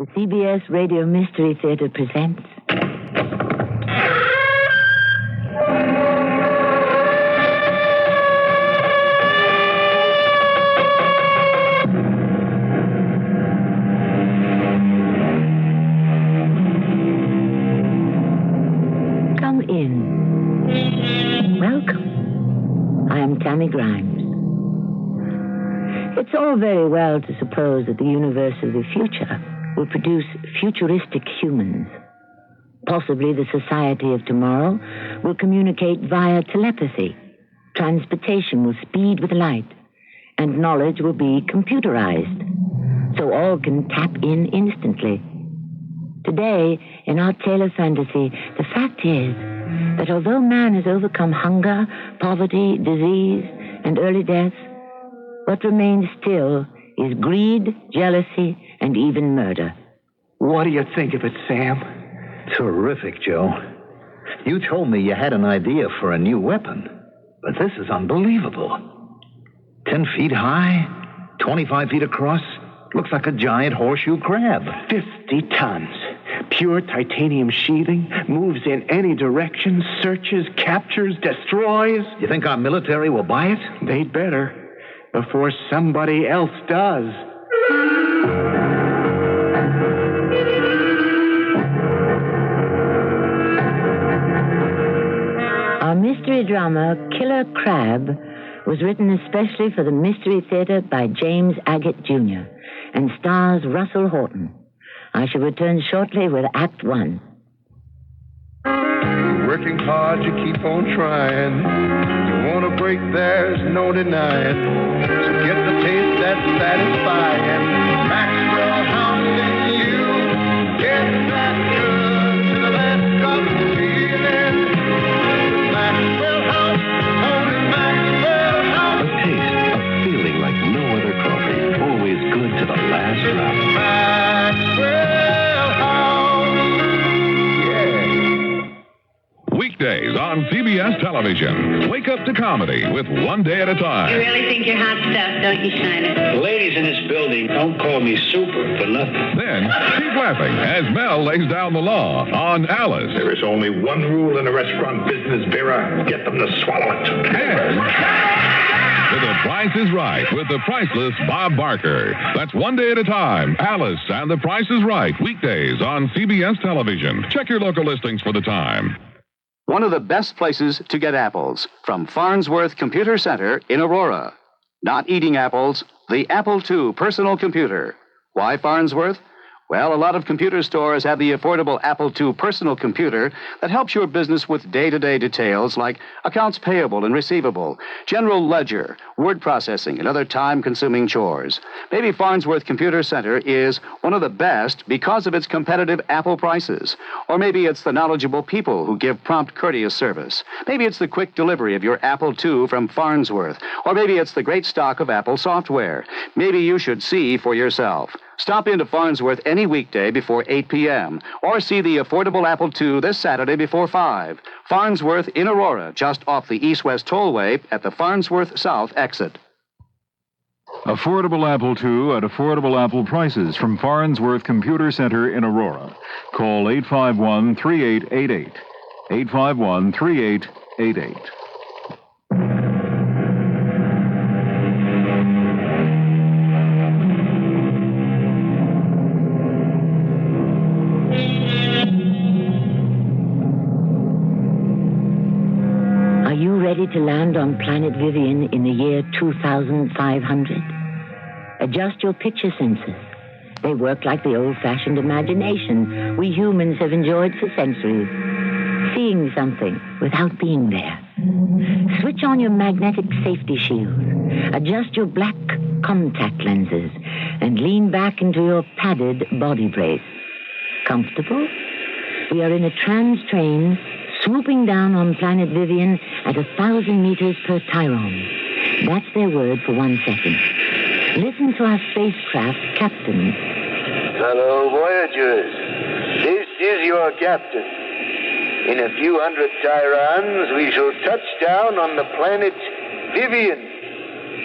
The CBS Radio Mystery Theater presents... Come in. Welcome. I am Tammy Grimes. It's all very well to suppose that the universe of the future will produce futuristic humans. Possibly the society of tomorrow will communicate via telepathy. Transportation will speed with light, and knowledge will be computerized, so all can tap in instantly. Today, in our tale of fantasy, the fact is that although man has overcome hunger, poverty, disease, and early death, what remains still is greed, jealousy, and even murder. What do you think of it, Sam? Terrific, Joe. You told me you had an idea for a new weapon, but this is unbelievable. 10 feet high, 25 feet across, looks like a giant horseshoe crab. 50 tons. Pure titanium sheathing, moves in any direction, searches, captures, destroys. You think our military will buy it? They'd better, before somebody else does. Our mystery drama, Killer Crab, was written especially for the Mystery Theater by James Agate Jr. and stars Russell Horton. I shall return shortly with Act 1. Working hard, you keep on trying. You want to break, there's no denying. So get the taste that's satisfying. Maxwell House in you. Get that good to the last drop of feeling. Maxwell House, only Maxwell House. A taste of feeling like no other coffee. Always good to the last drop. Maxwell House. Yeah. Weekdays on CBS television. Wake up to comedy with One Day at a Time. You really think you're hot stuff, don't you, Shiner? The ladies in this building don't call me super for nothing. Then, keep laughing as Mel lays down the law on Alice. There is only one rule in the restaurant business, Vera. Get them to swallow it. And The Price is Right with the priceless Bob Barker. That's One Day at a Time. Alice and The Price is Right. Weekdays on CBS television. Check your local listings for the time. One of the best places to get apples, from Farnsworth Computer Center in Aurora. Not eating apples, the Apple II personal computer. Why Farnsworth? Well, a lot of computer stores have the affordable Apple II personal computer that helps your business with day-to-day details like accounts payable and receivable, general ledger, word processing, and other time-consuming chores. Maybe Farnsworth Computer Center is one of the best because of its competitive Apple prices. Or maybe it's the knowledgeable people who give prompt, courteous service. Maybe it's the quick delivery of your Apple II from Farnsworth. Or maybe it's the great stock of Apple software. Maybe you should see for yourself. Stop into Farnsworth any weekday before 8 p.m. or see the affordable Apple II this Saturday before 5. Farnsworth in Aurora, just off the east-west tollway at the Farnsworth South exit. Affordable Apple II at affordable Apple prices from Farnsworth Computer Center in Aurora. Call 851-3888. 851-3888. Ready to land on planet Vivian in the year 2500? Adjust your picture senses. They work like the old-fashioned imagination we humans have enjoyed for centuries. Seeing something without being there. Switch on your magnetic safety shield. Adjust your black contact lenses and lean back into your padded body brace. Comfortable? We are in a trans train swooping down on planet Vivian at 1,000 meters per tyrone. That's their word for 1 second. Listen to our spacecraft captain. Hello, Voyagers. This is your captain. In a few hundred tyrons, we shall touch down on the planet Vivian,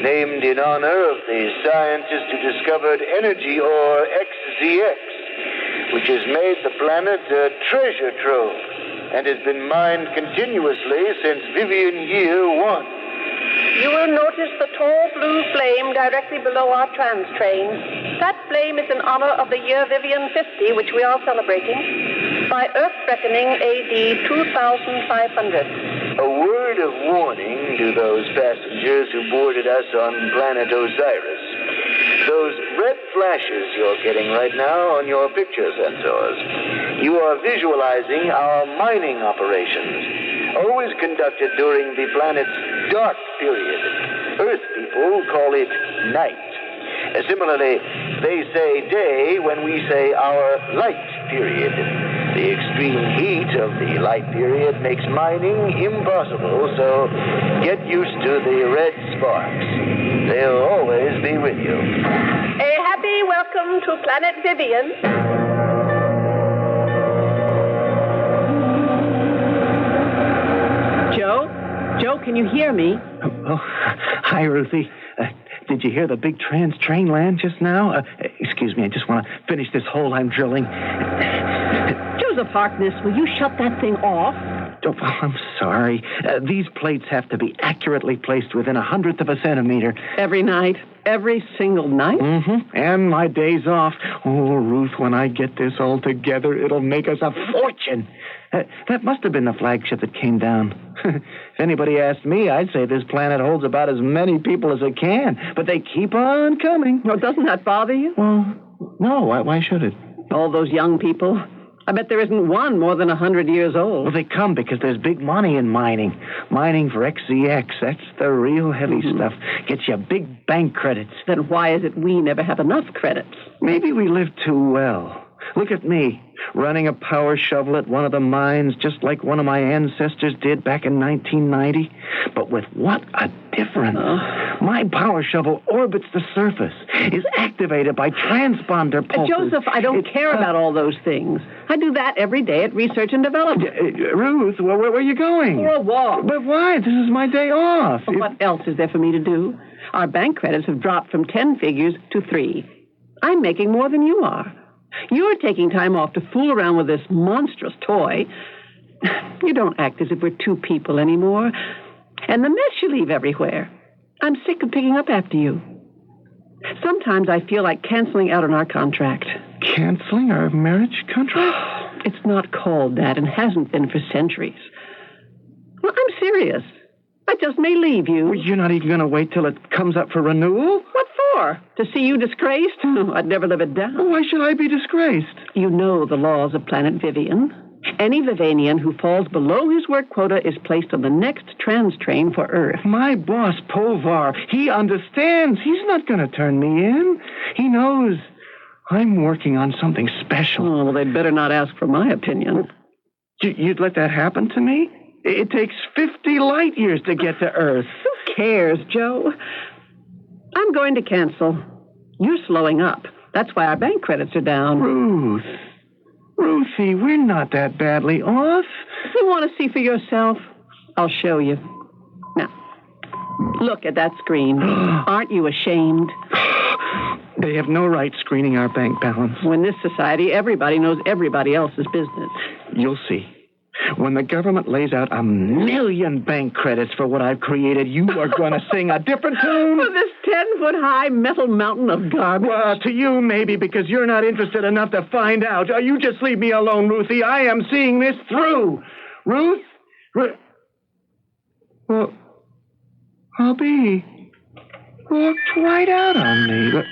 named in honor of the scientist who discovered energy, or XZX. which has made the planet a treasure trove and has been mined continuously since Vivian Year 1. You will notice the tall blue flame directly below our trans train. That flame is in honor of the year Vivian 50, which we are celebrating, by Earth reckoning AD 2500. A word of warning to those passengers who boarded us on planet Osiris. Those red flashes you're getting right now on your picture sensors. You are visualizing our mining operations, always conducted during the planet's dark period. Earth people call it night. Similarly, they say day when we say our light period. The extreme heat of the light period makes mining impossible, so get used to the red sparks. They'll always be with you. A happy welcome to Planet Vivian. Joe, can you hear me? Oh, hi, Ruthie. Did you hear the big trans train land just now? Excuse me, I just want to finish this hole I'm drilling. Joseph Harkness, will you shut that thing off? Oh, I'm sorry. These plates have to be accurately placed within 1/100th of a centimeter. Every night? Every single night? Mm-hmm. And my days off. Oh, Ruth, when I get this all together, it'll make us a fortune. That must have been the flagship that came down. If anybody asked me, I'd say this planet holds about as many people as it can. But they keep on coming. Well, doesn't that bother you? Well, no. Why should it? All those young people. I bet there isn't one more than 100 years old. Well, they come because there's big money in mining. Mining for XCX, that's the real heavy stuff. Gets you big bank credits. Then why is it we never have enough credits? Maybe we live too well. Look at me, running a power shovel at one of the mines, just like one of my ancestors did back in 1990. But with what a difference. My power shovel orbits the surface, is activated by transponder pulses. Joseph, I don't care about all those things. I do that every day at Research and Development. Ruth, where are you going? For a walk. But why? This is my day off. Well, what else is there for me to do? Our bank credits have dropped from 10 figures to 3. I'm making more than you are. You're taking time off to fool around with this monstrous toy. You don't act as if we're two people anymore. And the mess you leave everywhere. I'm sick of picking up after you. Sometimes I feel like canceling out on our contract. Canceling our marriage contract? It's not called that and hasn't been for centuries. Well, I'm serious. I just may leave you. Well, you're not even going to wait till it comes up for renewal? What for? To see you disgraced? I'd never live it down. Well, why should I be disgraced? You know the laws of Planet Vivian. Any Vivanian who falls below his work quota is placed on the next trans train for Earth. My boss, Povar, he understands. He's not going to turn me in. He knows I'm working on something special. Oh, well, they'd better not ask for my opinion. You'd let that happen to me? It takes 50 light years to get to Earth. Who cares, Joe? I'm going to cancel. You're slowing up. That's why our bank credits are down. Ruthie, we're not that badly off. You want to see for yourself? I'll show you. Now, look at that screen. Aren't you ashamed? They have no right screening our bank balance. In this society, everybody knows everybody else's business. You'll see. When the government lays out 1 million bank credits for what I've created, you are going to sing a different tune. For this 10-foot-high metal mountain of garbage? Well, to you, maybe, because you're not interested enough to find out. You just leave me alone, Ruthie. I am seeing this through. Ruth? Well, Hubby walked right out on me.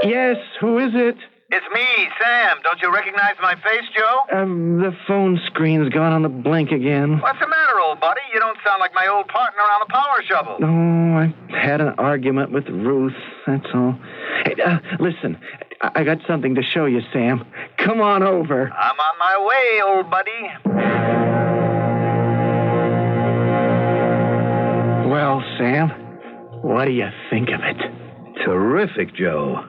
Yes, who is it? It's me, Sam. Don't you recognize my face, Joe? The phone screen's gone on the blink again. What's the matter, old buddy? You don't sound like my old partner on the power shovel. Oh, I had an argument with Ruth, that's all. Hey, listen, I got something to show you, Sam. Come on over. I'm on my way, old buddy. Well, Sam, what do you think of it? Terrific, Joe.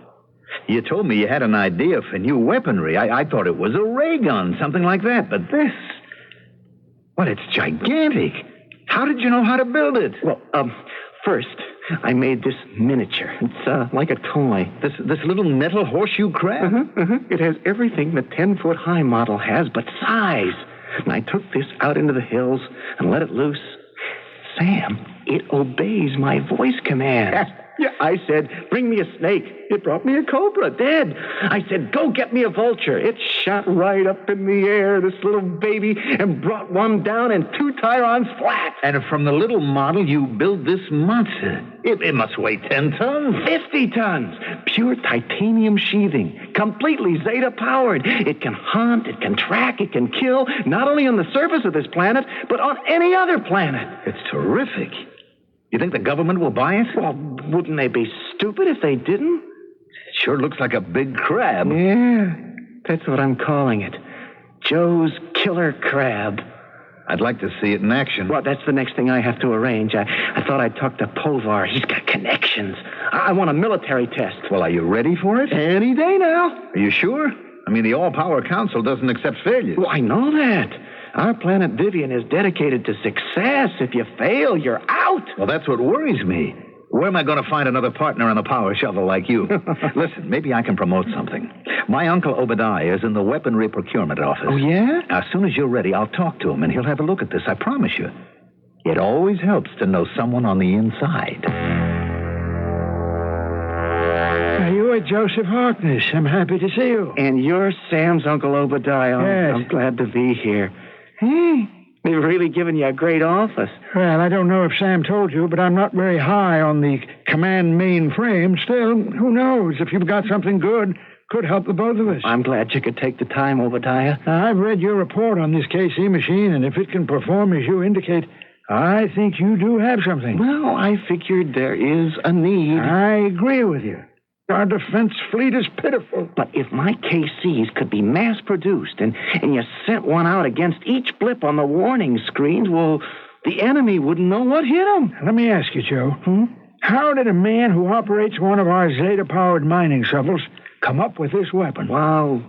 You told me you had an idea for new weaponry. I thought it was a ray gun, something like that. But this... Well, it's gigantic. How did you know how to build it? Well, first, I made this miniature. It's like a toy. This little metal horseshoe crab? It has everything the 10-foot-high model has, but size. And I took this out into the hills and let it loose. Sam, it obeys my voice commands. Yeah, I said, bring me a snake. It brought me a cobra, dead. I said, go get me a vulture. It shot right up in the air, this little baby, and brought one down and 2 Tyrons flat. And from the little model, you build this monster. It must weigh 10 tons. 50 tons. Pure titanium sheathing. Completely Zeta-powered. It can hunt, it can track, it can kill, not only on the surface of this planet, but on any other planet. It's terrific. You think the government will buy it? Well, wouldn't they be stupid if they didn't? It sure looks like a big crab. Yeah, that's what I'm calling it. Joe's Killer Crab. I'd like to see it in action. Well, that's the next thing I have to arrange. I thought I'd talk to Povar. He's got connections. I want a military test. Well, are you ready for it? Any day now. Are you sure? I mean, the All-Power Council doesn't accept failures. Well, I know that. Our planet Vivian is dedicated to success. If you fail, you're out. Well, that's what worries me. Where am I going to find another partner on a power shovel like you? Listen, maybe I can promote something. My uncle Obadiah is in the weaponry procurement office. Oh, yeah? As soon as you're ready, I'll talk to him, and he'll have a look at this, I promise you. It always helps to know someone on the inside. Are you a Joseph Harkness? I'm happy to see you. And you're Sam's Uncle Obadiah. Yes. I'm glad to be here. Hey, they've really given you a great office. Well, I don't know if Sam told you, but I'm not very high on the command mainframe. Still, who knows? If you've got something good, could help the both of us. I'm glad you could take the time, Obadiah. I've read your report on this KC machine, and if it can perform as you indicate, I think you do have something. Well, I figured there is a need. I agree with you. Our defense fleet is pitiful. But if my KCs could be mass-produced and you sent one out against each blip on the warning screens, well, the enemy wouldn't know what hit them. Let me ask you, Joe. How did a man who operates one of our Zeta-powered mining shovels come up with this weapon? Well,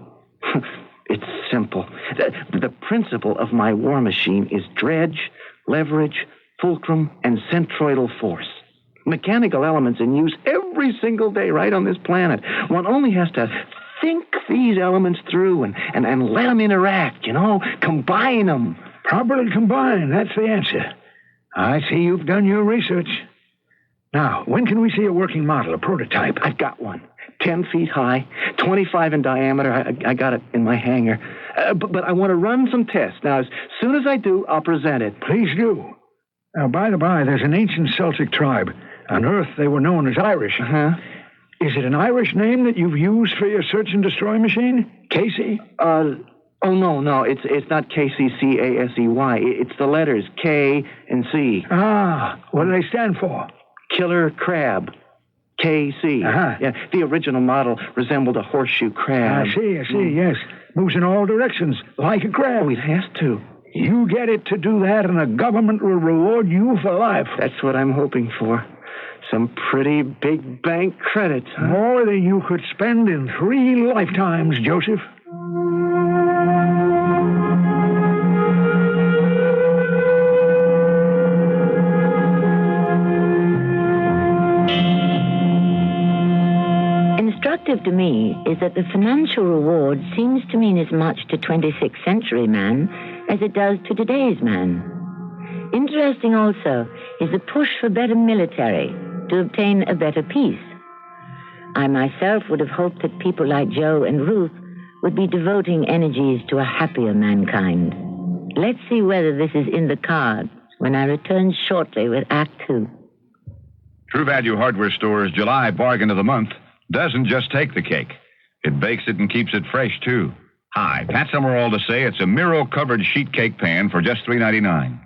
it's simple. The principle of my war machine is dredge, leverage, fulcrum, and centroidal force. Mechanical elements in use every single day right on this planet. One only has to think these elements through and let them interact, combine them. Properly combined, that's the answer. I see you've done your research. Now, when can we see a working model, a prototype? I've got one. 10 feet high, 25 in diameter. I got it in my hangar. But I want to run some tests. Now, as soon as I do, I'll present it. Please do. Now, by the by, there's an ancient Celtic tribe. On Earth, they were known as Irish. Is it an Irish name that you've used for your search and destroy machine? Casey? Oh, no. It's not KCCASEY. It's the letters K and C. Ah, what do they stand for? Killer Crab. KC. Yeah, the original model resembled a horseshoe crab. I see, yes. Moves in all directions, like a crab. Oh, it has to. You get it to do that, and the government will reward you for life. That's what I'm hoping for. Some pretty big bank credits, huh? More than you could spend in 3 lifetimes, Joseph. Instructive to me is that the financial reward seems to mean as much to 26th century man as it does to today's man. Interesting also is the push for better military to obtain a better peace. I myself would have hoped that people like Joe and Ruth would be devoting energies to a happier mankind. Let's see whether this is in the cards when I return shortly with Act 2. True Value Hardware Store's July Bargain of the Month doesn't just take the cake. It bakes it and keeps it fresh, too. Hi, Pat Summerall to say it's a Miro-covered sheet cake pan for just $3.99.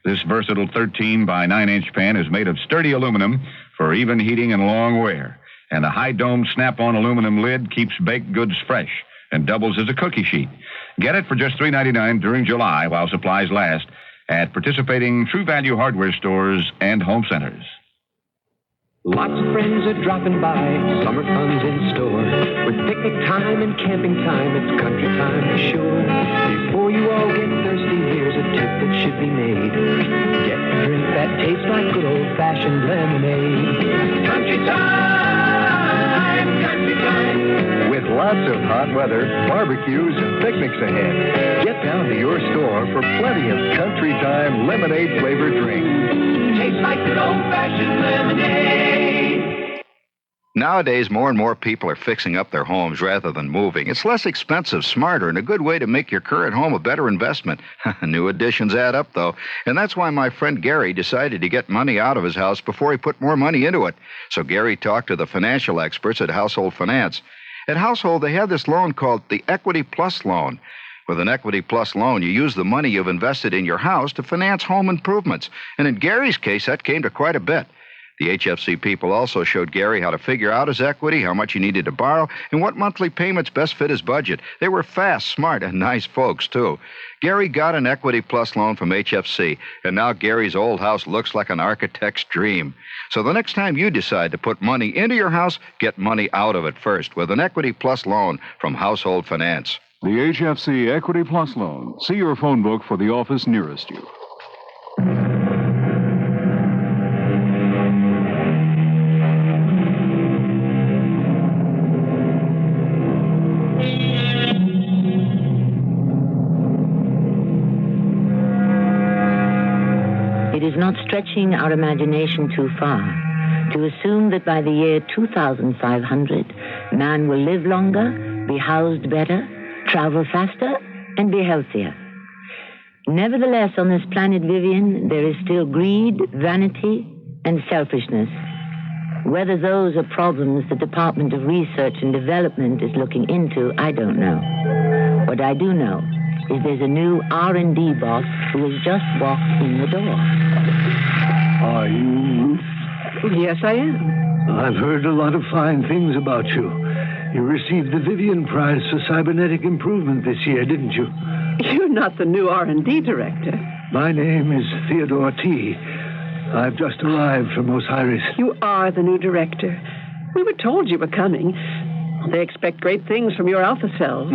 This versatile 13 by 9-inch pan is made of sturdy aluminum for even heating and long wear. And the high-dome snap-on aluminum lid keeps baked goods fresh and doubles as a cookie sheet. Get it for just $3.99 during July while supplies last at participating True Value Hardware stores and home centers. Lots of friends are dropping by, summer fun's in store. With picnic time and camping time, it's country time for sure. Before you all get thirsty, here's a tip that should be made. Get a drink that tastes like good old-fashioned lemonade. Country time, country time. With lots of hot weather, barbecues, and picnics ahead, get down to your store for plenty of country time lemonade-flavored drinks. Tastes like good old-fashioned lemonade. Nowadays, more and more people are fixing up their homes rather than moving. It's less expensive, smarter, and a good way to make your current home a better investment. New additions add up, though, and that's why my friend Gary decided to get money out of his house before he put more money into it. So Gary talked to the financial experts at Household Finance. At Household, they have this loan called the Equity Plus loan. With an Equity Plus loan, you use the money you've invested in your house to finance home improvements. And in Gary's case, that came to quite a bit. The HFC people also showed Gary how to figure out his equity, how much he needed to borrow, and what monthly payments best fit his budget. They were fast, smart, and nice folks, too. Gary got an Equity Plus loan from HFC, and now Gary's old house looks like an architect's dream. So the next time you decide to put money into your house, get money out of it first with an Equity Plus loan from Household Finance. The HFC Equity Plus loan. See your phone book for the office nearest you. It is not stretching our imagination too far to assume that by the year 2500, man will live longer, be housed better, travel faster, and be healthier. Nevertheless, on this planet Vivian, there is still greed, vanity, and selfishness. Whether those are problems the Department of Research and Development is looking into, I don't know. What I do know is there's a new R&D boss who has just walked in the door. Are you? Yes, I am. I've heard a lot of fine things about you. You received the Vivian Prize for Cybernetic Improvement this year, didn't you? You're not the new R&D director. My name is Theodore T. I've just arrived from Osiris. You are the new director. We were told you were coming. They expect great things from your alpha cells.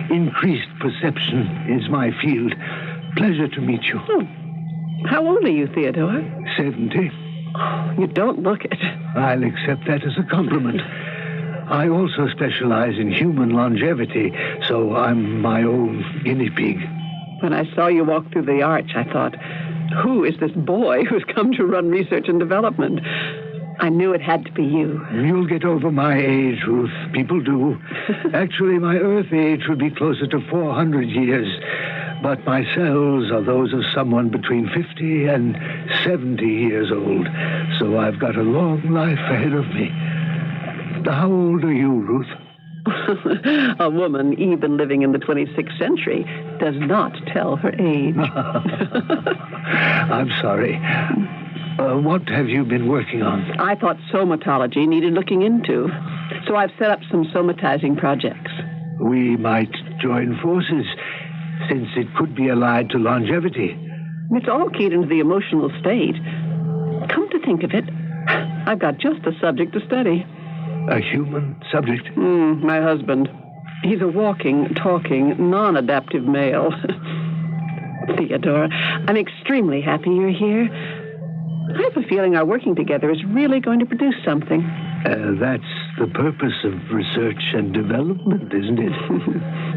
Increased perception is my field. Pleasure to meet you. Oh. How old are you, Theodore? 70. You don't look it. I'll accept that as a compliment. I also specialize in human longevity, so I'm my own guinea pig. When I saw you walk through the arch, I thought, who is this boy who's come to run research and development? I knew it had to be you. You'll get over my age, Ruth. People do. Actually, my Earth age would be closer to 400 years. But my cells are those of someone between 50 and 70 years old. So I've got a long life ahead of me. How old are you, Ruth? A woman, even living in the 26th century, does not tell her age. I'm sorry. What have you been working on? I thought somatology needed looking into, so I've set up some somatizing projects. We might join forces, since it could be allied to longevity. It's all keyed into the emotional state. Come to think of it, I've got just the subject to study. A human subject? My husband. He's a walking, talking, non-adaptive male. Theodore, I'm extremely happy you're here. I have a feeling our working together is really going to produce something. That's the purpose of research and development, isn't it?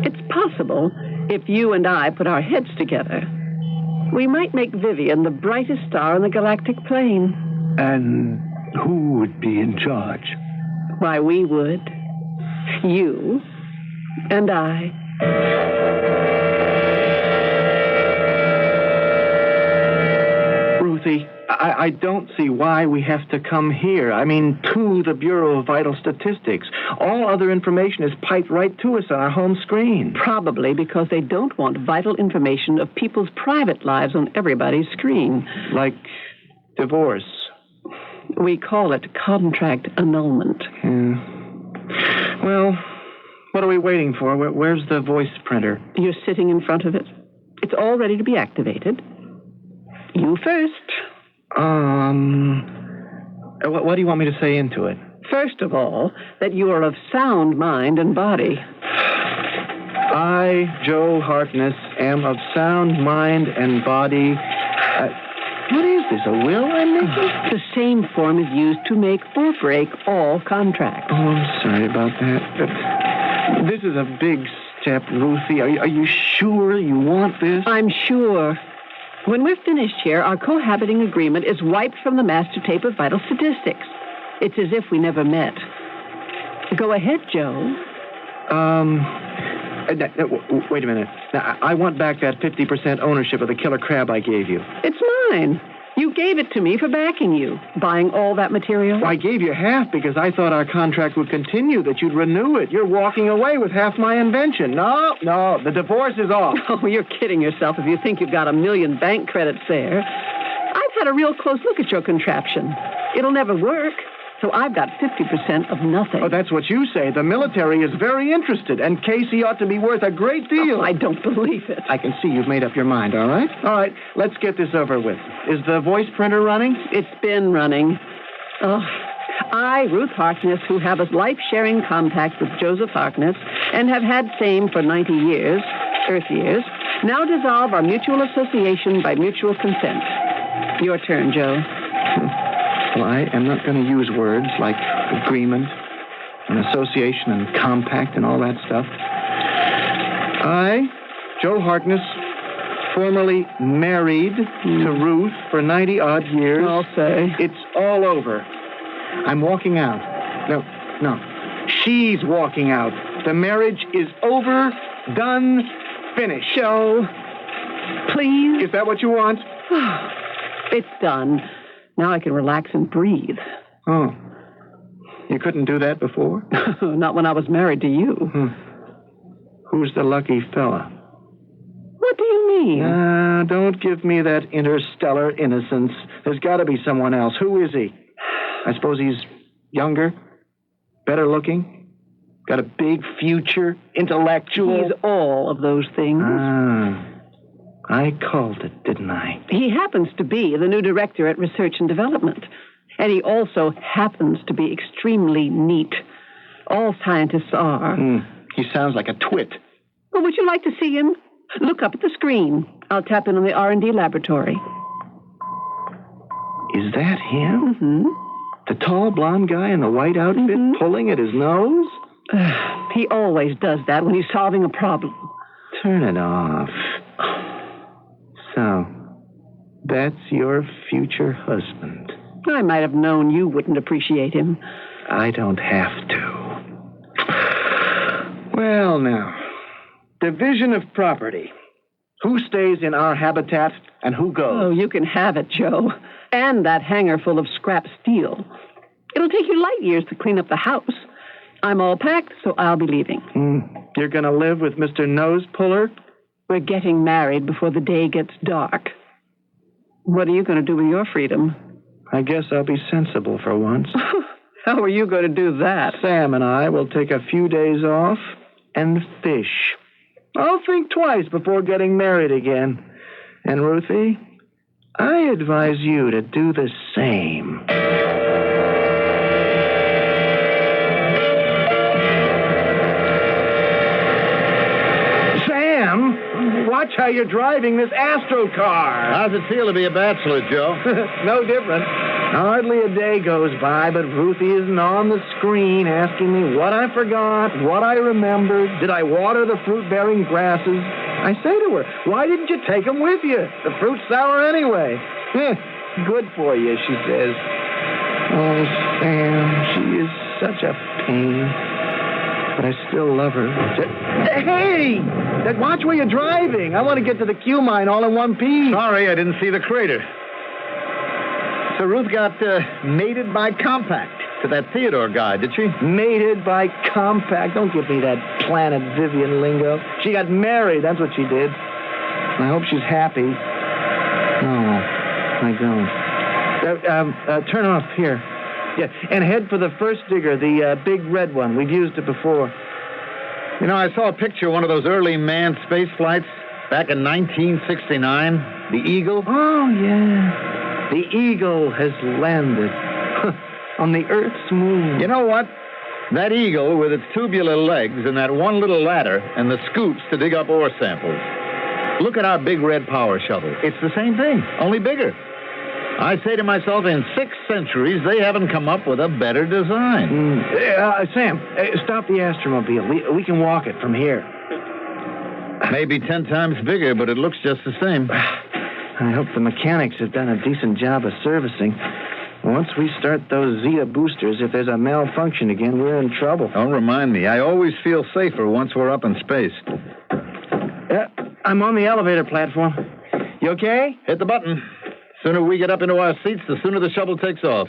It's possible if you and I put our heads together. We might make Vivian the brightest star on the galactic plane. And who would be in charge? Why, we would. You and I. Ruthie, I don't see why we have to come here. I mean, to the Bureau of Vital Statistics. All other information is piped right to us on our home screen. Probably because they don't want vital information of people's private lives on everybody's screen. Like divorce. We call it contract annulment. Yeah. Well, what are we waiting for? Where's the voice printer? You're sitting in front of it. It's all ready to be activated. You first. What do you want me to say into it? First of all, that you are of sound mind and body. I, Joe Harkness, am of sound mind and body. What is is a will I'm making? The same form is used to make or break all contracts. Oh, I'm sorry about that. But this is a big step, Ruthie. Are you sure you want this? I'm sure. When we're finished here, our cohabiting agreement is wiped from the master tape of vital statistics. It's as if we never met. Go ahead, Joe. Wait a minute. Now, I want back that 50% ownership of the killer crab I gave you. It's mine. You gave it to me for backing you, buying all that material. Well, I gave you half because I thought our contract would continue, that you'd renew it. You're walking away with half my invention. No, the divorce is off. Oh, you're kidding yourself if you think you've got 1 million bank credits there. I've had a real close look at your contraption. It'll never work. So I've got 50% of nothing. Oh, that's what you say. The military is very interested, and Casey ought to be worth a great deal. Oh, I don't believe it. I can see you've made up your mind, all right? All right, let's get this over with. Is the voice printer running? It's been running. Oh, I, Ruth Harkness, who have a life-sharing compact with Joseph Harkness and have had same for 90 years, Earth years, now dissolve our mutual association by mutual consent. Your turn, Joe. Well, I am not going to use words like agreement and association and compact and all that stuff. I, Joe Harkness, formerly married to Ruth for 90-odd years. I'll say. It's all over. I'm walking out. No. She's walking out. The marriage is over, done, finished. Joe, please. Is that what you want? It's done. Now I can relax and breathe. Oh. You couldn't do that before? Not when I was married to you. Who's the lucky fella? What do you mean? Don't give me that interstellar innocence. There's got to be someone else. Who is he? I suppose he's younger, better looking, got a big future, intellectual. He's all of those things. I called it, didn't I? He happens to be the new director at Research and Development. And he also happens to be extremely neat. All scientists are. He sounds like a twit. Well, would you like to see him? Look up at the screen. I'll tap in on the R&D laboratory. Is that him? Mm-hmm. The tall blonde guy in the white outfit pulling at his nose? He always does that when he's solving a problem. Turn it off. So, that's your future husband. I might have known you wouldn't appreciate him. I don't have to. Well, now, division of property. Who stays in our habitat and who goes? Oh, you can have it, Joe. And that hangar full of scrap steel. It'll take you light years to clean up the house. I'm all packed, so I'll be leaving. You're going to live with Mr. Nose Puller? We're getting married before the day gets dark. What are you going to do with your freedom? I guess I'll be sensible for once. How are you going to do that? Sam and I will take a few days off and fish. I'll think twice before getting married again. And Ruthie, I advise you to do the same. Sam, watch how you're driving this Astro car. How's it feel to be a bachelor, Joe? No different. Hardly a day goes by, but Ruthie isn't on the screen asking me what I forgot, what I remembered. Did I water the fruit-bearing grasses? I say to her, why didn't you take them with you? The fruit's sour anyway. Good for you, she says. Oh, Sam, she is such a pain. But I still love her. Hey! Watch where you're driving. I want to get to the Q mine all in one piece. Sorry, I didn't see the crater. So Ruth got mated by compact to that Theodore guy, did she? Mated by compact. Don't give me that Planet Vivian lingo. She got married, that's what she did. I hope she's happy. No, I don't. Turn off here. Yeah, and head for the first digger, the big red one. We've used it before. You know, I saw a picture of one of those early manned space flights back in 1969. The Eagle. Oh, yeah. The Eagle has landed on the Earth's moon. You know what? That Eagle with its tubular legs and that one little ladder and the scoops to dig up ore samples. Look at our big red power shuttle. It's the same thing, only bigger. I say to myself, in 6 centuries, they haven't come up with a better design. Sam, stop the Astromobile. We can walk it from here. Maybe 10 times bigger, but it looks just the same. I hope the mechanics have done a decent job of servicing. Once we start those Zeta boosters, if there's a malfunction again, we're in trouble. Don't remind me. I always feel safer once we're up in space. Yeah, I'm on the elevator platform. You okay? Hit the button. The sooner we get up into our seats, the sooner the shuttle takes off.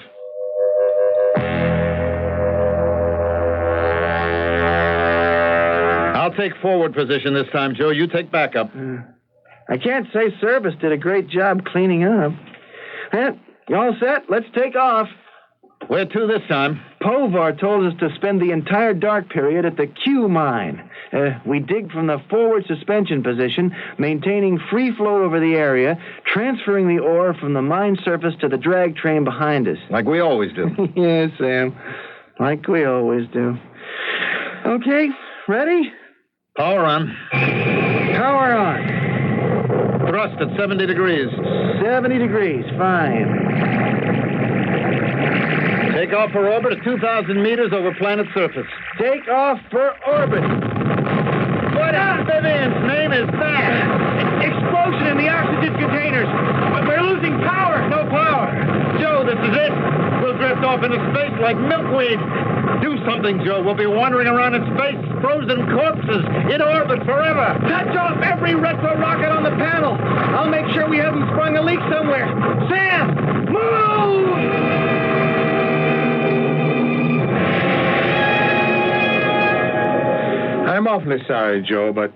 I'll take forward position this time, Joe. You take backup. I can't say service did a great job cleaning up. You all set? Let's take off. Where to this time? Povar told us to spend the entire dark period at the Q mine. We dig from the forward suspension position, maintaining free flow over the area, transferring the ore from the mine surface to the drag train behind us. Like we always do. Yes, Sam. Like we always do. Okay, ready? Power on. Power on. Thrust at 70 degrees. 70 degrees, fine. Take off for orbit at 2,000 meters over planet surface. Take off for orbit. What amphibian's name is that? Explosion in the oxygen containers. We're losing power. No power. Joe, this is it. We'll drift off into space like milkweed. Do something, Joe. We'll be wandering around in space, frozen corpses, in orbit forever. Touch off every retro rocket on the panel. I'll make sure we haven't sprung a leak somewhere. Sam, move! I'm awfully sorry, Joe, but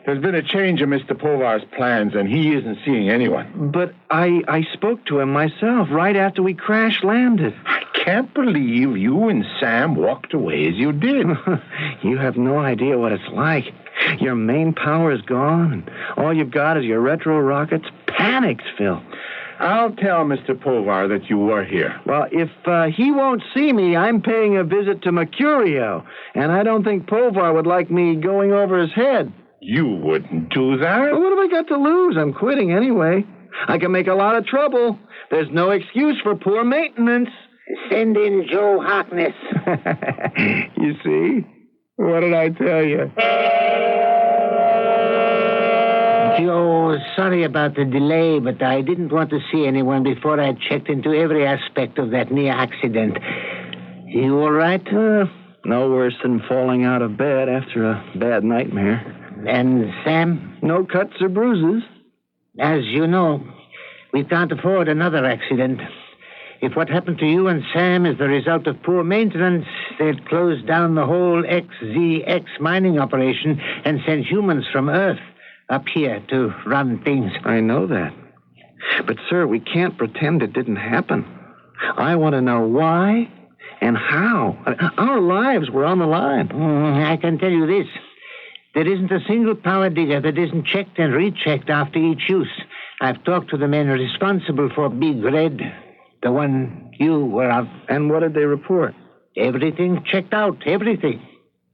there's been a change in Mr. Povar's plans, and he isn't seeing anyone. But I spoke to him myself right after we crash-landed. I can't believe you and Sam walked away as you did. You have no idea what it's like. Your main power is gone, and all you've got is your retro rockets. Panic's, Phil. I'll tell Mr. Povar that you were here. Well, if he won't see me, I'm paying a visit to Mercurio, and I don't think Povar would like me going over his head. You wouldn't do that? Well, what have I got to lose? I'm quitting anyway. I can make a lot of trouble. There's no excuse for poor maintenance. Send in Joe Harkness. You see? What did I tell you? Joe, sorry about the delay, but I didn't want to see anyone before I checked into every aspect of that near accident. You all right? No worse than falling out of bed after a bad nightmare. And Sam? No cuts or bruises. As you know, we can't afford another accident. If what happened to you and Sam is the result of poor maintenance, they'd close down the whole XZX mining operation and send humans from Earth up here to run things. I know that. But, sir, we can't pretend it didn't happen. I want to know why and how. Our lives were on the line. I can tell you this. There isn't a single power digger that isn't checked and rechecked after each use. I've talked to the men responsible for Big Red, the one you were of. And what did they report? Everything checked out, everything.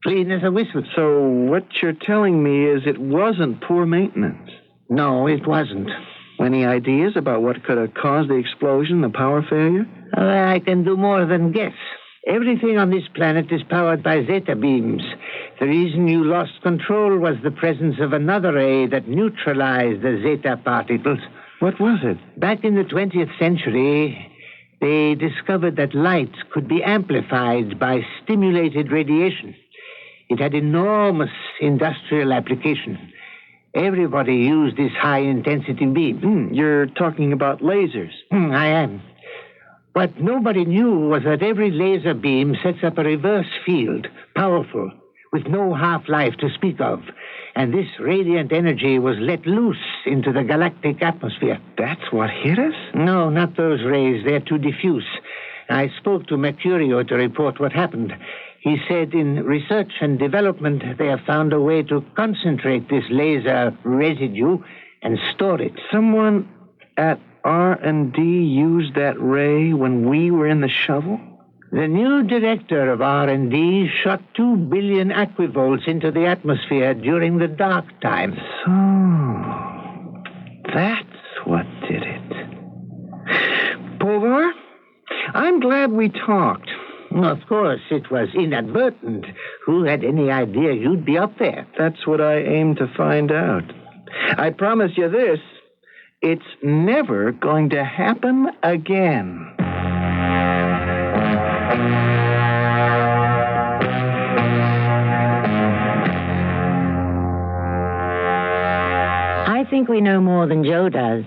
Clean as a whistle. So what you're telling me is it wasn't poor maintenance? No, it wasn't. Any ideas about what could have caused the explosion, the power failure? I can do more than guess. Everything on this planet is powered by zeta beams. The reason you lost control was the presence of another ray that neutralized the zeta particles. What was it? Back in the 20th century, they discovered that light could be amplified by stimulated radiation. It had enormous industrial application. Everybody used this high-intensity beam. You're talking about lasers. I am. What nobody knew was that every laser beam sets up a reverse field, powerful, with no half-life to speak of. And this radiant energy was let loose into the galactic atmosphere. That's what hit us? No, not those rays. They're too diffuse. I spoke to Mercurio to report what happened. He said in research and development, they have found a way to concentrate this laser residue and store it. Someone at R&D used that ray when we were in the shovel? The new director of R&D shot 2 billion aquivolts into the atmosphere during the dark time. So, that's what did it. I'm glad we talked. Of course, it was inadvertent. Who had any idea you'd be up there? That's what I aim to find out. I promise you this, it's never going to happen again. I think we know more than Joe does.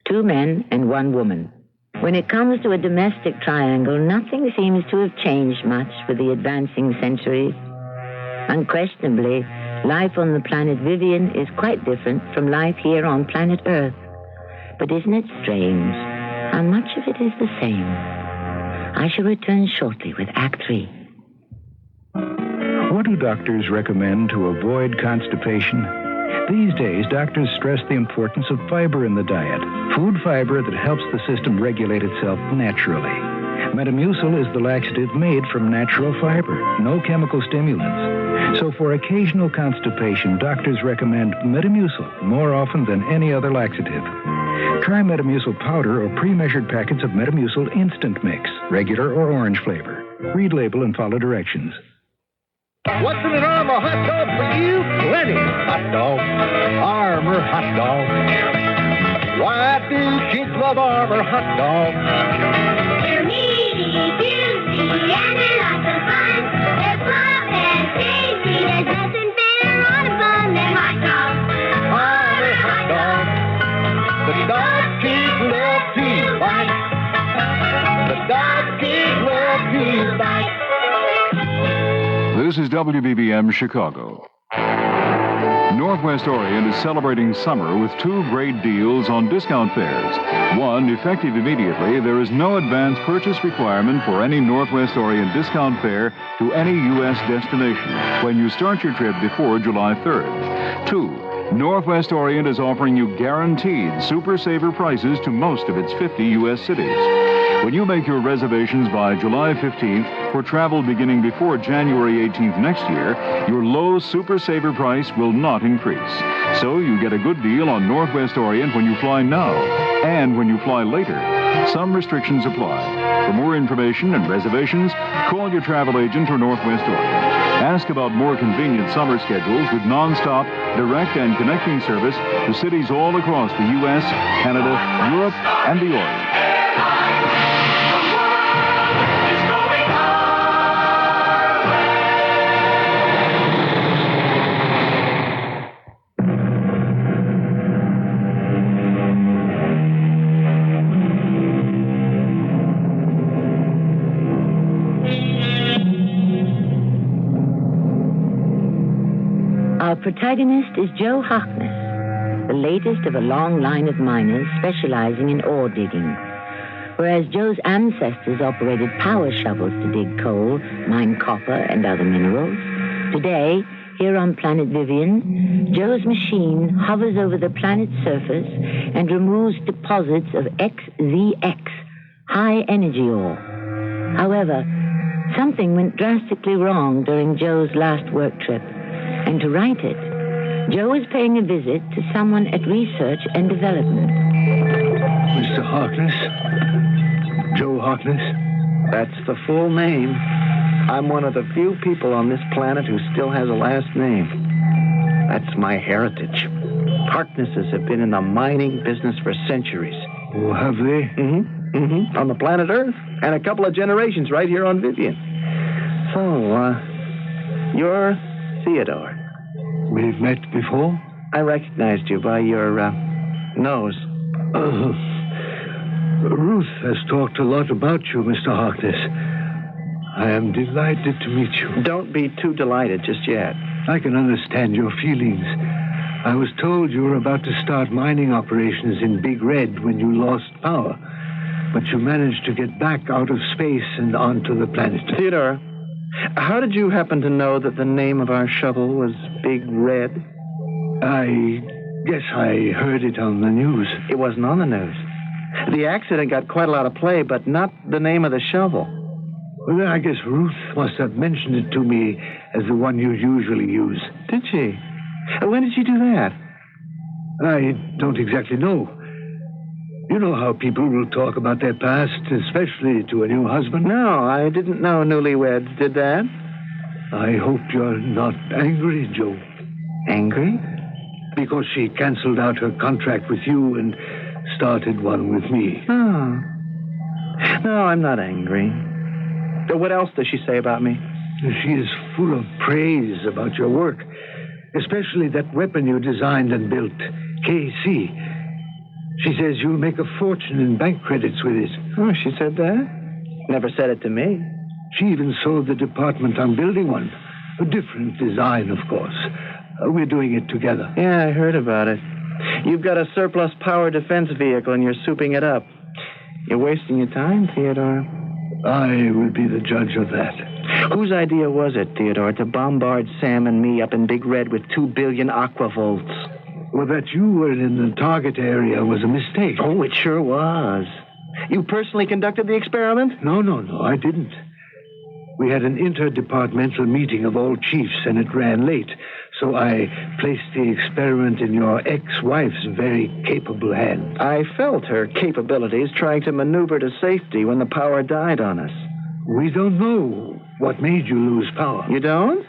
2 men and 1 woman. When it comes to a domestic triangle, nothing seems to have changed much with the advancing centuries. Unquestionably, life on the planet Vivian is quite different from life here on planet Earth. But isn't it strange how much of it is the same? I shall return shortly with Act 3. What do doctors recommend to avoid constipation? These days, doctors stress the importance of fiber in the diet. Food fiber that helps the system regulate itself naturally. Metamucil is the laxative made from natural fiber, no chemical stimulants. So for occasional constipation, doctors recommend Metamucil more often than any other laxative. Try Metamucil powder or pre-measured packets of Metamucil Instant Mix, regular or orange flavor. Read label and follow directions. What's in an Armour hot dog for you? Plenty. Hot dog. Armour hot dog. Why do kids love Armour hot dog? They're meaty, juicy, and they're lots of fun. They're plump and tasty. There's nothing better on a bun than hot dogs. Armour hot dog. The dog kids love to bite. The dog kids love to bite. This is WBBM Chicago. Northwest Orient is celebrating summer with 2 great deals on discount fares. One, effective immediately, there is no advance purchase requirement for any Northwest Orient discount fare to any U.S. destination when you start your trip before July 3rd. 2, Northwest Orient is offering you guaranteed super saver prices to most of its 50 U.S. cities. When you make your reservations by July 15th for travel beginning before January 18th next year, your low super saver price will not increase. So you get a good deal on Northwest Orient when you fly now and when you fly later. Some restrictions apply. For more information and reservations, call your travel agent or Northwest Orient. Ask about more convenient summer schedules with non-stop, direct and connecting service to cities all across the U.S., Canada, Europe, and the Orient. Our protagonist is Joe Harkness, the latest of a long line of miners specializing in ore digging. Whereas Joe's ancestors operated power shovels to dig coal, mine copper, and other minerals, today, here on planet Vivian, Joe's machine hovers over the planet's surface and removes deposits of XZX, high-energy ore. However, something went drastically wrong during Joe's last work trip, and to right it, Joe is paying a visit to someone at Research and Development. Mr. Harkness? Joe Harkness? That's the full name. I'm one of the few people on this planet who still has a last name. That's my heritage. Harknesses have been in the mining business for centuries. Oh, have they? Mm-hmm. On the planet Earth. And a couple of generations right here on Vivian. So, you're Theodore. We've met before? I recognized you by your, nose. Ruth has talked a lot about you, Mr. Harkness. I am delighted to meet you. Don't be too delighted just yet. I can understand your feelings. I was told you were about to start mining operations in Big Red when you lost power. But you managed to get back out of space and onto the planet. Theodore, how did you happen to know that the name of our shovel was Big Red? I guess I heard it on the news. It wasn't on the news. The accident got quite a lot of play, but not the name of the shovel. Well, then I guess Ruth must have mentioned it to me as the one you usually use. Did she? When did she do that? I don't exactly know. You know how people will talk about their past, especially to a new husband? No, I didn't know newlyweds did that. I hope you're not angry, Joe. Angry? Because she canceled out her contract with you and started one with me. Oh. No, I'm not angry. But what else does she say about me? She is full of praise about your work, especially that weapon you designed and built, KC. She says you'll make a fortune in bank credits with it. Oh, she said that? Never said it to me. She even sold the department I'm building one. A different design, of course. We're doing it together. Yeah, I heard about it. You've got a surplus power defense vehicle and you're souping it up. You're wasting your time, Theodore. I will be the judge of that. Whose idea was it, Theodore, to bombard Sam and me up in Big Red with 2 billion aquavolts? Well, that you were in the target area was a mistake. Oh, it sure was. You personally conducted the experiment? No, I didn't. We had an interdepartmental meeting of all chiefs, and it ran late. So I placed the experiment in your ex-wife's very capable hands. I felt her capabilities trying to maneuver to safety when the power died on us. We don't know what made you lose power. You don't?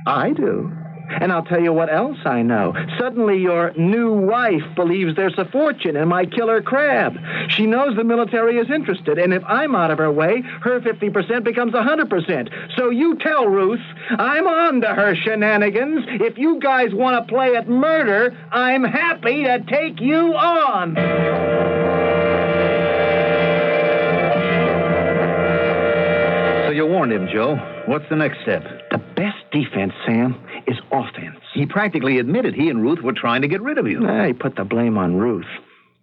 I do. And I'll tell you what else I know. Suddenly your new wife believes there's a fortune in my killer crab. She knows the military is interested, and if I'm out of her way, her 50% becomes 100%. So you tell Ruth, I'm on to her shenanigans. If you guys want to play at murder, I'm happy to take you on. So you warned him, Joe. What's the next step? The best defense, Sam, is offense. He practically admitted he and Ruth were trying to get rid of you. He put the blame on Ruth.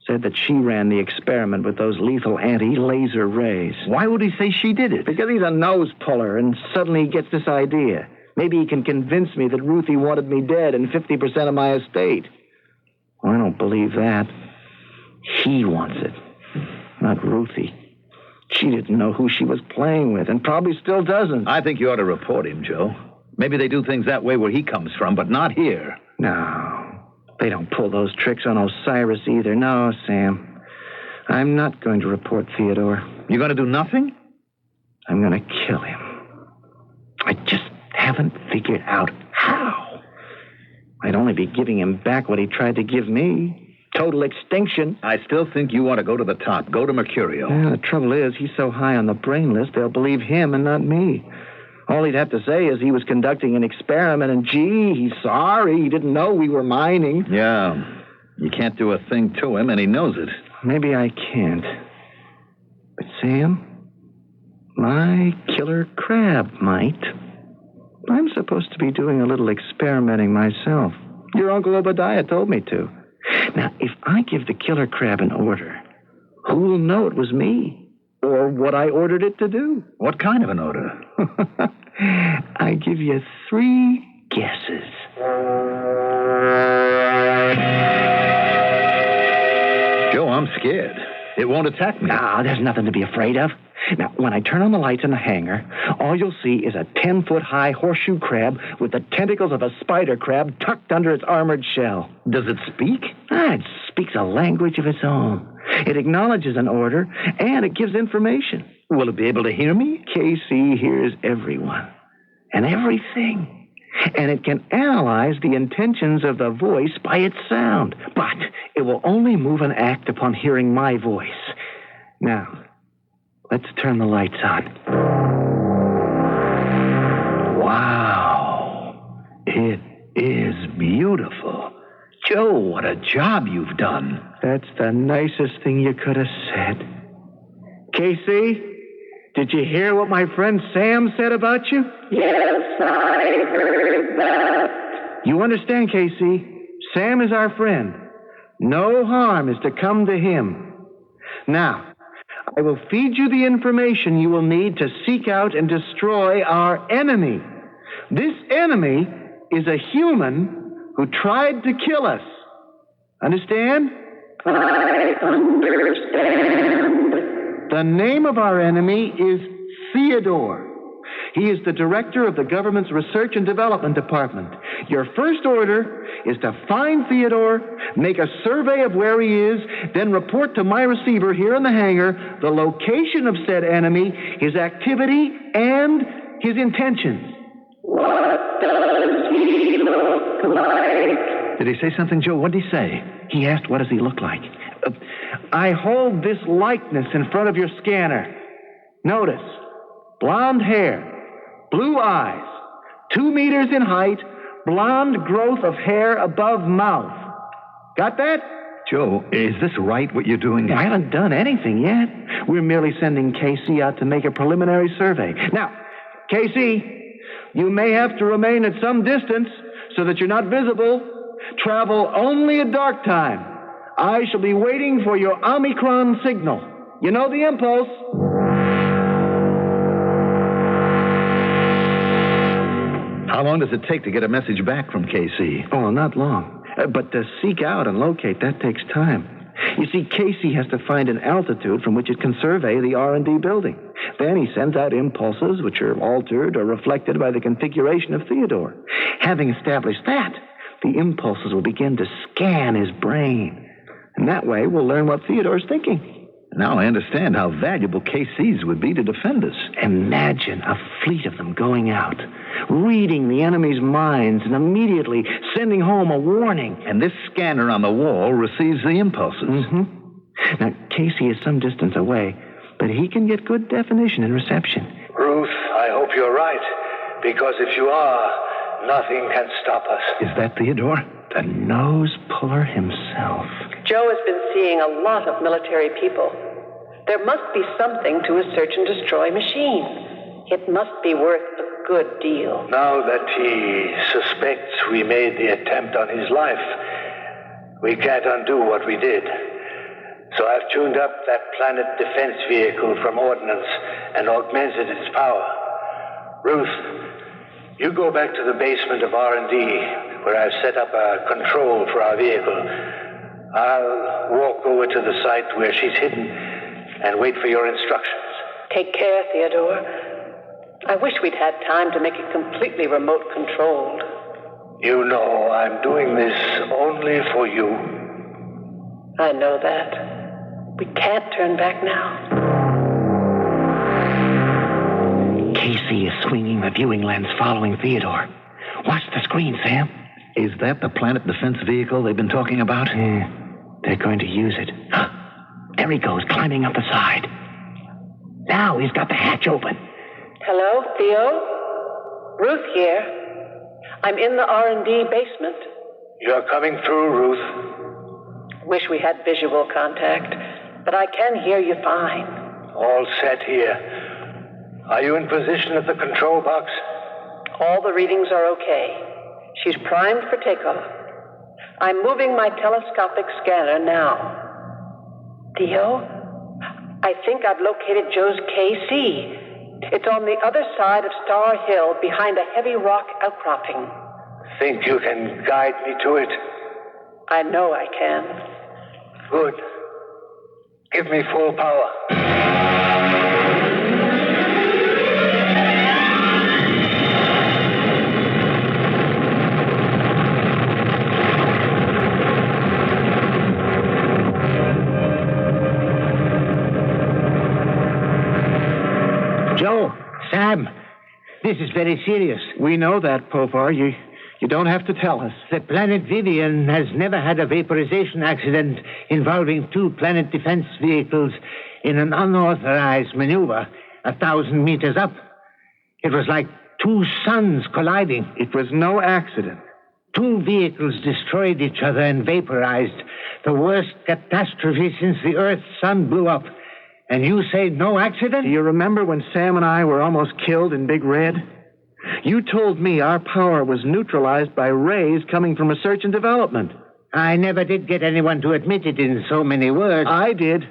Said that she ran the experiment with those lethal anti-laser rays. Why would he say she did it? Because he's a nose puller, and suddenly he gets this idea. Maybe he can convince me that Ruthie wanted me dead and 50% of my estate. Well, I don't believe that. He wants it, not Ruthie. She didn't know who she was playing with, and probably still doesn't. I think you ought to report him, Joe. Maybe they do things that way where he comes from, but not here. No, they don't pull those tricks on Osiris either. No, Sam. I'm not going to report Theodore. You're going to do nothing? I'm going to kill him. I just haven't figured out how. I'd only be giving him back what he tried to give me. Total extinction. I still think you ought to go to the top. Go to Mercurio. Yeah, the trouble is, he's so high on the brain list, they'll believe him and not me. All he'd have to say is he was conducting an experiment, and gee, he's sorry. He didn't know we were mining. Yeah. You can't do a thing to him, and he knows it. Maybe I can't. But, Sam, my killer crab might. I'm supposed to be doing a little experimenting myself. Your Uncle Obadiah told me to. Now, if I give the killer crab an order, who will know it was me? Or what I ordered it to do? What kind of an order? I give you 3 guesses. Joe, I'm scared. It won't attack me. No, there's nothing to be afraid of. Now, when I turn on the lights in the hangar, all you'll see is a 10-foot-high horseshoe crab with the tentacles of a spider crab tucked under its armored shell. Does it speak? It speaks a language of its own. It acknowledges an order, and it gives information. Will it be able to hear me? KC hears everyone and everything. And it can analyze the intentions of the voice by its sound. But it will only move and act upon hearing my voice. Now, let's turn the lights on. Wow. It is beautiful. Joe, what a job you've done. That's the nicest thing you could have said. Casey, did you hear what my friend Sam said about you? Yes, I heard that. You understand, Casey? Sam is our friend. No harm is to come to him. Now, I will feed you the information you will need to seek out and destroy our enemy. This enemy is a human who tried to kill us. Understand? I understand. The name of our enemy is Theodore. He is the director of the government's Research and Development Department. Your first order is to find Theodore, make a survey of where he is, then report to my receiver here in the hangar the location of said enemy, his activity, and his intentions. What does he look like? Did he say something, Joe? What did he say? He asked, what does he look like? I hold this likeness in front of your scanner. Notice, blonde hair, blue eyes, 2 meters in height, blonde growth of hair above mouth. Got that? Joe, is this right, what you're doing? I haven't done anything yet. We're merely sending Casey out to make a preliminary survey. Now, Casey, you may have to remain at some distance so that you're not visible. Travel only at dark time. I shall be waiting for your Omicron signal. You know the impulse. How long does it take to get a message back from KC? Oh, not long. But to seek out and locate, that takes time. You see, Casey has to find an altitude from which it can survey the R&D building. Then he sends out impulses which are altered or reflected by the configuration of Theodore. Having established that, the impulses will begin to scan his brain. And that way, we'll learn what Theodore's thinking. Now I understand how valuable KCs would be to defend us. Imagine a fleet of them going out, reading the enemy's minds, and immediately sending home a warning. And this scanner on the wall receives the impulses. Mm-hmm. Now, Casey is some distance away, but he can get good definition and reception. Ruth, I hope you're right, because if you are, nothing can stop us. Is that Theodore? The nose puller himself. Joe has been seeing a lot of military people. There must be something to his search and destroy machine. It must be worth a good deal. Now that he suspects we made the attempt on his life, we can't undo what we did. So I've tuned up that planet defense vehicle from ordnance and augmented its power. Ruth, you go back to the basement of R&D, where I've set up a control for our vehicle. I'll walk over to the site where she's hidden and wait for your instructions. Take care, Theodore. I wish we'd had time to make it completely remote controlled. You know I'm doing this only for you. I know that. We can't turn back now. Casey is swinging the viewing lens following Theodore. Watch the screen, Sam. Is that the planet defense vehicle they've been talking about? Yeah, they're going to use it. There he goes, climbing up the side. Now he's got the hatch open. Hello, Theo? Ruth here. I'm in the R&D basement. You're coming through, Ruth. Wish we had visual contact, but I can hear you fine. All set here. Are you in position at the control box? All the readings are okay. She's primed for takeoff. I'm moving my telescopic scanner now. Theo, I think I've located Joe's KC. It's on the other side of Star Hill, behind a heavy rock outcropping. Think you can guide me to it? I know I can. Good. Give me full power. Joe, Sam, this is very serious. We know that, Popar. You don't have to tell us. The planet Vivian has never had a vaporization accident involving 2 planet defense vehicles in an unauthorized maneuver 1,000 meters up. It was like 2 suns colliding. It was no accident. 2 vehicles destroyed each other and vaporized. The worst catastrophe since the Earth's sun blew up. And you say no accident? Do you remember when Sam and I were almost killed in Big Red? You told me our power was neutralized by rays coming from research and development. I never did get anyone to admit it in so many words. I did.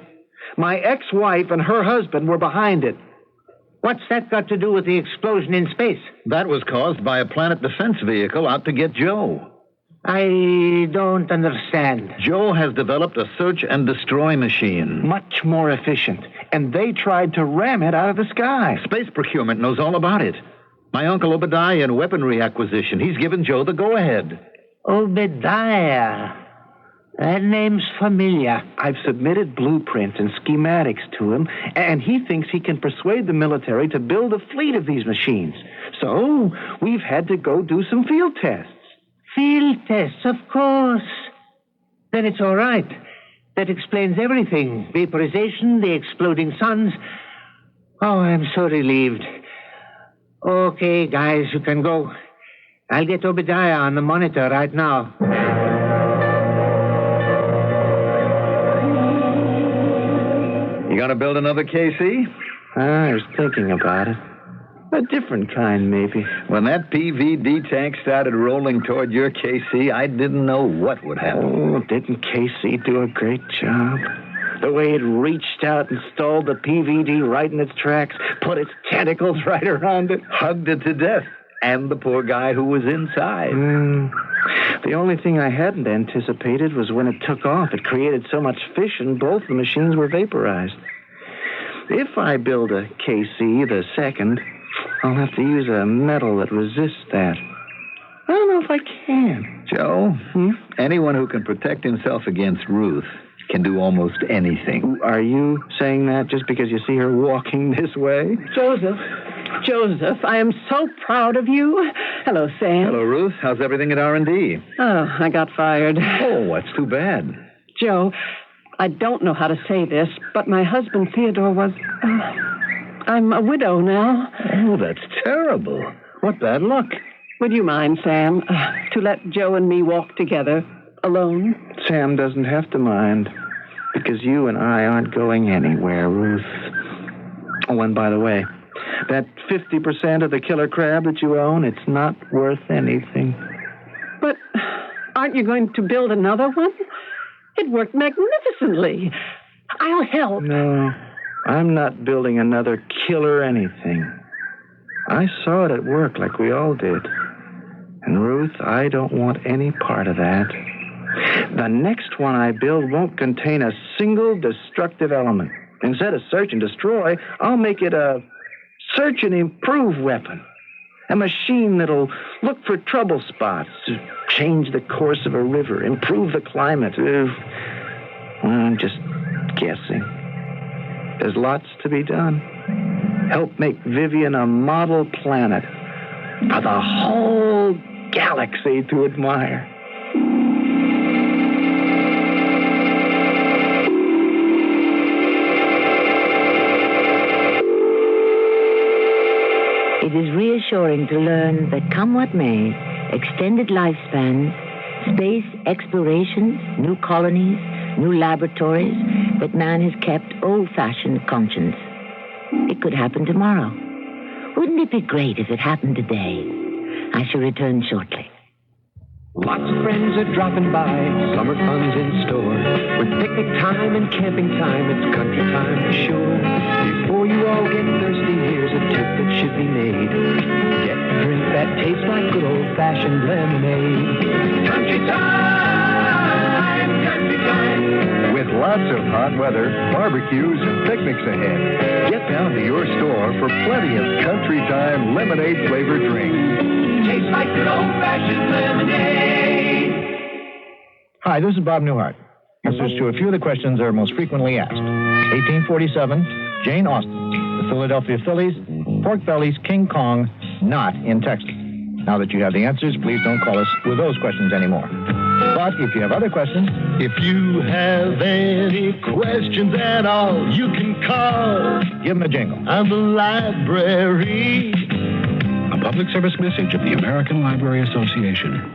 My ex-wife and her husband were behind it. What's that got to do with the explosion in space? That was caused by a planet defense vehicle out to get Joe. I don't understand. Joe has developed a search and destroy machine. Much more efficient. And they tried to ram it out of the sky. Space procurement knows all about it. My Uncle Obadiah in weaponry acquisition, he's given Joe the go-ahead. Obadiah. That name's familiar. I've submitted blueprints and schematics to him, and he thinks he can persuade the military to build a fleet of these machines. So we've had to go do some field tests. Field tests, of course. Then it's all right. That explains everything. Vaporization, the exploding suns. Oh, I'm so relieved. Okay, guys, you can go. I'll get Obadiah on the monitor right now. You gonna build another KC? I was thinking about it. A different kind, maybe. When that PVD tank started rolling toward your KC, I didn't know what would happen. Oh, didn't KC do a great job? The way it reached out and stalled the PVD right in its tracks, put its tentacles right around it. Hugged it to death. And the poor guy who was inside. The only thing I hadn't anticipated was when it took off, it created so much fission, both the machines were vaporized. If I build a KC, the second, I'll have to use a metal that resists that. I don't know if I can. Joe, anyone who can protect himself against Ruth can do almost anything. Are you saying that just because you see her walking this way? Joseph, I am so proud of you. Hello, Sam. Hello, Ruth. How's everything at R&D? Oh, I got fired. Oh, that's too bad. Joe, I don't know how to say this, but my husband Theodore was... I'm a widow now. Oh, that's terrible. What bad luck. Would you mind, Sam, to let Joe and me walk together, alone? Sam doesn't have to mind, because you and I aren't going anywhere, Ruth. Oh, and by the way, that 50% of the killer crab that you own, it's not worth anything. But aren't you going to build another one? It worked magnificently. I'll help. No, I'm not building another killer anything. I saw it at work like we all did. And Ruth, I don't want any part of that. The next one I build won't contain a single destructive element. Instead of search and destroy, I'll make it a search and improve weapon. A machine that'll look for trouble spots, change the course of a river, improve the climate. I'm just guessing. There's lots to be done. Help make Vivian a model planet for the whole galaxy to admire. It is reassuring to learn that, come what may, extended lifespans, space explorations, new colonies, new laboratories, that man has kept old-fashioned conscience. It could happen tomorrow. Wouldn't it be great if it happened today? I shall return shortly. Lots of friends are dropping by, summer fun's in store. With picnic time and camping time, it's country time for sure. Before you all get thirsty, here's a tip that should be made. Get a drink that tastes like good old-fashioned lemonade. Country time, country time. With lots of hot weather, barbecues, and picnics ahead, get down to your store for plenty of country time lemonade-flavored drinks. Tastes like good old-fashioned lemonade. Hi, this is Bob Newhart. Answers to a few of the questions that are most frequently asked. 1847, Jane Austen. The Philadelphia Phillies, pork bellies, King Kong, not in Texas. Now that you have the answers, please don't call us with those questions anymore. But if you have other questions... If you have any questions at all, you can call. Give them a jingle. I'm the library. A public service message of the American Library Association.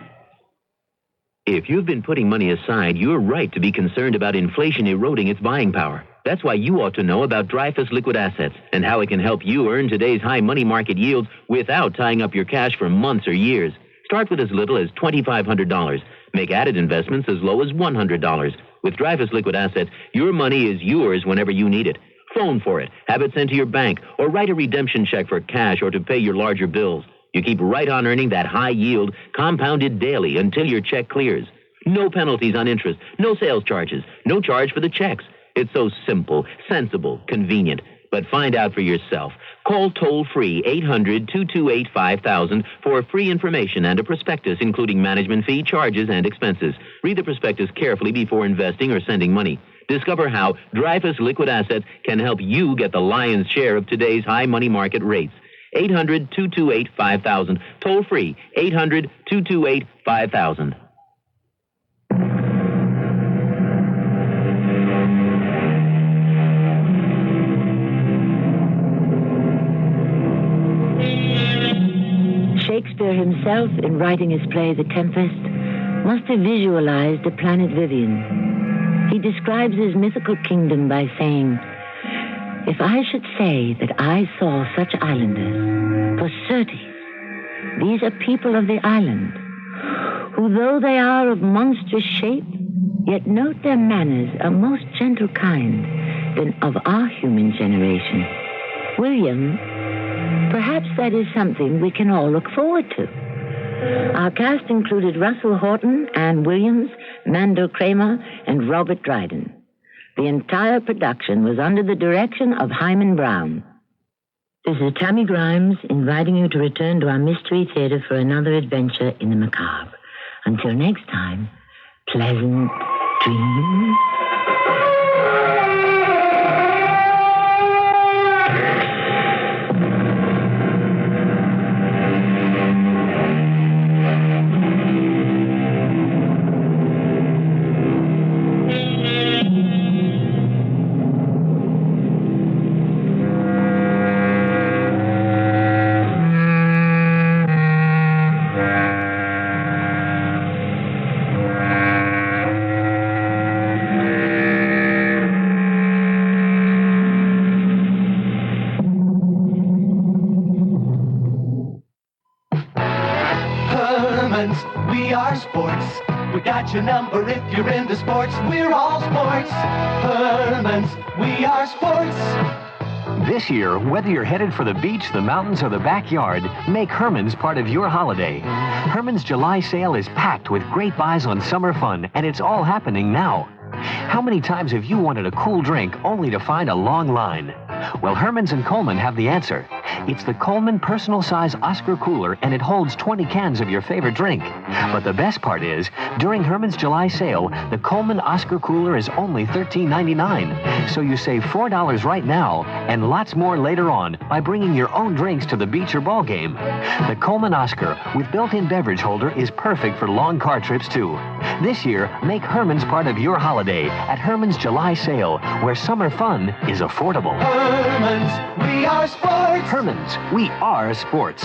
If you've been putting money aside, you're right to be concerned about inflation eroding its buying power. That's why you ought to know about Dreyfus Liquid Assets and how it can help you earn today's high money market yields without tying up your cash for months or years. Start with as little as $2,500. Make added investments as low as $100. With Dreyfus Liquid Assets, your money is yours whenever you need it. Phone for it, have it sent to your bank, or write a redemption check for cash or to pay your larger bills. You keep right on earning that high yield, compounded daily until your check clears. No penalties on interest, no sales charges, no charge for the checks. It's so simple, sensible, convenient. But find out for yourself. Call toll-free 800-228-5000 for free information and a prospectus including management fee, charges, and expenses. Read the prospectus carefully before investing or sending money. Discover how Dreyfus Liquid Assets can help you get the lion's share of today's high money market rates. 800-228-5000. Toll-free 800-228-5000. Shakespeare himself, in writing his play The Tempest, must have visualized the planet Vivian. He describes his mythical kingdom by saying, "If I should say that I saw such islanders, for certes, these are people of the island, who though they are of monstrous shape, yet note their manners a most gentle kind than of our human generation. William, perhaps that is something we can all look forward to." Our cast included Russell Horton, Ann Williams, Mandel Kramer, and Robert Dryden. The entire production was under the direction of Hyman Brown. This is Tammy Grimes inviting you to return to our Mystery Theater for another adventure in the macabre. Until next time, pleasant dreams. We are sports. We got your number if you're into sports. We're all sports. Herman's, we are sports. This year, whether you're headed for the beach, the mountains, or the backyard, make Herman's part of your holiday. Herman's July sale is packed with great buys on summer fun, and it's all happening now. How many times have you wanted a cool drink only to find a long line? Well, Herman's and Coleman have the answer. It's the Coleman personal size Oscar cooler, and it holds 20 cans of your favorite drink. But the best part is, during Herman's July sale, the Coleman Oscar cooler is only $13.99. So you save $4 right now and lots more later on by bringing your own drinks to the beach or ball game. The Coleman Oscar with built-in beverage holder is perfect for long car trips too. This year, make Herman's part of your holiday at Herman's July sale, where summer fun is affordable. Herman's, we are sports. Herman's, we are sports.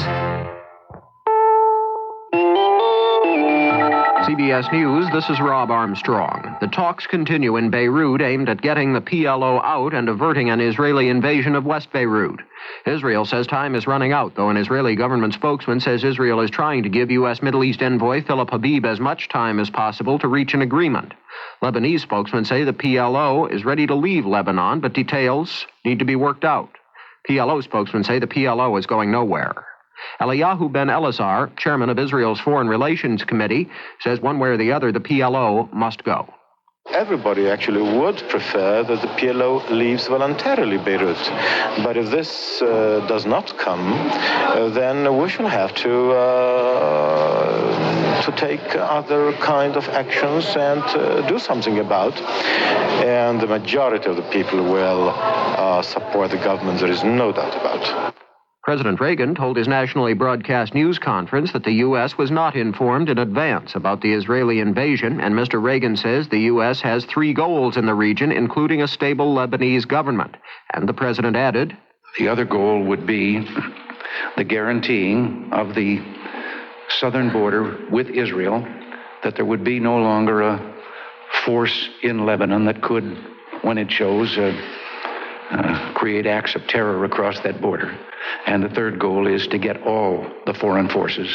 CBS News, this is Rob Armstrong. The talks continue in Beirut aimed at getting the PLO out and averting an Israeli invasion of West Beirut. Israel says time is running out, though an Israeli government spokesman says Israel is trying to give U.S. Middle East envoy Philip Habib as much time as possible to reach an agreement. Lebanese spokesmen say the PLO is ready to leave Lebanon, but details need to be worked out. PLO spokesmen say the PLO is going nowhere. Eliyahu Ben Elazar, chairman of Israel's Foreign Relations Committee, says one way or the other the PLO must go. Everybody actually would prefer that the PLO leaves voluntarily Beirut. But if this does not come, then we shall have to take other kind of actions and do something about. And the majority of the people will support the government, there is no doubt about it. President Reagan told his nationally broadcast news conference that the U.S. was not informed in advance about the Israeli invasion, and Mr. Reagan says the U.S. has 3 goals in the region, including a stable Lebanese government. And the president added, "The other goal would be the guaranteeing of the southern border with Israel, that there would be no longer a force in Lebanon that could, when it chose, create acts of terror across that border. And the third goal is to get all the foreign forces,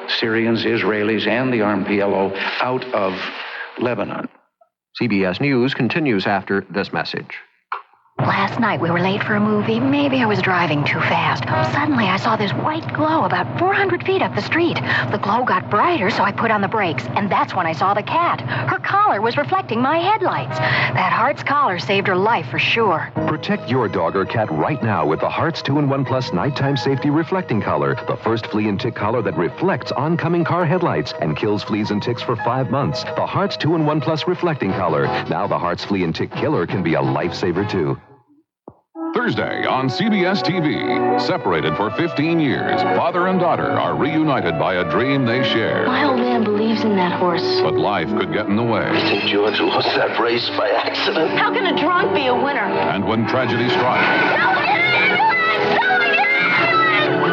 Syrians, Israelis, and the armed PLO, out of Lebanon." CBS News continues after this message. Last night we were late for a movie. Maybe I was driving too fast. Suddenly I saw this white glow about 400 feet up the street. The glow got brighter, so I put on the brakes, and that's when I saw the cat. Her collar was reflecting my headlights. That Hearts collar saved her life for sure. Protect your dog or cat right now with the Hearts 2-in-1 Plus Nighttime Safety Reflecting Collar, the first flea and tick collar that reflects oncoming car headlights and kills fleas and ticks for 5 months. The Hearts 2-in-1 Plus Reflecting Collar. Now the Hearts Flea and Tick Killer can be a lifesaver, too. Thursday on CBS TV. Separated for 15 years, father and daughter are reunited by a dream they share. My old man believes in that horse. But life could get in the way. I think George lost that race by accident. How can a drunk be a winner? And when tragedy strikes,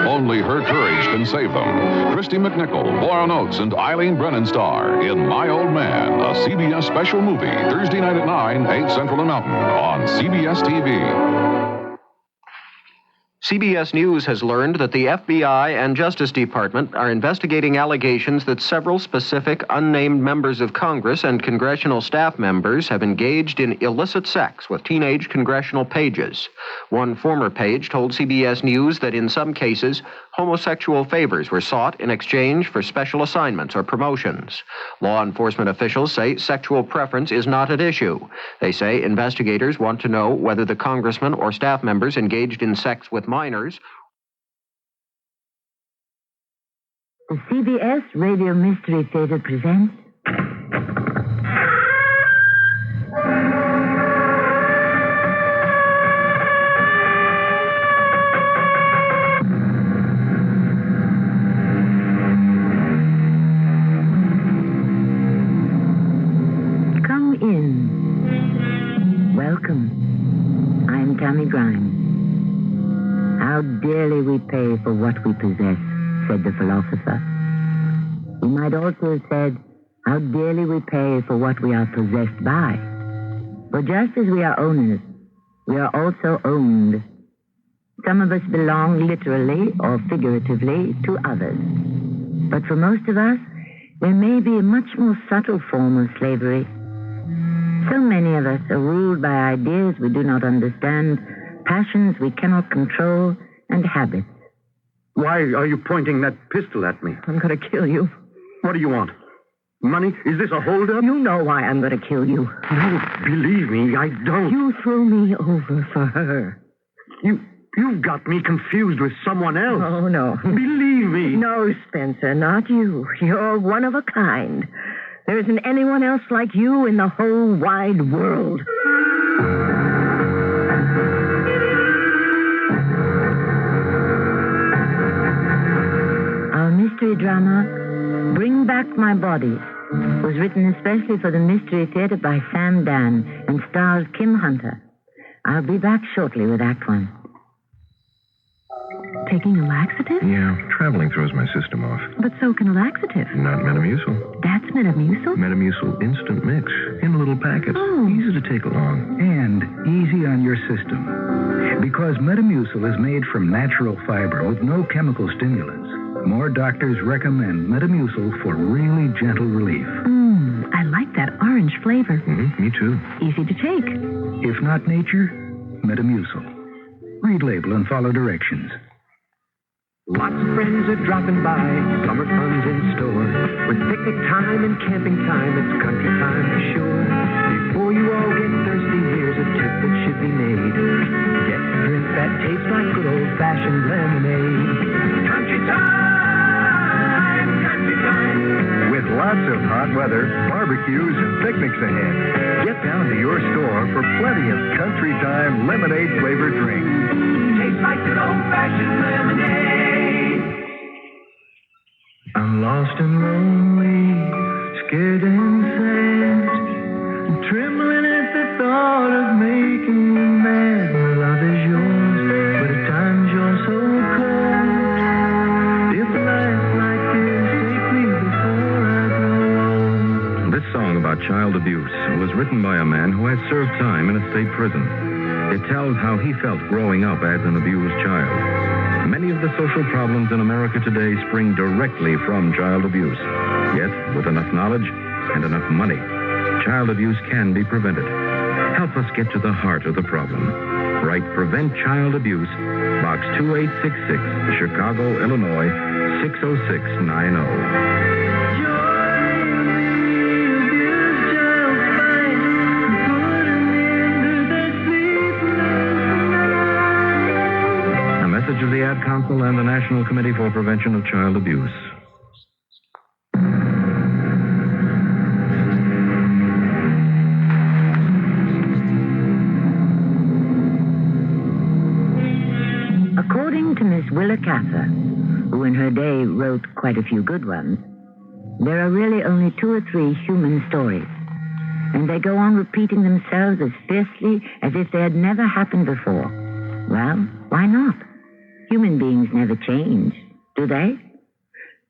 only her courage can save them. Christy McNichol, Boyle Oates, and Eileen Brennan star in My Old Man, a CBS special movie, Thursday night at 9, 8 Central and Mountain on CBS TV. CBS News has learned that the FBI and Justice Department are investigating allegations that several specific unnamed members of Congress and congressional staff members have engaged in illicit sex with teenage congressional pages. One former page told CBS News that in some cases, homosexual favors were sought in exchange for special assignments or promotions. Law enforcement officials say sexual preference is not at issue. They say investigators want to know whether the congressman or staff members engaged in sex with minors. The CBS Radio Mystery Theater presents Come in. Welcome. I'm Tammy Grimes. How dearly we pay for what we possess, said the philosopher. We might also have said, how dearly we pay for what we are possessed by. For just as we are owners, we are also owned. Some of us belong literally or figuratively to others. But for most of us, there may be a much more subtle form of slavery. So many of us are ruled by ideas we do not understand, passions we cannot control, and habits. Why are you pointing that pistol at me? I'm going to kill you. What do you want? Money? Is this a holdup? You know why I'm going to kill you. No, believe me, I don't. You threw me over for her. You've got me confused with someone else. Oh, no. Believe me. No, Spencer, not you. You're one of a kind. There isn't anyone else like you in the whole wide world. Our mystery drama, Bring Back My Body, was written especially for the Mystery Theater by Sam Dan and stars Kim Hunter. I'll be back shortly with Act One. Taking a laxative? Yeah, traveling throws my system off. But so can a laxative. Not Metamucil. That's Metamucil? Metamucil Instant Mix in a little packet. Oh. Easy to take along. And easy on your system. Because Metamucil is made from natural fiber with no chemical stimulants. More doctors recommend Metamucil for really gentle relief. I like that orange flavor. Me too. Easy to take. If not nature, Metamucil. Read label and follow directions. Lots of friends are dropping by, summer fun's in store. With picnic time and camping time, it's country time for sure. Before you all get thirsty, here's a tip that should be made. Get a drink that tastes like good old-fashioned lemonade. Country time, country time. With lots of hot weather, barbecues, and picnics ahead, get down to your store for plenty of country time lemonade-flavored drinks. Tastes like good old-fashioned lemonade. I'm lost and lonely, scared and sad, trembling at the thought of making you mad. My love is yours, but at times you're so cold. If life like this, take me before I grow old. This song about child abuse was written by a man who had served time in a state prison. It tells how he felt growing up as an abused child. Many of the social problems in America today spring directly from child abuse. Yet, with enough knowledge and enough money, child abuse can be prevented. Help us get to the heart of the problem. Write Prevent Child Abuse, Box 2866, Chicago, Illinois, 60690. A message of the Ad Council and the National Committee for Prevention of Child Abuse. According to Miss Willa Cather, who in her day wrote quite a few good ones, there are really only 2 or 3 human stories, and they go on repeating themselves as fiercely as if they had never happened before. Well, why not? Human beings never change, do they?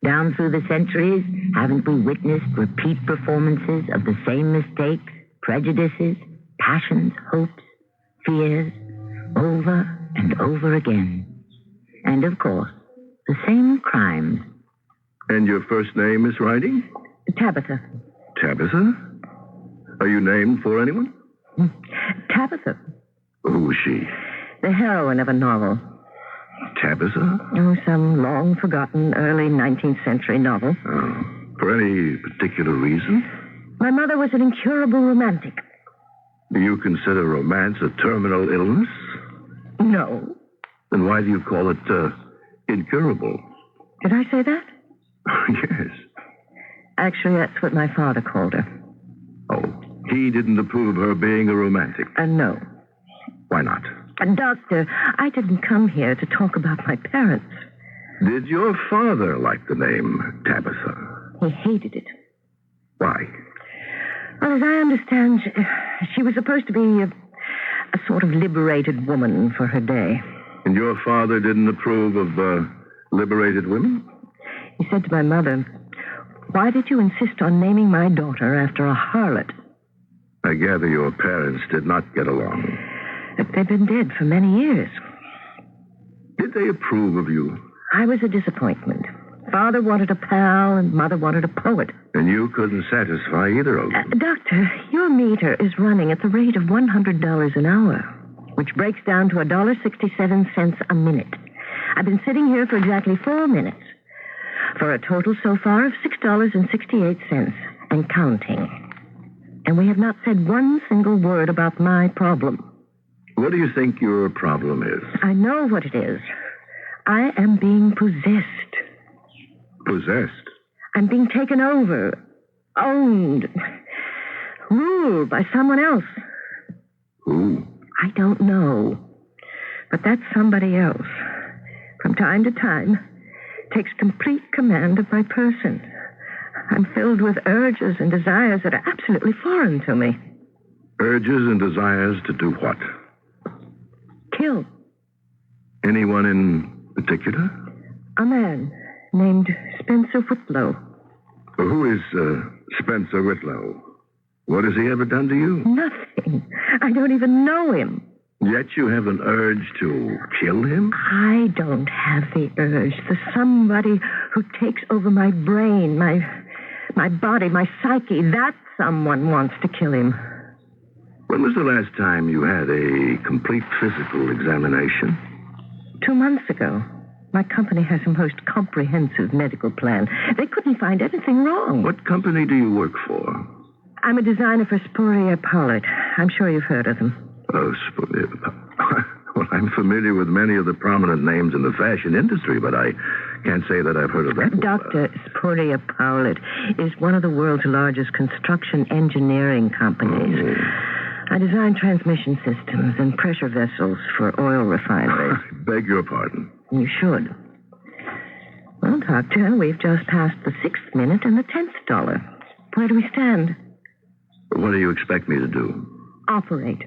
Down through the centuries, haven't we witnessed repeat performances of the same mistakes, prejudices, passions, hopes, fears, over and over again? And of course, the same crimes. And your first name, Miss Riding? Tabitha. Tabitha? Are you named for anyone? Tabitha. Who was she? The heroine of a novel. Tabitha? Oh, some long-forgotten early 19th century novel. Oh. For any particular reason? My mother was an incurable romantic. Do you consider romance a terminal illness? No. Then why do you call it incurable? Did I say that? Yes. Actually, that's what my father called her. Oh, he didn't approve her being a romantic? No. Why not? Doctor, I didn't come here to talk about my parents. Did your father like the name Tabitha? He hated it. Why? Well, as I understand, she was supposed to be a sort of liberated woman for her day. And your father didn't approve of liberated women? He said to my mother, "Why did you insist on naming my daughter after a harlot?" I gather your parents did not get along. They've been dead for many years. Did they approve of you? I was a disappointment. Father wanted a pal and Mother wanted a poet. And you couldn't satisfy either of them. Doctor, your meter is running at the rate of $100 an hour, which breaks down to $1.67 a minute. I've been sitting here for exactly 4 minutes, for a total so far of $6.68 and counting. And we have not said one single word about my problem. What do you think your problem is? I know what it is. I am being possessed. Possessed? I'm being taken over, owned, ruled by someone else. Who? I don't know. But that somebody else, from time to time, takes complete command of my person. I'm filled with urges and desires that are absolutely foreign to me. Urges and desires to do what? Kill. Anyone in particular? A man named Spencer Whitlow. Who is Spencer Whitlow? What has he ever done to you? Nothing. I don't even know him. Yet you have an urge to kill him? I don't have the urge. There's somebody who takes over my brain, my body, my psyche. That someone wants to kill him. When was the last time you had a complete physical examination? 2 months ago. My company has a most comprehensive medical plan. They couldn't find anything wrong. What company do you work for? I'm a designer for Sporia Powlett. I'm sure you've heard of them. Oh, Sporia. Well, I'm familiar with many of the prominent names in the fashion industry, but I can't say that I've heard of that. Dr. Sporia Powlett is one of the world's largest construction engineering companies. Oh. I design transmission systems and pressure vessels for oil refineries. I beg your pardon. You should. Well, Doctor, we've just passed the 6th minute and the 10th dollar. Where do we stand? What do you expect me to do? Operate.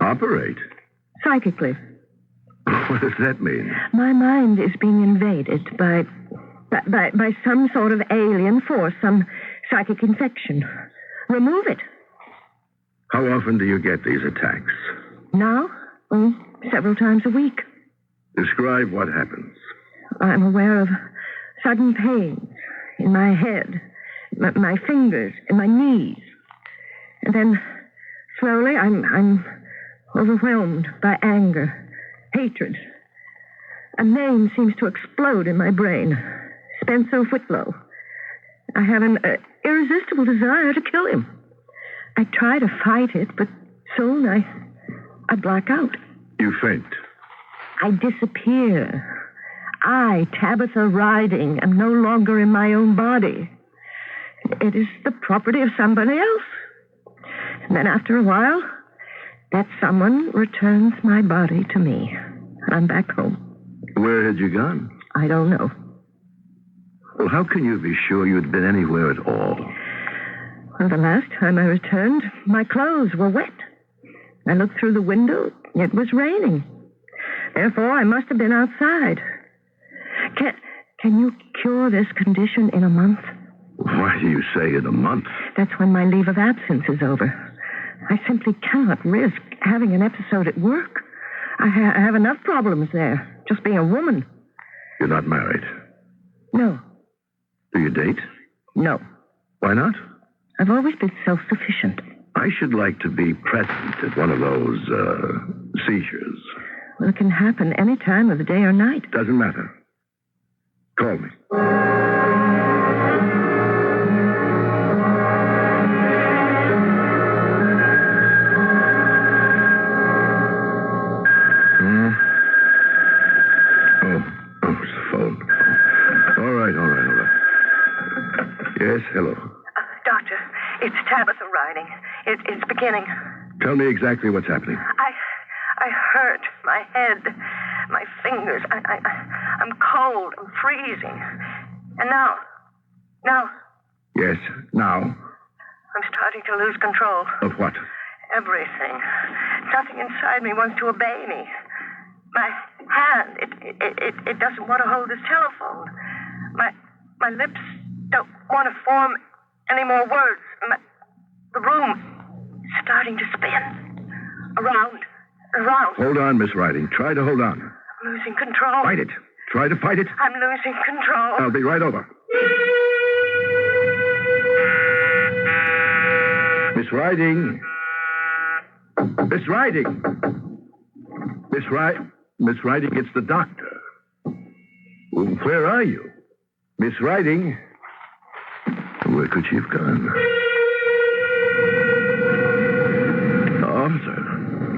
Operate? Psychically. What does that mean? My mind is being invaded by some sort of alien force, some psychic infection. Remove it. How often do you get these attacks? Now? Several times a week. Describe what happens. I'm aware of sudden pains in my head, my fingers, and my knees. And then, slowly, I'm overwhelmed by anger, hatred. A name seems to explode in my brain. Spencer Whitlow. I have an irresistible desire to kill him. I try to fight it, but soon I black out. You faint. I disappear. I, Tabitha Riding, am no longer in my own body. It is the property of somebody else. And then after a while, that someone returns my body to me. I'm back home. Where had you gone? I don't know. Well, how can you be sure you'd been anywhere at all? Well, the last time I returned, my clothes were wet. I looked through the window. It was raining. Therefore, I must have been outside. Can you cure this condition in a month? Why do you say in a month? That's when my leave of absence is over. I simply cannot risk having an episode at work. I have enough problems there, just being a woman. You're not married? No. Do you date? No. Why not? I've always been self-sufficient. I should like to be present at one of those, seizures. Well, it can happen any time of the day or night. Doesn't matter. Call me. Oh, it's the phone. All right. Yes, hello. Doctor, it's Tabitha Riding. It's beginning. Tell me exactly what's happening. I hurt my head, my fingers. I'm cold. I'm freezing. And now. Yes, now. I'm starting to lose control. Of what? Everything. Nothing inside me wants to obey me. My hand, it doesn't want to hold this telephone. My lips don't want to form any more words. The room is starting to spin. Around. Hold on, Miss Riding. Try to hold on. I'm losing control. Fight it. Try to fight it. I'm losing control. I'll be right over. Miss Riding. Miss Riding. Miss Riding, it's the doctor. Where are you? Miss Riding. Where could she have gone? Officer.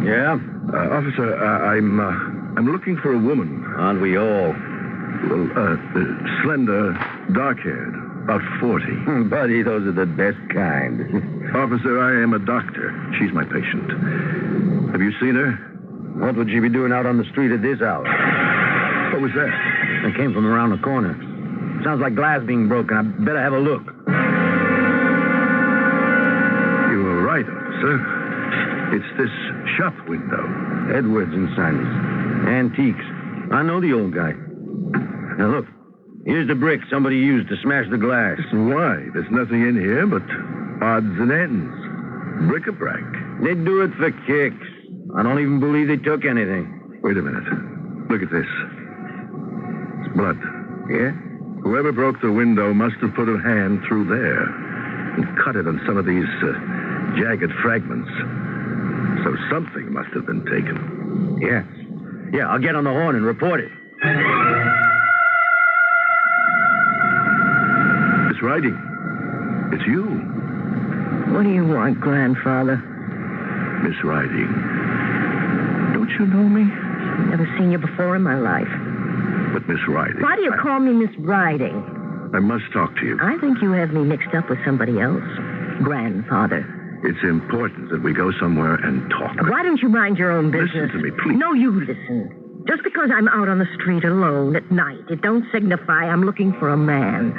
Yeah? Officer, I'm looking for a woman. Aren't we all? Well, slender, dark-haired, about 40. Buddy, those are the best kind. Officer, I am a doctor. She's my patient. Have you seen her? What would she be doing out on the street at this hour? What was that? It came from around the corner. Sounds like glass being broken. I better have a look. You were right, officer. It's this shop window. Edwards and Sons. Antiques. I know the old guy. Now, look. Here's the brick somebody used to smash the glass. Why? There's nothing in here but odds and ends. Bric-a-brac. They do it for kicks. I don't even believe they took anything. Wait a minute. Look at this. It's blood. Yeah? Whoever broke the window must have put a hand through there and cut it on some of these jagged fragments. So something must have been taken. Yeah, I'll get on the horn and report it. Miss Riding, it's you. What do you want, grandfather? Miss Riding, don't you know me? Never seen you before in my life. But Miss Riding... Why do you call me Miss Riding? I must talk to you. I think you have me mixed up with somebody else. Grandfather. It's important that we go somewhere and talk. Why don't you mind your own business? Listen to me, please. No, you listen. Just because I'm out on the street alone at night, it don't signify I'm looking for a man.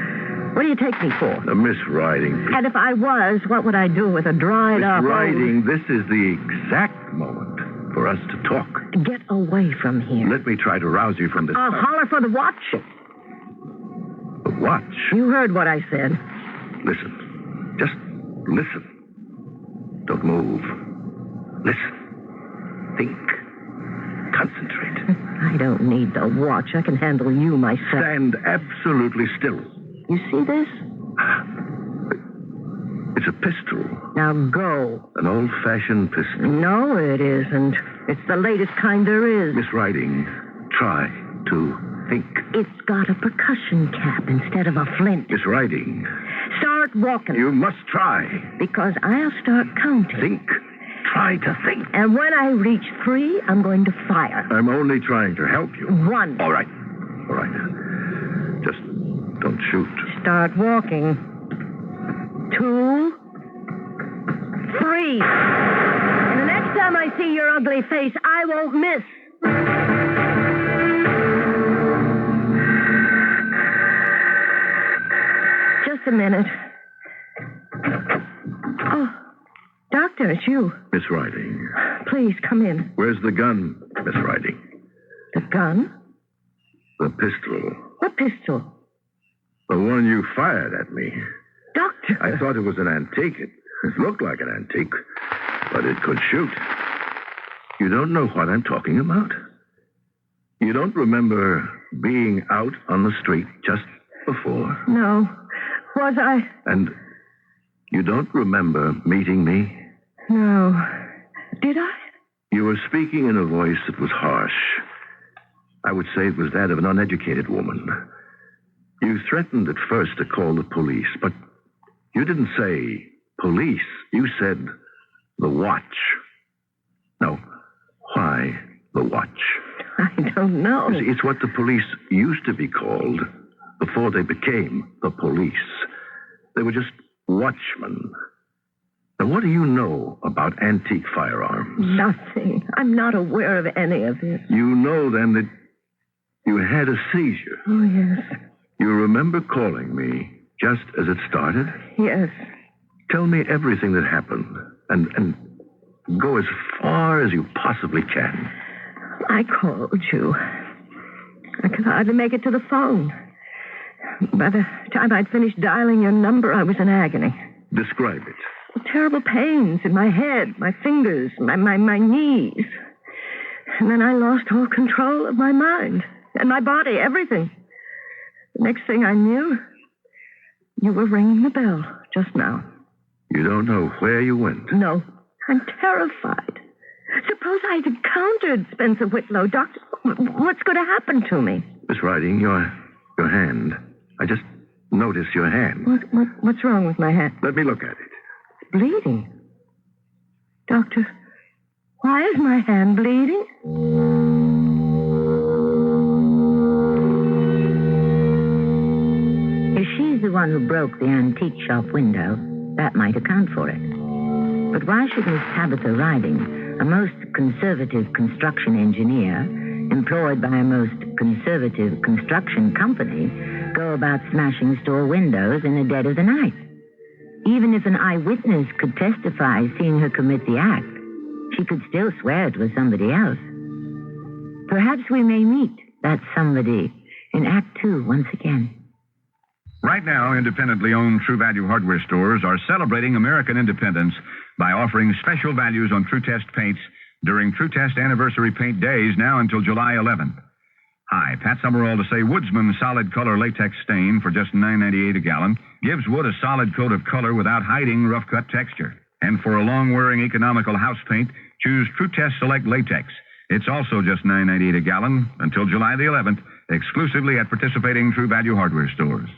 What do you take me for? Miss Riding. And if I was, what would I do with a dried up... Miss Riding, this is the exact moment for us to talk. Get away from here. Let me try to rouse you from this... I'll holler for the watch. The watch? You heard what I said. Listen. Just listen. Don't move. Listen. Think. Concentrate. I don't need the watch. I can handle you myself. Stand absolutely still. You see this? It's a pistol. Now go. An old-fashioned pistol. No, it isn't. It's the latest kind there is. Miss Riding, try to think. It's got a percussion cap instead of a flint. Miss Riding. Start walking. You must try. Because I'll start counting. Think. Try to think. And when I reach 3, I'm going to fire. I'm only trying to help you. 1. All right. All right. Just don't shoot. Start walking. 2, 3. And the next time I see your ugly face, I won't miss. Just a minute. Oh, Doctor, it's you. Miss Riding. Please, come in. Where's the gun, Miss Riding? The gun? The pistol. What pistol? The one you fired at me. Doctor. I thought it was an antique. It looked like an antique, but it could shoot. You don't know what I'm talking about? You don't remember being out on the street just before? No. Was I? And you don't remember meeting me? No. Did I? You were speaking in a voice that was harsh. I would say it was that of an uneducated woman. You threatened at first to call the police, but you didn't say police. You said the watch. No. Why the watch? I don't know. You see, it's what the police used to be called before they became the police. They were just watchmen. Now, what do you know about antique firearms? Nothing. I'm not aware of any of this. You know, then, that you had a seizure. Oh, yes. You remember calling me just as it started? Yes. Tell me everything that happened, and go as far as you possibly can. I called you. I could hardly make it to the phone. By the time I'd finished dialing your number, I was in agony. Describe it. Terrible pains in my head, my fingers, my knees. And then I lost all control of my mind and my body, everything. The next thing I knew, you were ringing the bell just now. You don't know where you went? No. I'm terrified. Suppose I'd encountered Spencer Whitlow. Doctor, what's going to happen to me? Miss Riding, your hand. I just noticed your hand. What's wrong with my hand? Let me look at it. It's bleeding. Doctor, why is my hand bleeding? If she's the one who broke the antique shop window, that might account for it. But why should Miss Tabitha Riding, a most conservative construction engineer, employed by a most conservative construction company, go about smashing store windows in the dead of the night? Even if an eyewitness could testify seeing her commit the act, she could still swear it was somebody else. Perhaps we may meet that somebody in Act 2 once again. Right now, independently owned True Value hardware stores are celebrating American independence by offering special values on True Test paints during True Test anniversary paint days now until July 11th. Hi, Pat Summerall to say Woodsman Solid Color Latex Stain for just $9.98 a gallon gives wood a solid coat of color without hiding rough-cut texture. And for a long-wearing economical house paint, choose True Test Select Latex. It's also just $9.98 a gallon until July the 11th, exclusively at participating True Value hardware stores.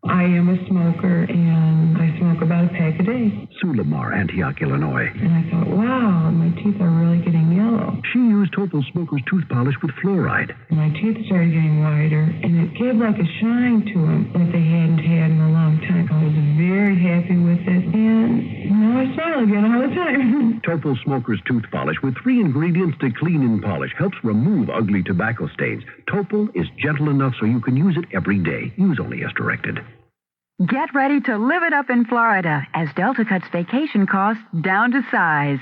I am a smoker, and I smoke about a pack a day. Sue Lamar, Antioch, Illinois. And I thought, wow, my teeth are really getting yellow. She used Topol Smoker's tooth polish with fluoride. And my teeth started getting whiter, and it gave like a shine to them that they hadn't had in a long time. I was very happy with it, and now I smile again all the time. Topol Smoker's tooth polish with 3 ingredients to clean and polish helps remove ugly tobacco stains. Topol is gentle enough so you can use it every day. Use only as directed. Get ready to live it up in Florida as Delta cuts vacation costs down to size.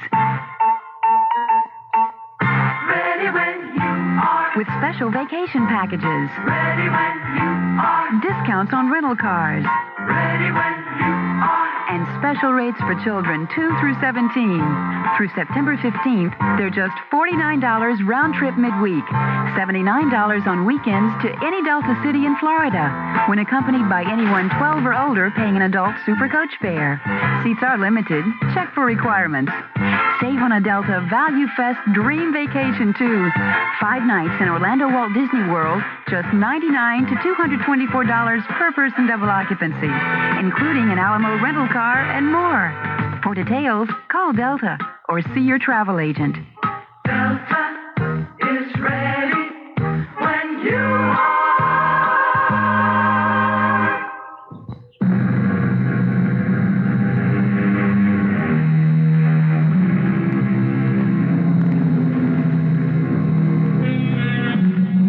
Ready when you are. With special vacation packages. Ready when you are. Discounts on rental cars. Ready when you are. and special rates for children 2 through 17. Through September 15th, they're just $49 round trip midweek, $79 on weekends to any Delta city in Florida, when accompanied by anyone 12 or older paying an adult super coach fare. Seats are limited. Check for requirements. Save on a Delta Value Fest Dream Vacation, too. 5 nights in Orlando Walt Disney World, just $99 to $224 per person double occupancy, including an Alamo rental car and more. For details, call Delta or see your travel agent. Delta is ready when you are.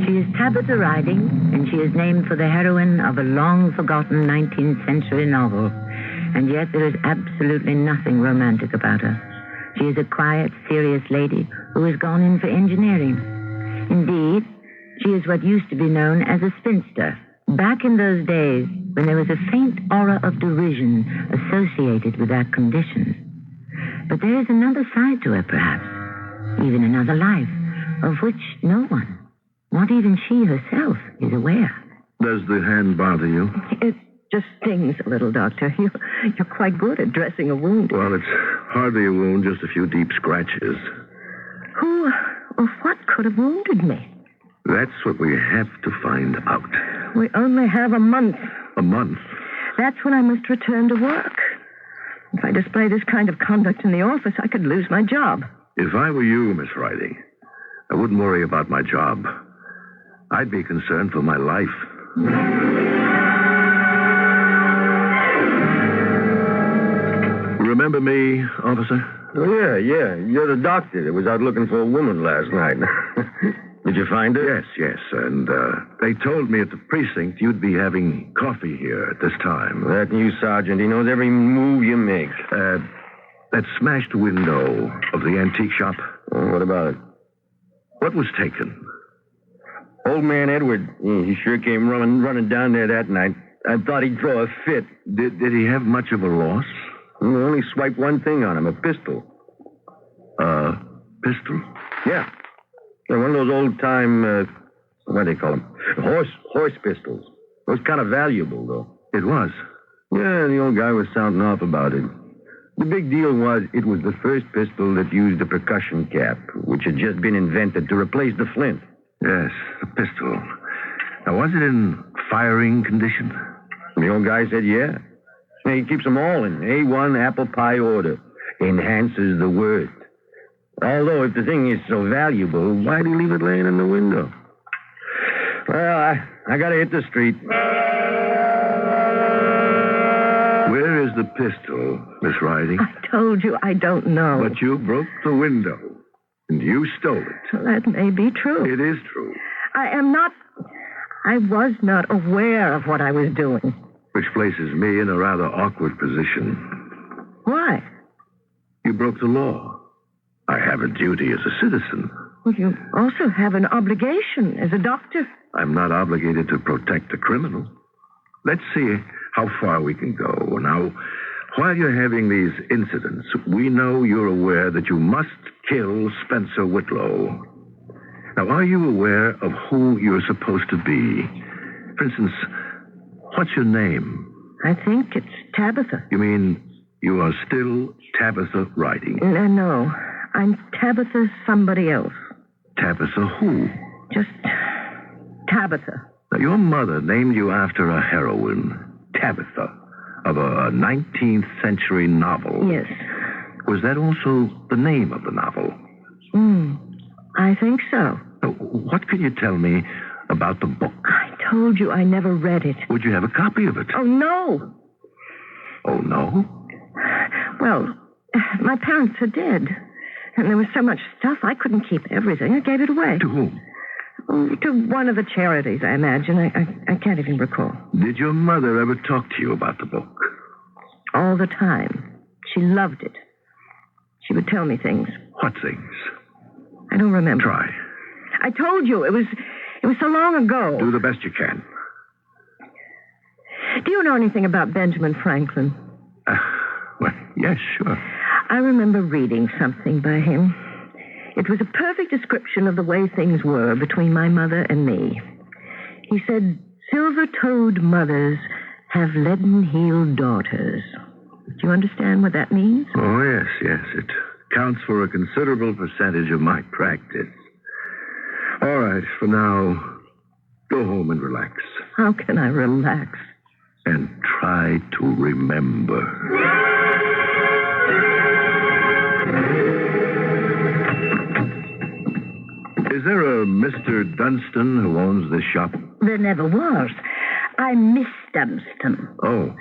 She is Tabitha Riding, and she is named for the heroine of a long-forgotten 19th century novel. And yet there is absolutely nothing romantic about her. She is a quiet, serious lady who has gone in for engineering. Indeed, she is what used to be known as a spinster, back in those days when there was a faint aura of derision associated with that condition. But there is another side to her, perhaps, even another life, of which no one, not even she herself, is aware. Does the hand bother you? It just stings a little, Doctor. You're quite good at dressing a wound. Well, it's hardly a wound, just a few deep scratches. Who or what could have wounded me? That's what we have to find out. We only have a month. A month? That's when I must return to work. If I display this kind of conduct in the office, I could lose my job. If I were you, Miss Riding, I wouldn't worry about my job. I'd be concerned for my life. Remember me, officer? Oh, yeah. You're the doctor that was out looking for a woman last night. Did you find her? Yes. And they told me at the precinct you'd be having coffee here at this time. That new sergeant, he knows every move you make. That smashed window of the antique shop. Oh, what about it? What was taken? Old man Edward, he sure came running down there that night. I thought he'd throw a fit. Did he have much of a loss? We only swiped one thing on him, a pistol. Pistol? Yeah, one of those old-time, what do they call them? Horse pistols. It was kind of valuable, though. It was? Yeah, the old guy was sounding off about it. The big deal was it was the first pistol that used a percussion cap, which had just been invented to replace the flint. Yes, the pistol. Now, was it in firing condition? The old guy said, yeah. He keeps them all in A1 apple pie order. Enhances the word. Although, if the thing is so valuable, why'd he leave it laying in the window? Well, I gotta hit the street. Where is the pistol, Miss Riding? I told you I don't know. But you broke the window, and you stole it. Well, that may be true. It is true. I was not aware of what I was doing. Which places me in a rather awkward position. Why? You broke the law. I have a duty as a citizen. Well, you also have an obligation as a doctor. I'm not obligated to protect a criminal. Let's see how far we can go. Now, while you're having these incidents, we know you're aware that you must kill Spencer Whitlow. Now, are you aware of who you're supposed to be? For instance, what's your name? I think it's Tabitha. You mean you are still Tabitha Riding? No. I'm Tabitha somebody else. Tabitha who? Just Tabitha. Now, your mother named you after a heroine, Tabitha, of a 19th century novel. Yes. Was that also the name of the novel? I think so. What can you tell me about the book? I told you I never read it. Would you have a copy of it? Oh, no. Oh, no? Well, my parents are dead. And there was so much stuff, I couldn't keep everything. I gave it away. To whom? To one of the charities, I imagine. I can't even recall. Did your mother ever talk to you about the book? All the time. She loved it. She would tell me things. What things? I don't remember. Try. I told you, it was so long ago. Do the best you can. Do you know anything about Benjamin Franklin? Yes, sure. I remember reading something by him. It was a perfect description of the way things were between my mother and me. He said, silver-toed mothers have leaden-heeled daughters. Do you understand what that means? Oh, yes. It counts for a considerable percentage of my practice. All right, for now, go home and relax. How can I relax? And try to remember. Is there a Mr. Dunstan who owns this shop? There never was. I'm Miss Dunstan. Oh.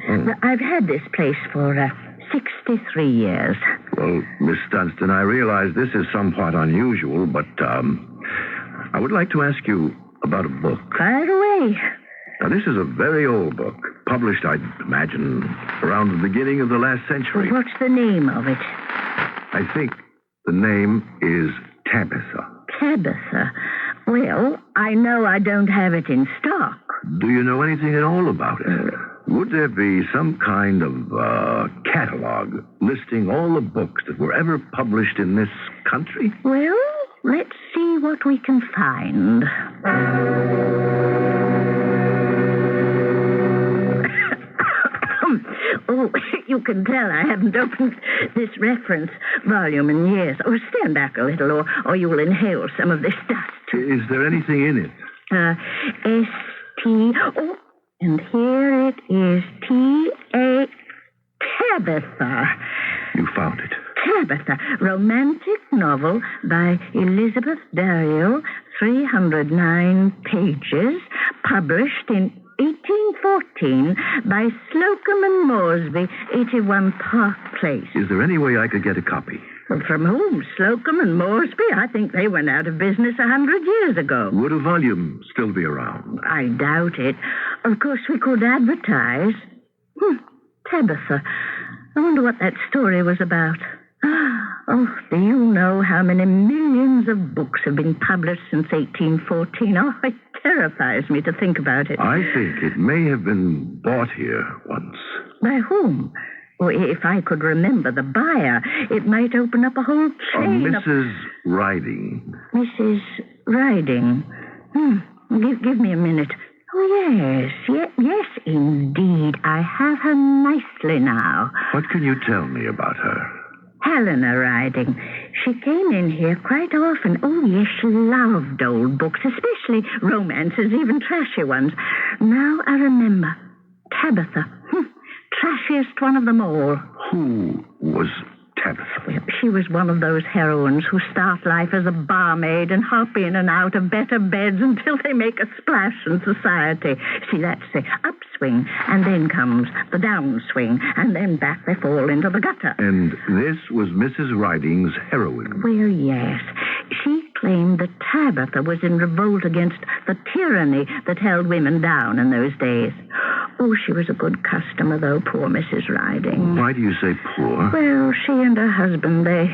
I've had this place for 63 years. Well, Miss Dunstan, I realize this is somewhat unusual, but I would like to ask you about a book. Fire away. Now, this is a very old book, published, I'd imagine, around the beginning of the last century. What's the name of it? I think the name is Tabitha. Tabitha? Well, I know I don't have it in stock. Do you know anything at all about it? Would there be some kind of catalog listing all the books that were ever published in this country? Well, let's see what we can find. Oh, you can tell I haven't opened this reference volume in years. Oh, stand back a little, or you will inhale some of this dust. Is there anything in it? S-T... Oh, and here it is. T-A... Tabitha. You found it. Tabitha, romantic novel by Elizabeth Daryl, 309 pages, published in 1814 by Slocum and Moresby, 81 Park Place. Is there any way I could get a copy? From whom? Slocum and Moresby? I think they went out of business 100 years ago. Would a volume still be around? I doubt it. Of course, we could advertise. Tabitha. I wonder what that story was about. Oh, do you know how many millions of books have been published since 1814? Oh, it terrifies me to think about it. I think it may have been bought here once. By whom? Well, if I could remember the buyer, it might open up a whole chain Mrs. Riding. Mrs. Riding. Give me a minute. Oh, yes, indeed. I have her nicely now. What can you tell me about her? Helena Riding. She came in here quite often. Oh, yes, she loved old books, especially romances, even trashy ones. Now I remember. Tabitha. Trashiest one of them all. Who was Tabitha? Well, she was one of those heroines who start life as a barmaid and hop in and out of better beds until they make a splash in society. See, that's the upswing, and then comes the downswing, and then back they fall into the gutter. And this was Mrs. Riding's heroine? Well, yes. She claimed that Tabitha was in revolt against the tyranny that held women down in those days. Oh, she was a good customer, though, poor Mrs. Riding. Why do you say poor? Well, she and her husband, they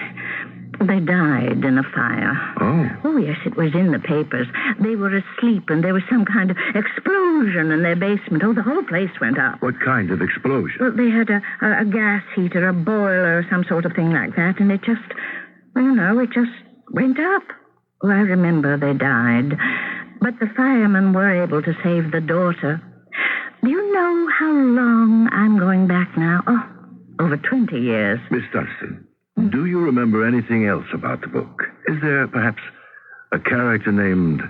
died in a fire. Oh, yes, it was in the papers. They were asleep, and there was some kind of explosion in their basement. Oh, the whole place went up. What kind of explosion? Well, they had a gas heater, a boiler, or some sort of thing like that, and it just went up. Oh, I remember they died. But the firemen were able to save the daughter. Do you know how long I'm going back now? Oh, over 20 years. Miss Dunstan, do you remember anything else about the book? Is there perhaps a character named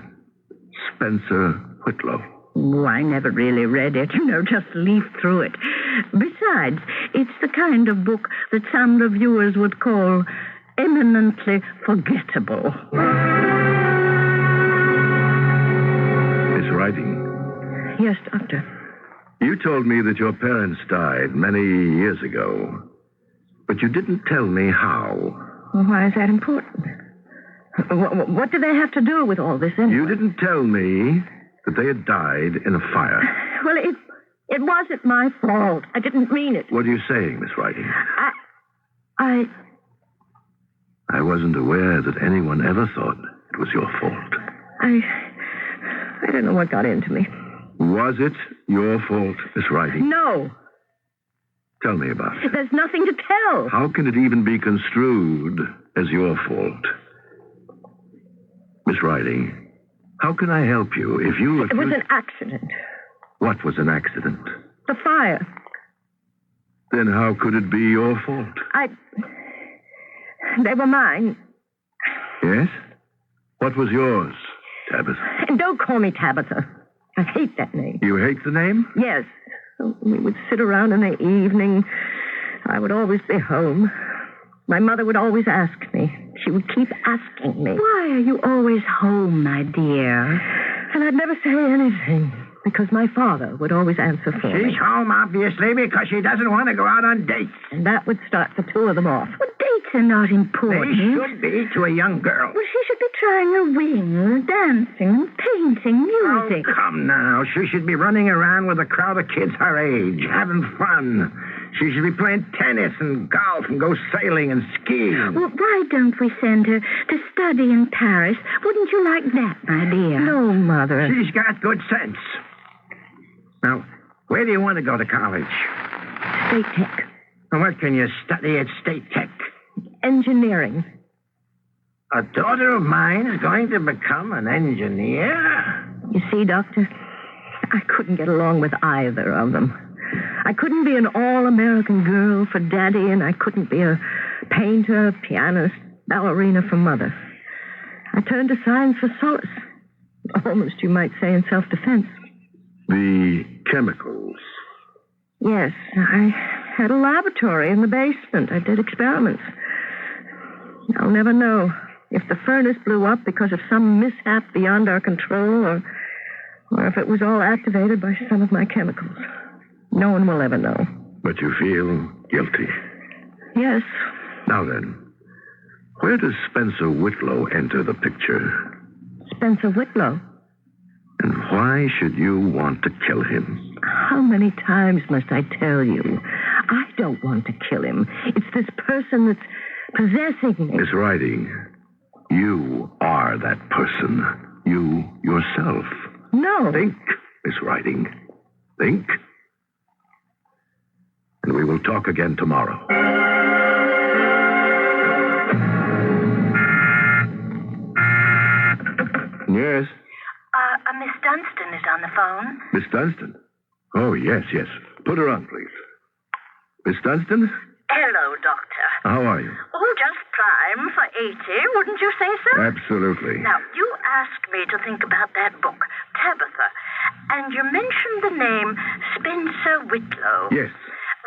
Spencer Whitlow? Oh, I never really read it, just leafed through it. Besides, it's the kind of book that some reviewers would call eminently forgettable. Miss Riding. Yes, Doctor. You told me that your parents died many years ago, but you didn't tell me how. Well, why is that important? What do they have to do with all this, anyway? You didn't tell me that they had died in a fire. Well, it wasn't my fault. I didn't mean it. What are you saying, Miss Riding? I wasn't aware that anyone ever thought it was your fault. I don't know what got into me. Was it your fault, Miss Riding? No. Tell me about it. There's nothing to tell. How can it even be construed as your fault? Miss Riding, how can I help you if you... It was an accident. What was an accident? The fire. Then how could it be your fault? They were mine. Yes? What was yours, Tabitha? And don't call me Tabitha. I hate that name. You hate the name? Yes. We would sit around in the evening. I would always be home. My mother would always ask me. She would keep asking me. Why are you always home, my dear? And I'd never say anything, because my father would always answer for me. She's home, obviously, because she doesn't want to go out on dates. And that would start the two of them off. Well, dates are not important. They should be to a young girl. Well, she should be trying her wings, dancing and painting, music. Oh, come now. She should be running around with a crowd of kids her age, having fun. She should be playing tennis and golf and go sailing and skiing. Well, why don't we send her to study in Paris? Wouldn't you like that, my dear? No, Mother. She's got good sense. Now, where do you want to go to college? State Tech. And what can you study at State Tech? Engineering. A daughter of mine is going to become an engineer? You see, Doctor, I couldn't get along with either of them. I couldn't be an all-American girl for Daddy, and I couldn't be a painter, pianist, ballerina for Mother. I turned to science for solace. Almost, you might say, in self-defense. The chemicals. Yes, I had a laboratory in the basement. I did experiments. I'll never know if the furnace blew up because of some mishap beyond our control or if it was all activated by some of my chemicals. No one will ever know. But you feel guilty. Yes. Now then, where does Spencer Whitlow enter the picture? Spencer Whitlow? And why should you want to kill him? How many times must I tell you? I don't want to kill him. It's this person that's possessing me. Miss Riding, you are that person. You yourself. No. Think, Miss Riding. Think. And we will talk again tomorrow. Yes? Miss Dunstan is on the phone. Miss Dunstan? Oh, yes. Put her on, please. Miss Dunstan? Hello, Doctor. How are you? Oh, just prime for 80, wouldn't you say so? Absolutely. Now, you asked me to think about that book, Tabitha, and you mentioned the name Spencer Whitlow. Yes.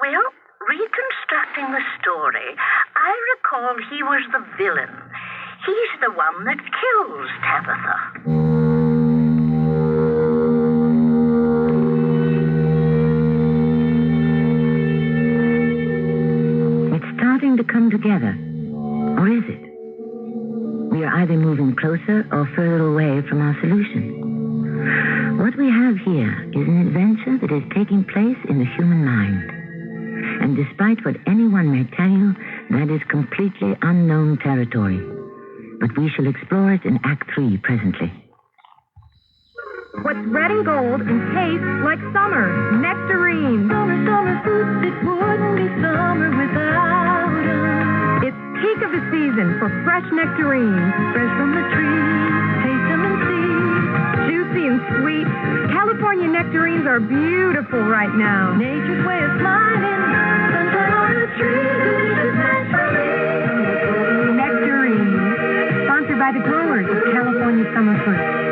Well, reconstructing the story, I recall he was the villain. He's the one that kills Tabitha. To come together. Or is it? We are either moving closer or further away from our solution. What we have here is an adventure that is taking place in the human mind. And despite what anyone may tell you, that is completely unknown territory. But we shall explore it in Act 3 presently. What's red and gold and tastes like summer? Nectarine. Summer fruits, it wouldn't be summer without them. It's peak of the season for fresh nectarines. Fresh from the tree, taste them and see. Juicy and sweet. California nectarines are beautiful right now. Nature's way of smiling. Sunshine on the trees is naturally. Nectarine. Sponsored by the growers of California summer fruit.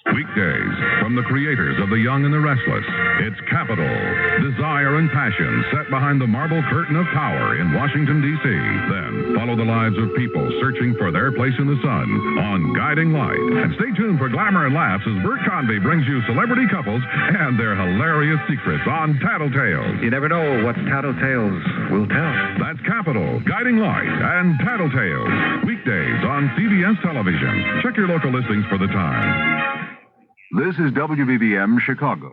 Weekdays from the creators of The Young and the Restless. It's Capital, desire and passion set behind the marble curtain of power in Washington, D.C. Then follow the lives of people searching for their place in the sun on Guiding Light. And stay tuned for glamour and laughs as Bert Convy brings you celebrity couples and their hilarious secrets on Tattletales. You never know what Tattletales will tell. That's Capital, Guiding Light, and Tattletales. Weekdays on CBS Television. Check your local listings for the time. This is WBBM Chicago.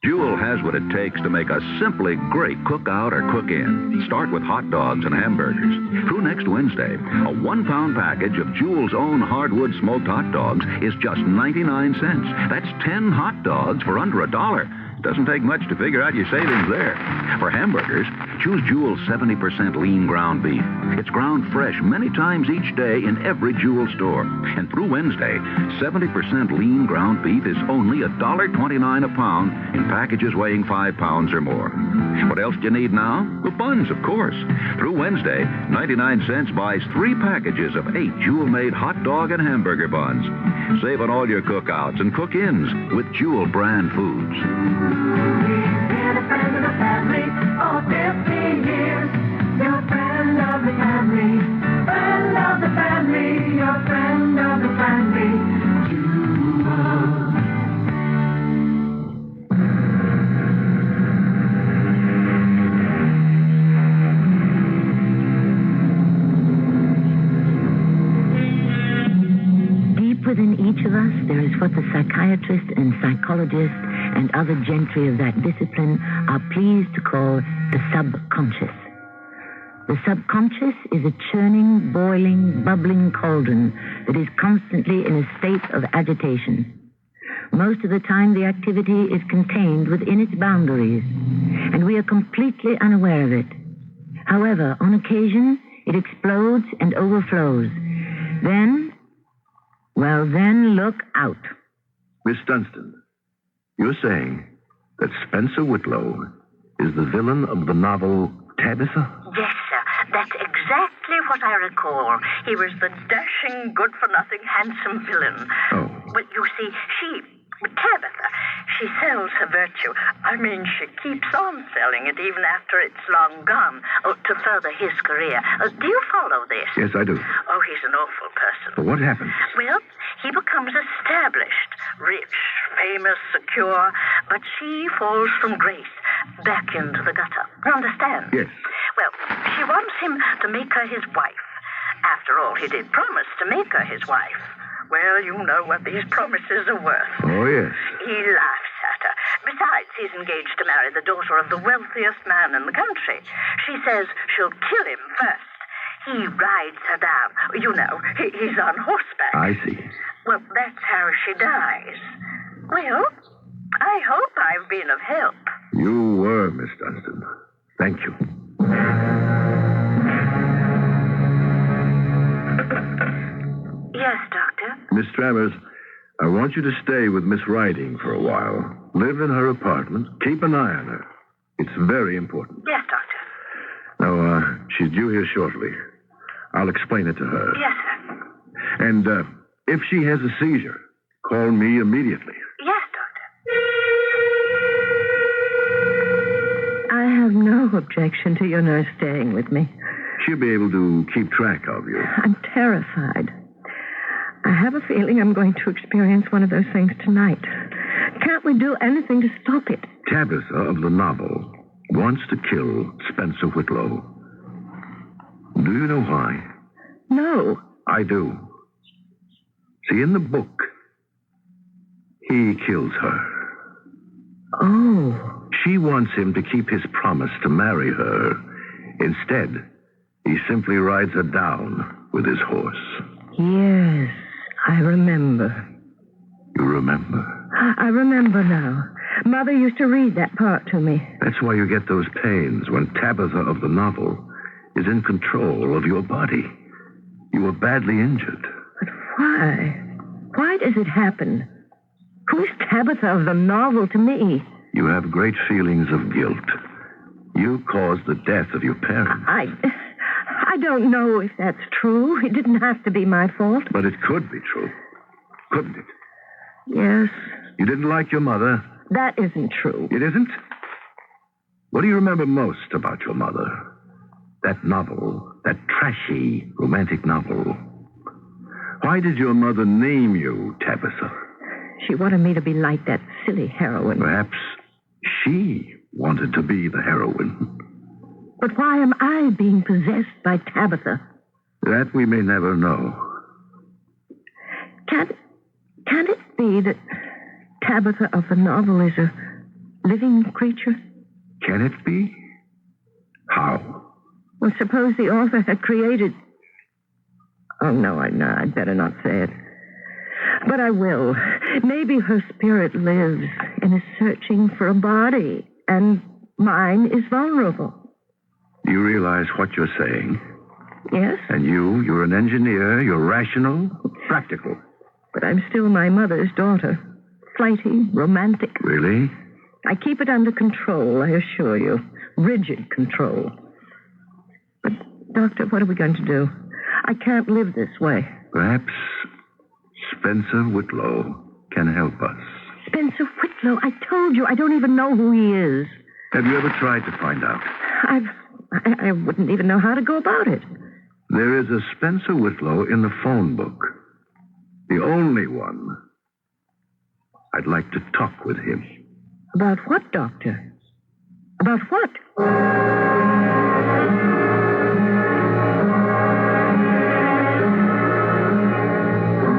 Jewel has what it takes to make a simply great cookout or cook-in. Start with hot dogs and hamburgers. Through next Wednesday, a 1-pound package of Jewel's own hardwood smoked hot dogs is just 99 cents. That's 10 hot dogs for under $1. Doesn't take much to figure out your savings there. For hamburgers, choose Jewel's 70% lean ground beef. It's ground fresh many times each day in every Jewel store. And through Wednesday, 70% lean ground beef is only $1.29 a pound in packages weighing 5 pounds or more. What else do you need now? The buns, of course. Through Wednesday, 99 cents buys 3 packages of 8 Jewel-made hot dog and hamburger buns. Save on all your cookouts and cook-ins with Jewel brand foods. Been a friend of the family for 15 years. Your friend of the family. Friend of the family. Your friend of the family. Jewel. Within each of us, there is what the psychiatrists and psychologists and other gentry of that discipline are pleased to call the subconscious. The subconscious is a churning, boiling, bubbling cauldron that is constantly in a state of agitation. Most of the time, the activity is contained within its boundaries, and we are completely unaware of it. However, on occasion, it explodes and overflows. Then look out. Miss Dunstan, you're saying that Spencer Whitlow is the villain of the novel Tabitha? Yes, sir. That's exactly what I recall. He was the dashing, good-for-nothing, handsome villain. Oh. Well, you see, Tabitha, she sells her virtue. I mean, she keeps on selling it even after it's long gone, to further his career. Do you follow this? Yes, I do. Oh, he's an awful person. But what happens? Well, he becomes established, rich, famous, secure, but she falls from grace back into the gutter. Understand? Yes. Well, she wants him to make her his wife. After all, he did promise to make her his wife. Well, you know what these promises are worth. Oh, yes. He laughs at her. Besides, he's engaged to marry the daughter of the wealthiest man in the country. She says she'll kill him first. He rides her down. You know, he's on horseback. I see. Well, that's how she dies. Well, I hope I've been of help. You were, Miss Dunstan. Thank you. Yes, Doctor? Miss Travers, I want you to stay with Miss Riding for a while. Live in her apartment. Keep an eye on her. It's very important. Yes, Doctor. Now, she's due here shortly. I'll explain it to her. Yes, sir. And if she has a seizure, call me immediately. Yes, Doctor. I have no objection to your nurse staying with me. She'll be able to keep track of you. I'm terrified. I have a feeling I'm going to experience one of those things tonight. Can't we do anything to stop it? Tabitha of the novel wants to kill Spencer Whitlow. Do you know why? No. I do. See, in the book, he kills her. Oh. She wants him to keep his promise to marry her. Instead, he simply rides her down with his horse. Yes, I remember. You remember? I remember now. Mother used to read that part to me. That's why you get those pains when Tabitha of the novel is in control of your body. You were badly injured. But why? Why does it happen? Who's Tabitha of the novel to me? You have great feelings of guilt. You caused the death of your parents. I don't know if that's true. It didn't have to be my fault. But it could be true, couldn't it? Yes. You didn't like your mother? That isn't true. It isn't? What do you remember most about your mother? That novel, that trashy, romantic novel. Why did your mother name you Tabitha? She wanted me to be like that silly heroine. Perhaps she wanted to be the heroine. But why am I being possessed by Tabitha? That we may never know. Can it be that Tabitha of the novel is a living creature? Can it be? How? Well, suppose the author had created... Oh, no, I'd better not say it. But I will. Maybe her spirit lives and is searching for a body, and mine is vulnerable. Do you realize what you're saying? Yes? And you're an engineer, you're rational, practical. But I'm still my mother's daughter. Flighty, romantic. Really? I keep it under control, I assure you. Rigid control. But, Doctor, what are we going to do? I can't live this way. Perhaps Spencer Whitlow can help us. Spencer Whitlow, I told you, I don't even know who he is. Have you ever tried to find out? I wouldn't even know how to go about it. There is a Spencer Whitlow in the phone book. The only one. I'd like to talk with him. About what, Doctor? About what?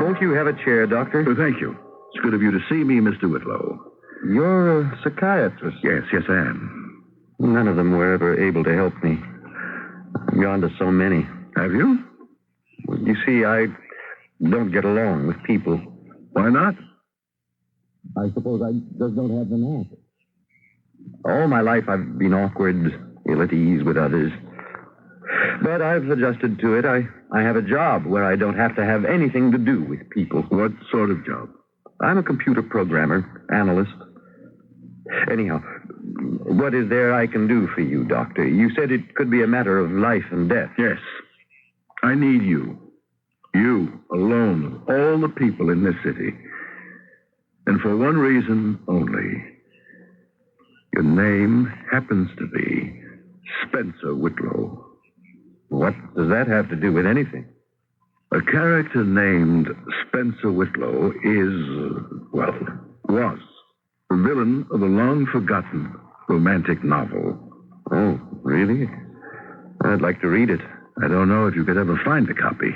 Won't you have a chair, Doctor? Oh, thank you. It's good of you to see me, Mr. Whitlow. You're a psychiatrist. Yes, I am. None of them were ever able to help me. I've gone to so many. Have you? You see, I don't get along with people. Why not? I suppose I just don't have the knack. All my life I've been awkward, ill at ease with others. But I've adjusted to it. I have a job where I don't have to have anything to do with people. What sort of job? I'm a computer programmer, analyst. Anyhow, what is there I can do for you, Doctor? You said it could be a matter of life and death. Yes. I need you. You, alone, of all the people in this city. And for one reason only. Your name happens to be Spencer Whitlow. What does that have to do with anything? A character named Spencer Whitlow was the villain of a long-forgotten romantic novel. Oh, really? I'd like to read it. I don't know if you could ever find a copy,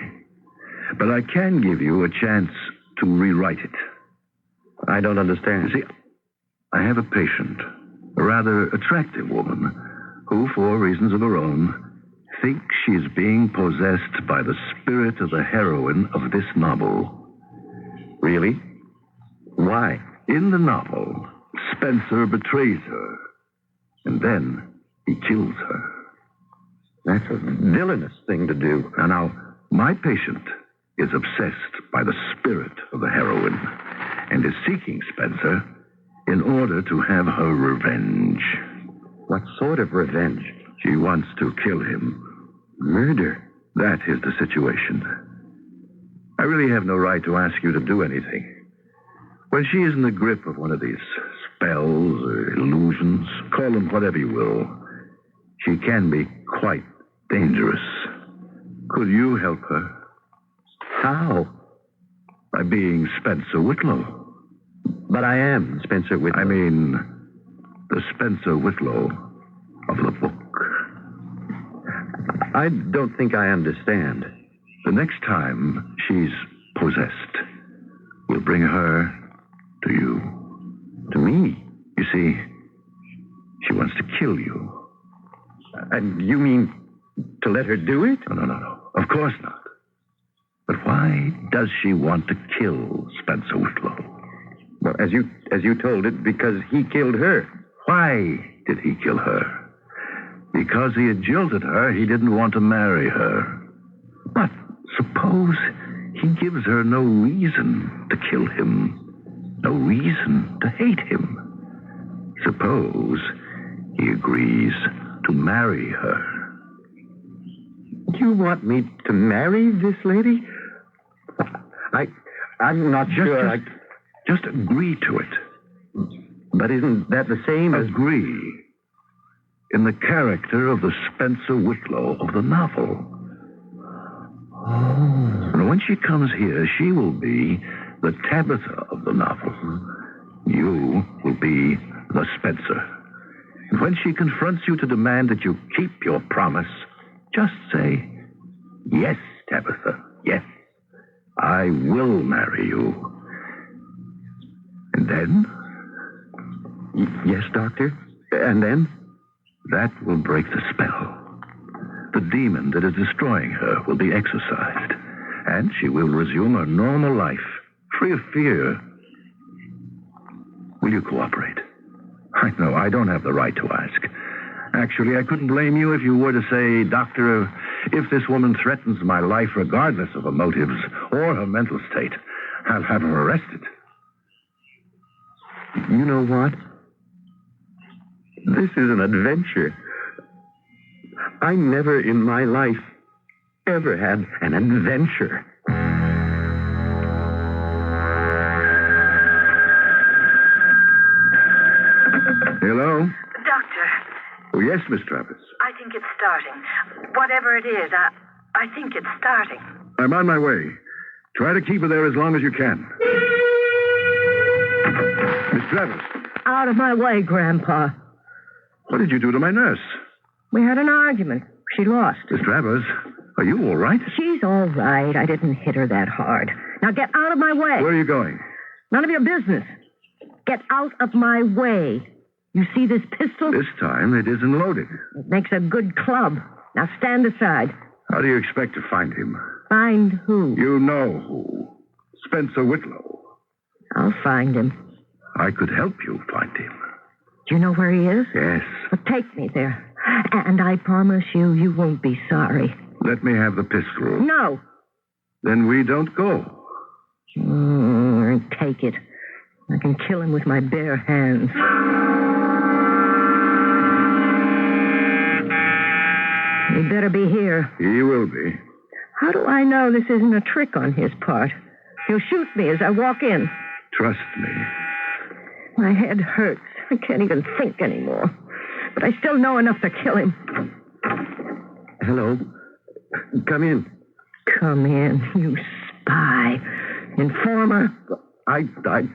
but I can give you a chance to rewrite it. I don't understand. You see, I have a patient, a rather attractive woman, who, for reasons of her own, thinks she's being possessed by the spirit of the heroine of this novel. Really? Why? In the novel, Spencer betrays her, and then he kills her. That's a villainous thing to do. Now, my patient is obsessed by the spirit of the heroine and is seeking Spencer in order to have her revenge. What sort of revenge? She wants to kill him. Murder? That is the situation. I really have no right to ask you to do anything. When she is in the grip of one of these spells or illusions, call them whatever you will, she can be quite dangerous. Could you help her? How? By being Spencer Whitlow. But I am Spencer Whitlow. I mean, the Spencer Whitlow of the book. I don't think I understand. The next time she's possessed, we'll bring her to you. To me? You see, she wants to kill you. And you mean to let her do it? No. Of course not. But why does she want to kill Spencer Whitlow? Well, as you told it, because he killed her. Why did he kill her? Because he had jilted her, he didn't want to marry her. But suppose he gives her no reason to kill him, no reason to hate him. Suppose he agrees to marry her. You want me to marry this lady? I'm not sure. Just agree to it. But isn't that the same as... Agree in the character of the Spencer Whitlow of the novel. Oh. And when she comes here, she will be the Tabitha of the novel. You will be the Spencer. And when she confronts you to demand that you keep your promise, just say, "Yes, Tabitha, yes, I will marry you." And then? Yes, Doctor. And then? That will break the spell. The demon that is destroying her will be exorcised, and she will resume her normal life, free of fear. Will you cooperate? I know I don't have the right to ask. Actually, I couldn't blame you if you were to say, Doctor, if this woman threatens my life regardless of her motives or her mental state, I'll have her arrested. You know what? This is an adventure. I never in my life ever had an adventure. Hello? Doctor, Oh, yes, Miss Travis. I think it's starting. Whatever it is, I think it's starting. I'm on my way. Try to keep her there as long as you can. Miss Travis, Out of my way, Grandpa. what did you do to my nurse? We had an argument. She lost. Miss Travers, are you all right? She's all right. I didn't hit her that hard. Now get out of my way. Where are you going? None of your business. Get out of my way. You see this pistol? This time it isn't loaded. It makes a good club. Now stand aside. How do you expect to find him? Find who? You know who. Spencer Whitlow. I'll find him. I could help you find him. Do you know where he is? Yes. Well, take me there. And I promise you, you won't be sorry. Let me have the pistol. No. Then we don't go. Take it. I can kill him with my bare hands. He better be here. He will be. How do I know this isn't a trick on his part? He'll shoot me as I walk in. Trust me. My head hurts. I can't even think anymore. But I still know enough to kill him. Hello. Come in. Come in, you spy. Informer. I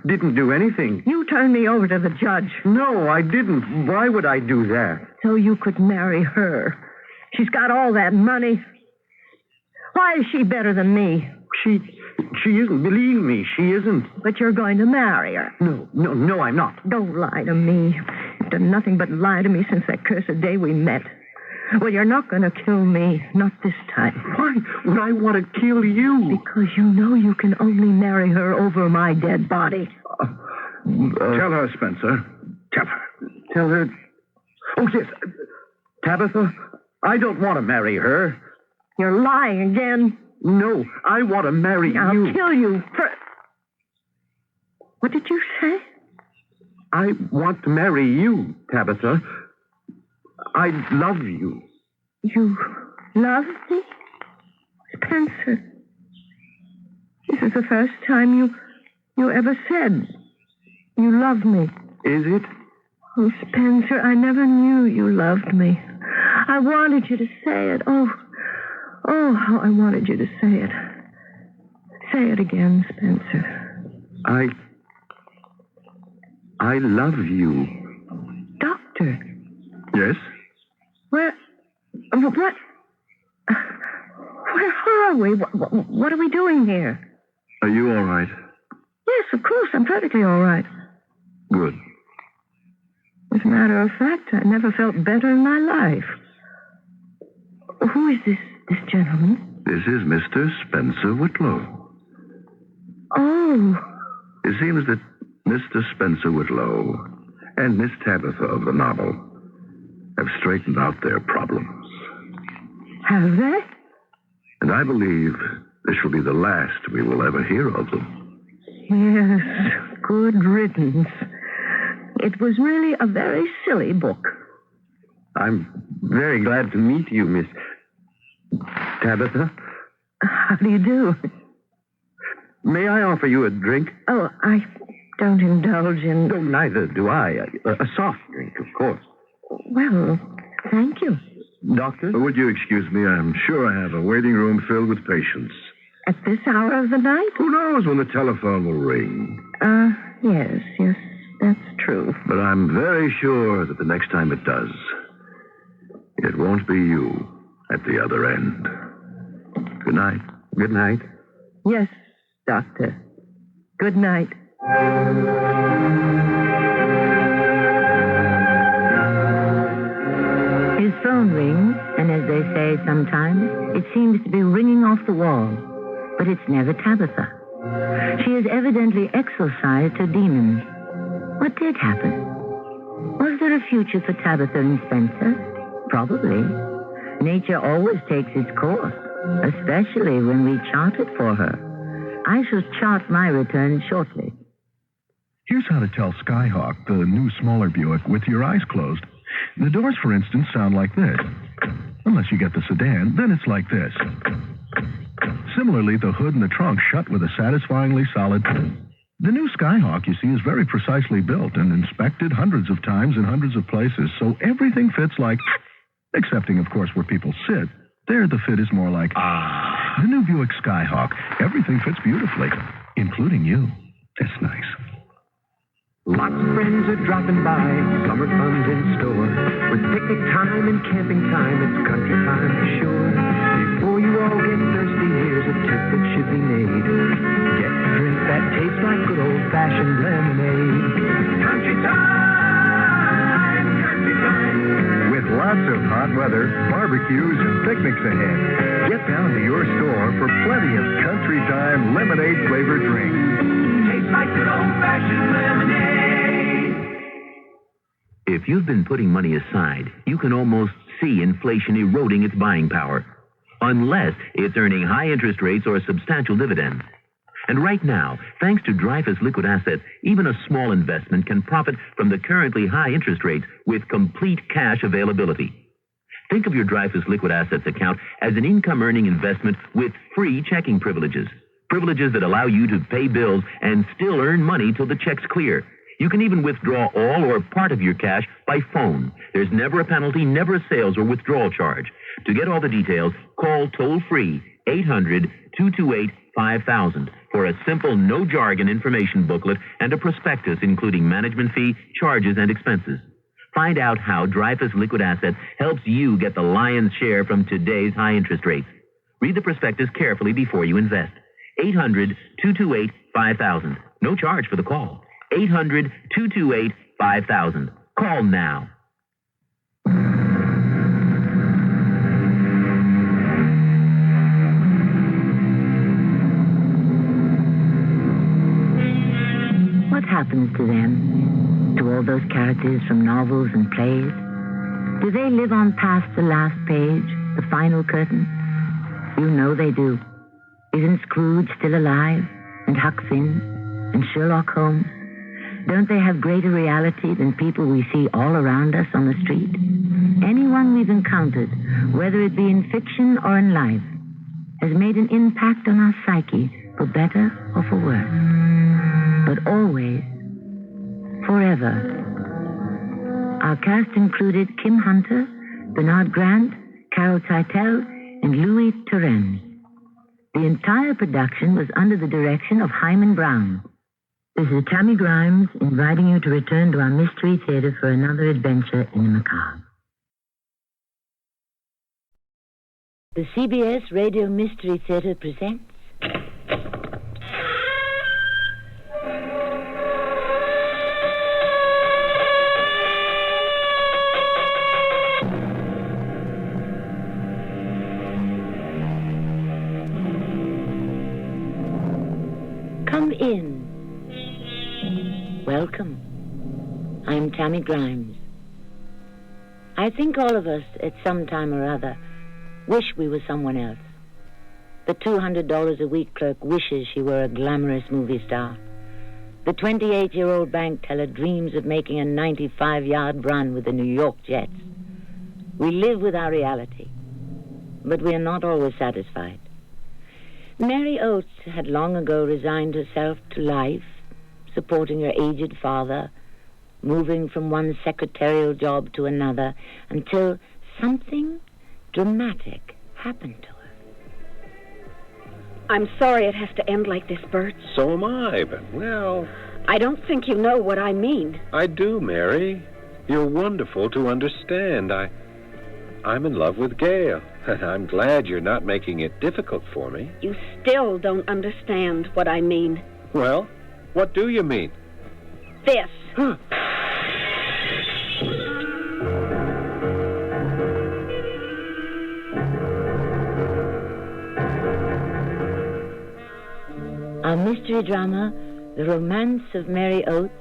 didn't do anything. You turned me over to the judge. No, I didn't. Why would I do that? So you could marry her. She's got all that money. Why is she better than me? She isn't. Believe me, she isn't. But you're going to marry her. No, I'm not. Don't lie to me. You've done nothing but lie to me since that cursed day we met. Well, you're not going to kill me. Not this time. Why would I want to kill you? Because you know you can only marry her over my dead body. Tell her, Spencer. Tell her. Tell her. Oh, yes. Tabitha, I don't want to marry her. You're lying again. No, I want to marry you. I'll kill you. What did you say? I want to marry you, Tabitha. I love you. You love me? Spencer. This is the first time you ever said you love me. Is it? Oh, Spencer, I never knew you loved me. I wanted you to say it. Oh, how I wanted you to say it. Say it again, Spencer. I love you. Doctor. Yes? What? Where are we? What are we doing here? Are you all right? Yes, of course. I'm perfectly all right. Good. As a matter of fact, I never felt better in my life. Who is this gentleman? This is Mr. Spencer Whitlow. Oh. It seems that Mr. Spencer Whitlow and Miss Tabitha of the novel have straightened out their problems. Have they? And I believe this will be the last we will ever hear of them. Yes, good riddance. It was really a very silly book. I'm very glad to meet you, Miss Tabitha. How do you do? May I offer you a drink? Oh, I don't indulge in... No, neither do I. A soft drink, of course. Well, thank you. Doctor? Would you excuse me? I'm sure I have a waiting room filled with patients. At this hour of the night? Who knows when the telephone will ring? Yes, that's true. But I'm very sure that the next time it does, it won't be you at the other end. Good night. Good night. Yes, Doctor. Good night. His phone rings, and as they say sometimes, it seems to be ringing off the wall. But it's never Tabitha. She has evidently exorcised her demons. What did happen? Was there a future for Tabitha and Spencer? Probably. Nature always takes its course, especially when we chart it for her. I shall chart my return shortly. Here's how to tell Skyhawk, the new smaller Buick, with your eyes closed. The doors, for instance, sound like this. Unless you get the sedan, then it's like this. Similarly, the hood and the trunk shut with a satisfyingly solid... The new Skyhawk, you see, is very precisely built and inspected hundreds of times in hundreds of places, so everything fits like... Excepting, of course, where people sit. There, the fit is more like... The new Buick Skyhawk. Everything fits beautifully, including you. That's nice. Lots of friends are dropping by, summer fun's in store. With picnic time and camping time, it's country time for sure. Before you all get thirsty, here's a tip that should be made. Get a drink that tastes like good old-fashioned lemonade. Country time, country time. With lots of hot weather, barbecues, and picnics ahead, get down to your store for plenty of country time lemonade-flavored drinks. Tastes like good old-fashioned lemonade. If you've been putting money aside, you can almost see inflation eroding its buying power, unless it's earning high interest rates or substantial dividends. And right now, thanks to Dreyfus Liquid Assets, even a small investment can profit from the currently high interest rates with complete cash availability. Think of your Dreyfus Liquid Assets account as an income-earning investment with free checking privileges. Privileges that allow you to pay bills and still earn money till the checks clear. You can even withdraw all or part of your cash by phone. There's never a penalty, never a sales or withdrawal charge. To get all the details, call toll-free 800-228-5000 for a simple, no-jargon information booklet and a prospectus including management fee, charges, and expenses. Find out how Dreyfus Liquid Assets helps you get the lion's share from today's high interest rates. Read the prospectus carefully before you invest. 800-228-5000. No charge for the call. 800-228-5000. Call now. What happens to them? To all those characters from novels and plays? Do they live on past the last page, the final curtain? You know they do. Isn't Scrooge still alive? And Huck Finn? And Sherlock Holmes? Don't they have greater reality than people we see all around us on the street? Anyone we've encountered, whether it be in fiction or in life, has made an impact on our psyche, for better or for worse. But always, forever. Our cast included Kim Hunter, Bernard Grant, Carol Teitel, and Louis Turenne. The entire production was under the direction of Hyman Brown. This is Tammy Grimes inviting you to return to our Mystery Theater for another adventure in the macabre. The CBS Radio Mystery Theater presents... Come in. Welcome. I'm Tammy Grimes. I think all of us, at some time or other, wish we were someone else. The $200 a week clerk wishes she were a glamorous movie star. The 28-year-old bank teller dreams of making a 95-yard run with the New York Jets. We live with our reality, but we are not always satisfied. Mary Oates had long ago resigned herself to life, supporting her aged father, moving from one secretarial job to another, until something dramatic happened to her. I'm sorry it has to end like this, Bert. So am I, but, well... I don't think you know what I mean. I do, Mary. You're wonderful to understand. I'm in love with Gail, and I'm glad you're not making it difficult for me. You still don't understand what I mean. Well, what do you mean? This. Our mystery drama, The Romance of Mary Oates,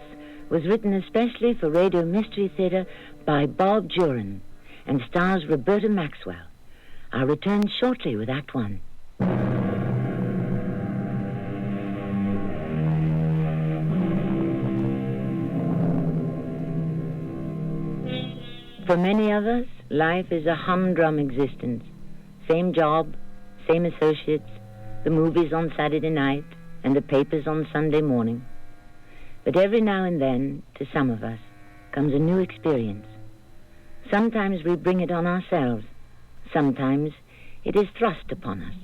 was written especially for Radio Mystery Theater by Bob Juran and stars Roberta Maxwell. I'll return shortly with Act One. For many of us, life is a humdrum existence. Same job, same associates, the movies on Saturday night, and the papers on Sunday morning. But every now and then, to some of us, comes a new experience. Sometimes we bring it on ourselves. Sometimes it is thrust upon us.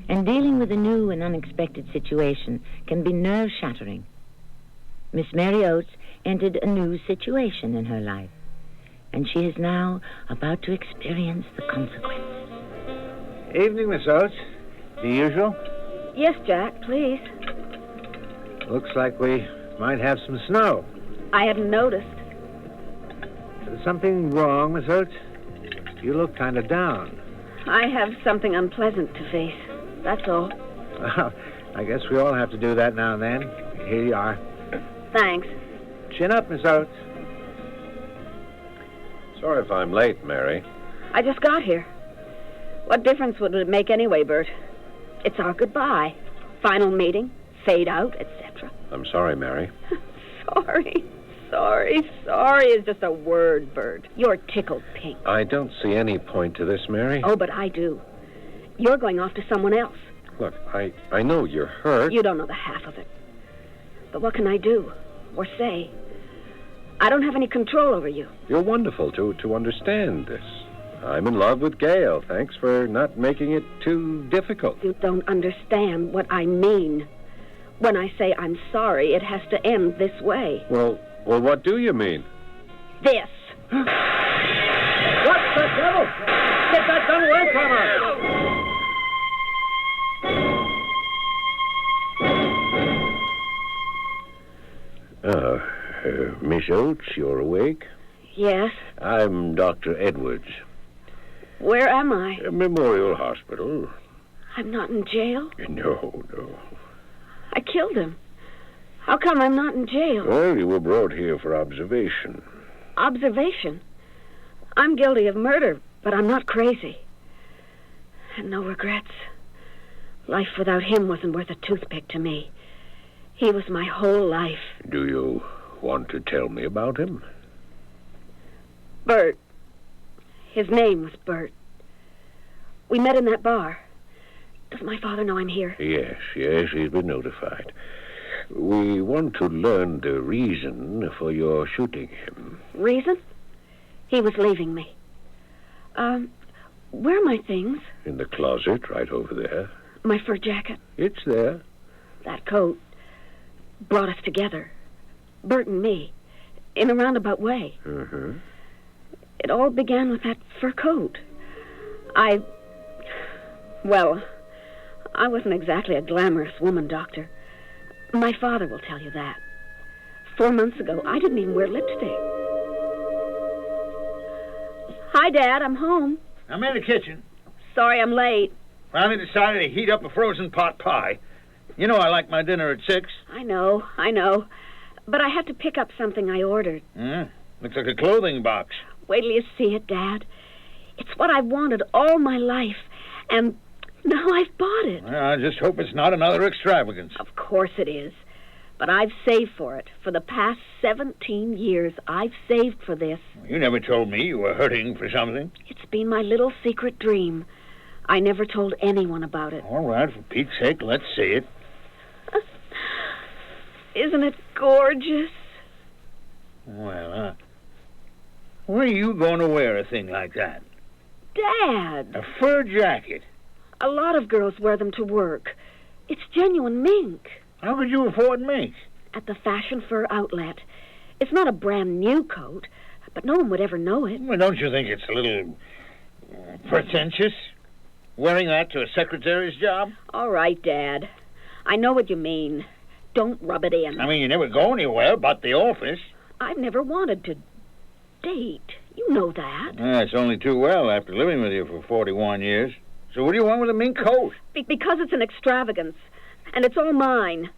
And dealing with a new and unexpected situation can be nerve-shattering. Miss Mary Oates entered a new situation in her life, and she is now about to experience the consequences. Evening, Miss Oates. The usual? Yes, Jack, please. Looks like we might have some snow. I hadn't noticed. Is something wrong, Miss Oates? You look kind of down. I have something unpleasant to face. That's all. Well, I guess we all have to do that now and then. Here you are. Thanks. Chin up, Miss Oates. Sorry if I'm late, Mary. I just got here. What difference would it make anyway, Bert? It's our goodbye. Final meeting, fade out, etc. I'm sorry, Mary. Sorry is just a word, Bert. You're tickled pink. I don't see any point to this, Mary. Oh, but I do. You're going off to someone else. Look, I know you're hurt. You don't know the half of it. But what can I do? Or say? I don't have any control over you. You're wonderful to understand this. I'm in love with Gail. Thanks for not making it too difficult. You don't understand what I mean. When I say I'm sorry, it has to end this way. Well, what do you mean? This. What the devil? Get that gun away from her! Miss Oates, you're awake? Yes. I'm Dr. Edwards. Where am I? Memorial Hospital. I'm not in jail? No. I killed him. How come I'm not in jail? Well, you were brought here for observation. Observation? I'm guilty of murder, but I'm not crazy. And no regrets. Life without him wasn't worth a toothpick to me. He was my whole life. Do you want to tell me about him? Bert. His name was Bert. We met in that bar. Does my father know I'm here? Yes, he's been notified. We want to learn the reason for your shooting him. Reason? He was leaving me. Where are my things? In the closet, right over there. My fur jacket? It's there. That coat brought us together. Bert and me. In a roundabout way. Uh-huh. It all began with that fur coat. I wasn't exactly a glamorous woman, Doctor. My father will tell you that. 4 months ago, I didn't even wear lipstick. Hi, Dad. I'm home. I'm in the kitchen. Sorry I'm late. Finally decided to heat up a frozen pot pie. You know I like my dinner at 6. I know. But I had to pick up something I ordered. Looks like a clothing box. Wait till you see it, Dad. It's what I've wanted all my life, and now I've bought it. Well, I just hope it's not another extravagance. Of course it is. But I've saved for it. For the past 17 years, I've saved for this. You never told me you were hurting for something. It's been my little secret dream. I never told anyone about it. All right, for Pete's sake, let's see it. Isn't it gorgeous? Well, where are you going to wear a thing like that? Dad! A fur jacket? A lot of girls wear them to work. It's genuine mink. How could you afford mink? At the fashion fur outlet. It's not a brand new coat, but no one would ever know it. Well, don't you think it's a little pretentious? Wearing that to a secretary's job? All right, Dad. I know what you mean. Don't rub it in. I mean, you never go anywhere but the office. I've never wanted to date. You know that. That's only too well after living with you for 41 years. So what do you want with a mink coat? Because it's an extravagance. And it's all mine.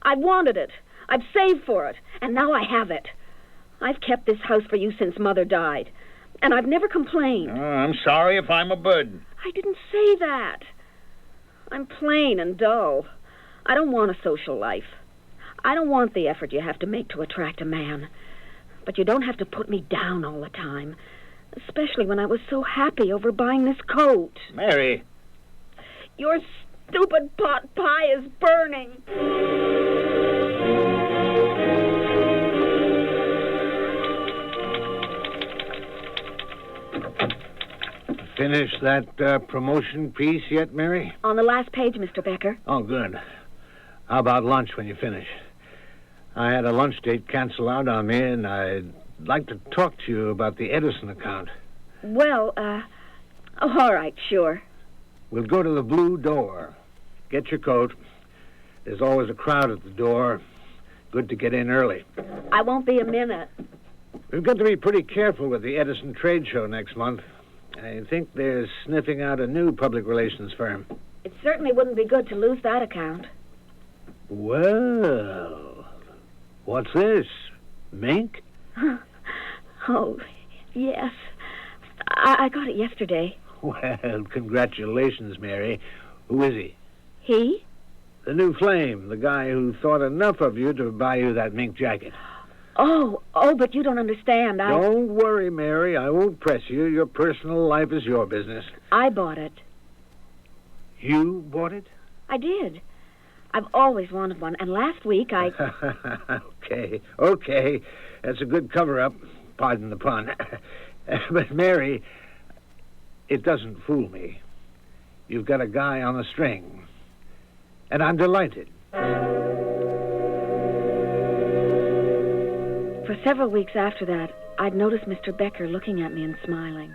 I've wanted it. I've saved for it. And now I have it. I've kept this house for you since Mother died. And I've never complained. Oh, I'm sorry if I'm a burden. I didn't say that. I'm plain and dull. I don't want a social life. I don't want the effort you have to make to attract a man. But you don't have to put me down all the time. Especially when I was so happy over buying this coat. Mary. Your stupid pot pie is burning. Finish that promotion piece yet, Mary? On the last page, Mr. Becker. Oh, good. How about lunch when you finish? I had a lunch date cancel out on me, and I'd like to talk to you about the Edison account. Well, all right, sure. We'll go to the Blue Door. Get your coat. There's always a crowd at the door. Good to get in early. I won't be a minute. We've got to be pretty careful with the Edison trade show next month. I think they're sniffing out a new public relations firm. It certainly wouldn't be good to lose that account. Well, what's this? Mink? Oh, yes. I got it yesterday. Well, congratulations, Mary. Who is he? He? The new flame, the guy who thought enough of you to buy you that mink jacket. Oh, but you don't understand. Don't worry, Mary. I won't press you. Your personal life is your business. I bought it. You bought it? I did. I've always wanted one, and last week I... Okay. That's a good cover-up. Pardon the pun. But, Mary, it doesn't fool me. You've got a guy on the string. And I'm delighted. For several weeks after that, I'd noticed Mr. Becker looking at me and smiling.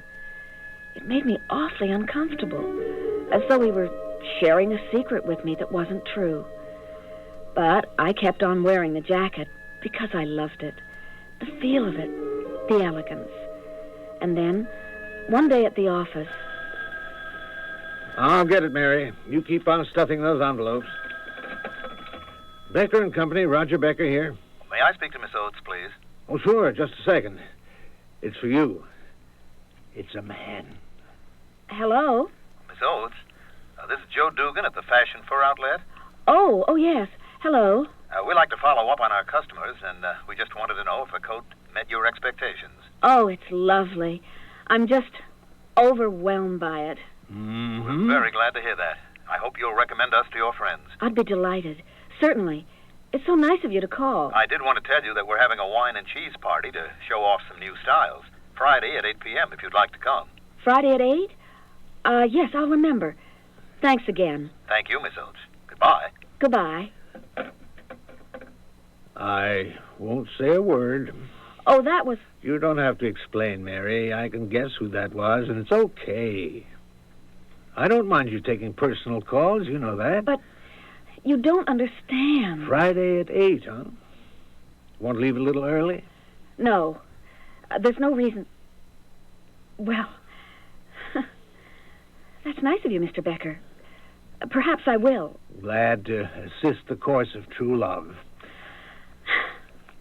It made me awfully uncomfortable, as though he were sharing a secret with me that wasn't true. But I kept on wearing the jacket because I loved it. The feel of it, the elegance. And then, one day at the office... I'll get it, Mary. You keep on stuffing those envelopes. Becker and Company, Roger Becker here. May I speak to Miss Oates, please? Oh, sure, just a second. It's for you. It's a man. Hello? Miss Oates, this is Joe Dugan at the Fashion Fur Outlet. Oh, yes. Hello. We like to follow up on our customers, and we just wanted to know if a coat met your expectations. Oh, it's lovely. I'm just overwhelmed by it. We're very glad to hear that. I hope you'll recommend us to your friends. I'd be delighted. Certainly. It's so nice of you to call. I did want to tell you that we're having a wine and cheese party to show off some new styles. Friday at 8 p.m. if you'd like to come. Friday at 8? Yes, I'll remember. Thanks again. Thank you, Miss Oates. Goodbye. Goodbye. I won't say a word. Oh, that was... You don't have to explain, Mary. I can guess who that was, and it's okay. I don't mind you taking personal calls, you know that. But you don't understand. Friday at 8, huh? Want to leave a little early? No. There's no reason... Well... That's nice of you, Mr. Becker. Perhaps I will. Glad to assist the course of true love.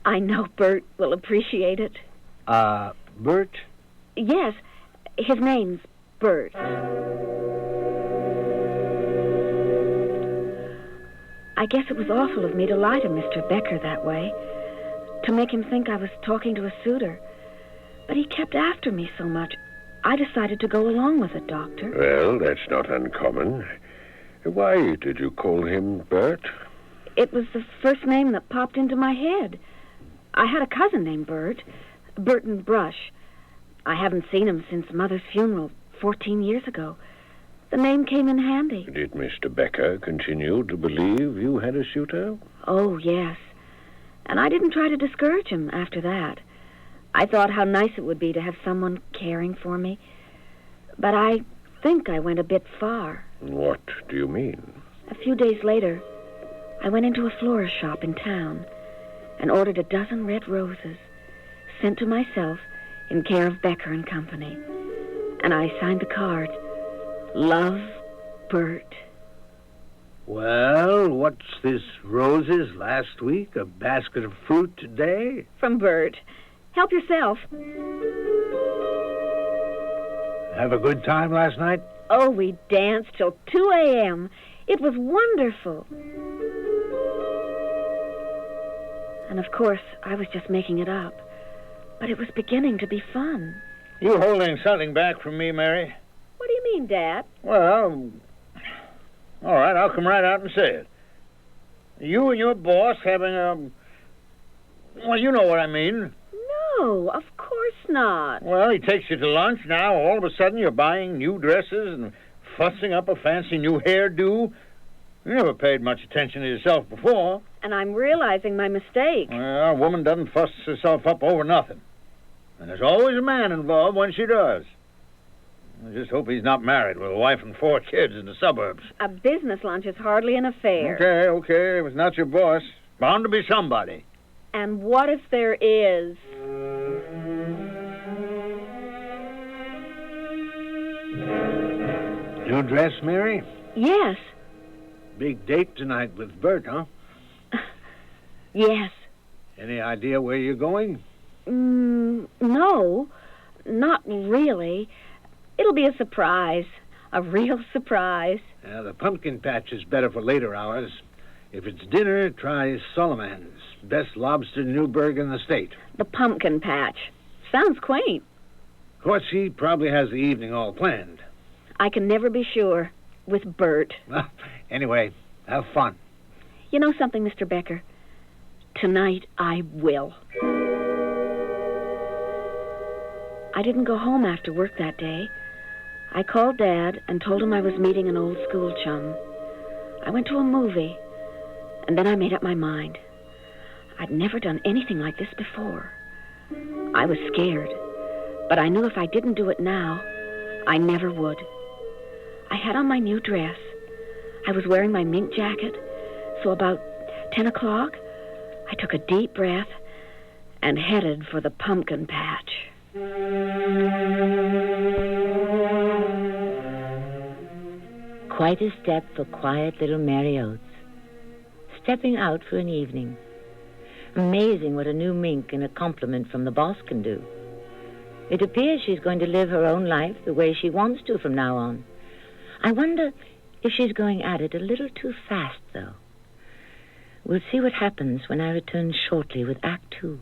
I know Bert will appreciate it. Bert? Yes. His name's Bert. I guess it was awful of me to lie to Mr. Becker that way, to make him think I was talking to a suitor. But he kept after me so much, I decided to go along with it, Doctor. Well, that's not uncommon. Why did you call him Bert? It was the first name that popped into my head. I had a cousin named Bert, Burton Brush. I haven't seen him since Mother's funeral 14 years ago. The name came in handy. Did Mr. Becker continue to believe you had a suitor? Oh, yes. And I didn't try to discourage him after that. I thought how nice it would be to have someone caring for me. But I think I went a bit far. What do you mean? A few days later, I went into a florist shop in town and ordered a dozen red roses, sent to myself in care of Becker and Company. And I signed the card, Love, Bert. Well, what's this? Roses last week, a basket of fruit today? From Bert. Help yourself. Have a good time last night? Oh, we danced till 2 a.m. It was wonderful. And of course, I was just making it up. But it was beginning to be fun. You holding something back from me, Mary? What do you mean, Dad? Well, all right, I'll come right out and say it. You and your boss having a... Well, you know what I mean. No, of course not. Well, he takes you to lunch. Now, all of a sudden, you're buying new dresses and fussing up a fancy new hairdo. You never paid much attention to yourself before. And I'm realizing my mistake. Well, a woman doesn't fuss herself up over nothing. And there's always a man involved when she does. I just hope he's not married with a wife and 4 kids in the suburbs. A business lunch is hardly an affair. Okay. It was not your boss. Bound to be somebody. And what if there is? New dress, Mary? Yes. Big date tonight with Bert, huh? Yes. Any idea where you're going? No, not really. It'll be a surprise. A real surprise. The pumpkin patch is better for later hours. If it's dinner, try Solomon's. Best lobster in Newburgh in the state. The pumpkin patch. Sounds quaint. Of course, he probably has the evening all planned. I can never be sure. With Bert. Anyway, have fun. You know something, Mr. Becker? Tonight I will. I didn't go home after work that day. I called Dad and told him I was meeting an old school chum. I went to a movie, and then I made up my mind. I'd never done anything like this before. I was scared, but I knew if I didn't do it now, I never would. I had on my new dress. I was wearing my mink jacket, so about 10 o'clock, I took a deep breath and headed for the pumpkin patch. Quite a step for quiet little Mary Oates. Stepping out for an evening. Amazing what a new mink and a compliment from the boss can do. It appears she's going to live her own life the way she wants to from now on. I wonder if she's going at it a little too fast, though. We'll see what happens when I return shortly with Act 2.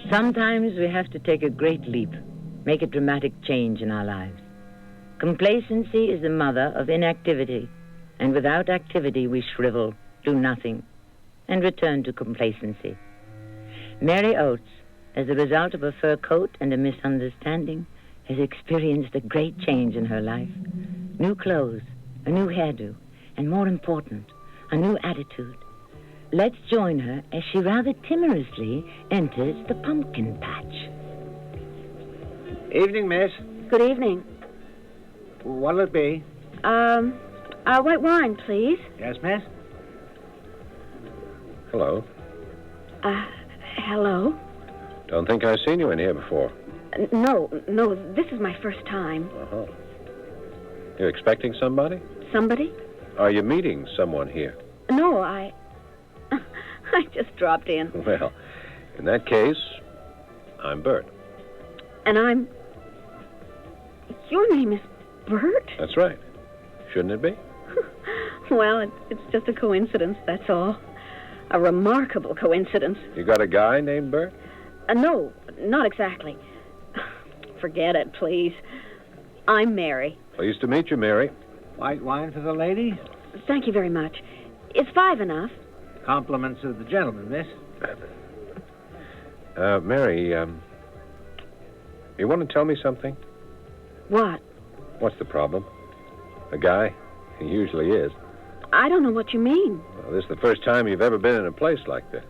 Sometimes we have to take a great leap, make a dramatic change in our lives. Complacency is the mother of inactivity, and without activity we shrivel, do nothing, and return to complacency. Mary Oates, as a result of a fur coat and a misunderstanding, has experienced a great change in her life. New clothes, a new hairdo, and more important, a new attitude. Let's join her as she rather timorously enters the pumpkin patch. Evening, miss. Good evening. What'll it be? White wine, please. Yes, miss? Hello. Hello? Don't think I've seen you in here before. No, this is my first time. Uh-huh. You expecting somebody? Somebody? Are you meeting someone here? No, I just dropped in. Well, in that case, I'm Bert. And Your name is Bert? That's right. Shouldn't it be? Well, it's just a coincidence, that's all. A remarkable coincidence. You got a guy named Bert? No, not exactly. Forget it, please. I'm Mary. Pleased to meet you, Mary. White wine for the lady? Thank you very much. Is 5 enough? Compliments of the gentleman, miss. Mary, you want to tell me something? What? What's the problem? A guy? He usually is. I don't know what you mean. Well, this is the first time you've ever been in a place like this.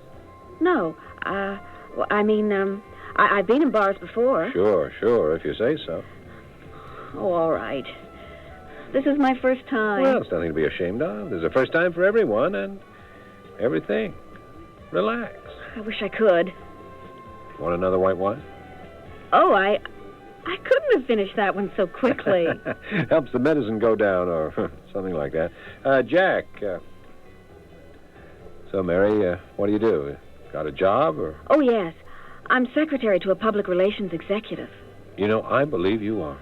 No, I've been in bars before. Sure, if you say so. Oh, all right. This is my first time. Well, it's nothing to be ashamed of. There's a first time for everyone and everything. Relax. I wish I could. Want another white wine? Oh, I couldn't have finished that one so quickly. Helps the medicine go down, or something like that. Jack, so, Mary, what do you do? Got a job, or? Oh, yes. I'm secretary to a public relations executive. You know, I believe you are.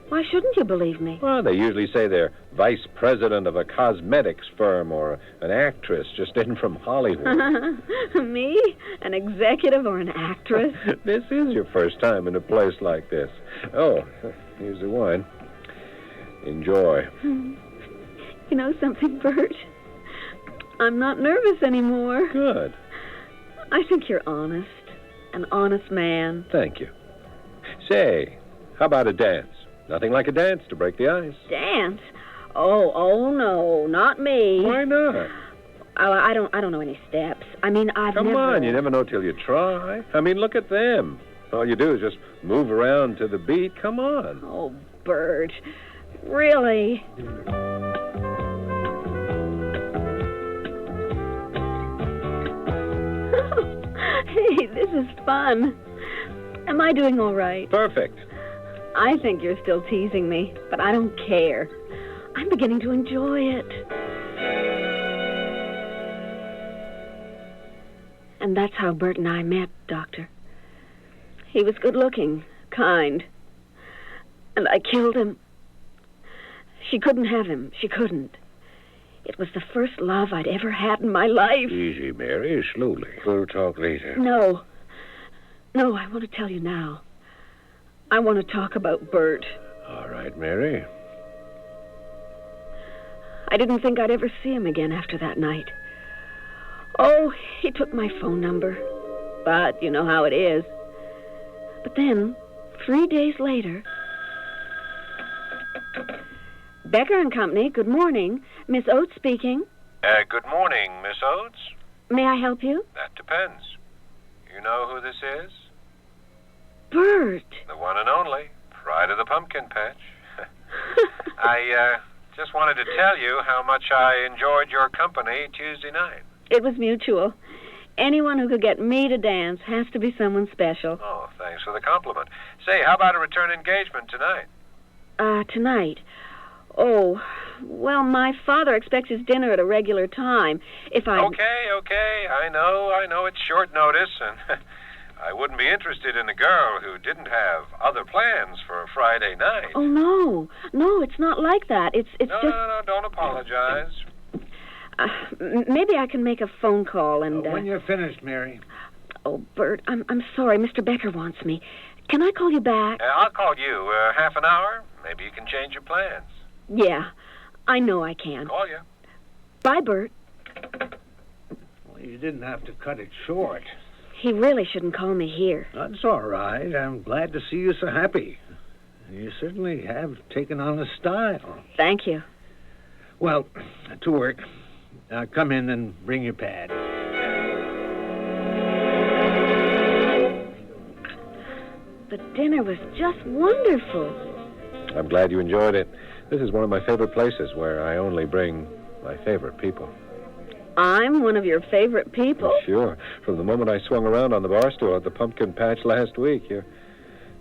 Why shouldn't you believe me? Well, they usually say they're vice president of a cosmetics firm or an actress just in from Hollywood. Me? An executive or an actress? This is your first time in a place like this. Oh, here's the wine. Enjoy. You know something, Bert? I'm not nervous anymore. Good. I think you're honest. An honest man. Thank you. Say, how about a dance? Nothing like a dance to break the ice. Dance? Oh no, not me. Why not? I don't know any steps. I mean, Come on, you never know till you try. I mean, look at them. All you do is just move around to the beat. Come on. Oh, Bert. Really? Hey, this is fun. Am I doing all right? Perfect. I think you're still teasing me, but I don't care. I'm beginning to enjoy it. And that's how Bert and I met, Doctor. He was good-looking, kind. And I killed him. She couldn't have him. She couldn't. It was the first love I'd ever had in my life. Easy, Mary. Slowly. We'll talk later. No, I want to tell you now. I want to talk about Bert. All right, Mary. I didn't think I'd ever see him again after that night. Oh, he took my phone number. But you know how it is. But then, 3 days later... Becker and Company, good morning. Miss Oates speaking. Good morning, Miss Oates. May I help you? That depends. You know who this is? Bert. The one and only. Pride of the Pumpkin Patch. I just wanted to tell you how much I enjoyed your company Tuesday night. It was mutual. Anyone who could get me to dance has to be someone special. Oh, thanks for the compliment. Say, how about a return engagement tonight? Tonight? Oh, well, my father expects his dinner at a regular time. If I... Okay. I know it's short notice, and I wouldn't be interested in a girl who didn't have other plans for a Friday night. Oh, no, it's not like that. It's just... No, don't apologize. Maybe I can make a phone call and... When you're finished, Mary. Oh, Bert, I'm sorry. Mr. Becker wants me. Can I call you back? I'll call you. Half an hour? Maybe you can change your plans. Yeah, I know I can. Call you. Bye, Bert. Well, you didn't have to cut it short. He really shouldn't call me here. That's all right. I'm glad to see you so happy. You certainly have taken on a style. Thank you. Well, to work. Come in and bring your pad. The dinner was just wonderful. I'm glad you enjoyed it. This is one of my favorite places where I only bring my favorite people. I'm one of your favorite people? Sure. From the moment I swung around on the bar stool at the Pumpkin Patch last week, you're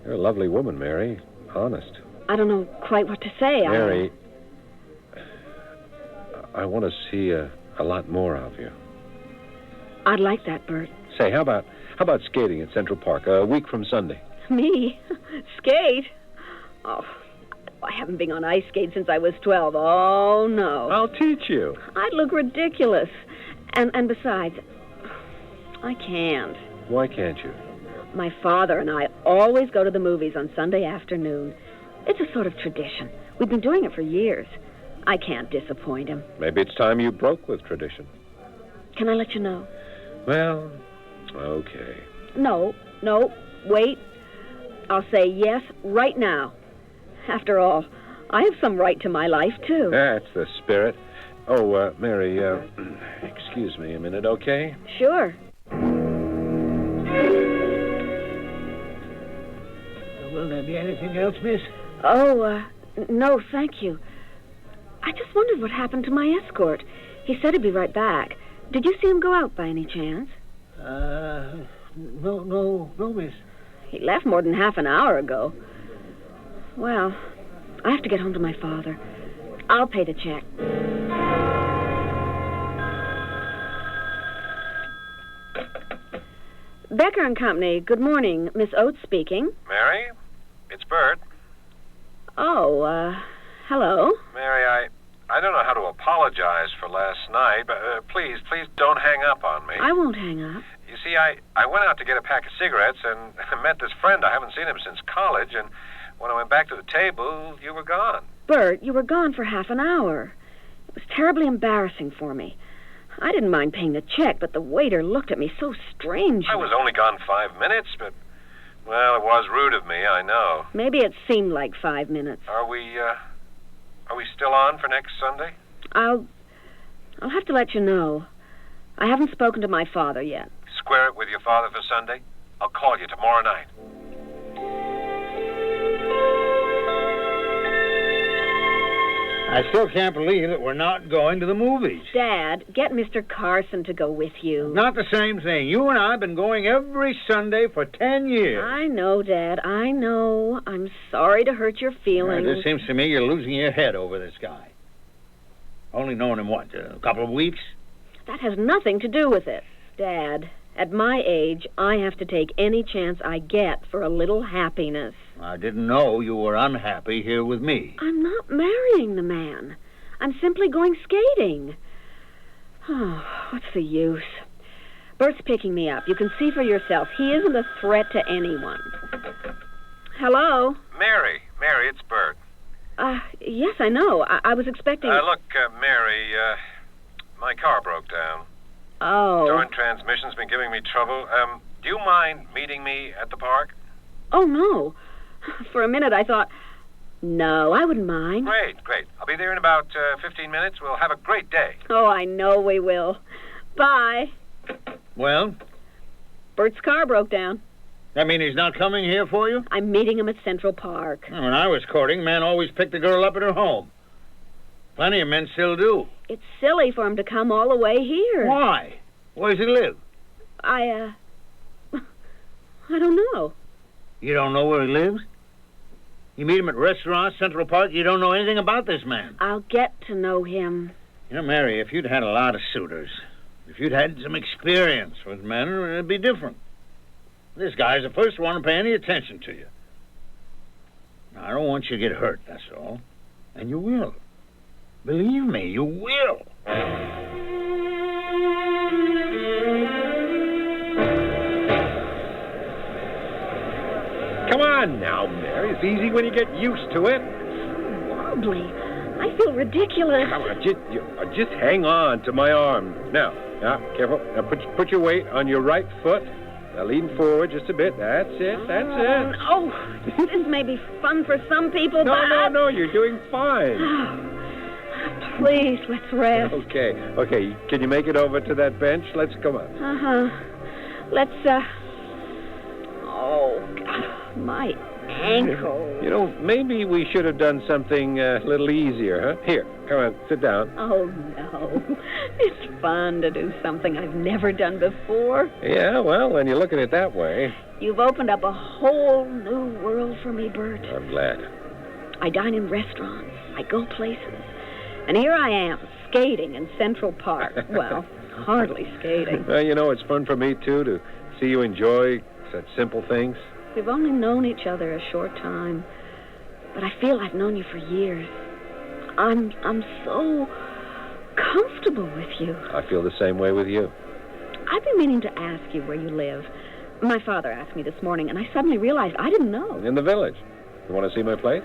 a lovely woman, Mary. Honest. I don't know quite what to say. Mary, I want to see a lot more of you. I'd like that, Bert. Say, how about skating at Central Park a week from Sunday? Me? Skate? Oh, I haven't been on ice skates since I was 12. Oh, no. I'll teach you. I'd look ridiculous. And besides, I can't. Why can't you? My father and I always go to the movies on Sunday afternoon. It's a sort of tradition. We've been doing it for years. I can't disappoint him. Maybe it's time you broke with tradition. Can I let you know? Well, okay. No, wait. I'll say yes right now. After all, I have some right to my life, too. That's the spirit. Oh, Mary, excuse me a minute, okay? Sure. Will there be anything else, miss? Oh, no, thank you. I just wondered what happened to my escort. He said he'd be right back. Did you see him go out by any chance? No, miss. He left more than half an hour ago. Well, I have to get home to my father. I'll pay the check. Becker and Company, good morning. Miss Oates speaking. Mary, it's Bert. Oh, hello. Mary, I don't know how to apologize for last night, but please don't hang up on me. I won't hang up. You see, I went out to get a pack of cigarettes and met this friend. I haven't seen him since college, and when I went back to the table, you were gone. Bert, you were gone for half an hour. It was terribly embarrassing for me. I didn't mind paying the check, but the waiter looked at me so strangely. I was only gone 5 minutes, but, well, it was rude of me, I know. Maybe it seemed like 5 minutes. Are we still on for next Sunday? I'll have to let you know. I haven't spoken to my father yet. Square it with your father for Sunday? I'll call you tomorrow night. I still can't believe that we're not going to the movies. Dad, get Mr. Carson to go with you. Not the same thing. You and I have been going every Sunday for 10 years. I know, Dad. I know. I'm sorry to hurt your feelings. It seems to me you're losing your head over this guy. Only known him, what, a couple of weeks? That has nothing to do with it. Dad, at my age, I have to take any chance I get for a little happiness. I didn't know you were unhappy here with me. I'm not marrying the man. I'm simply going skating. Oh, what's the use? Bert's picking me up. You can see for yourself. He isn't a threat to anyone. Hello? Mary, it's Bert. Yes, I know. I was expecting... Look, Mary, my car broke down. Oh. Joint transmission's been giving me trouble. Do you mind meeting me at the park? Oh, no. For a minute, I thought, no, I wouldn't mind. Great. I'll be there in about 15 minutes. We'll have a great day. Oh, I know we will. Bye. Well? Bert's car broke down. That mean he's not coming here for you? I'm meeting him at Central Park. When I was courting, men always picked the girl up at her home. Plenty of men still do. It's silly for him to come all the way here. Why? Where does he live? I don't know. You don't know where he lives? You meet him at restaurants, Central Park, you don't know anything about this man. I'll get to know him. You know, Mary, if you'd had a lot of suitors, if you'd had some experience with men, it'd be different. This guy's the first one to pay any attention to you. Now, I don't want you to get hurt, that's all. And you will. Believe me, you will. Come on now, Mary. It's easy when you get used to it. Wobbly. I feel ridiculous. Come on, just hang on to my arm. Now, careful. Now put your weight on your right foot. Now lean forward just a bit. That's it. Oh, this may be fun for some people, but... No, you're doing fine. Please, let's rest. Okay. Can you make it over to that bench? Let's come on. Let's, Oh, God, my ankle. You know, maybe we should have done something a little easier, huh? Here, come on, sit down. Oh, no. It's fun to do something I've never done before. Yeah, well, when you look at it that way. You've opened up a whole new world for me, Bert. I'm glad. I dine in restaurants. I go places. And here I am, skating in Central Park. Well, hardly skating. Well, you know, it's fun for me, too, to see you enjoy such simple things. We've only known each other a short time, but I feel I've known you for years. I'm so comfortable with you. I feel the same way with you. I've been meaning to ask you where you live. My father asked me this morning, and I suddenly realized I didn't know. In the village. You want to see my place?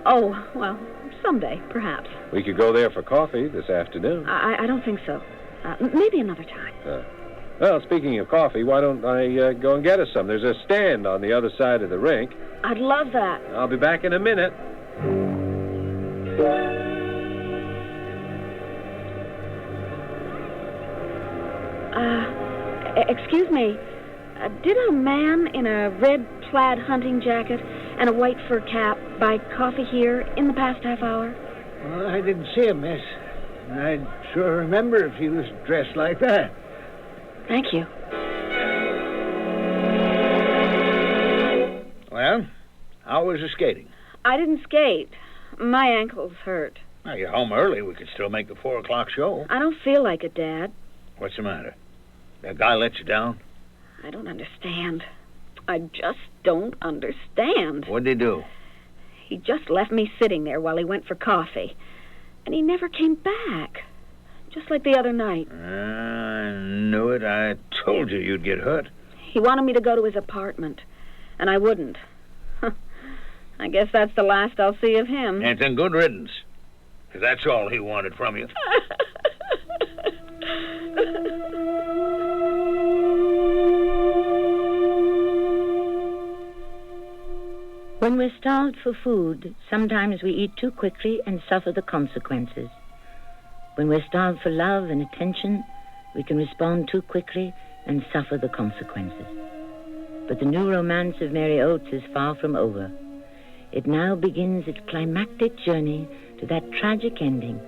Oh, well, someday, perhaps. We could go there for coffee this afternoon. I don't think so. Maybe another time. Well, speaking of coffee, why don't I go and get us some? There's a stand on the other side of the rink. I'd love that. I'll be back in a minute. Excuse me. Did a man in a red plaid hunting jacket and a white fur cap buy coffee here in the past half hour? Well, I didn't see him, miss. I'd sure remember if he was dressed like that. Thank you. How was the skating? I didn't skate. My ankle's hurt. Now, you're home early. We could still make the 4 o'clock show. I don't feel like it, Dad. What's the matter? That guy let you down? I don't understand. I just don't understand. What'd he do? He just left me sitting there while he went for coffee. And he never came back. Just like the other night. I knew it. I told you you'd get hurt. He wanted me to go to his apartment. And I wouldn't. I guess that's the last I'll see of him. And then good riddance. 'Cause that's all he wanted from you. When we're starved for food, sometimes we eat too quickly and suffer the consequences. When we're starved for love and attention, we can respond too quickly and suffer the consequences. But the new romance of Mary Oates is far from over. It now begins its climactic journey to that tragic ending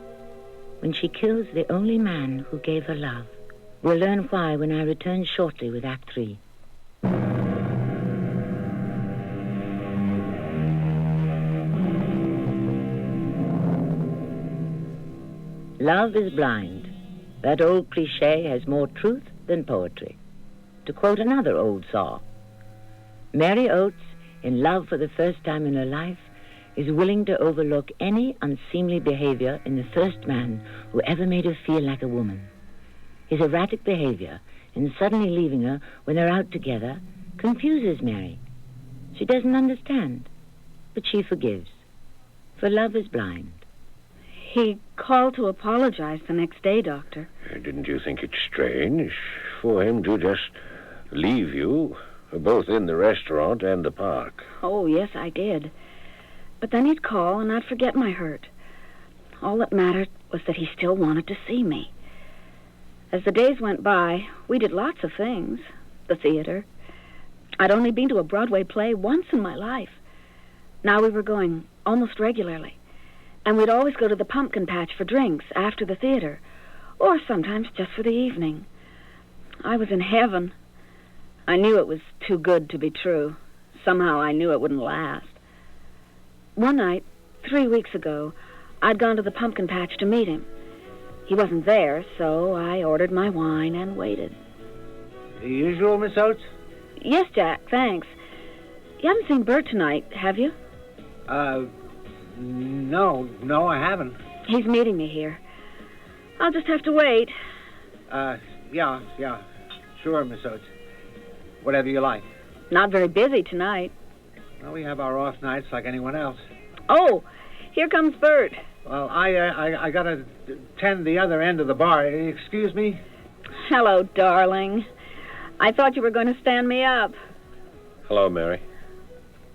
when she kills the only man who gave her love. We'll learn why when I return shortly with Act 3. Love is blind. That old cliché has more truth than poetry. To quote another old saw, Mary Oates, in love for the first time in her life, is willing to overlook any unseemly behavior in the first man who ever made her feel like a woman. His erratic behavior in suddenly leaving her when they're out together confuses Mary. She doesn't understand, but she forgives. For love is blind. He called to apologize the next day, Doctor. Didn't you think it strange for him to just leave you, both in the restaurant and the park? Oh, yes, I did. But then he'd call and I'd forget my hurt. All that mattered was that he still wanted to see me. As the days went by, we did lots of things. The theater. I'd only been to a Broadway play once in my life. Now we were going almost regularly. And we'd always go to the pumpkin patch for drinks after the theater, or sometimes just for the evening. I was in heaven. I knew it was too good to be true. Somehow I knew it wouldn't last. One night, 3 weeks ago, I'd gone to the pumpkin patch to meet him. He wasn't there, so I ordered my wine and waited. The usual, Miss Oates? Yes, Jack, thanks. You haven't seen Bert tonight, have you? No, I haven't. He's meeting me here. I'll just have to wait. Yeah. Sure, Miss Oates. Whatever you like. Not very busy tonight. Well, we have our off nights like anyone else. Oh, here comes Bert. Well, I gotta tend the other end of the bar. Excuse me? Hello, darling. I thought you were going to stand me up. Hello, Mary.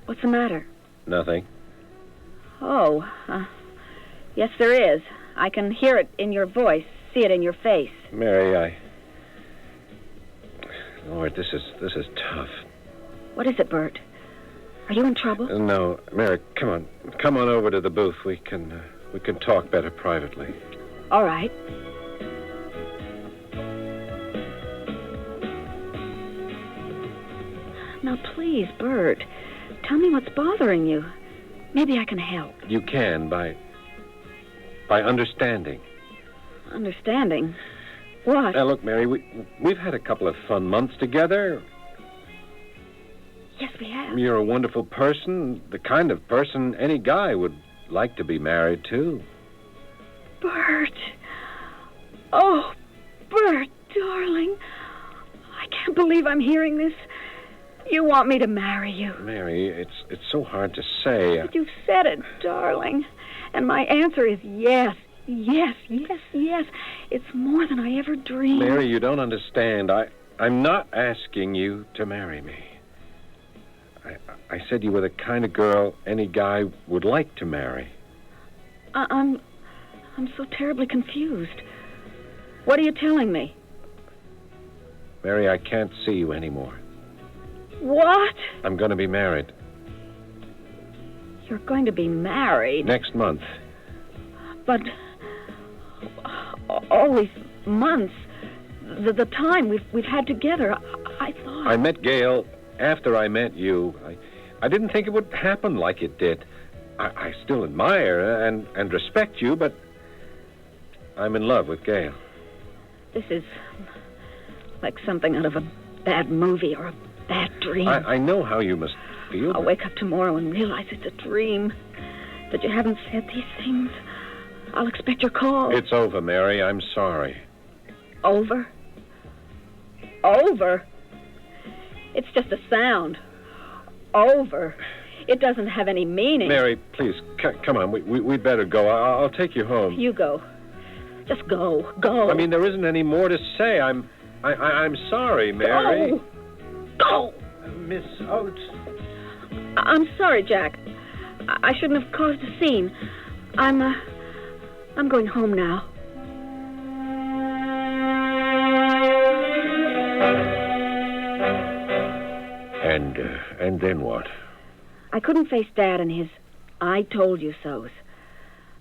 What's the matter? Nothing. Oh, yes, there is. I can hear it in your voice, see it in your face. Mary, Lord, this is tough. What is it, Bert? Are you in trouble? No, Mary, come on over to the booth. We can talk better privately. All right. Now, please, Bert, tell me what's bothering you. Maybe I can help. You can by understanding. Understanding? What? Now, look, Mary, we've had a couple of fun months together. Yes, we have. You're a wonderful person, the kind of person any guy would like to be married to. Bert. Oh, Bert, darling. I can't believe I'm hearing this. You want me to marry you. Mary, it's so hard to say. But you've said it, darling. And my answer is yes. Yes. It's more than I ever dreamed. Mary, you don't understand. I'm not asking you to marry me. I said you were the kind of girl any guy would like to marry. I'm so terribly confused. What are you telling me? Mary, I can't see you anymore. What? I'm going to be married. You're going to be married? Next month. But all these months, the time we've had together, I thought... I met Gail after I met you. I didn't think it would happen like it did. I still admire and respect you, but I'm in love with Gail. This is like something out of a bad movie or a bad dream. I know how you must feel. I'll wake up tomorrow and realize it's a dream, that you haven't said these things. I'll expect your call. It's over, Mary. I'm sorry. Over? Over? It's just a sound. Over. It doesn't have any meaning. Mary, please, come on. We'd better go. I'll take you home. You go. Just go. Go. I mean, there isn't any more to say. I'm sorry, Mary. Go. Miss Oates. I'm sorry, Jack. I shouldn't have caused a scene. I'm going home now. And then what? I couldn't face Dad and his I told you so's.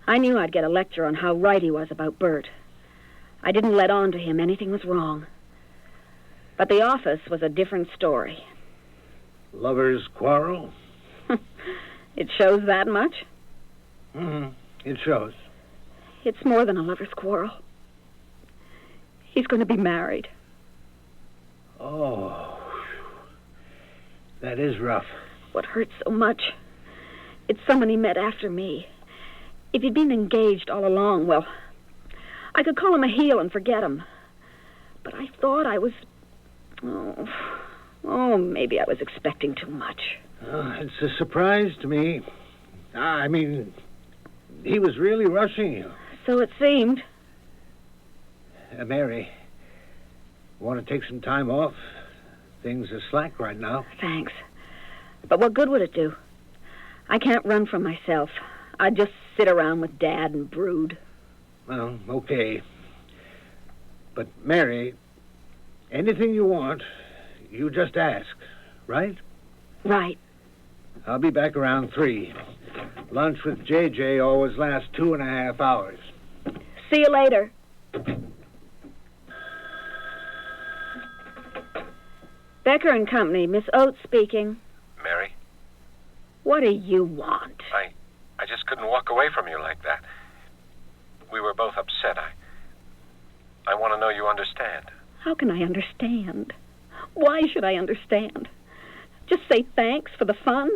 I knew I'd get a lecture on how right he was about Bert. I didn't let on to him anything was wrong. But the office was a different story. Lovers quarrel? It shows that much? Mm-hmm. It shows. It's more than a lover's quarrel. He's going to be married. Oh. That is rough. What hurts so much? It's someone he met after me. If he'd been engaged all along, well, I could call him a heel and forget him. But I thought I was... Oh, maybe I was expecting too much. It's a surprise to me. I mean, he was really rushing you. So it seemed. Mary, want to take some time off? Things are slack right now. Thanks. But what good would it do? I can't run from myself. I'd just sit around with Dad and brood. Well, okay. But, Mary, anything you want, you just ask, right? Right. I'll be back around 3. Lunch with JJ always lasts 2.5 hours. See you later. Becker and Company, Miss Oates speaking. Mary? What do you want? I just couldn't walk away from you like that. We were both upset. I want to know you understand. How can I understand? Why should I understand? Just say thanks for the fun?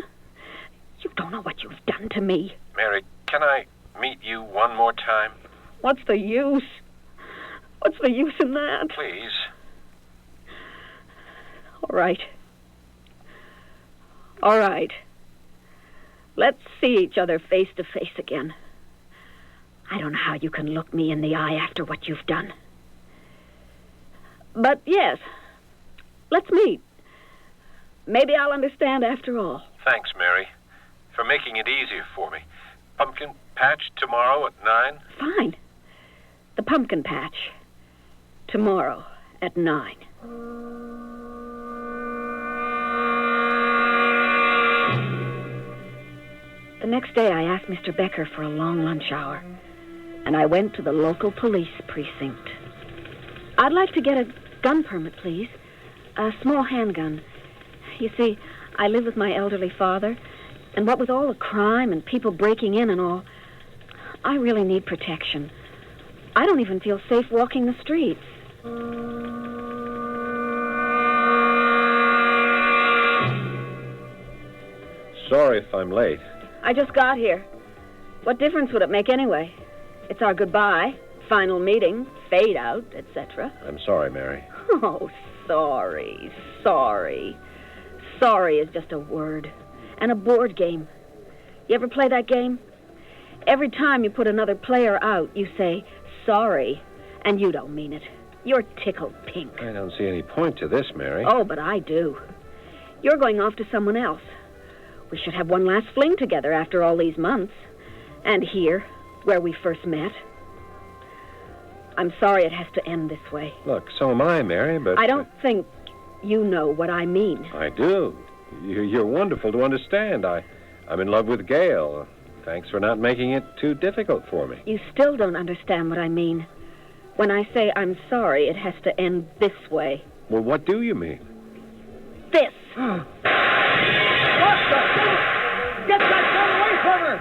You don't know what you've done to me. Mary, can I meet you one more time? What's the use? What's the use in that? Please. All right. All right. Let's see each other face to face again. I don't know how you can look me in the eye after what you've done. But yes, let's meet. Maybe I'll understand after all. Thanks, Mary, for making it easier for me. Pumpkin patch tomorrow at 9? Fine. The pumpkin patch. Tomorrow at 9. The next day I asked Mr. Becker for a long lunch hour, and I went to the local police precinct. I'd like to get a gun permit, please. A small handgun. You see, I live with my elderly father, and what with all the crime and people breaking in and all, I really need protection. I don't even feel safe walking the streets. Sorry if I'm late. I just got here. What difference would it make anyway? It's our goodbye, final meeting, fade out, etc. I'm sorry, Mary. Oh, sorry. Sorry is just a word. And a board game. You ever play that game? Every time you put another player out, you say, sorry, and you don't mean it. You're tickled pink. I don't see any point to this, Mary. Oh, but I do. You're going off to someone else. We should have one last fling together after all these months. And here, where we first met. I'm sorry it has to end this way. Look, so am I, Mary, but... I don't think you know what I mean. I do. You're wonderful to understand. I'm in love with Gail. Thanks for not making it too difficult for me. You still don't understand what I mean. When I say I'm sorry, it has to end this way. Well, what do you mean? This. What the... Get that gun away from her!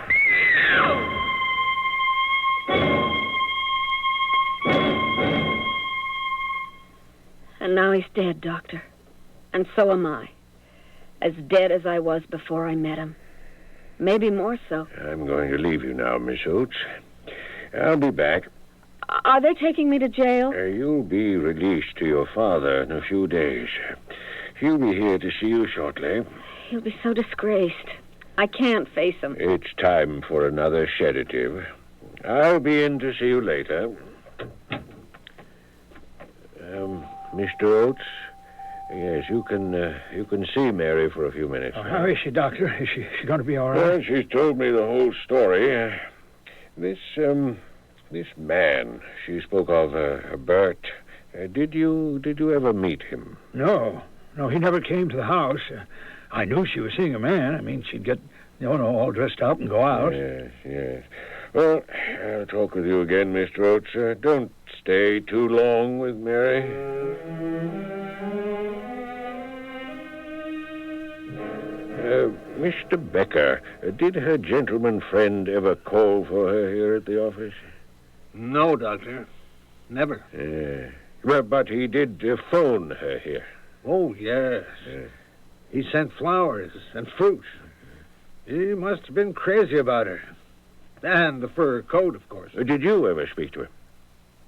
And now he's dead, Doctor. And so am I. As dead as I was before I met him. Maybe more so. I'm going to leave you now, Miss Oates. I'll be back. Are they taking me to jail? You'll be released to your father in a few days. He'll be here to see you shortly. He'll be so disgraced. I can't face him. It's time for another sedative. I'll be in to see you later. Mr. Oates? Yes, you can see Mary for a few minutes. How is she, Doctor? Is she going to be all right? Well, she's told me the whole story. This man she spoke of, Bert, did you ever meet him? No, he never came to the house. I knew she was seeing a man. I mean, she'd get, all dressed up and go out. Yes. Well, I'll talk with you again, Mr. Oates. Don't stay too long with Mary. Mr. Becker, did her gentleman friend ever call for her here at the office? No, Doctor. Never. But he did phone her here. Oh, yes. He sent flowers and fruit. He must have been crazy about her. And the fur coat, of course. Did you ever speak to him?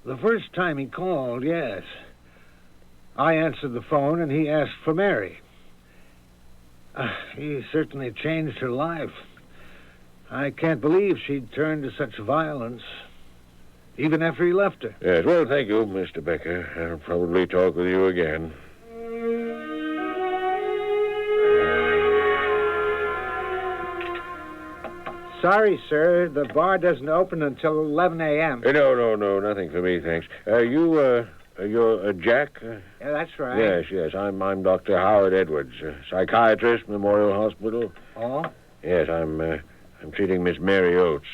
The first time he called, yes. I answered the phone, and he asked for Mary. He certainly changed her life. I can't believe she'd turned to such violence, even after he left her. Yes, well, thank you, Mr. Becker. I'll probably talk with you again. Sorry, sir. The bar doesn't open until 11 a.m. No, nothing for me, thanks. You're Jack? Yeah, that's right. Yes. I'm Dr. Howard Edwards, psychiatrist, Memorial Hospital. Oh? Yes, I'm treating Miss Mary Oates,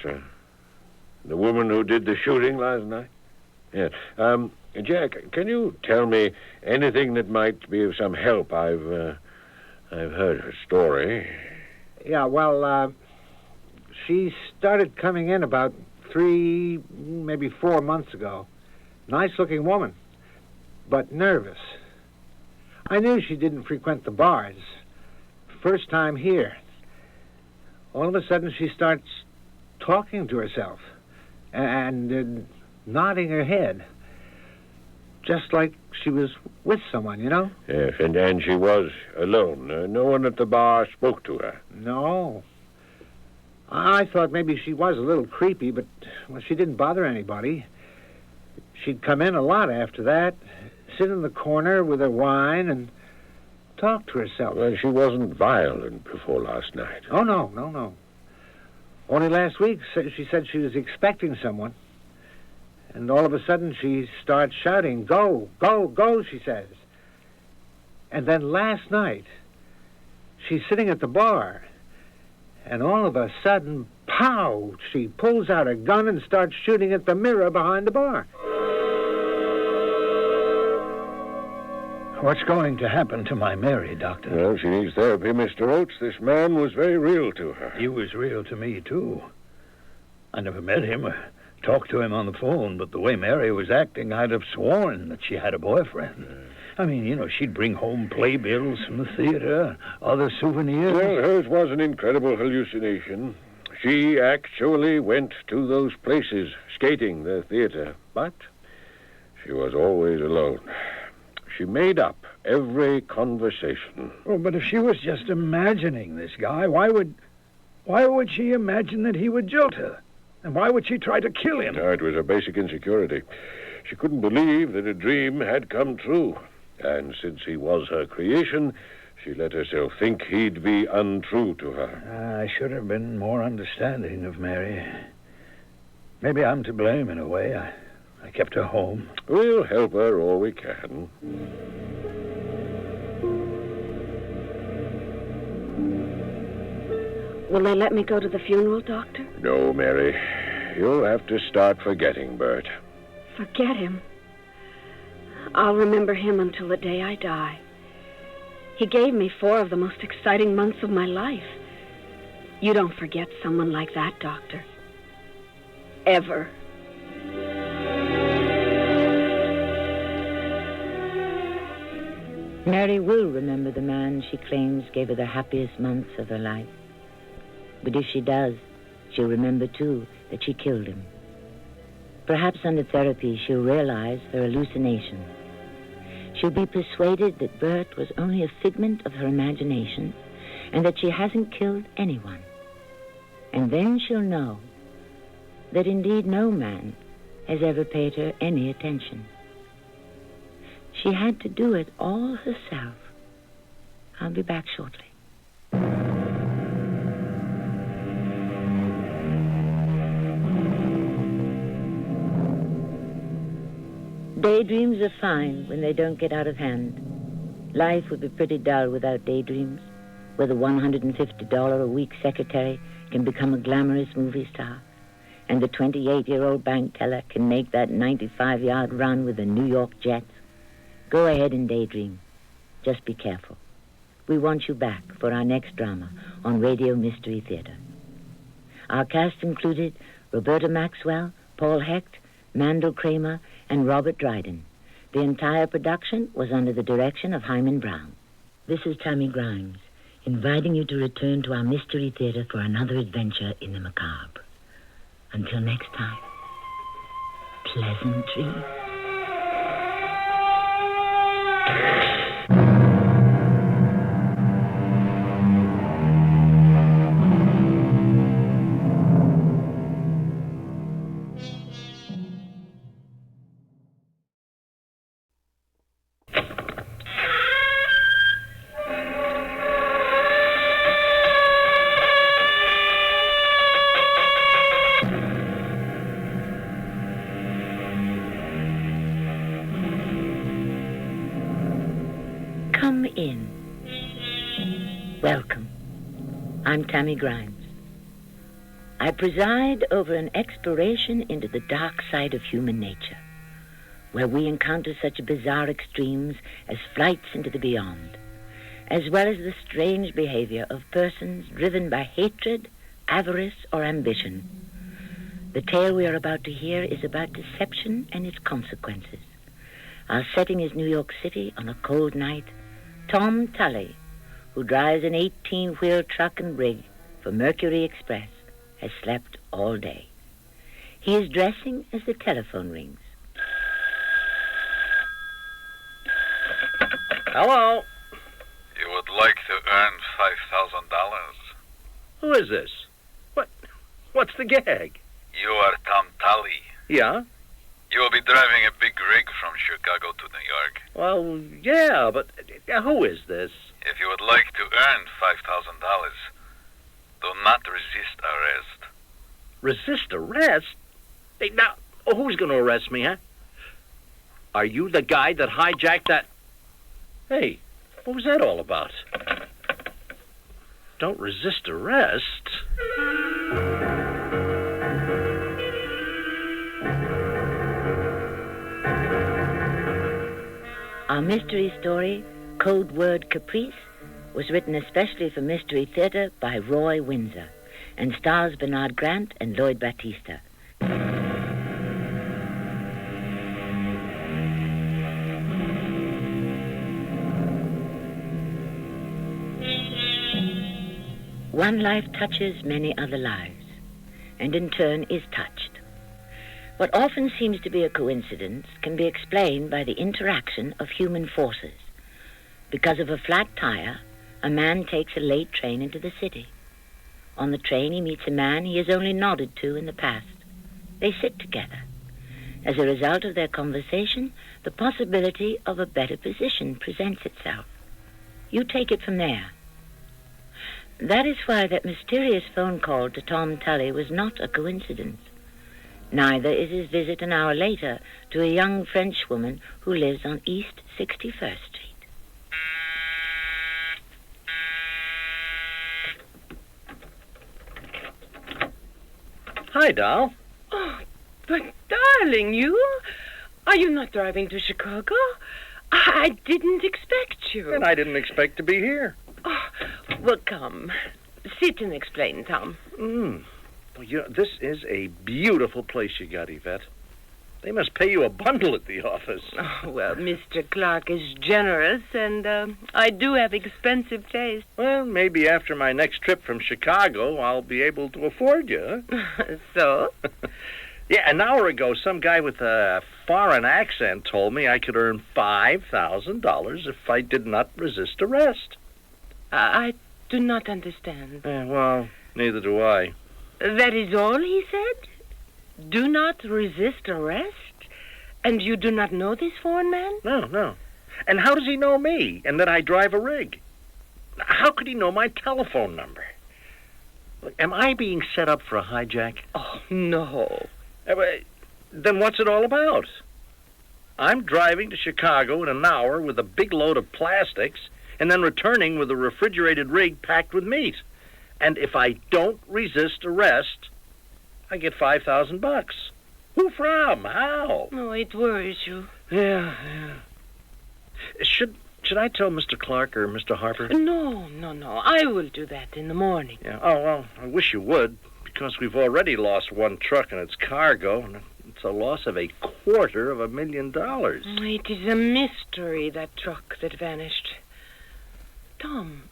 the woman who did the shooting last night. Yes. Jack, can you tell me anything that might be of some help? I've heard her story. Yeah, well, she started coming in about 3, maybe 4 months ago. Nice-looking woman, but nervous. I knew she didn't frequent the bars. First time here. All of a sudden, she starts talking to herself and nodding her head, just like she was with someone, Yes, and she was alone. No one at the bar spoke to her. No. I thought maybe she was a little creepy, but she didn't bother anybody. She'd come in a lot after that, sit in the corner with her wine and talk to herself. Well, she wasn't violent before last night. Oh, no. Only last week, she said she was expecting someone. And all of a sudden, she starts shouting, "Go, go, go," she says. And then last night, she's sitting at the bar. And all of a sudden, pow, she pulls out a gun and starts shooting at the mirror behind the bar. What's going to happen to my Mary, Doctor? Well, she needs therapy, Mr. Oates. This man was very real to her. He was real to me, too. I never met him or talked to him on the phone, but the way Mary was acting, I'd have sworn that she had a boyfriend. I mean, she'd bring home playbills from the theater, other souvenirs. Well, hers was an incredible hallucination. She actually went to those places, skating, the theater. But she was always alone. She made up every conversation. Oh, but if she was just imagining this guy, why would she imagine that he would jilt her? And why would she try to kill him? No, it was a basic insecurity. She couldn't believe that a dream had come true. And since he was her creation, she let herself think he'd be untrue to her. I should have been more understanding of Mary. Maybe I'm to blame in a way. I kept her home. We'll help her all we can. Will they let me go to the funeral, Doctor? No, Mary. You'll have to start forgetting Bert. Forget him? I'll remember him until the day I die. He gave me 4 of the most exciting months of my life. You don't forget someone like that, Doctor. Ever. Mary will remember the man she claims gave her the happiest months of her life. But if she does, she'll remember, too, that she killed him. Perhaps under therapy, she'll realize her hallucination. She'll be persuaded that Bert was only a figment of her imagination and that she hasn't killed anyone. And then she'll know that indeed no man has ever paid her any attention. She had to do it all herself. I'll be back shortly. Daydreams are fine when they don't get out of hand. Life would be pretty dull without daydreams, where the $150 a week secretary can become a glamorous movie star, and the 28-year-old bank teller can make that 95-yard run with the New York Jets. Go ahead and daydream. Just be careful. We want you back for our next drama on Radio Mystery Theater. Our cast included Roberta Maxwell, Paul Hecht, Mandel Kramer, and Robert Dryden. The entire production was under the direction of Hyman Brown. This is Tammy Grimes, inviting you to return to our Mystery Theater for another adventure in the macabre. Until next time, pleasant dreams. Come in. Welcome. I'm Tammy Grimes. I preside over an exploration into the dark side of human nature, where we encounter such bizarre extremes as flights into the beyond, as well as the strange behavior of persons driven by hatred, avarice, or ambition. The tale we are about to hear is about deception and its consequences. Our setting is New York City on a cold night. Tom Tully, who drives an 18-wheel truck and rig for Mercury Express, has slept all day. He is dressing as the telephone rings. Hello? You would like to earn $5,000. Who is this? What's the gag? You are Tom Tully. Yeah? You will be driving a big rig from Chicago to New York. Well, yeah, but who is this? If you would like to earn $5,000, do not resist arrest. Resist arrest? Hey, now, who's going to arrest me, huh? Are you the guy that hijacked that... Hey, what was that all about? Don't resist arrest. Our mystery story, Code Word Caprice, was written especially for Mystery Theater by Roy Windsor and stars Bernard Grant and Lloyd Battista. One life touches many other lives, and in turn is touched. What often seems to be a coincidence can be explained by the interaction of human forces. Because of a flat tire, a man takes a late train into the city. On the train, he meets a man he has only nodded to in the past. They sit together. As a result of their conversation, the possibility of a better position presents itself. You take it from there. That is why that mysterious phone call to Tom Tully was not a coincidence. Neither is his visit an hour later to a young French woman who lives on East 61st Street. Hi, doll. Oh, but darling, you? Are you not driving to Chicago? I didn't expect you. And I didn't expect to be here. Oh, well, come. Sit and explain, Tom. Well, this is a beautiful place you got, Yvette. They must pay you a bundle at the office. Oh, well, Mr. Clark is generous, and I do have expensive taste. Well, maybe after my next trip from Chicago, I'll be able to afford you. Huh? So? Yeah, an hour ago, some guy with a foreign accent told me I could earn $5,000 if I did not resist arrest. I do not understand. Well, neither do I. That is all he said? Do not resist arrest? And you do not know this foreign man? No. And how does he know me and that I drive a rig? How could he know my telephone number? Am I being set up for a hijack? Oh, no. Then what's it all about? I'm driving to Chicago in an hour with a big load of plastics and then returning with a refrigerated rig packed with meat. And if I don't resist arrest, I get $5,000. Who from? How? Oh, it worries you. Yeah. Should I tell Mr. Clark or Mr. Harper? No. I will do that in the morning. Yeah. Oh, well, I wish you would, because we've already lost one truck and its cargo, and it's a loss of $250,000. It is a mystery, that truck that vanished. Tom.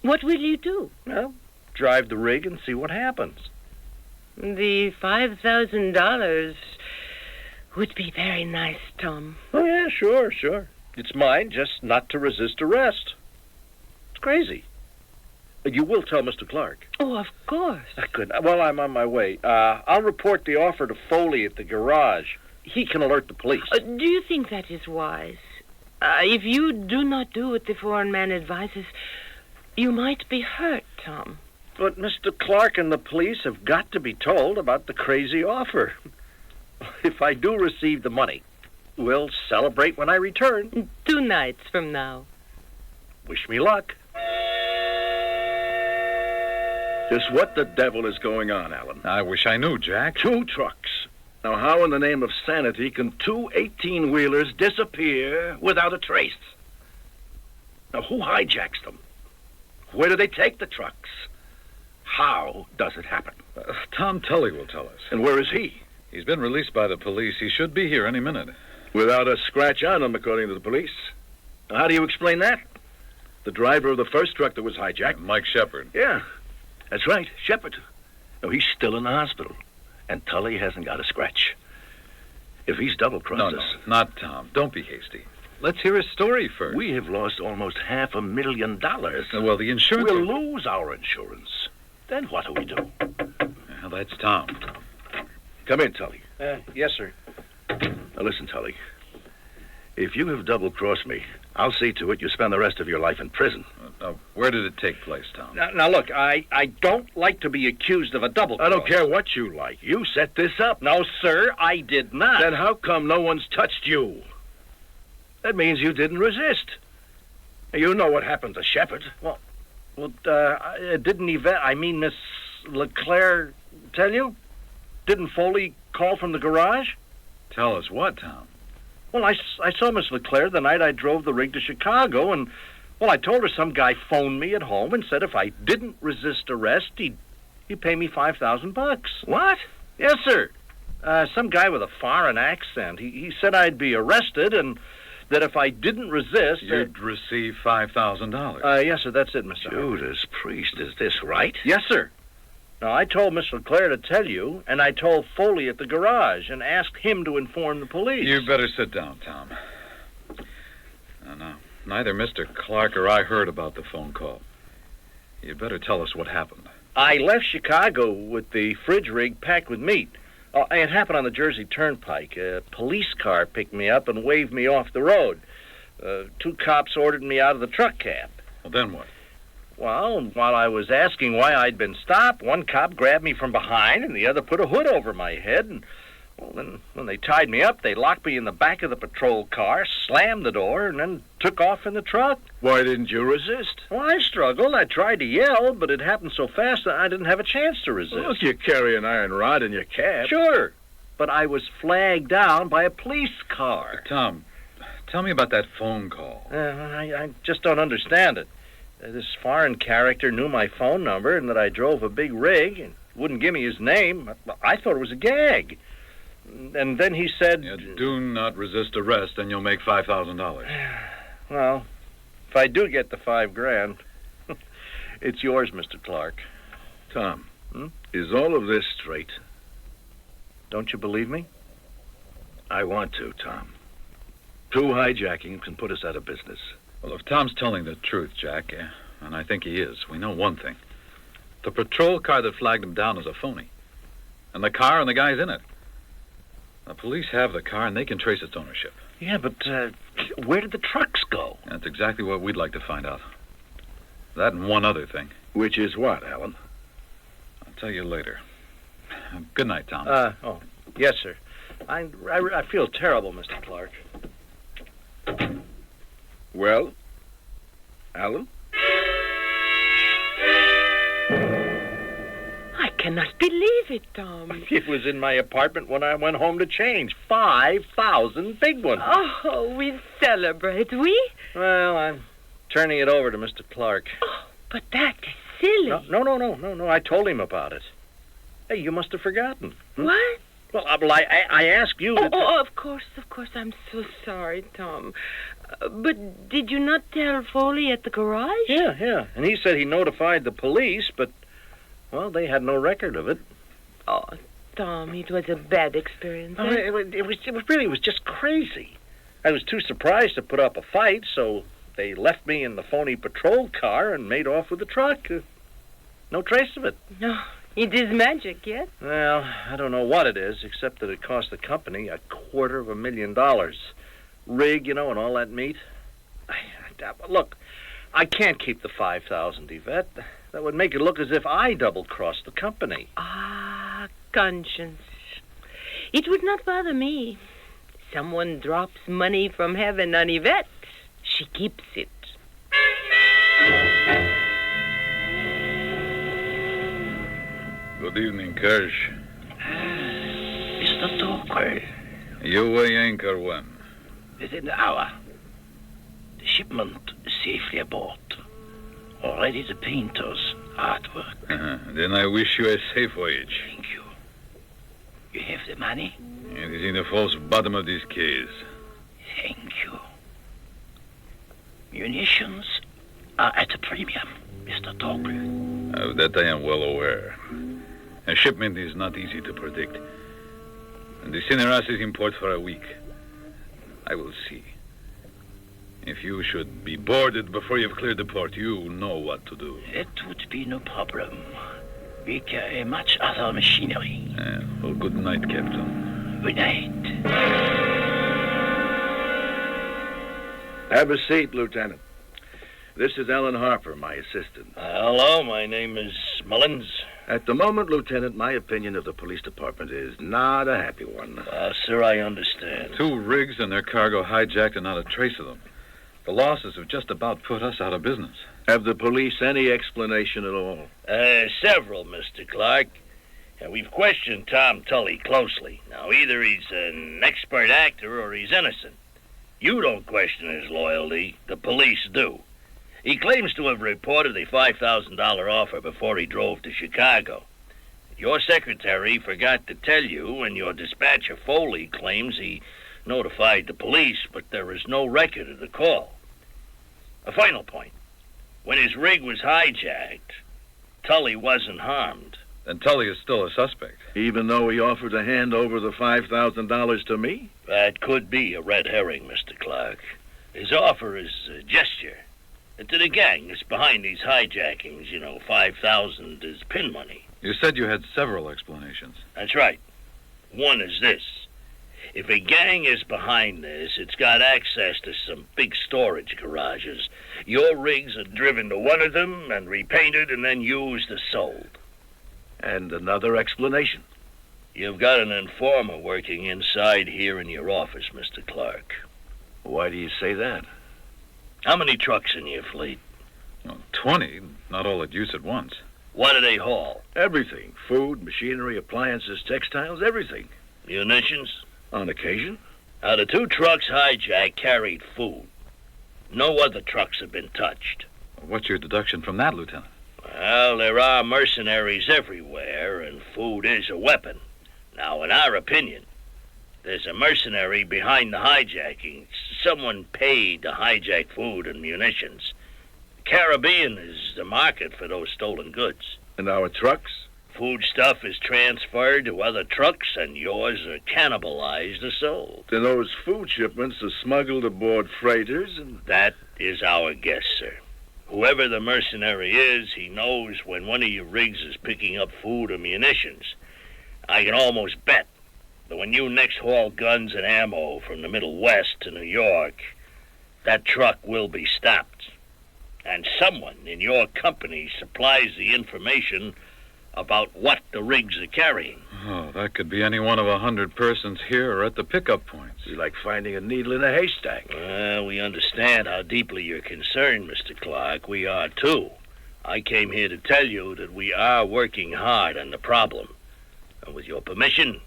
What will you do? Well, drive the rig and see what happens. The $5,000 would be very nice, Tom. Oh, yeah, sure. It's mine, just not to resist arrest. It's crazy. You will tell Mr. Clark? Oh, of course. Good. Well, I'm on my way. I'll report the offer to Foley at the garage. He can alert the police. Do you think that is wise? If you do not do what the foreign man advises, you might be hurt, Tom. But Mr. Clark and the police have got to be told about the crazy offer. If I do receive the money, we'll celebrate when I return. 2 nights from now. Wish me luck. Just what the devil is going on, Alan? I wish I knew, Jack. 2 trucks. Now, how in the name of sanity can 2 18-wheelers disappear without a trace? Now, who hijacks them? Where do they take the trucks? How does it happen? Tom Tully will tell us. And where is he? He's been released by the police. He should be here any minute. Without a scratch on him, according to the police. Now, how do you explain that? The driver of the first truck that was hijacked... Mike Shepard. Yeah, that's right, Shepard. No, he's still in the hospital. And Tully hasn't got a scratch. If he's double-crossed us... No, not Tom. Don't be hasty. Let's hear his story first. We have lost almost $500,000. Well, the insurance... We'll lose our insurance. Then what do we do? Well, that's Tom. Come in, Tully. Yes, sir. Now, listen, Tully. If you have double-crossed me, I'll see to it you spend the rest of your life in prison. Where did it take place, Tom? Now look, I don't like to be accused of a double cross. I don't care what you like. You set this up. No, sir, I did not. Then how come no one's touched you? That means you didn't resist. You know what happened to Shepard. Well, didn't Yvette, Miss LeClaire, tell you? Didn't Foley call from the garage? Tell us what, Tom? Well, I saw Miss LeClaire the night I drove the rig to Chicago, and, well, I told her some guy phoned me at home and said if I didn't resist arrest, he'd pay me $5,000. What? Yes, sir. Some guy with a foreign accent. He said I'd be arrested and that if I didn't resist... You'd receive $5,000. Yes, sir, that's it, Mr. Judas Priest, is this right? Yes, sir. Now, I told Miss LeClaire to tell you, and I told Foley at the garage and asked him to inform the police. You better sit down, Tom. No, neither Mr. Clark or I heard about the phone call. You'd better tell us what happened. I left Chicago with the fridge rig packed with meat. It happened on the Jersey Turnpike. A police car picked me up and waved me off the road. 2 cops ordered me out of the truck cab. Well, then what? Well, while I was asking why I'd been stopped, one cop grabbed me from behind and the other put a hood over my head. And, well, then when they tied me up, they locked me in the back of the patrol car, slammed the door, and then took off in the truck. Why didn't you resist? Well, I struggled. I tried to yell, but it happened so fast that I didn't have a chance to resist. Look, you carry an iron rod in your cab. Sure, but I was flagged down by a police car. Tom, tell me about that phone call. I just don't understand it. this foreign character knew my phone number and that I drove a big rig and wouldn't give me his name. I thought it was a gag. And then he said... Do not resist arrest, and you'll make $5,000. Well, if I do get the $5,000, it's yours, Mr. Clark. Tom, is all of this straight? Don't you believe me? I want to, Tom. 2 hijackings can put us out of business. Well, if Tom's telling the truth, Jack, and I think he is, we know one thing. The patrol car that flagged him down is a phony. And the car and the guys in it. The police have the car, and they can trace its ownership. Yeah, but where did the trucks go? That's exactly what we'd like to find out. That and one other thing. Which is what, Alan? I'll tell you later. Good night, Tom. Yes, sir. I feel terrible, Mr. Clark. Well, Alan? I cannot believe it, Tom. It was in my apartment when I went home to change. 5,000 big ones. Oh, we celebrate, we? Well, I'm turning it over to Mr. Clark. Oh, but that is silly. No. I told him about it. Hey, you must have forgotten. What? Well, I asked you to... Of course. I'm so sorry, Tom. But did you not tell Foley at the garage? Yeah. And he said he notified the police, but... Well, they had no record of it. Oh, Tom, it was a bad experience. It was just crazy. I was too surprised to put up a fight, so they left me in the phony patrol car and made off with the truck. No trace of it. No, it is magic, yes? Well, I don't know what it is, except that it cost the company $250,000. Rig, and all that meat. Look, I can't keep the $5,000, Yvette. That would make it look as if I double-crossed the company. Ah, conscience. It would not bother me. Someone drops money from heaven on Yvette. She keeps it. Good evening, Kirsch. Mr. Torquay. You weigh anchor when? Within the hour. The shipment is safely aboard. Already the painters are at work. Then I wish you a safe voyage. Thank you. You have the money? It is in the false bottom of this case. Thank you. Munitions are at a premium, Mr. Torquay. Of that I am well aware. A shipment is not easy to predict. And the Cineras is in port for a week. I will see. If you should be boarded before you've cleared the port, you know what to do. It would be no problem. We carry much other machinery. Well, good night, Captain. Good night. Have a seat, Lieutenant. This is Alan Harper, my assistant. Hello, my name is Mullins. At the moment, Lieutenant, my opinion of the police department is not a happy one. Sir, I understand. 2 rigs and their cargo hijacked and not a trace of them. The losses have just about put us out of business. Have the police any explanation at all? Several, Mr. Clark. We've questioned Tom Tully closely. Now, either he's an expert actor or he's innocent. You don't question his loyalty. The police do. He claims to have reported a $5,000 offer before he drove to Chicago. Your secretary forgot to tell you, and your dispatcher Foley claims he notified the police, but there is no record of the call. A final point. When his rig was hijacked, Tully wasn't harmed. Then Tully is still a suspect. Even though he offered to hand over the $5,000 to me? That could be a red herring, Mr. Clark. His offer is a gesture. To the gang that's behind these hijackings, $5,000 is pin money. You said you had several explanations. That's right. One is this. If a gang is behind this, it's got access to some big storage garages. Your rigs are driven to one of them and repainted and then used or sold. And another explanation? You've got an informer working inside here in your office, Mr. Clark. Why do you say that? How many trucks in your fleet? 20, not all at use at once. What do they haul? Everything. Food, machinery, appliances, textiles, everything. Munitions? On occasion. Now, the 2 trucks hijacked carried food. No other trucks have been touched. What's your deduction from that, Lieutenant? Well, there are mercenaries everywhere, and food is a weapon. Now, in our opinion, there's a mercenary behind the hijacking. Someone paid to hijack food and munitions. The Caribbean is the market for those stolen goods. And our trucks? Food stuff is transferred to other trucks, and yours are cannibalized or sold. Then those food shipments are smuggled aboard freighters, and... That is our guess, sir. Whoever the mercenary is, he knows when one of your rigs is picking up food or munitions. I can almost bet that when you next haul guns and ammo from the Middle West to New York, that truck will be stopped. And someone in your company supplies the information about what the rigs are carrying. Oh, that could be any one of 100 persons here or at the pickup points. It's like finding a needle in a haystack. Well, we understand how deeply you're concerned, Mr. Clark. We are, too. I came here to tell you that we are working hard on the problem. And with your permission,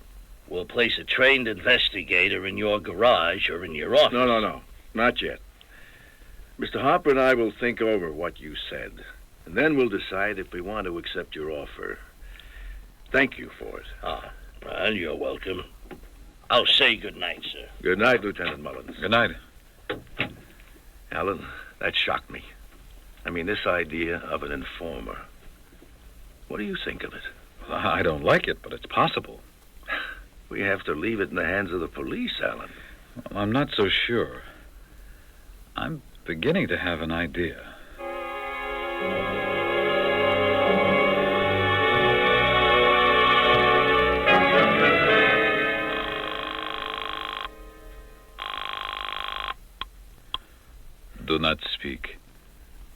we'll place a trained investigator in your garage or in your office. No. Not yet. Mr. Harper and I will think over what you said, and then we'll decide if we want to accept your offer. Thank you for it. Well, you're welcome. I'll say good night, sir. Good night, Lieutenant Mullins. Good night. Alan, that shocked me. I mean, this idea of an informer. What do you think of it? Well, I don't like it, but it's possible. We have to leave it in the hands of the police, Alan. Well, I'm not so sure. I'm beginning to have an idea. Do not speak.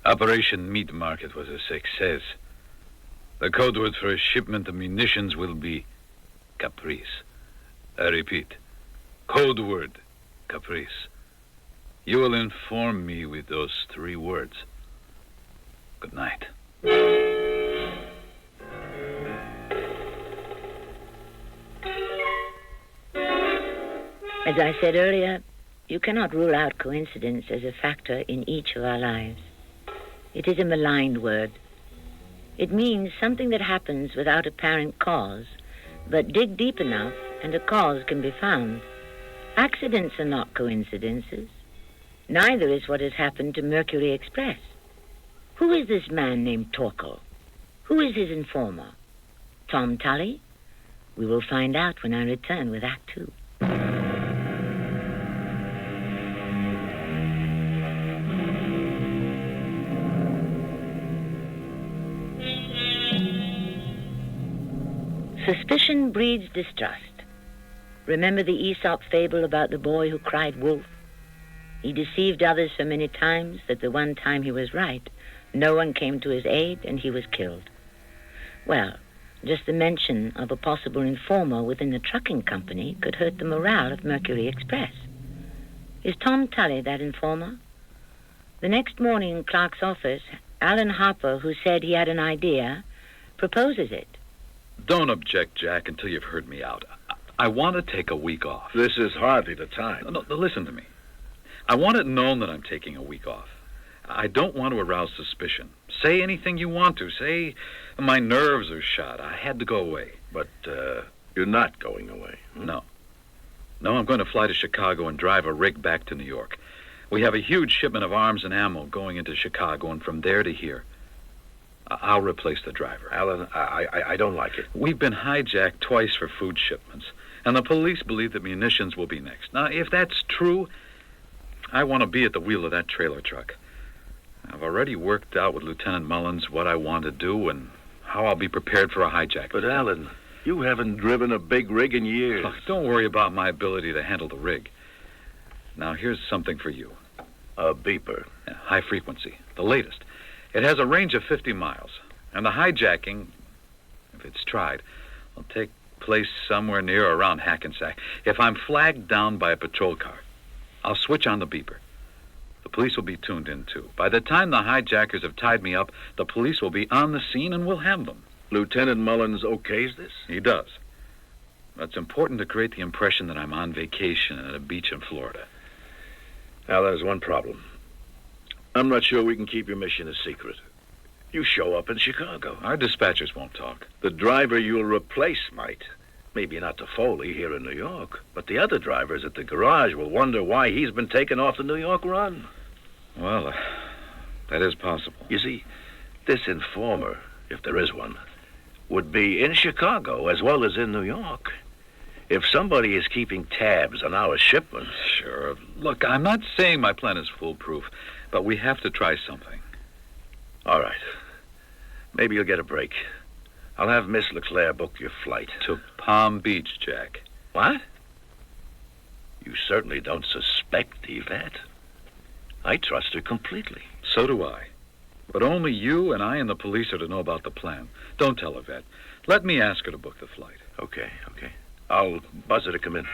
Operation Meat Market was a success. The code word for a shipment of munitions will be Caprice. I repeat, code word Caprice. You will inform me with those 3 words. Good night. As I said earlier, you cannot rule out coincidence as a factor in each of our lives. It is a maligned word. It means something that happens without apparent cause, but dig deep enough and a cause can be found. Accidents are not coincidences. Neither is what has happened to Mercury Express. Who is this man named Torkel? Who is his informer? Tom Tully? We will find out when I return with Act 2. Suspicion breeds distrust. Remember the Aesop fable about the boy who cried wolf? He deceived others so many times that the one time he was right, no one came to his aid and he was killed. Well, just the mention of a possible informer within the trucking company could hurt the morale of Mercury Express. Is Tom Tully that informer? The next morning in Clark's office, Alan Harper, who said he had an idea, proposes it. Don't object, Jack, until you've heard me out. I want to take a week off. This is hardly the time. No, listen to me. I want it known that I'm taking a week off. I don't want to arouse suspicion. Say anything you want to. Say my nerves are shot. I had to go away. But you're not going away. No. No, I'm going to fly to Chicago and drive a rig back to New York. We have a huge shipment of arms and ammo going into Chicago, and from there to here. I'll replace the driver. Alan, I don't like it. We've been hijacked twice for food shipments, and the police believe that munitions will be next. Now, if that's true, I want to be at the wheel of that trailer truck. I've already worked out with Lieutenant Mullins what I want to do and how I'll be prepared for a hijack. But, Alan, you haven't driven a big rig in years. Look, don't worry about my ability to handle the rig. Now, here's something for you. A beeper. Yeah, high frequency. The latest. It has a range of 50 miles. And the hijacking, if it's tried, will take place somewhere near or around Hackensack. If I'm flagged down by a patrol car, I'll switch on the beeper. The police will be tuned in, too. By the time the hijackers have tied me up, the police will be on the scene and we'll have them. Lieutenant Mullins okays this? He does. But it's important to create the impression that I'm on vacation at a beach in Florida. Now, there's one problem. I'm not sure we can keep your mission a secret. You show up in Chicago. Our dispatchers won't talk. The driver you'll replace might. Maybe not the Foley here in New York, but the other drivers at the garage will wonder why he's been taken off the New York run. Well, that is possible. You see, this informer, if there is one, would be in Chicago as well as in New York. If somebody is keeping tabs on our shipments... Sure. Look, I'm not saying my plan is foolproof, but we have to try something. All right. Maybe you'll get a break. I'll have Miss LeClaire book your flight. To Palm Beach, Jack. What? You certainly don't suspect Yvette. I trust her completely. So do I. But only you and I and the police are to know about the plan. Don't tell Yvette. Let me ask her to book the flight. Okay. I'll buzz her to come in.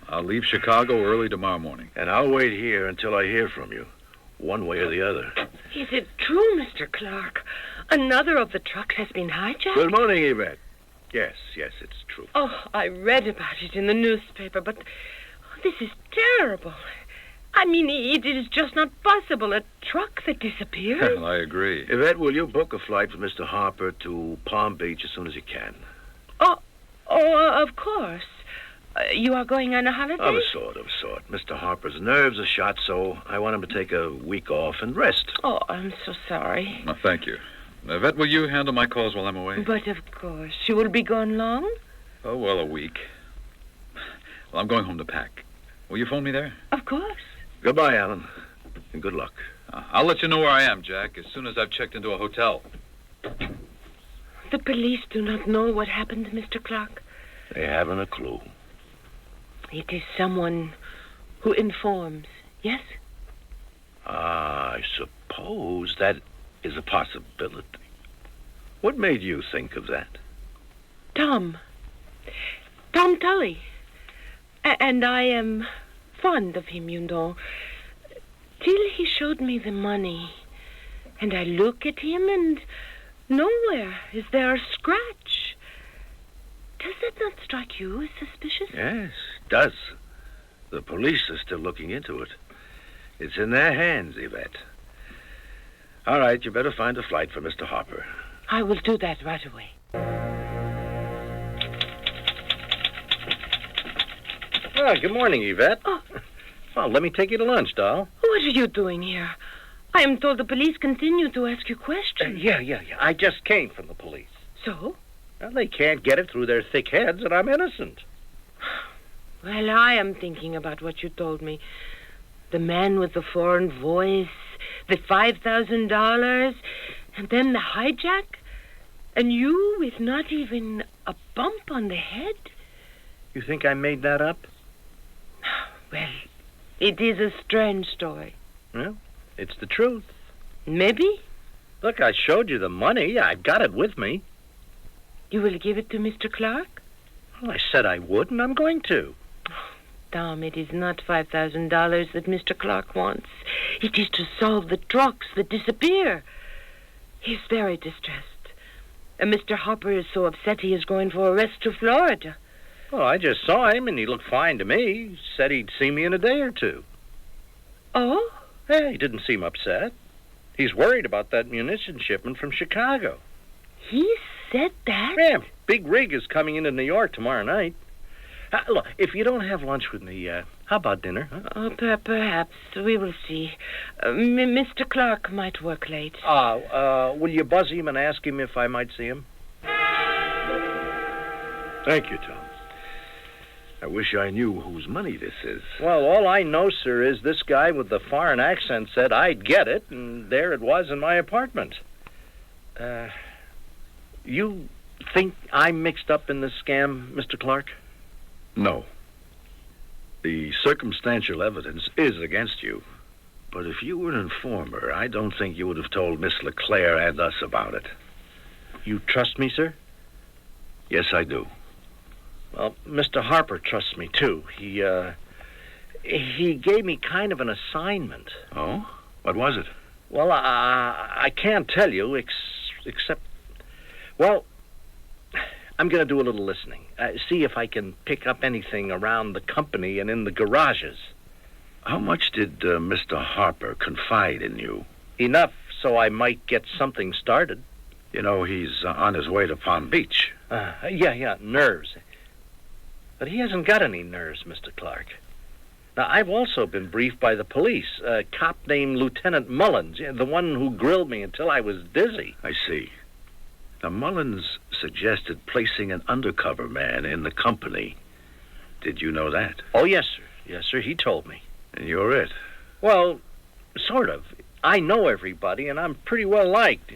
I'll leave Chicago early tomorrow morning. And I'll wait here until I hear from you, one way or the other. Is it true, Mr. Clark? Another of the trucks has been hijacked? Good morning, Yvette. Yes, it's true. Oh, I read about it in the newspaper, but this is terrible. I mean, it is just not possible. A truck that disappeared? Well, I agree. Yvette, will you book a flight for Mr. Harper to Palm Beach as soon as you can? Of course. You are going on a holiday? Of a sort. Mr. Harper's nerves are shot, so I want him to take a week off and rest. Oh, I'm so sorry. Well, thank you. Yvette, will you handle my calls while I'm away? But of course. You will be gone long? Oh, well, a week. Well, I'm going home to pack. Will you phone me there? Of course. Goodbye, Alan. And good luck. I'll let you know where I am, Jack, as soon as I've checked into a hotel. The police do not know what happened, Mr. Clark? They haven't a clue. It is someone who informs, yes? I suppose that is a possibility. What made you think of that? Tom Tully. And I am fond of him, you know. Till he showed me the money. And I look at him and nowhere is there a scratch. Does that not strike you as suspicious? Yes, it does. The police are still looking into it. It's in their hands, Yvette. All right, you better find a flight for Mr. Harper. I will do that right away. Good morning, Yvette. Oh. Well, let me take you to lunch, doll. What are you doing here? I am told the police continue to ask you questions. Yeah. I just came from the police. So? Well, they can't get it through their thick heads that I'm innocent. Well, I am thinking about what you told me. The man with the foreign voice, the $5,000, and then the hijack, and you with not even a bump on the head? You think I made that up? Well, it is a strange story. Well, it's the truth. Maybe. Look, I showed you the money. I've got it with me. You will give it to Mr. Clark? Well, I said I would, and I'm going to. Tom, it is not $5,000 that Mr. Clark wants. It is to solve the trucks that disappear. He's very distressed. And Mr. Harper is so upset he is going for a rest to Florida. Well, I just saw him, and he looked fine to me. He said he'd see me in a day or two. Oh? Yeah, he didn't seem upset. He's worried about that munition shipment from Chicago. He said that? Yeah, big rig is coming into New York tomorrow night. Look, if you don't have lunch with me, how about dinner? Huh? Perhaps. We will see. Mr. Clark might work late. Will you buzz him and ask him if I might see him? Thank you, Tom. I wish I knew whose money this is. Well, all I know, sir, is this guy with the foreign accent said I'd get it, and there it was in my apartment. You think I'm mixed up in this scam, Mr. Clark? No. The circumstantial evidence is against you. But if you were an informer, I don't think you would have told Miss LeClaire and us about it. You trust me, sir? Yes, I do. Well, Mr. Harper trusts me, too. He gave me kind of an assignment. Oh? What was it? Well, I can't tell you, except... Well, I'm going to do a little listening. See if I can pick up anything around the company and in the garages. How much did Mr. Harper confide in you? Enough so I might get something started. You know, he's on his way to Palm Beach. Yeah, nerves. But he hasn't got any nerves, Mr. Clark. Now, I've also been briefed by the police. A cop named Lieutenant Mullins, the one who grilled me until I was dizzy. I see. Now, Mullins suggested placing an undercover man in the company. Did you know that? Oh, yes, sir. Yes, sir, he told me. And you're it? Well, sort of. I know everybody, and I'm pretty well liked.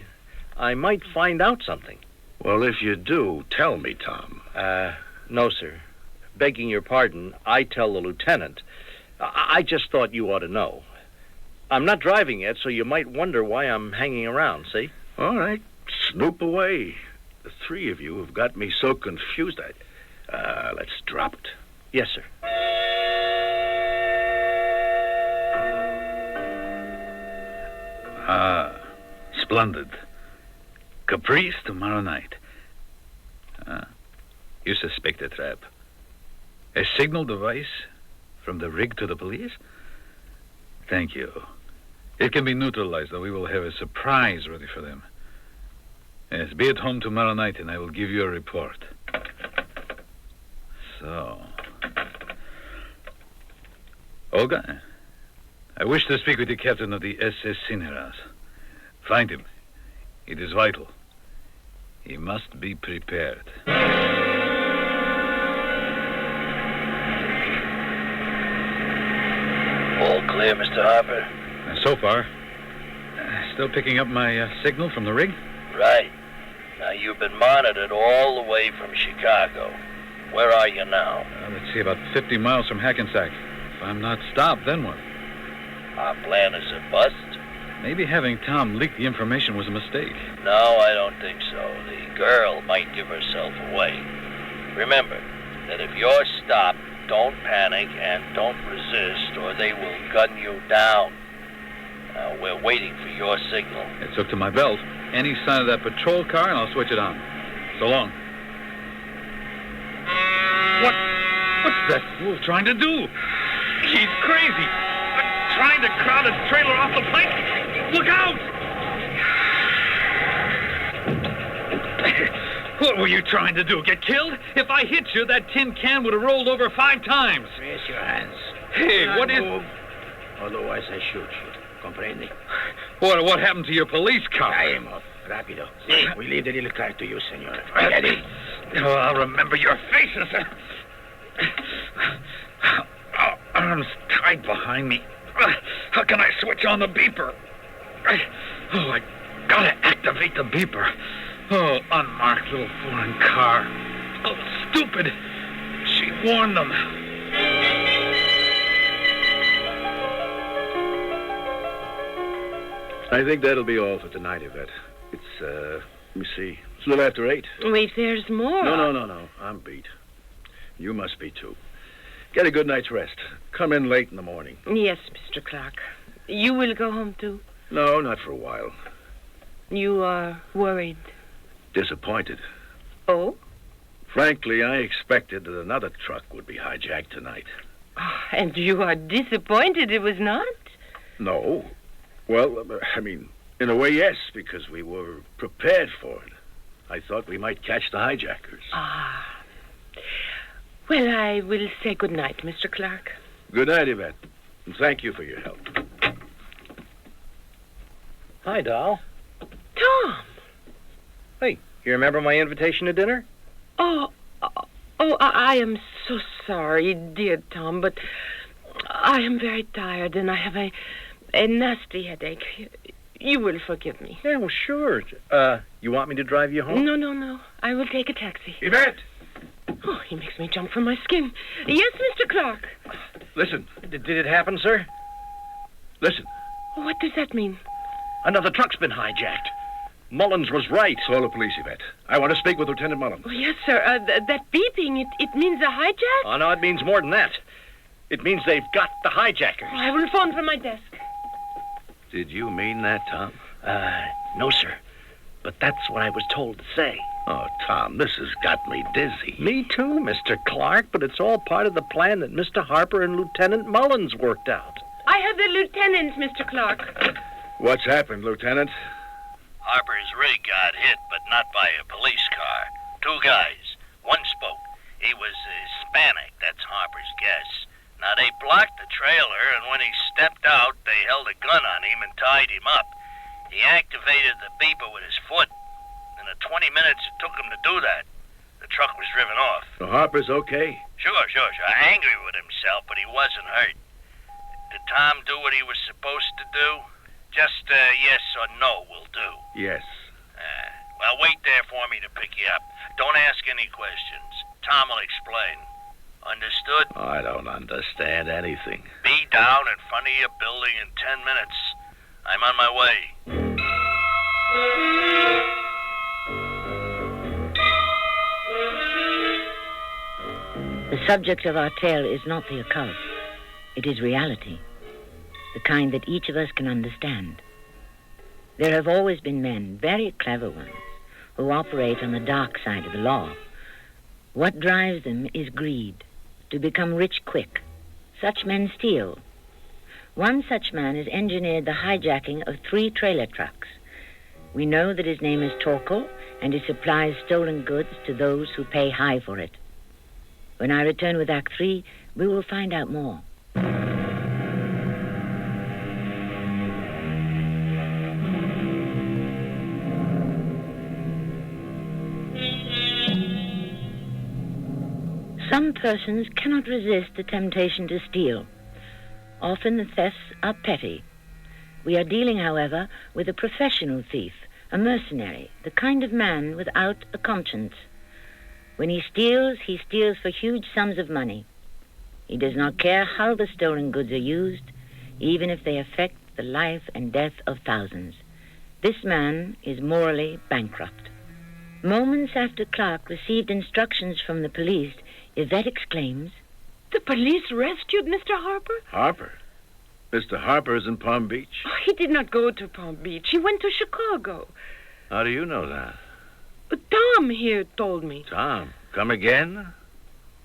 I might find out something. Well, if you do, tell me, Tom. No, sir. Begging your pardon, I tell the lieutenant. I just thought you ought to know. I'm not driving yet, so you might wonder why I'm hanging around, see? All right. Snoop away. The three of you have got me so confused. Let's drop it. Yes, sir. Splendid. Caprice tomorrow night. You suspect a trap. A signal device from the rig to the police? Thank you. It can be neutralized, though we will have a surprise ready for them. Yes, be at home tomorrow night, and I will give you a report. So... Olga, I wish to speak with the captain of the SS Cineras. Find him. It is vital. He must be prepared. All clear, Mr. Harper? So far. Still picking up my signal from the rig? Right. Now, you've been monitored all the way from Chicago. Where are you now? Let's see, about 50 miles from Hackensack. If I'm not stopped, then what? Our plan is a bust? Maybe having Tom leak the information was a mistake. No, I don't think so. The girl might give herself away. Remember that if you're stopped, don't panic and don't resist, or they will gun you down. We're waiting for your signal. It's hooked to my belt. Any sign of that patrol car, and I'll switch it on. So long. What's that fool trying to do? He's crazy. Trying to crowd his trailer off the plank. Look out! What were you trying to do? Get killed? If I hit you, that tin can would have rolled over 5 times. Raise your hands. Hey, what is... Otherwise I shoot you. Comprende? What happened to your police car? Caemos. Rápido. We leave the little car to you, senor. Ready? Oh, I'll remember your faces. Arms tied behind me. How can I switch on the beeper? Oh, I gotta activate the beeper. Oh, unmarked little foreign car. Oh, stupid. She warned them. I think that'll be all for tonight, Yvette. It's, let me see. It's a little after 8. Wait, there's more. No. I'm beat. You must be, too. Get a good night's rest. Come in late in the morning. Yes, Mr. Clark. You will go home, too? No, not for a while. You are worried? Disappointed. Oh? Frankly, I expected that another truck would be hijacked tonight. Oh, and you are disappointed it was not? No. Well, I mean, in a way, yes, because we were prepared for it. I thought we might catch the hijackers. Ah. Well, I will say good night, Mr. Clark. Good night, Yvette. And thank you for your help. Hi, doll. Tom! Hey, you remember my invitation to dinner? I am so sorry, dear Tom, but I am very tired and I have a nasty headache. You will forgive me. Yeah, well, sure. You want me to drive you home? No. I will take a taxi. Yvette! Oh, he makes me jump from my skin. Yes, Mr. Clark. Listen. Did it happen, sir? Listen. What does that mean? Another truck's been hijacked. Mullins was right. Call the police, Yvette. I want to speak with Lieutenant Mullins. Oh, yes, sir. That beeping, it means a hijack? Oh, no, it means more than that. It means they've got the hijackers. Oh, I will phone from my desk. Did you mean that, Tom? No, sir. But that's what I was told to say. Oh, Tom, this has got me dizzy. Me too, Mr. Clark, but it's all part of the plan that Mr. Harper and Lieutenant Mullins worked out. the lieutenant, Mr. Clark. What's happened, Lieutenant? Harper's rig got hit, but not by a police car. 2 guys. One spoke. He was Hispanic, that's Harper's guess. Now, they blocked the trailer, and when he stepped out, they held a gun on him and tied him up. He activated the beeper with his foot. In the 20 minutes it took him to do that, the truck was driven off. So Harper's okay? Sure. Angry with himself, but he wasn't hurt. Did Tom do what he was supposed to do? Just yes or no will do. Yes. Well, wait there for me to pick you up. Don't ask any questions. Tom will explain. Understood? I don't understand anything. Be down in front of your building in 10 minutes. I'm on my way. The subject of our tale is not the occult. It is reality, the kind that each of us can understand. There have always been men, very clever ones, who operate on the dark side of the law. What drives them is greed, to become rich quick. Such men steal. One such man has engineered the hijacking of 3 trailer trucks. We know that his name is Torkel, and he supplies stolen goods to those who pay high for it. When I return with Act 3, we will find out more. Some persons cannot resist the temptation to steal. Often the thefts are petty. We are dealing, however, with a professional thief, a mercenary, the kind of man without a conscience. When he steals for huge sums of money. He does not care how the stolen goods are used, even if they affect the life and death of thousands. This man is morally bankrupt. Moments after Clark received instructions from the police, Yvette exclaims, "The police rescued Mr. Harper?" Harper? Mr. Harper is in Palm Beach? Oh, he did not go to Palm Beach. He went to Chicago. How do you know that? Tom here told me. Tom? Come again?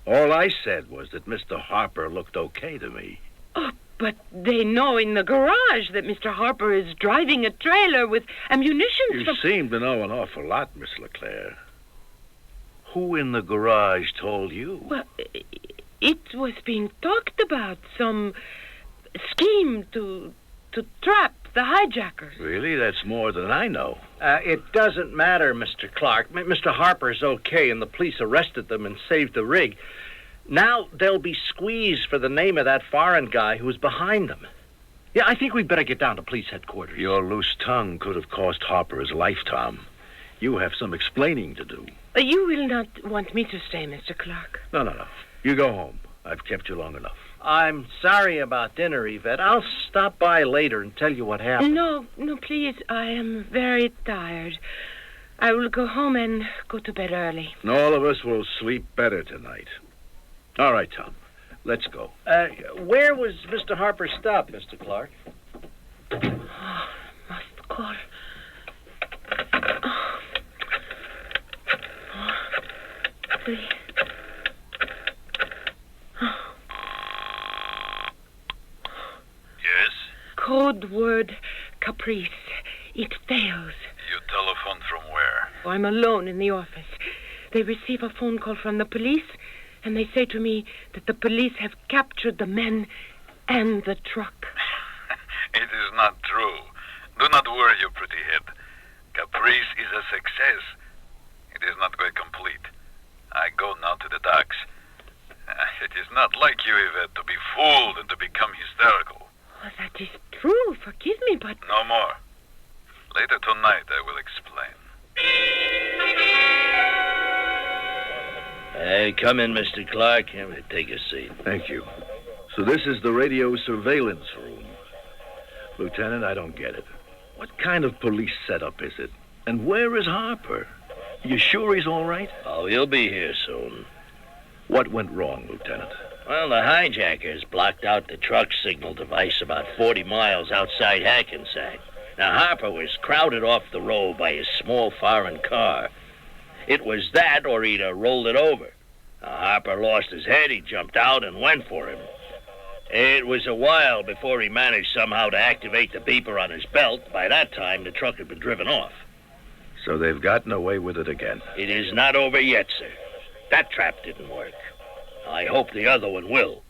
All I said was that Mr. Harper looked okay to me. Oh, but they know in the garage that Mr. Harper is driving a trailer with ammunition. You seem to know an awful lot, Miss LeClaire. Who in the garage told you? Well, it was being talked about. Some scheme to trap the hijackers. Really? That's more than I know. It doesn't matter, Mr. Clark. Mr. Harper's okay, and the police arrested them and saved the rig. Now they'll be squeezed for the name of that foreign guy who was behind them. Yeah, I think we'd better get down to police headquarters. Your loose tongue could have cost Harper his life, Tom. You have some explaining to do. You will not want me to stay, Mr. Clark. No. You go home. I've kept you long enough. I'm sorry about dinner, Yvette. I'll stop by later and tell you what happened. No, please. I am very tired. I will go home and go to bed early. And all of us will sleep better tonight. All right, Tom. Let's go. Where was Mr. Harper stopped, Mr. Clark? Must call. Please. Yes? Code word Caprice. It fails. You telephoned from where? I'm alone in the office. They receive a phone call from the police, and they say to me that the police have captured the men and the truck. It is not true. Do not worry, you pretty head. Caprice is a success. It is not quite complete. I go now to the docks. It is not like you, Yvette, to be fooled and to become hysterical. Oh, that is true. Forgive me, but... No more. Later tonight, I will explain. Come in, Mr. Clark. Take a seat. Thank you. So this is the radio surveillance room. Lieutenant, I don't get it. What kind of police setup is it? And where is Harper? You sure he's all right? Oh, he'll be here soon. What went wrong, Lieutenant? Well, the hijackers blocked out the truck signal device about 40 miles outside Hackensack. Now, Harper was crowded off the road by a small foreign car. It was that, or he'd have rolled it over. Now, Harper lost his head. He jumped out and went for him. It was a while before he managed somehow to activate the beeper on his belt. By that time, the truck had been driven off. So they've gotten away with it again. It is not over yet, sir. That trap didn't work. I hope the other one will.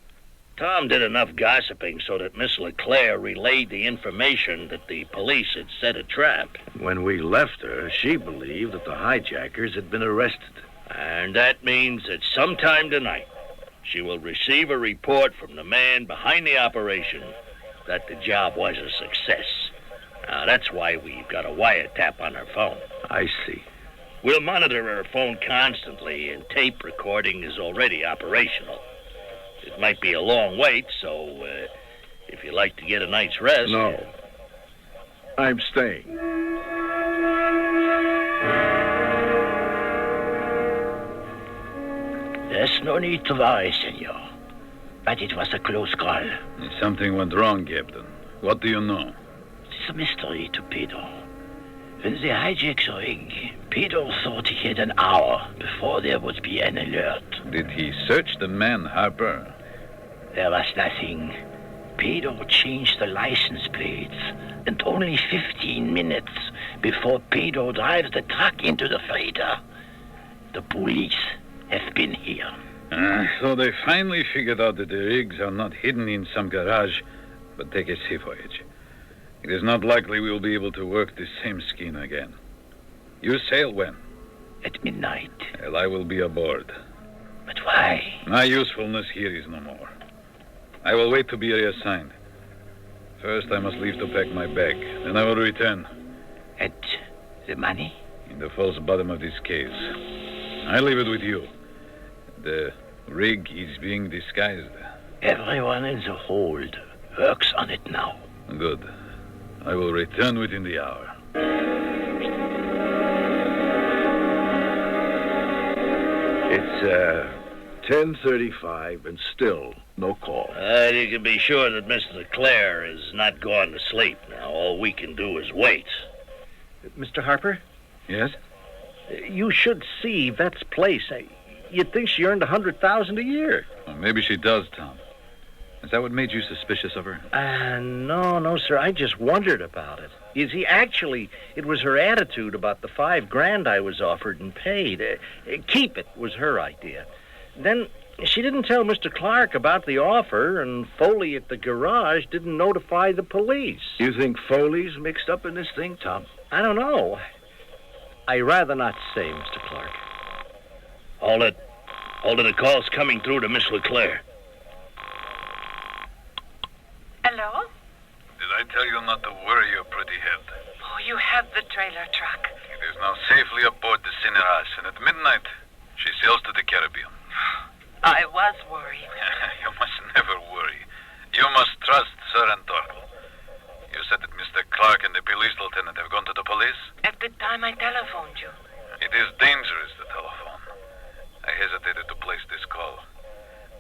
Tom did enough gossiping so that Miss LeClaire relayed the information that the police had set a trap. When we left her, she believed that the hijackers had been arrested. And that means that sometime tonight, she will receive a report from the man behind the operation that the job was a success. Now, that's why we've got a wiretap on her phone. I see. We'll monitor her phone constantly, and tape recording is already operational. It might be a long wait, so if you'd like to get a night's rest... No. I'm staying. There's no need to worry, senor. But it was a close call. Something went wrong, Captain. What do you know? It's a mystery to Pedro. When they hijacked the rig, Pedro thought he had an hour before there would be an alert. Did he search the man, Harper? There was nothing. Pedro changed the license plates, and only 15 minutes before Pedro drives the truck into the freighter, the police have been here. So they finally figured out that the rigs are not hidden in some garage, but take a sea voyage. It is not likely we will be able to work the same scheme again. You sail when? At midnight. Well, I will be aboard. But why? My usefulness here is no more. I will wait to be reassigned. First, I must leave to pack my bag. Then I will return. And the money? In the false bottom of this case. I leave it with you. The rig is being disguised. Everyone in the hold works on it now. Good. I will return within the hour. It's 10:35 and still no call. You can be sure that Miss LeClaire is not gone to sleep now. All we can do is wait. Mr. Harper? Yes? You should see Yvette's place. You'd think she earned $100,000 a year. Well, maybe she does, Tom. Is that what made you suspicious of her? No, sir. I just wondered about it. You see, actually, it was her attitude about the $5,000 I was offered and paid. Keep it was her idea. Then she didn't tell Mr. Clark about the offer, and Foley at the garage didn't notify the police. You think Foley's mixed up in this thing, Tom? I don't know. I'd rather not say, Mr. Clark. Hold it. The call's coming through to Miss LeClaire. Hello? Did I tell you not to worry your pretty head? Oh, you have the trailer truck. It is now safely aboard the Cineras, and at midnight, she sails to the Caribbean. I was worried. You must never worry. You must trust Sir Adolph. You said that Mr. Clark and the police lieutenant have gone to the police? At the time I telephoned you. It is dangerous, the telephone. I hesitated to place this call,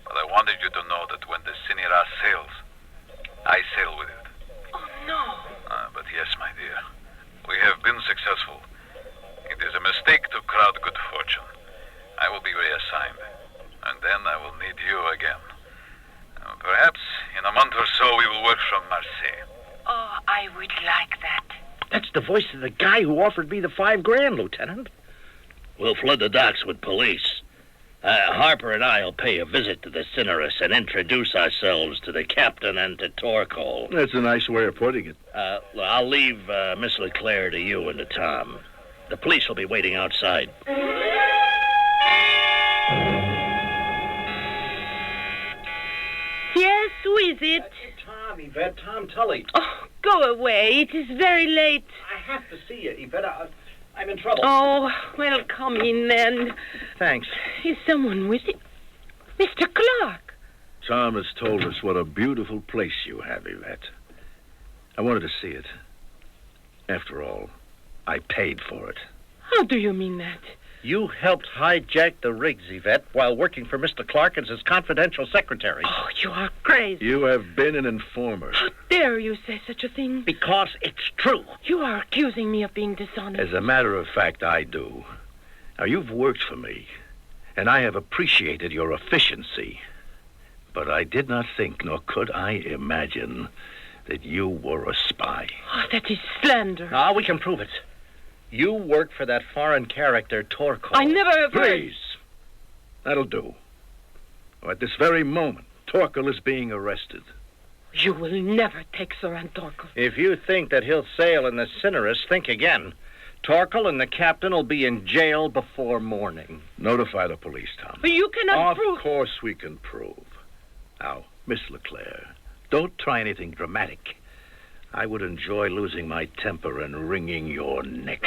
but I wanted you to know that when the Cineras sails, I sail with it. Oh, no. But yes, my dear, we have been successful. It is a mistake to crowd good fortune. I will be reassigned, and then I will need you again. Perhaps in a month or so we will work from Marseille. Oh, I would like that. That's the voice of the guy who offered me the $5,000, Lieutenant. We'll flood the docks with police. Harper and I will pay a visit to the Cineras and introduce ourselves to the captain and to Torcol. That's a nice way of putting it. I'll leave Miss LeClaire to you and to Tom. The police will be waiting outside. Yes, who is it? Tom, Yvette, Tom Tully. Oh, go away. It is very late. I have to see you, Yvette. I'm in trouble. Oh, well, come in then. Thanks. Is someone with you? Mr. Clark. Tom has told us what a beautiful place you have, Yvette. I wanted to see it. After all, I paid for it. How do you mean that? You helped hijack the rigs, Yvette, while working for Mr. Clark as his confidential secretary. Oh, you are crazy. You have been an informer. How dare you say such a thing? Because it's true. You are accusing me of being dishonest. As a matter of fact, I do. Now, you've worked for me, and I have appreciated your efficiency. But I did not think, nor could I imagine, that you were a spy. Oh, that is slander. Ah, we can prove it. You worked for that foreign character, Torko. I never have heard... Please. That'll do. At this very moment, Torkel is being arrested. You will never take Sir Torkel. If you think that he'll sail in the Cinerus, think again. Torkel and the captain will be in jail before morning. Notify the police, Tom. But you cannot prove... Of course we can prove. Now, Miss LeClaire, don't try anything dramatic. I would enjoy losing my temper and wringing your neck.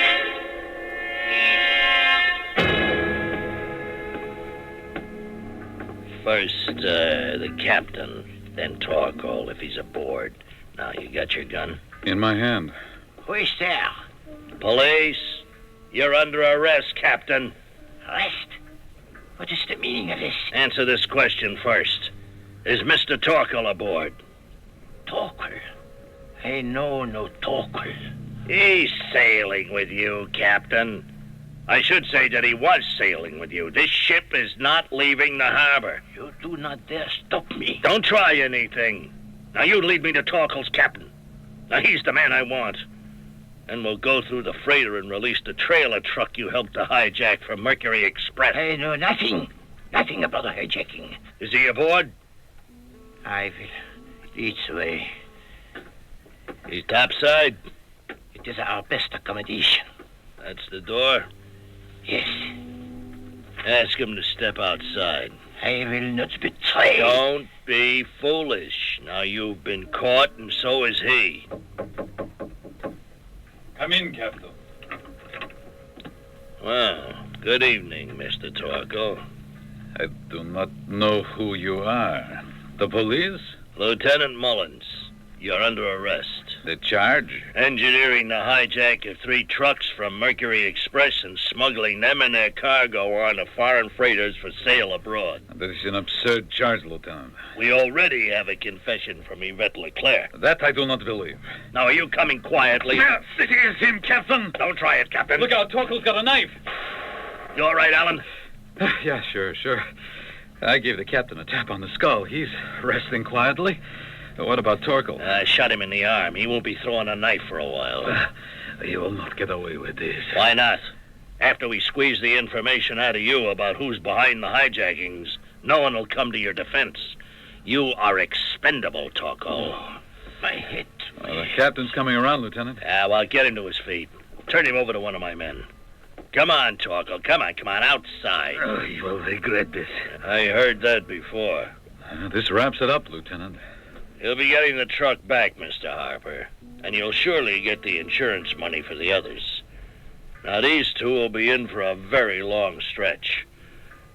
First, the captain, then Torkel if he's aboard. Now, you got your gun? In my hand. Who is there? Police, you're under arrest, Captain. Arrest? What is the meaning of this? Answer this question first. Is Mr. Torkel aboard? Torkel? I know no Torkel. He's sailing with you, Captain. I should say that he was sailing with you. This ship is not leaving the harbor. You do not dare stop me. Don't try anything. Now, you lead me to Torkel's captain. Now, he's the man I want. And we'll go through the freighter and release the trailer truck you helped to hijack from Mercury Express. I know nothing. Nothing about the hijacking. Is he aboard? I will lead the way. He's topside? It is our best accommodation. That's the door? Yes. Ask him to step outside. I will not betray. Don't be foolish. Now you've been caught, and so is he. Come in, Captain. Well, good evening, Mr. Torkel. I do not know who you are. The police? Lieutenant Mullins, you're under arrest. The charge? Engineering the hijack of 3 trucks from Mercury Express and smuggling them and their cargo onto foreign freighters for sale abroad. That is an absurd charge, Lieutenant. We already have a confession from Yvette Leclerc. That I do not believe. Now, are you coming quietly? Yes, it is him, Captain. Don't try it, Captain. Look out, Torkel's got a knife. You all right, Alan? Yeah, sure. I gave the captain a tap on the skull. He's resting quietly. What about Torkel? I shot him in the arm. He won't be throwing a knife for a while. He will not get away with this. Why not? After we squeeze the information out of you about who's behind the hijackings, no one will come to your defense. You are expendable, Torkel. Oh, my head. The captain's coming around, Lieutenant. Well, get him to his feet. Turn him over to one of my men. Come on, Torkel. Come on, outside. Oh, you will regret this. I heard that before. This wraps it up, Lieutenant. You'll be getting the truck back, Mr. Harper. And you'll surely get the insurance money for the others. Now, these 2 will be in for a very long stretch.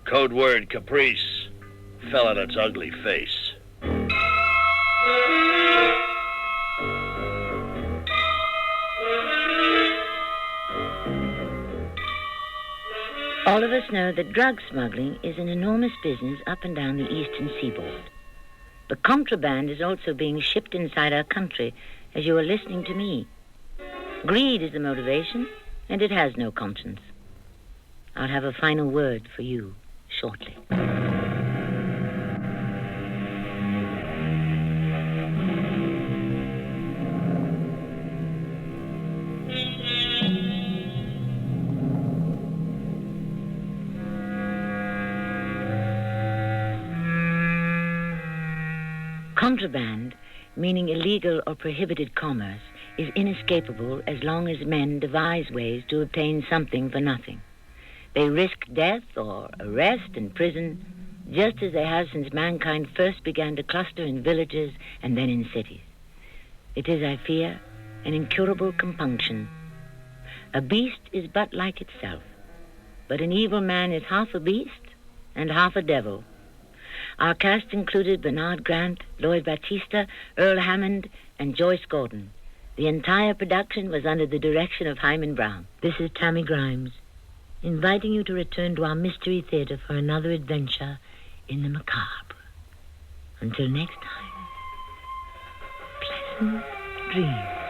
Code word Caprice fell on its ugly face. All of us know that drug smuggling is an enormous business up and down the eastern seaboard. But contraband is also being shipped inside our country as you are listening to me. Greed is the motivation, and it has no conscience. I'll have a final word for you shortly. Contraband, meaning illegal or prohibited commerce, is inescapable as long as men devise ways to obtain something for nothing. They risk death or arrest and prison, just as they have since mankind first began to cluster in villages and then in cities. It is, I fear, an incurable compunction. A beast is but like itself, but an evil man is half a beast and half a devil. Our cast included Bernard Grant, Lloyd Battista, Earl Hammond, and Joyce Gordon. The entire production was under the direction of Hyman Brown. This is Tammy Grimes, inviting you to return to our Mystery Theater for another adventure in the macabre. Until next time, pleasant dreams.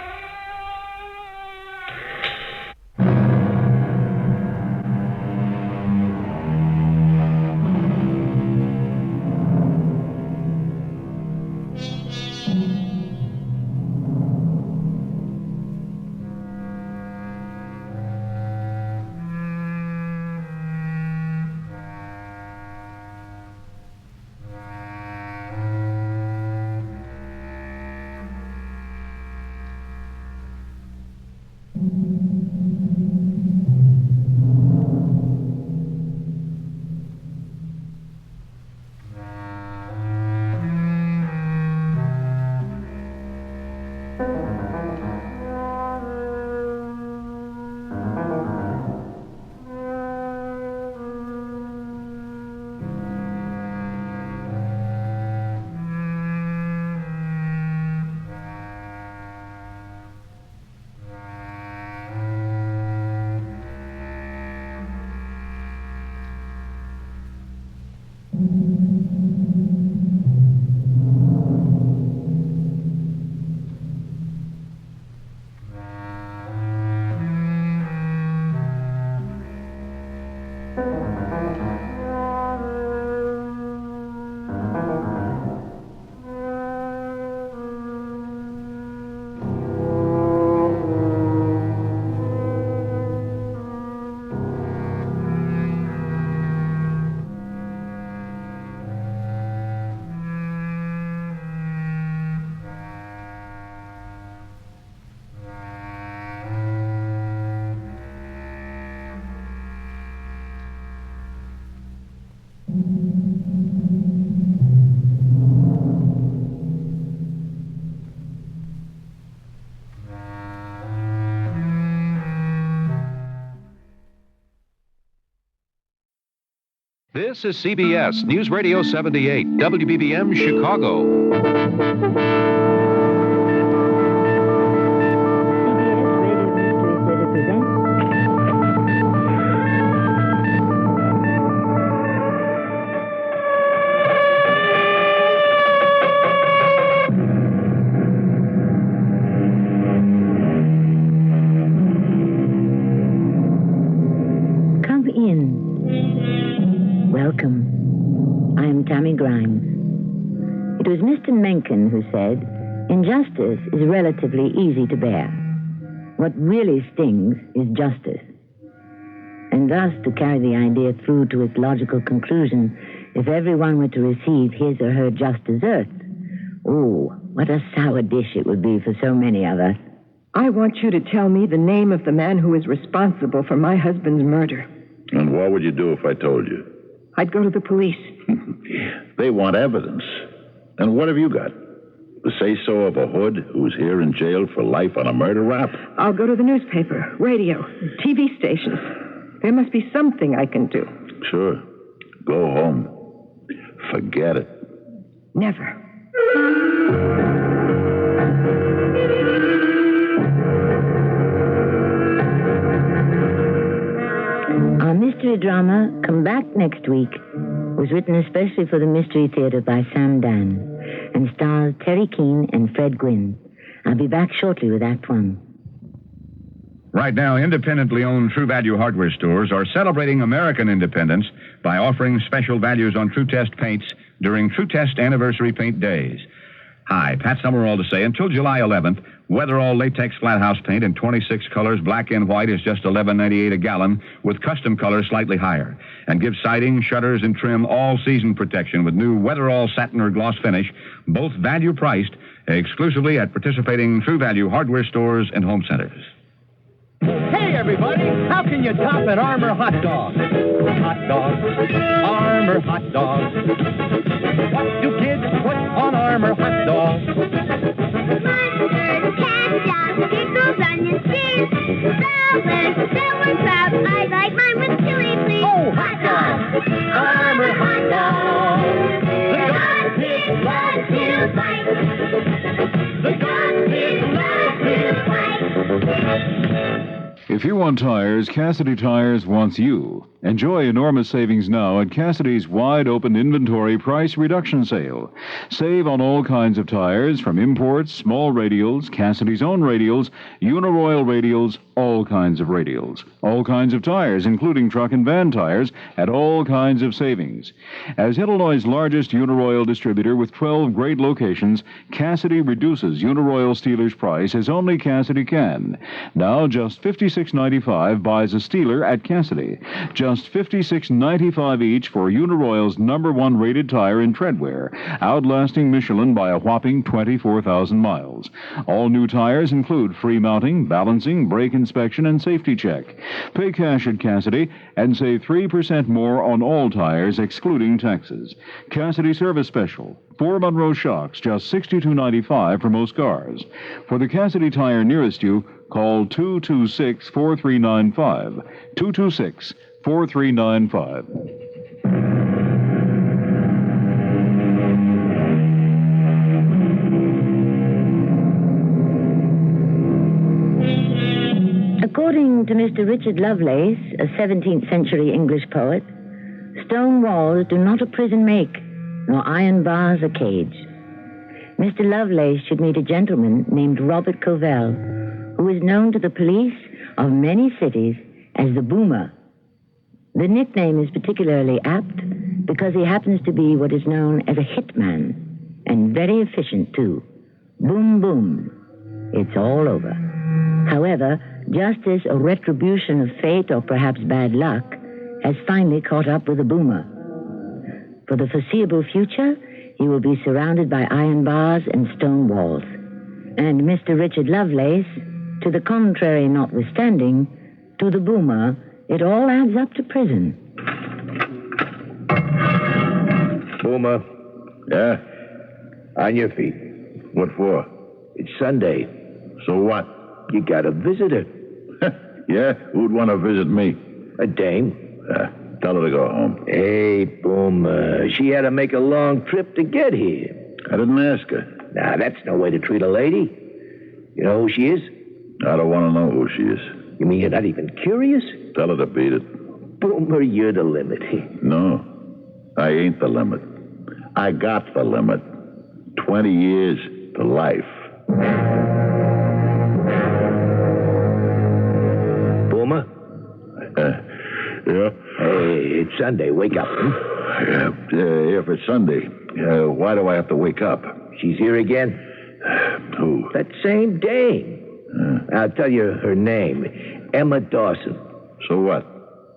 This is CBS News Radio 78, WBBM Chicago. Welcome. I am Tammy Grimes. It was Mr. Mencken who said, injustice is relatively easy to bear. What really stings is justice. And thus, to carry the idea through to its logical conclusion, if everyone were to receive his or her just deserts, oh, what a sour dish it would be for so many of us. I want you to tell me the name of the man who is responsible for my husband's murder. And what would you do if I told you? I'd go to the police. They want evidence. And what have you got? The say-so of a hood who's here in jail for life on a murder rap? I'll go to the newspaper, radio, TV stations. There must be something I can do. Sure. Go home. Forget it. Never. Our mystery drama, Come Back Next Week, was written especially for the Mystery Theater by Sam Dan and stars Terry Keane and Fred Gwynne. I'll be back shortly with Act One. Right now, independently owned True Value hardware stores are celebrating American independence by offering special values on True Test paints during True Test Anniversary Paint Days. Hi, Pat Summerall to say, until July 11th, Weatherall latex flat house paint in 26 colors, black and white, is just $11.98 a gallon, with custom colors slightly higher. And give siding, shutters, and trim all-season protection with new Weatherall satin or gloss finish, both value-priced, exclusively at participating True Value hardware stores and home centers. Hey, everybody, how can you top an Armour hot dog? Hot dog, Armour hot dog. What do kids put on Armour hot dog? Mustard, ketchup, pickles, onions, cheese, salad, celery, crab. I like mine with chili, please. Oh, hot dog, Armour hot dog. The God kids love to fight. The God kids love to fight. If you want tires, Cassidy Tires wants you. Enjoy enormous savings now at Cassidy's wide-open inventory price reduction sale. Save on all kinds of tires, from imports, small radials, Cassidy's own radials, Uniroyal radials, all kinds of radials. All kinds of tires, including truck and van tires, at all kinds of savings. As Illinois' largest Uniroyal distributor with 12 great locations, Cassidy reduces Uniroyal Steeler's price as only Cassidy can. Now just $56.95 buys a Steeler at Cassidy. Just $56.95 each for Uniroyal's #1 rated tire in treadwear, outlasting Michelin by a whopping 24,000 miles. All new tires include free mounting, balancing, brake inspection, and safety check. Pay cash at Cassidy and save 3% more on all tires, excluding taxes. Cassidy Service Special. 4 Monroe shocks, just $62.95 for most cars. For the Cassidy tire nearest you, call 226-4395. 226-4395. According to Mr. Richard Lovelace, a 17th century English poet, Stone walls do not a prison make, nor iron bars a cage. Mr. Lovelace should meet a gentleman named Robert Covell, who is known to the police of many cities as the Boomer. The nickname is particularly apt because he happens to be what is known as a hitman, and very efficient, too. Boom, boom. It's all over. However, justice or retribution of fate or perhaps bad luck has finally caught up with the Boomer. For the foreseeable future, he will be surrounded by iron bars and stone walls. And Mr. Richard Lovelace, to the contrary notwithstanding, to the Boomer, it all adds up to prison. Boomer. Yeah? On your feet. What for? It's Sunday. So what? You got a visitor. Yeah? Who'd want to visit me? A dame. Tell her to go home. Hey, Boomer. She had to make a long trip to get here. I didn't ask her. Now, that's no way to treat a lady. You know who she is? I don't want to know who she is. You mean you're not even curious? Tell her to beat it. Boomer, you're the limit. No, I ain't the limit. I got the limit. 20 years to life. Boomer? Yeah? Hey, it's Sunday. Wake up. If it's Sunday, why do I have to wake up? She's here again. Who? That same dame. I'll tell you her name. Emma Dawson. So what?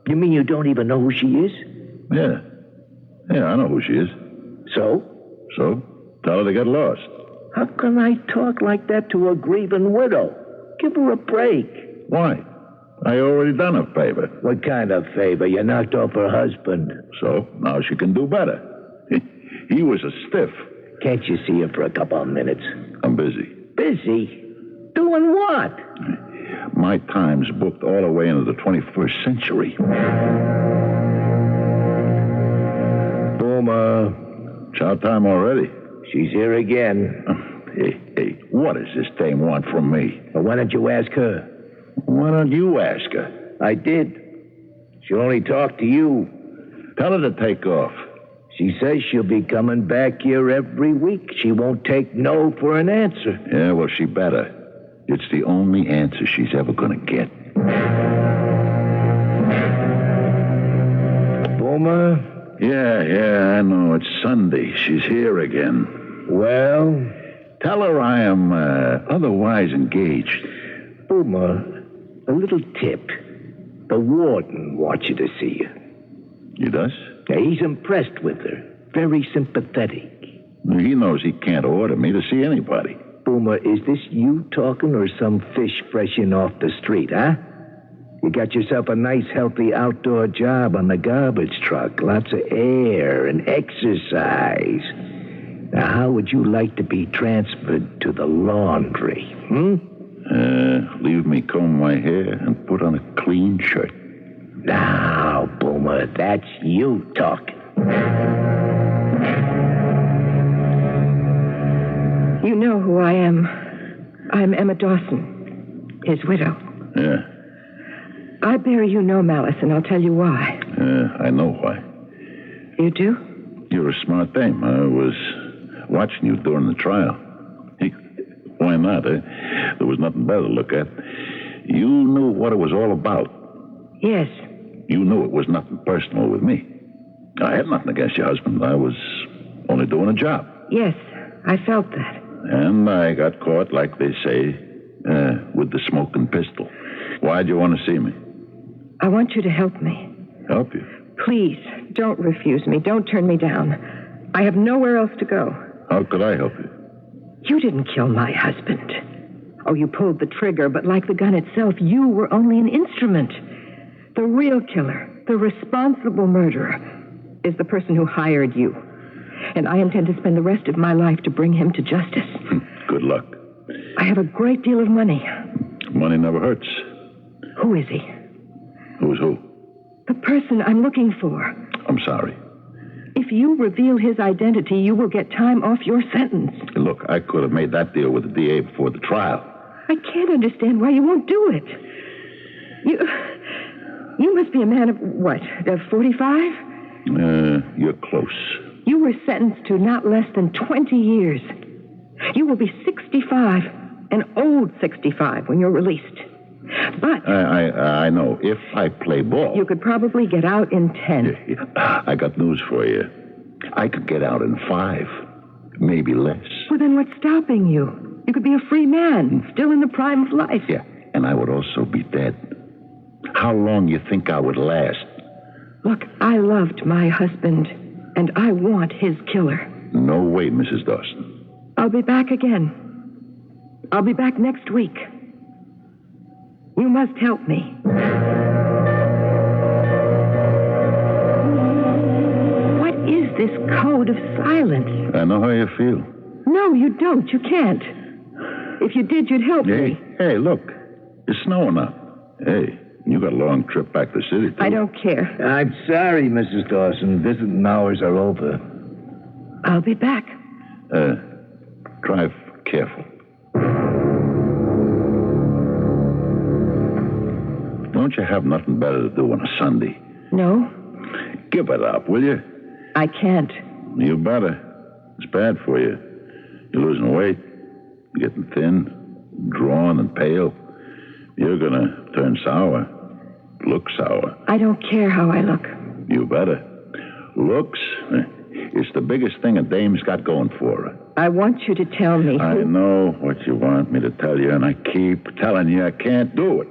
You mean you don't even know who she is? Yeah. Yeah, I know who she is. So? So? Tell her to get lost. How can I talk like that to a grieving widow? Give her a break. Why? I already done a favor. What kind of favor? You knocked off her husband. So, now she can do better. He was a stiff. Can't you see her for a couple of minutes? I'm busy. Busy? Doing what? My time's booked all the way into the 21st century. Boomer. Chow time already. She's here again. Hey, what does this dame want from me? Well, why don't you ask her? Why don't you ask her? I did. She'll only talk to you. Tell her to take off. She says she'll be coming back here every week. She won't take no for an answer. Yeah, well, she better. It's the only answer she's ever going to get. Boomer? Yeah, I know. It's Sunday. She's here again. Well? Tell her I am otherwise engaged. Boomer, a little tip. The warden wants you to see you. He does? Yeah, he's impressed with her. Very sympathetic. He knows he can't order me to see anybody. Boomer, is this you talking or some fish fresh in off the street, huh? You got yourself a nice, healthy outdoor job on the garbage truck. Lots of air and exercise. Now, how would you like to be transferred to the laundry, Leave me comb my hair and put on a clean shirt. Now, Boomer, that's you talking. You know who I am. I'm Emma Dawson, his widow. Yeah. I bear you no malice, and I'll tell you why. I know why. You do? You're a smart dame. I was watching you during the trial. Why not, eh? There was nothing better to look at. You knew what it was all about. Yes. You knew it was nothing personal with me. I had nothing against your husband. I was only doing a job. Yes, I felt that. And I got caught, like they say, with the smoking pistol. Why'd you want to see me? I want you to help me. Help you? Please, don't refuse me. Don't turn me down. I have nowhere else to go. How could I help you? You didn't kill my husband. Oh, you pulled the trigger, but like the gun itself, you were only an instrument. The real killer, the responsible murderer, is the person who hired you. And I intend to spend the rest of my life to bring him to justice. Good luck. I have a great deal of money. Money never hurts. Who is he? Who's who? The person I'm looking for. I'm sorry. If you reveal his identity, you will get time off your sentence. Look, I could have made that deal with the DA before the trial. I can't understand why you won't do it. You must be a man of, what, 45? You're close. You were sentenced to not less than 20 years. You will be 65, an old 65, when you're released. But... I know. If I play ball... You could probably get out in 10. I got news for you. I could get out in 5, maybe less. Well, then what's stopping you? You could be a free man, still in the prime of life. Yeah, and I would also be dead. How long you think I would last? Look, I loved my husband, and I want his killer. No way, Mrs. Dawson. I'll be back again. I'll be back next week. You must help me. What is this code of silence? I know how you feel. No, you don't. You can't. If you did, you'd help me. Hey, look. It's snowing now. Hey, you got a long trip back to the city, too. I don't care. I'm sorry, Mrs. Dawson. Visiting hours are over. I'll be back. Drive careful. Don't you have nothing better to do on a Sunday? No. Give it up, will you? I can't. You better. It's bad for you. You're losing weight. You're getting thin, drawn and pale. You're going to turn sour. Look sour. I don't care how I look. You better. Looks, it's the biggest thing a dame's got going for her. I want you to tell me. I know what you want me to tell you, and I keep telling you I can't do it.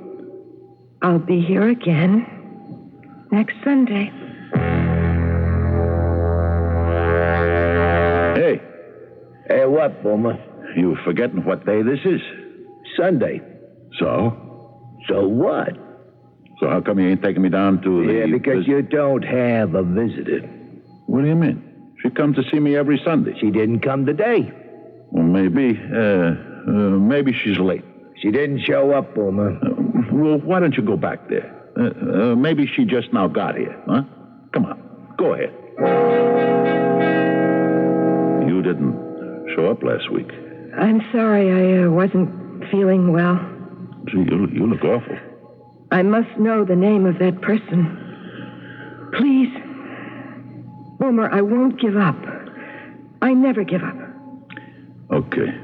I'll be here again next Sunday. Hey. Hey, what, Boomer? You forgetting what day this is? Sunday. So? So what? So how come you ain't taking me down to the... Yeah, because you don't have a visitor. What do you mean? She comes to see me every Sunday. She didn't come today. Well, maybe she's late. She didn't show up, Boomer. Well, why don't you go back there? Maybe she just now got here, huh? Come on, go ahead. You didn't show up last week. I'm sorry, I wasn't feeling well. Gee, you look awful. I must know the name of that person. Please. Boomer, I won't give up. I never give up. Okay.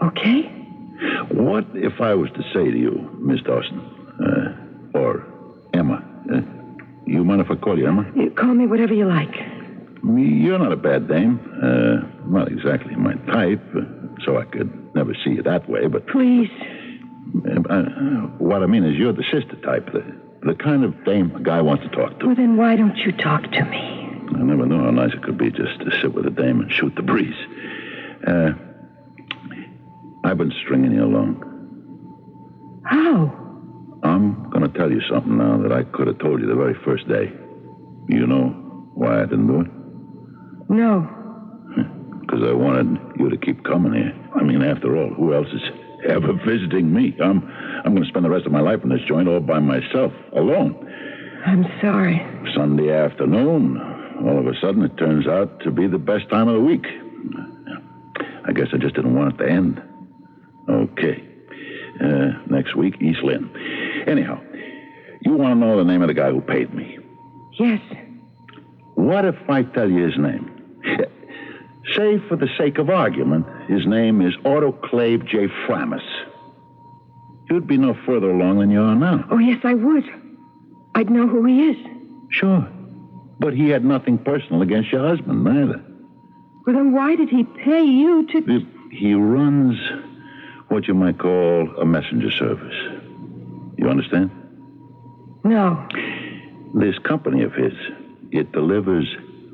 Okay? What if I was to say to you, Miss Dawson, or Emma? You mind if I call you Emma? You call me whatever you like. You're not a bad dame. Not exactly my type, so I could never see you that way, but... Please. What I mean is you're the sister type, the kind of dame a guy wants to talk to. Well, then why don't you talk to me? I never knew how nice it could be just to sit with a dame and shoot the breeze. I've been stringing you along. How? I'm going to tell you something now that I could have told you the very first day. You know why I didn't do it? No. Because I wanted you to keep coming here. I mean, after all, who else is ever visiting me? I'm going to spend the rest of my life in this joint all by myself, alone. I'm sorry. Sunday afternoon, all of a sudden it turns out to be the best time of the week. I guess I just didn't want it to end. Okay. Next week, East Lynn. Anyhow, you want to know the name of the guy who paid me? Yes. What if I tell you his name? Say, for the sake of argument, his name is Autoclave J. Framus. You'd be no further along than you are now. Oh, yes, I would. I'd know who he is. Sure. But he had nothing personal against your husband, neither. Well, then why did he pay you to... He runs what you might call a messenger service. You understand? No. This company of his, it delivers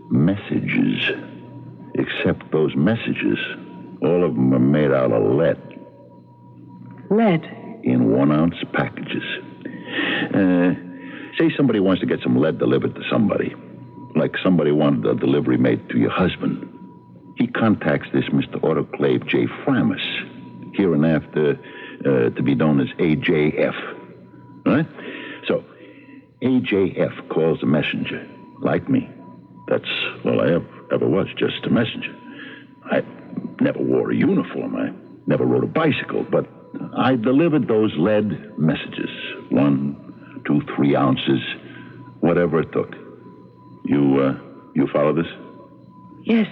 messages. Except those messages, all of them are made out of lead. Lead? In 1-ounce packages. Say somebody wants to get some lead delivered to somebody. Like somebody wanted a delivery made to your husband. He contacts this Mr. Autoclave J. Framus, hereinafter to be known as AJF. Right? So, AJF calls a messenger, like me. That's all I ever was, just a messenger. I never wore a uniform. I never rode a bicycle, but I delivered those lead messages. 1, 2, 3 ounces, whatever it took. You follow this? Yes.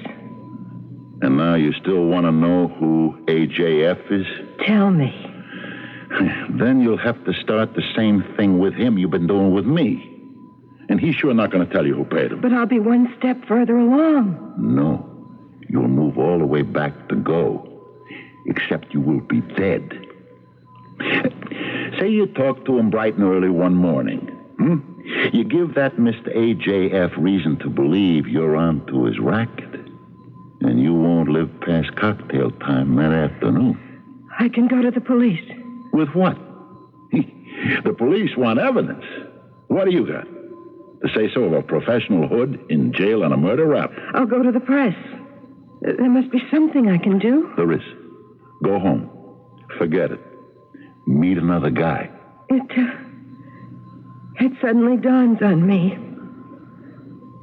And now you still want to know who AJF is? Tell me. Then you'll have to start the same thing with him you've been doing with me. And he's sure not going to tell you who paid him. But I'll be one step further along. No. You'll move all the way back to go. Except you will be dead. Say you talk to him bright and early one morning. You give that Mr. AJF reason to believe you're on to his racket. And you won't live past cocktail time that afternoon. I can go to the police. With what? The police want evidence. What do you got? To say so of a professional hood in jail on a murder rap? I'll go to the press. There must be something I can do. There is. Go home. Forget it. Meet another guy. It suddenly dawns on me.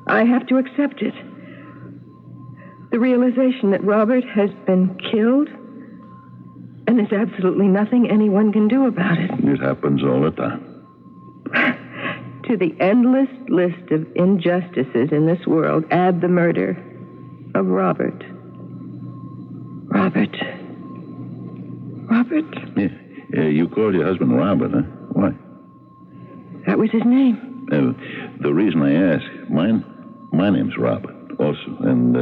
I have to accept it. The realization that Robert has been killed, and there's absolutely nothing anyone can do about it. It happens all the time. To the endless list of injustices in this world, add the murder of Robert. Robert. Yeah, you called your husband Robert, huh? Why? That was his name. The reason I ask, my name's Robert also, and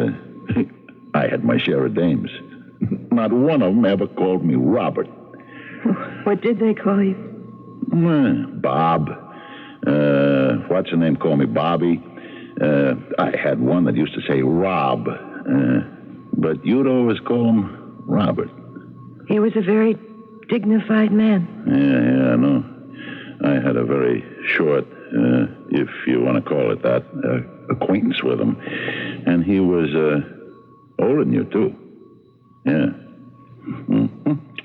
I had my share of dames. Not one of them ever called me Robert. What did they call you? Bob. What's her name? Called me Bobby. I had one that used to say Rob. But you'd always call him Robert. He was a very dignified man. Yeah, I know. I had a very short, if you want to call it that, acquaintance with him. And he was older than you, too. Yeah.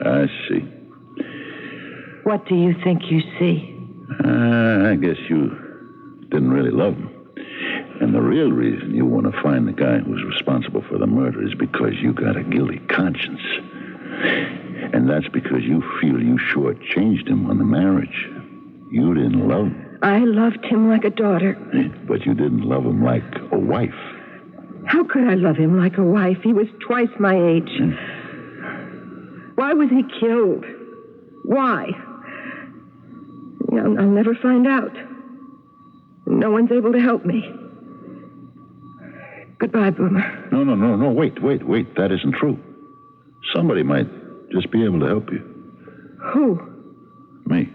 I see. What do you think you see? I guess you didn't really love him. And the real reason you want to find the guy who's responsible for the murder is because you got a guilty conscience. And that's because you feel you shortchanged him on the marriage. You didn't love him. I loved him like a daughter. But you didn't love him like a wife. How could I love him like a wife? He was twice my age. Why was he killed? Why? I'll never find out. No one's able to help me. Goodbye, Boomer. No. Wait. That isn't true. Somebody might just be able to help you. Who? Me.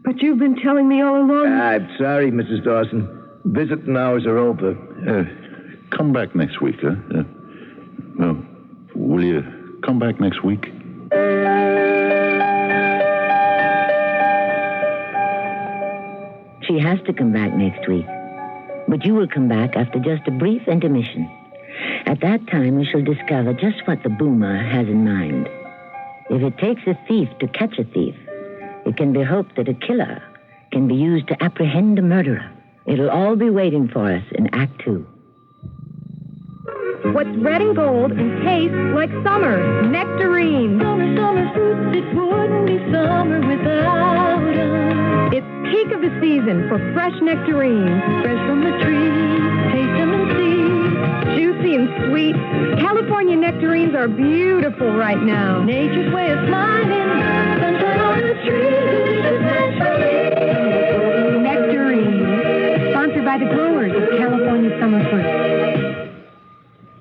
But you've been telling me all along... I'm sorry, Mrs. Dawson. Visiting hours are over. Come back next week, huh? Will you come back next week? She has to come back next week. But you will come back after just a brief intermission. At that time, we shall discover just what the boomer has in mind. If it takes a thief to catch a thief, it can be hoped that a killer can be used to apprehend a murderer. It'll all be waiting for us in Act 2. What's red and gold and tastes like summer? Nectarines. Summer fruits, it wouldn't be summer without them. It's peak of the season for fresh nectarines. Fresh from the tree, taste them and see. Juicy and sweet, California nectarines are beautiful right now. Nature's way of smiling, sunshine on the trees, naturally. Nectarines, sponsored by the growers of California summer fruit.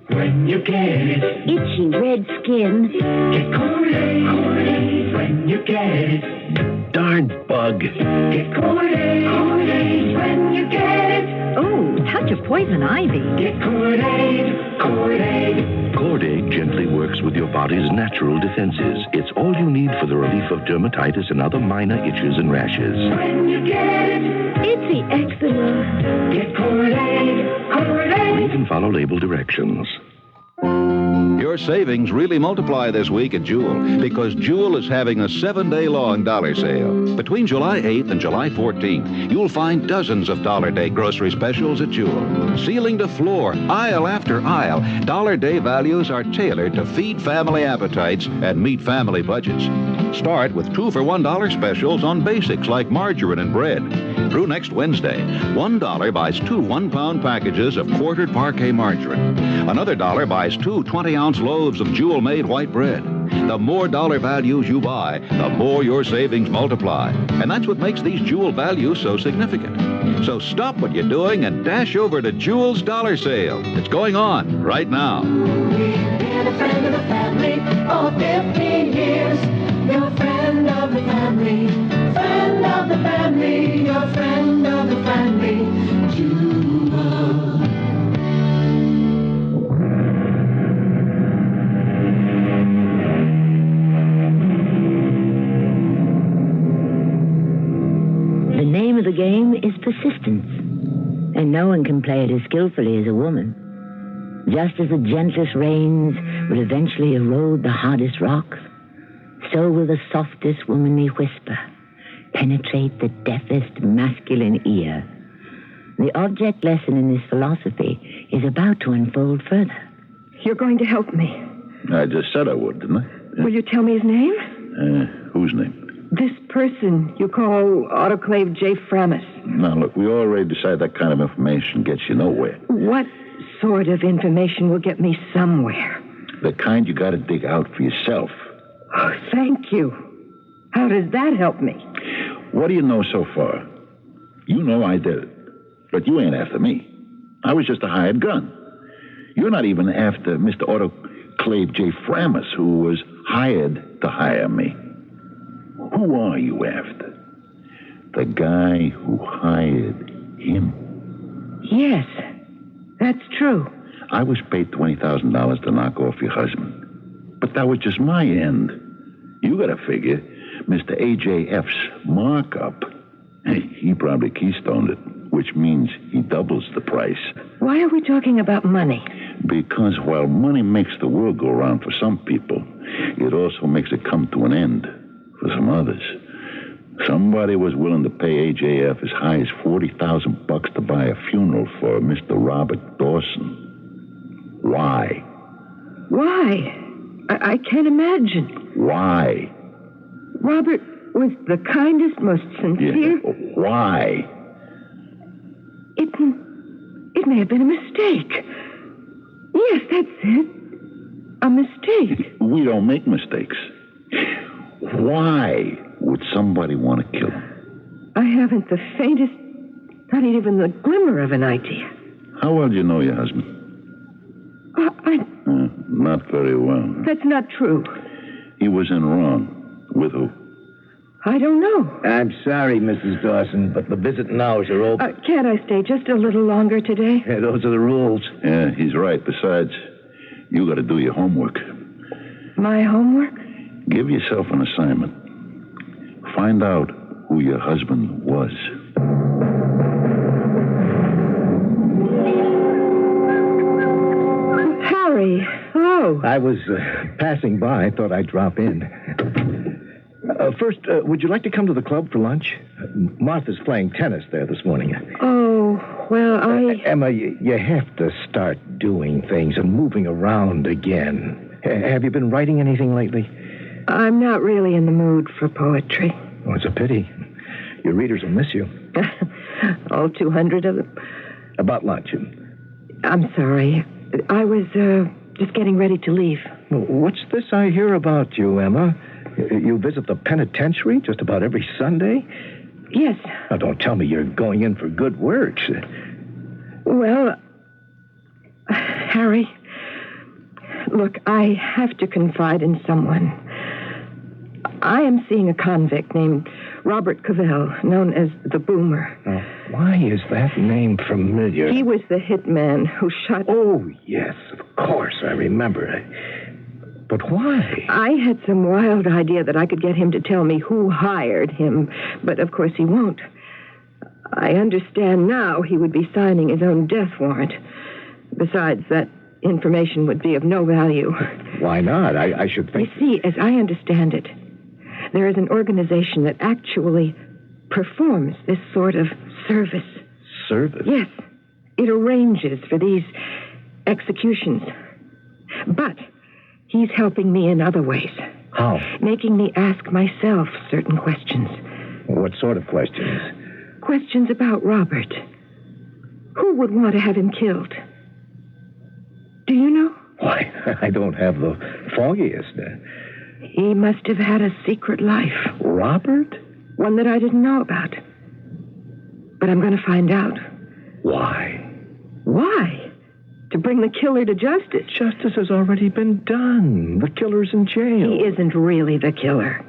When you get it, itchy red skin. Get Kool-Aid when you get it. Darn bug. Get Kool-Aid when you get it. Oh, touch of poison ivy. Get Kool-Aid. Kool-Aid gently works with your body's natural defenses. It's all you need for the relief of dermatitis and other minor itches and rashes. When you get it, Itsy eczema. get Kool-Aid. You can follow label directions. Your savings really multiply this week at Jewel because Jewel is having a 7-day-long dollar sale. Between July 8th and July 14th, you'll find dozens of Dollar Day grocery specials at Jewel. Ceiling to floor, aisle after aisle, Dollar Day values are tailored to feed family appetites and meet family budgets. start with 2 for $1 specials on basics like margarine and bread. Through next Wednesday, $1 buys 2 one-pound packages of quartered parquet margarine. Another $1 buys 2 20-ounce loaves of Jewel-made white bread. The more dollar values you buy, the more your savings multiply. And that's what makes these Jewel values so significant. So stop what you're doing and dash over to Jewel's Dollar Sale. It's going on right now. We've been a friend of the family for 15 years. Your friend of the family. Friend of the family. Your friend of the family. Jewel. The name of the game is persistence, and no one can play it as skillfully as a woman. Just as the gentlest rains will eventually erode the hardest rocks, so will the softest womanly whisper penetrate the deafest masculine ear. The object lesson in this philosophy is about to unfold further. You're going to help me. I just said I would, didn't I? Will you tell me his name? Whose name? This person you call Autoclave J. Framus. Now, look, we already decided that kind of information gets you nowhere. What sort of information will get me somewhere? The kind you got to dig out for yourself. Oh, thank you. How does that help me? What do you know so far? You know I did it. But you ain't after me. I was just a hired gun. You're not even after Mr. Autoclave J. Framus, who was hired to hire me. Who are you after? The guy who hired him. Yes, that's true. I was paid $20,000 to knock off your husband. But that was just my end. You got to figure Mr. AJF's markup. He probably keystoned it, which means he doubles the price. Why are we talking about money? Because while money makes the world go round for some people, it also makes it come to an end for some others. Somebody was willing to pay AJF as high as $40,000 to buy a funeral for Mr. Robert Dawson. Why? Why? I can't imagine. Why? Robert was the kindest, most sincere... Yeah. Why? It may have been a mistake. Yes, that's it. A mistake. We don't make mistakes. Why would somebody want to kill him? I haven't the faintest, not even the glimmer of an idea. How well do you know your husband? Not very well. That's not true. He was in wrong. With who? I don't know. I'm sorry, Mrs. Dawson, but the visiting hours are open. Can't I stay just a little longer today? Yeah, those are the rules. Yeah, he's right. Besides, you got to do your homework. My homework? Give yourself an assignment. Find out who your husband was. Harry. Oh. I was passing by. I thought I'd drop in. First, would you like to come to the club for lunch? Martha's playing tennis there this morning. Oh, well, Emma, you have to start doing things and moving around again. Have you been writing anything lately? I'm not really in the mood for poetry. Oh, it's a pity. Your readers will miss you. All 200 of them. About lunch. I'm sorry. I was just getting ready to leave. What's this I hear about you, Emma? You visit the penitentiary just about every Sunday? Yes. Now, don't tell me you're going in for good works. Well, Harry, look, I have to confide in someone. I am seeing a convict named Robert Cavell, known as the Boomer. Now, why is that name familiar? He was the hitman who shot... Oh, yes, of course, I remember. But why? I had some wild idea that I could get him to tell me who hired him, but of course he won't. I understand now he would be signing his own death warrant. Besides, that information would be of no value. Why not? I should think... You see, as I understand it, there is an organization that actually performs this sort of service. Service? Yes. It arranges for these executions. But he's helping me in other ways. How? Making me ask myself certain questions. What sort of questions? Questions about Robert. Who would want to have him killed? Do you know? Why, I don't have the foggiest. He must have had a secret life. Robert? One that I didn't know about. But I'm going to find out. Why? Why? To bring the killer to justice. Justice has already been done. The killer's in jail. He isn't really the killer.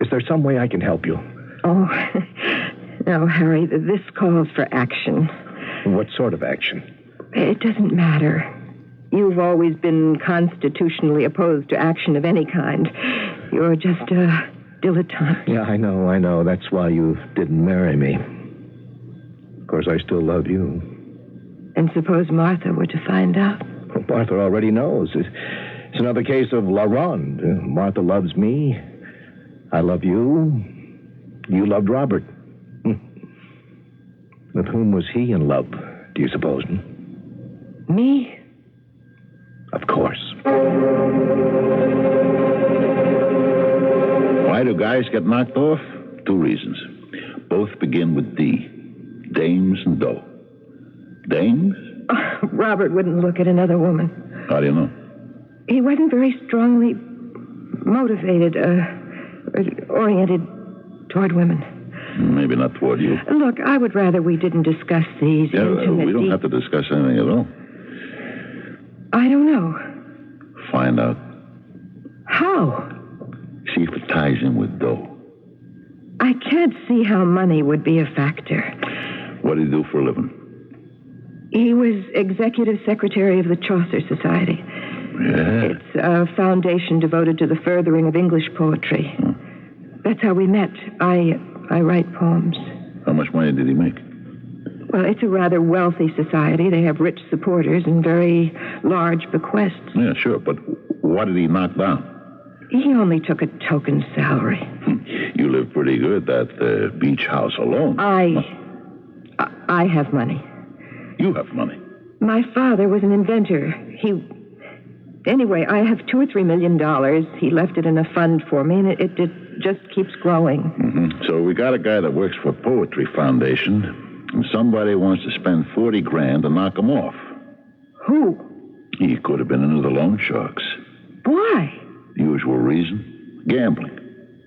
Is there some way I can help you? Oh, no, Harry, this calls for action. What sort of action? It doesn't matter. You've always been constitutionally opposed to action of any kind. You're just a dilettante. Yeah, I know. That's why you didn't marry me. Of course, I still love you. And suppose Martha were to find out? Well, Martha already knows. It's another case of La Ronde. Martha loves me. I love you. You loved Robert. With whom was he in love, do you suppose? Me? Of course. Why do guys get knocked off? 2 reasons. Both begin with D. Dames and dough. Dames? Robert wouldn't look at another woman. How do you know? He wasn't very strongly motivated, oriented toward women. Maybe not toward you. Look, I would rather we didn't discuss these intimate... we don't have to discuss anything at all. I don't know. Find out. How? See if it ties in with dough. I can't see how money would be a factor. What do you do for a living? He was executive secretary of the Chaucer Society. Yeah. It's a foundation devoted to the furthering of English poetry. That's how we met. I write poems. How much money did he make? Well, it's a rather wealthy society. They have rich supporters and very large bequests. Yeah, sure, but what did he knock down? He only took a token salary. You live pretty good, that beach house alone. I have money. You have money. My father was an inventor. Anyway, I have $2 or $3 million. He left it in a fund for me, and it just keeps growing. Mm-hmm. So we got a guy that works for Poetry Foundation, and somebody wants to spend $40,000 to knock him off. Who? He could have been into the loan sharks. Why? Usual reason. Gambling.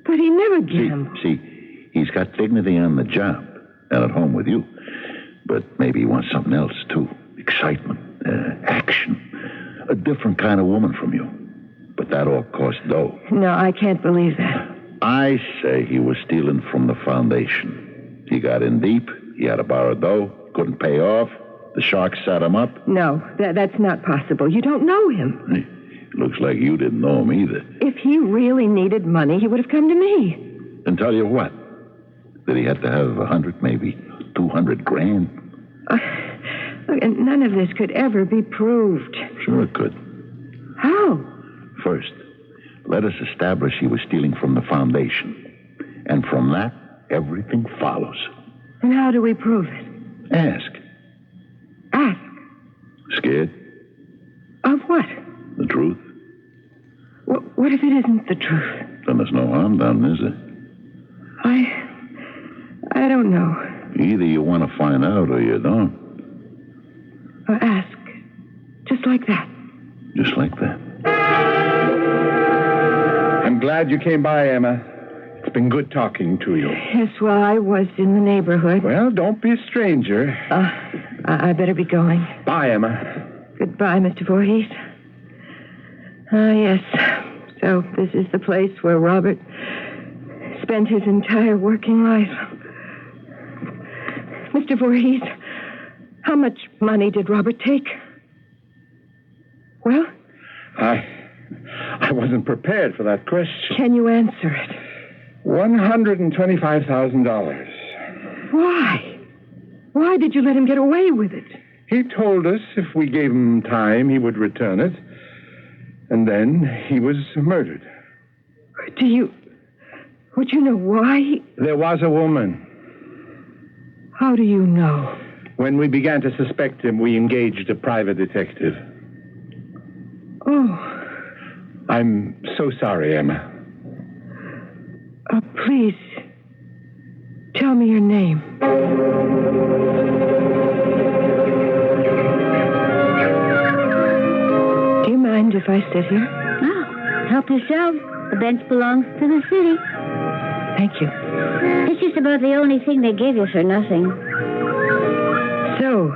But he never gambled. See, he's got dignity on the job and at home with you. But maybe he wants something else, too. Excitement, action. A different kind of woman from you. But that all costs dough. No, I can't believe that. I say he was stealing from the foundation. He got in deep. He had to borrow dough. Couldn't pay off. The sharks set him up. No, that's not possible. You don't know him. Looks like you didn't know him either. If he really needed money, he would have come to me. And tell you what, that he had to have 100, maybe 200 grand. Look, and none of this could ever be proved. Sure it could. How? First, let us establish he was stealing from the foundation. And from that, everything follows. And how do we prove it? Ask. Ask? Scared? Of what? The truth. What if it isn't the truth? Then there's no harm done, is there? I don't know. Either you want to find out or you don't. Or ask. Just like that. Just like that. I'm glad you came by, Emma. It's been good talking to you. Yes, well, I was in the neighborhood. Well, don't be a stranger. I better be going. Bye, Emma. Goodbye, Mr. Voorhees. Yes. So this is the place where Robert spent his entire working life. Mr. Voorhees, how much money did Robert take? Well? I wasn't prepared for that question. Can you answer it? $125,000. Why? Why did you let him get away with it? He told us if we gave him time, he would return it. And then he was murdered. Would you know why? There was a woman. How do you know? When we began to suspect him, we engaged a private detective. Oh. I'm so sorry, Emma. Oh, please, tell me your name. Do you mind if I sit here? No, help yourself. The bench belongs to the city. Thank you. It's just about the only thing they give you for nothing. So,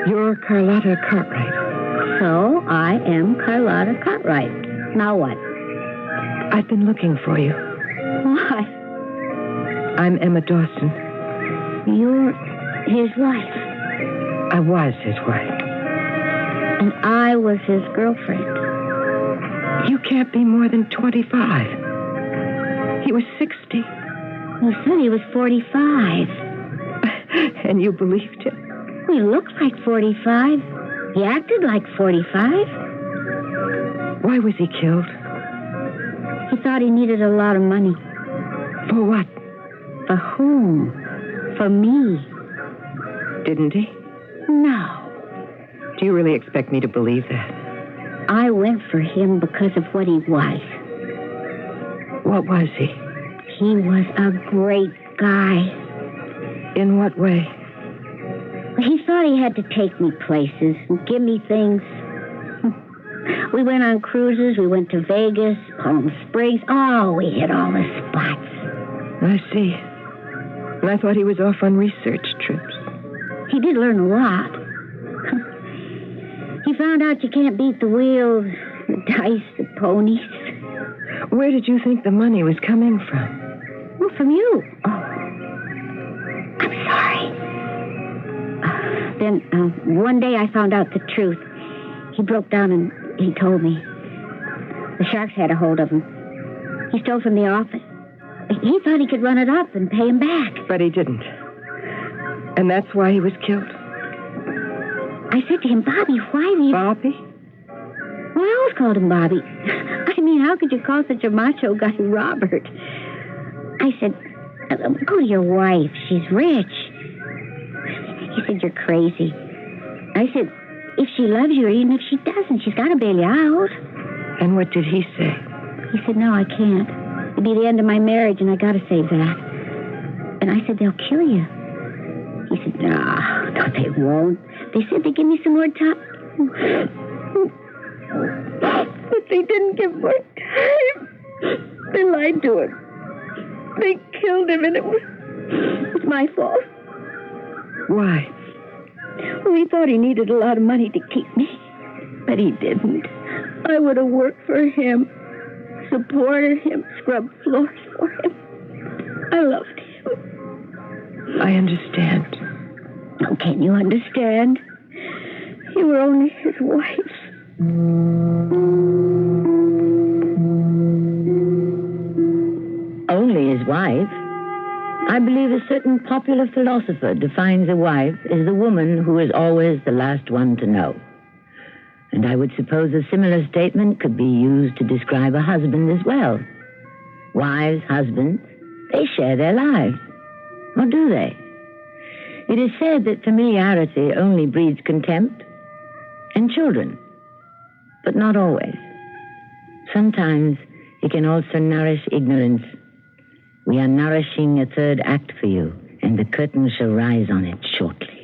you're Carlotta Cartwright. So, I am Carlotta Cartwright. Now what? I've been looking for you. Why? I'm Emma Dawson. You're his wife. I was his wife. And I was his girlfriend. You can't be more than 25. He was 60. You said he was 45. And you believed him? He looked like 45. He acted like 45. Why was he killed? He thought he needed a lot of money. For what? For whom? For me. Didn't he? No. Do you really expect me to believe that? I went for him because of what he was. What was he? He was a great guy. In what way? He thought he had to take me places and give me things. We went on cruises. We went to Vegas, Palm Springs. Oh, we hit all the spots. I see. And I thought he was off on research trips. He did learn a lot. He found out you can't beat the wheels, the dice, the ponies. Where did you think the money was coming from? Well, from you. Oh, I'm sorry. Then one day I found out the truth. He broke down and he told me. The sharks had a hold of him. He stole from the office. He thought he could run it up and pay him back. But he didn't. And that's why he was killed. I said to him, Bobby, why do you... Bobby? Well, I always called him Bobby. I mean, how could you call such a macho guy Robert? I said, go to your wife. She's rich. He said, you're crazy. I said, if she loves you, or even if she doesn't, she's got to bail you out. And what did he say? He said, no, I can't. It'd be the end of my marriage, and I got to save that. And I said, they'll kill you. He said, no, they won't. They said they'd give me some more time. But they didn't give more time. They lied to him. They killed him, and it was my fault. Why? Well, he thought he needed a lot of money to keep me. But he didn't. I would have worked for him, supported him, scrubbed floors for him. I loved him. I understand. Oh, can you understand? You were only his wife. Only his wife? I believe a certain popular philosopher defines a wife as the woman who is always the last one to know. And I would suppose a similar statement could be used to describe a husband as well. Wives, husbands, they share their lives. Or do they? It is said that familiarity only breeds contempt and children, but not always. Sometimes it can also nourish ignorance. We are nourishing a third act for you, and the curtain shall rise on it shortly.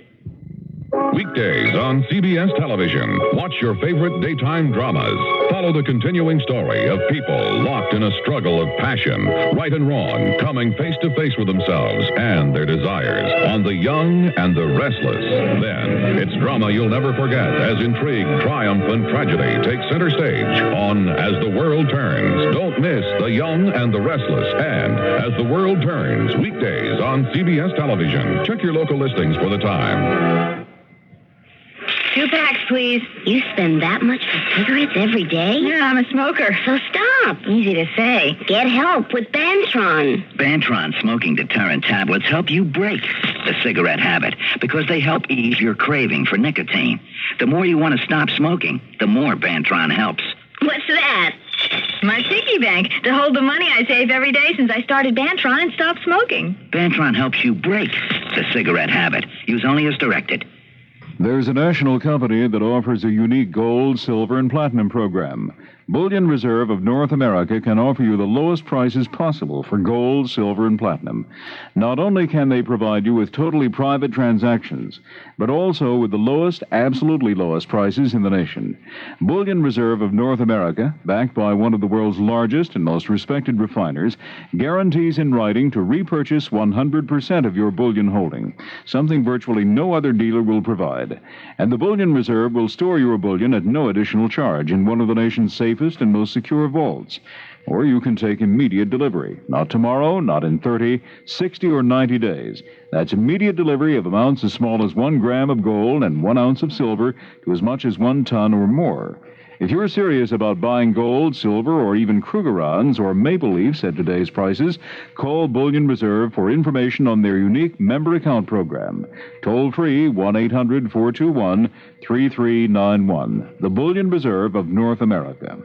Weekdays on CBS television. Watch your favorite daytime dramas. Follow the continuing story of people locked in a struggle of passion, right and wrong, coming face to face with themselves and their desires on The Young and the Restless. Then, it's drama you'll never forget as intrigue, triumph, and tragedy take center stage on As the World Turns. Don't miss The Young and the Restless and As the World Turns, weekdays on CBS television. Check your local listings for the time. 2 packs, please. You spend that much for cigarettes every day? Yeah, I'm a smoker. So stop. Easy to say. Get help with Bantron. Bantron smoking deterrent tablets help you break the cigarette habit because they help ease your craving for nicotine. The more you want to stop smoking, the more Bantron helps. What's that? My piggy bank to hold the money I save every day since I started Bantron and stopped smoking. Bantron helps you break the cigarette habit. Use only as directed. There's a national company that offers a unique gold, silver, and platinum program. Bullion Reserve of North America can offer you the lowest prices possible for gold, silver, and platinum. Not only can they provide you with totally private transactions, but also with the lowest, absolutely lowest prices in the nation. Bullion Reserve of North America, backed by one of the world's largest and most respected refiners, guarantees in writing to repurchase 100% of your bullion holding, something virtually no other dealer will provide. And the Bullion Reserve will store your bullion at no additional charge in one of the nation's safest and most secure vaults. Or you can take immediate delivery. Not tomorrow, not in 30, 60, or 90 days. That's immediate delivery of amounts as small as 1 gram of gold and 1 ounce of silver to as much as 1 ton or more. If you're serious about buying gold, silver, or even Krugerrands or maple leafs at today's prices, call Bullion Reserve for information on their unique member account program. Toll free 1-800-421-3391. The Bullion Reserve of North America.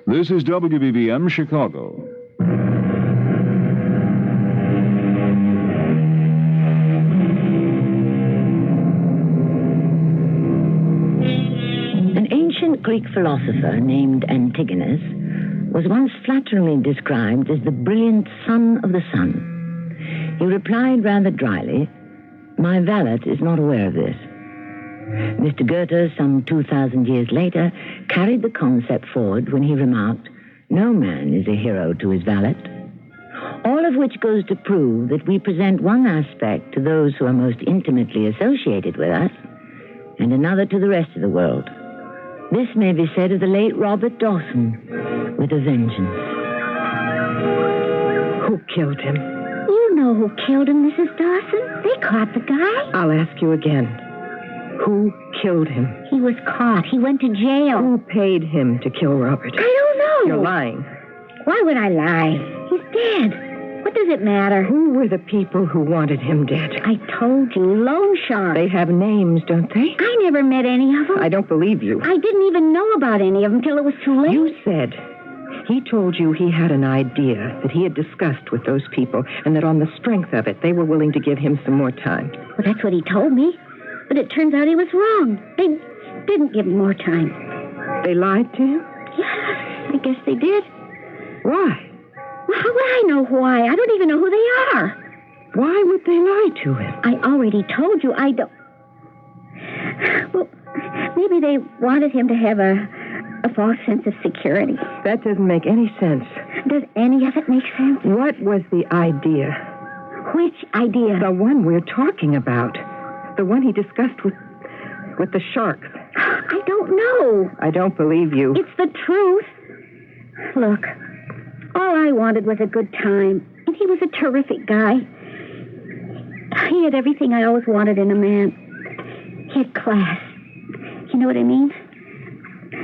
This is WBBM Chicago. Greek philosopher named Antigonus was once flatteringly described as the brilliant son of the sun. He replied rather dryly, "My valet is not aware of this." Mr. Goethe, some 2,000 years later, carried the concept forward when he remarked, "No man is a hero to his valet." All of which goes to prove that we present one aspect to those who are most intimately associated with us, and another to the rest of the world. This may be said of the late Robert Dawson, with a vengeance. Who killed him? You know who killed him, Mrs. Dawson. They caught the guy. I'll ask you again. Who killed him? He was caught. He went to jail. Who paid him to kill Robert? I don't know. You're lying. Why would I lie? He's dead. What does it matter? Who were the people who wanted him dead? I told you, loan sharks. They have names, don't they? I never met any of them. I don't believe you. I didn't even know about any of them till it was too late. You said he told you he had an idea that he had discussed with those people, and that on the strength of it, they were willing to give him some more time. Well, that's what he told me. But it turns out he was wrong. They didn't give him more time. They lied to you? Yeah, I guess they did. Why? Well, how would I know why? I don't even know who they are. Why would they lie to him? I already told you I don't... Well, maybe they wanted him to have a false sense of security. That doesn't make any sense. Does any of it make sense? What was the idea? Which idea? The one we're talking about. The one he discussed with the sharks. I don't know. I don't believe you. It's the truth. Look, all I wanted was a good time. And he was a terrific guy. He had everything I always wanted in a man. He had class. You know what I mean?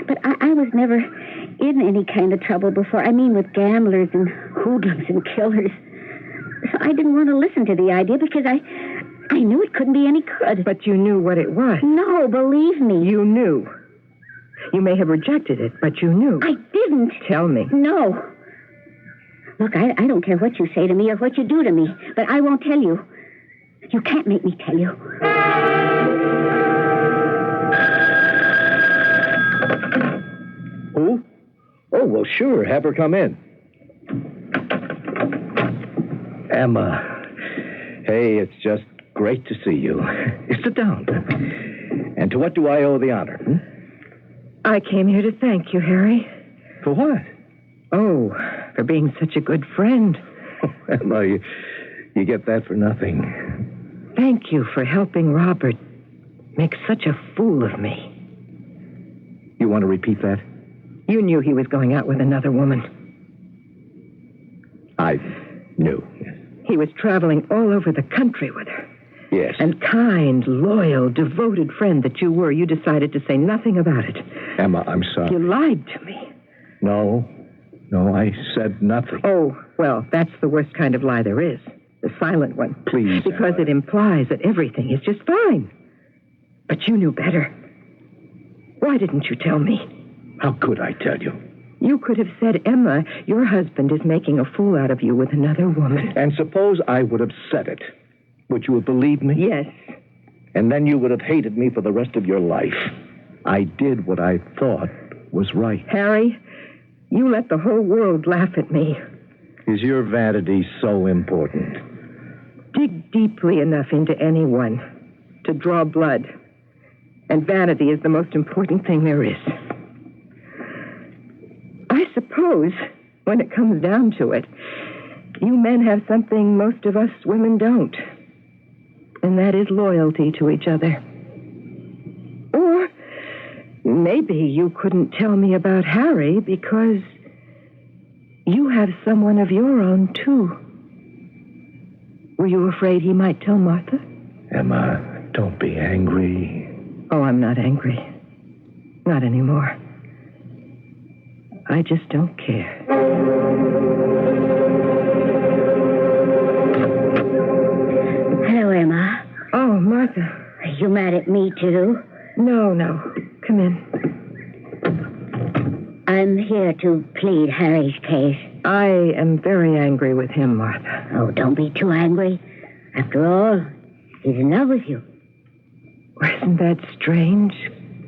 But I was never in any kind of trouble before. I mean, with gamblers and hoodlums and killers. So I didn't want to listen to the idea because I knew it couldn't be any good. But you knew what it was. No, believe me. You knew. You may have rejected it, but you knew. I didn't. Tell me. No. Look, I don't care what you say to me or what you do to me, but I won't tell you. You can't make me tell you. Who? Oh, well, sure. Have her come in. Emma. Hey, it's just great to see you. Sit down. And to what do I owe the honor? I came here to thank you, Harry. For what? Oh, for being such a good friend. Oh, Emma, you get that for nothing. Thank you for helping Robert make such a fool of me. You want to repeat that? You knew he was going out with another woman. I knew. He was traveling all over the country with her. Yes. And kind, loyal, devoted friend that you were, you decided to say nothing about it. Emma, I'm sorry. You lied to me. No, I said nothing. Oh, well, that's the worst kind of lie there is. The silent one. Please, because Emma. It implies that everything is just fine. But you knew better. Why didn't you tell me? How could I tell you? You could have said, Emma, your husband is making a fool out of you with another woman. And suppose I would have said it. Would you have believed me? Yes. And then you would have hated me for the rest of your life. I did what I thought was right. Harry, You let the whole world laugh at me. Is your vanity so important? Dig deeply enough into anyone to draw blood. And vanity is the most important thing there is. I suppose, when it comes down to it, you men have something most of us women don't. And that is loyalty to each other. Or maybe you couldn't tell me about Harry because you have someone of your own, too. Were you afraid he might tell Martha? Emma, don't be angry. Oh, I'm not angry. Not anymore. I just don't care. Hello, Emma. Oh, Martha. Are you mad at me, too? No. Come in. I'm here to plead Harry's case. I am very angry with him, Martha. Oh, don't be too angry. After all, he's in love with you. Isn't that strange,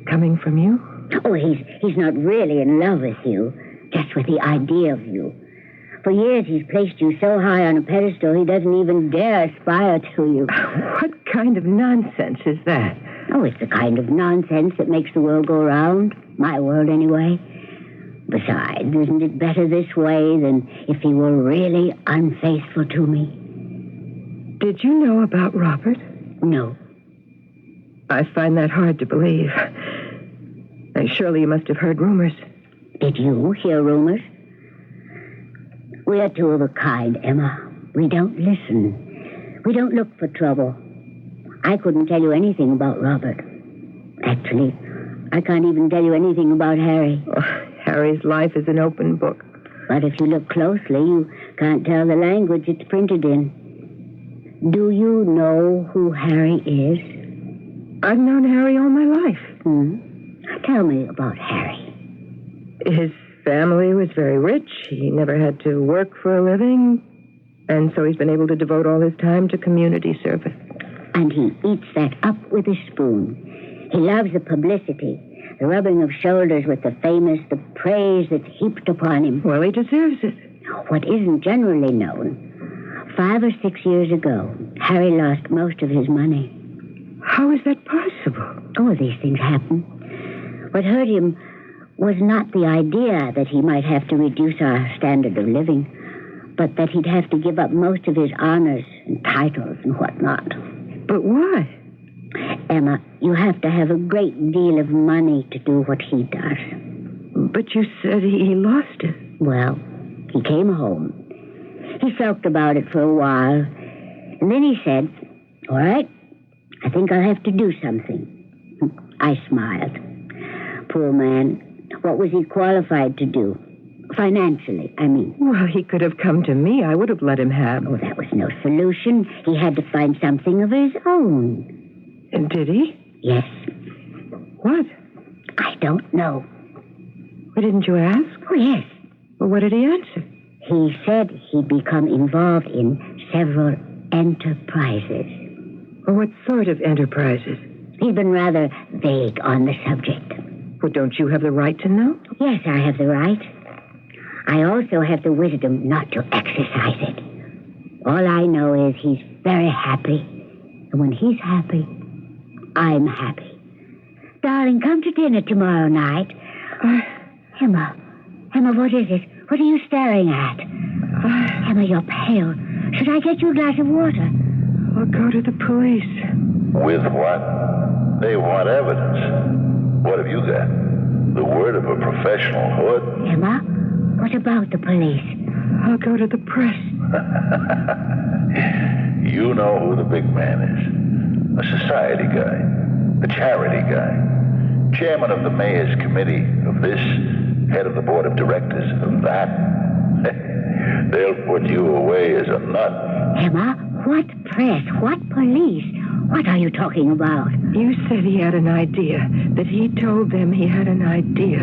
coming from you? Oh, he's not really in love with you, just with the idea of you. For years, he's placed you so high on a pedestal, he doesn't even dare aspire to you. What kind of nonsense is that? Oh, it's the kind of nonsense that makes the world go round. My world, anyway. Besides, isn't it better this way than if he were really unfaithful to me? Did you know about Robert? No. I find that hard to believe. And surely you must have heard rumors. Did you hear rumors? We are two of a kind, Emma. We don't listen. We don't look for trouble. I couldn't tell you anything about Robert. Actually, I can't even tell you anything about Harry. Oh, Harry's life is an open book. But if you look closely, you can't tell the language it's printed in. Do you know who Harry is? I've known Harry all my life. Tell me about Harry. His family was very rich. He never had to work for a living. And so he's been able to devote all his time to community service. And he eats that up with a spoon. He loves the publicity, the rubbing of shoulders with the famous, the praise that's heaped upon him. Well, he deserves it. What isn't generally known, 5 or 6 years ago, Harry lost most of his money. How is that possible? Oh, these things happen. What hurt him was not the idea that he might have to reduce our standard of living, but that he'd have to give up most of his honors and titles and whatnot. But why? Emma, you have to have a great deal of money to do what he does. But you said he lost it. Well, he came home. He sulked about it for a while, and then he said, all right, I think I'll have to do something. I smiled. Poor man. What was he qualified to do? Financially, I mean. Well, he could have come to me. I would have let him have. Oh, that was no solution. He had to find something of his own. And did he? Yes. What? I don't know. Well, didn't you ask? Oh, yes. Well, what did he answer? He said he'd become involved in several enterprises. Well, what sort of enterprises? He'd been rather vague on the subject. Well, don't you have the right to know? Yes, I have the right. I also have the wisdom not to exercise it. All I know is he's very happy. And when he's happy, I'm happy. Darling, come to dinner tomorrow night. Emma, what is it? What are you staring at? Emma, you're pale. Should I get you a glass of water? I'll go to the police. With what? They want evidence. What have you got? The word of a professional hood? Emma, what about the police? I'll go to the press. You know who the big man is. A society guy. A charity guy. Chairman of the mayor's committee of this. Head of the board of directors of that. They'll put you away as a nut. Emma, what press? What police? What are you talking about? You said he had an idea. That he told them he had an idea.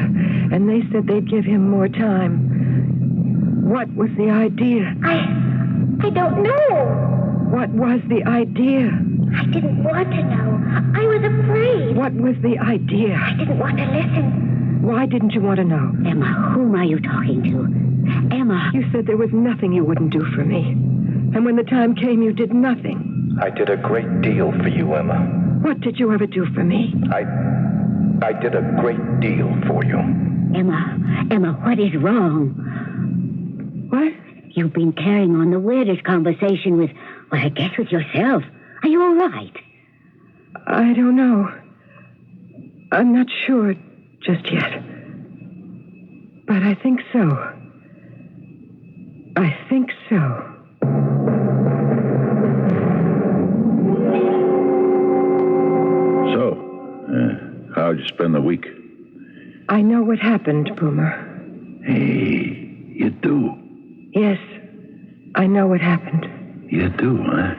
And they said they'd give him more time. What was the idea? I don't know. What was the idea? I didn't want to know. I was afraid. What was the idea? I didn't want to listen. Why didn't you want to know? Emma, whom are you talking to? Emma. You said there was nothing you wouldn't do for me. And when the time came, you did nothing. I did a great deal for you, Emma. What did you ever do for me? I did a great deal for you. Emma, what is wrong? What? You've been carrying on the weirdest conversation with, well, I guess with yourself. Are you all right? I don't know. I'm not sure just yet. But I think so. I think so. So, how'd you spend the week? I know what happened, Boomer. Hey, you do? Yes, I know what happened. You do, huh?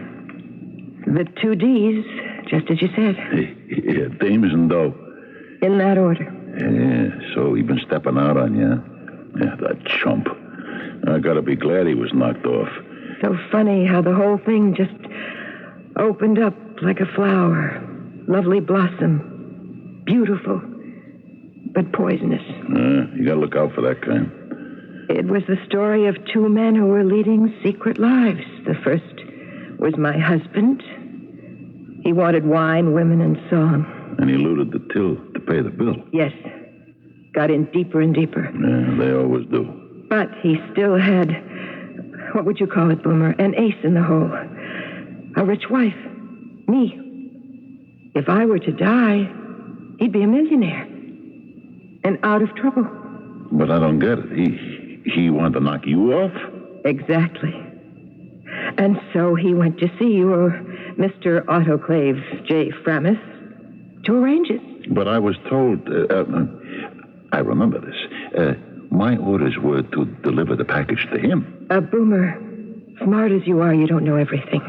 The 2 Ds, just as you said. Hey, yeah, dames and dough. In that order. Yeah, so he been stepping out on you, huh? Yeah, that chump. I gotta be glad he was knocked off. So funny how the whole thing just opened up like a flower. Lovely blossom. Beautiful, but poisonous. You gotta look out for that kind. It was the story of 2 men who were leading secret lives. The first was my husband. He wanted wine, women, and song. And he looted the till to pay the bill. Yes. Got in deeper and deeper. Yeah, they always do. But he still had, what would you call it, Boomer? An ace in the hole. A rich wife. Me. If I were to die, he'd be a millionaire. And out of trouble. But I don't get it. He wanted to knock you off? Exactly. And so he went to see you, or Mr. Autoclave J. Framis, to arrange it. But I was told... I remember this. My orders were to deliver the package to him. Boomer, smart as you are, you don't know everything.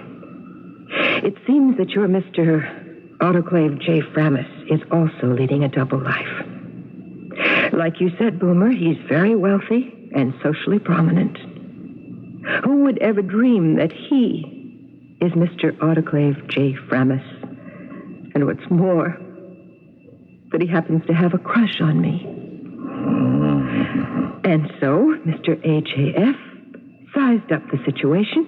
It seems that your Mr. Autoclave J. Framis is also leading a double life. Like you said, Boomer, he's very wealthy and socially prominent. Who would ever dream that he is Mr. Autoclave J. Framis? And what's more, that he happens to have a crush on me. And so, Mr. AJF sized up the situation,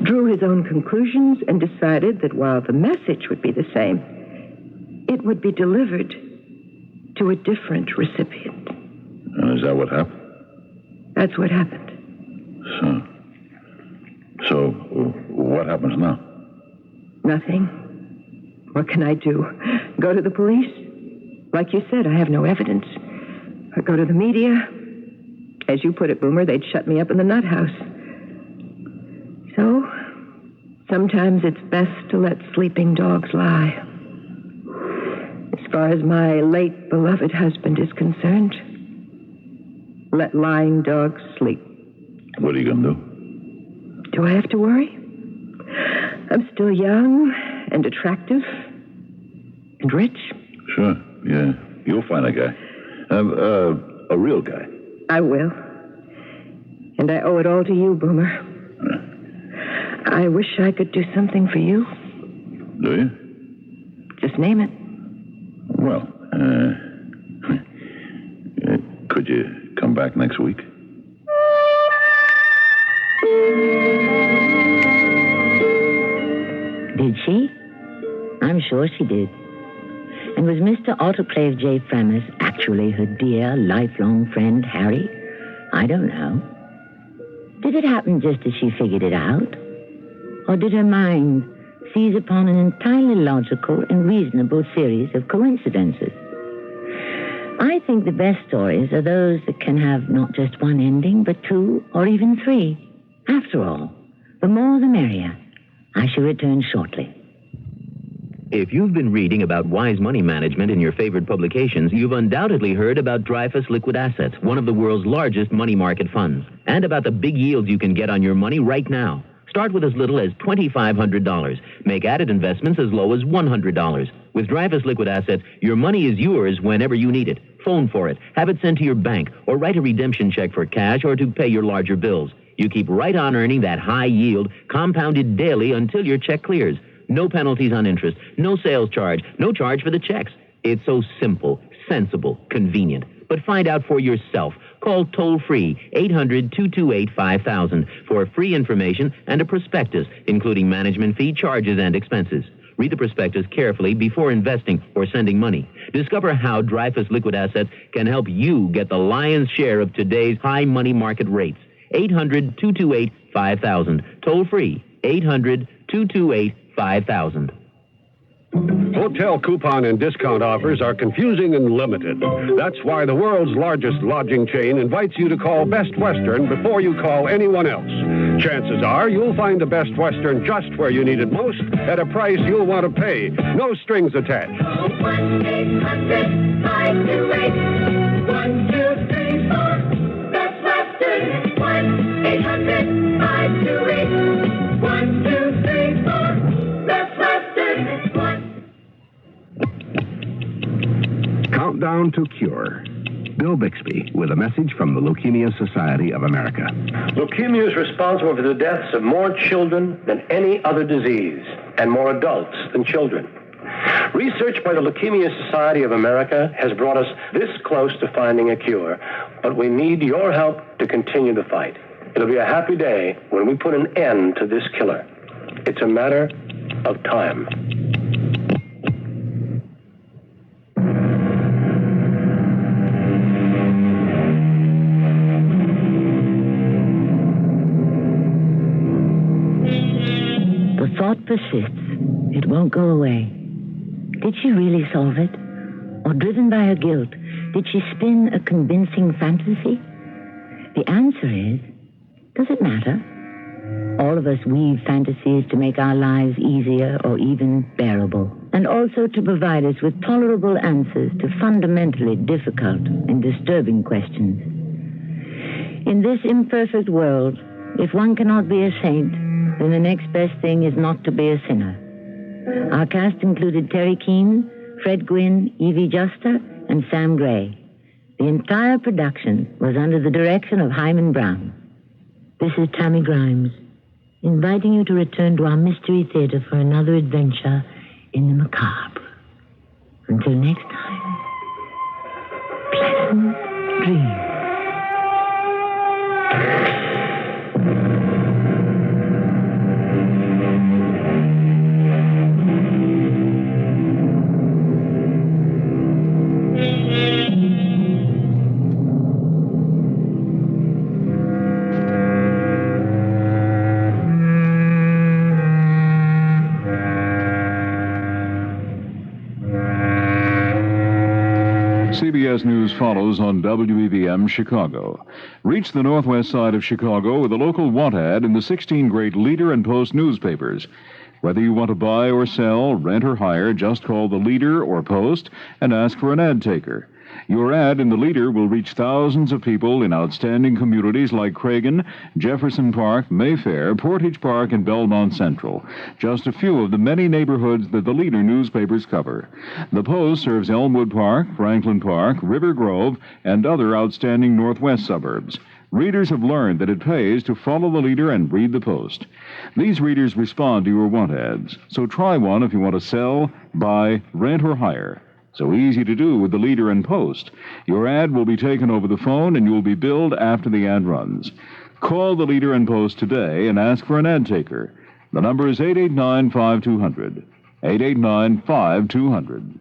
drew his own conclusions, and decided that while the message would be the same, it would be delivered to a different recipient. And is that what happened? That's what happened. So, what happens now? Nothing. What can I do? Go to the police? Like you said, I have no evidence. Or go to the media? As you put it, Boomer, they'd shut me up in the nut house. So, sometimes it's best to let sleeping dogs lie. As far as my late beloved husband is concerned, let lying dogs sleep. What are you going to do? Do I have to worry? I'm still young and attractive and rich. Sure, yeah. You'll find a guy. A real guy. I will. And I owe it all to you, Boomer. I wish I could do something for you. Do you? Just name it. Well, could you come back next week? Did she? I'm sure she did. And was Mr. Autoclave J. Framis actually her dear, lifelong friend, Harry? I don't know. Did it happen just as she figured it out? Or did her mind seize upon an entirely logical and reasonable series of coincidences? I think the best stories are those that can have not just one ending, but 2 or even 3. After all, the more the merrier. I shall return shortly. If you've been reading about wise money management in your favorite publications, you've undoubtedly heard about Dreyfus Liquid Assets, one of the world's largest money market funds, and about the big yields you can get on your money right now. Start with as little as $2,500. Make added investments as low as $100. With Dreyfus Liquid Assets, your money is yours whenever you need it. Phone for it, have it sent to your bank, or write a redemption check for cash or to pay your larger bills. You keep right on earning that high yield, compounded daily until your check clears. No penalties on interest, no sales charge, no charge for the checks. It's so simple, sensible, convenient. but find out for yourself. Call toll-free 800-228-5000 for free information and a prospectus, including management fee, charges, and expenses. Read the prospectus carefully before investing or sending money. Discover how Dreyfus Liquid Assets can help you get the lion's share of today's high money market rates. 800-228-5000. Toll-free 800-228-5000. Hotel coupon and discount offers are confusing and limited. That's why the world's largest lodging chain invites you to call Best Western before you call anyone else. Chances are you'll find the Best Western just where you need it most at a price you'll want to pay. No strings attached. 1-800-528-1234. Best Western. 1-800-528-1234. Best Western. Countdown to Cure. Bill Bixby with a message from the Leukemia Society of America. Leukemia is responsible for the deaths of more children than any other disease, and more adults than children. Research by the Leukemia Society of America has brought us this close to finding a cure, but we need your help to continue the fight. It'll be a happy day when we put an end to this killer. It's a matter of time. The thought persists. It won't go away. Did she really solve it? Or driven by her guilt, did she spin a convincing fantasy? The answer is, does it matter? All of us weave fantasies to make our lives easier or even bearable, and also to provide us with tolerable answers to fundamentally difficult and disturbing questions. In this imperfect world, if one cannot be a saint, then the next best thing is not to be a sinner. Our cast included Terry Keane, Fred Gwynn, Evie Juster, and Sam Gray. The entire production was under the direction of Hyman Brown. This is Tammy Grimes, inviting you to return to our Mystery Theater for another adventure in the macabre. Until next time, pleasant dreams. CBS News follows on WBBM Chicago. Reach the northwest side of Chicago with a local want ad in the 16 great Leader and Post newspapers. Whether you want to buy or sell, rent or hire, just call the Leader or Post and ask for an ad taker. Your ad in the Leader will reach thousands of people in outstanding communities like Cragen, Jefferson Park, Mayfair, Portage Park, and Belmont Central. Just a few of the many neighborhoods that the Leader newspapers cover. The Post serves Elmwood Park, Franklin Park, River Grove, and other outstanding northwest suburbs. Readers have learned that it pays to follow the Leader and read the Post. These readers respond to your want ads, so try one if you want to sell, buy, rent, or hire. So easy to do with the Leader and Post. Your ad will be taken over the phone and you will be billed after the ad runs. Call the Leader and Post today and ask for an ad taker. The number is 889-5200. 889-5200.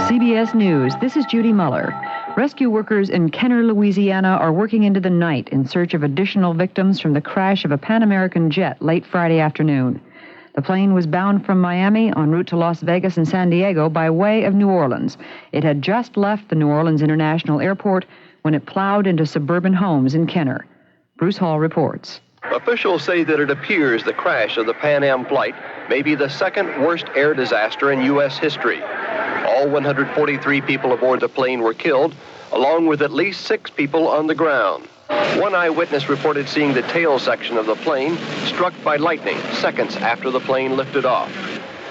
CBS News, this is Judy Muller. Rescue workers in Kenner, Louisiana are working into the night in search of additional victims from the crash of a Pan American jet late Friday afternoon. The plane was bound from Miami en route to Las Vegas and San Diego by way of New Orleans. It had just left the New Orleans International Airport when it plowed into suburban homes in Kenner. Bruce Hall reports. Officials say that it appears the crash of the Pan Am flight may be the second worst air disaster in U.S. history. All 143 people aboard the plane were killed, along with at least 6 people on the ground. One eyewitness reported seeing the tail section of the plane struck by lightning seconds after the plane lifted off.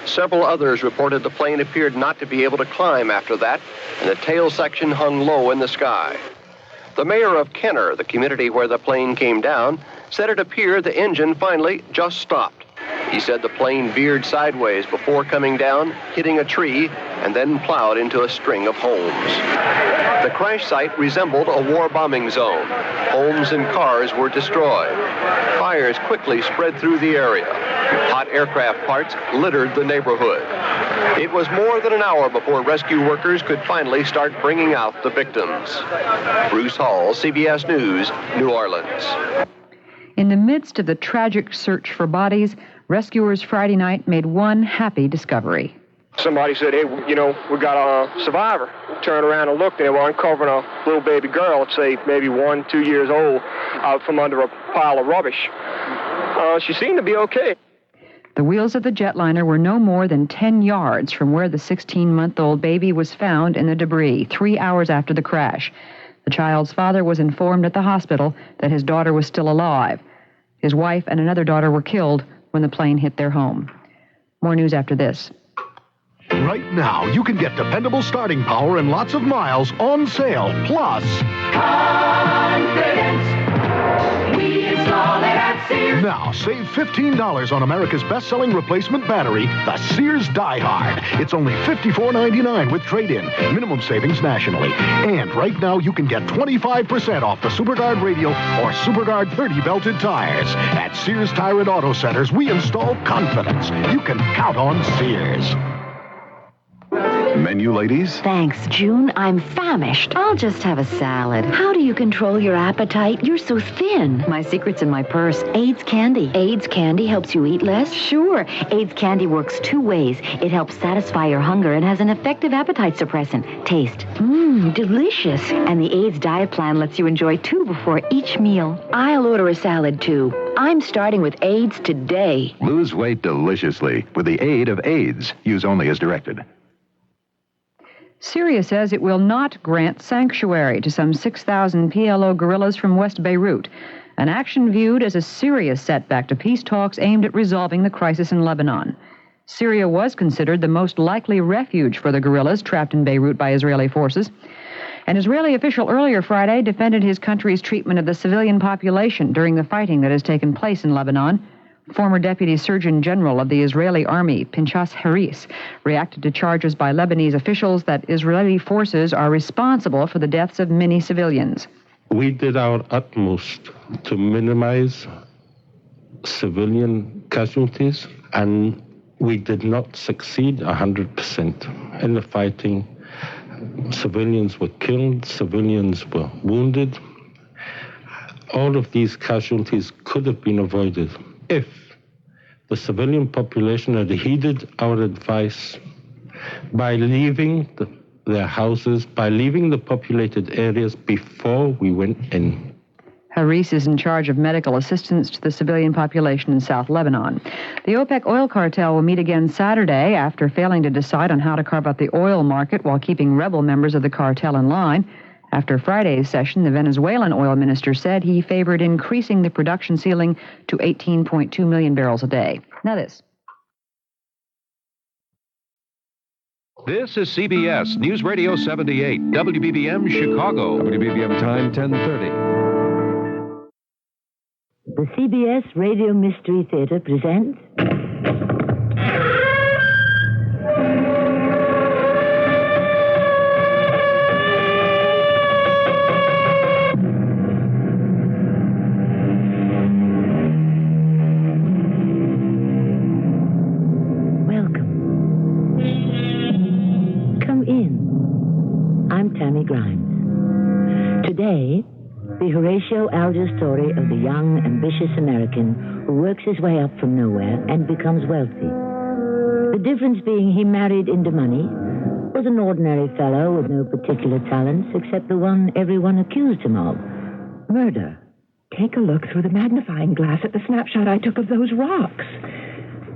Several others reported the plane appeared not to be able to climb after that, and the tail section hung low in the sky. The mayor of Kenner, the community where the plane came down, said it appeared the engine finally just stopped. He said the plane veered sideways before coming down, hitting a tree, and then plowed into a string of homes. The crash site resembled a war bombing zone. Homes and cars were destroyed. Fires quickly spread through the area. Hot aircraft parts littered the neighborhood. It was more than an hour before rescue workers could finally start bringing out the victims. Bruce Hall, CBS News, New Orleans. In the midst of the tragic search for bodies, rescuers Friday night made one happy discovery. Somebody said, hey, we got a survivor. Turned around and looked, and they were uncovering a little baby girl, let's say maybe 1, 2 years old, out from under a pile of rubbish. She seemed to be okay. The wheels of the jetliner were no more than 10 yards from where the 16-month-old baby was found in the debris 3 hours after the crash. The child's father was informed at the hospital that his daughter was still alive. His wife and another daughter were killed when the plane hit their home. More news after this. Right now, you can get dependable starting power and lots of miles on sale. Plus, confidence. We install it at Sears. Now, save $15 on America's best-selling replacement battery, the Sears Die Hard. It's only $54.99 with trade-in. Minimum savings nationally. And right now, you can get 25% off the SuperGuard radial or SuperGuard 30 belted tires. At Sears Tire and Auto Centers, we install confidence. You can count on Sears. Menu, ladies? Thanks, June. I'm famished. I'll just have a salad. How do you control your appetite? You're so thin. My secret's in my purse. AIDS candy. AIDS candy helps you eat less? Sure. AIDS candy works 2 ways. It helps satisfy your hunger and has an effective appetite suppressant. Taste. Delicious. And the AIDS diet plan lets you enjoy 2 before each meal. I'll order a salad, too. I'm starting with AIDS today. Lose weight deliciously with the aid of AIDS. Use only as directed. Syria says it will not grant sanctuary to some 6,000 PLO guerrillas from West Beirut, an action viewed as a serious setback to peace talks aimed at resolving the crisis in Lebanon. Syria was considered the most likely refuge for the guerrillas trapped in Beirut by Israeli forces. An Israeli official earlier Friday defended his country's treatment of the civilian population during the fighting that has taken place in Lebanon. Former Deputy Surgeon General of the Israeli Army, Pinchas Haris, reacted to charges by Lebanese officials that Israeli forces are responsible for the deaths of many civilians. We did our utmost to minimize civilian casualties, and we did not succeed 100% in the fighting. Civilians were killed, civilians were wounded. All of these casualties could have been avoided if the civilian population had heeded our advice by leaving their houses, by leaving the populated areas before we went in. Haris is in charge of medical assistance to the civilian population in South Lebanon. The OPEC oil cartel will meet again Saturday after failing to decide on how to carve out the oil market while keeping rebel members of the cartel in line. After Friday's session, the Venezuelan oil minister said he favored increasing the production ceiling to 18.2 million barrels a day. Now this. This is CBS News Radio 78, WBBM Chicago. WBBM time 10:30. The CBS Radio Mystery Theater presents... Today, the Horatio Alger story of the young, ambitious American who works his way up from nowhere and becomes wealthy. The difference being he married into money, was an ordinary fellow with no particular talents except the one everyone accused him of, murder. Take a look through the magnifying glass at the snapshot I took of those rocks.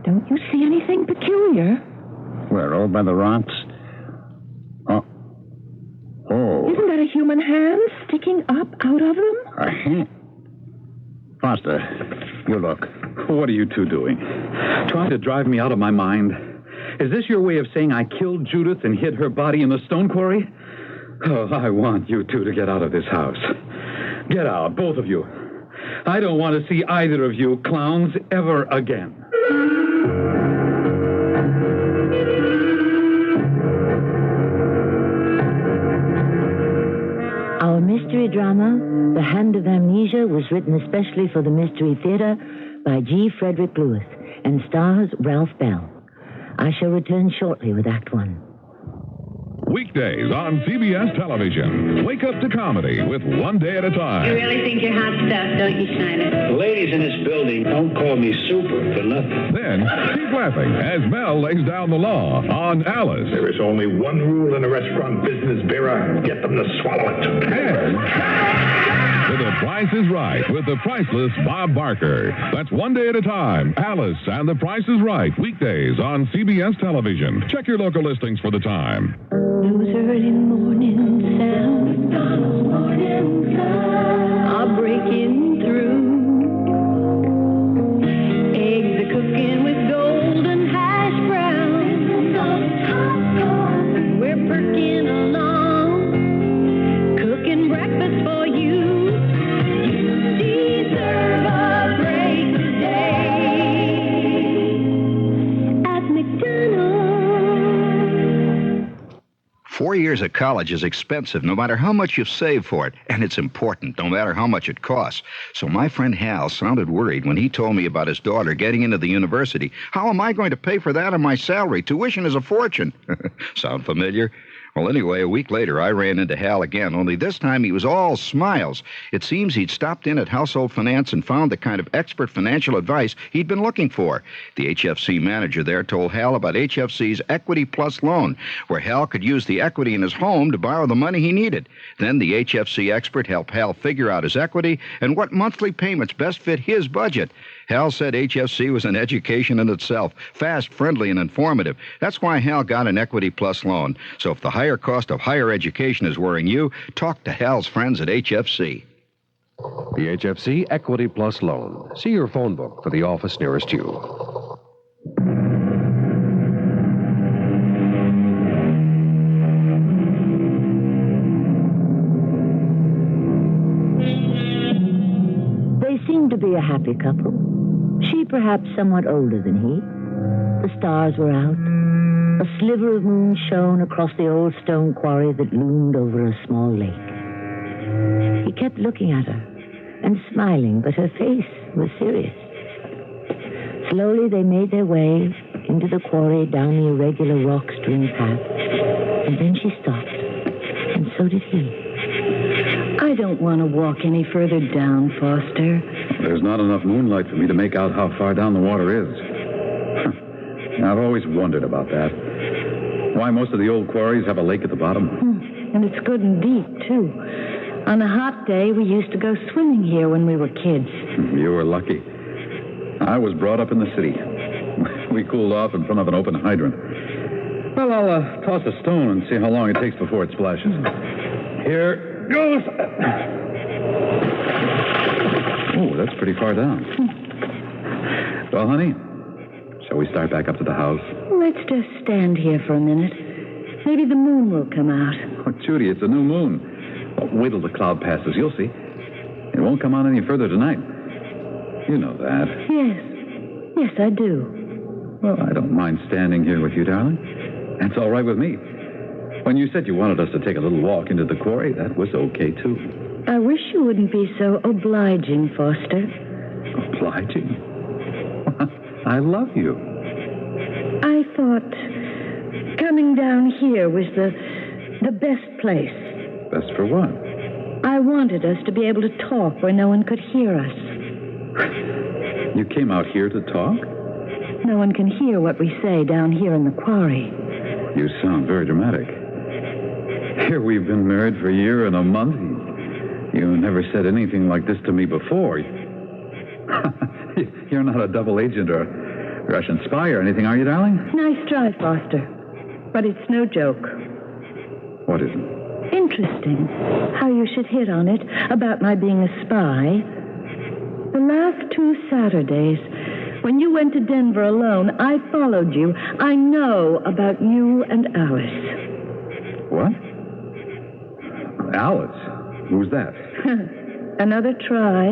Don't you see anything peculiar? Where, over by the rocks? Oh. Isn't that a human hand sticking up out of them? A hand? Foster, you look. What are you two doing? Trying to drive me out of my mind? Is this your way of saying I killed Judith and hid her body in the stone quarry? Oh, I want you two to get out of this house. Get out, both of you. I don't want to see either of you clowns ever again. mystery drama, The Hand of Amnesia, was written especially for the Mystery Theater by G. Frederick Lewis and stars Ralph Bell. I shall return shortly with Act One. Weekdays on CBS television. Wake up to comedy with One Day at a Time. You really think you're hot stuff, don't you, Schneider? Ladies in this building don't call me super for nothing. Then, keep laughing as Mel lays down the law on Alice. There is only one rule in the restaurant business, Vera. Get them to swallow it. And to The Price is Right with the priceless Bob Barker. That's One Day at a Time. Alice and The Price is Right. Weekdays on CBS television. Check your local listings for the time. Those early morning sounds, McDonald's morning sounds are breaking through. Eggs are cooking with golden hash browns. We're perking along, cooking breakfast for you. You deserve a break today at McDonald's. 4 years of college is expensive, no matter how much you save for it. And it's important, no matter how much it costs. So my friend Hal sounded worried when he told me about his daughter getting into the university. How am I going to pay for that on my salary? Tuition is a fortune. Sound familiar? Well, anyway, a week later, I ran into Hal again, only this time he was all smiles. It seems he'd stopped in at Household Finance and found the kind of expert financial advice he'd been looking for. The HFC manager there told Hal about HFC's Equity Plus loan, where Hal could use the equity in his home to borrow the money he needed. Then the HFC expert helped Hal figure out his equity and what monthly payments best fit his budget. Hal said HFC was an education in itself, fast, friendly, and informative. That's why Hal got an Equity Plus loan. So if the higher cost of higher education is worrying you, talk to Hal's friends at HFC. The HFC Equity Plus loan. See your phone book for the office nearest you. They seemed to be a happy couple. She perhaps somewhat older than he. The stars were out. A sliver of moon shone across the old stone quarry that loomed over a small lake. He kept looking at her and smiling, but her face was serious. Slowly they made their way into the quarry down the irregular rock-strewn path, and then she stopped, and so did he. I don't want to walk any further down, Foster. There's not enough moonlight for me to make out how far down the water is. I've always wondered about that. Why most of the old quarries have a lake at the bottom. And it's good and deep, too. On a hot day, we used to go swimming here when we were kids. You were lucky. I was brought up in the city. We cooled off in front of an open hydrant. Well, I'll toss a stone and see how long it takes before it splashes. Here goes. Oh, that's pretty far down. Well, honey, shall we start back up to the house? Let's just stand here for a minute. Maybe the moon will come out. Oh, Judy, it's a new moon. Well, wait till the cloud passes. You'll see. It won't come on any further tonight. You know that. Yes. Yes, I do. Well, I don't mind standing here with you, darling. That's all right with me. When you said you wanted us to take a little walk into the quarry, that was okay, too. I wish you wouldn't be so obliging, Foster. Obliging? I love you. I thought coming down here was the best place. Best for what? I wanted us to be able to talk where no one could hear us. You came out here to talk? No one can hear what we say down here in the quarry. You sound very dramatic. Here we've been married for a year and a month. You never said anything like this to me before. You're not a double agent or Russian spy or anything, are you, darling? Nice try, Foster. But it's no joke. What isn't? Interesting how you should hit on it about my being a spy. The last 2 Saturdays, when you went to Denver alone, I followed you. I know about you and Alice. What? Alice? Who's that? Another try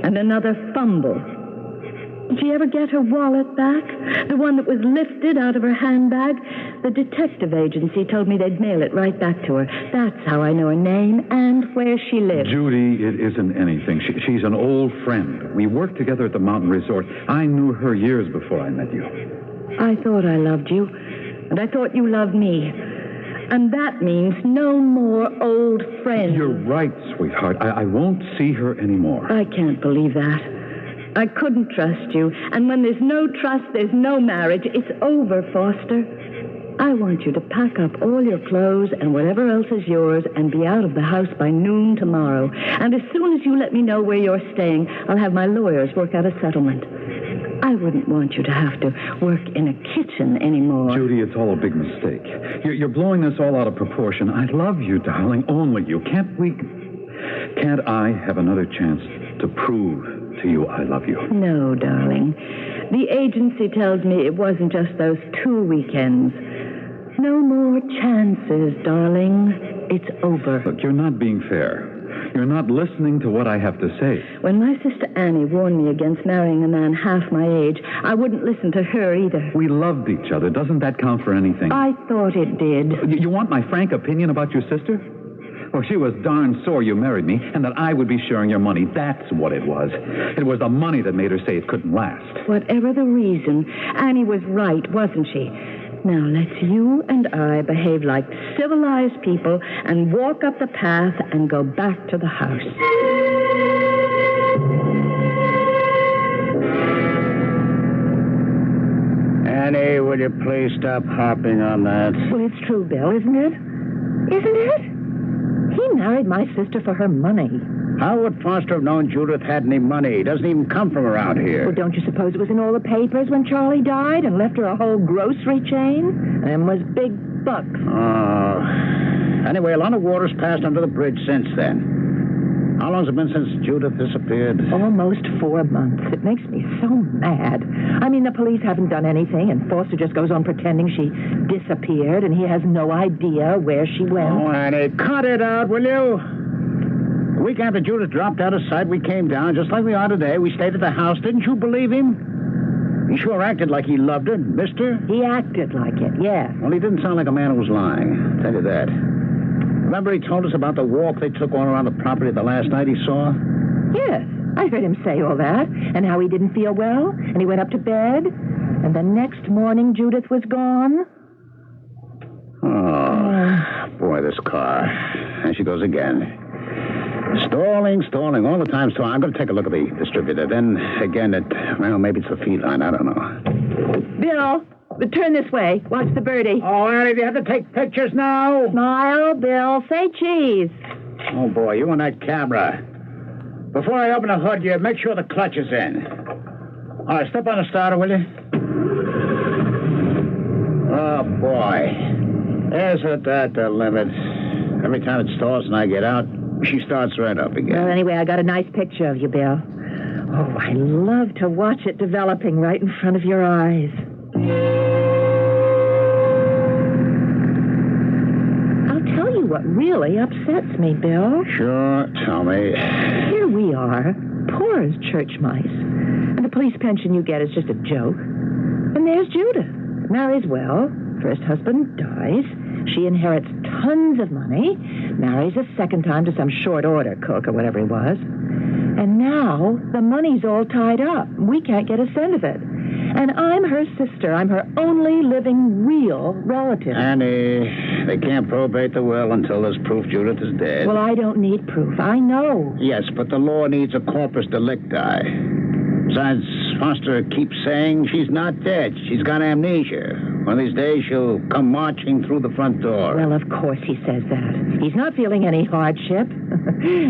and another fumble. Did she ever get her wallet back? The one that was lifted out of her handbag? The detective agency told me they'd mail it right back to her. That's how I know her name and where she lives. Judy, it isn't anything. She's an old friend. We worked together at the mountain resort. I knew her years before I met you. I thought I loved you, and I thought you loved me. And that means no more old friends. You're right, sweetheart. I won't see her anymore. I can't believe that. I couldn't trust you. And when there's no trust, there's no marriage. It's over, Foster. I want you to pack up all your clothes and whatever else is yours and be out of the house by noon tomorrow. And as soon as you let me know where you're staying, I'll have my lawyers work out a settlement. I wouldn't want you to have to work in a kitchen anymore. Judy, it's all a big mistake. You're blowing this all out of proportion. I love you, darling, only you. Can't I have another chance to prove to you I love you? No, darling. The agency tells me it wasn't just those 2 weekends. No more chances, darling. It's over. Look, you're not being fair. You're not listening to what I have to say. When my sister Annie warned me against marrying a man half my age, I wouldn't listen to her either. We loved each other. Doesn't that count for anything? I thought it did. You want my frank opinion about your sister? Well, she was darn sore you married me and that I would be sharing your money. That's what it was. It was the money that made her say it couldn't last. Whatever the reason, Annie was right, wasn't she? Now, let's you and I behave like civilized people and walk up the path and go back to the house. Annie, will you please stop harping on that? Well, it's true, Bill, isn't it? Isn't it? He married my sister for her money. How would Foster have known Judith had any money? He doesn't even come from around here. Well, don't you suppose it was in all the papers when Charlie died and left her a whole grocery chain? Them was big bucks. Oh. Anyway, a lot of water's passed under the bridge since then. How long's it been since Judith disappeared? Almost 4 months. It makes me so mad. I mean, the police haven't done anything, and Foster just goes on pretending she disappeared, and he has no idea where she went. Oh, Annie, cut it out, will you? The week after Judith dropped out of sight, we came down, just like we are today. We stayed at the house. Didn't you believe him? He sure acted like he loved her, missed her. He acted like it, yeah. Well, he didn't sound like a man who was lying. I'll tell you that. Remember he told us about the walk they took all around the property the last night he saw? Yes, I heard him say all that, and how he didn't feel well, and he went up to bed, and the next morning Judith was gone. Oh, boy, this car. There she goes again. Stalling, all the time stalling. I'm going to take a look at the distributor. Then, again, maybe it's the feline. I don't know. Bill, turn this way. Watch the birdie. Oh, Annie, do you have to take pictures now? Smile, Bill. Say cheese. Oh, boy, you and that camera. Before I open the hood, you make sure the clutch is in. All right, step on the starter, will you? Oh, boy. Isn't that the limit? Every time it stalls and I get out, she starts right up again. Well, anyway, I got a nice picture of you, Bill. Oh, I love to watch it developing right in front of your eyes. I'll tell you what really upsets me, Bill. Sure, tell me. Here we are, poor as church mice. And the police pension you get is just a joke. And there's Judith. Marries well. First husband dies. She inherits tons of money. Marries a second time to some short order cook or whatever he was. And now the money's all tied up. We can't get a cent of it. And I'm her sister. I'm her only living real relative. Annie, they can't probate the will until there's proof Judith is dead. Well, I don't need proof. I know. Yes, but the law needs a corpus delicti. Besides, Foster keeps saying she's not dead. She's got amnesia. One of these days, she'll come marching through the front door. Well, of course he says that. He's not feeling any hardship.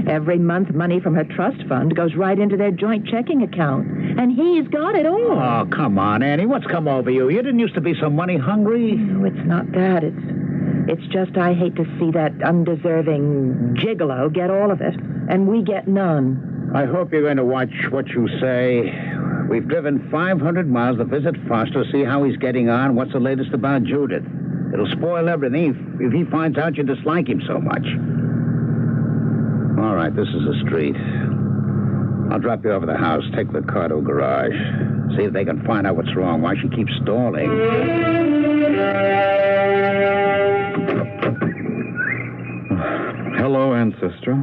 Every month, money from her trust fund goes right into their joint checking account. And he's got it all. Oh, come on, Annie. What's come over you? You didn't used to be so money hungry. No, it's not that. It's just I hate to see that undeserving gigolo get all of it, and we get none. I hope you're going to watch what you say. We've driven 500 miles to visit Foster, see how he's getting on, what's the latest about Judith. It'll spoil everything if he finds out you dislike him so much. All right, this is the street. I'll drop you over the house, take the car to a garage. See if they can find out what's wrong, why she keeps stalling. Hello, Ancestor.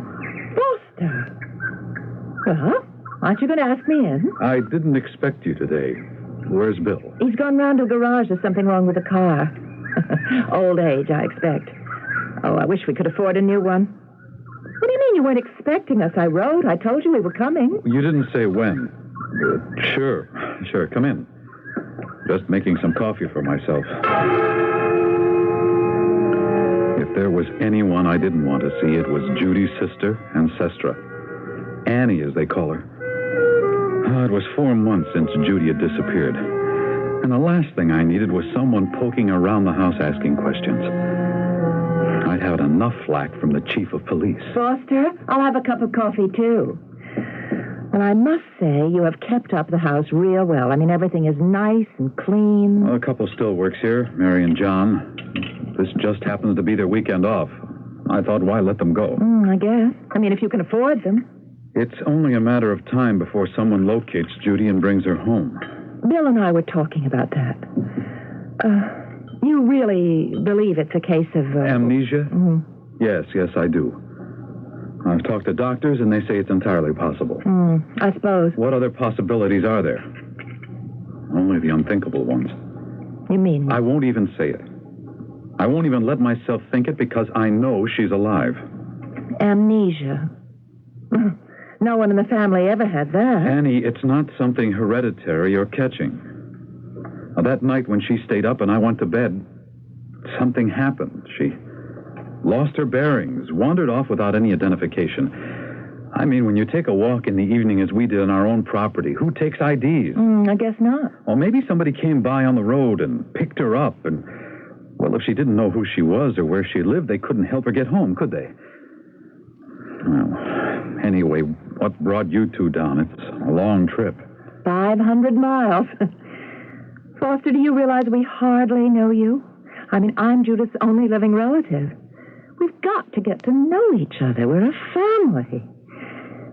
Foster. Well, aren't you going to ask me in? I didn't expect you today. Where's Bill? He's gone round to the garage. There's something wrong with the car. Old age, I expect. Oh, I wish we could afford a new one. What do you mean you weren't expecting us? I wrote. I told you we were coming. You didn't say when. Sure. Come in. Just making some coffee for myself. If there was anyone I didn't want to see, it was Judy's sister, Ancestra. Annie, as they call her. It was 4 months since Judy had disappeared. And the last thing I needed was someone poking around the house asking questions. I'd had enough flack from the chief of police. Foster, I'll have a cup of coffee, too. Well, I must say you have kept up the house real well. I mean, everything is nice and clean. A couple still works here, Mary and John. This just happens to be their weekend off. I thought, why let them go? I guess. I mean, if you can afford them. It's only a matter of time before someone locates Judy and brings her home. Bill and I were talking about that. You really believe it's a case of... Amnesia? Mm-hmm. Yes, I do. I've talked to doctors, and they say it's entirely possible. I suppose. What other possibilities are there? Only the unthinkable ones. You mean? I won't even say it. I won't even let myself think it because I know she's alive. Amnesia. No one in the family ever had that. Annie, it's not something hereditary or catching. That night when she stayed up and I went to bed, something happened. She lost her bearings, wandered off without any identification. I mean, when you take a walk in the evening as we did on our own property, who takes IDs? I guess not. Or maybe somebody came by on the road and picked her up and... Well, if she didn't know who she was or where she lived, they couldn't help her get home, could they? Well, anyway, what brought you two down? It's a long trip. 500 miles. Foster, do you realize we hardly know you? I mean, I'm Judith's only living relative. We've got to get to know each other. We're a family.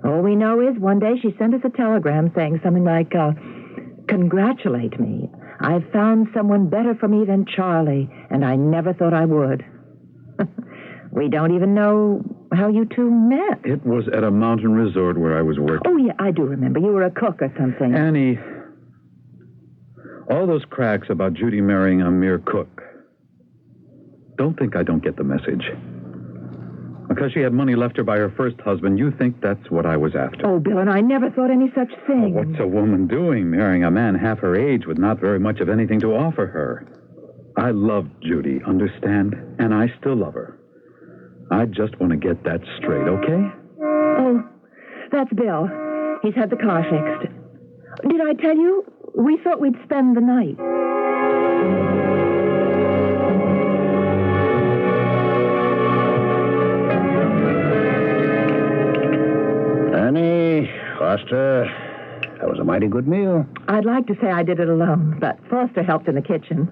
All we know is one day she sent us a telegram saying something like, congratulate me. I've found someone better for me than Charlie, and I never thought I would. We don't even know how you two met. It was at a mountain resort where I was working. Oh, yeah, I do remember. You were a cook or something. Annie, all those cracks about Judy marrying a mere cook. Don't think I don't get the message. Because she had money left her by her first husband, you think that's what I was after. Oh, Bill, and I never thought any such thing. What's a woman doing, marrying a man half her age with not very much of anything to offer her? I loved Judy, understand? And I still love her. I just want to get that straight, okay? Oh, that's Bill. He's had the car fixed. Did I tell you? We thought we'd spend the night. Annie, Foster, that was a mighty good meal. I'd like to say I did it alone, but Foster helped in the kitchen.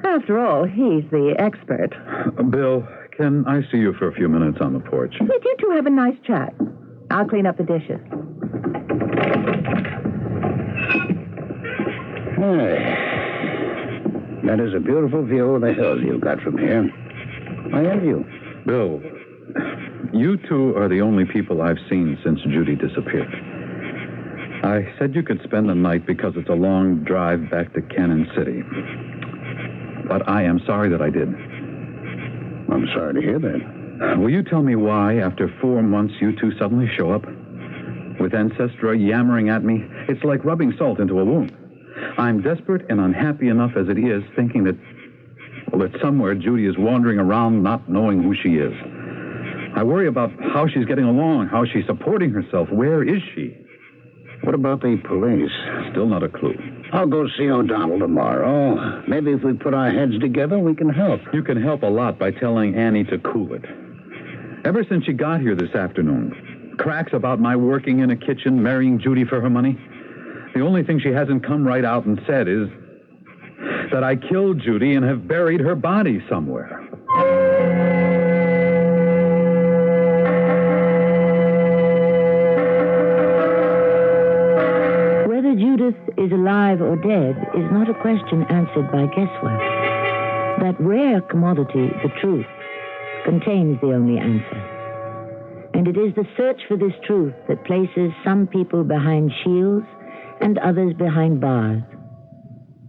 After all, he's the expert. Bill, can I see you for a few minutes on the porch? Did you two have a nice chat? I'll clean up the dishes. Hey, that is a beautiful view of the hills you've got from here. I envy you. Bill, you two are the only people I've seen since Judy disappeared. I said you could spend the night because it's a long drive back to Cannon City. But I am sorry that I did. I'm sorry to hear that. Will you tell me why, after 4 months, you two suddenly show up? With Ancestra yammering at me, it's like rubbing salt into a wound. I'm desperate and unhappy enough as it is, thinking that somewhere Judy is wandering around not knowing who she is. I worry about how she's getting along, how she's supporting herself. Where is she? What about the police? Still not a clue. I'll go see O'Donnell tomorrow. Maybe if we put our heads together, we can help. You can help a lot by telling Annie to cool it. Ever since she got here this afternoon, cracks about my working in a kitchen, marrying Judy for her money. The only thing she hasn't come right out and said is that I killed Judy and have buried her body somewhere. Whether Judith is alive alive or dead is not a question answered by guesswork. That rare commodity, the truth, contains the only answer. And it is the search for this truth that places some people behind shields and others behind bars.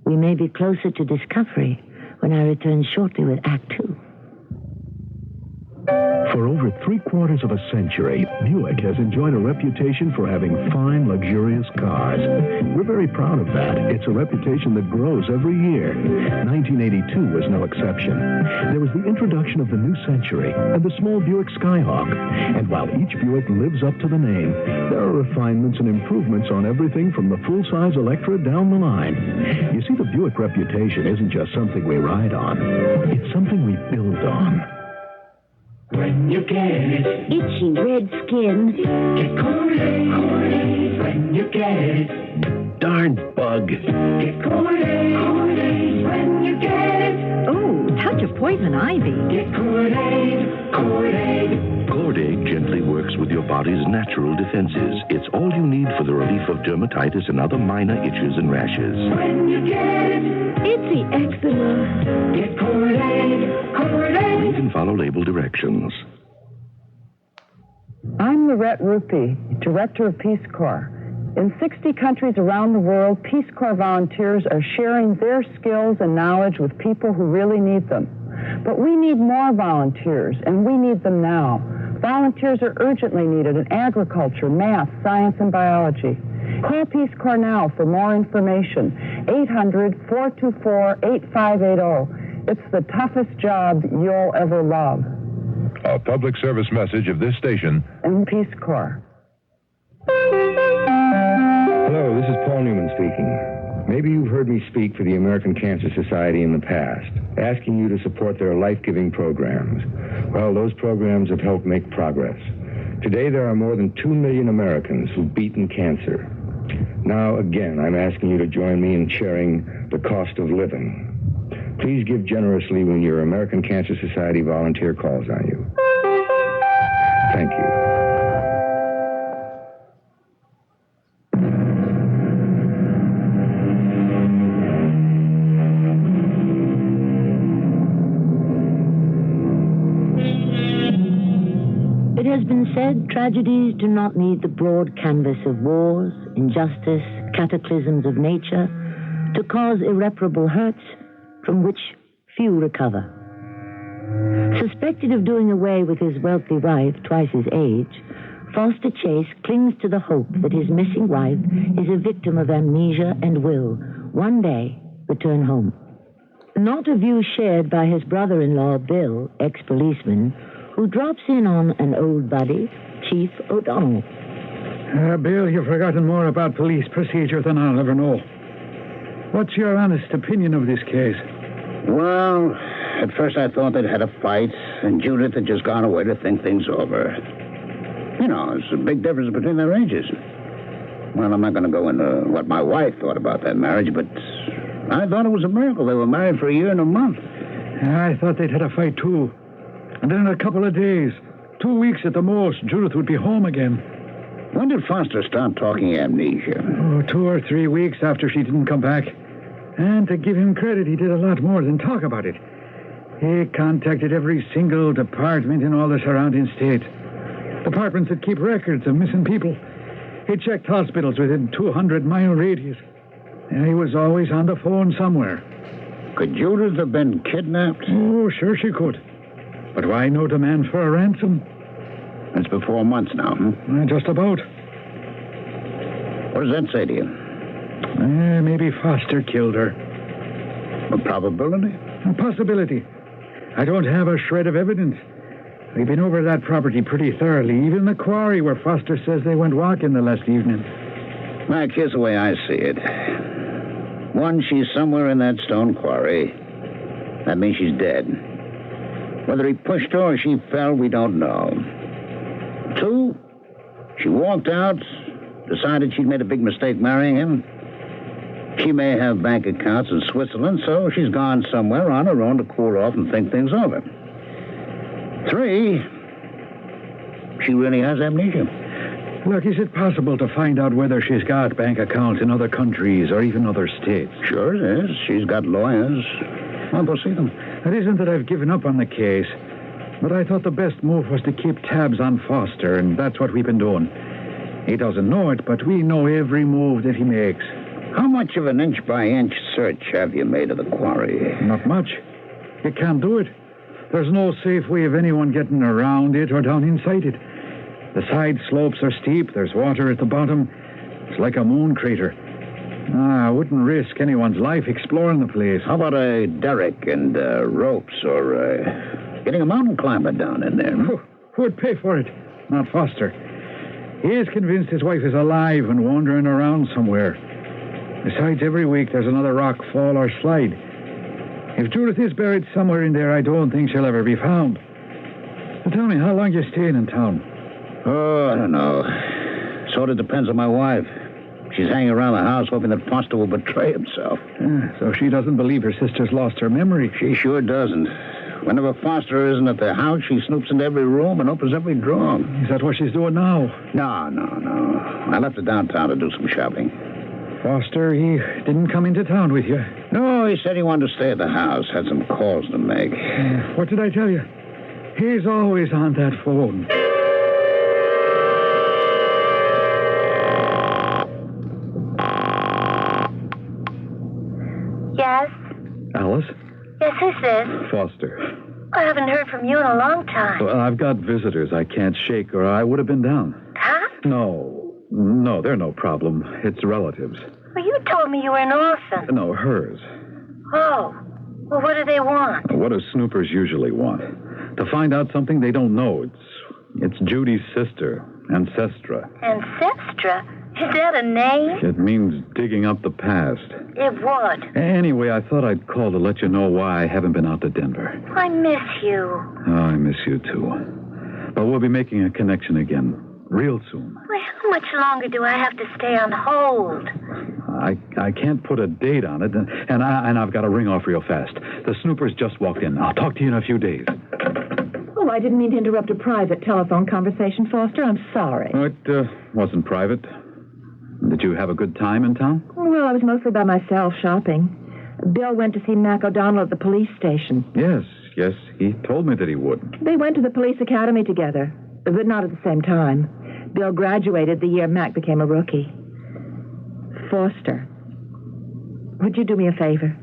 We may be closer to discovery when I return shortly with Act Two. For over 3/4 of a century, Buick has enjoyed a reputation for having fine, luxurious cars. We're very proud of that. It's a reputation that grows every year. 1982 was no exception. There was the introduction of the new Century and the small Buick Skyhawk. And while each Buick lives up to the name, there are refinements and improvements on everything from the full-size Electra down the line. You see, the Buick reputation isn't just something we ride on. It's something we build on. When you get it, itchy red skin. Get Kool-Aid when you get it. Darn bug. Get Kool-Aid when you get it. Oh, touch of poison ivy. Get Kool-Aid, Kool-Aid. Kool-Aid gently works with your body's natural defenses. It's all you need for the relief of dermatitis and other minor itches and rashes. When you get it, itchy eczema. Get Kool-Aid, Kool-Aid. Read and follow label directions. I'm Lorette Rupi, Director of Peace Corps. In 60 countries around the world, Peace Corps volunteers are sharing their skills and knowledge with people who really need them. But we need more volunteers, and we need them now. Volunteers are urgently needed in agriculture, math, science, and biology. Call Peace Corps now for more information. 800-424-8580. It's the toughest job you'll ever love. A public service message of this station And Peace Corps. Hello, this is Paul Newman speaking. Maybe you've heard me speak for the American Cancer Society in the past, asking you to support their life-giving programs. Well, those programs have helped make progress. Today, there are more than 2 million Americans who've beaten cancer. Now, again, I'm asking you to join me in sharing the cost of living. Please give generously when your American Cancer Society volunteer calls on you. Thank you. It has been said tragedies do not need the broad canvas of wars, injustice, cataclysms of nature to cause irreparable hurts from which few recover. Suspected of doing away with his wealthy wife, twice his age, Foster Chase clings to the hope that his missing wife is a victim of amnesia and will, one day, return home. Not a view shared by his brother-in-law, Bill, ex-policeman, who drops in on an old buddy, Chief O'Donnell. Bill, you've forgotten more about police procedure than I'll ever know. What's your honest opinion of this case? Well, at first I thought they'd had a fight, and Judith had just gone away to think things over. You know, there's a big difference between their ages. Well, I'm not going to go into what my wife thought about that marriage, but I thought it was a miracle. They were married for a year and a month. I thought they'd had a fight, too. And then in a couple of days, 2 weeks at the most, Judith would be home again. When did Foster start talking amnesia? Oh, 2 or 3 weeks after she didn't come back. And to give him credit, he did a lot more than talk about it. He contacted every single department in all the surrounding states. Departments that keep records of missing people. He checked hospitals within 200-mile radius. And he was always on the phone somewhere. Could Judith have been kidnapped? Oh, sure she could. But why no demand for a ransom? It's been 4 months now, Just about. What does that say to you? Maybe Foster killed her. A probability? A possibility. I don't have a shred of evidence. We've been over that property pretty thoroughly, even the quarry where Foster says they went walking the last evening. Mac, here's the way I see it. One, she's somewhere in that stone quarry. That means she's dead. Whether he pushed her or she fell, we don't know. 2, she walked out, decided she'd made a big mistake marrying him. She may have bank accounts in Switzerland, so she's gone somewhere on her own to cool off and think things over. 3, she really has amnesia. Look, is it possible to find out whether she's got bank accounts in other countries or even other states? Sure it is. She's got lawyers. I'll go see them. It isn't that I've given up on the case, but I thought the best move was to keep tabs on Foster, and that's what we've been doing. He doesn't know it, but we know every move that he makes. How much of an inch-by-inch search have you made of the quarry? Not much. You can't do it. There's no safe way of anyone getting around it or down inside it. The side slopes are steep. There's water at the bottom. It's like a moon crater. I wouldn't risk anyone's life exploring the place. How about a derrick and ropes or getting a mountain climber down in there? Who'd pay for it? Not Foster. He is convinced his wife is alive and wandering around somewhere. Besides, every week there's another rock fall or slide. If Judith is buried somewhere in there, I don't think she'll ever be found. Now tell me, how long you staying in town? Oh, I don't know. Sort of depends on my wife. She's hanging around the house hoping that Foster will betray himself. So she doesn't believe her sister's lost her memory. She sure doesn't. Whenever Foster isn't at the house, she snoops into every room and opens every drawer. Is that what she's doing now? No. I left her downtown to do some shopping. Foster, he didn't come into town with you? No, he said he wanted to stay at the house. Had some calls to make. What did I tell you? He's always on that phone. Yes? Alice? Yes, who's this? Foster. I haven't heard from you in a long time. Well, I've got visitors I can't shake, or I would have been down. Huh? No, they're no problem. It's relatives. Well, you told me you were an orphan. No, hers. Oh. Well, what do they want? What do snoopers usually want? To find out something they don't know. It's Judy's sister, Ancestra. Ancestra? Is that a name? It means digging up the past. It would. Anyway, I thought I'd call to let you know why I haven't been out to Denver. I miss you. Oh, I miss you, too. But we'll be making a connection again real soon. Well, how much longer do I have to stay on hold? I can't put a date on it, and I've got to ring off real fast. The snoopers just walked in. I'll talk to you in a few days. Oh, I didn't mean to interrupt a private telephone conversation, Foster. I'm sorry. Oh, it wasn't private. Did you have a good time in town? Well, I was mostly by myself shopping. Bill went to see Mac O'Donnell at the police station. Yes, he told me that he would. They went to the police academy together, but not at the same time. Bill graduated the year Mac became a rookie. Foster, would you do me a favor?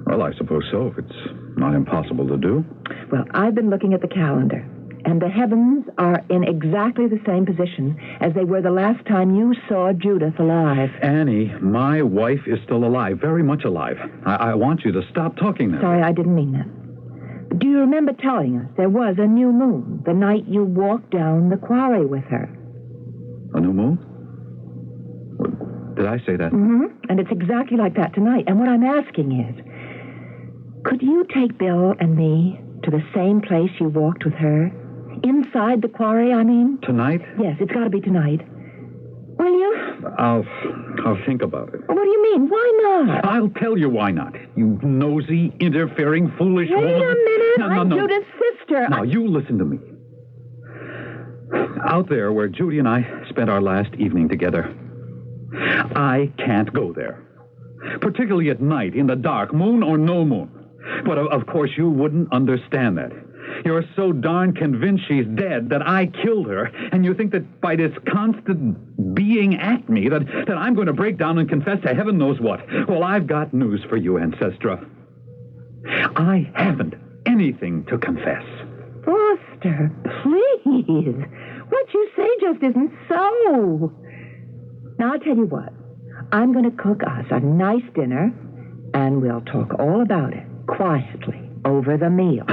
Well, I suppose so, if it's not impossible to do. Well, I've been looking at the calendar, and the heavens are in exactly the same position as they were the last time you saw Judith alive. Annie, my wife is still alive, very much alive. I want you to stop talking now. Sorry, I didn't mean that. Do you remember telling us there was a new moon the night you walked down the quarry with her? A new moon? Did I say that? Mm-hmm. And it's exactly like that tonight. And what I'm asking is, could you take Bill and me to the same place you walked with her? Inside the quarry, I mean? Tonight? Yes, it's got to be tonight. Will you? I'll think about it. What do you mean? Why not? I'll tell you why not. You nosy, interfering, foolish woman. Wait a minute. I'm No. Judith's sister. Now, you listen to me. Out there where Judy and I spent our last evening together, I can't go there. Particularly at night, in the dark, moon or no moon. But, of course, you wouldn't understand that. You're so darn convinced she's dead that I killed her, and you think that by this constant being at me that I'm going to break down and confess to heaven knows what. Well, I've got news for you, Ancestra. I haven't anything to confess. Foster, please. What you say just isn't so. Now, I'll tell you what. I'm going to cook us a nice dinner, and we'll talk all about it, quietly, over the meal.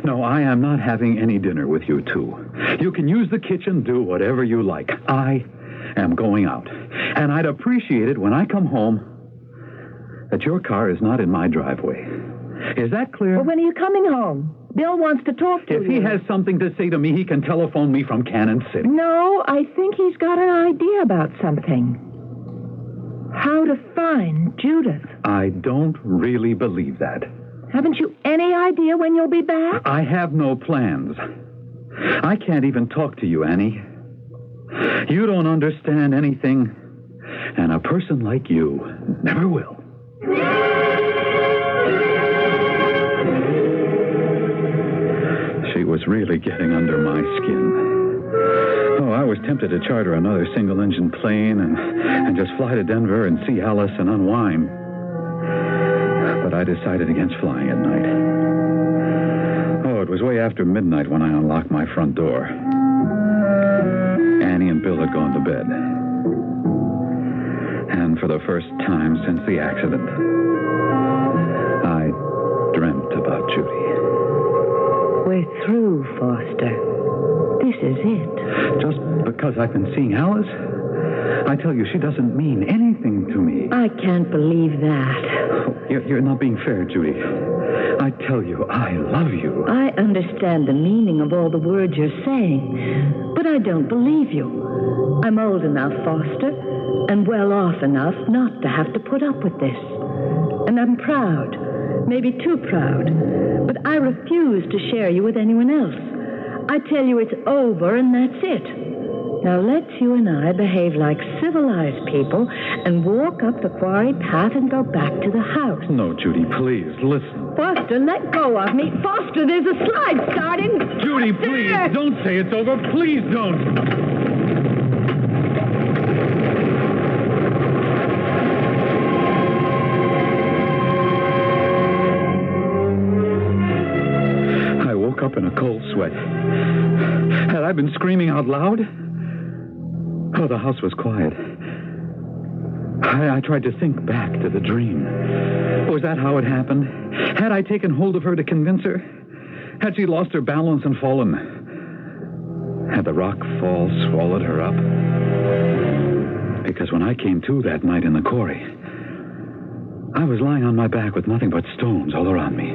No, I am not having any dinner with you two. You can use the kitchen, do whatever you like. I am going out. And I'd appreciate it when I come home that your car is not in my driveway. Is that clear? Well, when are you coming home? Bill wants to talk to you. If he has something to say to me, he can telephone me from Cannon City. No, I think he's got an idea about something. How to find Judith. I don't really believe that. Haven't you any idea when you'll be back? I have no plans. I can't even talk to you, Annie. You don't understand anything, and a person like you never will. She was really getting under my skin. Oh, I was tempted to charter another single-engine plane and just fly to Denver and see Alice and unwind. But I decided against flying at night. Oh, it was way after midnight when I unlocked my front door. Annie and Bill had gone to bed. And for the first time since the accident, I dreamt about Judy. We're through, Foster. This is it. Just because I've been seeing Alice? I tell you, she doesn't mean anything to me. I can't believe that. Oh, you're not being fair, Judy. I tell you, I love you. I understand the meaning of all the words you're saying, but I don't believe you. I'm old enough, Foster, and well off enough not to have to put up with this. And I'm proud, maybe too proud, but I refuse to share you with anyone else. I tell you it's over and that's it. Now let's you and I behave like civilized people and walk up the quarry path and go back to the house. No, Judy, please, listen. Foster, let go of me. Foster, there's a slide starting. Judy, please, don't say it's over. Please don't. I woke up in a cold sweat. Had I been screaming out loud? Oh, the house was quiet. I tried to think back to the dream. Was that how it happened? Had I taken hold of her to convince her? Had she lost her balance and fallen? Had the rock fall swallowed her up? Because when I came to that night in the quarry, I was lying on my back with nothing but stones all around me.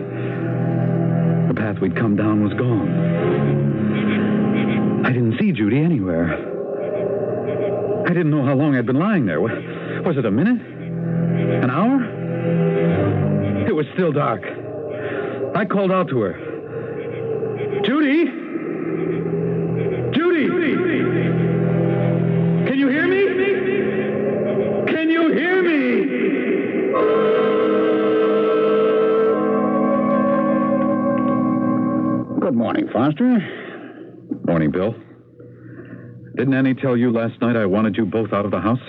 The path we'd come down was gone. I didn't see Judy anywhere. I didn't know how long I'd been lying there. Was it a minute? An hour? It was still dark. I called out to her. Judy! Judy! Can you hear me? Can you hear me? Good morning, Foster. Morning, Bill. Didn't Annie tell you last night I wanted you both out of the house?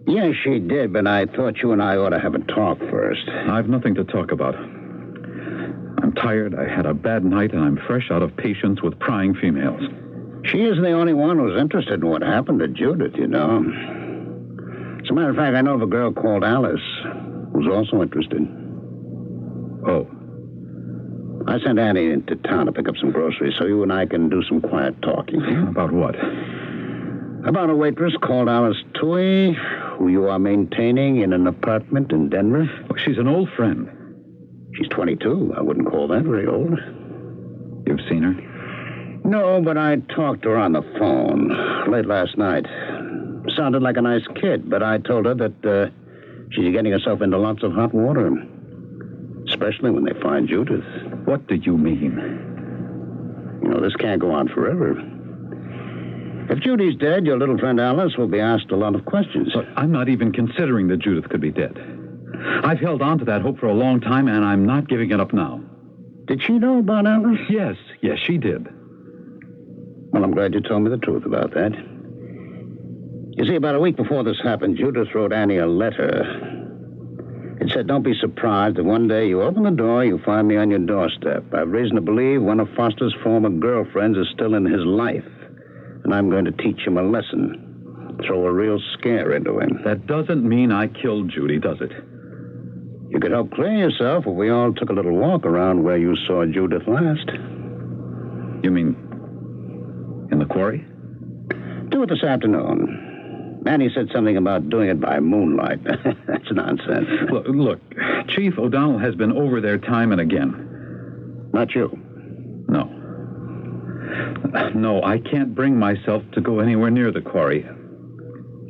Yes, she did, but I thought you and I ought to have a talk first. I've nothing to talk about. I'm tired, I had a bad night, and I'm fresh out of patience with prying females. She isn't the only one who's interested in what happened to Judith, you know. As a matter of fact, I know of a girl called Alice who's also interested. Oh. I sent Annie into town to pick up some groceries so you and I can do some quiet talking. About what? About a waitress called Alice Tui, who you are maintaining in an apartment in Denver. Oh, she's an old friend. She's 22. I wouldn't call that very old. You've seen her? No, but I talked to her on the phone late last night. Sounded like a nice kid, but I told her that she's getting herself into lots of hot water. Especially when they find Judith. What do you mean? You know, this can't go on forever. If Judy's dead, your little friend Alice will be asked a lot of questions. But I'm not even considering that Judith could be dead. I've held on to that hope for a long time, and I'm not giving it up now. Did she know about Alice? Yes, she did. Well, I'm glad you told me the truth about that. You see, about a week before this happened, Judith wrote Annie a letter. It said, "Don't be surprised if one day you open the door, you find me on your doorstep. I've reason to believe one of Foster's former girlfriends is still in his life. And I'm going to teach him a lesson. Throw a real scare into him." That doesn't mean I killed Judy, does it? You could help clear yourself if we all took a little walk around where you saw Judith last. You mean in the quarry? Do it this afternoon. Annie said something about doing it by moonlight. That's nonsense. Look, Chief O'Donnell has been over there time and again. Not you. No. No, I can't bring myself to go anywhere near the quarry.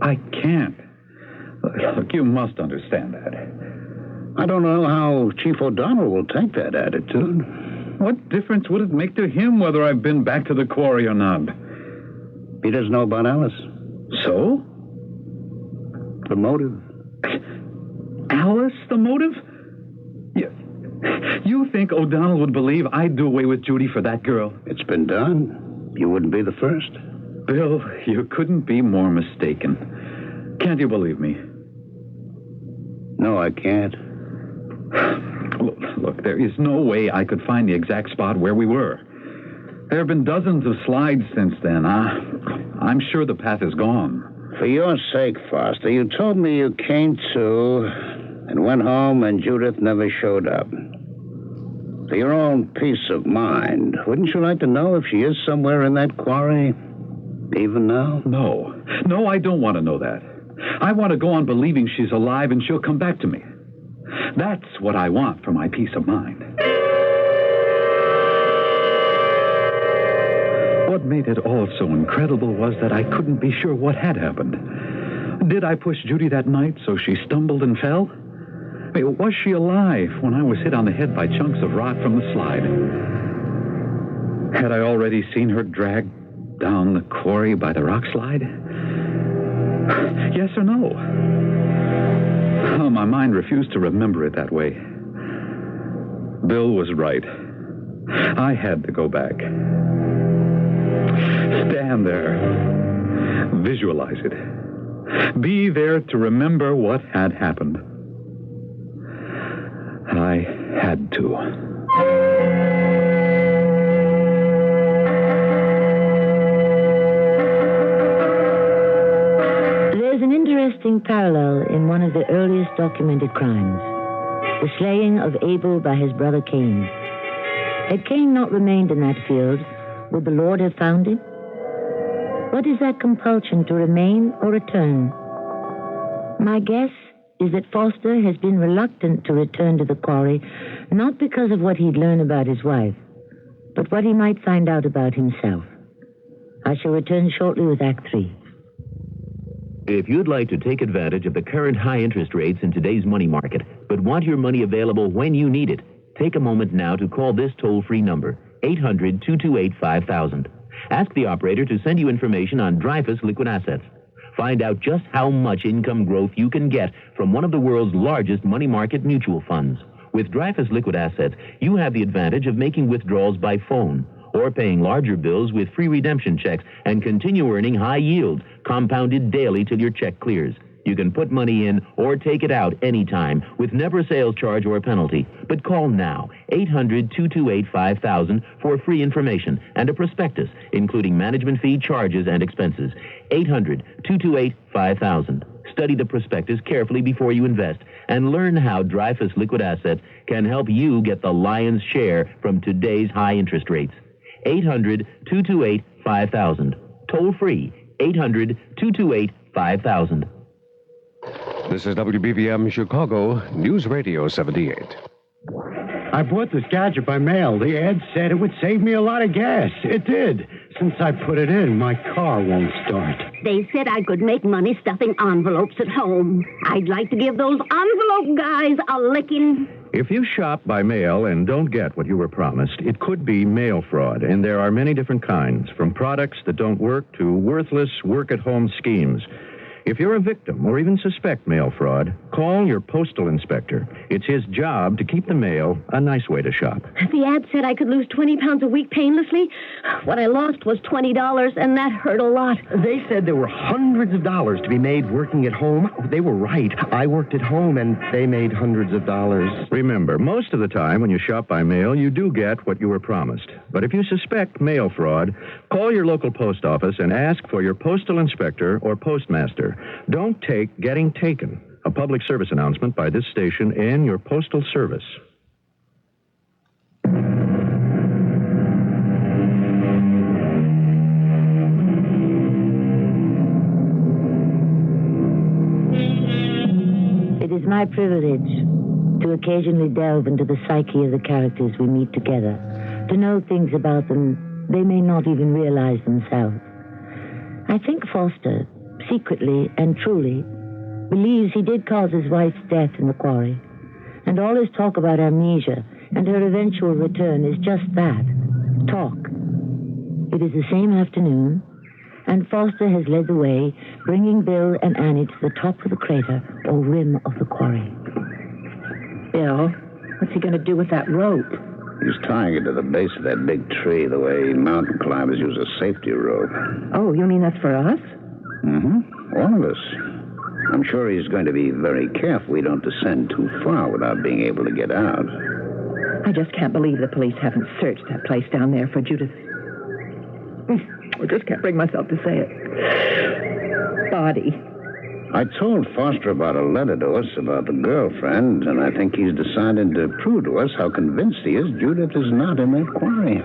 I can't. Look, you must understand that. I don't know how Chief O'Donnell will take that attitude. What difference would it make to him whether I've been back to the quarry or not? He doesn't know about Alice. So? The motive? Alice, the motive? You think O'Donnell would believe I'd do away with Judy for that girl? It's been done. You wouldn't be the first. Bill, you couldn't be more mistaken. Can't you believe me? No, I can't. Look, there is no way I could find the exact spot where we were. There have been dozens of slides since then. I'm sure the path is gone. For your sake, Foster, you told me you came to and went home and Judith never showed up. For your own peace of mind, wouldn't you like to know if she is somewhere in that quarry, even now? No, I don't want to know that. I want to go on believing she's alive and she'll come back to me. That's what I want for my peace of mind. What made it all so incredible was that I couldn't be sure what had happened. Did I push Judy that night so she stumbled and fell? Was she alive when I was hit on the head by chunks of rock from the slide? Had I already seen her dragged down the quarry by the rock slide? Yes or no? Oh, my mind refused to remember it that way. Bill was right. I had to go back. Stand there. Visualize it. Be there to remember what had happened. I had to. There's an interesting parallel in one of the earliest documented crimes, the slaying of Abel by his brother Cain. Had Cain not remained in that field, would the Lord have found him? What is that compulsion to remain or return? My guess is that Foster has been reluctant to return to the quarry, not because of what he'd learn about his wife, but what he might find out about himself. I shall return shortly with Act 3. If you'd like to take advantage of the current high interest rates in today's money market, but want your money available when you need it, take a moment now to call this toll-free number, 800-228-5000. Ask the operator to send you information on Dreyfus Liquid Assets. Find out just how much income growth you can get from one of the world's largest money market mutual funds. With Dreyfus Liquid Assets, you have the advantage of making withdrawals by phone or paying larger bills with free redemption checks and continue earning high yields, compounded daily till your check clears. You can put money in or take it out anytime with never a sales charge or penalty. But call now, 800-228-5000 for free information and a prospectus, including management fee, charges, and expenses. 800-228-5000. Study the prospectus carefully before you invest and learn how Dreyfus Liquid Assets can help you get the lion's share from today's high interest rates. 800-228-5000. Toll free, 800-228-5000. This is WBVM Chicago News Radio 78. I bought this gadget by mail. The ad said it would save me a lot of gas. It did. Since I put it in, my car won't start. They said I could make money stuffing envelopes at home. I'd like to give those envelope guys a licking. If you shop by mail and don't get what you were promised, it could be mail fraud, and there are many different kinds, from products that don't work to worthless work-at-home schemes. If you're a victim or even suspect mail fraud, call your postal inspector. It's his job to keep the mail a nice way to shop. The ad said I could lose 20 pounds a week painlessly. What I lost was $20, and that hurt a lot. They said there were hundreds of dollars to be made working at home. They were right. I worked at home, and they made hundreds of dollars. Remember, most of the time when you shop by mail, you do get what you were promised. But if you suspect mail fraud, call your local post office and ask for your postal inspector or postmaster. Don't take getting taken. A public service announcement by this station and your postal service. It is my privilege to occasionally delve into the psyche of the characters we meet together, to know things about them they may not even realize themselves. I think Foster, secretly and truly, believes he did cause his wife's death in the quarry. And all his talk about amnesia and her eventual return is just that, talk. It is the same afternoon, And Foster has led the way, bringing Bill and Annie to the top of the crater or rim of the quarry. Bill, what's he going to do with that rope? He's tying it to the base of that big tree the way mountain climbers use a safety rope. Oh, you mean that's for us? Mm-hmm. All of us. I'm sure he's going to be very careful we don't descend too far without being able to get out. I just can't believe the police haven't searched that place down there for Judith. I just can't bring myself to say it. Body. I told Foster about a letter to us about the girlfriend, and I think he's decided to prove to us how convinced he is Judith is not in that quarry.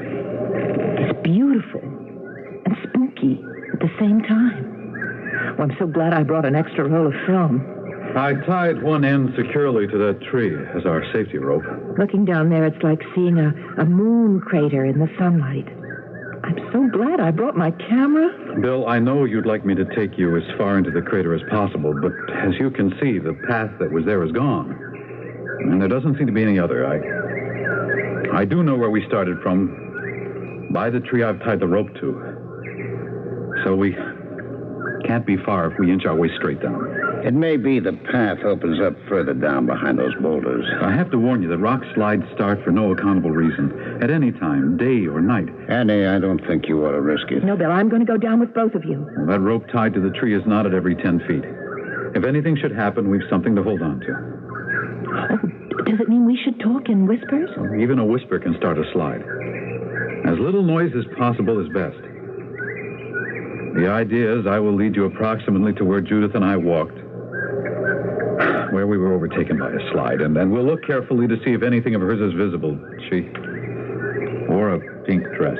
It's beautiful and spooky at the same time. Well, I'm so glad I brought an extra roll of film. I tied one end securely to that tree as our safety rope. Looking down there, it's like seeing a moon crater in the sunlight. I'm so glad I brought my camera. Bill, I know you'd like me to take you as far into the crater as possible, but as you can see, the path that was there is gone. And there doesn't seem to be any other. I do know where we started from. By the tree I've tied the rope to. So we can't be far if we inch our way straight down. It may be the path opens up further down behind those boulders. I have to warn you that rock slides start for no accountable reason. At any time, day or night. Annie, I don't think you ought to risk it. No, Bill, I'm going to go down with both of you. Well, that rope tied to the tree is knotted every 10 feet. If anything should happen, we've something to hold on to. Oh, does it mean we should talk in whispers? Even a whisper can start a slide. As little noise as possible is best. The idea is I will lead you approximately to where Judith and I walked, where we were overtaken by a slide, and then we'll look carefully to see if anything of hers is visible. She wore a pink dress.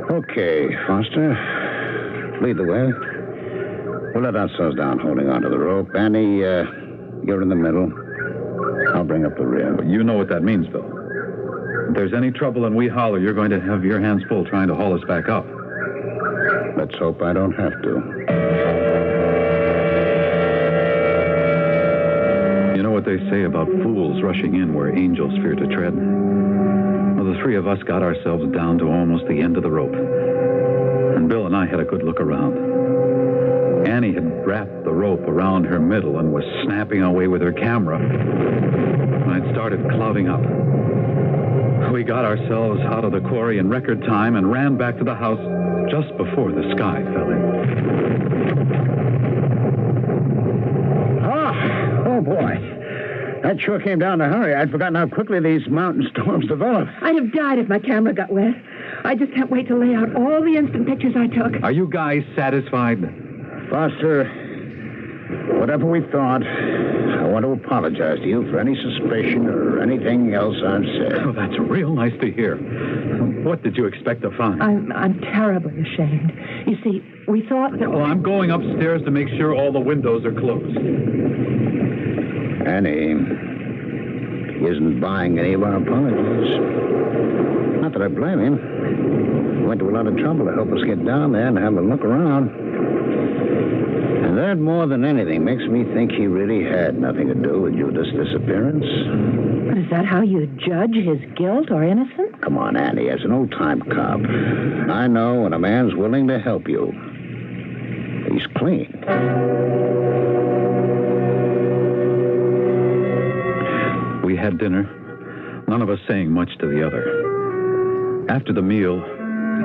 Okay, Foster. Lead the way. We'll let ourselves down holding onto the rope. Annie, you're in the middle. I'll bring up the rear. You know what that means, Bill. If there's any trouble and we holler, you're going to have your hands full trying to haul us back up. Let's hope I don't have to. You know what they say about fools rushing in where angels fear to tread? Well, the three of us got ourselves down to almost the end of the rope. And Bill and I had a good look around. Annie had wrapped the rope around her middle and was snapping away with her camera. I'd started clouding up. We got ourselves out of the quarry in record time and ran back to the house just before the sky fell in. Oh, boy. That sure came down in a hurry. I'd forgotten how quickly these mountain storms develop. I'd have died if my camera got wet. I just can't wait to lay out all the instant pictures I took. Are you guys satisfied? Foster, whatever we thought, I want to apologize to you for any suspicion or anything else I've said. Oh, that's real nice to hear. What did you expect to find? I'm terribly ashamed. You see, we thought that... Well, I'm going upstairs to make sure all the windows are closed. Annie, he isn't buying any of our apologies. Not that I blame him. He went to a lot of trouble to help us get down there and have a look around. And that, more than anything, makes me think he really had nothing to do with Judith's disappearance. But is that how you judge his guilt or innocence? Come on, Annie, as an old-time cop, I know when a man's willing to help you, he's clean. We had dinner, none of us saying much to the other. After the meal,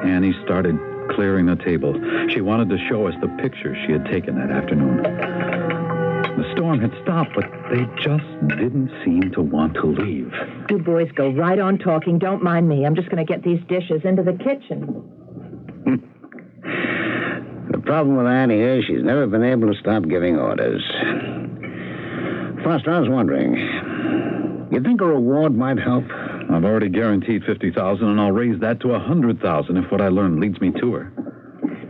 Annie started clearing the table. She wanted to show us the pictures she had taken that afternoon. The storm had stopped, but they just didn't seem to want to leave. You boys go right on talking. Don't mind me. I'm just going to get these dishes into the kitchen. The problem with Annie is she's never been able to stop giving orders. Foster, I was wondering, you think a reward might help? I've already guaranteed $50,000, and I'll raise that to $100,000 if what I learned leads me to her.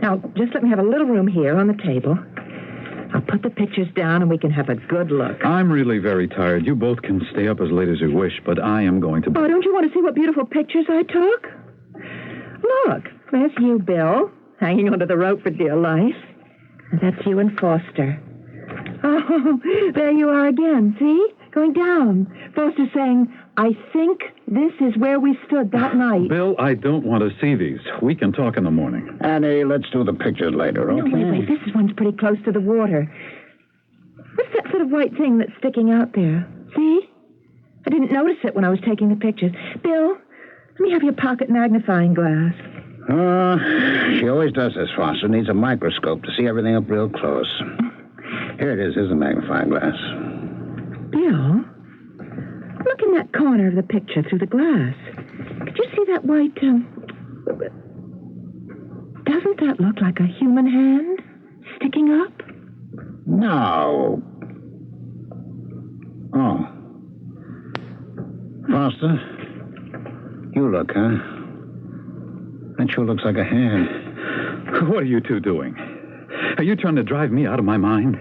Now, just let me have a little room here on the table. I'll put the pictures down, and we can have a good look. I'm really very tired. You both can stay up as late as you wish, but I am going to... Oh, don't you want to see what beautiful pictures I took? Look, there's you, Bill, hanging onto the rope for dear life. And that's you and Foster. Oh, there you are again, see? Going down. Foster saying, I think this is where we stood that night. Bill, I don't want to see these. We can talk in the morning. Annie, let's do the pictures later, okay? No, wait. This one's pretty close to the water. What's that sort of white thing that's sticking out there? See? I didn't notice it when I was taking the pictures. Bill, let me have your pocket magnifying glass. She always does this, Foster. Needs a microscope to see everything up real close. Here it is. Here's the magnifying glass. Bill, look in that corner of the picture through the glass. Could you see that white, doesn't that look like a human hand sticking up? No. Oh. Foster, you look, huh? That sure looks like a hand. What are you two doing? Are you trying to drive me out of my mind?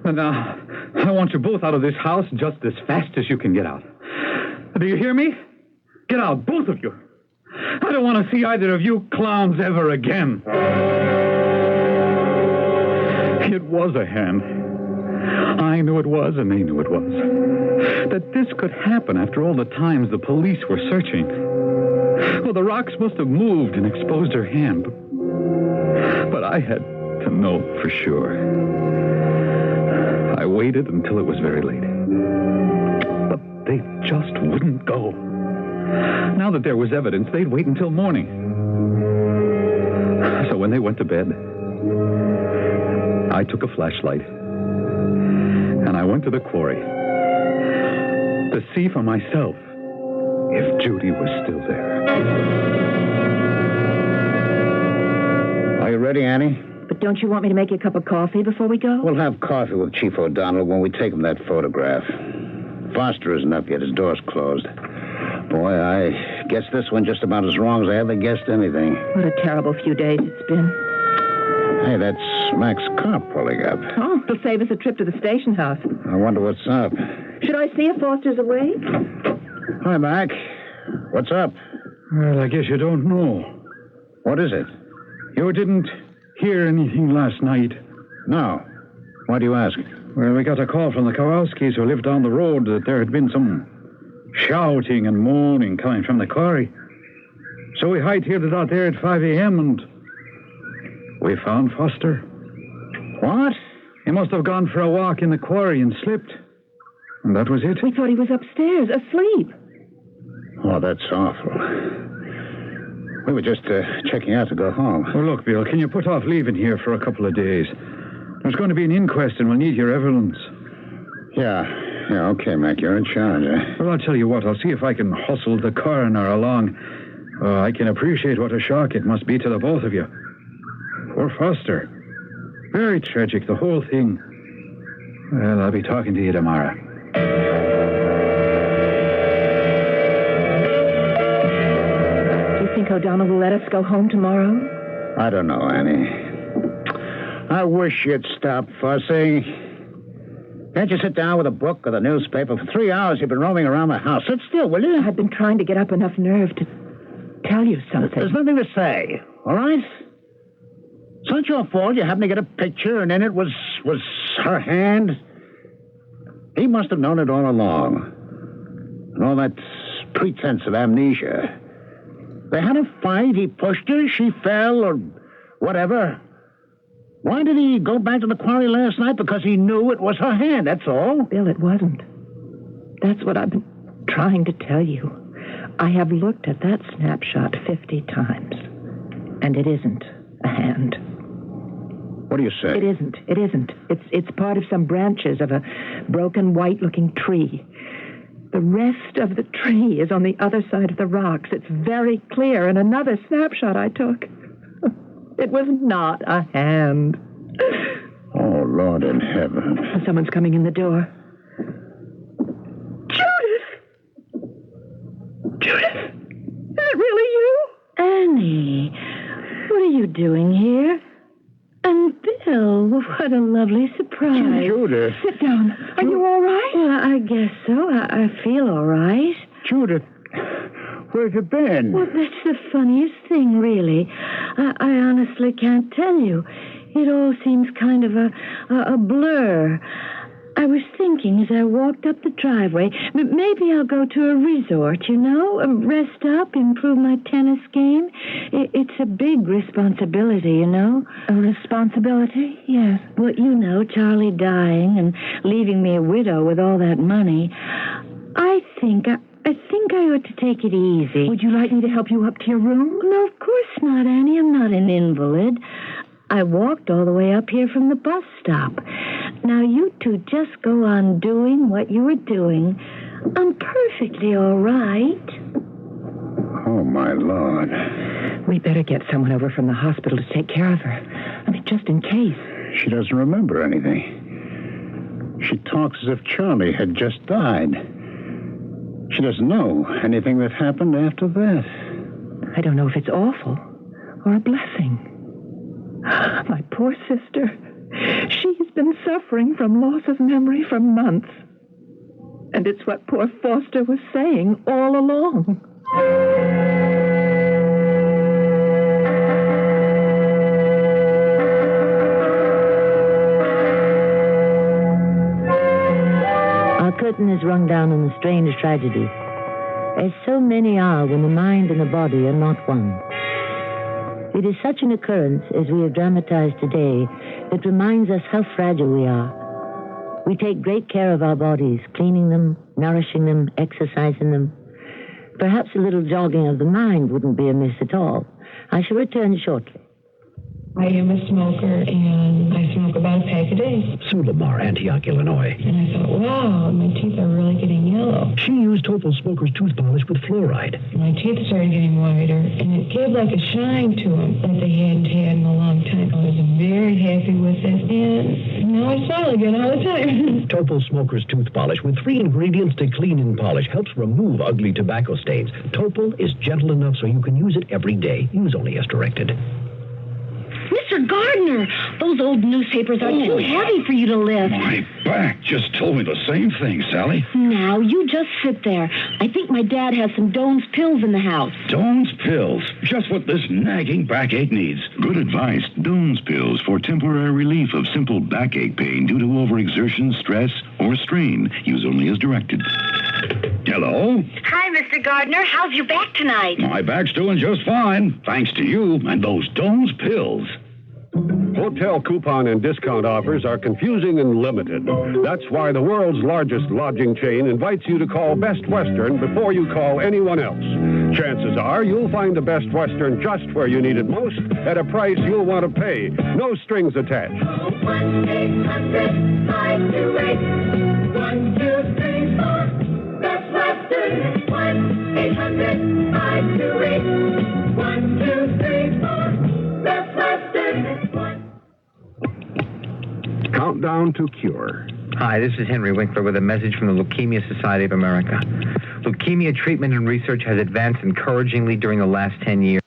And now, I want you both out of this house just as fast as you can get out. Do you hear me? Get out, both of you. I don't want to see either of you clowns ever again. It was a hand. I knew it was, and they knew it was. That this could happen after all the times the police were searching. Well, the rocks must have moved and exposed her hand. But I had to know for sure. I waited until it was very late. But they just wouldn't go. Now that there was evidence, they'd wait until morning. So when they went to bed, I took a flashlight and I went to the quarry to see for myself if Judy was still there. Are you ready, Annie? But don't you want me to make you a cup of coffee before we go? We'll have coffee with Chief O'Donnell when we take him that photograph. Foster isn't up yet. His door's closed. Boy, I guess this one just about as wrong as I ever guessed anything. What a terrible few days it's been. Hey, that's Mac's car pulling up. Oh, it'll save us a trip to the station house. I wonder what's up. Should I see if Foster's awake? Hi, Mac. What's up? Well, I guess you don't know. What is it? You didn't hear anything last night? No. Why do you ask? Well, we got a call from the Kowalskis who live down the road that there had been some shouting and moaning coming from the quarry. So we hightailed it out there at 5 a.m. and we found Foster. What? He must have gone for a walk in the quarry and slipped. And that was it. We thought he was upstairs, asleep. Oh, that's awful. We were just checking out to go home. Well, look, Bill, can you put off leaving here for a couple of days? There's going to be an inquest and we'll need your evidence. Yeah, okay, Mac, you're in charge, eh? Well, I'll tell you what, I'll see if I can hustle the coroner along. I can appreciate what a shock it must be to the both of you. Poor Foster. Very tragic, the whole thing. Well, I'll be talking to you tomorrow. Do you think O'Donnell will let us go home tomorrow? I don't know, Annie. I wish you'd stop fussing. Can't you sit down with a book or the newspaper? For 3 hours you've been roaming around the house. Sit still, will you? I've been trying to get up enough nerve to tell you something. There's nothing to say, all right? It's not your fault. You happened to get a picture, and in it was her hand. He must have known it all along. And all that pretense of amnesia. They had a fight. He pushed her. She fell, or whatever. Why did he go back to the quarry last night? Because he knew it was her hand, that's all. Bill, it wasn't. That's what I've been trying to tell you. I have looked at that snapshot 50 times, and it isn't a hand. What do you say? It isn't. It's part of some branches of a broken, white-looking tree. The rest of the tree is on the other side of the rocks. It's very clear in another snapshot I took. It was not a hand. Oh, Lord in heaven. Someone's coming in the door. Judith! Judith! Is it really you? Annie, what are you doing here? And Bill, what a lovely surprise. Judith. Sit down. Are you all right? Well, I guess so. I feel all right. Judith, where've you been? Well, that's the funniest thing, really. I honestly can't tell you. It all seems kind of a blur. I was thinking as I walked up the driveway, maybe I'll go to a resort, rest up, improve my tennis game. It's a big responsibility, A responsibility? Yes. Well, Charlie dying and leaving me a widow with all that money. I think I ought to take it easy. Would you like me to help you up to your room? No, of course not, Annie. I'm not an invalid. I walked all the way up here from the bus stop. Now, you two just go on doing what you were doing. I'm perfectly all right. Oh, my Lord. We better get someone over from the hospital to take care of her. Just in case. She doesn't remember anything. She talks as if Charlie had just died. She doesn't know anything that happened after that. I don't know if it's awful or a blessing. My poor sister. She's been suffering from loss of memory for months. And it's what poor Foster was saying all along. Our curtain is rung down on the strange tragedy, as so many are when the mind and the body are not one. It is such an occurrence, as we have dramatized today, that reminds us how fragile we are. We take great care of our bodies, cleaning them, nourishing them, exercising them. Perhaps a little jogging of the mind wouldn't be amiss at all. I shall return shortly. I am a smoker, and I smoke about a pack a day. Sulamar, Antioch, Illinois. And I thought, wow, my teeth are really getting yellow. She used Topol Smoker's tooth polish with fluoride. My teeth started getting whiter, and it gave like a shine to them that they hadn't had in a long time. I was very happy with it, and now I smile again all the time. Topol Smoker's tooth polish with 3 ingredients to clean and polish helps remove ugly tobacco stains. Topol is gentle enough so you can use it every day. Use only as directed. Mr. Gardner, those old newspapers are too heavy for you to lift. My back just told me the same thing, Sally. Now, you just sit there. I think my dad has some Doan's pills in the house. Doan's pills. Just what this nagging backache needs. Good advice. Doan's pills for temporary relief of simple backache pain due to overexertion, stress, or strain. Use only as directed. Hello? Hi, Mr. Gardner. How's your back tonight? My back's doing just fine, thanks to you and those Doan's pills. Hotel coupon and discount offers are confusing and limited. That's why the world's largest lodging chain invites you to call Best Western before you call anyone else. Chances are you'll find the Best Western just where you need it most at a price you'll want to pay. No strings attached. 1-800-528-1234. Best Western. 1-800-528-1234. Best Western. Countdown to cure. Hi, this is Henry Winkler with a message from the Leukemia Society of America. Leukemia treatment and research has advanced encouragingly during the last 10 years.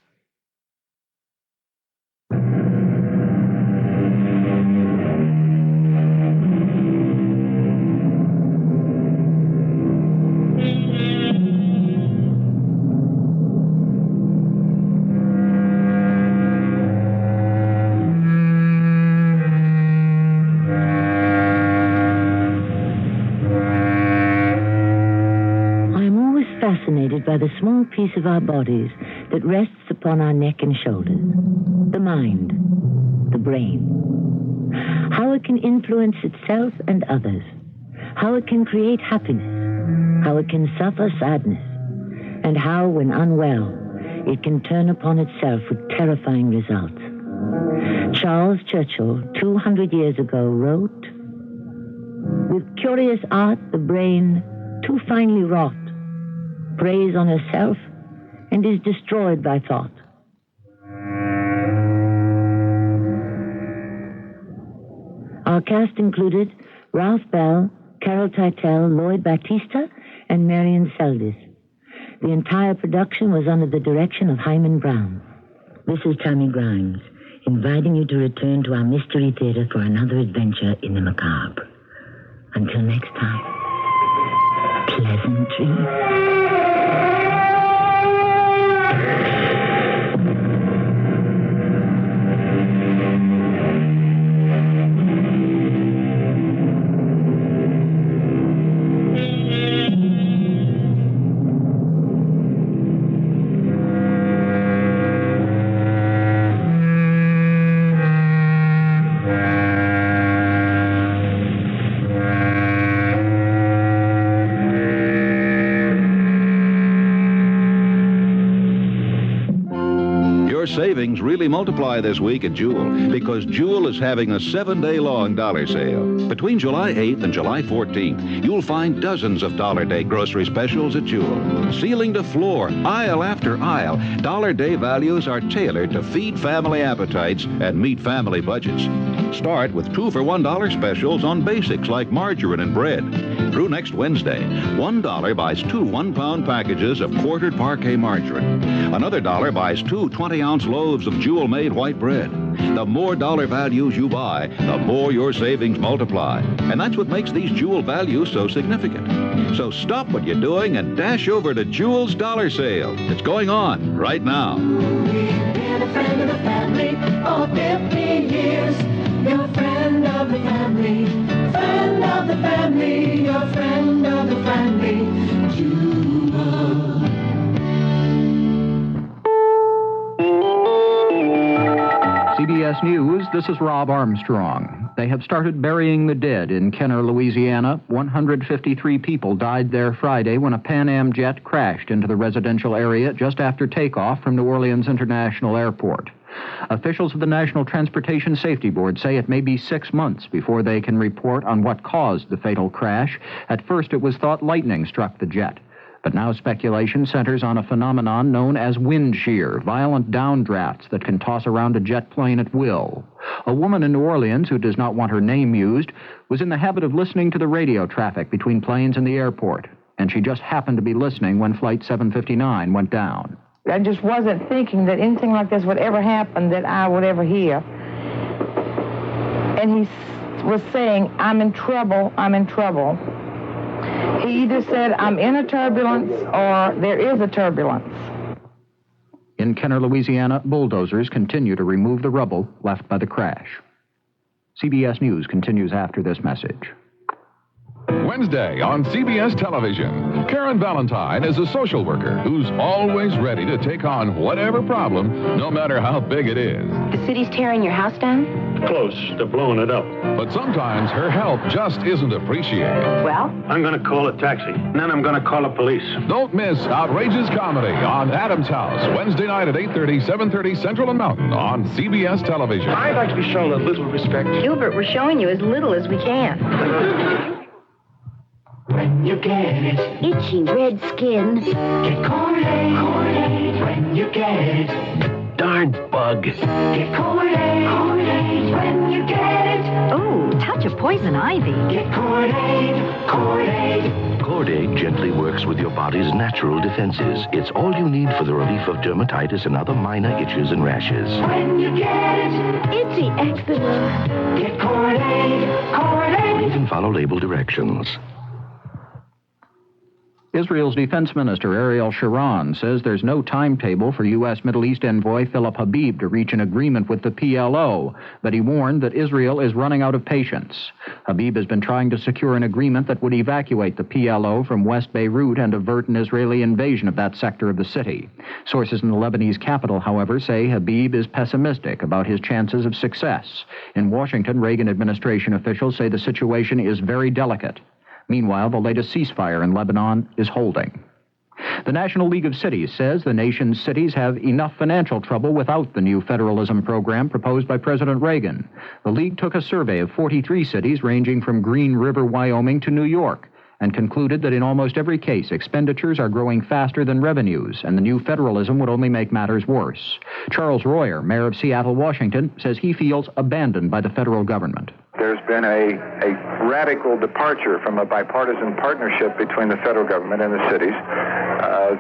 By the small piece of our bodies that rests upon our neck and shoulders, the mind, the brain. How it can influence itself and others, how it can create happiness, how it can suffer sadness, and how, when unwell, it can turn upon itself with terrifying results. Charles Churchill, 200 years ago, wrote, "With curious art the brain, too finely wrought, preys on herself and is destroyed by thought." Our cast included Ralph Bell, Carol Teitel, Lloyd Battista, and Marion Seldes. The entire production was under the direction of Hyman Brown. This is Tammy Grimes, inviting you to return to our Mystery Theater for another adventure in the macabre. Until next time, pleasant dreams. Your savings really multiply this week at Jewel because Jewel is having a 7-day-long dollar sale. Between July 8th and July 14th, you'll find dozens of Dollar Day grocery specials at Jewel. Ceiling to floor, aisle after aisle, Dollar Day values are tailored to feed family appetites and meet family budgets. Start with 2 for $1 specials on basics like margarine and bread. Through next Wednesday, $1 buys 2 one-pound packages of quartered parquet margarine. Another $1 buys 2 20-ounce loaves of Jewel-made white bread. The more dollar values you buy, the more your savings multiply. And that's what makes these Jewel values so significant. So stop what you're doing and dash over to Jewel's Dollar Sale. It's going on right now. Been a friend of the family for 15 years. Your friend of the family. Friend of the family. Your friend of the family. Jewel. CBS News, this is Rob Armstrong. They have started burying the dead in Kenner, Louisiana. 153 people died there Friday when a Pan Am jet crashed into the residential area just after takeoff from New Orleans International Airport. Officials of the National Transportation Safety Board say it may be 6 months before they can report on what caused the fatal crash. At first, it was thought lightning struck the jet. But now speculation centers on a phenomenon known as wind shear, violent downdrafts that can toss around a jet plane at will. A woman in New Orleans who does not want her name used was in the habit of listening to the radio traffic between planes and the airport, and she just happened to be listening when Flight 759 went down. I just wasn't thinking that anything like this would ever happen that I would ever hear. And he was saying, I'm in trouble, I'm in trouble. He either said, I'm in a turbulence or there is a turbulence. In Kenner, Louisiana, bulldozers continue to remove the rubble left by the crash. CBS News continues after this message. Wednesday on CBS television, Karen Valentine is a social worker who's always ready to take on whatever problem, no matter how big it is. The city's tearing your house down? Close to blowing it up. But sometimes her help just isn't appreciated. Well? I'm going to call a taxi. Then I'm going to call the police. Don't miss Outrageous Comedy on Adam's House, Wednesday night at 8:30, 7:30 Central and Mountain on CBS television. I'd like to be shown a little respect. Gilbert, we're showing you as little as we can. When you get it. Itchy red skin. Get Cordaid. When you get it. Darn bug. Get Cordaid. When you get it. Oh, touch of poison ivy. Get Cordaid. Cordaid gently works with your body's natural defenses. It's all you need for the relief of dermatitis and other minor itches and rashes. When you get it. Itchy eczema. Get Cordaid. Read and follow label directions. Israel's Defense Minister Ariel Sharon says there's no timetable for U.S. Middle East envoy Philip Habib to reach an agreement with the PLO, but he warned that Israel is running out of patience. Habib has been trying to secure an agreement that would evacuate the PLO from West Beirut and avert an Israeli invasion of that sector of the city. Sources in the Lebanese capital, however, say Habib is pessimistic about his chances of success. In Washington, Reagan administration officials say the situation is very delicate. Meanwhile, the latest ceasefire in Lebanon is holding. The National League of Cities says the nation's cities have enough financial trouble without the new federalism program proposed by President Reagan. The league took a survey of 43 cities ranging from Green River, Wyoming to New York and concluded that in almost every case, expenditures are growing faster than revenues, and the new federalism would only make matters worse. Charles Royer, mayor of Seattle, Washington, says he feels abandoned by the federal government. There's been a radical departure from a bipartisan partnership between the federal government and the cities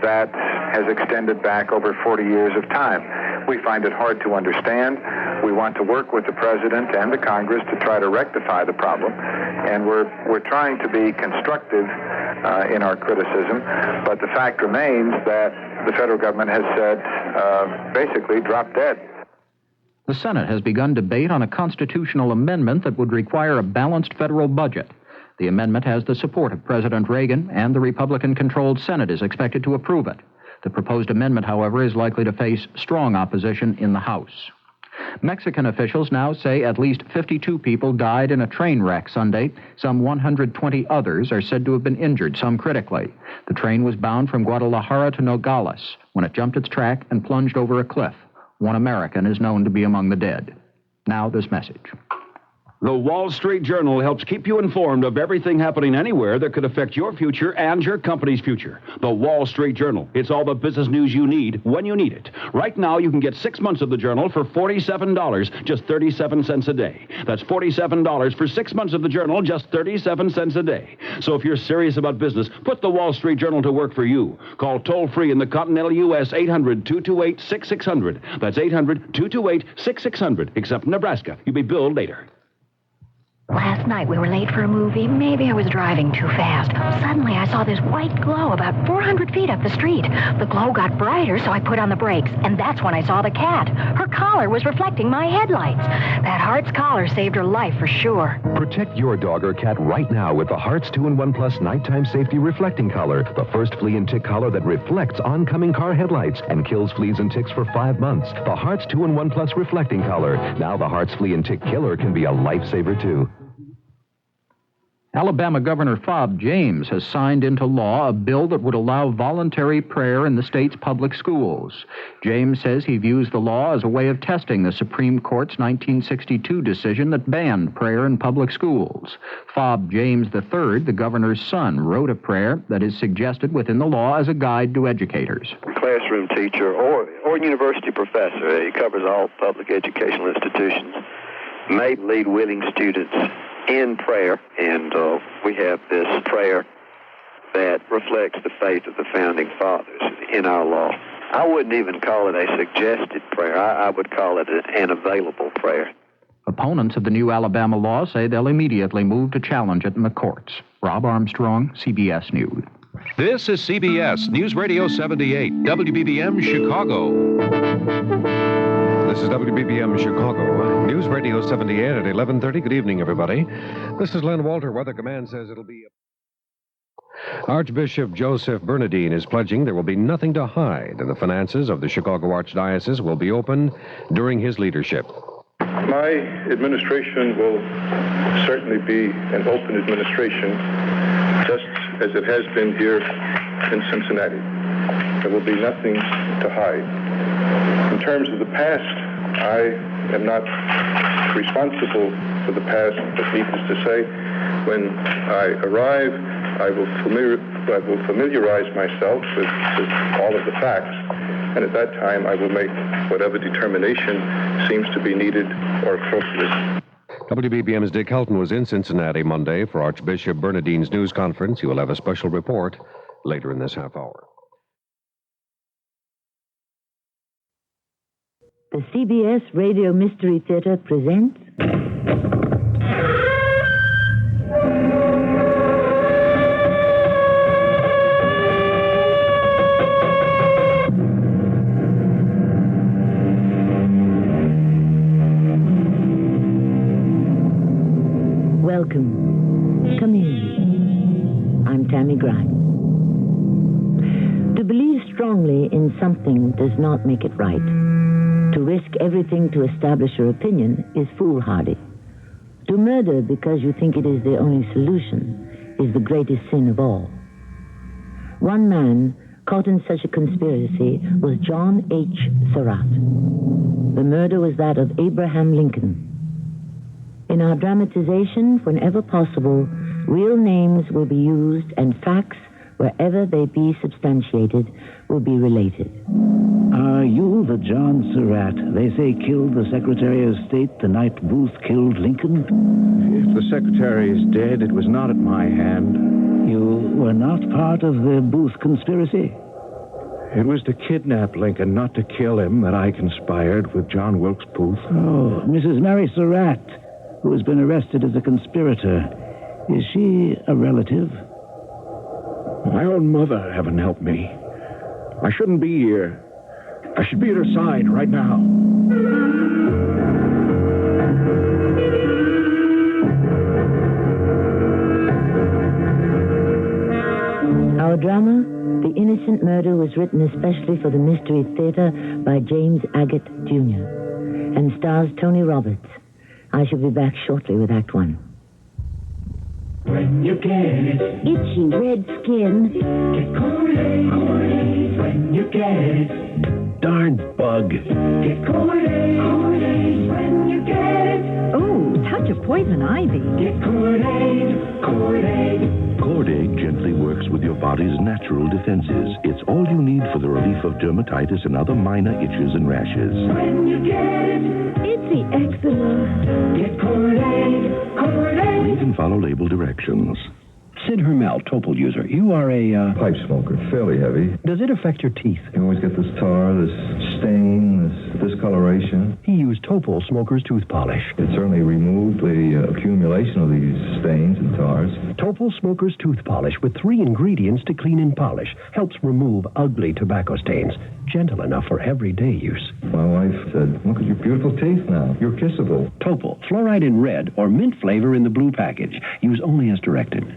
that has extended back over 40 years of time. We find it hard to understand. We want to work with the president and the Congress to try to rectify the problem, and we're trying to be constructive in our criticism, but the fact remains that the federal government has said basically drop dead. The Senate has begun debate on a constitutional amendment that would require a balanced federal budget. The amendment has the support of President Reagan, and the Republican-controlled Senate is expected to approve it. The proposed amendment, however, is likely to face strong opposition in the House. Mexican officials now say at least 52 people died in a train wreck Sunday. Some 120 others are said to have been injured, some critically. The train was bound from Guadalajara to Nogales when it jumped its track and plunged over a cliff. One American is known to be among the dead. Now this message. The Wall Street Journal helps keep you informed of everything happening anywhere that could affect your future and your company's future. The Wall Street Journal. It's all the business news you need when you need it. Right now, you can get 6 months of the Journal for $47, just 37 cents a day. That's $47 for 6 months of the Journal, just 37 cents a day. So if you're serious about business, put the Wall Street Journal to work for you. Call toll-free in the continental U.S. 800-228-6600. That's 800-228-6600. Except Nebraska. You'll be billed later. Last night we were late for a movie. Maybe I was driving too fast. Suddenly I saw this white glow about 400 feet up the street. The glow got brighter, so I put on the brakes. And that's when I saw the cat. Her collar was reflecting my headlights. That Hearts collar saved her life for sure. Protect your dog or cat right now with the Hearts 2-in-1 Plus Nighttime Safety Reflecting Collar, the first flea and tick collar that reflects oncoming car headlights and kills fleas and ticks for 5 months. The Hearts 2-in-1 Plus Reflecting Collar. Now the Hearts Flea and Tick Killer can be a lifesaver, too. Alabama Governor Bob James has signed into law a bill that would allow voluntary prayer in the state's public schools. James says he views the law as a way of testing the Supreme Court's 1962 decision that banned prayer in public schools. Bob James III, the governor's son, wrote a prayer that is suggested within the law as a guide to educators. Classroom teacher or university professor, it covers all public educational institutions, may lead willing students in prayer, and we have this prayer that reflects the faith of the Founding Fathers in our law. I wouldn't even call it a suggested prayer. I would call it an available prayer. Opponents of the new Alabama law say they'll immediately move to challenge it in the courts. Rob Armstrong, CBS News. This is CBS News Radio 78, WBBM Chicago. This is WBBM Chicago, News Radio 78 at 11:30. Good evening, everybody. This is Len Walter. Weather Command says it'll be... Archbishop Joseph Bernardine is pledging there will be nothing to hide, and the finances of the Chicago Archdiocese will be open during his leadership. My administration will certainly be an open administration, just as it has been here in Cincinnati. There will be nothing to hide. In terms of the past, I am not responsible for the past, but needless to say, when I arrive, I will familiarize myself with all of the facts, and at that time I will make whatever determination seems to be needed or appropriate. WBBM's Dick Helton was in Cincinnati Monday for Archbishop Bernardine's news conference. He will have a special report later in this half hour. The CBS Radio Mystery Theater presents... Welcome. Come in. I'm Tammy Grimes. To believe strongly in something does not make it right. To risk everything to establish your opinion is foolhardy. To murder because you think it is the only solution is the greatest sin of all. One man caught in such a conspiracy was John H. Surratt. The murder was that of Abraham Lincoln. In our dramatization, whenever possible, real names will be used and facts, wherever they be substantiated, will be related. Are you the John Surratt they say killed the Secretary of State the night Booth killed Lincoln? If the Secretary is dead, it was not at my hand. You were not part of the Booth conspiracy? It was to kidnap Lincoln, not to kill him, that I conspired with John Wilkes Booth. Oh, Mrs. Mary Surratt, who has been arrested as a conspirator. Is she a relative? My own mother, heaven help me. I shouldn't be here. I should be at her side right now. Our drama, The Innocent Murder, was written especially for the Mystery Theater by James Agate, Jr. and stars Tony Roberts. I shall be back shortly with Act One. When you get itchy red skin, get Corey. When you get darn bug. Get Kool-Aid when you get it. Oh, touch of poison ivy. Get Kool-Aid, Kool-Aid. Kool-Aid gently works with your body's natural defenses. It's all you need for the relief of dermatitis and other minor itches and rashes. When you get it, it's the eczema. Get Kool-Aid, Kool-Aid. Read and follow label directions. Sid Hermel, Topol user. You are a, pipe smoker, fairly heavy. Does it affect your teeth? You always get this tar, this stain, this discoloration. He used Topol Smoker's tooth polish. It certainly removed the accumulation of these stains and tars. Topol Smoker's tooth polish with 3 ingredients to clean and polish helps remove ugly tobacco stains. Gentle enough for everyday use. My wife said, look at your beautiful teeth now. You're kissable. Topol, fluoride in red or mint flavor in the blue package. Use only as directed.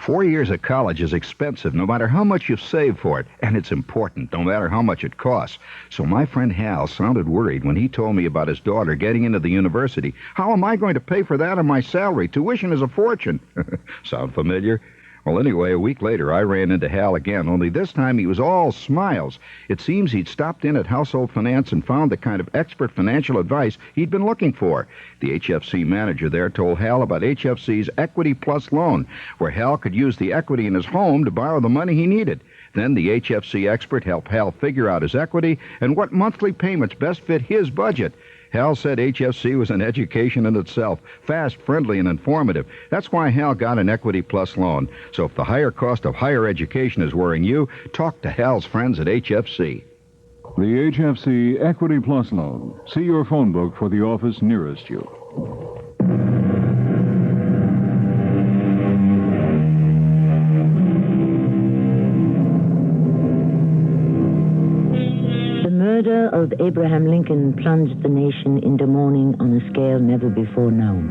4 years of college is expensive, no matter how much you save for it. And it's important, no matter how much it costs. So my friend Hal sounded worried when he told me about his daughter getting into the university. How am I going to pay for that on my salary? Tuition is a fortune. Sound familiar? Well, anyway, a week later, I ran into Hal again, only this time he was all smiles. It seems he'd stopped in at Household Finance and found the kind of expert financial advice he'd been looking for. The HFC manager there told Hal about HFC's Equity Plus loan, where Hal could use the equity in his home to borrow the money he needed. Then the HFC expert helped Hal figure out his equity and what monthly payments best fit his budget. Hal said HFC was an education in itself, fast, friendly, and informative. That's why Hal got an Equity Plus loan. So if the higher cost of higher education is worrying you, talk to Hal's friends at HFC. The HFC Equity Plus loan. See your phone book for the office nearest you. The murder of Abraham Lincoln plunged the nation into mourning on a scale never before known.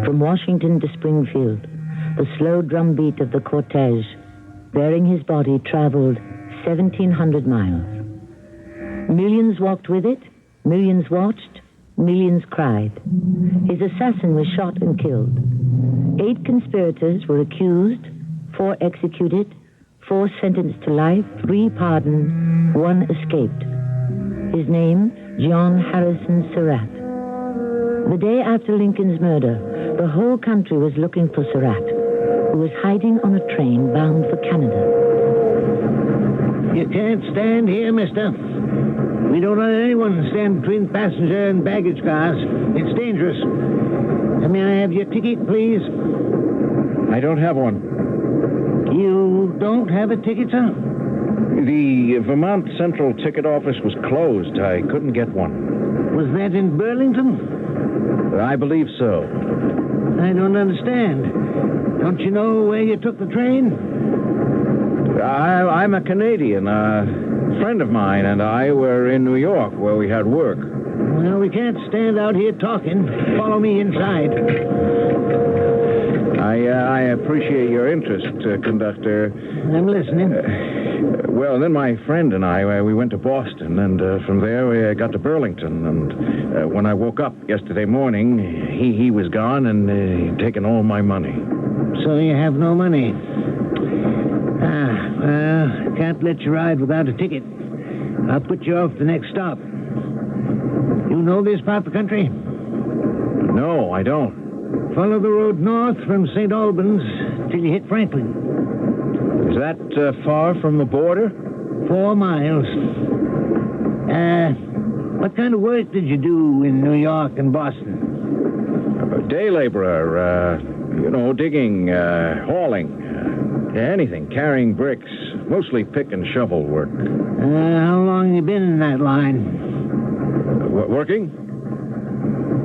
From Washington to Springfield, the slow drumbeat of the cortege bearing his body traveled 1,700 miles. Millions walked with it, millions watched, millions cried. His assassin was shot and killed. 8 conspirators were accused, 4 executed, 4 sentenced to life, 3 pardoned, 1 escaped. His name, John Harrison Surratt. The day after Lincoln's murder, the whole country was looking for Surratt, who was hiding on a train bound for Canada. You can't stand here, mister. We don't let anyone stand between passenger and baggage cars. It's dangerous. May I have your ticket, please? I don't have one. You don't have a ticket, sir? The Vermont Central Ticket Office was closed. I couldn't get one. Was that in Burlington? I believe so. I don't understand. Don't you know where you took the train? I'm a Canadian. A friend of mine and I were in New York where we had work. Well, we can't stand out here talking. Follow me inside. I appreciate your interest, conductor. I'm listening. Well, then my friend and I, we went to Boston, and from there we got to Burlington. And when I woke up yesterday morning, he was gone and he'd taken all my money. So you have no money? Well, can't let you ride without a ticket. I'll put you off the next stop. You know this part of the country? No, I don't. Follow the road north from St. Albans till you hit Franklin. Is that far from the border? 4 miles. What kind of work did you do in New York and Boston? A day laborer, digging, hauling, anything, carrying bricks, mostly pick and shovel work. How long you been in that line? Working?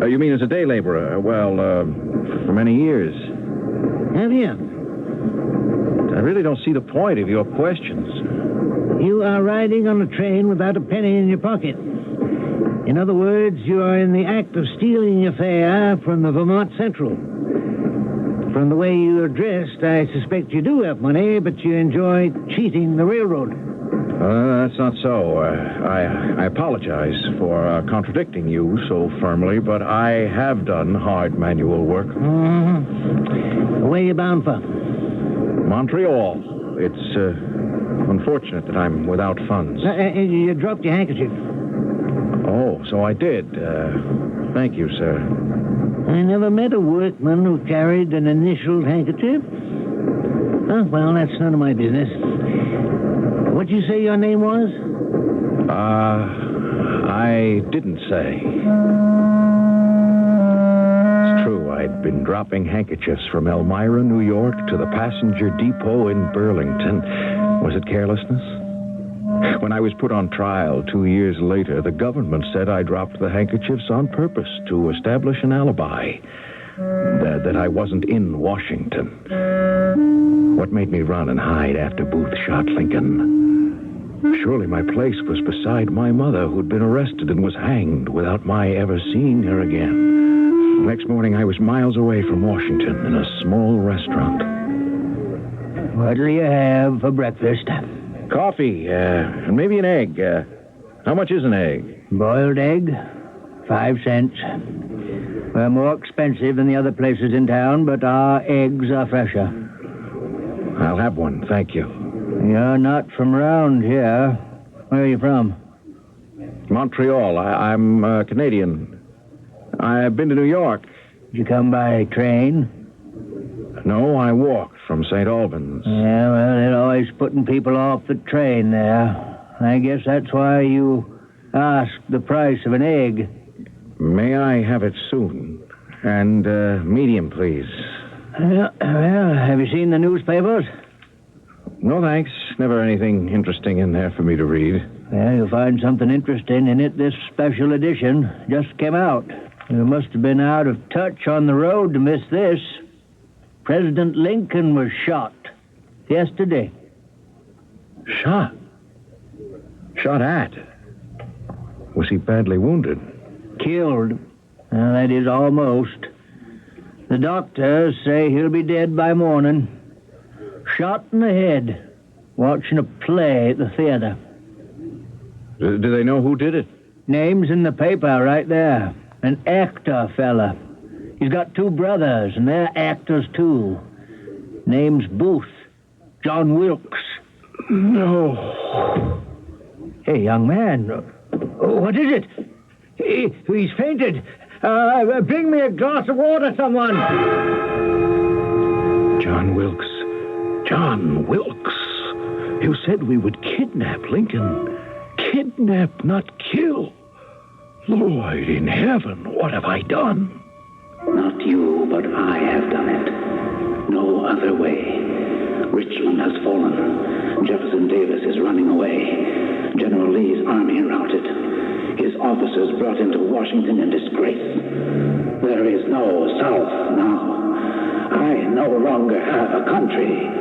You mean as a day laborer? Well, for many years. Have you? I really don't see the point of your questions. You are riding on a train without a penny in your pocket. In other words, you are in the act of stealing your fare from the Vermont Central. From the way you are dressed, I suspect you do have money, but you enjoy cheating the railroad. That's not so. I apologize for contradicting you so firmly, but I have done hard manual work. Where are you bound for? Montreal. It's unfortunate that I'm without funds. You dropped your handkerchief. Oh, so I did. Thank you, sir. I never met a workman who carried an initialed handkerchief. Oh, well, that's none of my business. What'd you say your name was? I didn't say. It's true, I'd been dropping handkerchiefs from Elmira, New York, to the passenger depot in Burlington. Was it carelessness? When I was put on trial 2 years later, the government said I dropped the handkerchiefs on purpose to establish an alibi. That I wasn't in Washington. What made me run and hide after Booth shot Lincoln? Surely my place was beside my mother, who'd been arrested and was hanged without my ever seeing her again. The next morning, I was miles away from Washington in a small restaurant. What'll you have for breakfast? Coffee, and maybe an egg. How much is an egg? Boiled egg, 5 cents. We're more expensive than the other places in town, but our eggs are fresher. I'll have one, thank you. You're not from round here. Where are you from? Montreal. I'm Canadian. I've been to New York. Did you come by train? No, I walked from St. Albans. Yeah, well, they're always putting people off the train there. I guess that's why you asked the price of an egg. May I have it soon? And medium, please. Well, have you seen the newspapers? No, thanks. Never anything interesting in there for me to read. Well, you'll find something interesting in it. This special edition just came out. You must have been out of touch on the road to miss this. President Lincoln was shot yesterday. Shot? Shot at? Was he badly wounded? Killed. Well, that is almost. The doctors say he'll be dead by morning. Shot in the head, watching a play at the theater. Do they know who did it? Name's in the paper right there. An actor fella. He's got 2 brothers, and they're actors, too. Name's Booth. John Wilkes. No. Hey, young man. What is it? He's fainted. Bring me a glass of water, someone. John Wilkes. John Wilkes. You said we would kidnap Lincoln. Kidnap, not kill. Lord in heaven, what have I done? Not you, but I have done it. No other way. Richmond has fallen. Jefferson Davis is running away. General Lee's army routed. His officers brought into Washington in disgrace. There is no South now. I no longer have a country.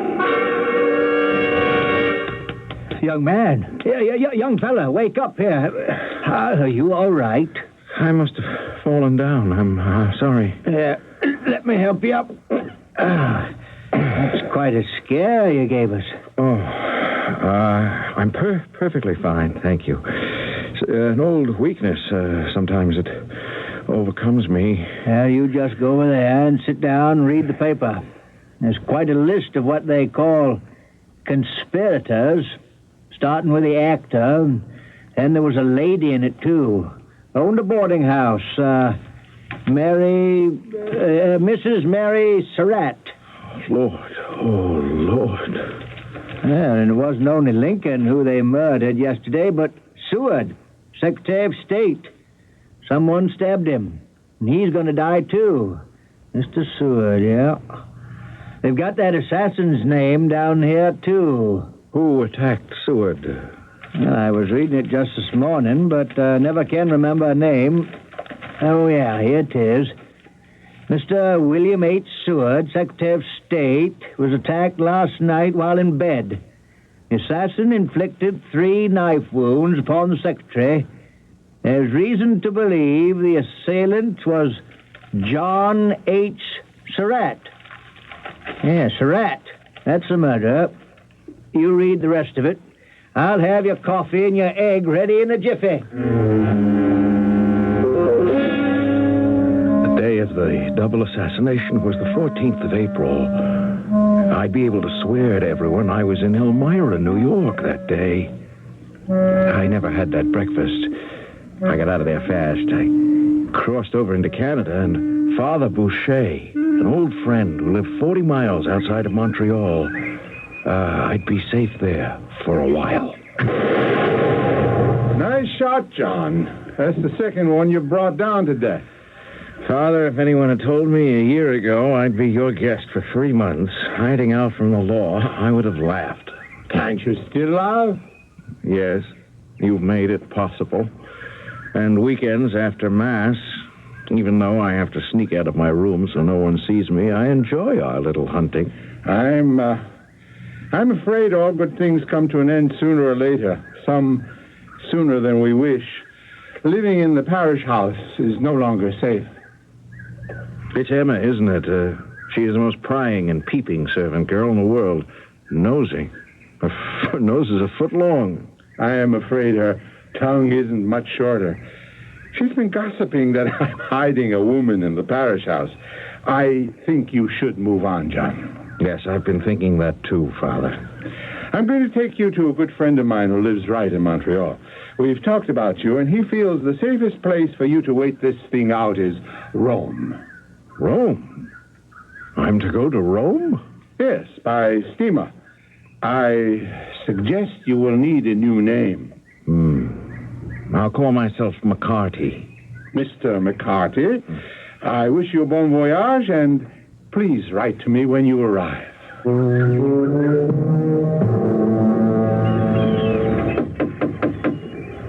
Young man. Young fella, wake up here. Are you all right? I must have fallen down. I'm sorry. Let me help you up. That's quite a scare you gave us. Oh, I'm perfectly fine, thank you. It's an old weakness. Sometimes it overcomes me. Well, you just go over there and sit down and read the paper. There's quite a list of what they call conspirators, starting with the actor. Then there was a lady in it, too. Owned a boarding house. Mrs. Mary Surratt. Lord, oh, Lord. Yeah, and it wasn't only Lincoln who they murdered yesterday, but Seward, Secretary of State. Someone stabbed him, and he's going to die, too. Mr. Seward, yeah. They've got that assassin's name down here, too. Who attacked Seward? Well, I was reading it just this morning, but never can remember a name. Oh, yeah, here it is. Mr. William H. Seward, Secretary of State, was attacked last night while in bed. The assassin inflicted 3 knife wounds upon the secretary. There's reason to believe the assailant was John H. Surratt. Yeah, Surratt. That's the murderer. You read the rest of it. I'll have your coffee and your egg ready in a jiffy. The day of the double assassination was the 14th of April. I'd be able to swear to everyone I was in Elmira, New York that day. I never had that breakfast. I got out of there fast. I crossed over into Canada, and Father Boucher, an old friend who lived 40 miles outside of Montreal, I'd be safe there for a while. Nice shot, John. That's the second one you brought down to death. Father, if anyone had told me a year ago I'd be your guest for 3 months, hiding out from the law, I would have laughed. Can't you still laugh? Yes, you've made it possible. And weekends after Mass, even though I have to sneak out of my room so no one sees me, I enjoy our little hunting. I'm afraid all good things come to an end sooner or later, some sooner than we wish. Living in the parish house is no longer safe. It's Emma, isn't it? She is the most prying and peeping servant girl in the world. Nosy. Her nose is a foot long. I am afraid her tongue isn't much shorter. She's been gossiping that I'm hiding a woman in the parish house. I think you should move on, John. Yes, I've been thinking that too, Father. I'm going to take you to a good friend of mine who lives right in Montreal. We've talked about you, and he feels the safest place for you to wait this thing out is Rome. Rome? I'm to go to Rome? Yes, by steamer. I suggest you will need a new name. I'll call myself McCarty. Mr. McCarty, I wish you a bon voyage, and please write to me when you arrive.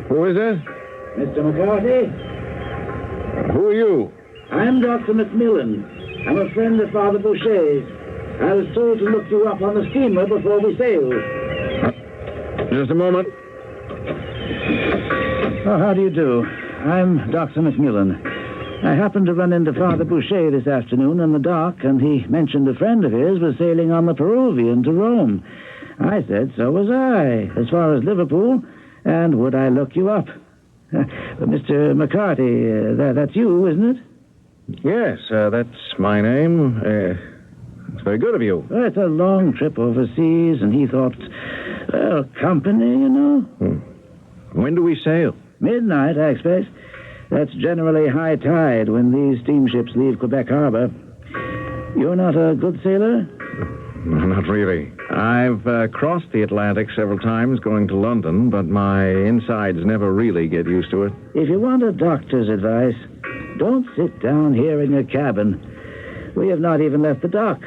Who is it? Mr. McCarty? Who are you? I'm Dr. Macmillan. I'm a friend of Father Boucher's. I was told to look you up on the steamer before we sailed. Just a moment. Oh, how do you do? I'm Dr. Macmillan. I happened to run into Father Boucher this afternoon on the dock, and he mentioned a friend of his was sailing on the Peruvian to Rome. I said so was I, as far as Liverpool, and would I look you up? Mr. McCarty, that's you, isn't it? Yes, that's my name. It's very good of you. Well, it's a long trip overseas, and he thought, well, company, you know. When do we sail? Midnight, I expect. That's generally high tide when these steamships leave Quebec Harbor. You're not a good sailor? No, not really. I've crossed the Atlantic several times going to London, but my insides never really get used to it. If you want a doctor's advice, don't sit down here in your cabin. We have not even left the dock.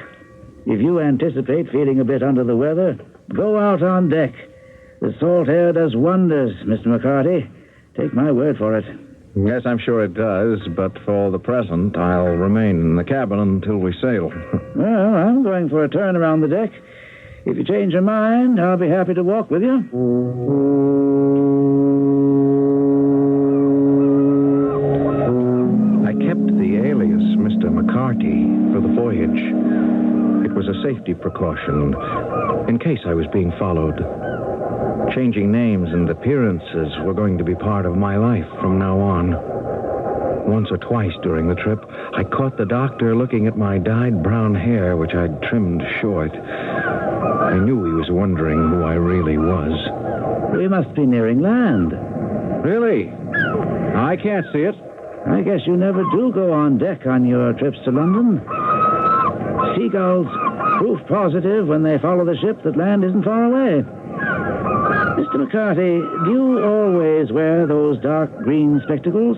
If you anticipate feeling a bit under the weather, go out on deck. The salt air does wonders, Mr. McCarty. Take my word for it. Yes, I'm sure it does, but for the present, I'll remain in the cabin until we sail. Well, I'm going for a turn around the deck. If you change your mind, I'll be happy to walk with you. I kept the alias Mr. McCarty for the voyage. It was a safety precaution in case I was being followed. Changing names and appearances were going to be part of my life from now on. Once or twice during the trip, I caught the doctor looking at my dyed brown hair, which I'd trimmed short. I knew he was wondering who I really was. We must be nearing land. Really? I can't see it. I guess you never do go on deck on your trips to London. Seagulls, proof positive when they follow the ship that land isn't far away. Mr. McCarty, do you always wear those dark green spectacles?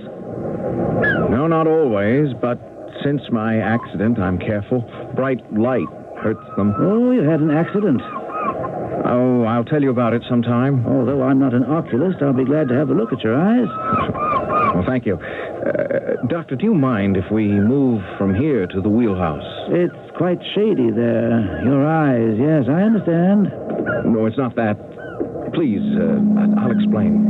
No, not always, but since my accident, I'm careful. Bright light hurts them. Oh, you had an accident. Oh, I'll tell you about it sometime. Although I'm not an oculist, I'll be glad to have a look at your eyes. Well, thank you. Doctor, do you mind if we move from here to the wheelhouse? It's quite shady there. Your eyes, yes, I understand. No, it's not that. Please, I'll explain.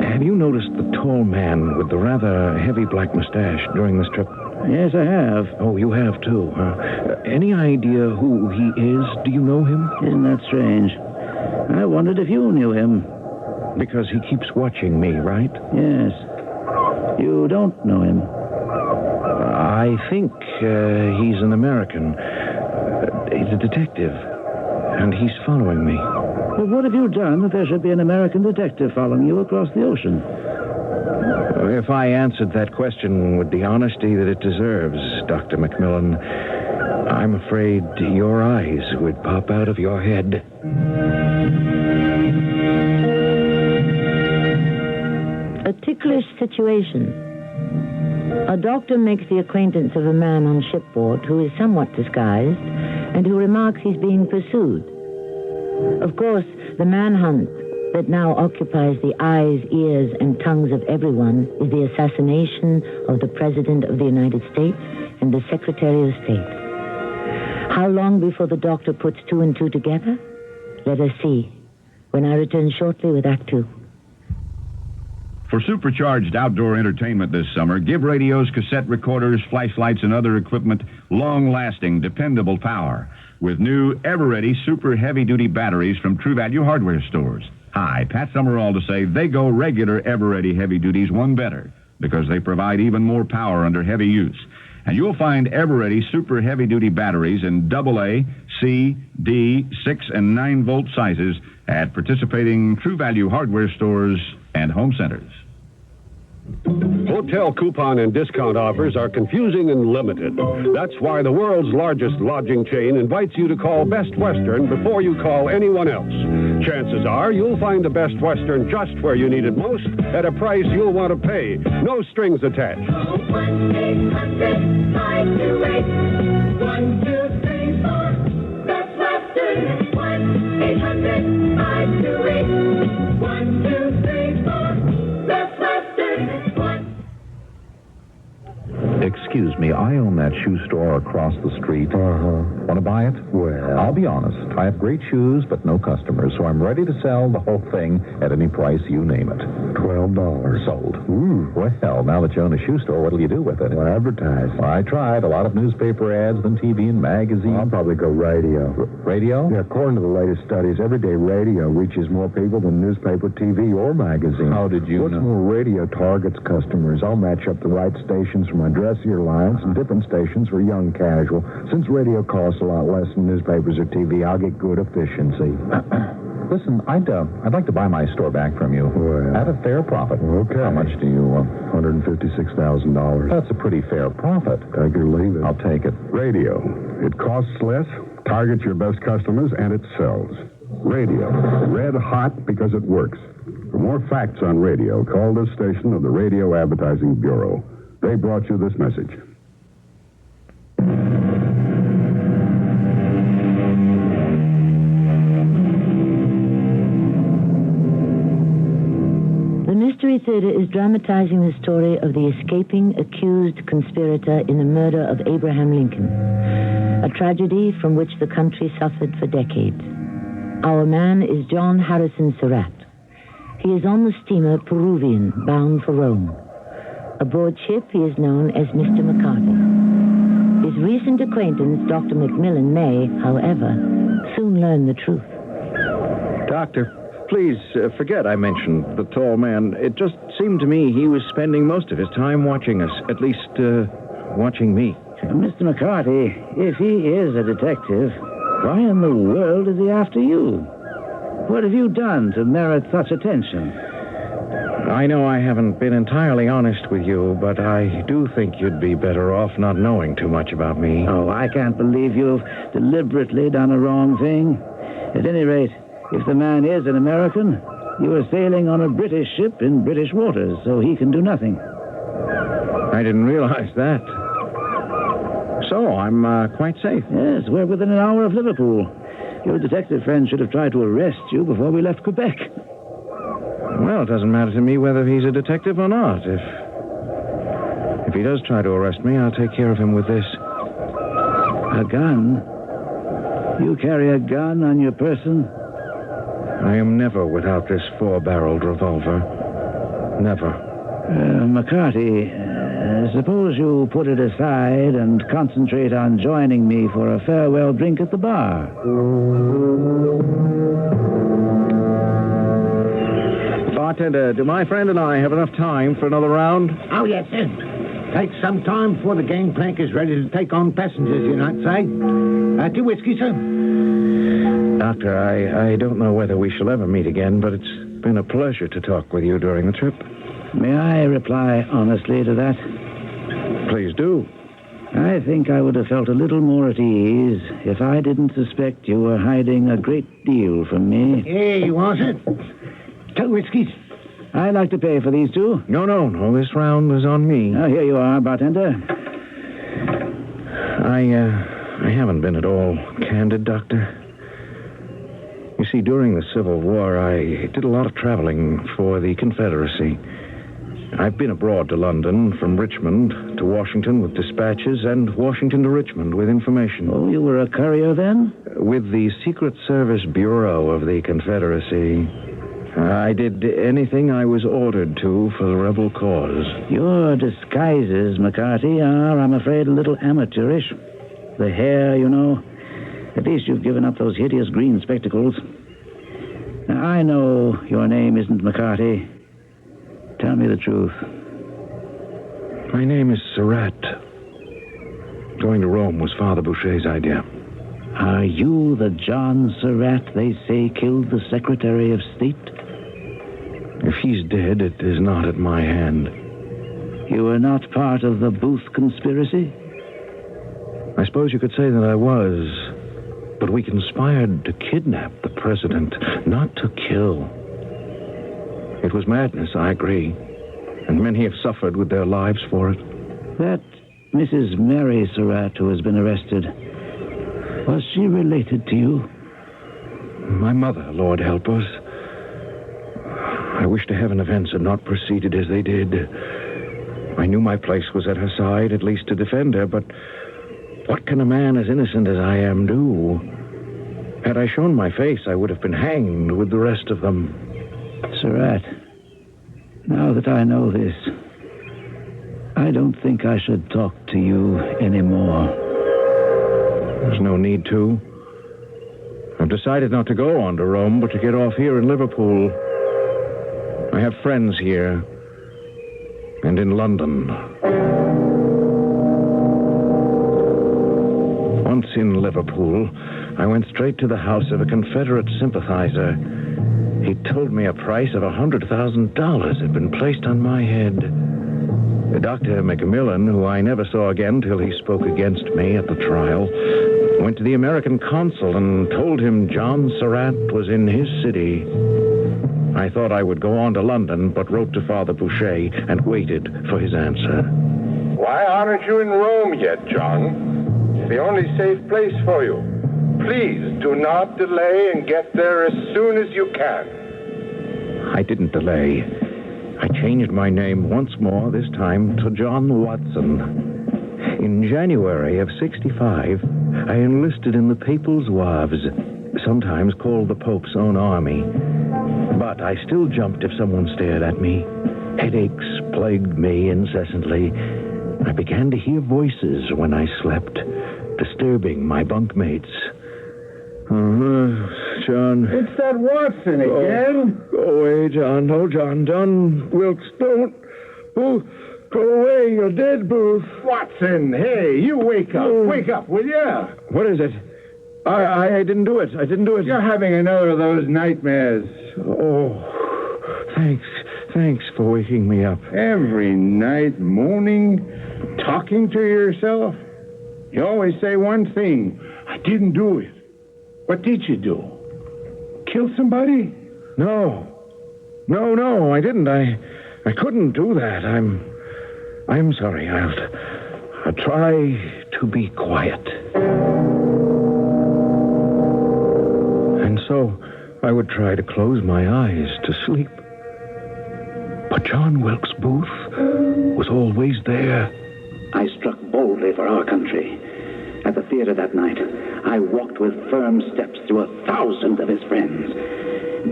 Have you noticed the tall man with the rather heavy black mustache during this trip? Yes, I have. Oh, you have, too. Any idea who he is? Do you know him? Isn't that strange? I wondered if you knew him. Because he keeps watching me, right? Yes. You don't know him. I think he's an American. He's a detective, and he's following me. Well, what have you done that there should be an American detective following you across the ocean? If I answered that question with the honesty that it deserves, Dr. Macmillan, I'm afraid your eyes would pop out of your head. A ticklish situation. A doctor makes the acquaintance of a man on shipboard who is somewhat disguised and who remarks he's being pursued. Of course, the manhunt that now occupies the eyes, ears, and tongues of everyone is the assassination of the President of the United States and the Secretary of State. How long before the doctor puts two and two together? Let us see, when I return shortly with Act Two. For supercharged outdoor entertainment this summer, give radios, cassette recorders, flashlights, and other equipment long-lasting, dependable power with new ever-ready super heavy-duty batteries from True Value hardware stores. Hi, Pat Summerall to say they go regular ever-ready heavy duties one better because they provide even more power under heavy use. And you'll find ever-ready super heavy-duty batteries in AA, C, D, 6, and 9-volt sizes at participating True Value hardware stores and home centers. Hotel coupon and discount offers are confusing and limited. That's why the world's largest lodging chain invites you to call Best Western before you call anyone else. Chances are you'll find the Best Western just where you need it most at a price you'll want to pay. No strings attached. 1-800-528-1234. Best Western. 1-800-528-1234. Best Western. Excuse me, I own that shoe store across the street. Want to buy it? Well, I'll be honest. I have great shoes, but no customers, so I'm ready to sell the whole thing at any price you name it. $12. Sold. Ooh. Well, now that you own a shoe store, what'll you do with it? Well, advertise. Well, I tried. A lot of newspaper ads, then TV and magazines. I'll probably go radio. Radio? Yeah, according to the latest studies, everyday radio reaches more people than newspaper, TV, or magazine. How did you What's know? more, radio targets customers. I'll match up the right stations for my dressier lines and different stations for young casual. Since radio costs a lot less than newspapers or TV, I'll get good efficiency. Listen, I'd like to buy my store back from you. Well, at a fair profit. Okay. How much do you... $156,000. That's a pretty fair profit. Take it or leave it. I'll take it. Radio. It costs less, targets your best customers, and it sells. Radio. Red hot because it works. For more facts on radio, call this station of the Radio Advertising Bureau. They brought you this message. The Mystery Theater is dramatizing the story of the escaping accused conspirator in the murder of Abraham Lincoln, a tragedy from which the country suffered for decades. Our man is John Harrison Surratt. He is on the steamer Peruvian, bound for Rome. Aboard ship, he is known as Mr. McCarty. His recent acquaintance, Dr. Macmillan, may, however, soon learn the truth. Doctor, please forget I mentioned the tall man. It just seemed to me he was spending most of his time watching us, at least watching me. Mr. McCarty, if he is a detective, why in the world is he after you? What have you done to merit such attention? I know I haven't been entirely honest with you, but I do think you'd be better off not knowing too much about me. Oh, I can't believe you've deliberately done a wrong thing. At any rate, if the man is an American, you are sailing on a British ship in British waters, so he can do nothing. I didn't realize that. So, I'm quite safe. Yes, we're within an hour of Liverpool. Your detective friend should have tried to arrest you before we left Quebec. Well, it doesn't matter to me whether he's a detective or not. If he does try to arrest me, I'll take care of him with this. A gun? You carry a gun on your person? I am never without this 4-barreled revolver. Never. McCarty, suppose you put it aside and concentrate on joining me for a farewell drink at the bar. Bartender, do my friend and I have enough time for another round? Oh, yes, sir. Take some time before the gangplank is ready to take on passengers, you might say. 2 whiskey, sir. Doctor, I don't know whether we shall ever meet again, but it's been a pleasure to talk with you during the trip. May I reply honestly to that? Please do. I think I would have felt a little more at ease if I didn't suspect you were hiding a great deal from me. Here you are, sir. 2 whiskeys. I'd like to pay for these 2. No. This round is on me. Oh, here you are, bartender. I haven't been at all candid, Doctor. You see, during the Civil War, I did a lot of traveling for the Confederacy. I've been abroad to London, from Richmond to Washington with dispatches, and Washington to Richmond with information. Oh, you were a courier then? With the Secret Service Bureau of the Confederacy. I did anything I was ordered to for the rebel cause. Your disguises, McCarthy, are, I'm afraid, a little amateurish. The hair, you know. At least you've given up those hideous green spectacles. Now, I know your name isn't McCarthy. Tell me the truth. My name is Surratt. Going to Rome was Father Boucher's idea. Are you the John Surratt they say killed the Secretary of State? If he's dead, it is not at my hand. You were not part of the Booth conspiracy? I suppose you could say that I was. But we conspired to kidnap the president, not to kill. It was madness, I agree. And many have suffered with their lives for it. That Mrs. Mary Surratt who has been arrested, was she related to you? My mother, Lord help us. I wish to heaven events had not proceeded as they did. I knew my place was at her side, at least to defend her, but what can a man as innocent as I am do? Had I shown my face, I would have been hanged with the rest of them. Surratt, now that I know this, I don't think I should talk to you anymore. There's no need to. I've decided not to go on to Rome, but to get off here in Liverpool. I have friends here, and in London. Once in Liverpool, I went straight to the house of a Confederate sympathizer. He told me a price of $100,000 had been placed on my head. Dr. McMillan, who I never saw again till he spoke against me at the trial, went to the American consul and told him John Surratt was in his city. I thought I would go on to London, but wrote to Father Boucher and waited for his answer. Why aren't you in Rome yet, John? It's the only safe place for you. Please, do not delay and get there as soon as you can. I didn't delay. I changed my name once more, this time to John Watson. In January of 65, I enlisted in the Papal Zouaves, sometimes called the Pope's own army. But I still jumped if someone stared at me. Headaches plagued me incessantly. I began to hear voices when I slept, disturbing my bunkmates. John. It's that Watson again. Go away, John. Oh, John, Wilkes, don't. Oh, go away. You're dead, Booth. Watson, hey, you wake up. Wake up, will you? What is it? I didn't do it. You're having another of those nightmares. Oh, thanks for waking me up. Every night, moaning, talking to yourself. You always say one thing. I didn't do it. What did you do? Kill somebody? No, I didn't. I couldn't do that. I'm sorry. I'll try to be quiet. And so I would try to close my eyes to sleep. But John Wilkes Booth was always there. I struck boldly for our country. At the theater that night, I walked with firm steps through 1,000 of his friends.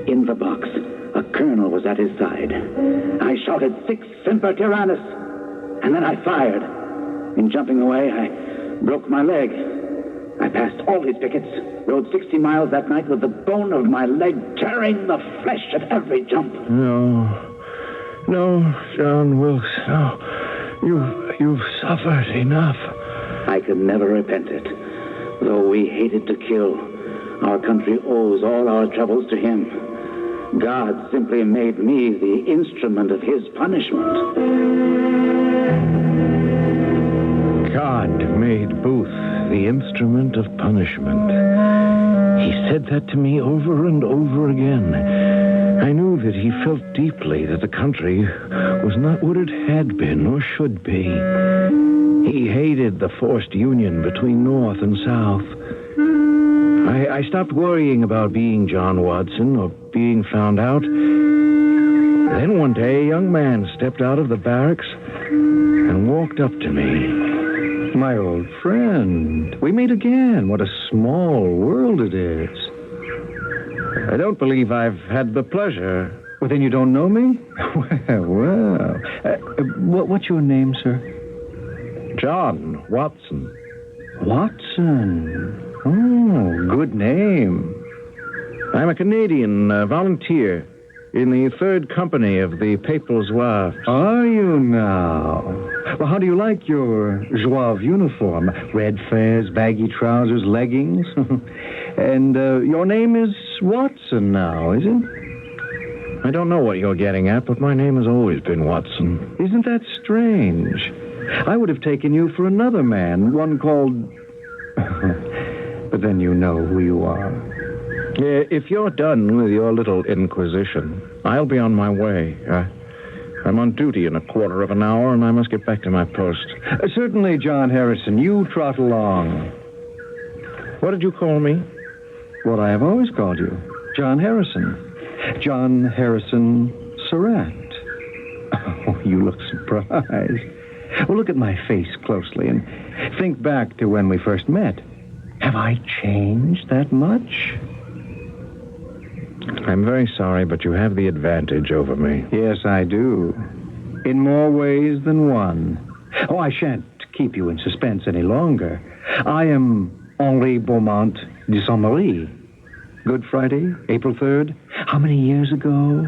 In the box, a colonel was at his side. I shouted, "Sic Semper Tyrannis!" And then I fired. In jumping away, I broke my leg. I passed all his pickets, rode 60 miles that night with the bone of my leg tearing the flesh at every jump. No, John Wilkes, no. You've suffered enough. I could never repent it. Though we hated to kill, our country owes all our troubles to him. God simply made me the instrument of his punishment. God made Booth the instrument of punishment. He said that to me over and over again. I knew that he felt deeply that the country was not what it had been or should be. He hated the forced union between North and South. I stopped worrying about being John Watson or being found out. Then one day, a young man stepped out of the barracks and walked up to me. My old friend, we meet again. What a small world it is. I don't believe I've had the pleasure. Well, then you don't know me? Well. What's your name, sir? John Watson. Watson. Oh, good name. I'm a Canadian volunteer in the 3rd Company of the Papal Zouaves. Are you now? Well, how do you like your Zouave uniform? Red fez, baggy trousers, leggings? And your name is Watson now, is it? I don't know what you're getting at, but my name has always been Watson. Isn't that strange? I would have taken you for another man, one called... But then you know who you are. If you're done with your little inquisition, I'll be on my way. I'm on duty in a quarter of an hour, and I must get back to my post. Certainly, John Harrison. You trot along. What did you call me? What I have always called you. John Harrison. John Harrison Surratt. Oh, you look surprised. Well, look at my face closely and think back to when we first met. Have I changed that much? I'm very sorry, but you have the advantage over me. Yes, I do. In more ways than one. Oh, I shan't keep you in suspense any longer. I am Henri Beaumont de Saint-Marie. Good Friday, April 3rd. How many years ago?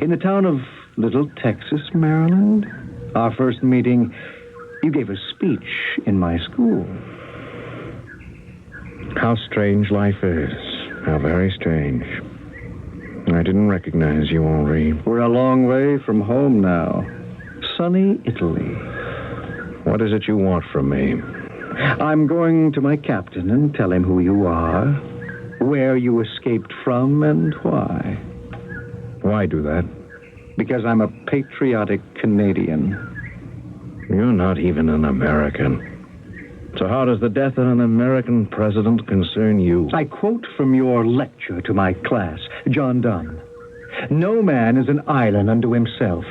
In the town of Little Texas, Maryland. Our first meeting, you gave a speech in my school. How strange life is. How very strange. I didn't recognize you, Henri. We're a long way from home now. Sunny Italy. What is it you want from me? I'm going to my captain and tell him who you are, where you escaped from, and why. Why do that? Because I'm a patriotic Canadian. You're not even an American. So how does the death of an American president concern you? I quote from your lecture to my class, John Donne. No man is an island unto himself.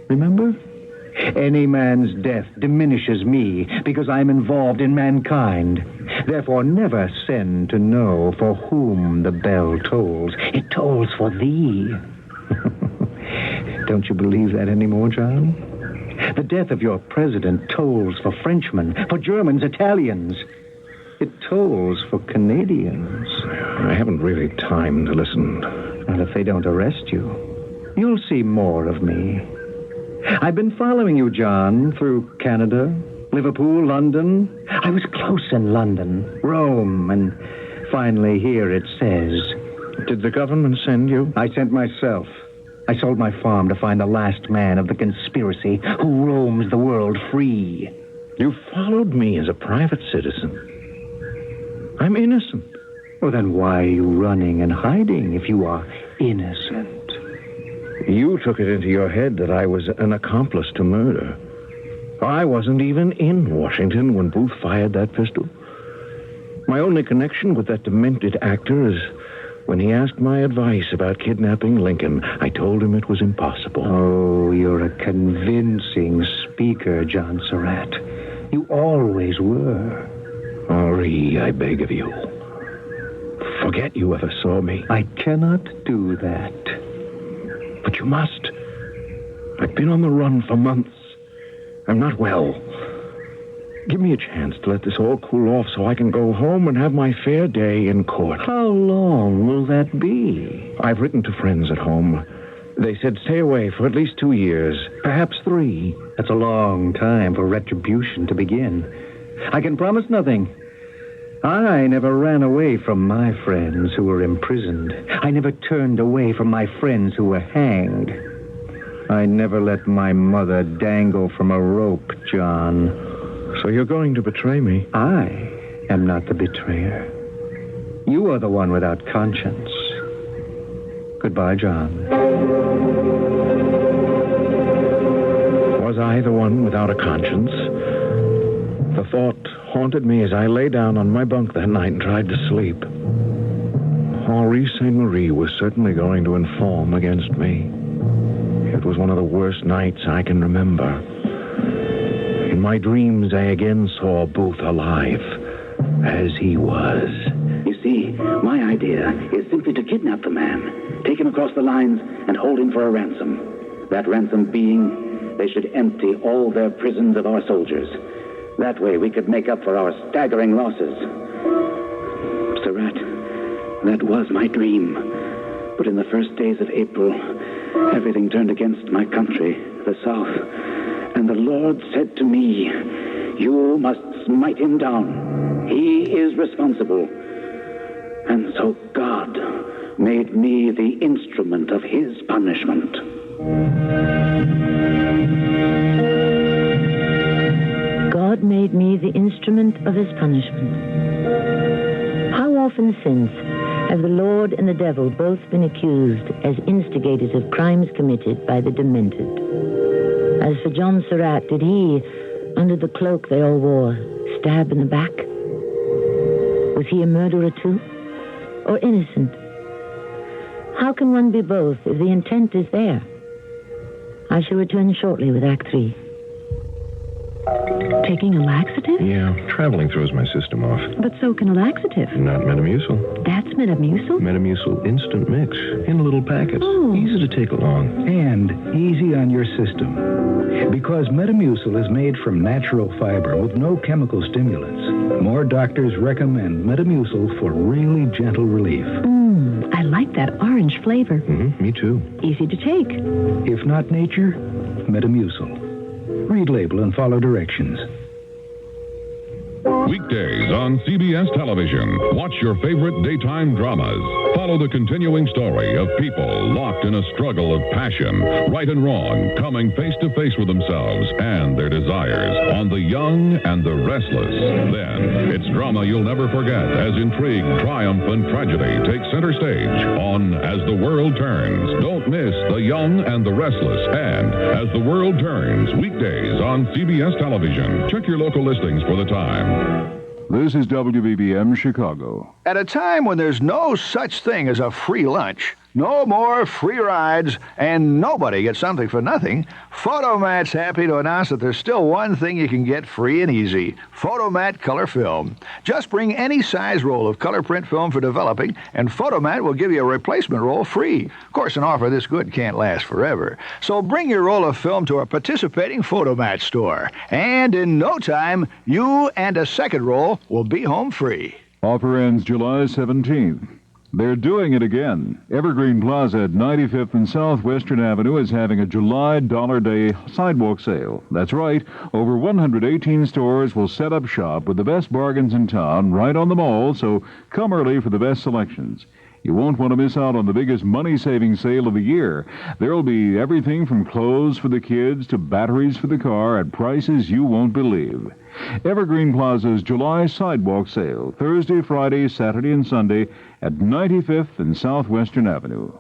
Remember? Any man's death diminishes me because I'm involved in mankind. Therefore, never send to know for whom the bell tolls. It tolls for thee. Don't you believe that anymore, John? The death of your president tolls for Frenchmen, for Germans, Italians. It tolls for Canadians. I haven't really time to listen. Well, if they don't arrest you, you'll see more of me. I've been following you, John, through Canada, Liverpool, London. I was close in London, Rome, and finally here it says. Did the government send you? I sent myself. I sold my farm to find the last man of the conspiracy who roams the world free. You followed me as a private citizen. I'm innocent. Well, then why are you running and hiding if you are innocent? You took it into your head that I was an accomplice to murder. I wasn't even in Washington when Booth fired that pistol. My only connection with that demented actor is when he asked my advice about kidnapping Lincoln. I told him it was impossible. Oh, you're a convincing speaker, John Surratt. You always were. Henri, I beg of you. Forget you ever saw me. I cannot do that. But you must. I've been on the run for months. I'm not well. Give me a chance to let this all cool off so I can go home and have my fair day in court. How long will that be? I've written to friends at home. They said stay away for at least 2 years, perhaps 3. That's a long time for retribution to begin. I can promise nothing. I never ran away from my friends who were imprisoned. I never turned away from my friends who were hanged. I never let my mother dangle from a rope, John. So you're going to betray me? I am not the betrayer. You are the one without conscience. Goodbye, John. Was I the one without a conscience? The thought haunted me as I lay down on my bunk that night and tried to sleep. Henri St. Marie was certainly going to inform against me. It was one of the worst nights I can remember. In my dreams, I again saw Booth alive, as he was. You see, my idea is simply to kidnap the man, take him across the lines, and hold him for a ransom. That ransom being, they should empty all their prisons of our soldiers. That way we could make up for our staggering losses. Surratt, that was my dream. But in the first days of April, everything turned against my country, the South. And the Lord said to me, you must smite him down. He is responsible. And so God made me the instrument of his punishment. God made me the instrument of his punishment. How often since have the Lord and the devil both been accused as instigators of crimes committed by the demented? As for John Surratt, did he, under the cloak they all wore, stab in the back? Was he a murderer too? Or innocent? How can one be both if the intent is there? I shall return shortly with Act 3. Taking a laxative? Yeah, traveling throws my system off. But so can a laxative. Not Metamucil. That's Metamucil? Metamucil instant mix in little packets. Oh. Easy to take along. And easy on your system. Because Metamucil is made from natural fiber with no chemical stimulants. More doctors recommend Metamucil for really gentle relief. I like that orange flavor. Me too. Easy to take. If not nature, Metamucil. Read label and follow directions. Weekdays on CBS television. Watch your favorite daytime dramas. Follow the continuing story of people locked in a struggle of passion, right and wrong, coming face to face with themselves and their desires on The Young and the Restless. Then, it's drama you'll never forget as intrigue, triumph, and tragedy take center stage on As the World Turns. Don't miss The Young and the Restless and As the World Turns, weekdays on CBS television. Check your local listings for the time. This is WBBM Chicago. At a time when there's no such thing as a free lunch, no more free rides, and nobody gets something for nothing, Photomat's happy to announce that there's still one thing you can get free and easy: Photomat Color Film. Just bring any size roll of color print film for developing, and Photomat will give you a replacement roll free. Of course, an offer this good can't last forever. So bring your roll of film to a participating Photomat store, and in no time, you and a second roll will be home free. Offer ends July 17th. They're doing it again. Evergreen Plaza at 95th and Southwestern Avenue is having a July Dollar Day sidewalk sale. That's right. Over 118 stores will set up shop with the best bargains in town right on the mall, so come early for the best selections. You won't want to miss out on the biggest money-saving sale of the year. There'll be everything from clothes for the kids to batteries for the car at prices you won't believe. Evergreen Plaza's July Sidewalk Sale, Thursday, Friday, Saturday, and Sunday at 95th and Southwestern Avenue.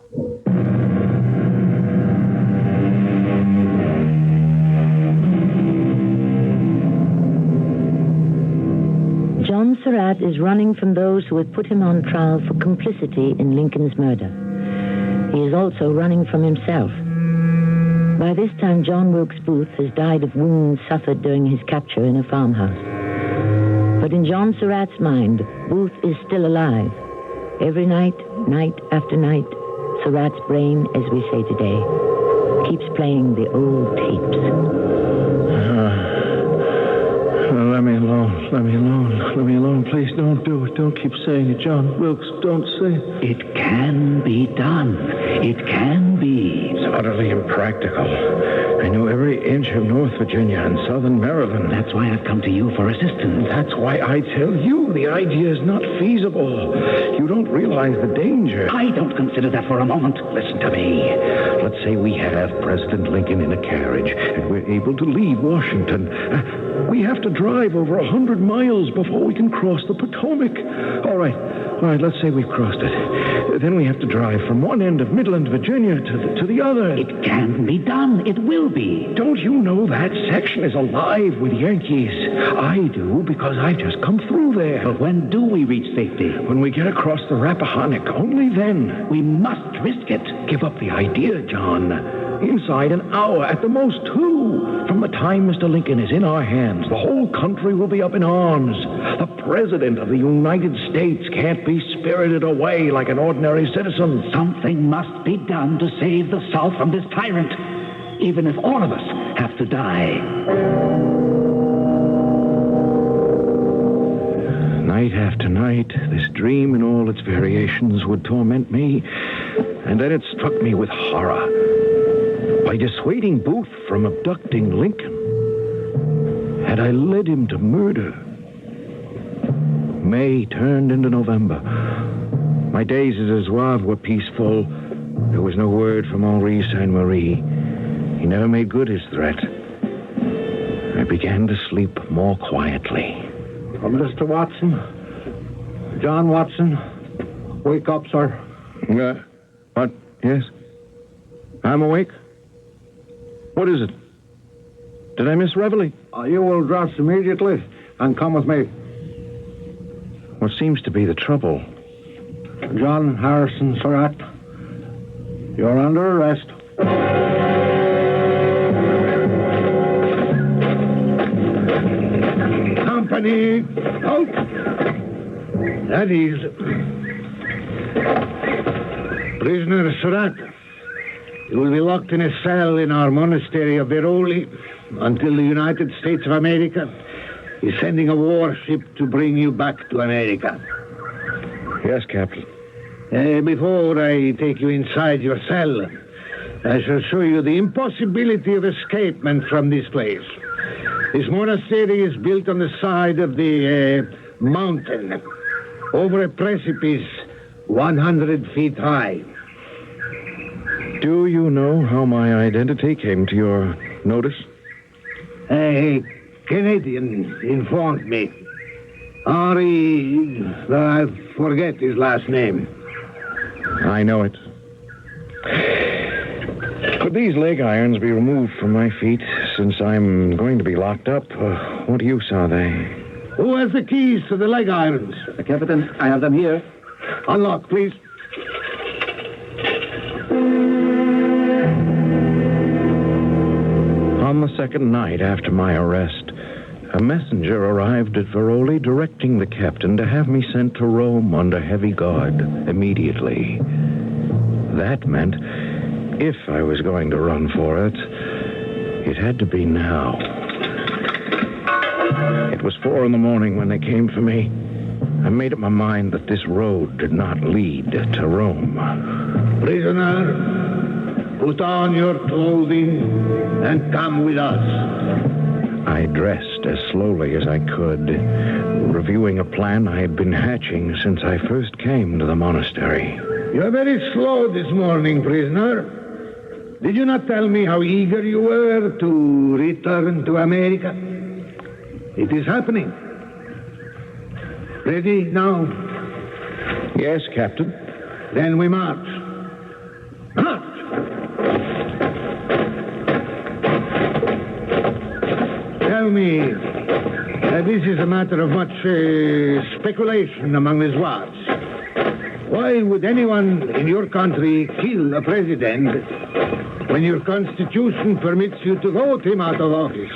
John Surratt is running from those who had put him on trial for complicity in Lincoln's murder. He is also running from himself. By this time, John Wilkes Booth has died of wounds suffered during his capture in a farmhouse. But in John Surratt's mind, Booth is still alive. Every night, night after night, Surratt's brain, as we say today, keeps playing the old tapes. Let me alone. Let me alone. Let me alone. Please don't do it. Don't keep saying it, John Wilkes. Don't say it. It can be done. It can be. It's utterly impractical. I know every inch of North Virginia and southern Maryland. That's why I've come to you for assistance. That's why I tell you the idea is not feasible. You don't realize the danger. I don't consider that for a moment. Listen to me. Let's say we have President Lincoln in a carriage, and we're able to leave Washington. We have to drive over 100 miles before we can cross the Potomac. All right, let's say we've crossed it. Then we have to drive from one end of Midland, Virginia to the other. It can be done. It will be. Don't you know that section is alive with Yankees? I do, because I've just come through there. But when do we reach safety? When we get across the Rappahannock. Only then. We must risk it. Give up the idea, John. Inside an hour, at the most 2. From the time Mr. Lincoln is in our hands, the whole country will be up in arms. The President of the United States can't be spirited away like an ordinary citizen. Something must be done to save the South from this tyrant, even if all of us have to die. Night after night, this dream in all its variations would torment me, and then it struck me with horror. By dissuading Booth from abducting Lincoln, had I led him to murder? May turned into November. My days as a Zouave were peaceful. There was no word from Henri Sainte-Marie. He never made good his threat. I began to sleep more quietly. Mr. Watson? John Watson? Wake up, sir. What? Yes? I'm awake? What is it? Did I miss reveille? You will dress immediately and come with me. What seems to be the trouble? John Harrison Surratt, you're under arrest. Company, out. At ease. Prisoner Surratt, you will be locked in a cell in our monastery of Veroli until the United States of America is sending a warship to bring you back to America. Yes, Captain. Before I take you inside your cell, I shall show you the impossibility of escapement from this place. This monastery is built on the side of the mountain, over a precipice 100 feet high. Do you know how my identity came to your notice? A Canadian informed me. Henri, I forget his last name. I know it. Could these leg irons be removed from my feet since I'm going to be locked up? What use are they? Who has the keys to the leg irons? Captain, I have them here. Unlock, please. On the second night after my arrest, a messenger arrived at Veroli directing the captain to have me sent to Rome under heavy guard immediately. That meant, if I was going to run for it, it had to be now. It was 4 a.m. when they came for me. I made up my mind that this road did not lead to Rome. Prisoner, put on your clothing and come with us. I dressed as slowly as I could, reviewing a plan I had been hatching since I first came to the monastery. You're very slow this morning, prisoner. Did you not tell me how eager you were to return to America? It is happening. Ready now? Yes, Captain. Then we march. March! Tell me, this is a matter of much speculation among the Zouaves. Why would anyone in your country kill a president when your constitution permits you to vote him out of office?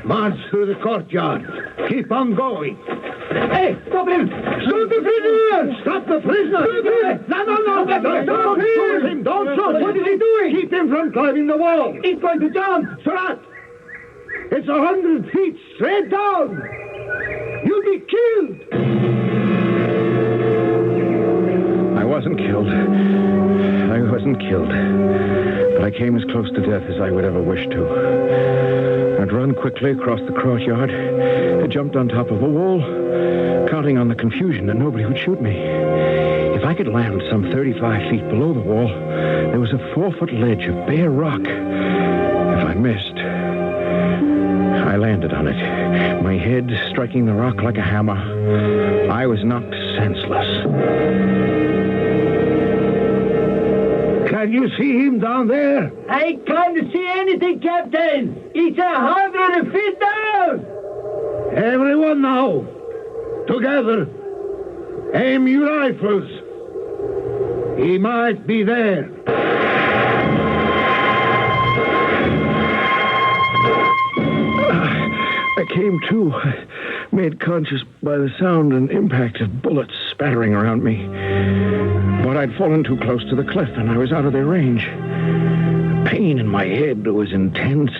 March through the courtyard. Keep on going. Hey, stop him! Shoot the prisoner! Stop the prisoner! Shoot him! No! Don't shoot him! Don't shoot him! What is he doing? Keep him from climbing the wall. He's going to jump. Surratt! It's 100 feet straight down. You'll be killed. I wasn't killed. I wasn't killed. But I came as close to death as I would ever wish to. I'd run quickly across the courtyard. I jumped on top of a wall, counting on the confusion that nobody would shoot me. If I could land some 35 feet below the wall, there was a 4-foot ledge of bare rock. If I missed, I landed on it, my head striking the rock like a hammer. I was knocked senseless. Can you see him down there? I can't see anything, Captain. It's 100 feet down. Everyone now. Together. Aim your rifles. He might be there. I came to, made conscious by the sound and impact of bullets spattering around me. But I'd fallen too close to the cliff and I was out of their range. The pain in my head was intense.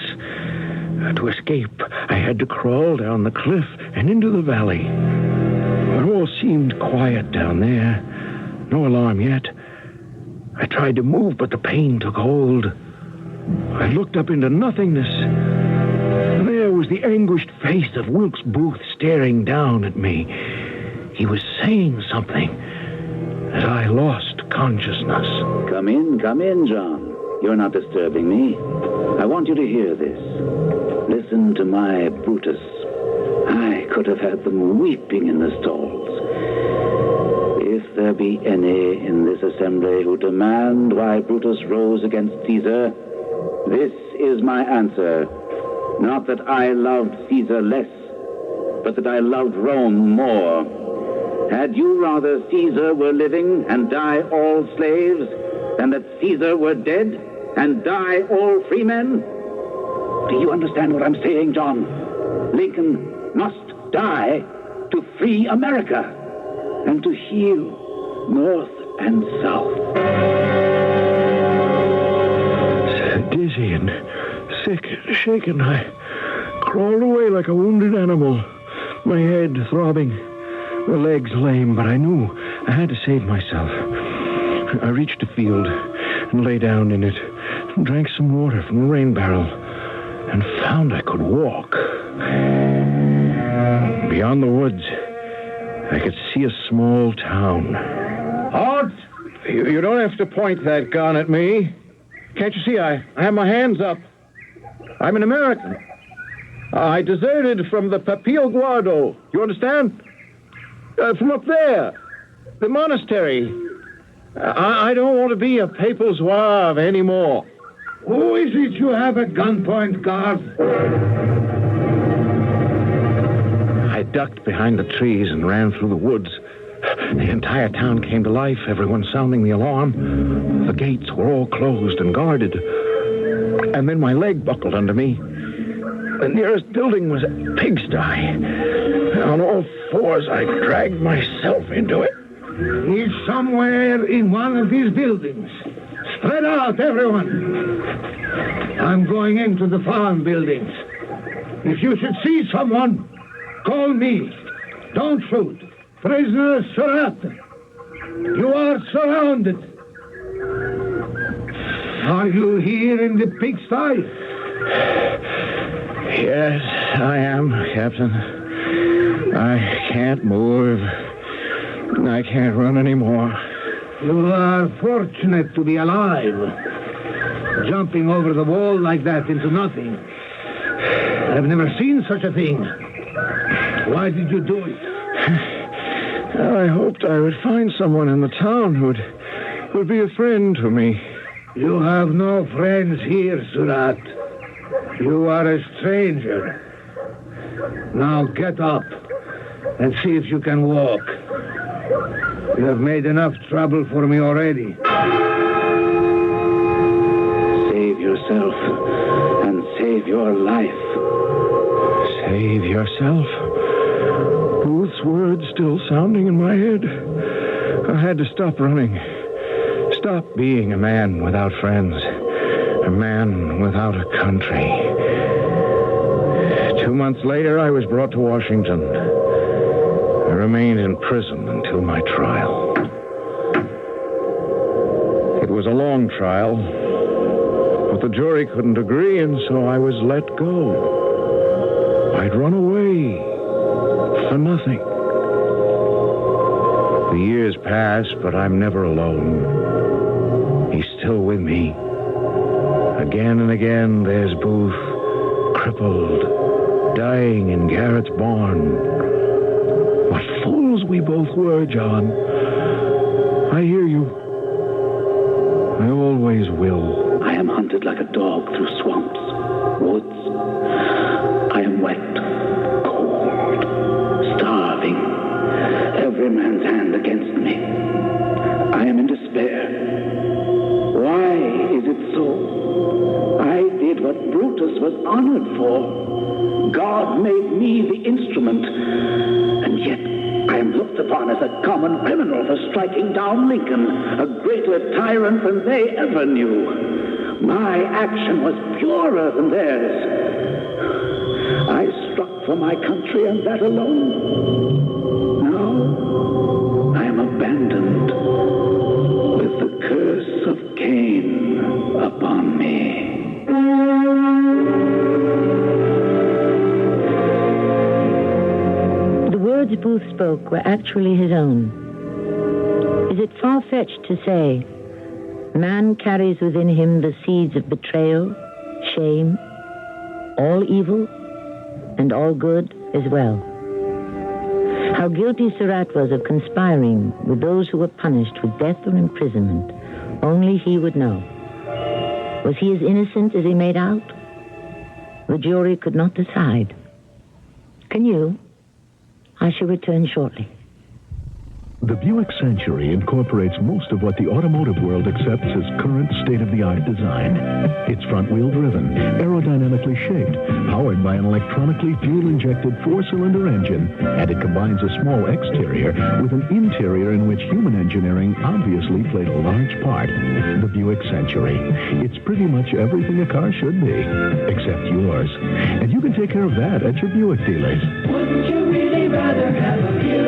To escape, I had to crawl down the cliff and into the valley. It all seemed quiet down there. No alarm yet. I tried to move, but the pain took hold. I looked up into nothingness. There was the anguished face of Wilkes Booth staring down at me. He was saying something as I lost consciousness. Come in, John. You're not disturbing me. I want you to hear this. Listen to my Brutus. I could have had them weeping in the stalls. If there be any in this assembly who demand why Brutus rose against Caesar, this is my answer. Not that I loved Caesar less, but that I loved Rome more. Had you rather Caesar were living and die all slaves, than that Caesar were dead and die all free men? Do you understand what I'm saying, John? Lincoln must die to free America and to heal North and South. Dizzy and sick and shaken, I crawled away like a wounded animal, my head throbbing, the legs lame, but I knew I had to save myself. I reached a field and lay down in it and drank some water from a rain barrel and found I could walk. Beyond the woods, I could see a small town. Halt! You don't have to point that gun at me. Can't you see I have my hands up? I'm an American. I deserted from the Papio Guardo. You understand? From up there. The monastery. I don't want to be a papal zouave anymore. Who is it you have at gunpoint, guard? I ducked behind the trees and ran through the woods. The entire town came to life, everyone sounding the alarm. The gates were all closed and guarded. And then my leg buckled under me. The nearest building was a pigsty. On all fours, I dragged myself into it. He's somewhere in one of these buildings. Spread out, everyone. I'm going into the farm buildings. If you should see someone, call me. Don't shoot. Prisoner Surratt. You are surrounded. Are you here in the pigsty? Yes, I am, Captain. I can't move. I can't run anymore. You are fortunate to be alive. Jumping over the wall like that into nothing. I've never seen such a thing. Why did you do it? I hoped I would find someone in the town who'd be a friend to me. You have no friends here, Surratt. You are a stranger. Now get up and see if you can walk. You have made enough trouble for me already. Save yourself and save your life. Save yourself? Booth's words still sounding in my head. I had to stop running. Stop being a man without friends. A man without a country. 2 months later, I was brought to Washington. I remained in prison until my trial. was a long trial, but the jury couldn't agree, and so I was let go. I'd run away for nothing. The years pass, but I'm never alone. He's still with me. Again and again, there's Booth, crippled, dying in Garrett's barn. What fools we both were, John. I hear you. I always will. I am hunted like a dog through swamps, woods. I am wet, cold, starving. Every man's hand against me. I am in despair. Why is it so? I did what Brutus was honored for. God made me the instrument. And yet I am looked upon as a common criminal for striking down Lincoln, a greater tyrant than they ever knew. My action was purer than theirs. I struck for my country and that alone. Now I am abandoned with the curse of Cain upon me. The words Booth spoke were actually his own. Is it far-fetched to say, man carries within him the seeds of betrayal, shame, all evil, and all good as well? How guilty Surratt was of conspiring with those who were punished with death or imprisonment, only he would know. Was he as innocent as he made out? The jury could not decide. Can you? I shall return shortly. The Buick Century incorporates most of what the automotive world accepts as current state-of-the-art design. It's front-wheel driven, aerodynamically shaped, powered by an electronically fuel-injected four-cylinder engine, and it combines a small exterior with an interior in which human engineering obviously played a large part. The Buick Century. It's pretty much everything a car should be, except yours. And you can take care of that at your Buick dealers. Wouldn't you really rather have a Buick?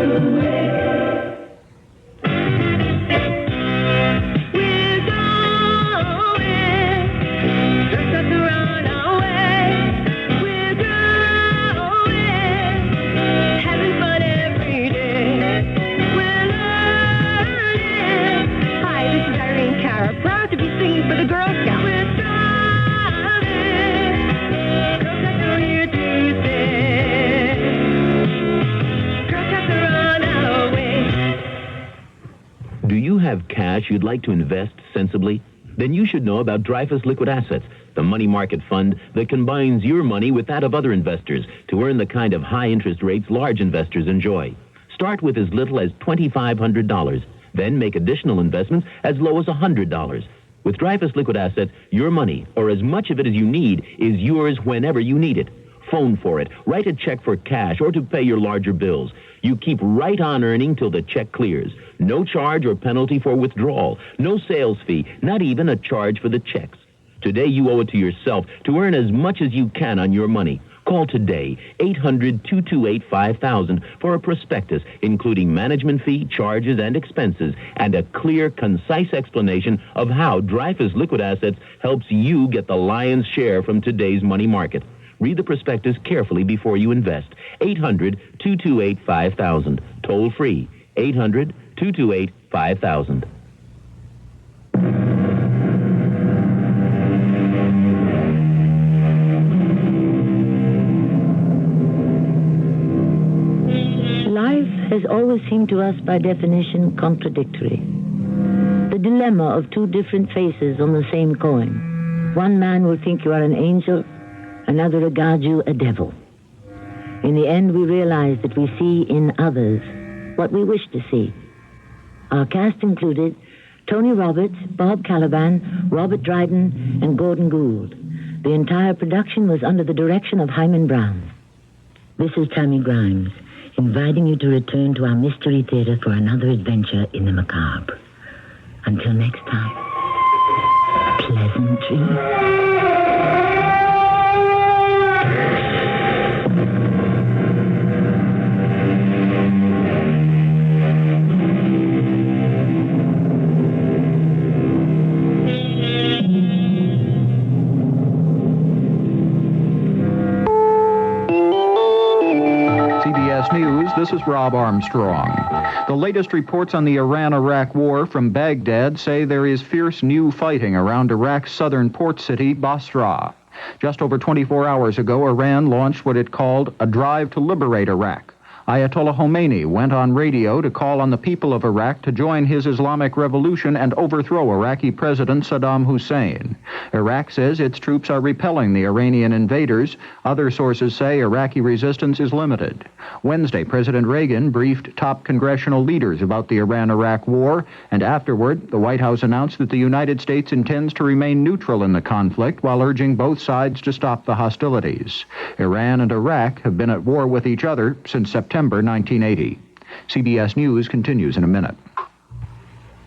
Have cash you'd like to invest sensibly? Then you should know about Dreyfus Liquid Assets, the money market fund that combines your money with that of other investors to earn the kind of high interest rates large investors enjoy. Start with as little as $2,500, then make additional investments as low as $100. With Dreyfus Liquid Assets, your money, or as much of it as you need, is yours whenever you need it. Phone for it, write a check for cash or to pay your larger bills. You keep right on earning till the check clears. No charge or penalty for withdrawal. No sales fee, not even a charge for the checks. Today you owe it to yourself to earn as much as you can on your money. Call today, 800-228-5000 for a prospectus, including management fee, charges, and expenses, and a clear, concise explanation of how Dreyfus Liquid Assets helps you get the lion's share from today's money market. Read the prospectus carefully before you invest. 800-228-5000. Toll free. 800-228-5000. Life has always seemed to us by definition contradictory. The dilemma of two different faces on the same coin. One man will think you are an angel, another regards you a devil. In the end, we realize that we see in others what we wish to see. Our cast included Tony Roberts, Bob Caliban, Robert Dryden, and Gordon Gould. The entire production was under the direction of Hyman Brown. This is Tammy Grimes, inviting you to return to our Mystery Theater for another adventure in the macabre. Until next time, pleasant dreams. This is Rob Armstrong. The latest reports on the Iran-Iraq war from Baghdad say there is fierce new fighting around Iraq's southern port city, Basra. Just over 24 hours ago, Iran launched what it called a drive to liberate Iraq. Ayatollah Khomeini went on radio to call on the people of Iraq to join his Islamic revolution and overthrow Iraqi President Saddam Hussein. Iraq says its troops are repelling the Iranian invaders. Other sources say Iraqi resistance is limited. Wednesday, President Reagan briefed top congressional leaders about the Iran-Iraq war, and afterward, the White House announced that the United States intends to remain neutral in the conflict while urging both sides to stop the hostilities. Iran and Iraq have been at war with each other since September 1980. CBS News continues in a minute.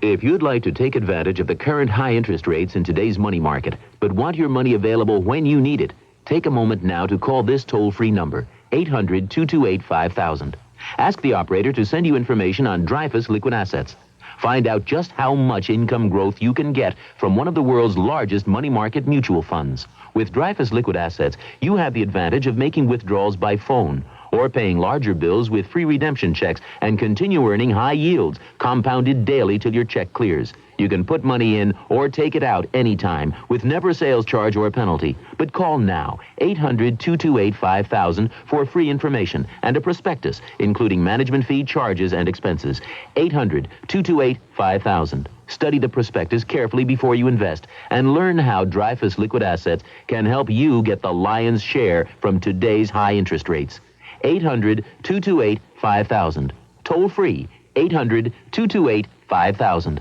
If you'd like to take advantage of the current high interest rates in today's money market, but want your money available when you need it, take a moment now to call this toll-free number, 800-228-5000. Ask the operator to send you information on Dreyfus Liquid Assets. Find out just how much income growth you can get from one of the world's largest money market mutual funds. With Dreyfus Liquid Assets, you have the advantage of making withdrawals by phone or paying larger bills with free redemption checks and continue earning high yields, compounded daily till your check clears. You can put money in or take it out anytime with never a sales charge or a penalty. But call now, 800-228-5000 for free information and a prospectus, including management fee, charges, and expenses. 800-228-5000. Study the prospectus carefully before you invest and learn how Dreyfus Liquid Assets can help you get the lion's share from today's high interest rates. 800-228-5000. Toll free, 800-228-5000.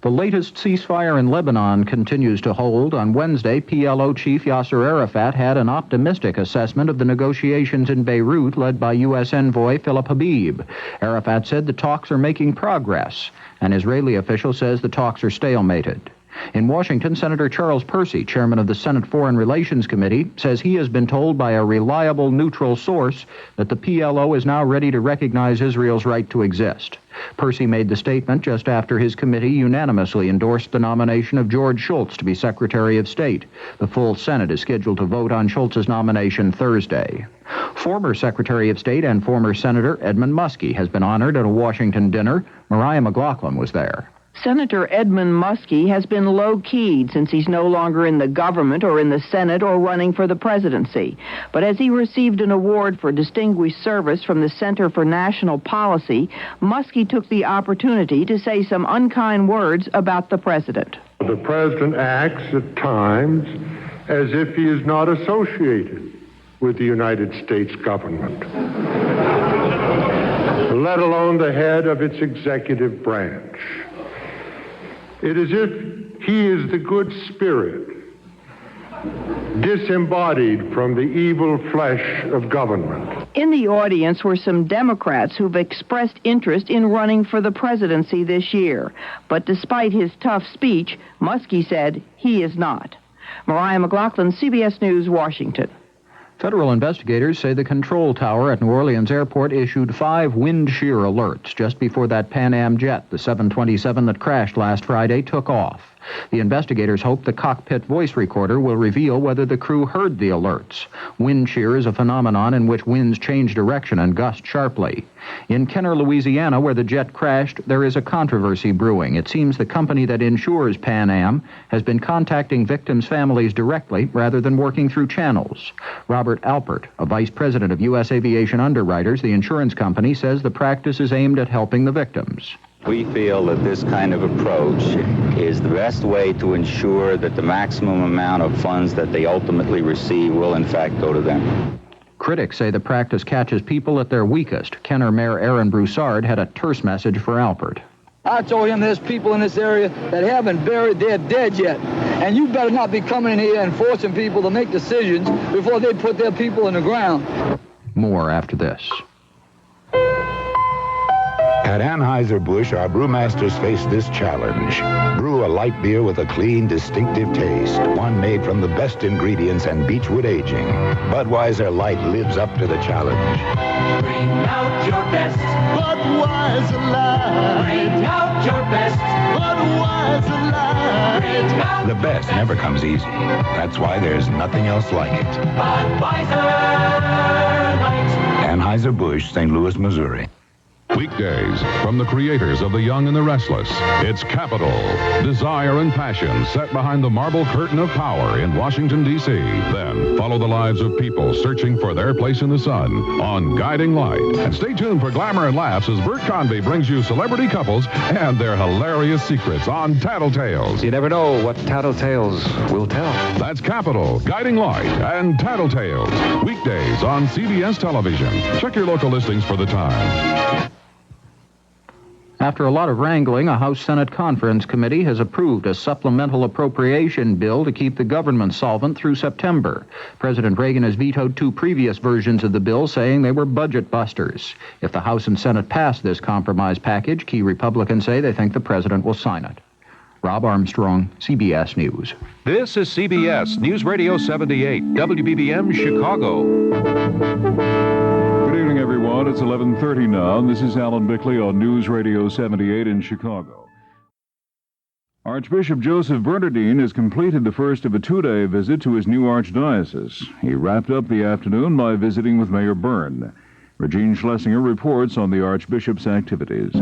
The latest ceasefire in Lebanon continues to hold. On Wednesday, PLO chief Yasser Arafat had an optimistic assessment of the negotiations in Beirut led by U.S. envoy Philip Habib. Arafat said the talks are making progress. An Israeli official says the talks are stalemated. In Washington, Senator Charles Percy, chairman of the Senate Foreign Relations Committee, says he has been told by a reliable neutral source that the PLO is now ready to recognize Israel's right to exist. Percy made the statement just after his committee unanimously endorsed the nomination of George Shultz to be Secretary of State. The full Senate is scheduled to vote on Shultz's nomination Thursday. Former Secretary of State and former Senator Edmund Muskie has been honored at a Washington dinner. Mariah McLaughlin was there. Senator Edmund Muskie has been low-keyed since he's no longer in the government or in the Senate or running for the presidency. But as he received an award for distinguished service from the Center for National Policy, Muskie took the opportunity to say some unkind words about the president. The president acts at times as if he is not associated with the United States government, let alone the head of its executive branch. It is as if he is the good spirit, disembodied from the evil flesh of government. In the audience were some Democrats who've expressed interest in running for the presidency this year. But despite his tough speech, Muskie said he is not. Mariah McLaughlin, CBS News, Washington. Federal investigators say the control tower at New Orleans Airport issued 5 wind shear alerts just before that Pan Am jet, the 727 that crashed last Friday, took off. The investigators hope the cockpit voice recorder will reveal whether the crew heard the alerts. Wind shear is a phenomenon in which winds change direction and gust sharply. In Kenner, Louisiana, where the jet crashed, there is a controversy brewing. It seems the company that insures Pan Am has been contacting victims' families directly rather than working through channels. Robert Alpert, a vice president of U.S. Aviation Underwriters, the insurance company, says the practice is aimed at helping the victims. We feel that this kind of approach is the best way to ensure that the maximum amount of funds that they ultimately receive will in fact go to them. Critics say the practice catches people at their weakest. Kenner Mayor Aaron Broussard had a terse message for Alpert. I told him there's people in this area that haven't buried their dead yet. And you better not be coming in here and forcing people to make decisions before they put their people in the ground. More after this. At Anheuser-Busch, our brewmasters face this challenge. Brew a light beer with a clean, distinctive taste, one made from the best ingredients and beechwood aging. Budweiser Light lives up to the challenge. Bring out your best. Budweiser Light. Bring out your best. Budweiser Light. Bring out The best never comes easy. That's why there's nothing else like it. Budweiser Light. Anheuser-Busch, St. Louis, Missouri. Weekdays from the creators of The Young and the Restless. It's Capital, desire and passion set behind the marble curtain of power in Washington, D.C. Then follow the lives of people searching for their place in the sun on Guiding Light. And stay tuned for glamour and laughs as Bert Convy brings you celebrity couples and their hilarious secrets on Tattletales. You never know what Tattletales will tell. That's Capital, Guiding Light, and Tattletales. Weekdays on CBS Television. Check your local listings for the time. After a lot of wrangling, a House Senate Conference Committee has approved a supplemental appropriation bill to keep the government solvent through September. President Reagan has vetoed two previous versions of the bill, saying they were budget busters. If the House and Senate pass this compromise package, key Republicans say they think the president will sign it. Rob Armstrong, CBS News. This is CBS News Radio 78, WBBM Chicago. Good evening, everyone. It's 11:30 now, and this is Alan Bickley on News Radio 78 in Chicago. Archbishop Joseph Bernardine has completed the first of a two-day visit to his new archdiocese. He wrapped up the afternoon by visiting with Mayor Byrne. Regine Schlesinger reports on the Archbishop's activities.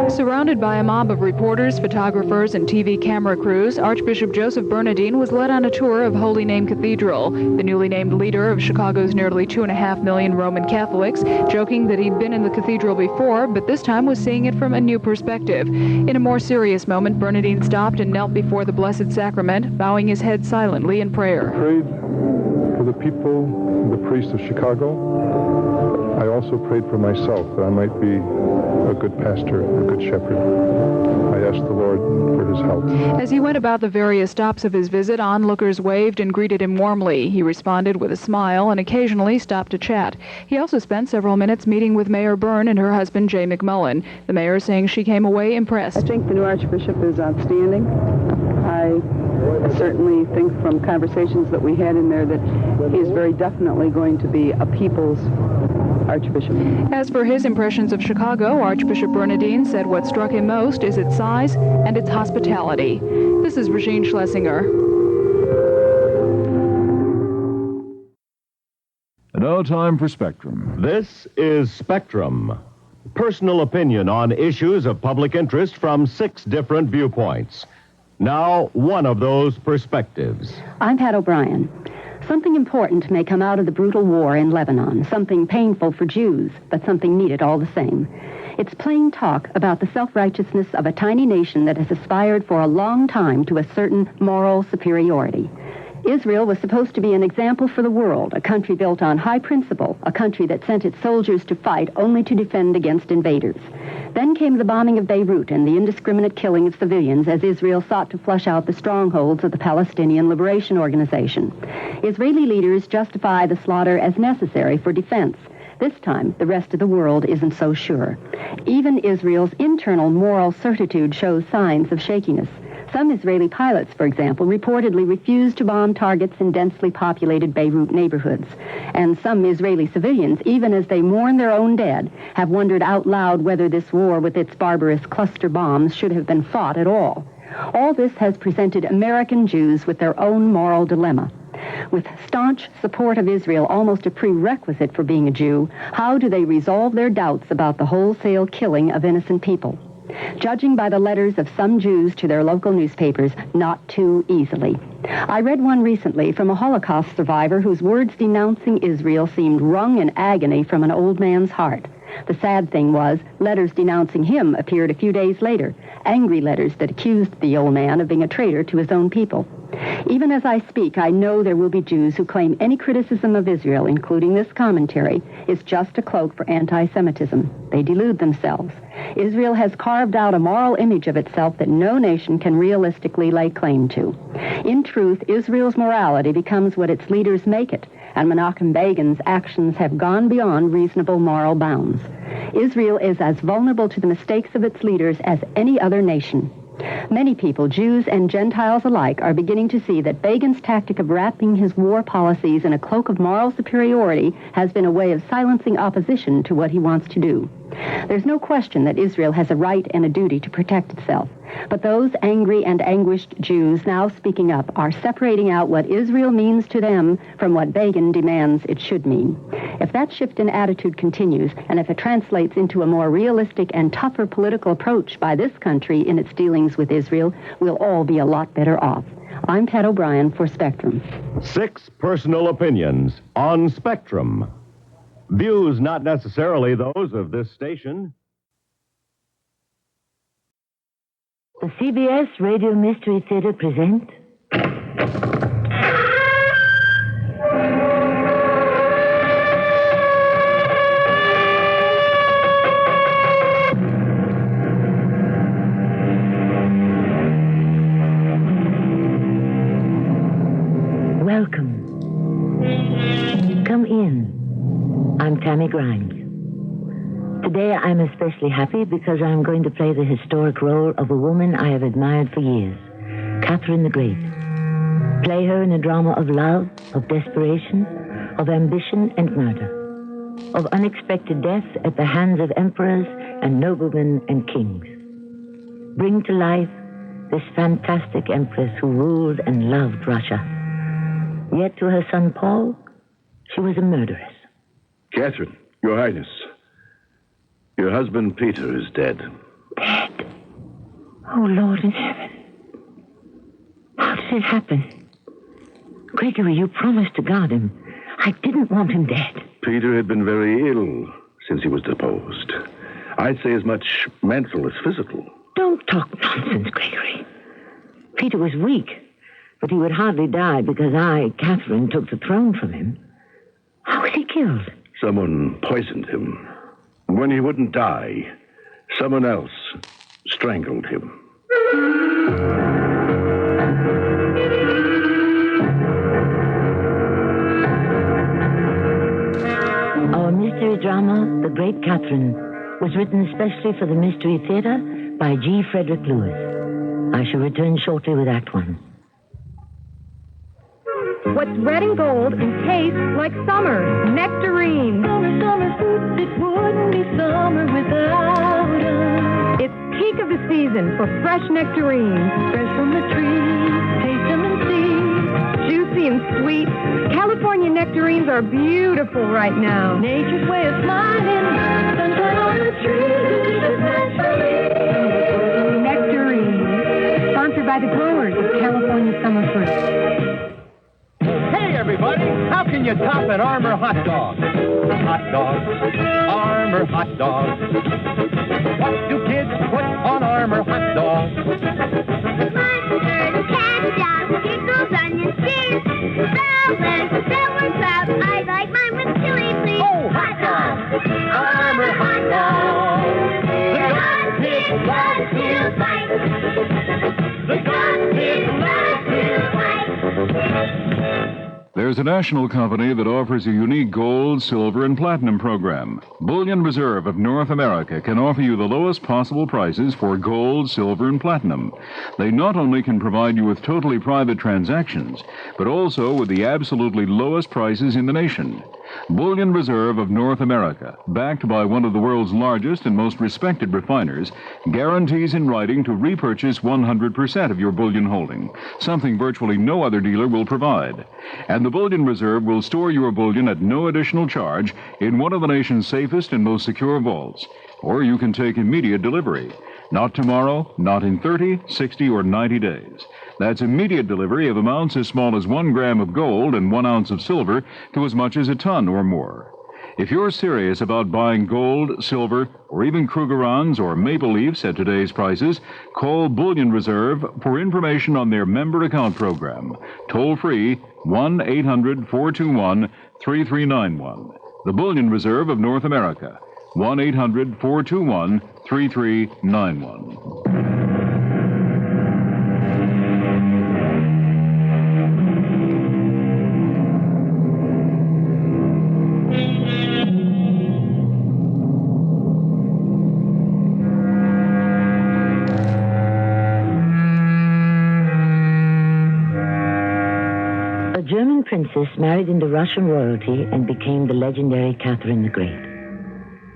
Surrounded by a mob of reporters, photographers, and TV camera crews, Archbishop Joseph Bernardine was led on a tour of Holy Name Cathedral. The newly named leader of Chicago's nearly 2.5 million Roman Catholics, joking that he'd been in the cathedral before, but this time was seeing it from a new perspective. In a more serious moment, Bernardine stopped and knelt before the Blessed Sacrament, bowing his head silently in prayer. Prayed for the people, the priests of Chicago. I also prayed for myself that I might be a good pastor, a good shepherd. I asked the Lord for his help. As he went about the various stops of his visit, onlookers waved and greeted him warmly. He responded with a smile and occasionally stopped to chat. He also spent several minutes meeting with Mayor Byrne and her husband, Jay McMullen. The mayor saying she came away impressed. I think the new Archbishop is outstanding. I certainly think from conversations that we had in there that he is very definitely going to be a people's Archbishop. As for his impressions of Chicago, Archbishop Bernardine said what struck him most is its size and its hospitality. This is Regine Schlesinger. And now time for Spectrum. This is Spectrum. Personal opinion on issues of public interest from 6 different viewpoints. Now, one of those perspectives. I'm Pat O'Brien. Something important may come out of the brutal war in Lebanon, something painful for Jews, but something needed all the same. It's plain talk about the self-righteousness of a tiny nation that has aspired for a long time to a certain moral superiority. Israel was supposed to be an example for the world, a country built on high principle, a country that sent its soldiers to fight only to defend against invaders. Then came the bombing of Beirut and the indiscriminate killing of civilians as Israel sought to flush out the strongholds of the Palestinian Liberation Organization. Israeli leaders justify the slaughter as necessary for defense. This time, the rest of the world isn't so sure. Even Israel's internal moral certitude shows signs of shakiness. Some Israeli pilots, for example, reportedly refused to bomb targets in densely populated Beirut neighborhoods. And some Israeli civilians, even as they mourn their own dead, have wondered out loud whether this war with its barbarous cluster bombs should have been fought at all. All this has presented American Jews with their own moral dilemma. With staunch support of Israel almost a prerequisite for being a Jew, how do they resolve their doubts about the wholesale killing of innocent people? Judging by the letters of some Jews to their local newspapers, not too easily. I read one recently from a Holocaust survivor whose words denouncing Israel seemed wrung in agony from an old man's heart. The sad thing was, letters denouncing him appeared a few days later, angry letters that accused the old man of being a traitor to his own people. Even as I speak, I know there will be Jews who claim any criticism of Israel, including this commentary, is just a cloak for anti-Semitism. They delude themselves. Israel has carved out a moral image of itself that no nation can realistically lay claim to. In truth, Israel's morality becomes what its leaders make it, and Menachem Begin's actions have gone beyond reasonable moral bounds. Israel is as vulnerable to the mistakes of its leaders as any other nation. Many people, Jews and Gentiles alike, are beginning to see that Begin's tactic of wrapping his war policies in a cloak of moral superiority has been a way of silencing opposition to what he wants to do. There's no question that Israel has a right and a duty to protect itself. But those angry and anguished Jews now speaking up are separating out what Israel means to them from what Begin demands it should mean. If that shift in attitude continues, and if it translates into a more realistic and tougher political approach by this country in its dealings with Israel, we'll all be a lot better off. I'm Pat O'Brien for Spectrum. 6 personal opinions on Spectrum. Views not necessarily those of this station. The CBS Radio Mystery Theater present... Welcome. Come in. I'm Tammy Grimes. Today I'm especially happy because I'm going to play the historic role of a woman I have admired for years, Catherine the Great. Play her in a drama of love, of desperation, of ambition and murder, of unexpected death at the hands of emperors and noblemen and kings. Bring to life this fantastic empress who ruled and loved Russia. Yet to her son Paul, she was a murderess. Catherine, Your Highness. Your husband, Peter, is dead. Dead? Oh, Lord in heaven. How did it happen? Gregory, you promised to guard him. I didn't want him dead. Peter had been very ill since he was deposed. I'd say as much mental as physical. Don't talk nonsense, Gregory. Peter was weak, but he would hardly die because I, Catherine, took the throne from him. How was he killed? Someone poisoned him. When he wouldn't die, someone else strangled him. Our mystery drama, The Great Catherine, was written especially for the Mystery Theater by G. Frederick Lewis. I shall return shortly with Act One. What's red and gold and tastes like summer? Nectarines. Summer fruits, it wouldn't be summer without us. It's peak of the season for fresh nectarines. Fresh from the tree, taste them and see. Juicy and sweet. California nectarines are beautiful right now. Nature's way of smiling. Sunshine on the tree. Nectarines. Sponsored by the growers of California summer fruit. Hey, everybody, how can you top an Armour hot dog? Hot dogs, Armour hot dogs. What do kids put on Armour hot dogs? Mustard, ketchup, pickles, onions, cheese, salad, sauerkraut. I like mine with chili, please. Oh, hot dogs, Armour hot dogs. The gun kids love to fight. The gun kids love to fight. There's a national company that offers a unique gold, silver, and platinum program. Bullion Reserve of North America can offer you the lowest possible prices for gold, silver, and platinum. They not only can provide you with totally private transactions, but also with the absolutely lowest prices in the nation. Bullion Reserve of North America, backed by one of the world's largest and most respected refiners, guarantees in writing to repurchase 100% of your bullion holding, something virtually no other dealer will provide. And the Bullion Reserve will store your bullion at no additional charge in one of the nation's safest and most secure vaults. Or you can take immediate delivery. Not tomorrow, not in 30, 60, or 90 days. That's immediate delivery of amounts as small as 1 gram of gold and 1 ounce of silver to as much as a ton or more. If you're serious about buying gold, silver, or even Krugerrands or Maple Leafs at today's prices, call Bullion Reserve for information on their member account program. Toll free 1-800-421-3391. The Bullion Reserve of North America. 1-800-421-3391. A German princess married into Russian royalty and became the legendary Catherine the Great.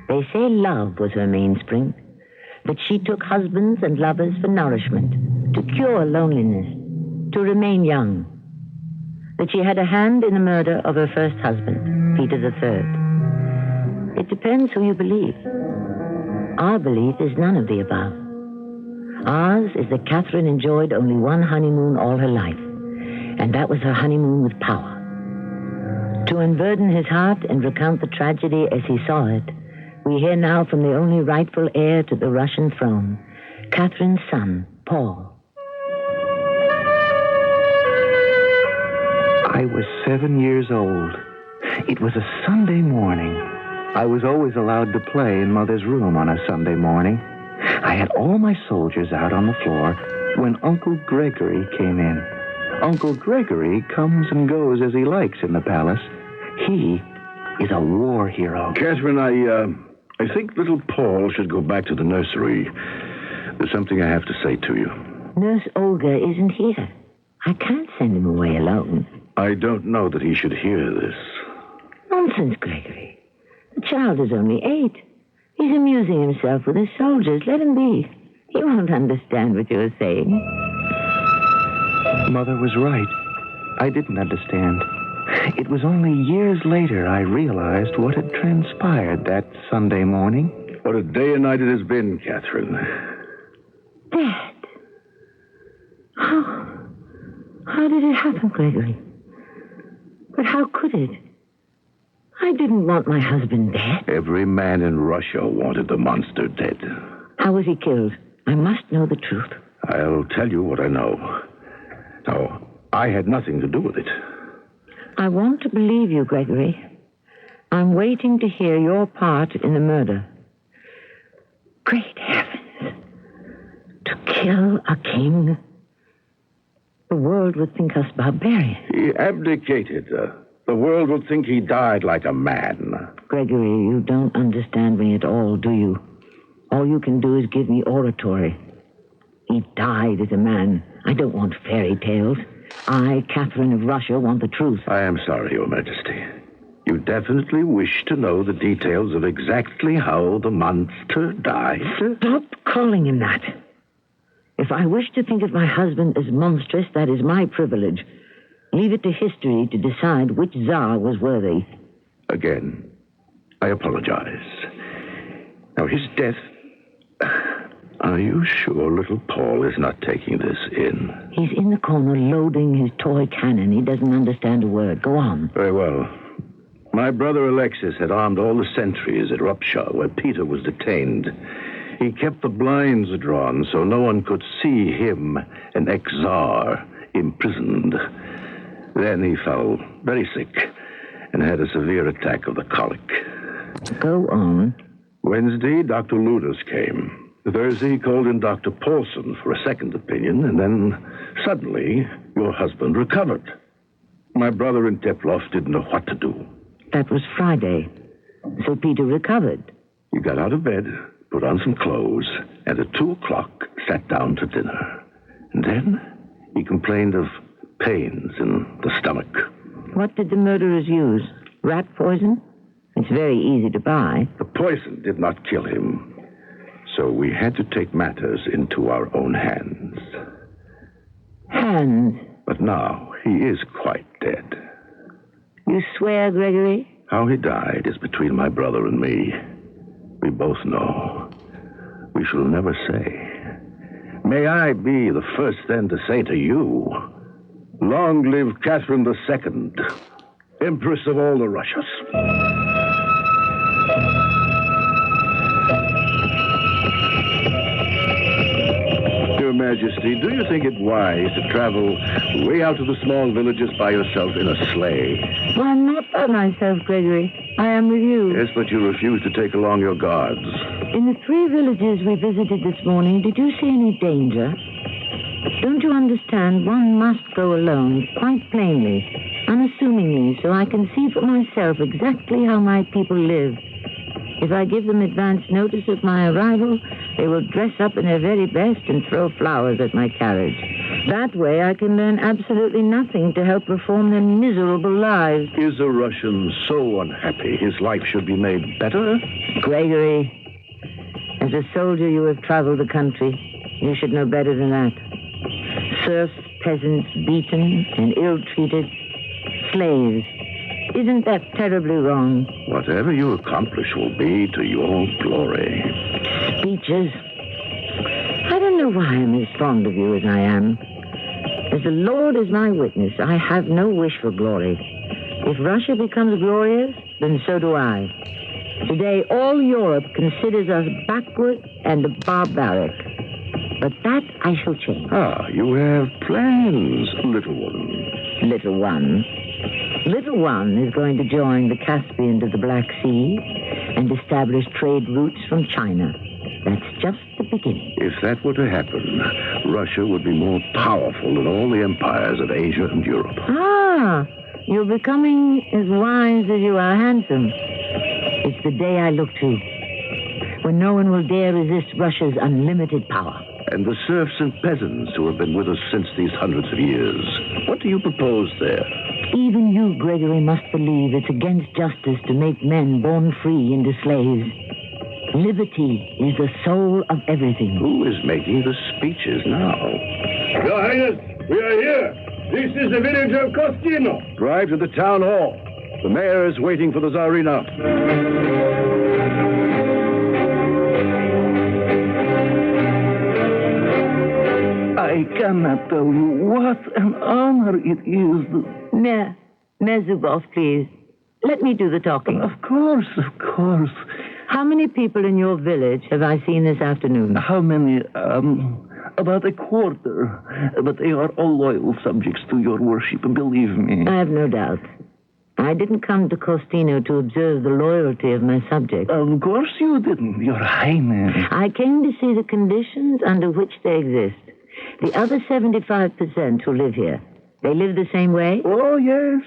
They say love was her mainspring, that she took husbands and lovers for nourishment, to cure loneliness, to remain young, that she had a hand in the murder of her first husband, Peter III. It depends who you believe. Our belief is none of the above. Ours is that Catherine enjoyed only one honeymoon all her life, and that was her honeymoon with power. To unburden his heart and recount the tragedy as he saw it, we hear now from the only rightful heir to the Russian throne, Catherine's son, Paul. I was 7 years old. It was a Sunday morning. I was always allowed to play in Mother's room on a Sunday morning. I had all my soldiers out on the floor when Uncle Gregory came in. Uncle Gregory comes and goes as he likes in the palace. He is a war hero. Catherine, I think little Paul should go back to the nursery. There's something I have to say to you. Nurse Olga isn't here. I can't send him away alone. I don't know that he should hear this. Nonsense, Gregory. The child is only 8. He's amusing himself with his soldiers. Let him be. He won't understand what you're saying. Mother was right. I didn't understand. It was only years later I realized what had transpired that Sunday morning. What a day and night it has been, Catherine. Dad. How did it happen, Gregory? But how could it? I didn't want my husband dead. Every man in Russia wanted the monster dead. How was he killed? I must know the truth. I'll tell you what I know. No, I had nothing to do with it. I want to believe you, Gregory. I'm waiting to hear your part in the murder. Great heavens. To kill a king. The world would think us barbarians. He abdicated. The world would think he died like a man. Gregory, you don't understand me at all, do you? All you can do is give me oratory. He died as a man. I don't want fairy tales. I, Catherine of Russia, want the truth. I am sorry, Your Majesty. You definitely wish to know the details of exactly how the monster died? Stop calling him that. If I wish to think of my husband as monstrous, that is my privilege. Leave it to history to decide which Tsar was worthy. Again, I apologize. Now, his death... Are you sure little Paul is not taking this in? He's in the corner loading his toy cannon. He doesn't understand a word. Go on. Very well. My brother Alexis had armed all the sentries at Rupshaw, where Peter was detained. He kept the blinds drawn so no one could see him, an ex-Tsar, imprisoned. Then he fell very sick and had a severe attack of the colic. Go on. Wednesday, Dr. Luders came. Thursday, he called in Dr. Paulson for a second opinion, and then, suddenly, your husband recovered. My brother and Teplov didn't know what to do. That was Friday. So Peter recovered. He got out of bed, put on some clothes, and at 2 o'clock sat down to dinner. And then he complained of pains in the stomach. What did the murderers use? Rat poison? It's very easy to buy. The poison did not kill him. So we had to take matters into our own hands. Hands? But now he is quite dead. You swear, Gregory? How he died is between my brother and me. We both know. We shall never say. May I be the first then to say to you, long live Catherine II, Empress of all the Russias. Your Majesty, do you think it wise to travel way out to the small villages by yourself in a sleigh? Well, I'm not by myself, Gregory. I am with you. Yes, but you refuse to take along your guards. In the 3 villages we visited this morning, did you see any danger? Don't you understand? One must go alone, quite plainly, unassumingly, so I can see for myself exactly how my people live. If I give them advance notice of my arrival, they will dress up in their very best and throw flowers at my carriage. That way I can learn absolutely nothing to help reform their miserable lives. Is a Russian so unhappy his life should be made better? Gregory, as a soldier you have traveled the country. You should know better than that. Serfs, peasants, beaten and ill-treated. Slaves. Isn't that terribly wrong? Whatever you accomplish will be to your glory. Speeches. I don't know why I'm as fond of you as I am. As the Lord is my witness, I have no wish for glory. If Russia becomes glorious, then so do I. Today, all Europe considers us backward and barbaric. But that I shall change. Ah, you have plans, little one. Little one? Little one is going to join the Caspian to the Black Sea and establish trade routes from China. That's just the beginning. If that were to happen, Russia would be more powerful than all the empires of Asia and Europe. Ah, you're becoming as wise as you are handsome. It's the day I look to, when no one will dare resist Russia's unlimited power. And the serfs and peasants who have been with us since these hundreds of years. What do you propose there? Even you, Gregory, must believe it's against justice to make men born free into slaves. Liberty is the soul of everything. Who is making the speeches now? Your Highness, we are here. This is the village of Kostino. Drive to the town hall. The mayor is waiting for the Tsarina. I cannot tell you what an honor it is. Mayor Zubov, please. Let me do the talking. Of course. How many people in your village have I seen this afternoon? How many? About a quarter. But they are all loyal subjects to your worship, believe me. I have no doubt. I didn't come to Costino to observe the loyalty of my subjects. Of course you didn't, Your Highness. I came to see the conditions under which they exist. The other 75% who live here, they live the same way? Oh, yes.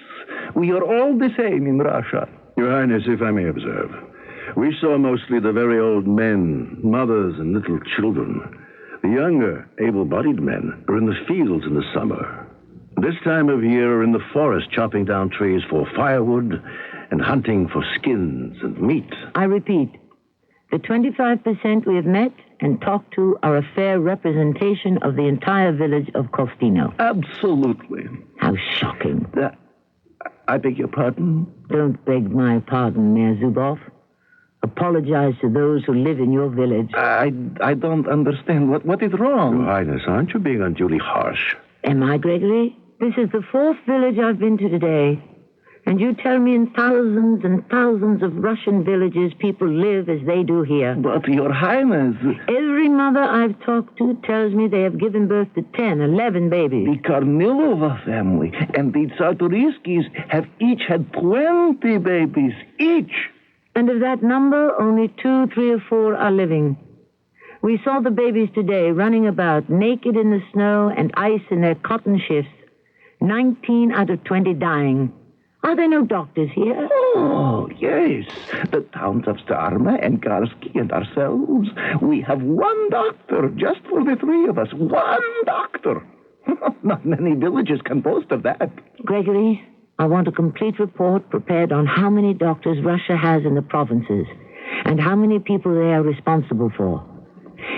We are all the same in Russia. Your Highness, if I may observe, we saw mostly the very old men, mothers, and little children. The younger, able-bodied men are in the fields in the summer. This time of year are in the forest chopping down trees for firewood and hunting for skins and meat. I repeat, the 25% we have met and talked to are a fair representation of the entire village of Costino. Absolutely. How shocking. I beg your pardon? Don't beg my pardon, Mayor Zubov. Apologize to those who live in your village. I don't understand. What is wrong? Your Highness, aren't you being unduly harsh? Am I, Gregory? This is the fourth village I've been to today. And you tell me in thousands and thousands of Russian villages people live as they do here. But, Your Highness... Every mother I've talked to tells me they have given birth to 10, 11 babies. The Kornilova family and the Czartoryskis have each had 20 babies, each. And of that number, only 2, 3, or 4 are living. We saw the babies today running about, naked in the snow and ice in their cotton shifts. 19 out of 20 dying. Are there no doctors here? Oh, yes. The towns of Starma and Karsky and ourselves. We have one doctor, just for the three of us. One doctor. Not many villages can boast of that. Gregory, I want a complete report prepared on how many doctors Russia has in the provinces and how many people they are responsible for.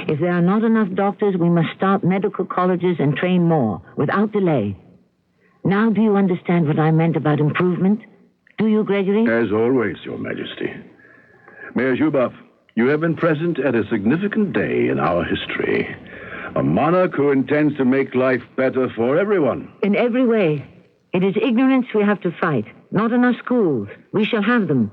If there are not enough doctors, we must start medical colleges and train more, without delay. Now do you understand what I meant about improvement? Do you, Gregory? As always, Your Majesty. Mayor Zubov, you have been present at a significant day in our history. A monarch who intends to make life better for everyone. In every way. It is ignorance we have to fight. Not enough schools. We shall have them.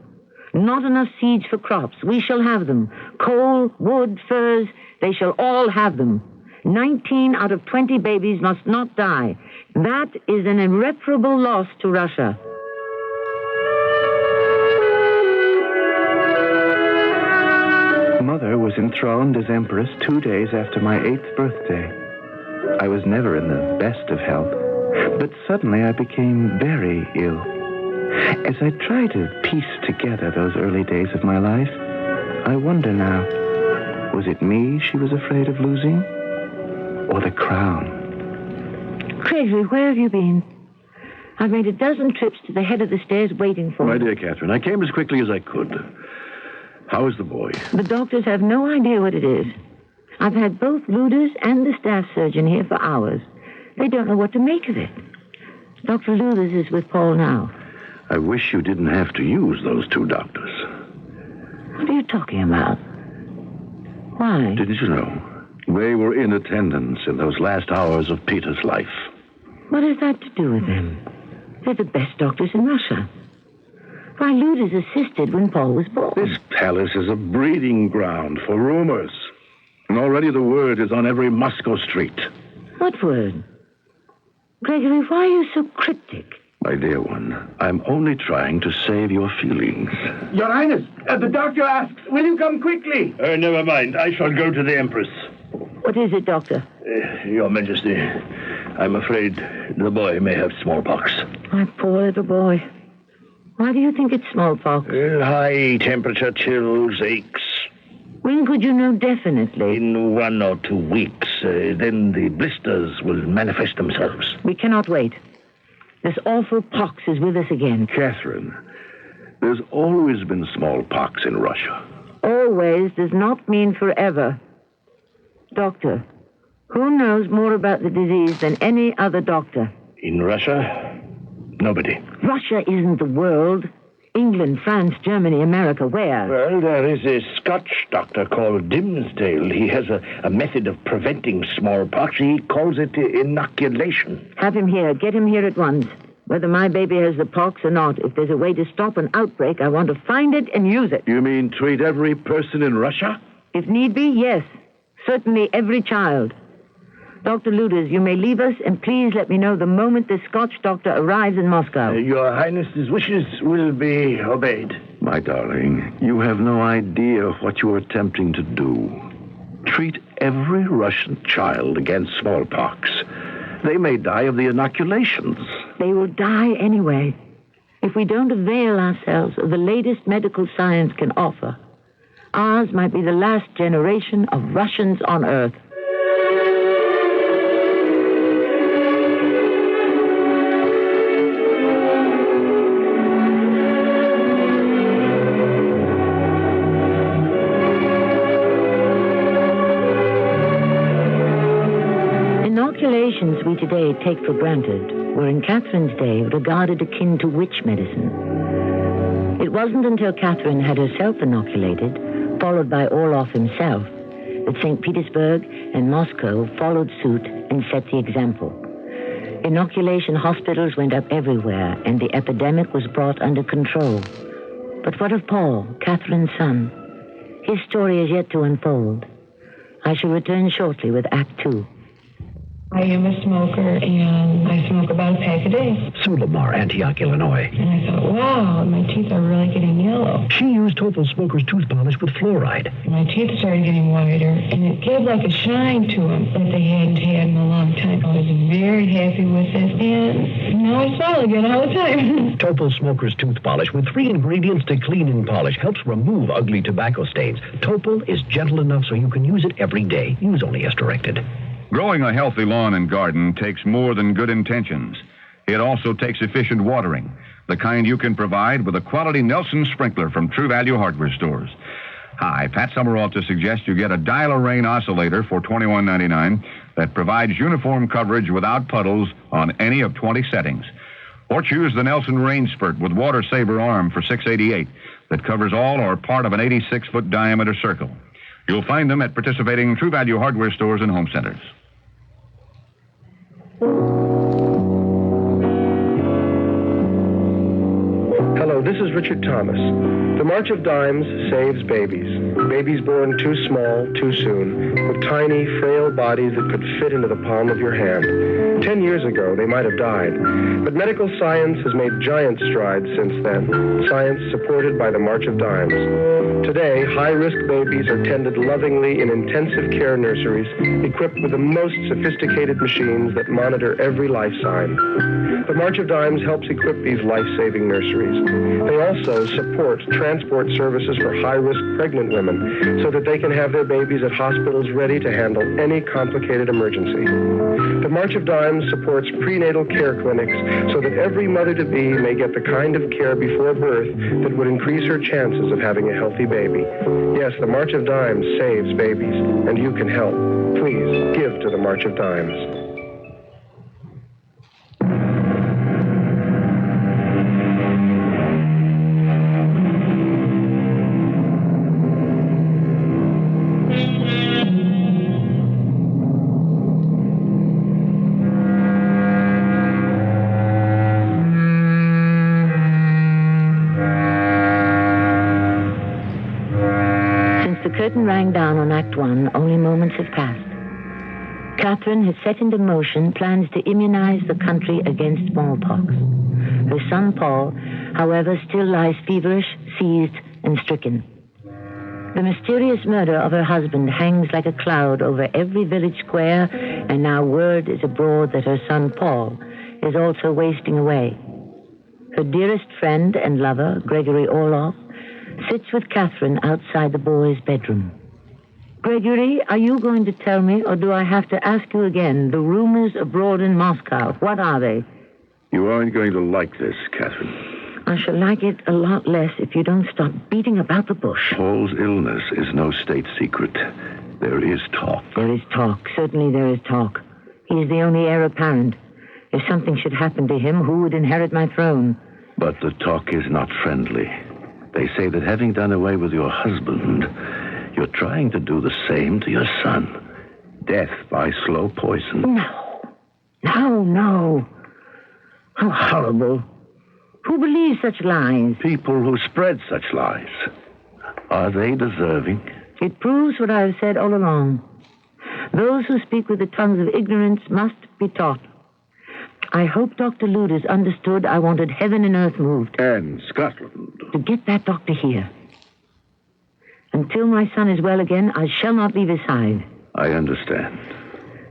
Not enough seeds for crops. We shall have them. Coal, wood, furs, they shall all have them. 19 out of 20 babies must not die. That is an irreparable loss to Russia. Mother was enthroned as Empress 2 days after my 8th birthday. I was never in the best of health, but suddenly I became very ill. As I try to piece together those early days of my life, I wonder now, was it me she was afraid of losing? Or the crown? Gregory, where have you been? I've made a dozen trips to the head of the stairs waiting for My you. dear Catherine, I came as quickly as I could. How is the boy? The doctors have no idea what it is. I've had both Luders and the staff surgeon here for hours. They don't know what to make of it. Dr. Luders is with Paul now. I wish you didn't have to use those two doctors. What are you talking about? Why? Didn't you know? They were in attendance in those last hours of Peter's life. What has that to do with them? They're the best doctors in Russia. Why, Luders assisted when Paul was born. This palace is a breeding ground for rumors. And already the word is on every Moscow street. What word? Gregory, why are you so cryptic? My dear one, I'm only trying to save your feelings. Your Highness, the doctor asks, will you come quickly? Never mind. I shall go to the Empress. What is it, Doctor? Your Majesty, I'm afraid the boy may have smallpox. My poor little boy. Why do you think it's smallpox? High temperature, chills, aches. When could you know definitely? In 1 or 2 weeks. Then the blisters will manifest themselves. We cannot wait. This awful pox is with us again. Catherine, there's always been smallpox in Russia. Always does not mean forever. Doctor, who knows more about the disease than any other doctor? In Russia, nobody. Russia isn't the world. England, France, Germany, America, where? Well, there is a Scotch doctor called Dimsdale. He has a method of preventing smallpox. He calls it inoculation. Have him here. Get him here at once. Whether my baby has the pox or not, if there's a way to stop an outbreak, I want to find it and use it. You mean treat every person in Russia? If need be, yes. Certainly every child. Dr. Luders, you may leave us, and please let me know the moment the Scotch doctor arrives in Moscow. Your Highness's wishes will be obeyed. My darling, you have no idea what you are attempting to do. Treat every Russian child against smallpox. They may die of the inoculations. They will die anyway. If we don't avail ourselves of the latest medical science can offer, ours might be the last generation of Russians on Earth. Inoculations we today take for granted were in Catherine's day regarded akin to witch medicine. It wasn't until Catherine had herself inoculated, followed by Orloff himself, that St. Petersburg and Moscow followed suit and set the example. Inoculation hospitals went up everywhere, and the epidemic was brought under control. But what of Paul, Catherine's son? His story is yet to unfold. I shall return shortly with Act 2. I am a smoker, and I smoke about a pack a day. Lamar, Antioch, Illinois. And I thought, wow, my teeth are really getting yellow. She used Topol Smoker's tooth polish with fluoride. My teeth started getting whiter, and it gave like a shine to them that they hadn't had in a long time. I was very happy with it, and now I smile again all the time. Topol Smoker's tooth polish with 3 ingredients to clean and polish helps remove ugly tobacco stains. Topol is gentle enough so you can use it every day. Use only as directed. Growing a healthy lawn and garden takes more than good intentions. It also takes efficient watering, the kind you can provide with a quality Nelson sprinkler from True Value Hardware Stores. Hi, Pat Summerall to suggest you get a dial-a-rain oscillator for $21.99 that provides uniform coverage without puddles on any of 20 settings. Or choose the Nelson Rain Spurt with Water Saver arm for $6.88 that covers all or part of an 86-foot diameter circle. You'll find them at participating True Value Hardware Stores and home centers. Hello, this is Richard Thomas. The March of Dimes saves babies. Babies born too small, too soon, with tiny, frail bodies that could fit into the palm of your hand. 10 years ago, they might have died. But medical science has made giant strides since then. Science supported by the March of Dimes. Today, high-risk babies are tended lovingly in intensive care nurseries equipped with the most sophisticated machines that monitor every life sign. The March of Dimes helps equip these life-saving nurseries. They also support transport services for high-risk pregnant women so that they can have their babies at hospitals ready to handle any complicated emergency. The March of Dimes supports prenatal care clinics so that every mother-to-be may get the kind of care before birth that would increase her chances of having a healthy baby. Yes, the March of Dimes saves babies, and you can help. Please give to the March of Dimes. The curtain rang down on Act One, only moments have passed. Catherine has set into motion plans to immunize the country against smallpox. Her son, Paul, however, still lies feverish, seized, and stricken. The mysterious murder of her husband hangs like a cloud over every village square, and now word is abroad that her son, Paul, is also wasting away. Her dearest friend and lover, Gregory Orloff, sits with Catherine outside the boy's bedroom. Gregory, are you going to tell me, or do I have to ask you again, the rumors abroad in Moscow, what are they? You aren't going to like this, Catherine. I shall like it a lot less if you don't stop beating about the bush. Paul's illness is no state secret. There is talk. There is talk. Certainly there is talk. He is the only heir apparent. If something should happen to him, who would inherit my throne? But the talk is not friendly. They say that having done away with your husband, you're trying to do the same to your son. Death by slow poison. No. How horrible. Who believes such lies? People who spread such lies. Are they deserving? It proves what I have said all along. Those who speak with the tongues of ignorance must be taught. I hope Dr. Luders understood I wanted heaven and earth moved. And Scotland. To get that doctor here. Until my son is well again, I shall not leave his side. I understand.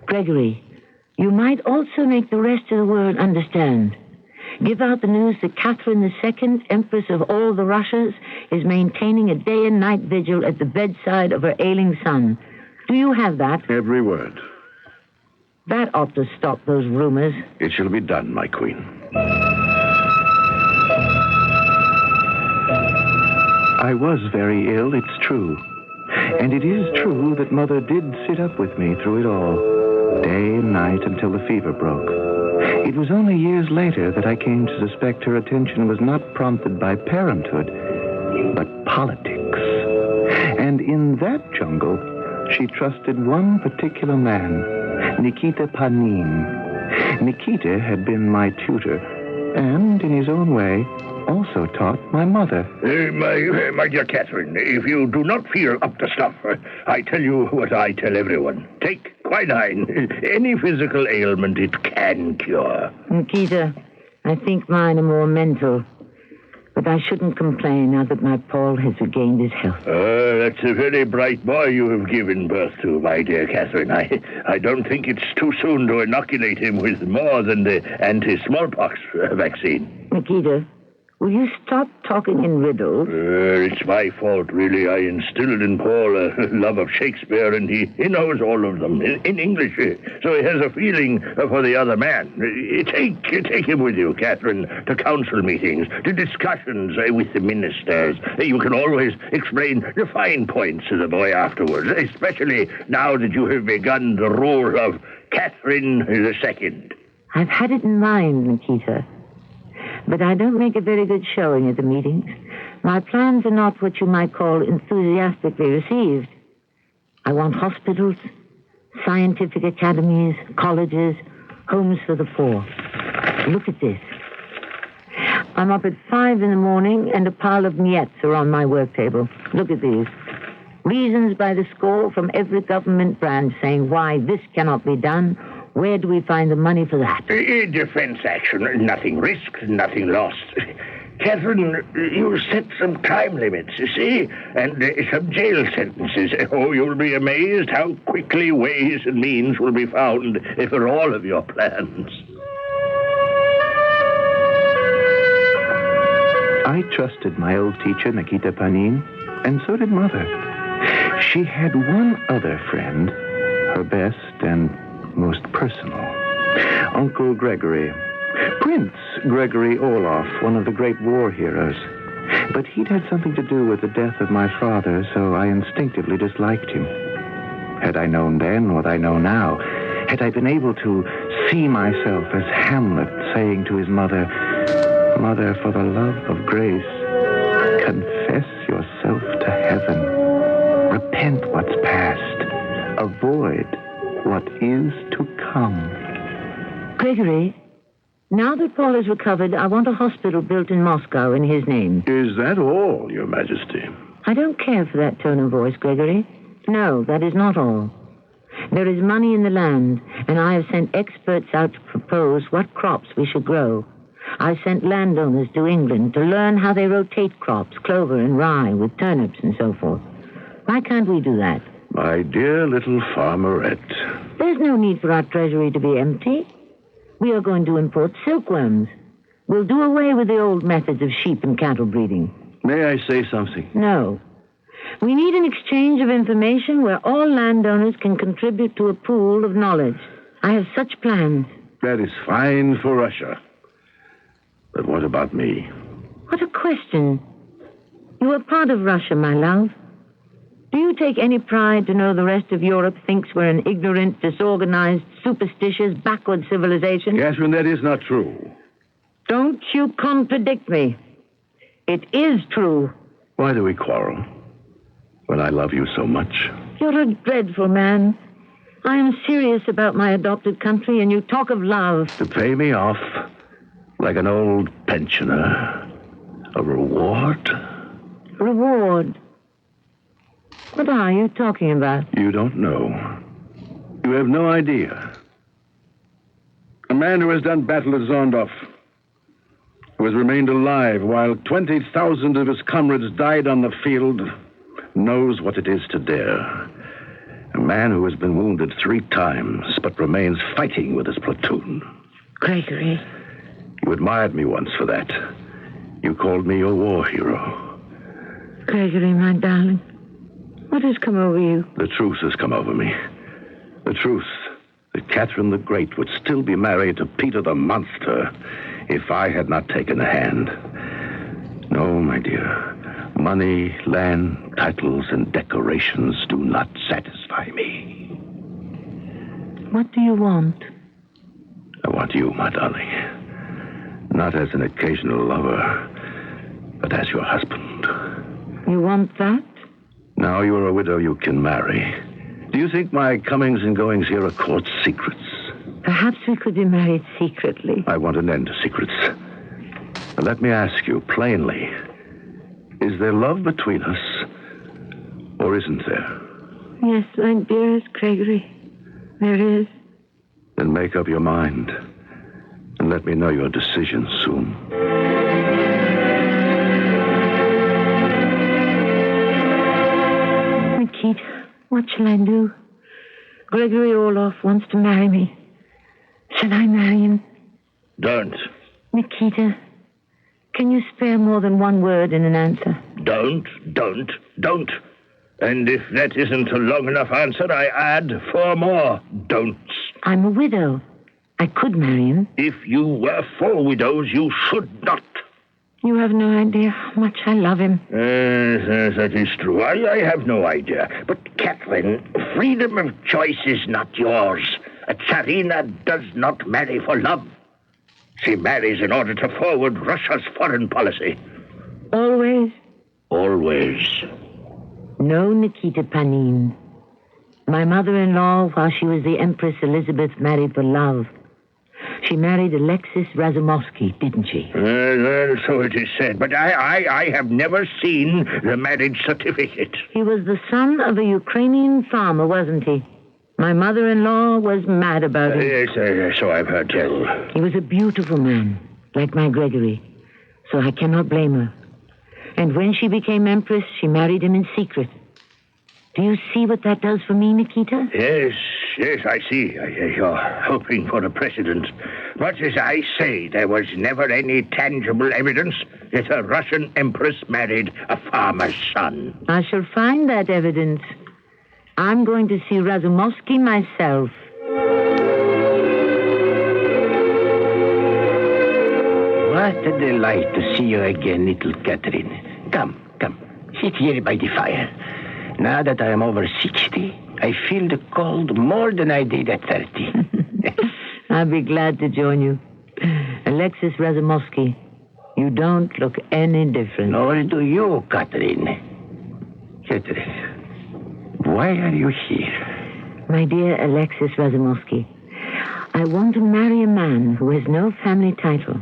Gregory, you might also make the rest of the world understand. Give out the news that Catherine II, Empress of all the Russias, is maintaining a day and night vigil at the bedside of her ailing son. Do you have that? Every word. That ought to stop those rumors. It shall be done, my queen. I was very ill, it's true. And it is true that Mother did sit up with me through it all, day and night until the fever broke. It was only years later that I came to suspect her attention was not prompted by parenthood, but politics. And in that jungle, she trusted one particular man, Nikita Panin. Nikita had been my tutor, and in his own way, also taught my mother. My dear Catherine, if you do not feel up to snuff, I tell you what I tell everyone. Take quinine. Any physical ailment it can cure. Nikita, I think mine are more mental. But I shouldn't complain now that my Paul has regained his health. That's a very bright boy you have given birth to, my dear Catherine. I don't think it's too soon to inoculate him with more than the anti-smallpox vaccine. Nikita, will you stop talking in riddles? It's my fault, really. I instilled in Paul a love of Shakespeare, and he knows all of them in English, so he has a feeling for the other man. Take him with you, Catherine, to council meetings, to discussions with the ministers. You can always explain the fine points to the boy afterwards, especially now that you have begun the rule of Catherine II. I've had it in mind, Nikita. But I don't make a very good showing at the meetings. My plans are not what you might call enthusiastically received. I want hospitals, scientific academies, colleges, homes for the poor. Look at this. I'm up at 5 a.m, and a pile of miettes are on my work table. Look at these. Reasons by the score from every government branch saying why this cannot be done. Where do we find the money for that? Defense action. Nothing risked, nothing lost. Catherine, you set some time limits, you see, and some jail sentences. Oh, you'll be amazed how quickly ways and means will be found for all of your plans. I I trusted my old teacher, Nikita Panin, and so did Mother. She had one other friend, her best and most personal, Uncle Gregory. Prince Gregory Orloff, one of the great war heroes. But he'd had something to do with the death of my father, so I instinctively disliked him. Had I known then what I know now, had I been able to see myself as Hamlet saying to his mother, "Mother, for the love of grace, confess yourself to heaven. Repent what's past. Avoid what is to come." Gregory, now that Paul has recovered, I want a hospital built in Moscow in his name. Is that all, Your Majesty? I don't care for that tone of voice, Gregory. No, that is not all. There is money in the land, and I have sent experts out to propose what crops we should grow. I've sent landowners to England to learn how they rotate crops, clover and rye, with turnips and so forth. Why can't we do that? My dear little farmerette. There's no need for our treasury to be empty. We are going to import silkworms. We'll do away with the old methods of sheep and cattle breeding. May I say something? No. We need an exchange of information where all landowners can contribute to a pool of knowledge. I have such plans. That is fine for Russia. But what about me? What a question. You are part of Russia, my love. Do you take any pride to know the rest of Europe thinks we're an ignorant, disorganized, superstitious, backward civilization? Catherine, that is not true. Don't you contradict me. It is true. Why do we quarrel when I love you so much? You're a dreadful man. I am serious about my adopted country, and you talk of love. To pay me off like an old pensioner. A reward? Reward? What are you talking about? You don't know. You have no idea. A man who has done battle at Zorndorf, who has remained alive while 20,000 of his comrades died on the field, knows what it is to dare. A man who has been wounded 3 times, but remains fighting with his platoon. Gregory. You admired me once for that. You called me your war hero. Gregory, my darling, what has come over you? The truth has come over me. The truth that Catherine the Great would still be married to Peter the Monster if I had not taken a hand. No, my dear. Money, land, titles, and decorations do not satisfy me. What do you want? I want you, my darling. Not as an occasional lover, but as your husband. You want that? Now you are a widow you can marry. Do you think my comings and goings here are court secrets? Perhaps we could be married secretly. I want an end to secrets. But let me ask you plainly, is there love between us, or isn't there? Yes, my dearest Gregory, there is. Then make up your mind, and let me know your decision soon. Nikita, what shall I do? Gregory Orloff wants to marry me. Shall I marry him? Don't. Nikita, can you spare more than one word in an answer? Don't. And if that isn't a long enough answer, I add 4 more don'ts. I'm a widow. I could marry him. If you were 4 widows, you should not. You have no idea how much I love him. That is true. I have no idea. But, Catherine, freedom of choice is not yours. A Tsarina does not marry for love. She marries in order to forward Russia's foreign policy. Always? Always. No, Nikita Panin. My mother-in-law, while she was the Empress Elizabeth, married for love. She married Alexis Razumovsky, didn't she? So it is said, but I have never seen the marriage certificate. He was the son of a Ukrainian farmer, wasn't he? My mother-in-law was mad about him. Yes, so I've heard tell. He was a beautiful man, like my Gregory, so I cannot blame her. And when she became Empress, she married him in secret. Do you see what that does for me, Nikita? Yes, I see. You're hoping for a precedent. But as I say, there was never any tangible evidence that a Russian empress married a farmer's son. I shall find that evidence. I'm going to see Razumovsky myself. What a delight to see you again, little Catherine. Come. Sit here by the fire. Now that I am over 60, I feel the cold more than I did at 30. I'll be glad to join you. Alexis Razumovsky, you don't look any different. Nor do you, Catherine. Why are you here? My dear Alexis Razumovsky, I want to marry a man who has no family title,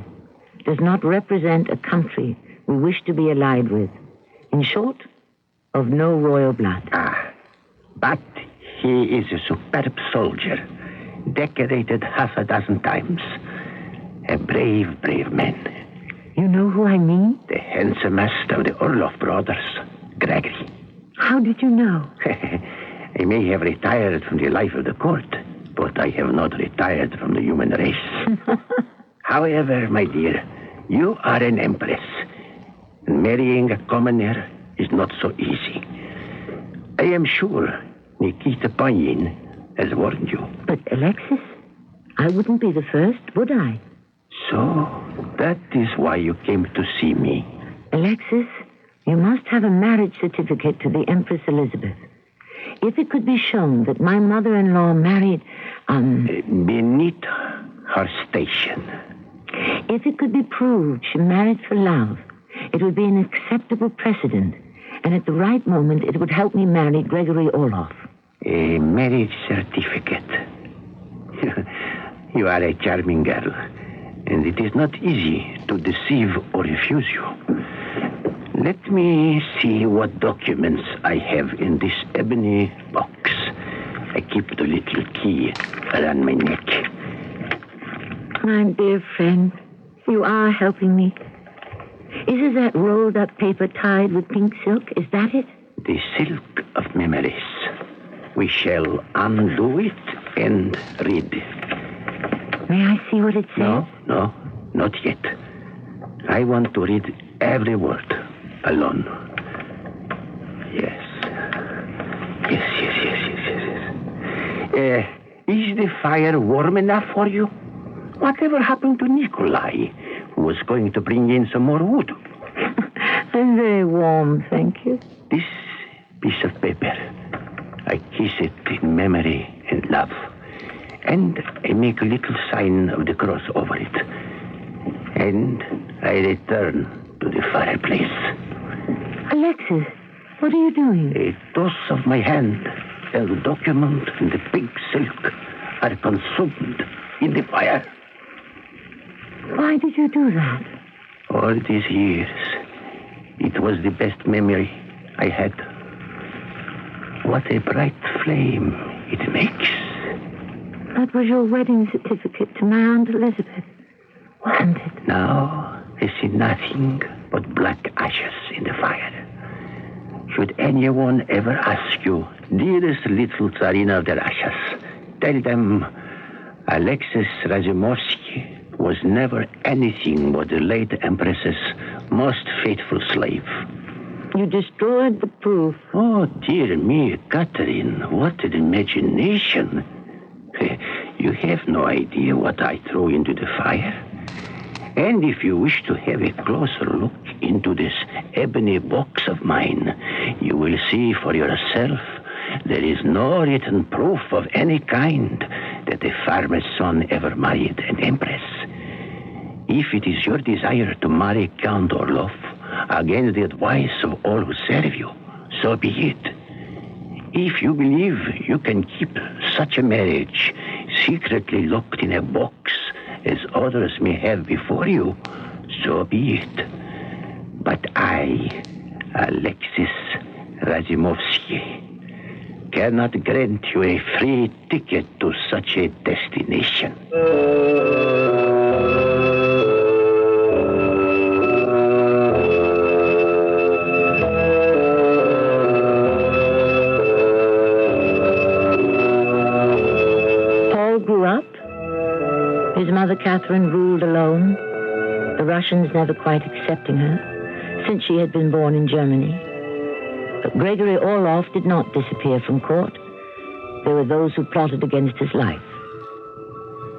does not represent a country we wish to be allied with. In short, of no royal blood. But he is a superb soldier, decorated half a dozen times. A brave man. You know who I mean? The handsomest of the Orloff brothers, Gregory. How did you know? I may have retired from the life of the court, but I have not retired from the human race. However, my dear, you are an empress, and marrying a commoner is not so easy. I am sure Nikita Panyin has warned you. But, Alexis, I wouldn't be the first, would I? So, that is why you came to see me. Alexis, you must have a marriage certificate to the Empress Elizabeth. If it could be shown that my mother-in-law married, beneath her station. If it could be proved she married for love, it would be an acceptable precedent, and at the right moment, it would help me marry Gregory Orloff. A marriage certificate. You are a charming girl, and it is not easy to deceive or refuse you. Let me see what documents I have in this ebony box. I keep the little key around my neck. My dear friend, you are helping me. Is it that rolled up paper tied with pink silk? Is that it? The silk of memories. We shall undo it and read. May I see what it says? No, not yet. I want to read every word alone. Yes. Is the fire warm enough for you? Whatever happened to Nikolai, who was going to bring in some more wood? I'm very warm, thank you. This piece of paper, I kiss it in memory and love. And I make a little sign of the cross over it. And I return to the fireplace. Alexis, what are you doing? A toss of my hand, and the document and the pink silk are consumed in the fire. Why did you do that? All these years, it was the best memory I had. What a bright flame it makes. That was your wedding certificate to my Aunt Elizabeth, wasn't it? Now, I see nothing but black ashes in the fire. Should anyone ever ask you, dearest little Tsarina of the Russias, tell them Alexis Razumovsky was never anything but the late Empress's most faithful slave. You destroyed the proof. Oh, dear me, Catherine, what an imagination. You have no idea what I threw into the fire. And if you wish to have a closer look into this ebony box of mine, you will see for yourself there is no written proof of any kind that a farmer's son ever married an empress. If it is your desire to marry Count Orloff against the advice of all who serve you, so be it. If you believe you can keep such a marriage secretly locked in a box as others may have before you, so be it. But I, Alexis Razumovsky, cannot grant you a free ticket to such a destination. Catherine ruled alone, the Russians never quite accepting her, since she had been born in Germany. But Gregory Orloff did not disappear from court. There were those who plotted against his life.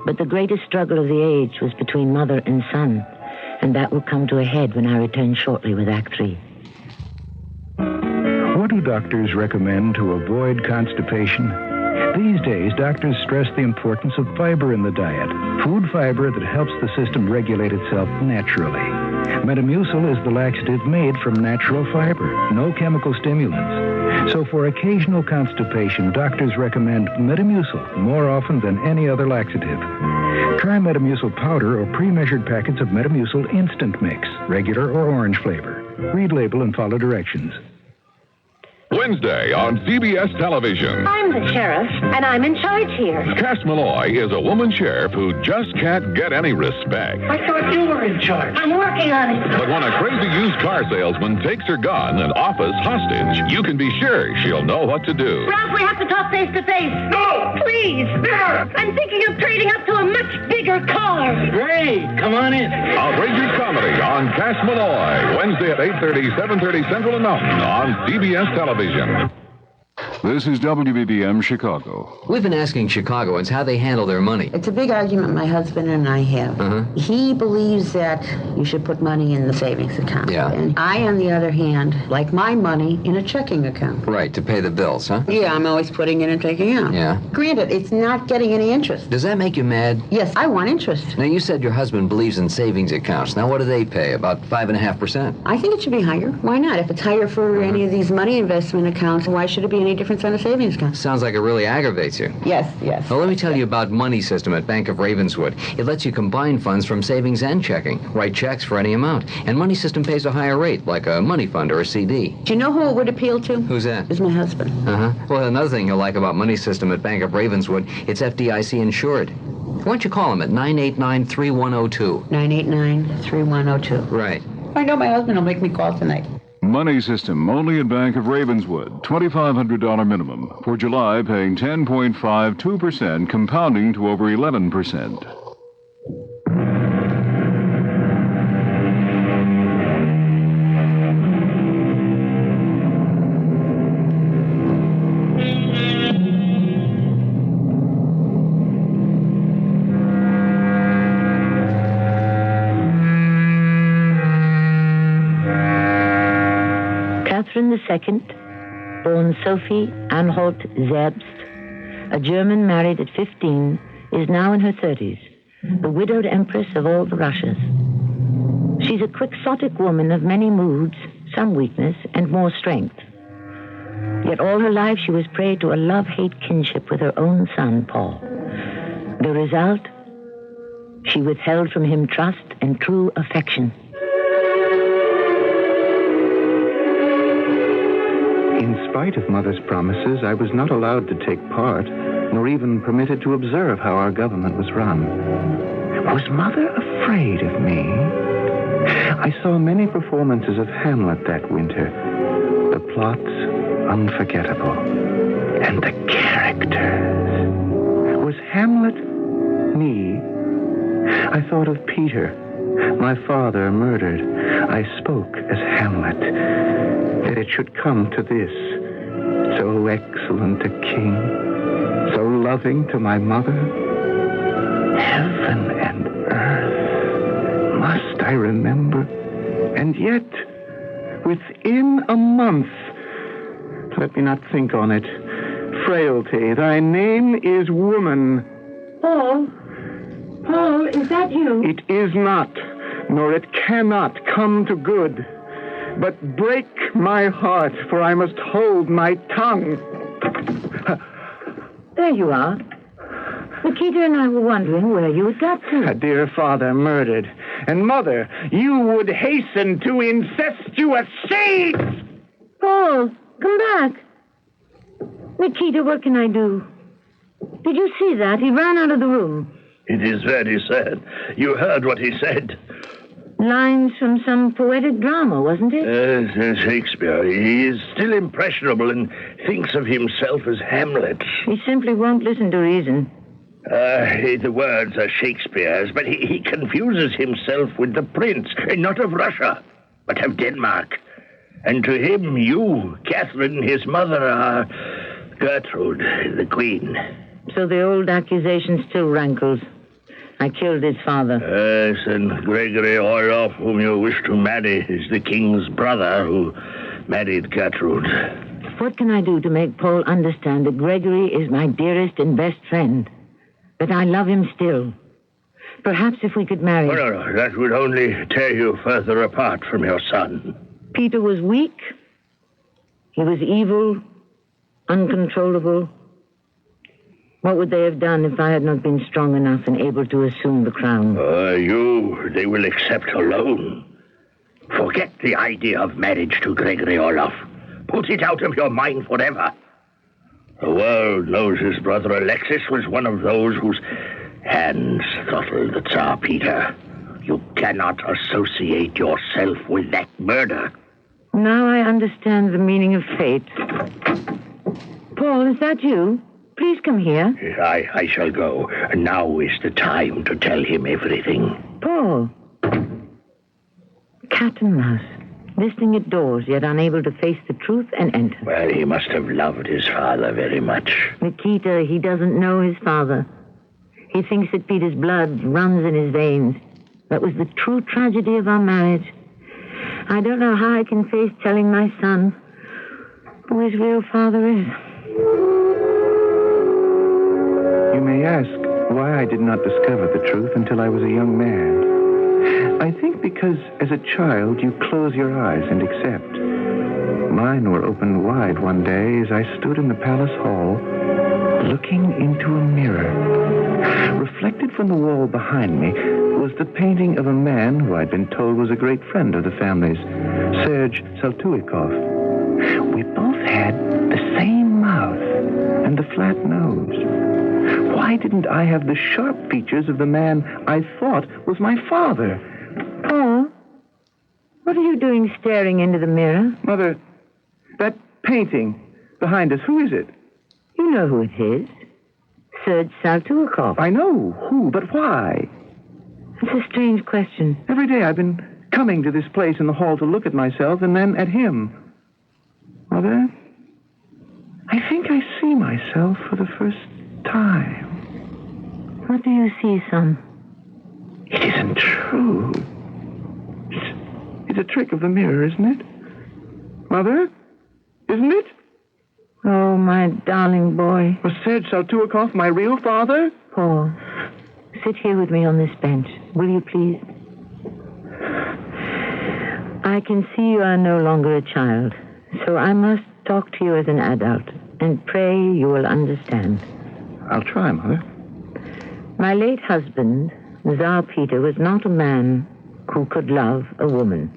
But the greatest struggle of the age was between mother and son, and that will come to a head when I return shortly with Act 3. What do doctors recommend to avoid constipation? These days, doctors stress the importance of fiber in the diet. Food fiber that helps the system regulate itself naturally. Metamucil is the laxative made from natural fiber, no chemical stimulants. So for occasional constipation, doctors recommend Metamucil more often than any other laxative. Try Metamucil powder or pre-measured packets of Metamucil Instant Mix, regular or orange flavor. Read label and follow directions. Wednesday on CBS television. I'm the sheriff, and I'm in charge here. Cass Malloy is a woman sheriff who just can't get any respect. I thought you were in charge. I'm working on it. But when a crazy used car salesman takes her gun and office hostage, you can be sure she'll know what to do. Ralph, we have to talk face to face. No! Please! Never! I'm thinking of trading up to a much bigger car. Great! Come on in. Outrageous comedy on Cass Malloy. Wednesday at 8:30, 7:30 Central and Mountain on CBS television. This is WBBM Chicago. We've been asking Chicagoans how they handle their money. It's a big argument my husband and I have. He believes that you should put money in the savings account. Yeah. And I, on the other hand, like my money in a checking account. Right, to pay the bills, huh? Yeah, I'm always putting in and taking out. Yeah. Granted, it's not getting any interest. Does that make you mad? Yes, I want interest. Now, you said your husband believes in savings accounts. Now, what do they pay? About 5.5%? I think it should be higher. Why not? If it's higher for any of these money investment accounts, why should it be any difference on a savings account? Sounds like it really aggravates you. Yes, yes. Well, let me tell you about Money System at Bank of Ravenswood. It lets you combine funds from savings and checking, write checks for any amount. And Money System pays a higher rate, like a money fund or a CD. Do you know who it would appeal to? Who's that? It's my husband. Well, another thing you'll like about Money System at Bank of Ravenswood, it's FDIC insured. Why don't you call them at 989-3102? 989-3102. Right. I know my husband will make me call tonight. Money System, only at Bank of Ravenswood. $2,500 minimum. For July, paying 10.52%, compounding to over 11%. Catherine II, born Sophie Anhalt Zerbst, a German married at 15, is now in her 30s, the widowed empress of all the Russias. She's a quixotic woman of many moods, some weakness, and more strength. Yet all her life she was prey to a love-hate kinship with her own son, Paul. The result? She withheld from him trust and true affection. In spite of Mother's promises, I was not allowed to take part, nor even permitted to observe how our government was run. Was Mother afraid of me? I saw many performances of Hamlet that winter. The plots unforgettable. And the characters. Was Hamlet me? I thought of Peter, my father murdered. I spoke as Hamlet. That it should come to this, so excellent a king, so loving to my mother. Heaven and earth, must I remember? And yet, within a month, let me not think on it, frailty, thy name is woman. Paul? Paul, is that you? It is not, nor it cannot come to good. But break my heart, for I must hold my tongue. There you are. Nikita and I were wondering where you had got to. A dear father murdered. And mother, you would hasten to incestuous seeds! Paul, come back. Nikita, what can I do? Did you see that? He ran out of the room. It is very sad. You heard what he said. Lines from some poetic drama, wasn't it? Shakespeare. He is still impressionable and thinks of himself as Hamlet. He simply won't listen to reason. The words are Shakespeare's, but he confuses himself with the prince, not of Russia, but of Denmark. And to him, you, Catherine, his mother, are Gertrude, the queen. So the old accusation still rankles. I killed his father. Yes, and Gregory Orloff, whom you wish to marry, is the king's brother who married Gertrude. What can I do to make Paul understand that Gregory is my dearest and best friend? That I love him still? Perhaps if we could marry... Oh, no, that would only tear you further apart from your son. Peter was weak. He was evil, uncontrollable. What would they have done if I had not been strong enough and able to assume the crown? They will accept alone. Forget the idea of marriage to Gregory Orloff. Put it out of your mind forever. The world knows his brother Alexis was one of those whose hands throttled the Tsar Peter. You cannot associate yourself with that murder. Now I understand the meaning of fate. Paul, is that you? Please come here. I shall go. Now is the time to tell him everything. Paul. Cat and mouse. Listening at doors, yet unable to face the truth and enter. Well, he must have loved his father very much. Nikita, he doesn't know his father. He thinks that Peter's blood runs in his veins. That was the true tragedy of our marriage. I don't know how I can face telling my son who his real father is. You may ask why I did not discover the truth until I was a young man. I think because as a child you close your eyes and accept. Mine were opened wide one day as I stood in the palace hall looking into a mirror. Reflected from the wall behind me was the painting of a man who I'd been told was a great friend of the family's, Serge Saltykov. We both had the same mouth and the flat nose. Why didn't I have the sharp features of the man I thought was my father? Paul, what are you doing staring into the mirror? Mother, that painting behind us, who is it? You know who it is. Serge Saltykov. I know who, but why? It's a strange question. Every day I've been coming to this place in the hall to look at myself and then at him. Mother, I think I see myself for the first time. What do you see, son? It isn't true. It's a trick of the mirror, isn't it? Mother? Isn't it? Oh, my darling boy. Was Serge Saltykov my real father? Paul, sit here with me on this bench, will you please? I can see you are no longer a child, so I must talk to you as an adult, and pray you will understand. I'll try, Mother. My late husband, Tsar Peter, was not a man who could love a woman.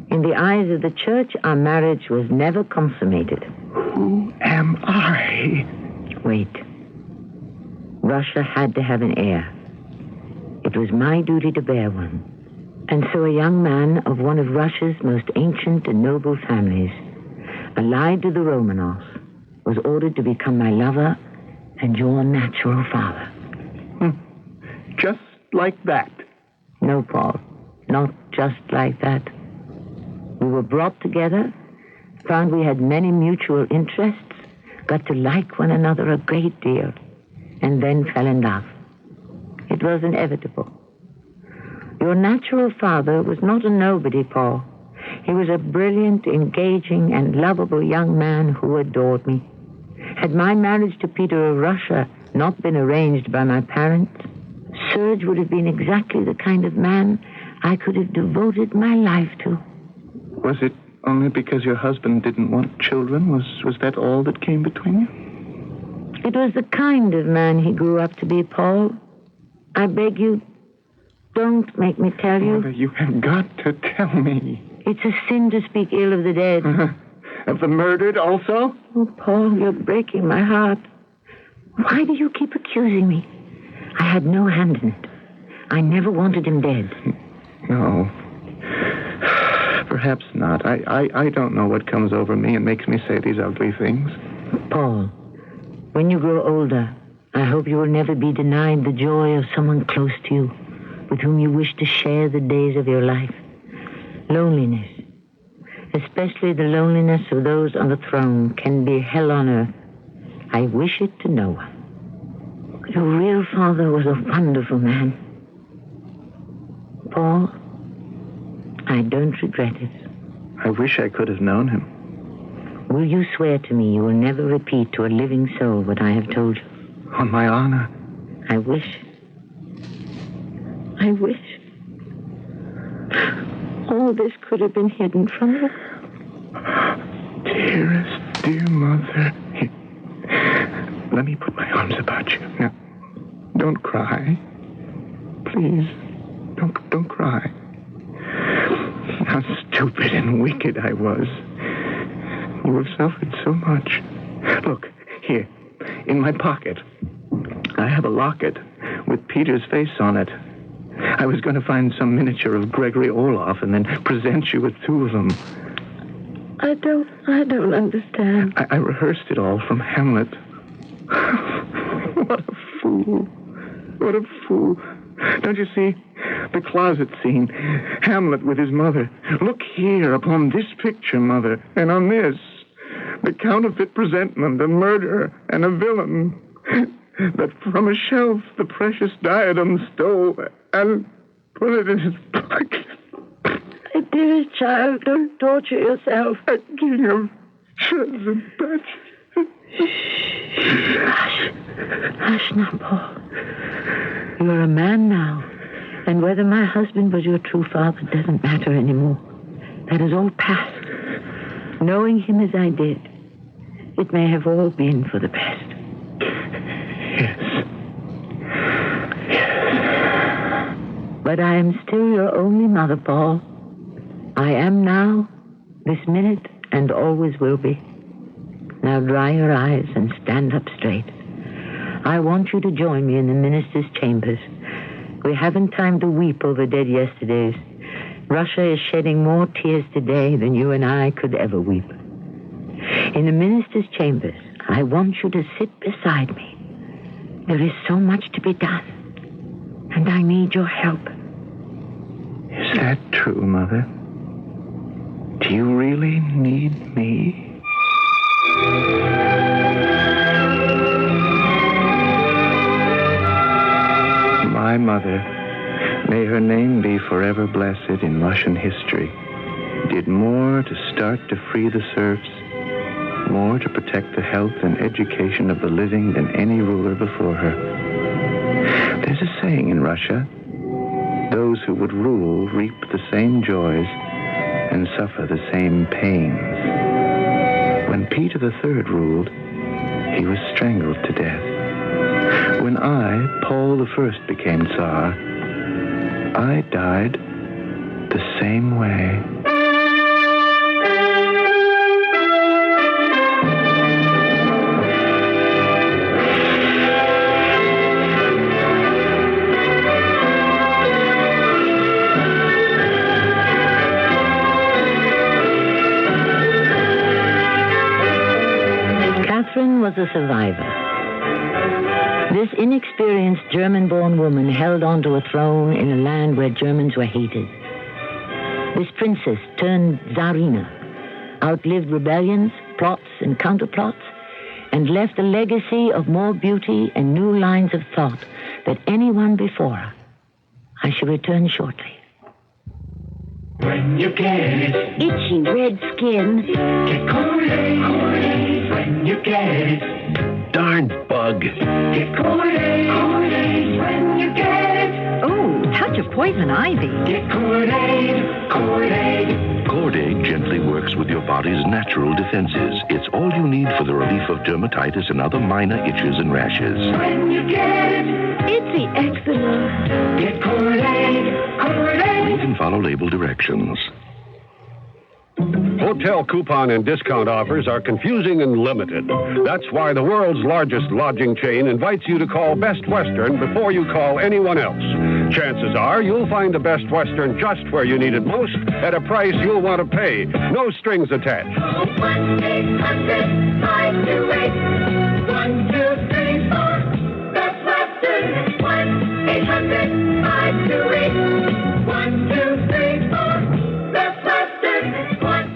In the eyes of the church, our marriage was never consummated. Who am I? Wait. Russia had to have an heir. It was my duty to bear one. And so a young man of one of Russia's most ancient and noble families, allied to the Romanovs, was ordered to become my lover and your natural father. Just like that? No, Paul. Not just like that. We were brought together, found we had many mutual interests, got to like one another a great deal, and then fell in love. It was inevitable. Your natural father was not a nobody, Paul. He was a brilliant, engaging, and lovable young man who adored me. Had my marriage to Peter of Russia not been arranged by my parents, Serge would have been exactly the kind of man I could have devoted my life to. Was it only because your husband didn't want children? Was that all that came between you? It was the kind of man he grew up to be, Paul. I beg you, don't make me tell you. Mother, you have got to tell me. It's a sin to speak ill of the dead. Of the murdered also? Oh, Paul, you're breaking my heart. Why do you keep accusing me? I had no hand in it. I never wanted him dead. No. Perhaps not. I don't know what comes over me and makes me say these ugly things. Paul, when you grow older, I hope you will never be denied the joy of someone close to you, with whom you wish to share the days of your life. Loneliness, especially the loneliness of those on the throne, can be hell on earth. I wish it to no one. Your real father was a wonderful man. Paul, I don't regret it. I wish I could have known him. Will you swear to me you will never repeat to a living soul what I have told you? On my honor. I wish. I wish. All this could have been hidden from you. Dearest, dear mother. Here. Let me put my arms about you. Now, don't cry. Please, don't cry. How stupid and wicked I was. You have suffered so much. Look, here, in my pocket, I have a locket with Peter's face on it. I was going to find some miniature of Gregory Orloff and then present you with two of them. I don't understand. I rehearsed it all from Hamlet. What a fool. What a fool. Don't you see? The closet scene. Hamlet with his mother. Look here upon this picture, mother, and on this. The counterfeit presentment, a murderer and a villain. That from a shelf the precious diadem stole and put it in his pocket. My dearest child, don't torture yourself. A king of shreds and patches. Hush. Hush now, Paul. You are a man now, and whether my husband was your true father doesn't matter anymore. That is all past. Knowing him as I did, it may have all been for the best. Yes. But I am still your only mother, Paul. I am now, this minute, and always will be. Now dry your eyes and stand up straight. I want you to join me in the minister's chambers. We haven't time to weep over dead yesterdays. Russia is shedding more tears today than you and I could ever weep. In the minister's chambers, I want you to sit beside me. There is so much to be done, and I need your help. Is that true, Mother? Do you really need me? My mother, may her name be forever blessed in Russian history, did more to start to free the serfs, more to protect the health and education of the living than any ruler before her. There's a saying in Russia, those who would rule reap the same joys and suffer the same pains. When Peter III ruled, he was strangled to death. When I, Paul I, became Tsar, I died the same way. Catherine was a survivor. This inexperienced German-born woman held onto a throne in a land where Germans were hated. This princess turned Tsarina, outlived rebellions, plots, and counterplots, and left a legacy of more beauty and new lines of thought than anyone before her. I shall return shortly. When you get it, Itchy red skin. get Cordays. When you get it, Darn bug. get Cordays. When you get it, Oh, touch of poison ivy. get Cordays. Corday gently works with your body's natural defenses. It's all you need for the relief of dermatitis and other minor itches and rashes. When you get it, Itchy eczema. get Cordays. Read and follow label directions. Hotel coupon and discount offers are confusing and limited. That's why the world's largest lodging chain invites you to call Best Western before you call anyone else. Chances are you'll find the Best Western just where you need it most at a price you'll want to pay. No strings attached. 1-800-528-1234. Buster. 1-800-528-1234. That's Buster.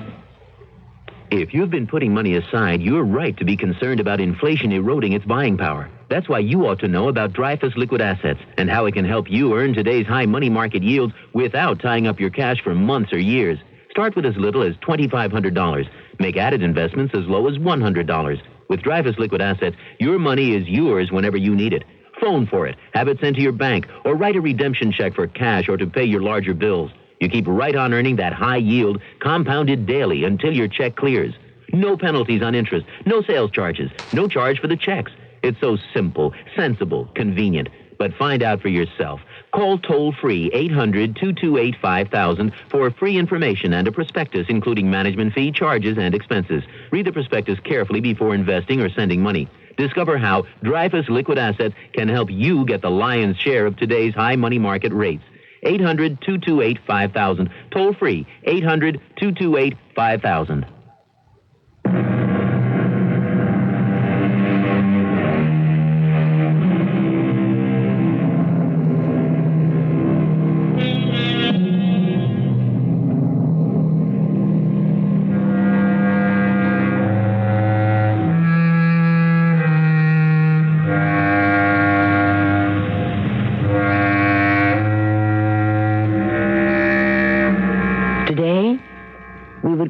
If you've been putting money aside, you're right to be concerned about inflation eroding its buying power. That's why you ought to know about Dreyfus Liquid Assets and how it can help you earn today's high money market yields without tying up your cash for months or years. Start with as little as $2,500. Make added investments as low as $100. With Dreyfus Liquid Assets, your money is yours whenever you need it. Phone for it, have it sent to your bank, or write a redemption check for cash or to pay your larger bills. You keep right on earning that high yield, compounded daily until your check clears. No penalties on interest, no sales charges, no charge for the checks. It's so simple, sensible, convenient. But find out for yourself. Call toll-free 800-228-5000 for free information and a prospectus including management fee, charges, and expenses. Read the prospectus carefully before investing or sending money. Discover how Dreyfus Liquid Assets can help you get the lion's share of today's high money market rates. 800-228-5000. Toll-free 800-228-5000.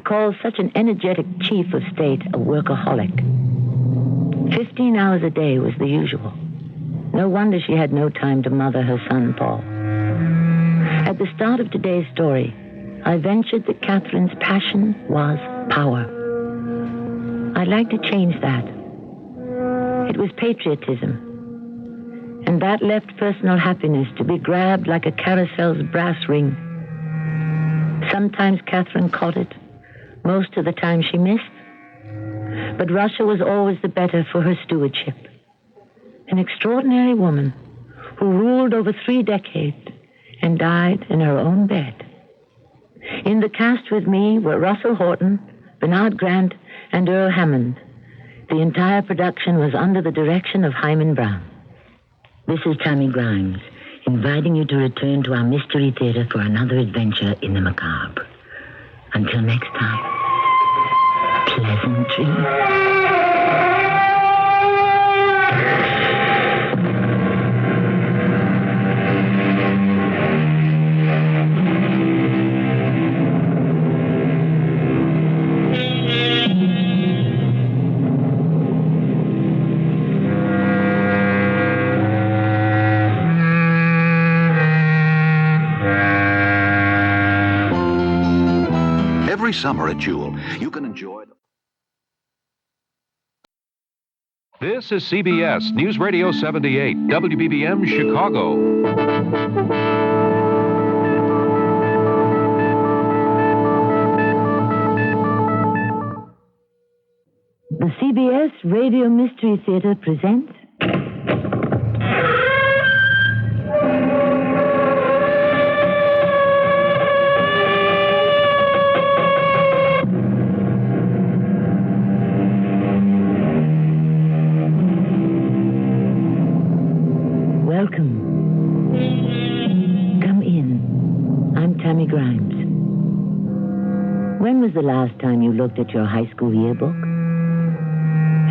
Call such an energetic chief of state a workaholic. 15 hours a day was the usual. No wonder she had no time to mother her son, Paul. At the start of today's story, I ventured that Catherine's passion was power. I'd like to change that. It was patriotism. And that left personal happiness to be grabbed like a carousel's brass ring. Sometimes Catherine caught it. Most of the time she missed. But Russia was always the better for her stewardship. An extraordinary woman who ruled over 3 decades and died in her own bed. In the cast with me were Russell Horton, Bernard Grant, and Earl Hammond. The entire production was under the direction of Hyman Brown. This is Tammy Grimes, inviting you to return to our Mystery Theater for another adventure in the macabre. Until next time, pleasant dreams. Every summer at Jewel, you can enjoy... This is CBS News Radio 78, WBBM Chicago. The CBS Radio Mystery Theater presents... Welcome. Come in. I'm Tammy Grimes. When was the last time you looked at your high school yearbook?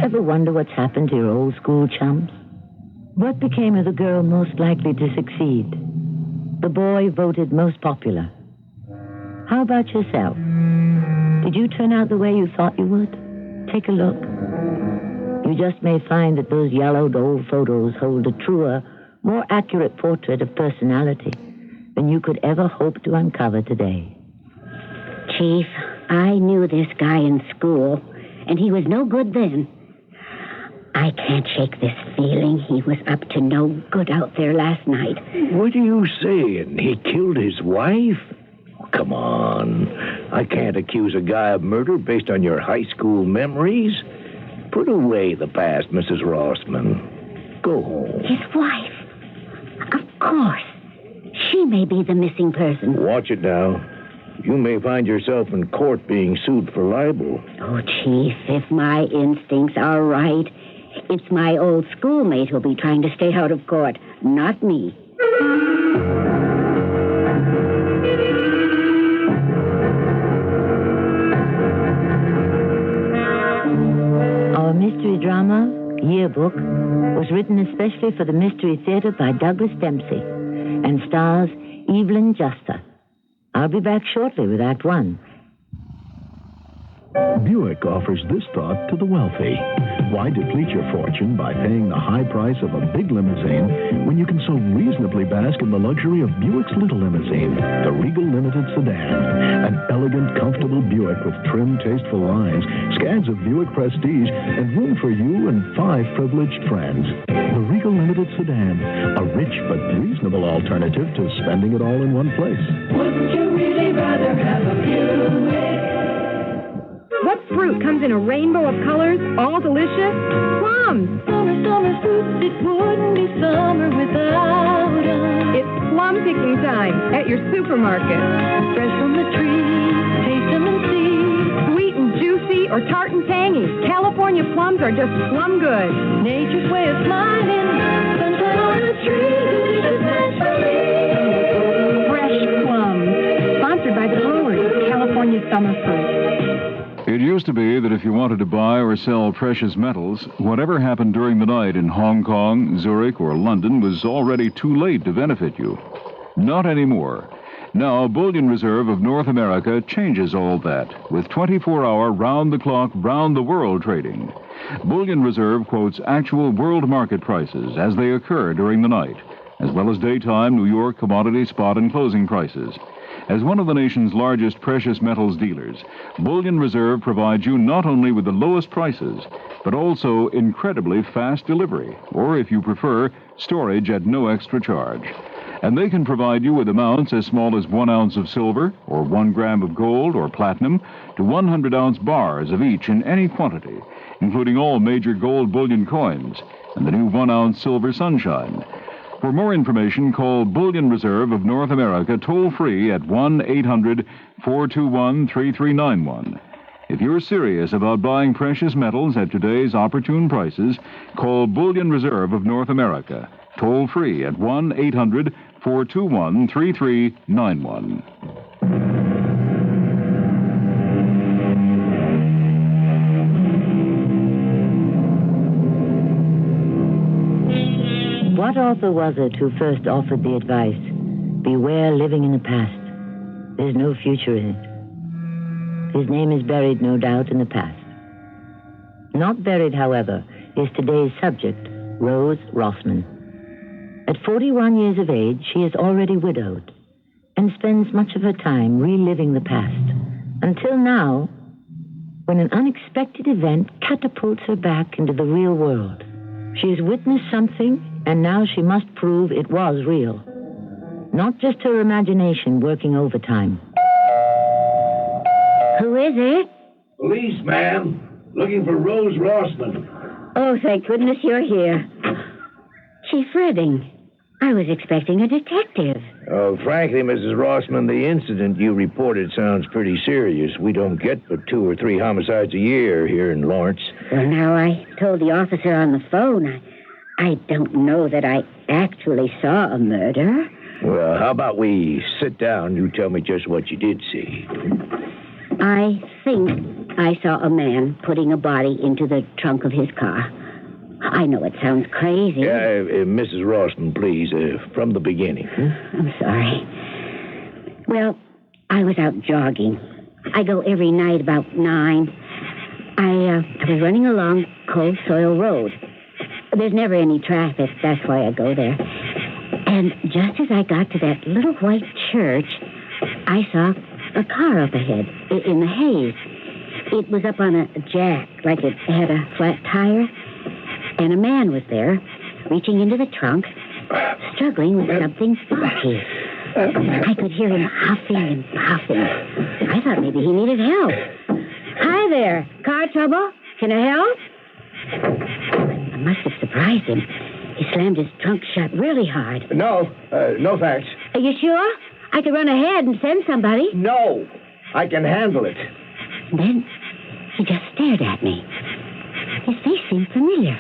Ever wonder what's happened to your old school chums? What became of the girl most likely to succeed? The boy voted most popular? How about yourself? Did you turn out the way you thought you would? Take a look. You just may find that those yellowed old photos hold a truer, more accurate portrait of personality than you could ever hope to uncover today. Chief, I knew this guy in school, and he was no good then. I can't shake this feeling he was up to no good out there last night. What are you saying? He killed his wife? Come on. I can't accuse a guy of murder based on your high school memories. Put away the past, Mrs. Rossman. Go home. His wife? Of course. She may be the missing person. Watch it now. You may find yourself in court being sued for libel. Oh, Chief, if my instincts are right, It's my old schoolmate who'll be trying to stay out of court, not me. Our mystery drama, Yearbook, was written especially for the Mystery Theater by Douglas Dempsey and stars Evelyn Juster. I'll be back shortly with Act One. Buick offers this thought to the wealthy. Why deplete your fortune by paying the high price of a big limousine when you can so reasonably bask in the luxury of Buick's little limousine, the Regal Limited Sedan? An elegant, comfortable Buick with trim, tasteful lines, scads of Buick prestige, and room for you and 5 privileged friends. The Regal Limited Sedan, a rich but reasonable alternative to spending it all in one place. Wouldn't you really rather have a Buick? What fruit comes in a rainbow of colors, all delicious? Plums. Summer fruits, it wouldn't be summer without them. It's plum picking time at your supermarket. Fresh from the tree, taste them and see. Sweet and juicy or tart and tangy, California plums are just plum good. Nature's way of smiling, sunshine on the tree, delicious naturally. Fresh plums, sponsored by the growers of California summer fruit. It used to be that if you wanted to buy or sell precious metals, whatever happened during the night in Hong Kong, Zurich, or London was already too late to benefit you. Not anymore. Now, Bullion Reserve of North America changes all that with 24-hour, round-the-clock, round-the-world trading. Bullion Reserve quotes actual world market prices as they occur during the night, as well as daytime New York commodity spot and closing prices. As one of the nation's largest precious metals dealers, Bullion Reserve provides you not only with the lowest prices, but also incredibly fast delivery, or if you prefer, storage at no extra charge. And they can provide you with amounts as small as 1 ounce of silver, or 1 gram of gold or platinum, to 100-ounce bars of each in any quantity, including all major gold bullion coins and the new 1-ounce silver sunshine. For more information, call Bullion Reserve of North America toll-free at 1-800-421-3391. If you're serious about buying precious metals at today's opportune prices, call Bullion Reserve of North America toll-free at 1-800-421-3391. What author was it who first offered the advice, beware living in the past? There's no future in it. His name is buried, no doubt, in the past. Not buried, however, is today's subject, Rose Rossman. At 41 years of age, she is already widowed and spends much of her time reliving the past, until now, when an unexpected event catapults her back into the real world. She has witnessed something, and now she must prove it was real. Not just her imagination working overtime. Who is it? Police, ma'am. Looking for Rose Rossman. Oh, thank goodness you're here. Chief Redding, I was expecting a detective. Oh, frankly, Mrs. Rossman, the incident you reported sounds pretty serious. We don't get but 2 or 3 homicides a year here in Lawrence. Well, now, I told the officer on the phone. I don't know that I actually saw a murder. Well, how about we sit down? You tell me just what you did see. I think I saw a man putting a body into the trunk of his car. I know it sounds crazy. Mrs. Rossman, please, from the beginning. I'm sorry. Well, I was out jogging. I go every night about 9. I was running along Cold Soil Road. There's never any traffic. That's why I go there. And just as I got to that little white church, I saw a car up ahead in the haze. It was up on a jack, like it had a flat tire. And a man was there, reaching into the trunk, struggling with something bulky. I could hear him huffing and puffing. I thought maybe he needed help. Hi there. Car trouble? Can I help? I must have surprised him. He slammed his trunk shut really hard. No thanks. Are you sure? I could run ahead and send somebody. No, I can handle it. And then he just stared at me. His face seemed familiar.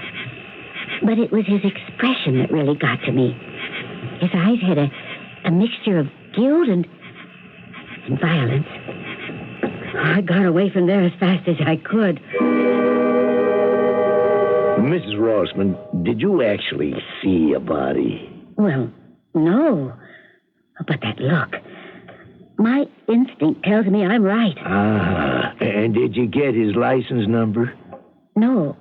But it was his expression that really got to me. His eyes had a mixture of guilt and violence. I got away from there as fast as I could. Mrs. Rossman, did you actually see a body? Well, no. But that look. My instinct tells me I'm right. Ah, and did you get his license number? No.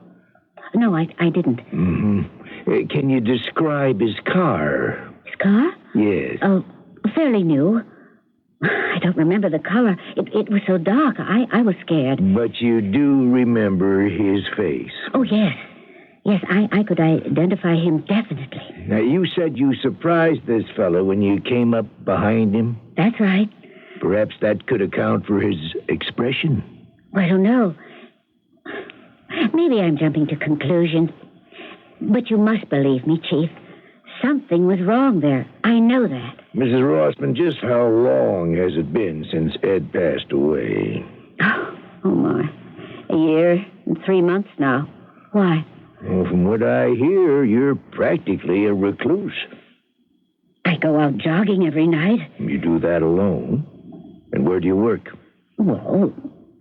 No, I didn't. Mm-hmm. Can you describe his car? His car? Yes. Oh, fairly new. I don't remember the color. It was so dark, I was scared. But you do remember his face? Oh, yes. Yes, I could identify him definitely. Now, you said you surprised this fellow when you came up behind him? That's right. Perhaps that could account for his expression? Well, I don't know. Maybe I'm jumping to conclusions. But you must believe me, Chief. Something was wrong there. I know that. Mrs. Rossman, just how long has it been since Ed passed away? Oh, my. 1 year and 3 months now. Why? Well, from what I hear, you're practically a recluse. I go out jogging every night. You do that alone? And where do you work? Well,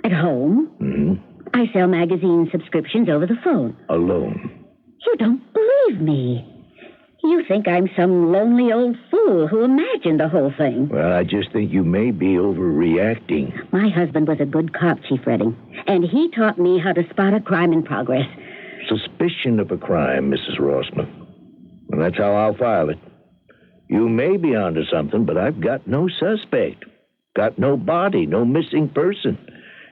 at home. Mm-hmm. I sell magazine subscriptions over the phone. Alone? You don't believe me. You think I'm some lonely old fool who imagined the whole thing. Well, I just think you may be overreacting. My husband was a good cop, Chief Redding, and he taught me how to spot a crime in progress. Suspicion of a crime, Mrs. Rossman. And that's how I'll file it. You may be onto something, but I've got no suspect. Got no body, no missing person.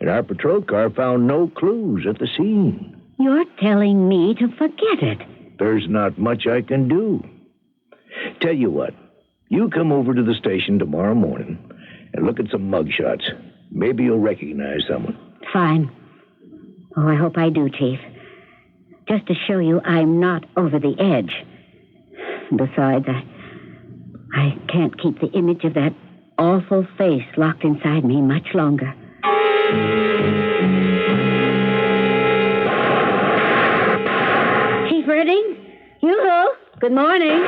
And our patrol car found no clues at the scene. You're telling me to forget it. There's not much I can do. Tell you what, you come over to the station tomorrow morning and look at some mugshots. Maybe you'll recognize someone. Fine. Oh, I hope I do, Chief. Just to show you I'm not over the edge. Besides, I can't keep the image of that awful face locked inside me much longer. Chief Redding? Yoo-hoo! Good morning.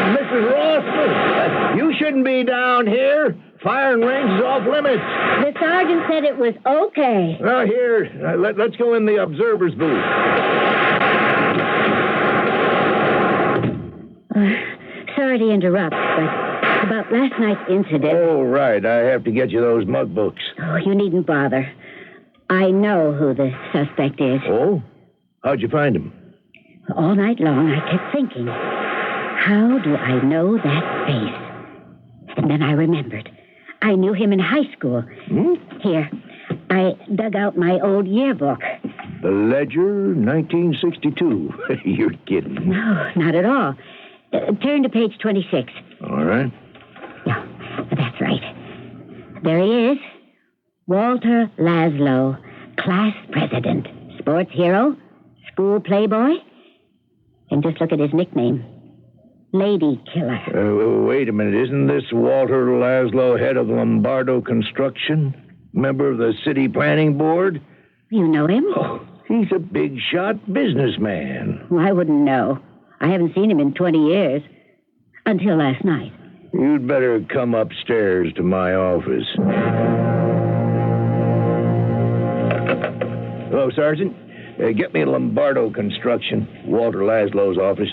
Mrs. Rossman, you shouldn't be down here. Firing range is off limits. The sergeant said it was okay. Well, here, let's go in the observer's booth. Sorry to interrupt, but about last night's incident... Oh, right. I have to get you those mug books. Oh, you needn't bother. I know who the suspect is. Oh? How'd you find him? All night long, I kept thinking, how do I know that face? And then I remembered. I knew him in high school. Here, I dug out my old yearbook. The Ledger, 1962. You're kidding. No, not at all. Turn to page 26. All right. Yeah, that's right. There he is. Walter Laszlo, class president, sports hero, school playboy. And just look at his nickname. Lady Killer. Wait a minute. Isn't this Walter Laszlo, head of Lombardo Construction? Member of the City Planning Board? You know him? Oh, he's a big-shot businessman. Well, I wouldn't know. I haven't seen him in 20 years. Until last night. You'd better come upstairs to my office. Hello, Sergeant. Get me Lombardo Construction, Walter Laszlo's office.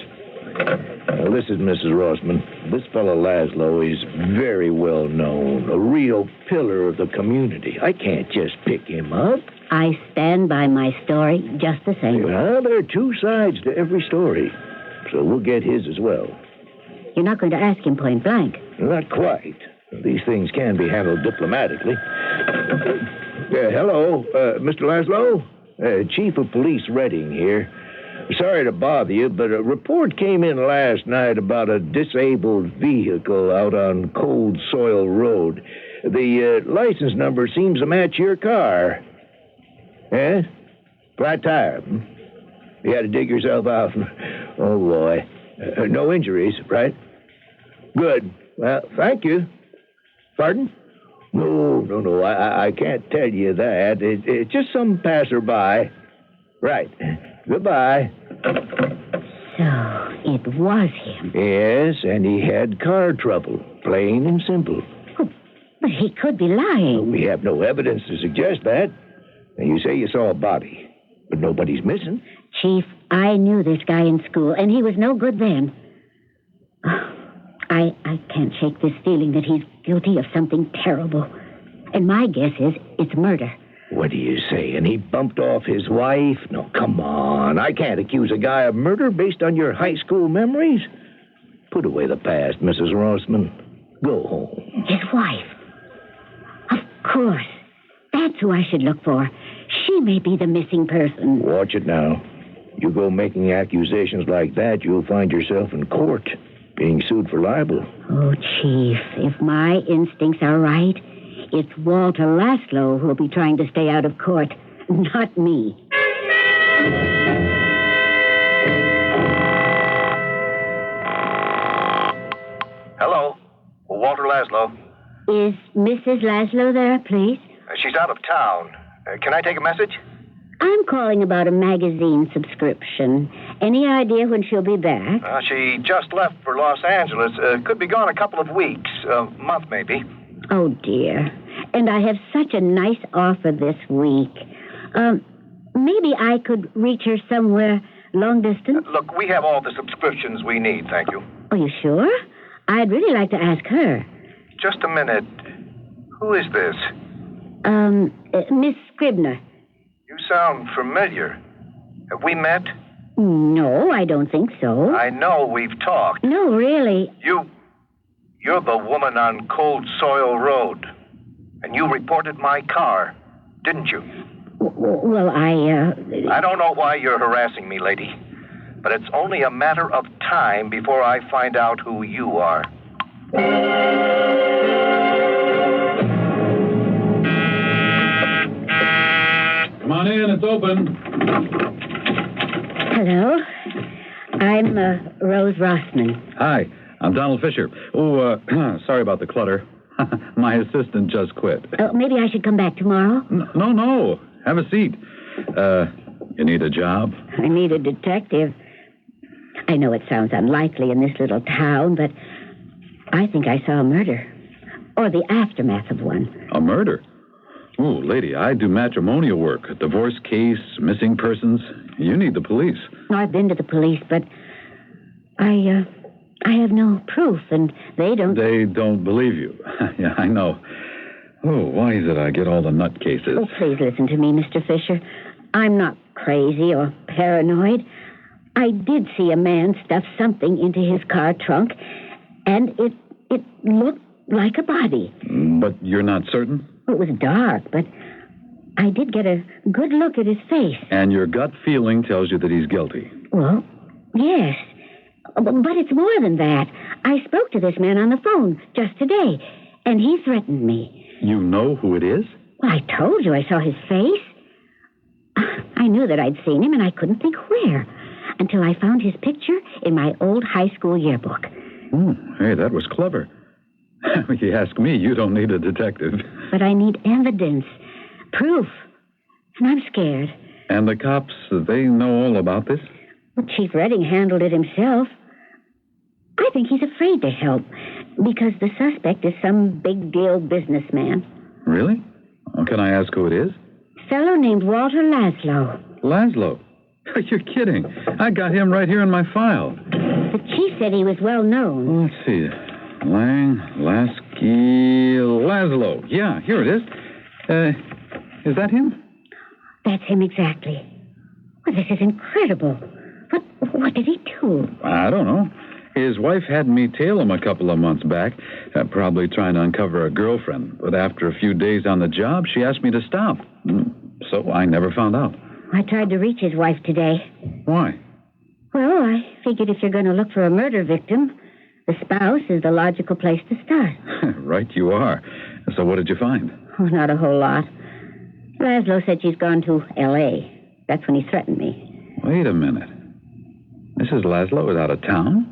This is Mrs. Rossman. This fellow Laszlo is very well known, a real pillar of the community. I can't just pick him up. I stand by my story just the same. Well, there are two sides to every story, so we'll get his as well. You're not going to ask him point blank? Not quite. These things can be handled diplomatically. Hello, Mr. Laszlo? Chief of Police Redding here. Sorry to bother you, but a report came in last night about a disabled vehicle out on Cold Soil Road. The license number seems to match your car. Eh? Flat tire. You had to dig yourself out. Oh, boy. No injuries, right? Good. Well, thank you. Pardon? No. I can't tell you that. It's just some passerby. Right. Goodbye. So, it was him. Yes, and he had car trouble. Plain and simple. But he could be lying. We have no evidence to suggest that. And you say you saw a body, but nobody's missing. Chief, I knew this guy in school, and he was no good then. I can't shake this feeling that he's guilty of something terrible. And my guess is it's murder. What do you say? And he bumped off his wife? No, come on. I can't accuse a guy of murder based on your high school memories. Put away the past, Mrs. Rossman. Go home. His wife. Of course. That's who I should look for. She may be the missing person. Watch it now. You go making accusations like that, you'll find yourself in court, being sued for libel. Oh, Chief, if my instincts are right, it's Walter Laszlo who'll be trying to stay out of court, not me. Hello, Walter Laszlo. Is Mrs. Laszlo there, please? She's out of town. Can I take a message? I'm calling about a magazine subscription. Any idea when she'll be back? She just left for Los Angeles. Could be gone a couple of weeks, a month maybe. Oh, dear. And I have such a nice offer this week. Maybe I could reach her somewhere long distance? Look, we have all the subscriptions we need, thank you. Are you sure? I'd really like to ask her. Just a minute. Who is this? Miss Scribner. You sound familiar. Have we met? No, I don't think so. I know we've talked. No, really. You're the woman on Cold Soil Road. And you reported my car, didn't you? Well, I don't know why you're harassing me, lady. But it's only a matter of time before I find out who you are. Come on in, it's open. Hello. I'm Rose Rossman. Hi, I'm Donald Fisher. Oh, sorry about the clutter. My assistant just quit. Maybe I should come back tomorrow? No. Have a seat. You need a job? I need a detective. I know it sounds unlikely in this little town, but I think I saw a murder. Or the aftermath of one. A murder? Oh, lady, I do matrimonial work. Divorce case, missing persons. You need the police. I've been to the police, but I have no proof, and they don't... They don't believe you. Yeah, I know. Oh, why is it I get all the nut cases? Oh, please listen to me, Mr. Fisher. I'm not crazy or paranoid. I did see a man stuff something into his car trunk, and it looked like a body. But you're not certain? It was dark, but I did get a good look at his face. And your gut feeling tells you that he's guilty? Well, yes. But it's more than that. I spoke to this man on the phone just today, and he threatened me. You know who it is? Well, I told you I saw his face. I knew that I'd seen him, and I couldn't think where, until I found his picture in my old high school yearbook. Hey, that was clever. If you ask me, you don't need a detective. But I need evidence, proof, and I'm scared. And the cops, they know all about this? Well, Chief Redding handled it himself. I think he's afraid to help, because the suspect is some big-deal businessman. Really? Well, can I ask who it is? A fellow named Walter Laszlo. Laszlo? You're kidding. I got him right here in my file. The chief said he was well known. Let's see. Lasky Laszlo. Yeah, here it is. Is that him? That's him exactly. Well, this is incredible. What did he do? I don't know. His wife had me tail him a couple of months back, probably trying to uncover a girlfriend. But after a few days on the job, she asked me to stop. So I never found out. I tried to reach his wife today. Why? Well, I figured if you're going to look for a murder victim, the spouse is the logical place to start. Right you are. So what did you find? Oh, not a whole lot. Laszlo said she's gone to L.A. That's when he threatened me. Wait a minute. Mrs. Laszlo is out of town?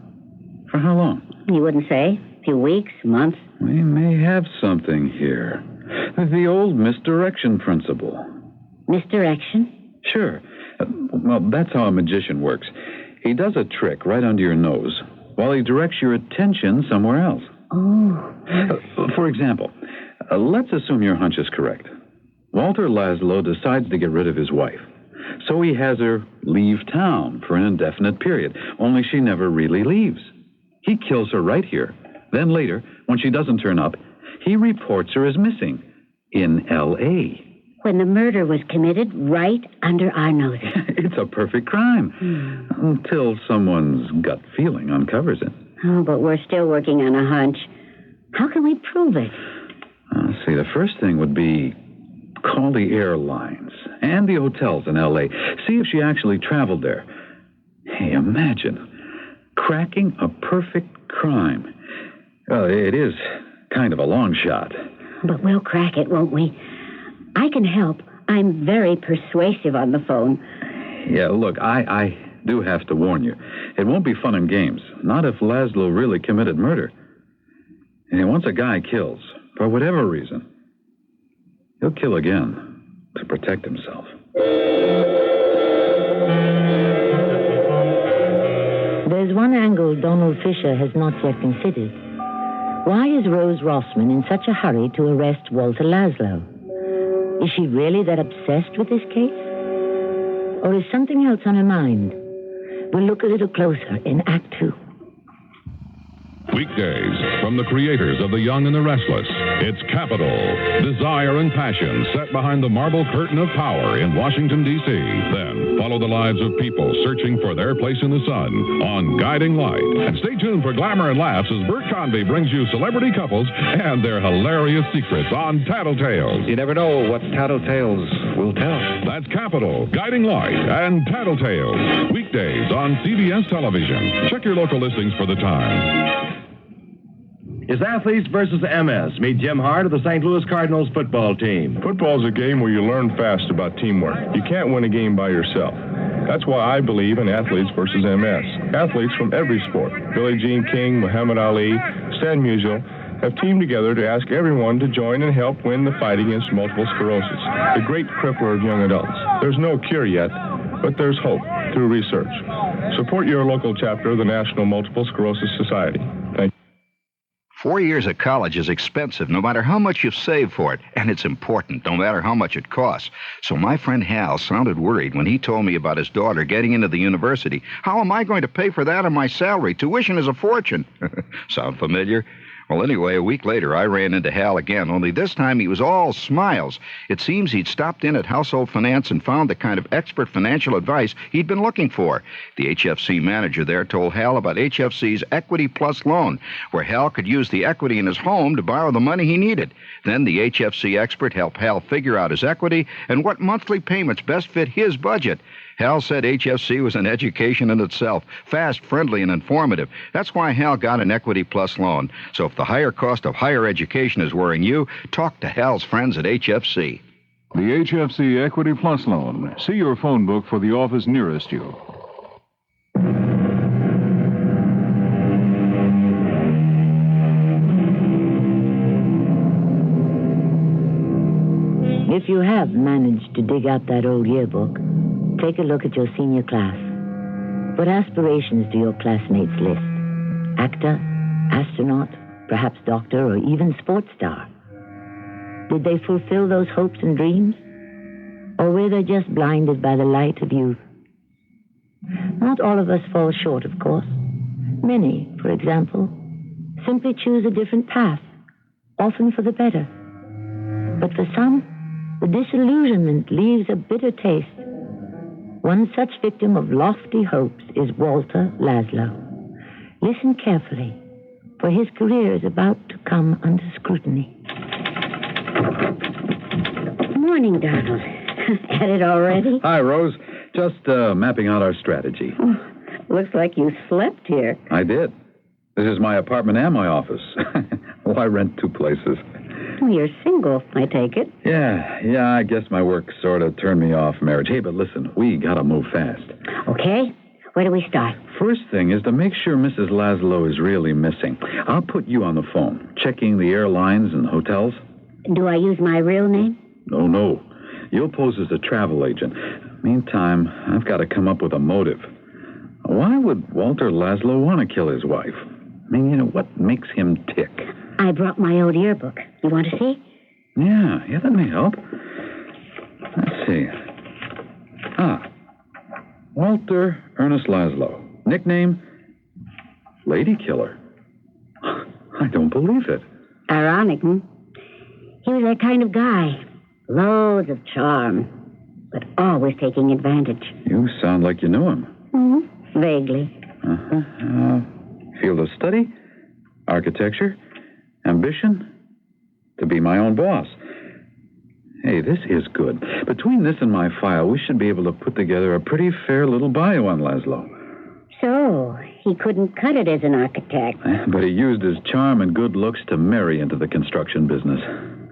For how long? You wouldn't say. A few weeks, months. We may have something here. The old misdirection principle. Misdirection? Sure. Well, that's how a magician works. He does a trick right under your nose while he directs your attention somewhere else. Oh. For example, let's assume your hunch is correct. Walter Laszlo decides to get rid of his wife. So he has her leave town for an indefinite period, only she never really leaves. He kills her right here. Then later, when she doesn't turn up, he reports her as missing in L.A. When the murder was committed right under our noses. It's a perfect crime. Until someone's gut feeling uncovers it. Oh, but we're still working on a hunch. How can we prove it? See, the first thing would be call the airlines and the hotels in L.A. See if she actually traveled there. Hey, imagine cracking a perfect crime. Well, it is kind of a long shot. But we'll crack it, won't we? I can help. I'm very persuasive on the phone. Yeah, look, I do have to warn you. It won't be fun and games. Not if Laszlo really committed murder. And once a guy kills, for whatever reason, he'll kill again to protect himself. There's one angle Donald Fisher has not yet considered. Why is Rose Rossman in such a hurry to arrest Walter Laszlo? Is she really that obsessed with this case? Or is something else on her mind? We'll look a little closer in Act 2. Weekdays from the creators of The Young and the Restless. It's Capital, desire and passion set behind the marble curtain of power in Washington, D.C. Then follow the lives of people searching for their place in the sun on Guiding Light. And stay tuned for glamour and laughs as Bert Convy brings you celebrity couples and their hilarious secrets on Tattletales. You never know what Tattletales will tell. That's Capital, Guiding Light, and Tattletales. Weekdays on CBS Television. Check your local listings for the time. It's Athletes versus MS. Meet Jim Hart of the St. Louis Cardinals football team. Football's a game where you learn fast about teamwork. You can't win a game by yourself. That's why I believe in Athletes versus MS. Athletes from every sport, Billie Jean King, Muhammad Ali, Stan Musial, have teamed together to ask everyone to join and help win the fight against multiple sclerosis, the great crippler of young adults. There's no cure yet, but there's hope through research. Support your local chapter of the National Multiple Sclerosis Society. Thank you. 4 years of college is expensive, no matter how much you've saved for it. And it's important, no matter how much it costs. So my friend Hal sounded worried when he told me about his daughter getting into the university. How am I going to pay for that on my salary? Tuition is a fortune. Sound familiar? Well, anyway, a week later, I ran into Hal again, only this time he was all smiles. It seems he'd stopped in at Household Finance and found the kind of expert financial advice he'd been looking for. The HFC manager there told Hal about HFC's Equity Plus loan, where Hal could use the equity in his home to borrow the money he needed. Then the HFC expert helped Hal figure out his equity and what monthly payments best fit his budget. Hal said HFC was an education in itself, fast, friendly, and informative. That's why Hal got an Equity Plus loan. So if the higher cost of higher education is worrying you, talk to Hal's friends at HFC. The HFC Equity Plus loan. See your phone book for the office nearest you. If you have managed to dig out that old yearbook, take a look at your senior class. What aspirations do your classmates list? Actor, astronaut, perhaps doctor, or even sports star? Did they fulfill those hopes and dreams? Or were they just blinded by the light of youth? Not all of us fall short, of course. Many, for example, simply choose a different path, often for the better. But for some, the disillusionment leaves a bitter taste. One such victim of lofty hopes is Walter Laszlo. Listen carefully, for his career is about to come under scrutiny. Morning, Donald. At it already? Hi, Rose. Just mapping out our strategy. Oh, looks like you slept here. I did. This is my apartment and my office. Well, I rent two places. Oh, you're single, I take it. Yeah, I guess my work sort of turned me off marriage. Hey, but listen, we gotta move fast. Okay, where do we start? First thing is to make sure Mrs. Laszlo is really missing. I'll put you on the phone, checking the airlines and hotels. Do I use my real name? No. You'll pose as a travel agent. Meantime, I've got to come up with a motive. Why would Walter Laszlo want to kill his wife? I mean, what makes him tick? I brought my old yearbook. You want to see? Yeah, that may help. Let's see. Walter Ernest Laszlo. Nickname, Lady Killer. I don't believe it. Ironic, hmm? He was that kind of guy. Loads of charm, but always taking advantage. You sound like you know him. Mm-hmm. Vaguely. Field of study? Architecture? Ambition? To be my own boss. Hey, this is good. Between this and my file, we should be able to put together a pretty fair little bio on Laszlo. So, he couldn't cut it as an architect. But he used his charm and good looks to marry into the construction business.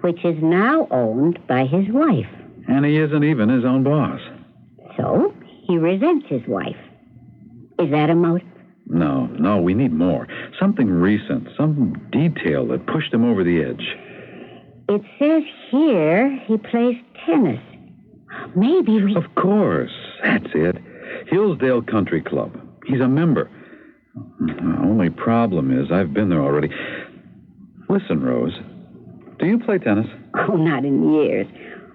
Which is now owned by his wife. And he isn't even his own boss. So, he resents his wife. Is that a motive? No, we need more. Something recent, some detail that pushed him over the edge. It says here he plays tennis. Maybe we... Of course, that's it. Hillsdale Country Club. He's a member. The only problem is I've been there already. Listen, Rose, do you play tennis? Oh, not in years.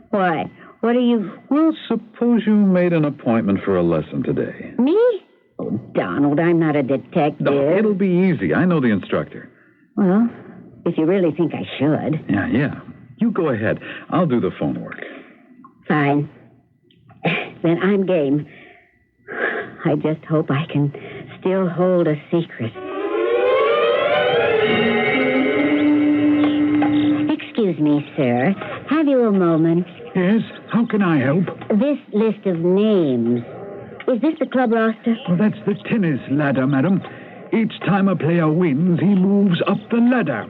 Why? What are you... Well, suppose you made an appointment for a lesson today. Me? Oh, Donald, I'm not a detective. No, it'll be easy. I know the instructor. Well, if you really think I should. Yeah. You go ahead. I'll do the phone work. Fine. Then I'm game. I just hope I can still hold a secret. Excuse me, sir. Have you a moment? Yes, how can I help? This list of names. Is this the club roster? Well, that's the tennis ladder, madam. Each time a player wins, he moves up the ladder.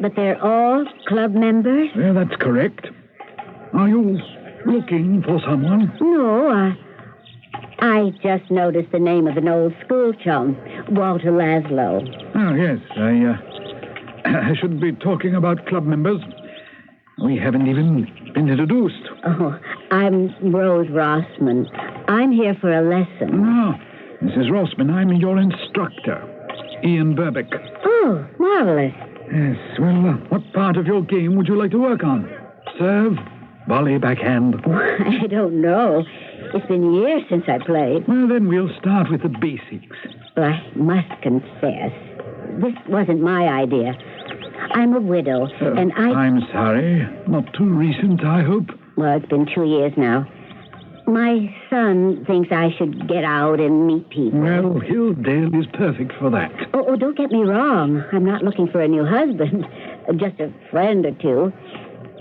But they're all club members? Well, that's correct. Are you looking for someone? No, I just noticed the name of an old school chum, Walter Laszlo. Oh, yes. I shouldn't be talking about club members. We haven't even been introduced. Oh, I'm Rose Rossman. I'm here for a lesson. Ah, Mrs. Rossman, I'm your instructor, Ian Burbick. Oh, marvelous. Yes, well, what part of your game would you like to work on? Serve? Volley, backhand? I don't know. It's been years since I played. Well, then we'll start with the basics. Well, I must confess, this wasn't my idea. I'm a widow, and I'm sorry. Not too recent, I hope. Well, it's been 2 years now. My son thinks I should get out and meet people. Well, Hilldale is perfect for that. Oh, don't get me wrong. I'm not looking for a new husband. Just a friend or two.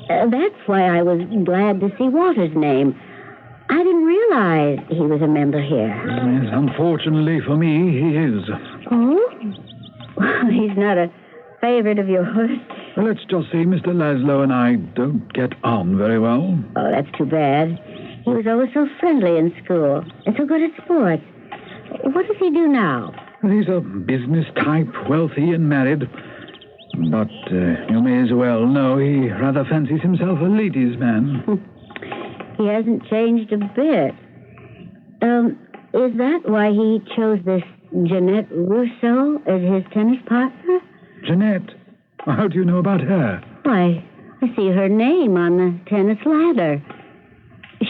That's why I was glad to see Walter's name. I didn't realize he was a member here. Yes, unfortunately for me, he is. Oh? Well, he's not a favorite of yours. Well, let's just say Mr. Laszlo and I don't get on very well. Oh, that's too bad. He was always so friendly in school and so good at sports. What does he do now? He's a business type, wealthy and married. But you may as well know he rather fancies himself a ladies' man. He hasn't changed a bit. Is that why he chose this Jeanette Rousseau as his tennis partner? Jeanette? How do you know about her? Why, I see her name on the tennis ladder.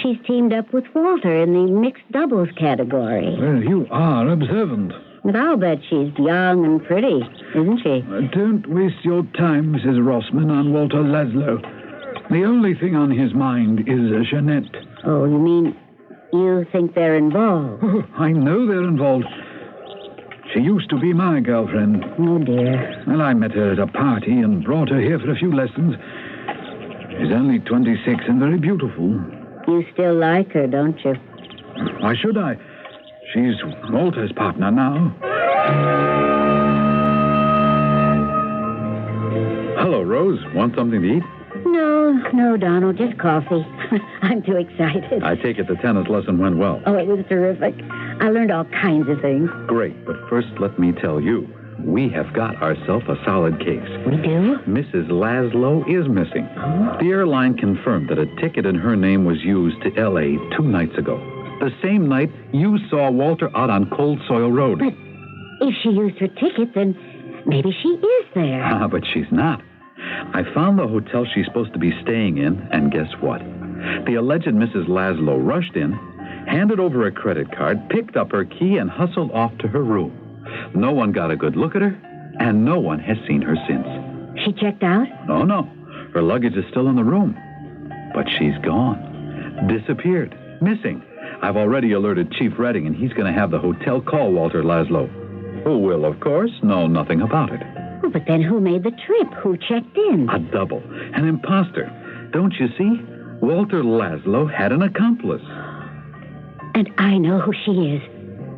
She's teamed up with Walter in the mixed doubles category. Well, you are observant. But I'll bet she's young and pretty, isn't she? Don't waste your time, Mrs. Rossman, on Walter Laszlo. The only thing on his mind is Jeanette. Oh, you mean you think they're involved? Oh, I know they're involved. She used to be my girlfriend. Oh, dear. Well, I met her at a party and brought her here for a few lessons. She's only 26 and very beautiful. You still like her, don't you? Why should I? She's Walter's partner now. Hello, Rose. Want something to eat? No, Donald, just coffee. I'm too excited. I take it the tennis lesson went well. Oh, it was terrific. I learned all kinds of things. Great, but first let me tell you, we have got ourselves a solid case. We do? Mrs. Laszlo is missing. Oh? The airline confirmed that a ticket in her name was used to L.A. 2 nights ago. The same night you saw Walter out on Cold Soil Road. But if she used her ticket, then maybe she is there. Ah, but she's not. I found the hotel she's supposed to be staying in, and guess what? The alleged Mrs. Laszlo rushed in, handed over a credit card, picked up her key, and hustled off to her room. No one got a good look at her, and no one has seen her since. She checked out? Oh, no. Her luggage is still in the room. But she's gone. Disappeared. Missing. I've already alerted Chief Redding, and he's going to have the hotel call Walter Laszlo, who will, of course, know nothing about it. Oh, but then who made the trip? Who checked in? A double. An imposter. Don't you see? Walter Laszlo had an accomplice. And I know who she is.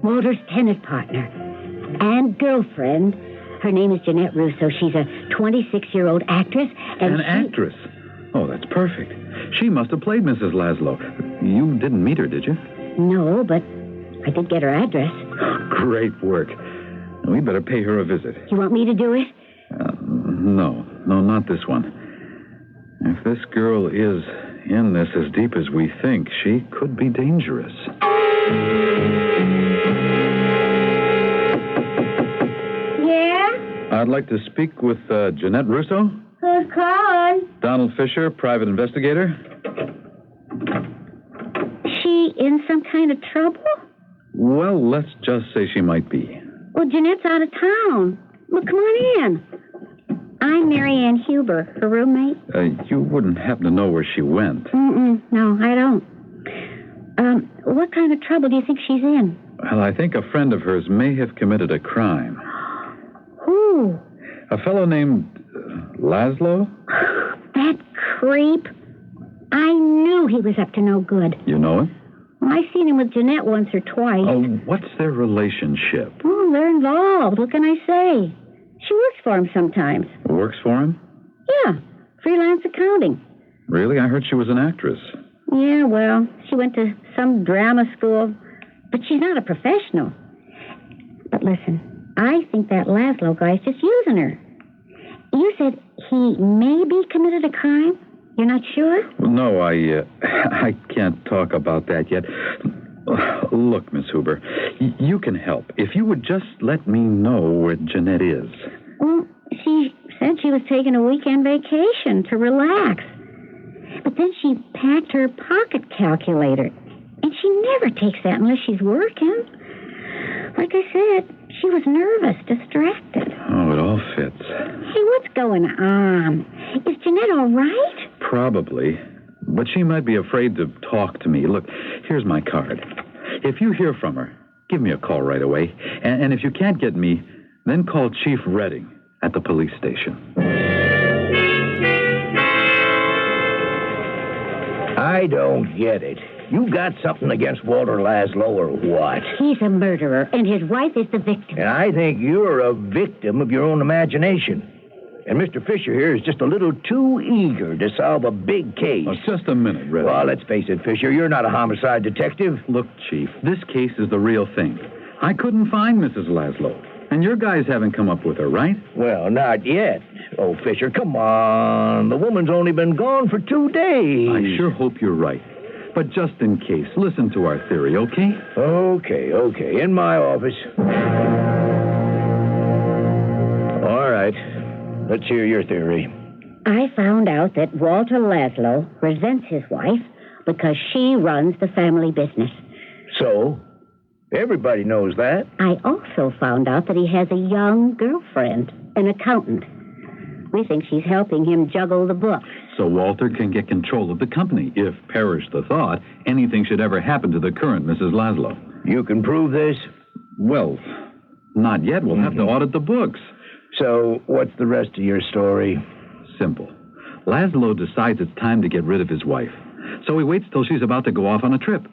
Walter's tennis partner. And girlfriend. Her name is Jeanette Russo. She's a 26-year-old actress. An actress? Oh, that's perfect. She must have played Mrs. Laszlo. You didn't meet her, did you? No, but I did get her address. Great work. We better pay her a visit. You want me to do it? No, not this one. If this girl is in this as deep as we think, she could be dangerous. Yeah? I'd like to speak with Jeanette Russo. Who's calling? Donald Fisher, private investigator. She in some kind of trouble? Well, let's just say she might be. Well, Jeanette's out of town. Well, come on in. I'm Mary Ann Huber, her roommate. You wouldn't happen to know where she went? No, I don't. What kind of trouble do you think she's in? Well, I think a friend of hers may have committed a crime. Who? A fellow named Laszlo? That creep. I knew he was up to no good. You know him? Well, I seen him with Jeanette once or twice. Oh, what's their relationship? Oh, they're involved. What can I say? She works for him sometimes. Works for him? Yeah, freelance accounting. Really? I heard she was an actress. Yeah, well, she went to some drama school, but she's not a professional. But listen, I think that Laszlo guy's just using her. You said he maybe committed a crime? You're not sure? Well, no, I can't talk about that yet. Look, Miss Huber, you can help. If you would just let me know where Jeanette is. Well, she said she was taking a weekend vacation to relax. But then she packed her pocket calculator. And she never takes that unless she's working. Like I said, she was nervous, distracted. Oh, it all fits. Hey, what's going on? Is Jeanette all right? Probably. But she might be afraid to talk to me. Look, here's my card. If you hear from her, give me a call right away. And if you can't get me, then call Chief Redding at the police station. I don't get it. You got something against Walter Laszlo or what? He's a murderer, and his wife is the victim. And I think you're a victim of your own imagination. And Mr. Fisher here is just a little too eager to solve a big case. Oh, just a minute, Redhead. Well, let's face it, Fisher, you're not a homicide detective. Look, Chief, this case is the real thing. I couldn't find Mrs. Laszlo. And your guys haven't come up with her, right? Well, not yet. Oh, Fisher, come on. The woman's only been gone for 2 days. I sure hope you're right. But just in case, listen to our theory, okay? Okay. In my office. All right. Let's hear your theory. I found out that Walter Laszlo resents his wife because she runs the family business. So? Everybody knows that. I also found out that he has a young girlfriend, an accountant. We think she's helping him juggle the books. So Walter can get control of the company if, perish the thought, anything should ever happen to the current Mrs. Laszlo. You can prove this? Well, not yet. We'll have to audit the books. So, what's the rest of your story? Simple. Laszlo decides it's time to get rid of his wife. So he waits till she's about to go off on a trip.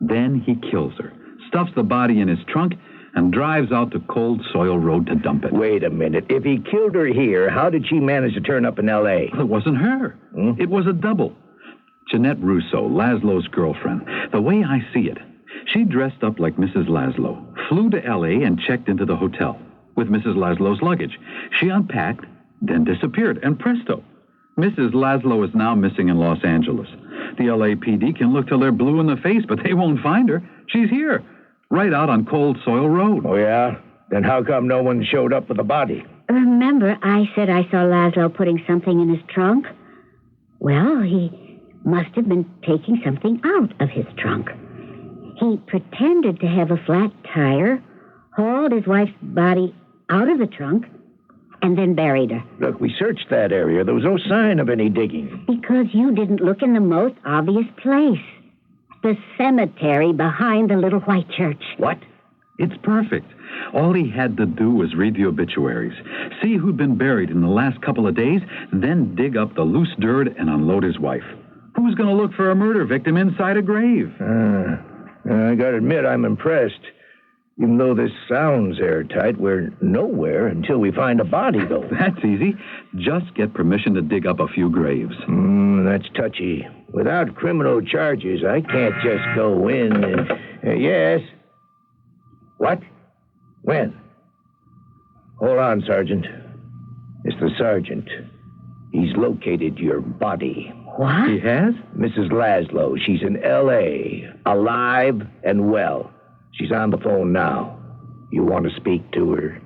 Then he kills her, stuffs the body in his trunk, and drives out to Cold Soil Road to dump it. Wait a minute. If he killed her here, how did she manage to turn up in L.A.? Well, it wasn't her. It was a double. Jeanette Russo, Laszlo's girlfriend. The way I see it, she dressed up like Mrs. Laszlo, flew to L.A. and checked into the hotel with Mrs. Laszlo's luggage. She unpacked, then disappeared, and presto, Mrs. Laszlo is now missing in Los Angeles. The LAPD can look till they're blue in the face, but they won't find her. She's here, right out on Cold Soil Road. Oh, yeah? Then how come no one showed up with the body? Remember, I said I saw Laszlo putting something in his trunk? Well, he must have been taking something out of his trunk. He pretended to have a flat tire, hauled his wife's body out of the trunk, and then buried her. Look, we searched that area. There was no sign of any digging. Because you didn't look in the most obvious place. The cemetery behind the little white church. What? It's perfect. All he had to do was read the obituaries, see who'd been buried in the last couple of days, then dig up the loose dirt and unload his wife. Who's going to look for a murder victim inside a grave? I gotta admit, I'm impressed. Even though this sounds airtight, we're nowhere until we find a body, though. That's easy. Just get permission to dig up a few graves. That's touchy. Without criminal charges, I can't just go in and... yes? What? When? Hold on, Sergeant. Mr. Sergeant, he's located your body. What? He has? Mrs. Laszlo. She's in L.A., alive and well. She's on the phone now. You want to speak to her?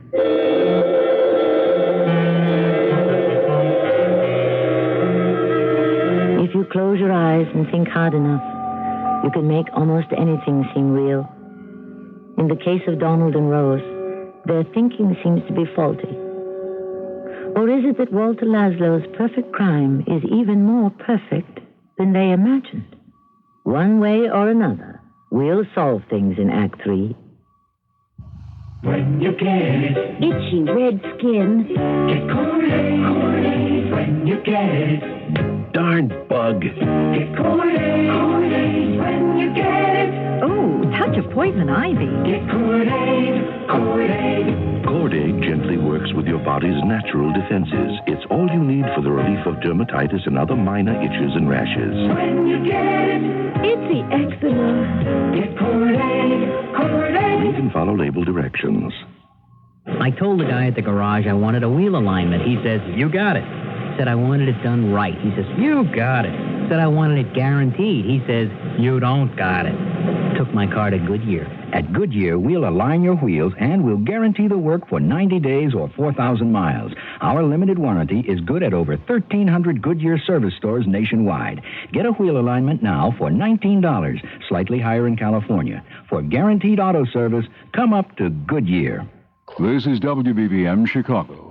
If you close your eyes and think hard enough, you can make almost anything seem real. In the case of Donald and Rose, their thinking seems to be faulty. Or is it that Walter Laszlo's perfect crime is even more perfect than they imagined? One way or another, we'll solve things in Act 3. When you get it, itchy red skin. Get Kool-Aid when you get it. Darn bug. Get Kool-Aid when you get it. Oh, touch of poison ivy. Get Kool-Aid. Corday gently works with your body's natural defenses. It's all you need for the relief of dermatitis and other minor itches and rashes. When you get it, it's the eczema. Get Kool-Aid. Read and follow label directions. I told the guy at the garage I wanted a wheel alignment. He says, you got it. Said I wanted it done right. He says, you got it. Said I wanted it guaranteed. He says, you don't got it. Took my car to Goodyear. At Goodyear, we'll align your wheels and we'll guarantee the work for 90 days or 4,000 miles. Our limited warranty is good at over 1,300 Goodyear service stores nationwide. Get a wheel alignment now for $19, slightly higher in California. For guaranteed auto service, come up to Goodyear. This is WBBM Chicago.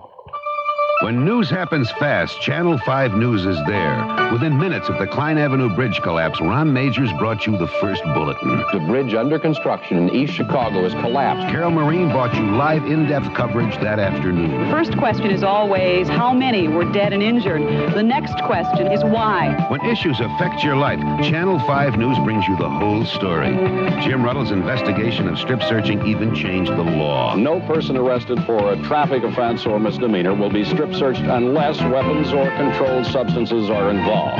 When news happens fast, Channel 5 News is there. Within minutes of the Klein Avenue Bridge collapse, Ron Majors brought you the first bulletin. The bridge under construction in East Chicago has collapsed. Carol Marine brought you live, in-depth coverage that afternoon. The first question is always, how many were dead and injured? The next question is why? When issues affect your life, Channel 5 News brings you the whole story. Jim Ruddle's investigation of strip searching even changed the law. No person arrested for a traffic offense or misdemeanor will be strip searched unless weapons or controlled substances are involved.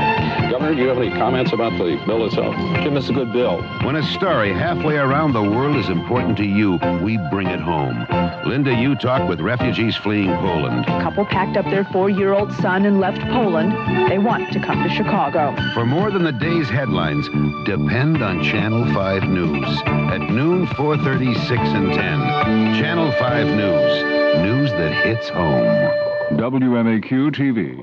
Governor, do you have any comments about the bill itself? Jim, it's a good bill. When a story halfway around the world is important to you, we bring it home. Linda, you talk with refugees fleeing Poland. A couple packed up their 4-year-old son and left Poland. They want to come to Chicago. For more than the day's headlines, depend on Channel 5 News. At noon, 4:30, 6, and 10. Channel 5 News. News that hits home. WMAQ TV.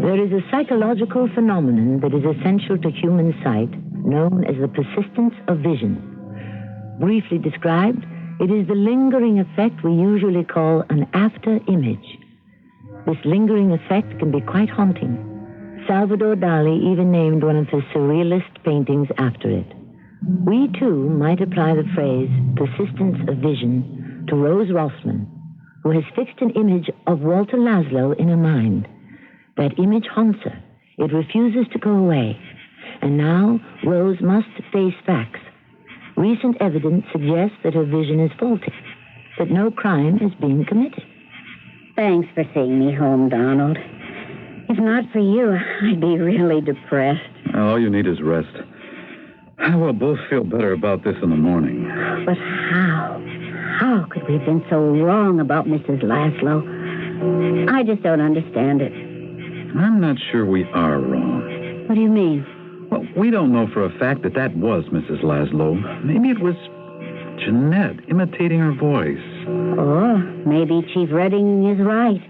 There is a psychological phenomenon that is essential to human sight, known as the persistence of vision. Briefly described, it is the lingering effect we usually call an after-image. This lingering effect can be quite haunting. Salvador Dali even named one of his surrealist paintings after it. We, too, might apply the phrase persistence of vision to Rose Rossman, who has fixed an image of Walter Laszlo in her mind. That image haunts her. It refuses to go away. And now Rose must face facts. Recent evidence suggests that her vision is faulty, that no crime is being committed. Thanks for seeing me home, Donald. If not for you, I'd be really depressed. All you need is rest. We'll both feel better about this in the morning. But how? How could we have been so wrong about Mrs. Laszlo? I just don't understand it. I'm not sure we are wrong. What do you mean? Well, we don't know for a fact that was Mrs. Laszlo. Maybe it was Jeanette imitating her voice. Or maybe Chief Redding is right.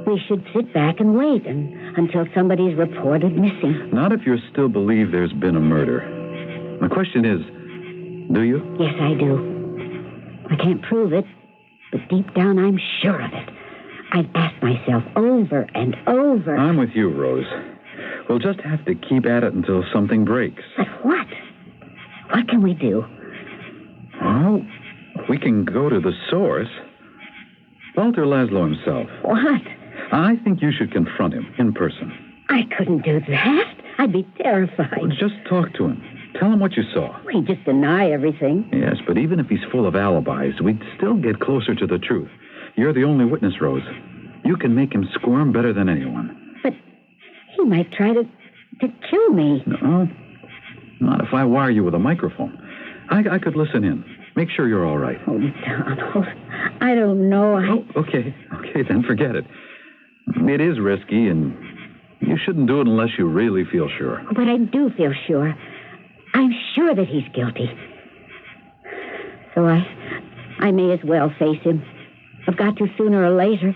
We should sit back and wait until somebody's reported missing. Not if you still believe there's been a murder. The question is, do you? Yes, I do. I can't prove it, but deep down I'm sure of it. I've asked myself over and over. I'm with you, Rose. We'll just have to keep at it until something breaks. But what? What can we do? Well, we can go to the source. Walter Laszlo himself. What? I think you should confront him in person. I couldn't do that. I'd be terrified. Well, just talk to him. Tell him what you saw. He'd just deny everything. Yes, but even if he's full of alibis, we'd still get closer to the truth. You're the only witness, Rose. You can make him squirm better than anyone. But he might try to kill me. No, not if I wire you with a microphone. I could listen in. Make sure you're all right. Oh, Donald, I don't know. Okay, then forget it. It is risky, and you shouldn't do it unless you really feel sure. But I do feel sure. I'm sure that he's guilty. So I may as well face him. I've got to sooner or later,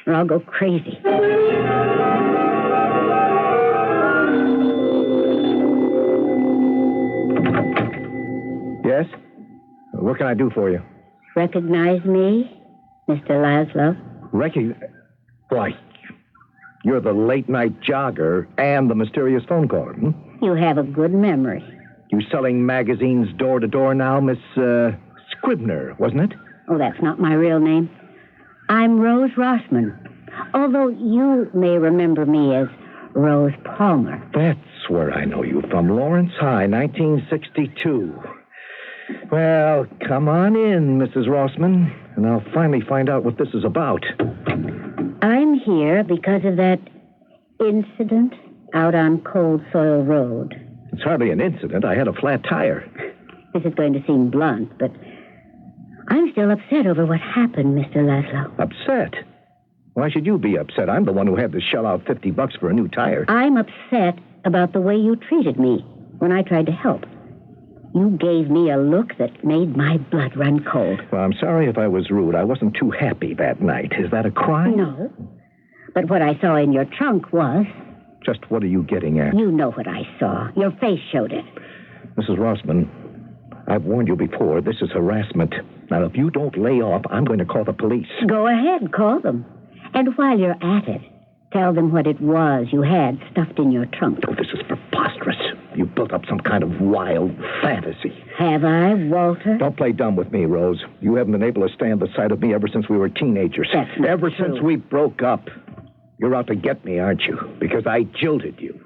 or I'll go crazy. Yes? What can I do for you? Recognize me, Mr. Laszlo? Why, you're the late-night jogger and the mysterious phone caller, hmm? You have a good memory. You selling magazines door-to-door now, Miss, Scribner, wasn't it? Oh, that's not my real name. I'm Rose Rossman, although you may remember me as Rose Palmer. That's where I know you from, Lawrence High, 1962. Well, come on in, Mrs. Rossman, and I'll finally find out what this is about. I'm here because of that incident out on Cold Soil Road. It's hardly an incident. I had a flat tire. This is going to seem blunt, but I'm still upset over what happened, Mr. Laszlo. Upset? Why should you be upset? I'm the one who had to shell out $50 for a new tire. I'm upset about the way you treated me when I tried to help. You gave me a look that made my blood run cold. Well, I'm sorry if I was rude. I wasn't too happy that night. Is that a crime? No. But what I saw in your trunk was... Just what are you getting at? You know what I saw. Your face showed it. Mrs. Rossman, I've warned you before. This is harassment. Now, if you don't lay off, I'm going to call the police. Go ahead, call them. And while you're at it, tell them what it was you had stuffed in your trunk. Oh, this is preposterous. You built up some kind of wild fantasy. Have I, Walter? Don't play dumb with me, Rose. You haven't been able to stand the sight of me ever since we were teenagers. That's not Ever true. since we broke up. You're out to get me, aren't you? Because I jilted you.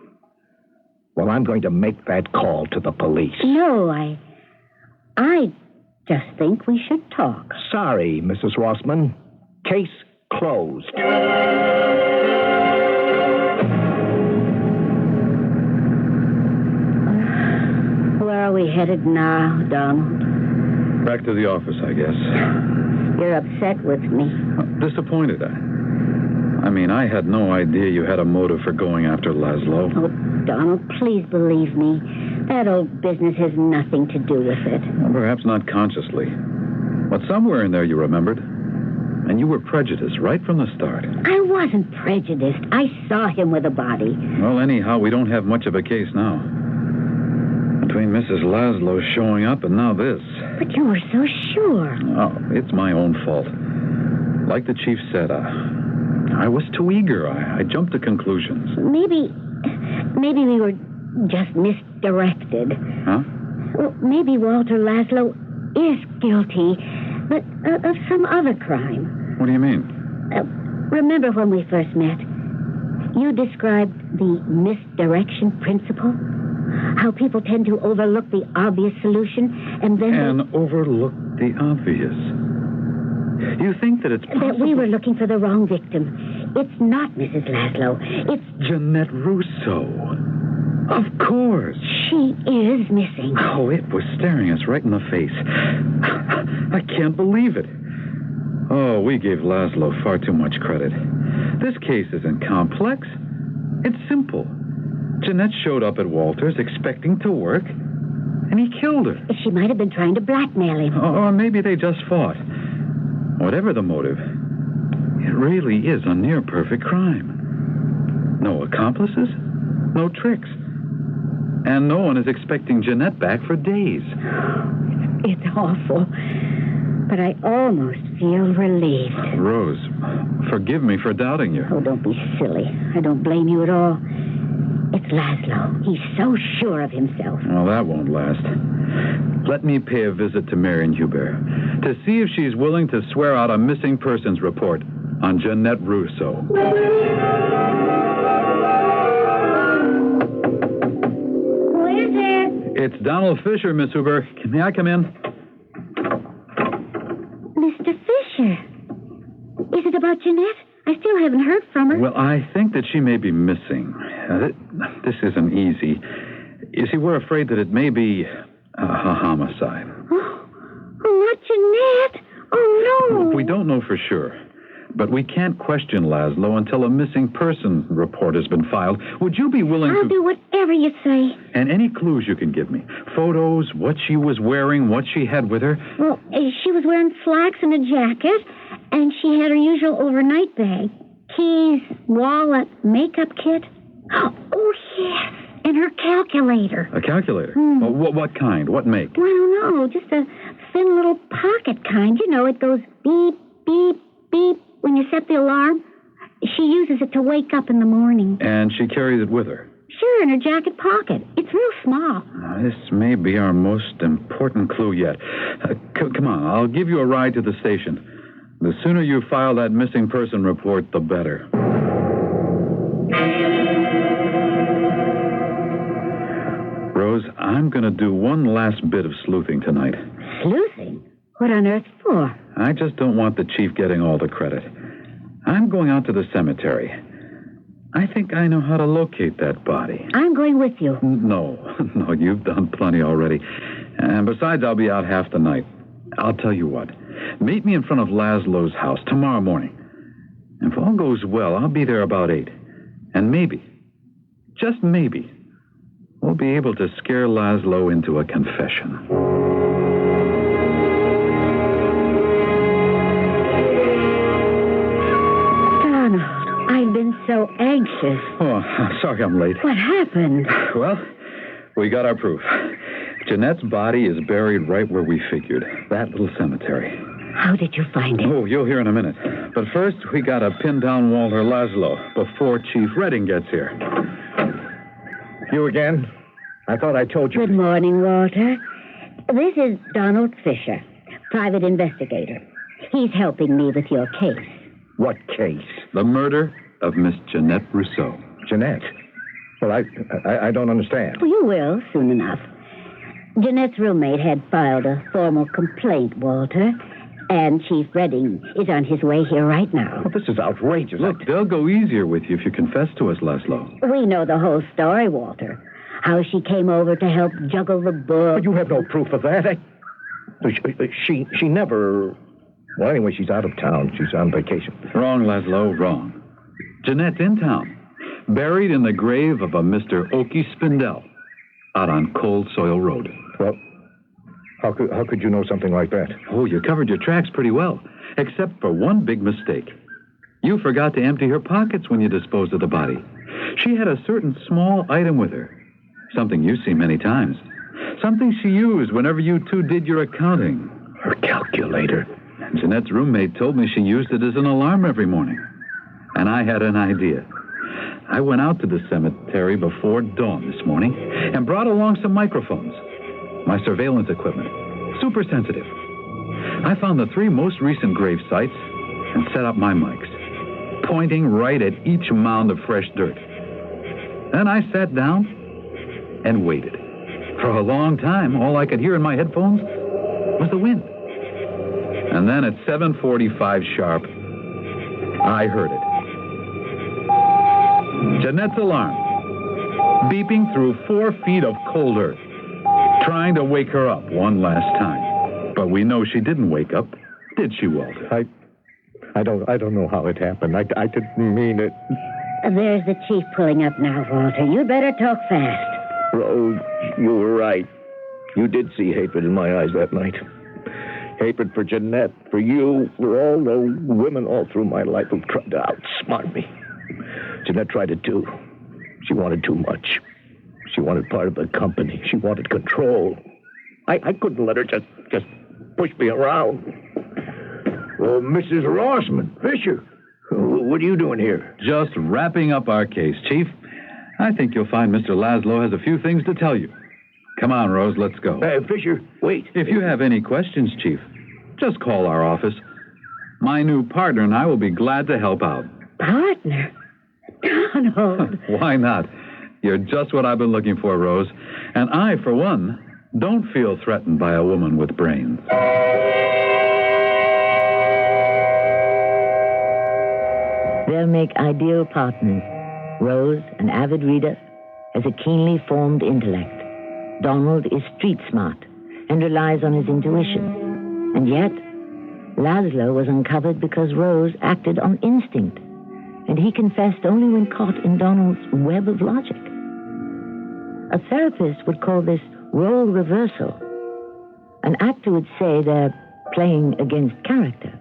Well, I'm going to make that call to the police. No, I just think we should talk. Sorry, Mrs. Rossman. Case closed. Where are we headed now, Donald? Back to the office, I guess. You're upset with me. Disappointed. I mean, I had no idea you had a motive for going after Laszlo. Oh, Donald, please believe me. That old business has nothing to do with it. Well, perhaps not consciously. But somewhere in there you remembered. And you were prejudiced right from the start. I wasn't prejudiced. I saw him with a body. Well, anyhow, we don't have much of a case now. Between Mrs. Laszlo showing up and now this. But you were so sure. Oh, it's my own fault. Like the chief said, I was too eager. I jumped to conclusions. Maybe we were just misdirected. Huh? Well, maybe Walter Laszlo is guilty, but of some other crime. What do you mean? Remember when we first met? You described the misdirection principle? How people tend to overlook the obvious solution and then... overlook the obvious. You think that it's possible... That we were looking for the wrong victim. It's not Mrs. Laszlo. It's... Jeanette Rousseau. Of course. She is missing. Oh, it was staring us right in the face. I can't believe it. Oh, we gave Laszlo far too much credit. This case isn't complex. It's simple. Jeanette showed up at Walter's expecting to work, and he killed her. She might have been trying to blackmail him. Or maybe they just fought. Whatever the motive, it really is a near-perfect crime. No accomplices, no tricks. And no one is expecting Jeanette back for days. It's awful, but I almost feel relieved. Rose, forgive me for doubting you. Oh, don't be silly. I don't blame you at all. It's Laszlo. He's so sure of himself. Well, that won't last. Let me pay a visit to Marion Hubert to see if she's willing to swear out a missing persons report on Jeanette Rousseau. Who is it? It's Donald Fisher, Miss Huber. May I come in? Mr. Fisher. Is it about Jeanette? I still haven't heard from her. Well, I think that she may be missing. This isn't easy. You see, we're afraid that it may be a homicide. Oh, not Jeanette. Oh, no. We don't know for sure. But we can't question Laszlo until a missing person report has been filed. Would you be willing I'll do whatever you say. And any clues you can give me? Photos, what she was wearing, what she had with her? Well, she was wearing slacks and a jacket, and she had her usual overnight bag. Keys, wallet, makeup kit. Oh, yes. And her calculator. A calculator? Oh, what kind? What make? Well, I don't know. Just a thin little pocket kind. You know, it goes beep, beep, beep when you set the alarm. She uses it to wake up in the morning. And she carries it with her? Sure, in her jacket pocket. It's real small. This may be our most important clue yet. Come on, I'll give you a ride to the station. The sooner you file that missing person report, the better. Rose, I'm going to do one last bit of sleuthing tonight. Sleuthing? What on earth for? I just don't want the chief getting all the credit. I'm going out to the cemetery. I think I know how to locate that body. I'm going with you. No, you've done plenty already. And besides, I'll be out half the night. I'll tell you what. Meet me in front of Laszlo's house tomorrow morning. If all goes well, I'll be there about 8. And maybe, just maybe, we'll be able to scare Laszlo into a confession. Donald, I've been so anxious. Oh, sorry I'm late. What happened? Well, we got our proof. Jeanette's body is buried right where we figured, that little cemetery. How did you find it? Oh, you'll hear in a minute. But first, we got to pin down Walter Laszlo before Chief Redding gets here. You again? I thought I told you. Good morning, Walter. This is Donald Fisher, private investigator. He's helping me with your case. What case? The murder of Miss Jeanette Rousseau. Jeanette? Well, I don't understand. Well, you will, soon enough. Jeanette's roommate had filed a formal complaint, Walter, and Chief Redding is on his way here right now. Well, this is outrageous. Look, they'll go easier with you if you confess to us, Laszlo. We know the whole story, Walter. How she came over to help juggle the book. But you have no proof of that. She never... Well, anyway, she's out of town. She's on vacation. Wrong, Laszlo, wrong. Jeanette's in town, buried in the grave of a Mr. Oates Spindell, out on Cold Soil Road. Well, how could you know something like that? Oh, you covered your tracks pretty well, except for one big mistake. You forgot to empty her pockets when you disposed of the body. She had a certain small item with her, something you've seen many times, something she used whenever you two did your accounting. Her calculator. And Jeanette's roommate told me she used it as an alarm every morning. And I had an idea. I went out to the cemetery before dawn this morning and brought along some microphones, my surveillance equipment, super sensitive. I found the 3 most recent grave sites and set up my mics, pointing right at each mound of fresh dirt. Then I sat down and waited. For a long time, all I could hear in my headphones was the wind. And then at 7:45 sharp, I heard it. Jeanette's alarm. beeping through 4 feet of cold earth, trying to wake her up one last time. But we know she didn't wake up, did she, Walter? I don't know how it happened. I didn't mean it. There's the chief pulling up now, Walter. You better talk fast. Rose, you were right. You did see hatred in my eyes that night. Hatred for Jeanette, for you, for all those women all through my life who tried to outsmart me. Jeanette tried it too. She wanted too much. She wanted part of the company. She wanted control. I couldn't let her just push me around. Oh, Mrs. Rossman, Fisher, what are you doing here? Just wrapping up our case, Chief. I think you'll find Mr. Laszlo has a few things to tell you. Come on, Rose, let's go. Fisher, wait. If you have any questions, Chief, just call our office. My new partner and I will be glad to help out. Partner? Donald. Why not? You're just what I've been looking for, Rose. And I, for one, don't feel threatened by a woman with brains. They'll make ideal partners. Rose, an avid reader, has a keenly formed intellect. Donald is street smart and relies on his intuition. And yet, Laszlo was uncovered because Rose acted on instinct, and he confessed only when caught in Donald's web of logic. A therapist would call this role reversal. An actor would say they're playing against character.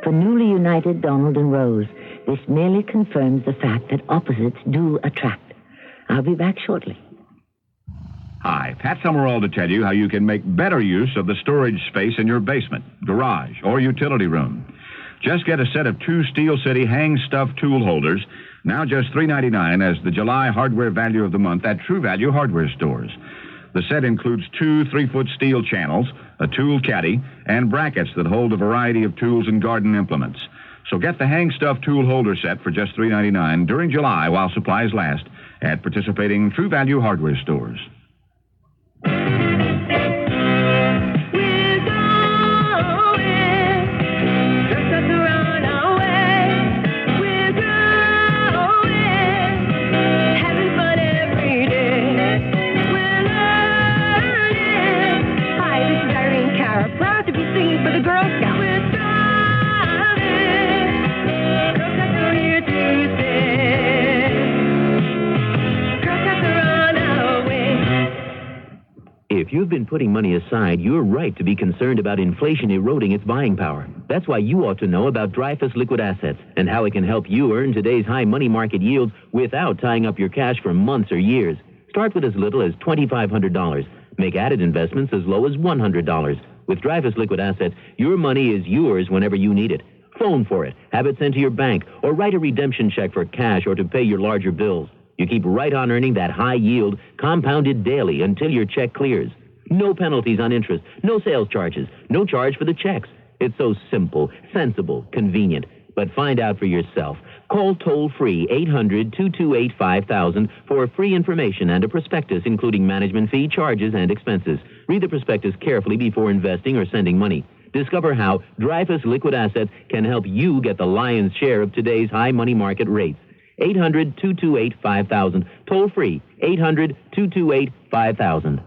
For newly united Donald and Rose, this merely confirms the fact that opposites do attract. I'll be back shortly. Hi, Pat Summerall to tell you how you can make better use of the storage space in your basement, garage, or utility room. Just get a set of 2 Steel City hang-stuff tool holders, now just $3.99 as the July hardware value of the month at True Value hardware stores. The set includes 2 3-foot steel channels, a tool caddy, and brackets that hold a variety of tools and garden implements. So get the hang-stuff tool holder set for just $3.99 during July while supplies last at participating True Value hardware stores. If you've been putting money aside, you're right to be concerned about inflation eroding its buying power. That's why you ought to know about Dreyfus Liquid Assets and how it can help you earn today's high money market yields without tying up your cash for months or years. Start with as little as $2,500. Make added investments as low as $100. With Dreyfus Liquid Assets, your money is yours whenever you need it. Phone for it, have it sent to your bank, or write a redemption check for cash or to pay your larger bills. You keep right on earning that high yield, compounded daily until your check clears. No penalties on interest, no sales charges, no charge for the checks. It's so simple, sensible, convenient. But find out for yourself. Call toll-free 800-228-5000 for free information and a prospectus including management fee, charges, and expenses. Read the prospectus carefully before investing or sending money. Discover how Dreyfus Liquid Assets can help you get the lion's share of today's high money market rates. 800-228-5000. Toll free, 800-228-5000.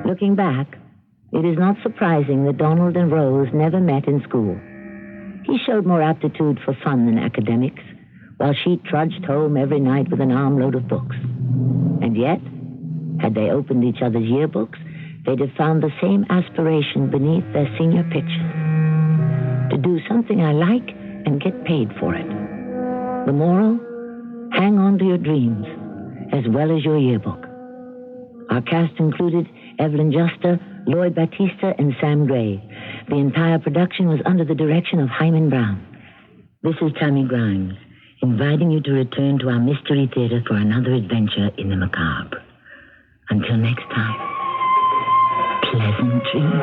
Looking back, it is not surprising that Donald and Rose never met in school. He showed more aptitude for fun than academics, while she trudged home every night with an armload of books. And yet, had they opened each other's yearbooks, they'd have found the same aspiration beneath their senior picture. To do something I like and get paid for it. The moral? Hang on to your dreams, as well as your yearbook. Our cast included Evelyn Juster, Lloyd Batista, and Sam Gray. The entire production was under the direction of Hyman Brown. This is Tammy Grimes, inviting you to return to our Mystery Theater for another adventure in the macabre. Until next time, pleasant dreams.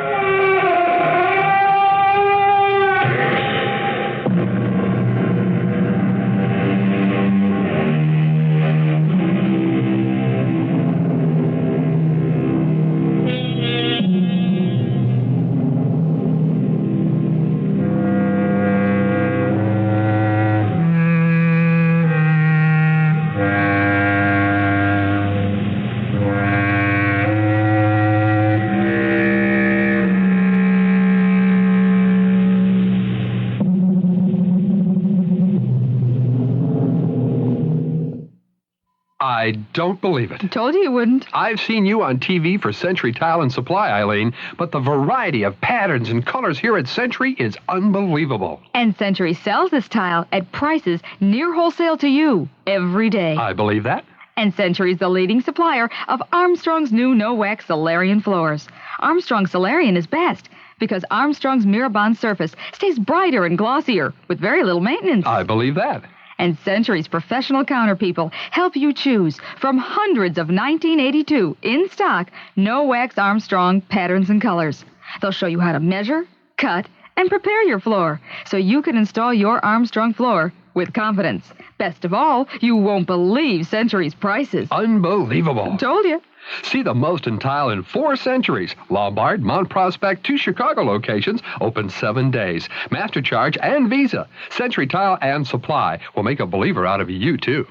I don't believe it. Told you wouldn't. I've seen you on TV for Century Tile and Supply, Eileen, but the variety of patterns and colors here at Century is unbelievable. And Century sells this tile at prices near wholesale to you every day. I believe that. And Century's the leading supplier of Armstrong's new no-wax Solarian floors. Armstrong Solarian is best because Armstrong's Mirabond surface stays brighter and glossier with very little maintenance. I believe that. And Century's professional counter people help you choose from hundreds of 1982 in-stock no-wax Armstrong patterns and colors. They'll show you how to measure, cut, and prepare your floor so you can install your Armstrong floor with confidence. Best of all, you won't believe Century's prices. Unbelievable. Told you. See the most in tile in 4 Centuries. Lombard, Mount Prospect, 2 Chicago locations, open 7 days. Master charge and Visa. Century Tile and Supply will make a believer out of you, too.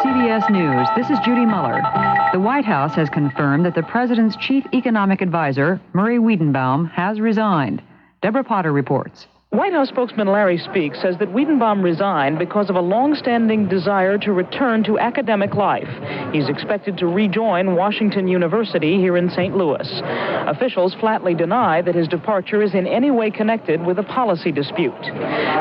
CBS News, this is Judy Muller. The White House has confirmed that the president's chief economic advisor, Murray Wiedenbaum, has resigned. Deborah Potter reports. White House spokesman Larry Speake says that Wiedenbaum resigned because of a long-standing desire to return to academic life. He's expected to rejoin Washington University here in St. Louis. Officials flatly deny that his departure is in any way connected with a policy dispute.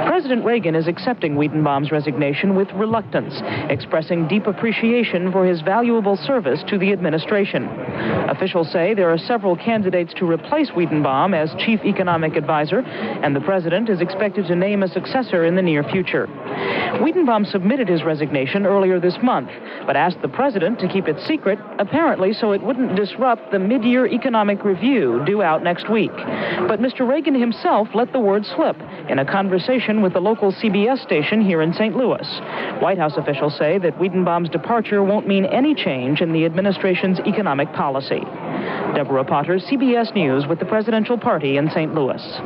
President Reagan is accepting Wiedenbaum's resignation with reluctance, expressing deep appreciation for his valuable service to the administration. Officials say there are several candidates to replace Wiedenbaum as chief economic advisor, and the president is expected to name a successor in the near future. Wiedenbaum submitted his resignation earlier this month, but asked the president to keep it secret, apparently so it wouldn't disrupt the mid-year economic review due out next week. But Mr. Reagan himself let the word slip in a conversation with the local CBS station here in St. Louis. White House officials say that Wiedenbaum's departure won't mean any change in the administration's economic policy. Deborah Potter, CBS News, with the presidential party in St. Louis.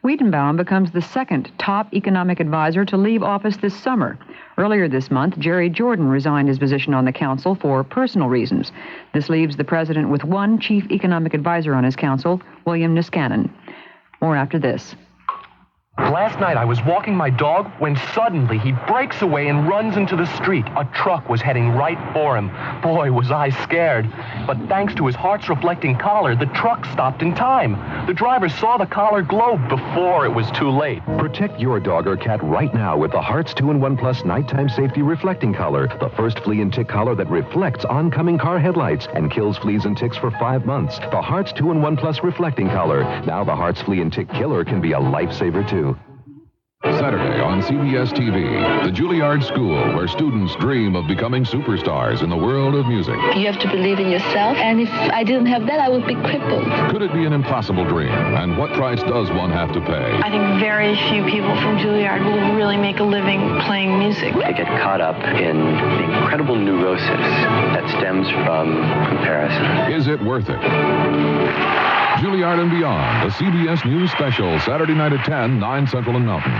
Wiedenbaum becomes the second top economic advisor to leave office this summer. Earlier this month, Jerry Jordan resigned his position on the council for personal reasons. This leaves the president with one chief economic advisor on his council, William Niskanen. More after this. Last night I was walking my dog when suddenly he breaks away and runs into the street. A truck was heading right for him. Boy, was I scared. But thanks to his heart's-reflecting collar, the truck stopped in time. The driver saw the collar glow before it was too late. Protect your dog or cat right now with the Hearts 2-in-1 Plus Nighttime Safety Reflecting Collar, the first flea and tick collar that reflects oncoming car headlights and kills fleas and ticks for 5 months. The Hearts 2-in-1 Plus Reflecting Collar. Now the Hearts Flea and Tick Killer can be a lifesaver, too. Saturday on CBS TV, the Juilliard School, where students dream of becoming superstars in the world of music. You have to believe in yourself, and if I didn't have that, I would be crippled. Could it be an impossible dream? And what price does one have to pay? I think very few people from Juilliard will really make a living playing music. They get caught up in the incredible neurosis that stems from comparison. Is it worth it? Juilliard and Beyond, a CBS News special, Saturday night at 10, 9 Central and Mountain.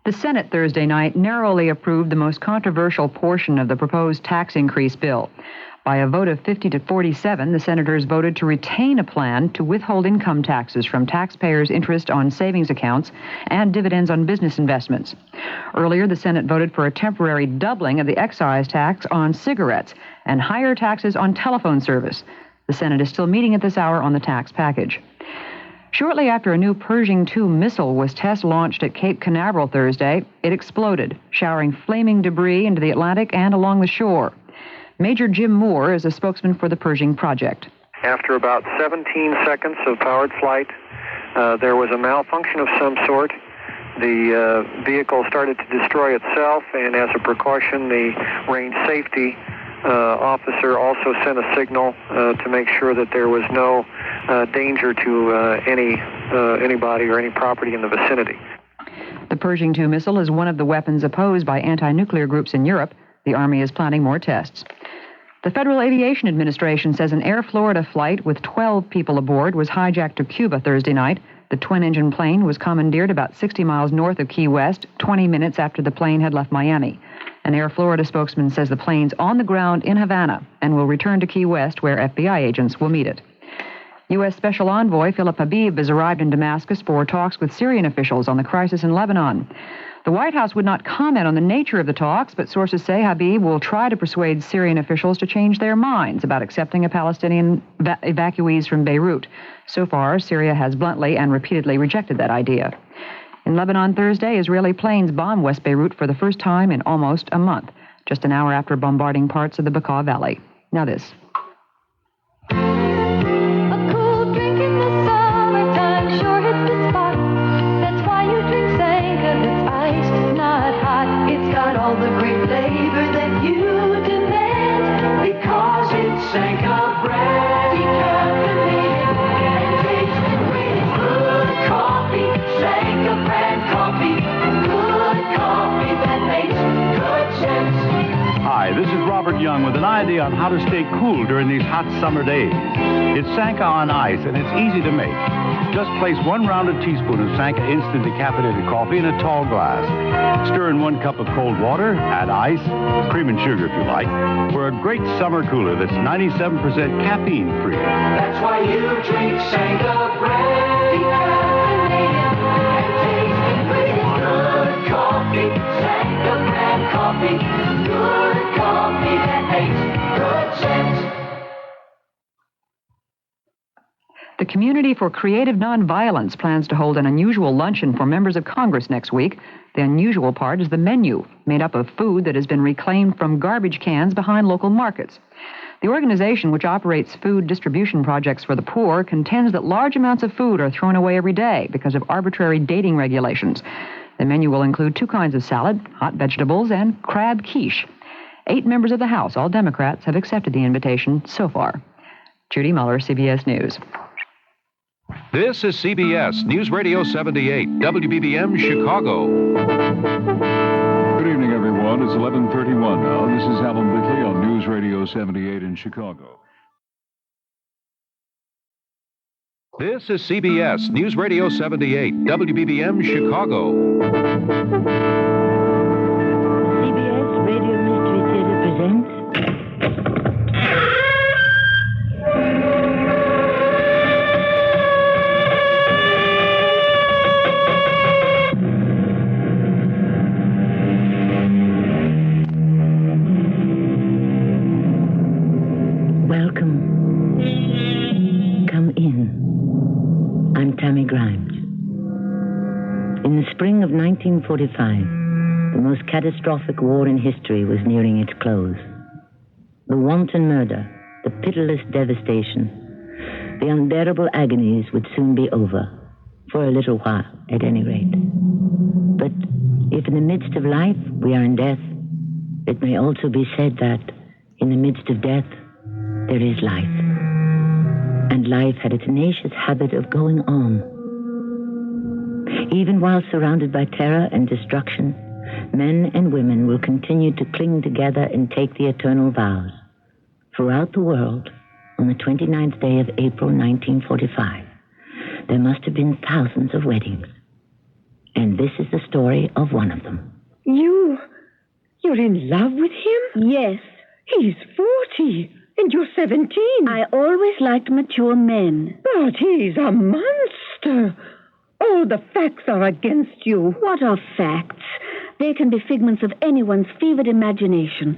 The Senate Thursday night narrowly approved the most controversial portion of the proposed tax increase bill. By a vote of 50 to 47, the senators voted to retain a plan to withhold income taxes from taxpayers' interest on savings accounts and dividends on business investments. Earlier, the Senate voted for a temporary doubling of the excise tax on cigarettes and higher taxes on telephone service. The Senate is still meeting at this hour on the tax package. Shortly after a new Pershing II missile was test-launched at Cape Canaveral Thursday, it exploded, showering flaming debris into the Atlantic and along the shore. Major Jim Moore is a spokesman for the Pershing project. After about 17 seconds of powered flight, there was a malfunction of some sort. The vehicle started to destroy itself, and as a precaution, the range safety officer also sent a signal to make sure that there was no danger to anybody or any property in the vicinity. The Pershing II missile is one of the weapons opposed by anti-nuclear groups in Europe. The Army is planning more tests. The Federal Aviation Administration says an Air Florida flight with 12 people aboard was hijacked to Cuba Thursday night. The twin-engine plane was commandeered about 60 miles north of Key West, 20 minutes after the plane had left Miami. An Air Florida spokesman says the plane's on the ground in Havana and will return to Key West, where FBI agents will meet it. U.S. Special Envoy Philip Habib has arrived in Damascus for talks with Syrian officials on the crisis in Lebanon. The White House would not comment on the nature of the talks, but sources say Habib will try to persuade Syrian officials to change their minds about accepting a Palestinian evacuees from Beirut. So far, Syria has bluntly and repeatedly rejected that idea. In Lebanon Thursday, Israeli planes bombed West Beirut for the first time in almost a month, just an hour after bombarding parts of the Bekaa Valley. Now this. All the great flavor that you demand, because it's Sanka bread, decaffeinated and tastes with good coffee. Sanka brand coffee, good coffee that makes good sense. Hi, this is Robert Young with an idea on how to stay cool during these hot summer days. It's Sanka on ice, and it's easy to make. Just place 1 rounded teaspoon of Sanka instant decaffeinated coffee in a tall glass. Stir in 1 cup of cold water, add ice, cream and sugar if you like, for a great summer cooler that's 97% caffeine free. That's why you drink Sanka bread, decaffeinated and tasting with good coffee. Sanka brand coffee, good coffee that makes good sense. The Community for Creative Nonviolence plans to hold an unusual luncheon for members of Congress next week. The unusual part is the menu, made up of food that has been reclaimed from garbage cans behind local markets. The organization, which operates food distribution projects for the poor, contends that large amounts of food are thrown away every day because of arbitrary dating regulations. The menu will include 2 kinds of salad, hot vegetables, and crab quiche. 8 members of the House, all Democrats, have accepted the invitation so far. Judy Muller, CBS News. This is CBS News Radio 78, WBBM Chicago. Good evening, everyone. It's 11:31 now. This is Alan Bickley on News Radio 78 in Chicago. This is CBS News Radio 78, WBBM Chicago. CBS Radio Mystery Theater presents In the spring of 1945, the most catastrophic war in history was nearing its close. The wanton murder, the pitiless devastation, the unbearable agonies would soon be over, for a little while, at any rate. But if in the midst of life we are in death, it may also be said that in the midst of death there is life. And life had a tenacious habit of going on. Even while surrounded by terror and destruction, men and women will continue to cling together and take the eternal vows. Throughout the world, on the 29th day of April 1945, there must have been thousands of weddings. And this is the story of one of them. You're in love with him? Yes. He's 40, and you're 17. I always liked mature men. But he's a monster. Oh, the facts are against you. What are facts? They can be figments of anyone's fevered imagination.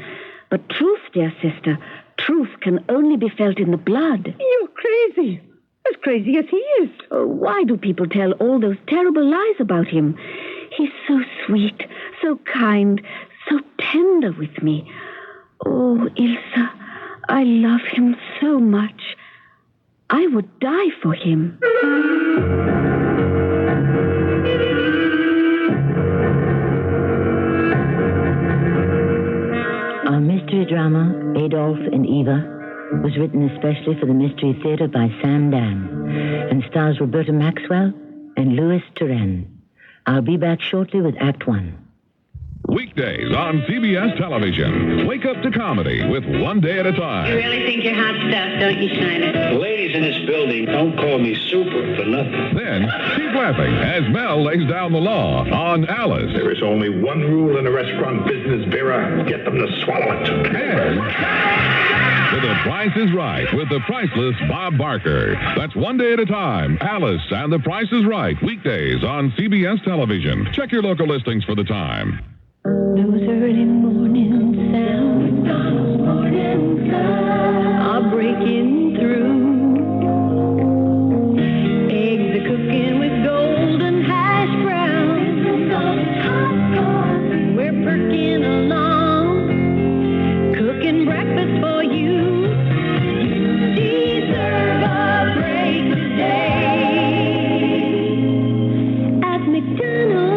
But truth, dear sister, truth can only be felt in the blood. You're crazy. As crazy as he is. Oh, why do people tell all those terrible lies about him? He's so sweet, so kind, so tender with me. Oh, Ilsa, I love him so much. I would die for him. Our mystery drama, Adolph and Eva, was written especially for the Mystery Theater by Sam Dan and stars Roberta Maxwell and Louis Turenne. I'll be back shortly with Act 1. Weekdays on CBS television. Wake up to comedy with One Day at a Time. You really think you're hot stuff, don't you, Schneider? The ladies in this building don't call me super for nothing. Then, keep laughing as Mel lays down the law on Alice. There is only one rule in the restaurant business, Vera. Get them to swallow it. And to The Price is Right with the priceless Bob Barker. That's One Day at a Time. Alice and The Price is Right. Weekdays on CBS television. Check your local listings for the time. Those early morning sounds are breaking through. Eggs are cooking with golden hash browns. We're perking along, cooking breakfast for you. You deserve a break today at McDonald's.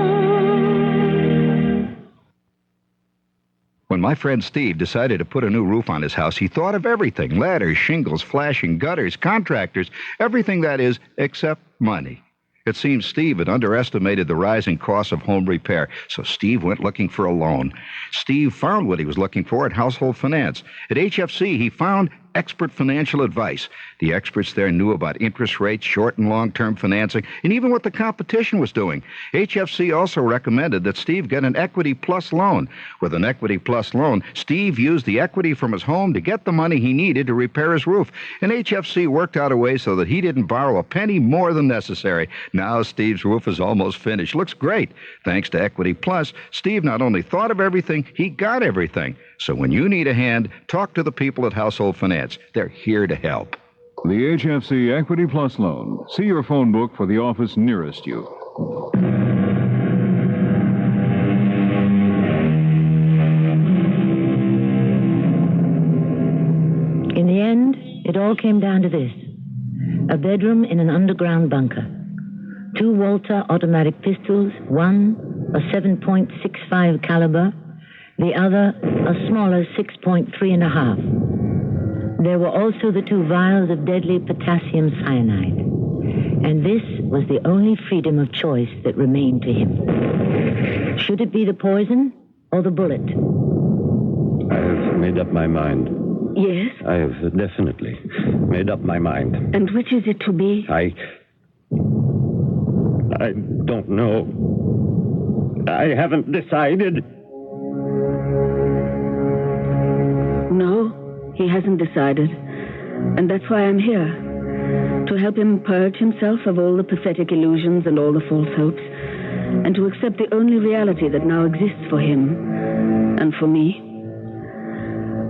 When my friend Steve decided to put a new roof on his house, he thought of everything: ladders, shingles, flashing, gutters, contractors, everything that is, except money. It seems Steve had underestimated the rising costs of home repair, so Steve went looking for a loan. Steve found what he was looking for at Household Finance. At HFC, he found expert financial advice. The experts there knew about interest rates, short and long-term financing, and even what the competition was doing. HFC also recommended that Steve get an Equity Plus loan. With an Equity Plus loan, Steve used the equity from his home to get the money he needed to repair his roof. And HFC worked out a way so that he didn't borrow a penny more than necessary. Now Steve's roof is almost finished. Looks great. Thanks to Equity Plus, Steve not only thought of everything, he got everything. So when you need a hand, talk to the people at Household Finance. They're here to help. The HFC Equity Plus loan. See your phone book for the office nearest you. In the end, it all came down to this: a bedroom in an underground bunker, 2 Walter automatic pistols, one a 7.65 caliber, the other a smaller 6.3.5. There were also the 2 vials of deadly potassium cyanide. And this was the only freedom of choice that remained to him. Should it be the poison or the bullet? I have made up my mind. Yes? I have definitely made up my mind. And which is it to be? I don't know. I haven't decided. No, he hasn't decided. And that's why I'm here. To help him purge himself of all the pathetic illusions and all the false hopes. And to accept the only reality that now exists for him. And for me.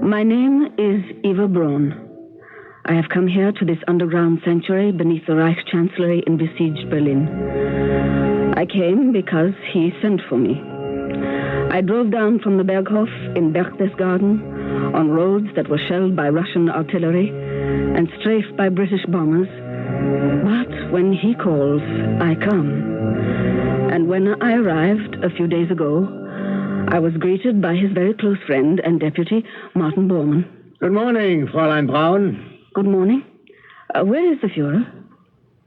My name is Eva Braun. I have come here to this underground sanctuary beneath the Reichschancellery in besieged Berlin. I came because he sent for me. I drove down from the Berghof in Berchtesgaden on roads that were shelled by Russian artillery and strafed by British bombers. But when he calls, I come. And when I arrived a few days ago, I was greeted by his very close friend and deputy, Martin Bormann. Good morning, Fräulein Braun. Good morning. Where is the Führer?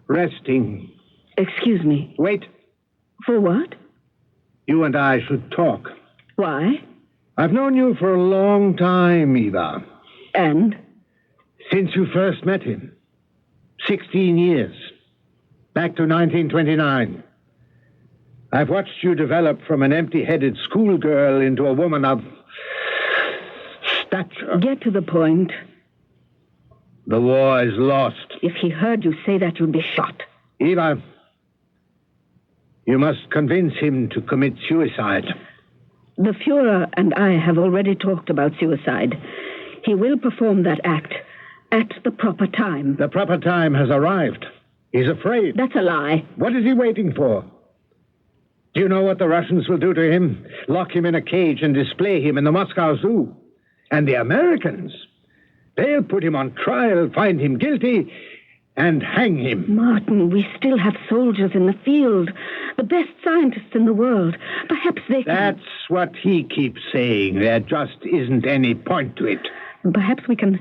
Resting. Excuse me. Wait. For what? You and I should talk. Why? I've known you for a long time, Eva. And? Since you first met him. 16 years. Back to 1929. I've watched you develop from an empty-headed schoolgirl into a woman of stature. Get to the point. The war is lost. If he heard you say that, you'd be shot. Eva, you must convince him to commit suicide. The Führer and I have already talked about suicide. He will perform that act at the proper time. The proper time has arrived. He's afraid. That's a lie. What is he waiting for? Do you know what the Russians will do to him? Lock him in a cage and display him in the Moscow Zoo. And the Americans, they'll put him on trial, find him guilty, and hang him. Martin, we still have soldiers in the field. The best scientists in the world. Perhaps they can... That's what he keeps saying. There just isn't any point to it. Perhaps we can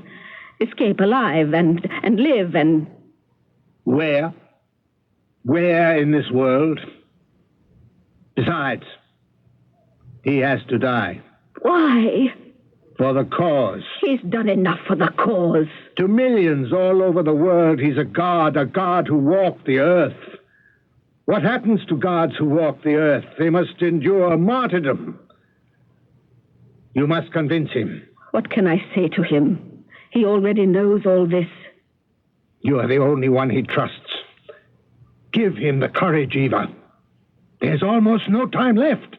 escape alive and live and... Where? Where in this world? Besides, He has to die. Why? For the cause. He's done enough for the cause. To millions all over the world, he's a god who walked the earth. What happens to gods who walk the earth? They must endure martyrdom. You must convince him. What can I say to him? He already knows all this. You are the only one he trusts. Give him the courage, Eva. There's almost no time left.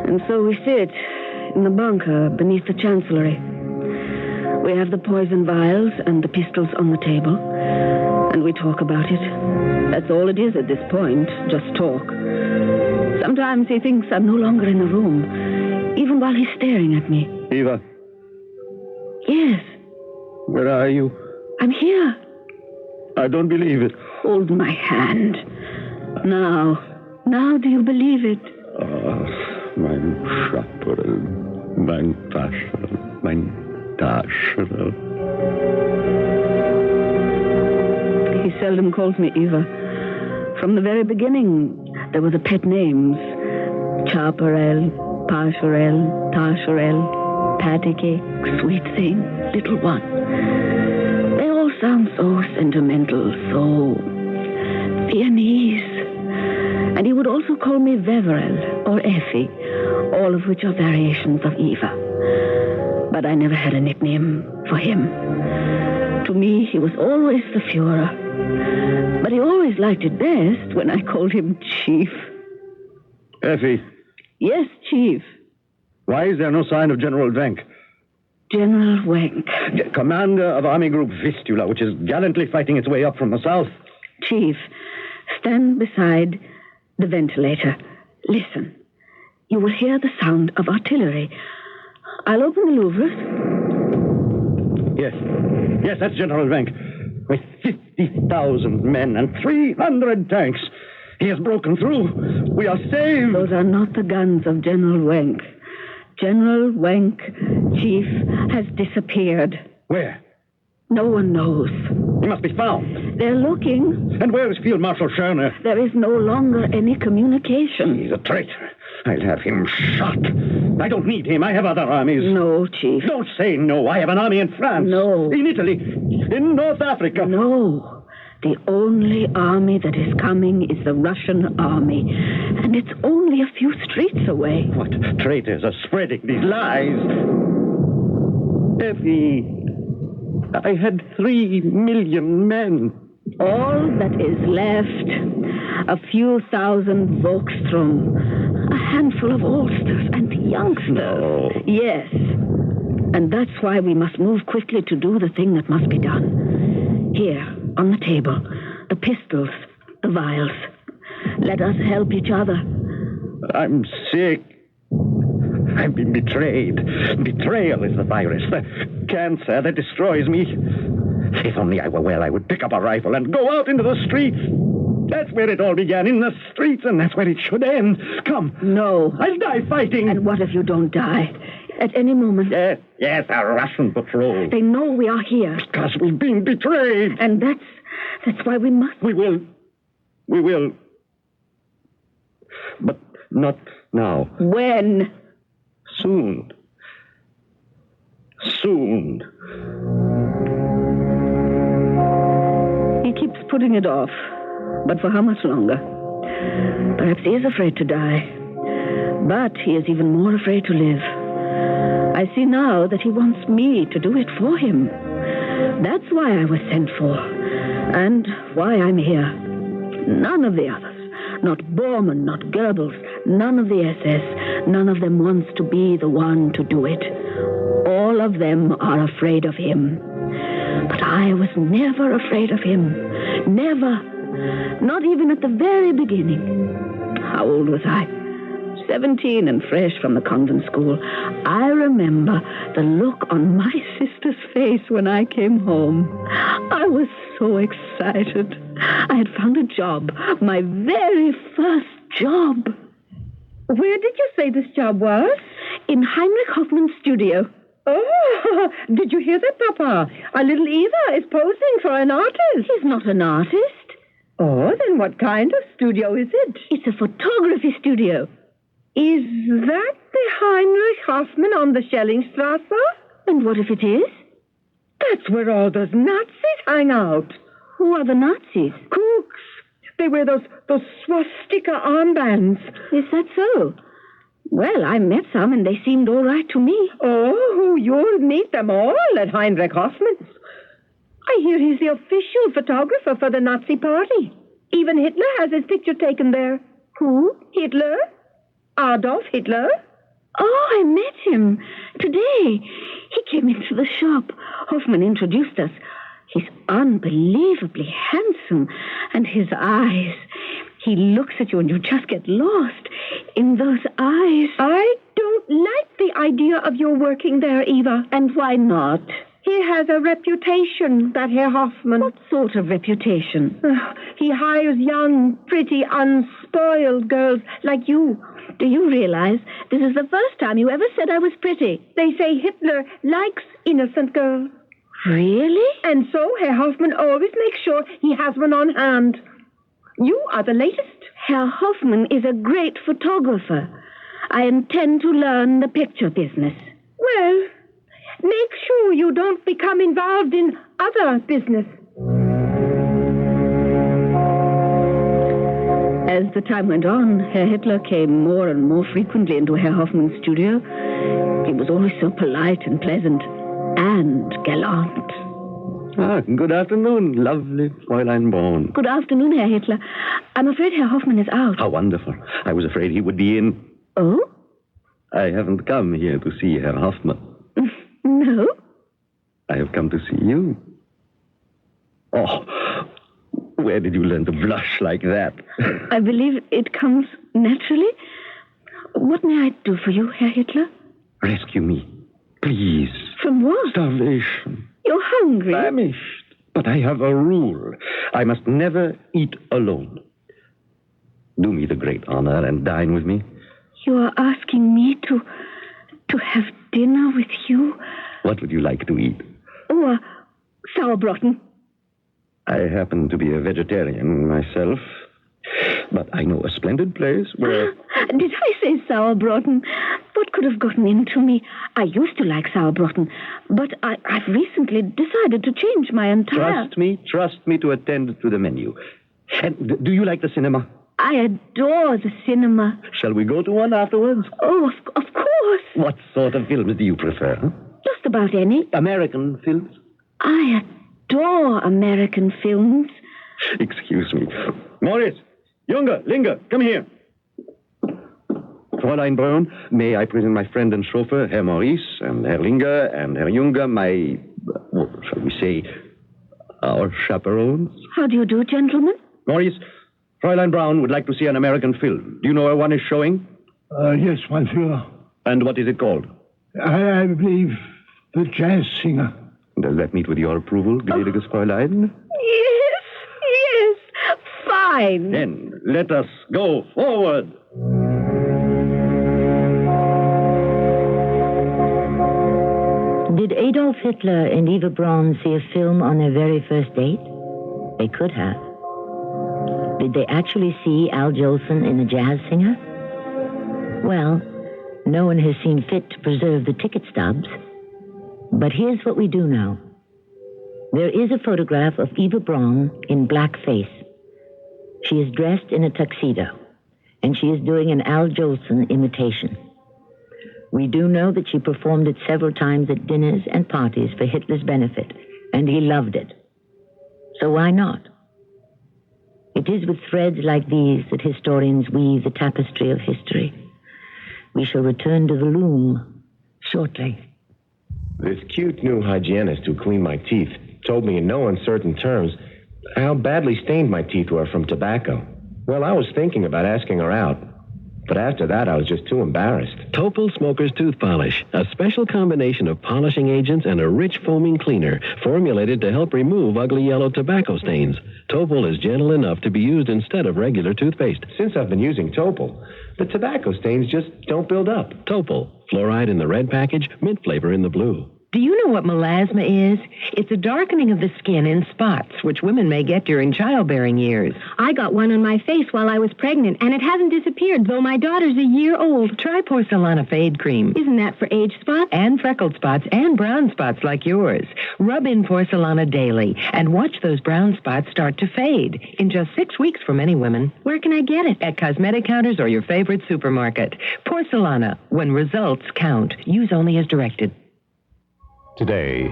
And so we sit in the bunker beneath the chancellery. We have the poison vials and the pistols on the table, and we talk about it. That's all it is at this point, just talk. Sometimes he thinks I'm no longer in the room, even while he's staring at me. Eva, Yes, where are you? I'm here. I don't believe it. Hold my hand. Now do you believe it? Mein Schapperl, mein Taschel, mein Taschel. He seldom calls me Eva. From the very beginning, there were the pet names. Chaparral, Pasharel, Tasharel, Patty Cake, Sweet Thing, Little One. They all sound so sentimental, so Viennese. And he would also call me Veverel or Effie, all of which are variations of Eva. But I never had a nickname for him. To me, he was always the Führer. But he always liked it best when I called him Chief. Effie. Yes, Chief. Why is there no sign of General Wenck? General Wenck. Commander of Army Group Vistula, which is gallantly fighting its way up from the south. Chief, stand beside the ventilator. Listen. You will hear the sound of artillery. I'll open the louvres. Yes, that's General Wenck. With 50,000 men and 300 tanks. He has broken through. We are saved. Those are not the guns of General Wenck. General Wenck, Chief, has disappeared. Where? No one knows. He must be found. They're looking. And where is Field Marshal Schörner? There is no longer any communication. He's a traitor. I'll have him shot. I don't need him. I have other armies. No, Chief. Don't say no. I have an army in France. No. In Italy. In North Africa. No. The only army that is coming is the Russian army. And it's only a few streets away. What traitors are spreading these lies? Effie, I had 3 million men. All that is left, a few thousand Volkstrom, a handful of oldsters and youngsters. No. Yes. And that's why we must move quickly to do the thing that must be done. Here, on the table, the pistols, the vials. Let us help each other. I'm sick. I've been betrayed. Betrayal is the virus, the cancer that destroys me. If only I were well, I would pick up a rifle and go out into the streets. That's where it all began, in the streets, and that's where it should end. Come. No. I'll die fighting. And what if you don't die? At any moment. Yes, a Russian patrol. They know we are here. Because we've been betrayed. And that's why we must. We will. But not now. When? Soon. He keeps putting it off. But for how much longer? Perhaps he is afraid to die. But he is even more afraid to live. I see now that he wants me to do it for him. That's why I was sent for. And why I'm here. None of the others. Not Bormann, not Goebbels, none of the SS. None of them wants to be the one to do it. All of them are afraid of him. But I was never afraid of him. Never. Not even at the very beginning. How old was I? 17 and fresh from the convent school. I remember the look on my sister's face when I came home. I was so excited. I had found a job, my very first job. Where did you say this job was? In Heinrich Hoffmann's studio. Oh, did you hear that, Papa? Our little Eva is posing for an artist. He's not an artist. Oh, then what kind of studio is it? It's a photography studio. Is that the Heinrich Hoffmann on the Schellingstrasse? And what if it is? That's where all those Nazis hang out. Who are the Nazis? Kooks. They wear those swastika armbands. Is that so? Well, I met some and they seemed all right to me. Oh, you'll meet them all at Heinrich Hoffmann's. I hear he's the official photographer for the Nazi party. Even Hitler has his picture taken there. Who? Hitler. Adolf Hitler. Oh, I met him today. He came into the shop. Hoffmann introduced us. He's unbelievably handsome. And his eyes. He looks at you and you just get lost in those eyes. I don't like the idea of your working there, Eva. And why not? He has a reputation, that Herr Hoffmann. What sort of reputation? He hires young, pretty, unspoiled girls like you. Do you realize this is the first time you ever said I was pretty? They say Hitler likes innocent girls. Really? And so Herr Hoffmann always makes sure he has one on hand. You are the latest. Herr Hoffmann is a great photographer. I intend to learn the picture business. Well, make sure you don't become involved in other business. As the time went on, Herr Hitler came more and more frequently into Herr Hoffmann's studio. He was always so polite and pleasant and gallant. Good afternoon, lovely Fräulein Braun. Good afternoon, Herr Hitler. I'm afraid Herr Hoffmann is out. How wonderful. I was afraid he would be in. Oh? I haven't come here to see Herr Hoffmann. No? I have come to see you. Oh, where did you learn to blush like that? I believe it comes naturally. What may I do for you, Herr Hitler? Rescue me, please. From what? Starvation. You're hungry. Famished. But I have a rule. I must never eat alone. Do me the great honor and dine with me. You are asking me to have dinner with you? What would you like to eat? Oh, sauerbraten. I happen to be a vegetarian myself, but I know a splendid place where... Did I say sauerbraten? What could have gotten into me? I used to like sauerbraten, but I've recently decided to change my entire... Trust me to attend to the menu. And do you like the cinema? I adore the cinema. Shall we go to one afterwards? Oh, of course. What sort of films do you prefer? Huh? Just about any. American films? I adore American films. Excuse me. Morris, Junge, Linger, come here. Fräulein Braun, may I present my friend and chauffeur, Herr Maurice, and Herr Linger, and Herr Junge, my, what shall we say, our chaperones? How do you do, gentlemen? Maurice, Fräulein Braun would like to see an American film. Do you know where one is showing? Yes, mein Führer. And what is it called? I believe the Jazz Singer. Does that meet with your approval, gnädiges Fräulein? Yes, fine. Then let us go forward. Did Adolf Hitler and Eva Braun see a film on their very first date? They could have. Did they actually see Al Jolson in The Jazz Singer? Well, no one has seen fit to preserve the ticket stubs. But here's what we do know. There is a photograph of Eva Braun in blackface. She is dressed in a tuxedo, and she is doing an Al Jolson imitation. We do know that she performed it several times at dinners and parties for Hitler's benefit, and he loved it. So why not? It is with threads like these that historians weave the tapestry of history. We shall return to the loom shortly. This cute new hygienist who cleaned my teeth told me in no uncertain terms how badly stained my teeth were from tobacco. Well, I was thinking about asking her out. But after that, I was just too embarrassed. Topol Smoker's Tooth Polish, a special combination of polishing agents and a rich foaming cleaner formulated to help remove ugly yellow tobacco stains. Topol is gentle enough to be used instead of regular toothpaste. Since I've been using Topol, the tobacco stains just don't build up. Topol, fluoride in the red package, mint flavor in the blue. Do you know what melasma is? It's a darkening of the skin in spots, which women may get during childbearing years. I got one on my face while I was pregnant, and it hasn't disappeared, though my daughter's a year old. Try Porcelana Fade Cream. Isn't that for age spots? And freckled spots and brown spots like yours. Rub in Porcelana daily and watch those brown spots start to fade in just 6 weeks for many women. Where can I get it? At cosmetic counters or your favorite supermarket. Porcelana, when results count. Use only as directed. Today,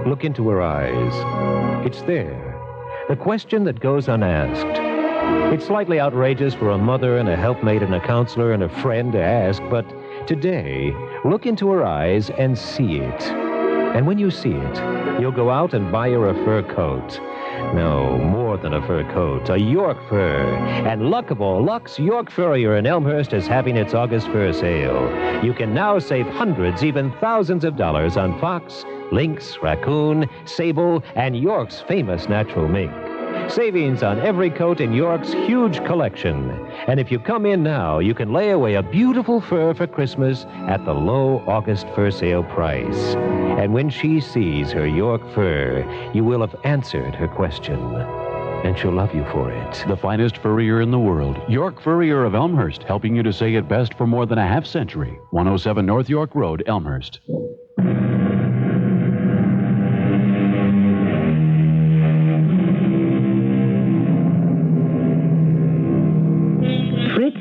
look into her eyes. It's there. The question that goes unasked. It's slightly outrageous for a mother and a helpmate and a counselor and a friend to ask, but today, look into her eyes and see it. And when you see it, you'll go out and buy her a fur coat. No, more than a fur coat, a York fur. And luck of all lucks, York Furrier in Elmhurst is having its August fur sale. You can now save hundreds, even thousands of dollars on fox, lynx, raccoon, sable, and York's famous natural mink. Savings on every coat in York's huge collection. And if you come in now, you can lay away a beautiful fur for Christmas at the low August fur sale price. And when she sees her York fur, you will have answered her question. And she'll love you for it. The finest furrier in the world, York Furrier of Elmhurst, helping you to say it best for more than a half century. 107 North York Road, Elmhurst.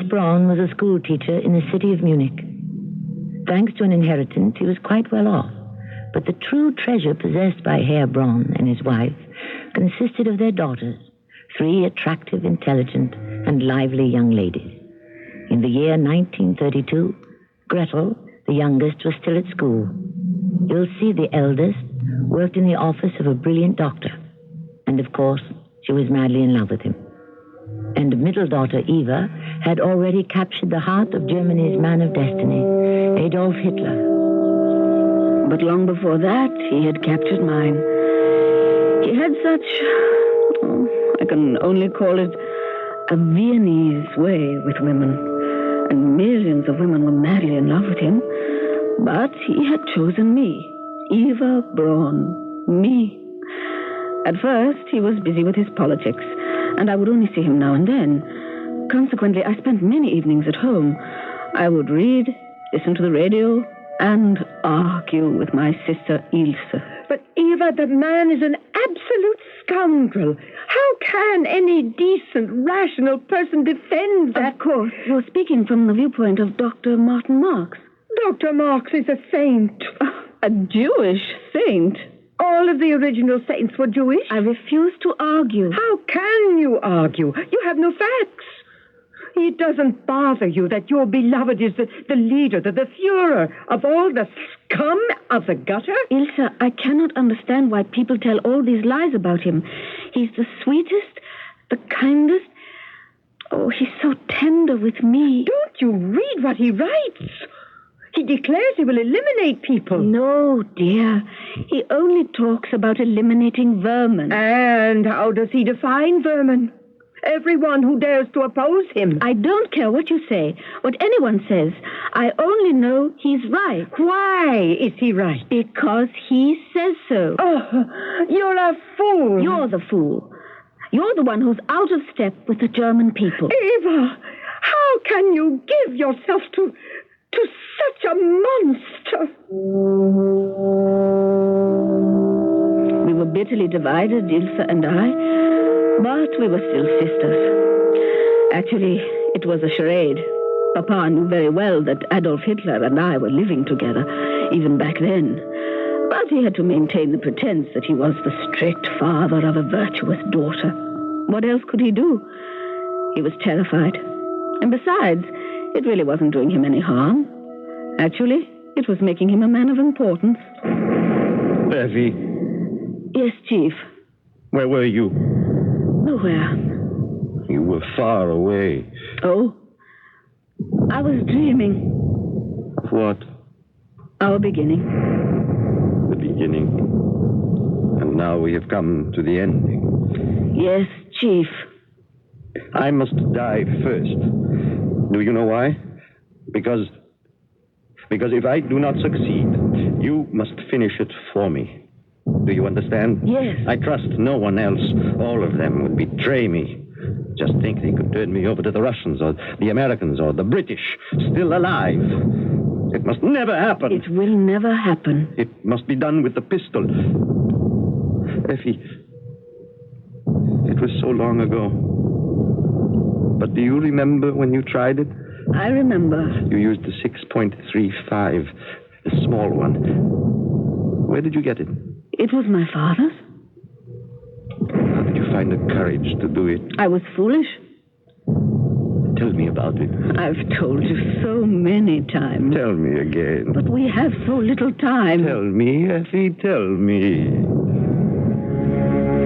Braun was a school teacher in the city of Munich. Thanks to an inheritance, he was quite well off. But the true treasure possessed by Herr Braun and his wife consisted of their daughters, 3 attractive, intelligent, and lively young ladies. In the year 1932, Gretel, the youngest, was still at school. You'll see the eldest worked in the office of a brilliant doctor. And, of course, she was madly in love with him. And middle daughter Eva had already captured the heart of Germany's man of destiny, Adolf Hitler. But long before that, he had captured mine. He had such, I can only call it a Viennese way with women. And millions of women were madly in love with him. But he had chosen me, Eva Braun, me. At first, he was busy with his politics, and I would only see him now and then. Consequently, I spent many evenings at home. I would read, listen to the radio, and argue with my sister Ilse. But, Eva, the man is an absolute scoundrel. How can any decent, rational person defend that? Of course, you're speaking from the viewpoint of Dr. Martin Marx. Dr. Marx is a saint. A Jewish saint? All of the original saints were Jewish. I refuse to argue. How can you argue? You have no facts. It doesn't bother you that your beloved is the leader, the Führer of all the scum of the gutter? Ilse, I cannot understand why people tell all these lies about him. He's the sweetest, the kindest. Oh, he's so tender with me. Don't you read what he writes? He declares he will eliminate people. No, dear. He only talks about eliminating vermin. And how does he define vermin? Everyone who dares to oppose him. I don't care what you say, what anyone says. I only know he's right. Why is he right? Because he says so. Oh, you're a fool. You're the fool. You're the one who's out of step with the German people. Eva, how can you give yourself to such a monster? We were bitterly divided, Ilse and I. But we were still sisters. Actually, it was a charade. Papa knew very well that Adolf Hitler and I were living together, even back then. But he had to maintain the pretense that he was the strict father of a virtuous daughter. What else could he do? He was terrified. And besides, it really wasn't doing him any harm. Actually, it was making him a man of importance. Effie. Yes, Chief. Where were you? Nowhere. You were far away. Oh? I was dreaming. Of what? Our beginning. The beginning. And now we have come to the ending. Yes, Chief. I must die first. Do you know why? Because if I do not succeed, You must finish it for me. Do you understand? Yes. I trust no one else. All of them would betray me. Just think they could turn me over to the Russians or the Americans or the British, still alive. It must never happen. It will never happen. It must be done with the pistol. Effie, it was so long ago. But do you remember when you tried it? I remember. You used the 6.35, the small one. Where did you get it? It was my father's. How did you find the courage to do it? I was foolish. Tell me about it. I've told you so many times. Tell me again. But we have so little time. Tell me, Effie, tell me.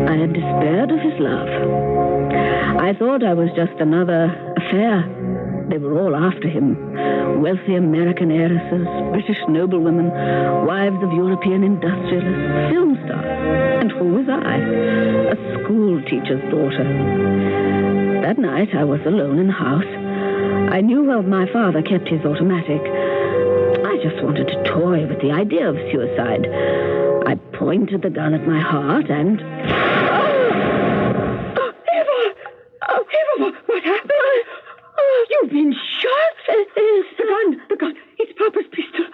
I had despaired of his love. I thought I was just another affair. They were all after him. Wealthy American heiresses, British noblewomen, wives of European industrialists, film stars. And who was I? A school teacher's daughter. That night I was alone in the house. I knew where my father kept his automatic. I just wanted to toy with the idea of suicide. I pointed the gun at my heart and... Eva, what happened? You've been shot. The gun. It's Papa's pistol.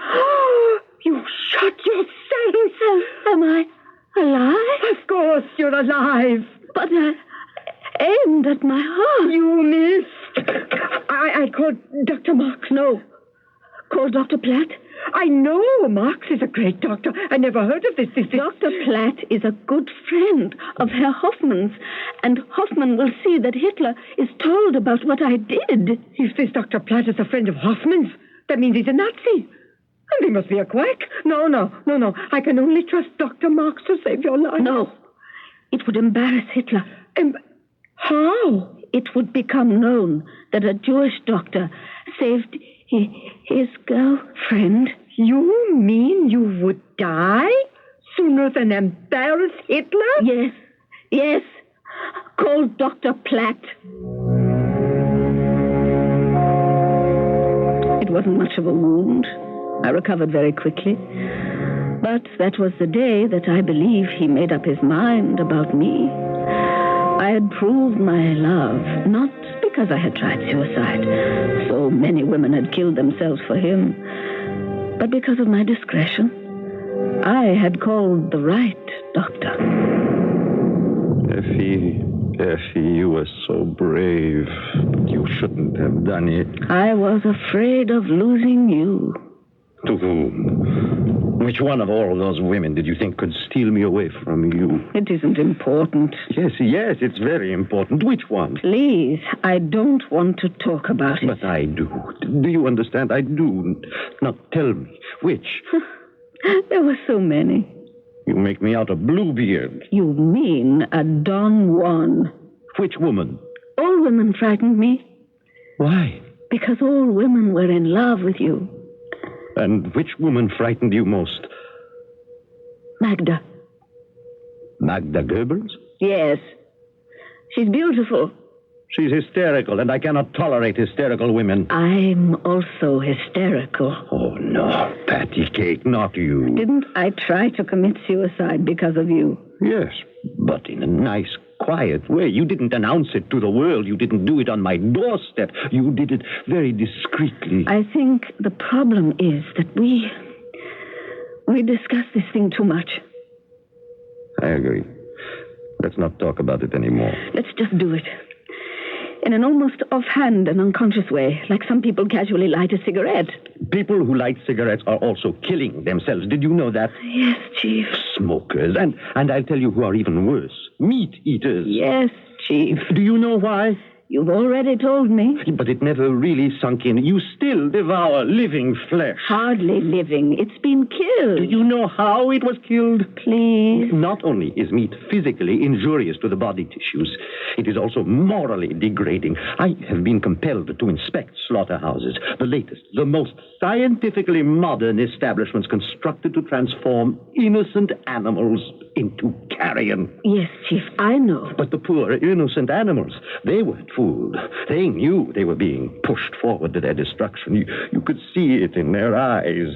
You shot yourself. Am I alive? Of course you're alive. But I aimed at my heart. You missed. I called Dr. Marks. No. Called Dr. Platt. I know Marks is a great doctor. I never heard of this. Dr. Platt is a good friend of Herr Hoffman's, and Hoffman will see that Hitler is told about what I did. If this Dr. Platt is a friend of Hoffman's, that means he's a Nazi. And he must be a quack. No. I can only trust Dr. Marks to save your life. No. It would embarrass Hitler. How? It would become known that a Jewish doctor saved his girlfriend. You mean you would die sooner than embarrass Hitler? Yes. Call Dr. Platt. It wasn't much of a wound. I recovered very quickly. But that was the day that I believe he made up his mind about me. I had proved my love, not because I had tried suicide. So many women had killed themselves for him. But because of my discretion, I had called the right doctor. Effie, you were so brave. You shouldn't have done it. I was afraid of losing you. To whom? Which one of all those women did you think could steal me away from you? It isn't important. Yes, it's very important. Which one? Please, I don't want to talk about it. But I do. Do you understand? I do. Now tell me, which? There were so many. You make me out a Bluebeard. You mean a Don Juan. Which woman? All women frightened me. Why? Because all women were in love with you. And which woman frightened you most? Magda. Magda Goebbels? Yes. She's beautiful. She's hysterical, and I cannot tolerate hysterical women. I'm also hysterical. Oh, no, Patty Cake, not you. Didn't I try to commit suicide because of you? Yes, but in a nice, quiet way. You didn't announce it to the world. You didn't do it on my doorstep. You did it very discreetly. I think the problem is that we discuss this thing too much. I agree. Let's not talk about it anymore. Let's just do it. In an almost offhand and unconscious way, like some people casually light a cigarette. People who light cigarettes are also killing themselves. Did you know that? Yes, Chief. Smokers. And I'll tell you who are even worse. Meat eaters. Yes, Chief. Do you know why? You've already told me. But it never really sunk in. You still devour living flesh. Hardly living. It's been killed. Do you know how it was killed? Please. Not only is meat physically injurious to the body tissues, it is also morally degrading. I have been compelled to inspect slaughterhouses, the latest, the most scientifically modern establishments constructed to transform innocent animals into carrion. Yes, Chief, I know. But the poor, innocent animals, they weren't fooled. They knew they were being pushed forward to their destruction. You could see it in their eyes.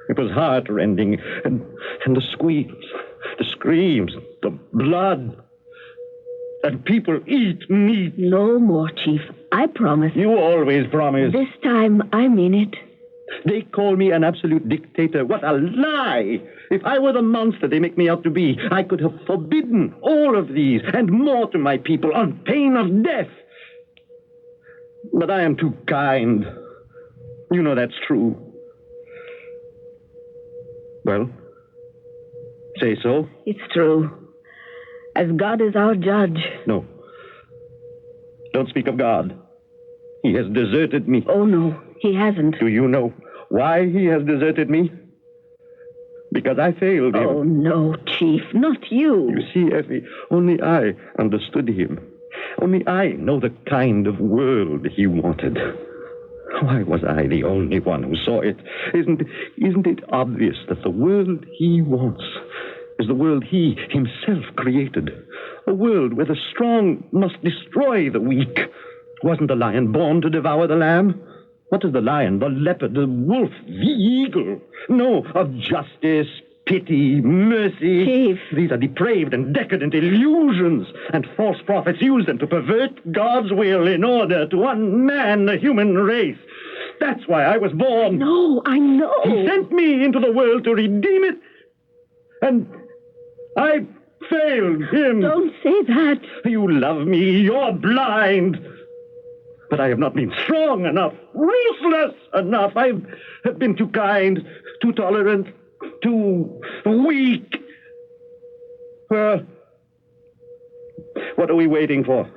It was heart-rending. And the squeals, the screams, the blood. And people eat meat. No more, Chief. I promise. You always promise. This time, I mean it. They call me an absolute dictator. What a lie! If I were the monster they make me out to be, I could have forbidden all of these and more to my people on pain of death. But I am too kind. You know that's true. Well, say so. It's true. As God is our judge. No. Don't speak of God. He has deserted me. Oh, no, he hasn't. Do you know why he has deserted me? Because I failed him. Oh, no, Chief, not you. You see, Effie, only I understood him. Only I know the kind of world he wanted. Why was I the only one who saw it? Isn't it obvious that the world he wants is the world he himself created? A world where the strong must destroy the weak. Wasn't the lion born to devour the lamb? What is the lion, the leopard, the wolf, the eagle? No, of justice, pity, mercy. Chief. These are depraved and decadent illusions, and false prophets use them to pervert God's will in order to unman the human race. That's why I was born. No, I know. He sent me into the world to redeem it, and I failed him. Don't say that. You love me. You're blind. But I have not been strong enough, ruthless enough. I have been too kind, too tolerant, too weak. Well, what are we waiting for?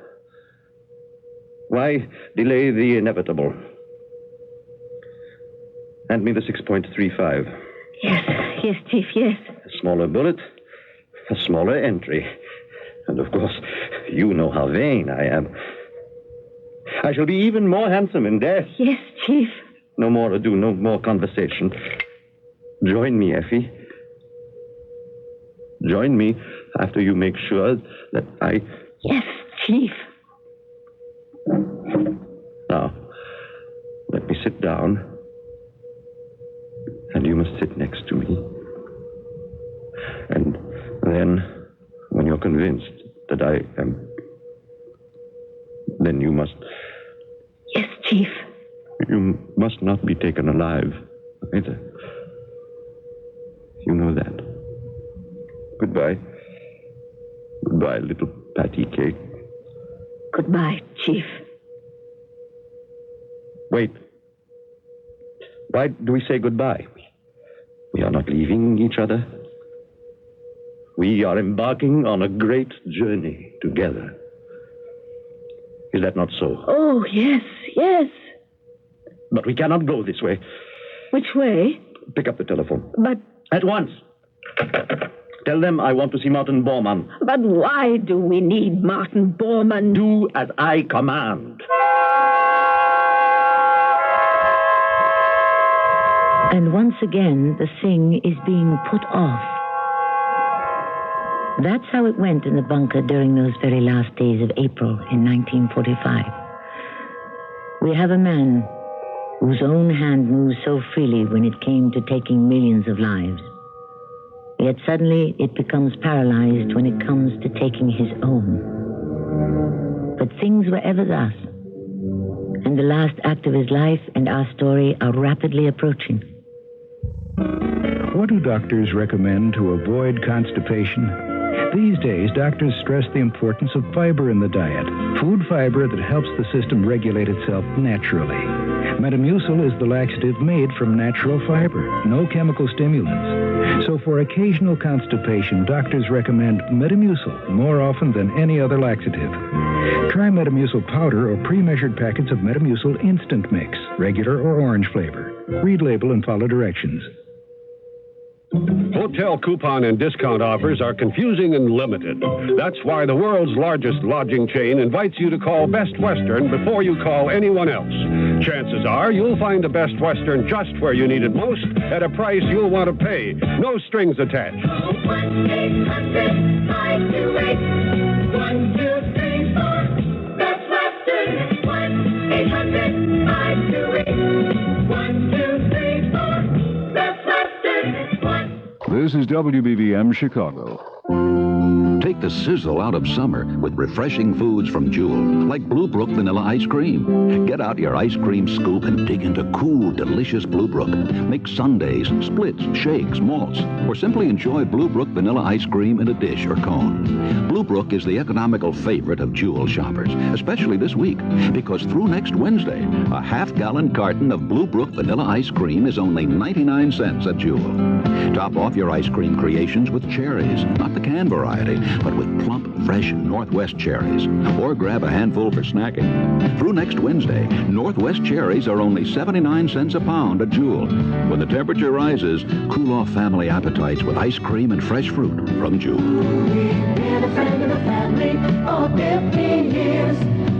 Why delay the inevitable? Hand me the 6.35. Yes, Chief, yes. A smaller bullet, a smaller entry. And of course, you know how vain I am. I shall be even more handsome in death. Yes, Chief. No more ado, no more conversation. Join me, Effie. Join me after you make sure that I... Yes, Chief. Now, let me sit down. And you must sit next to me. And then, when you're convinced that I am... then you must... Yes, Chief. You must not be taken alive, either. You know that. Goodbye. Goodbye, little patty cake. Goodbye, Chief. Wait. Why do we say goodbye? We are not leaving each other. We are embarking on a great journey together. Is that not so? Oh, yes, yes. But we cannot go this way. Which way? Pick up the telephone. But... At once. Tell them I want to see Martin Bormann. But why do we need Martin Bormann? Do as I command. And once again, the thing is being put off. That's how it went in the bunker during those very last days of April in 1945. We have a man whose own hand moved so freely when it came to taking millions of lives. Yet suddenly it becomes paralyzed when it comes to taking his own. But things were ever thus. And the last act of his life and our story are rapidly approaching. What do doctors recommend to avoid constipation? These days, doctors stress the importance of fiber in the diet, food fiber that helps the system regulate itself naturally. Metamucil is the laxative made from natural fiber, no chemical stimulants. So for occasional constipation, doctors recommend Metamucil more often than any other laxative. Try Metamucil powder or pre-measured packets of Metamucil instant mix, regular or orange flavor. Read label and follow directions. Hotel coupon and discount offers are confusing and limited. That's why the world's largest lodging chain invites you to call Best Western before you call anyone else. Chances are you'll find the Best Western just where you need it most at a price you'll want to pay. No strings attached. 1-800-528-1234. Best Western. 1-800-528-1234. Best Western. This is WBBM Chicago. Take the sizzle out of summer with refreshing foods from Jewel, like Blue Brook vanilla ice cream. Get out your ice cream scoop and dig into cool, delicious Blue Brook. Make sundaes, splits, shakes, malts, or simply enjoy Blue Brook vanilla ice cream in a dish or cone. Blue Brook is the economical favorite of Jewel shoppers, especially this week, because through next Wednesday, a half-gallon carton of Blue Brook vanilla ice cream is only 99 cents at Jewel. Top off your ice cream creations with cherries, not the can variety, but with plump, fresh Northwest cherries. Or grab a handful for snacking. Through next Wednesday, Northwest cherries are only 79 cents a pound at Jewel. When the temperature rises, cool off family appetites with ice cream and fresh fruit from Jewel. Been a friend of the family for 50 years.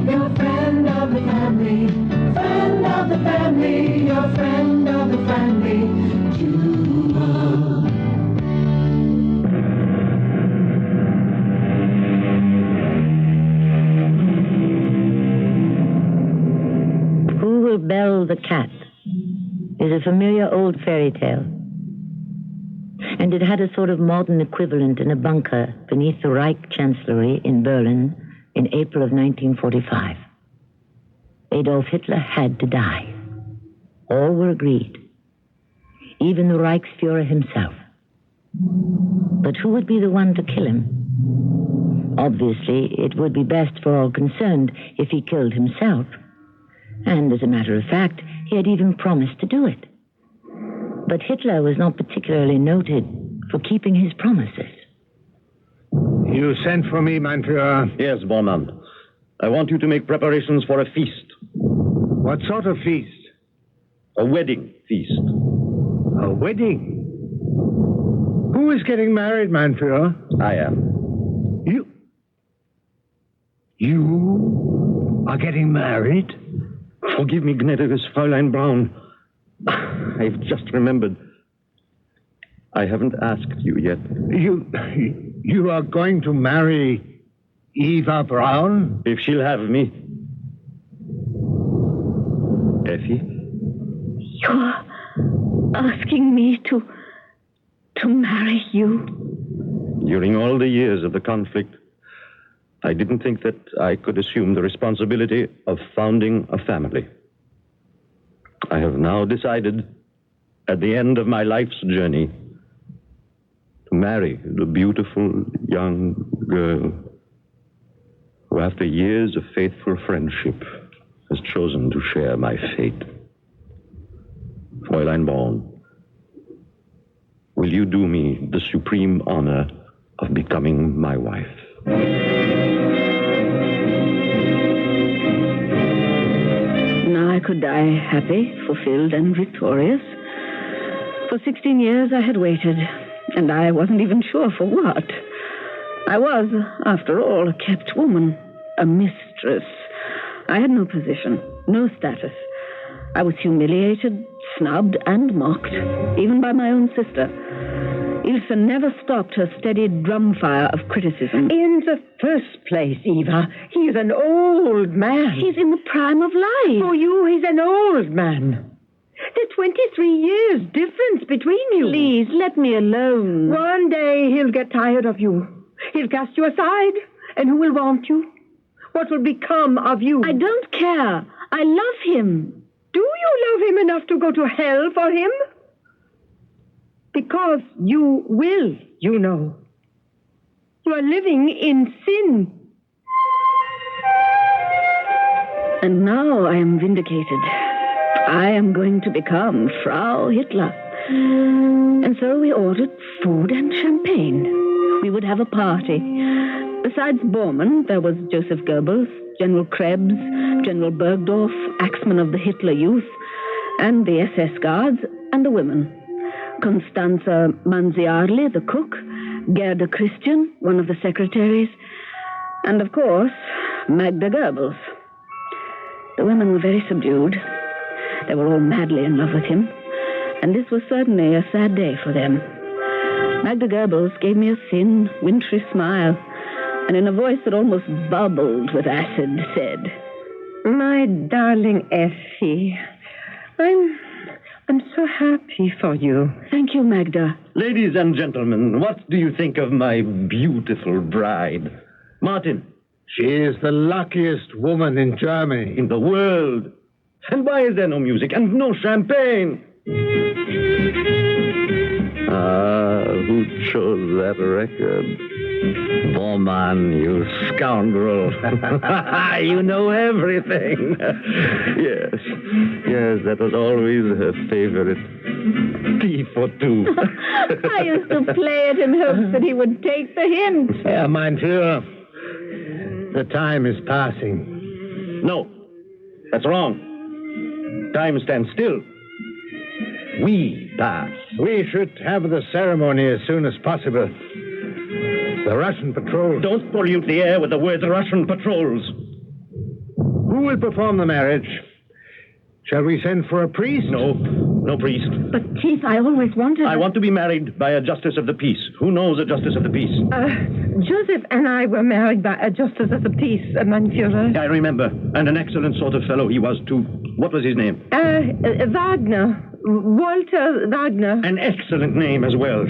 You're a friend of the family. Friend of the family. You're a friend of the family. Jewel. Who Will Bell the Cat is a familiar old fairy tale. And it had a sort of modern equivalent in a bunker beneath the Reich Chancellery in Berlin in April of 1945. Adolf Hitler had to die. All were agreed, even the Reichsfuhrer himself. But who would be the one to kill him? Obviously, it would be best for all concerned if he killed himself. And as a matter of fact, he had even promised to do it. But Hitler was not particularly noted for keeping his promises. You sent for me, mein Führer? Yes, Bormann. I want you to make preparations for a feast. What sort of feast? A wedding feast. A wedding? Who is getting married, mein Führer? I am. You are getting married? Forgive me, gnädiges Fräulein Braun. I've just remembered. I haven't asked you yet. You are going to marry Eva Braun? If she'll have me. Effie? You're asking me to marry you? During all the years of the conflict, I didn't think that I could assume the responsibility of founding a family. I have now decided, at the end of my life's journey, to marry the beautiful young girl who, after years of faithful friendship, has chosen to share my fate. Fräulein Braun, will you do me the supreme honor of becoming my wife? Now I could die happy, fulfilled, and victorious. For 16 years I had waited, and I wasn't even sure for what. I was, after all, a kept woman, a mistress. I had no position, no status. I was humiliated, snubbed, and mocked, even by my own sister. Ilse never stopped her steady drumfire of criticism. In the first place, Eva, he's an old man. He's in the prime of life. For you, he's an old man. There's 23 years difference between you. Please, let me alone. One day he'll get tired of you. He'll cast you aside, and who will want you? What will become of you? I don't care. I love him. Do you love him enough to go to hell for him? Because you will, you know. You are living in sin. And now I am vindicated. I am going to become Frau Hitler. And so we ordered food and champagne. We would have a party. Besides Bormann, there was Joseph Goebbels, General Krebs, General Bergdorf, axeman of the Hitler Youth, and the SS Guards, and the women. Constanza Manziarli, the cook, Gerda Christian, one of the secretaries, and, of course, Magda Goebbels. The women were very subdued. They were all madly in love with him, and this was certainly a sad day for them. Magda Goebbels gave me a thin, wintry smile, and in a voice that almost bubbled with acid, said, My darling Effie, I'm I'm so happy for you. Thank you, Magda. Ladies and gentlemen, what do you think of my beautiful bride? Martin. She is the luckiest woman in Germany. In the world. And why is there no music and no champagne? Who chose that record? Bormann, you scoundrel. You know everything. Yes, that was always her favorite. T for two. I used to play it in hopes that he would take the hint. Herr mein Führer, the time is passing. No, that's wrong. Time stands still. We pass. We should have the ceremony as soon as possible. The Russian patrols. Don't pollute the air with the words Russian patrols. Who will perform the marriage? Shall we send for a priest? No priest. But, Chief, I always wanted... I want to be married by a justice of the peace. Who knows a justice of the peace? Joseph and I were married by a justice of the peace, mein Führer. I remember. And an excellent sort of fellow he was, too. What was his name? Wagner. Walter Wagner. An excellent name as well.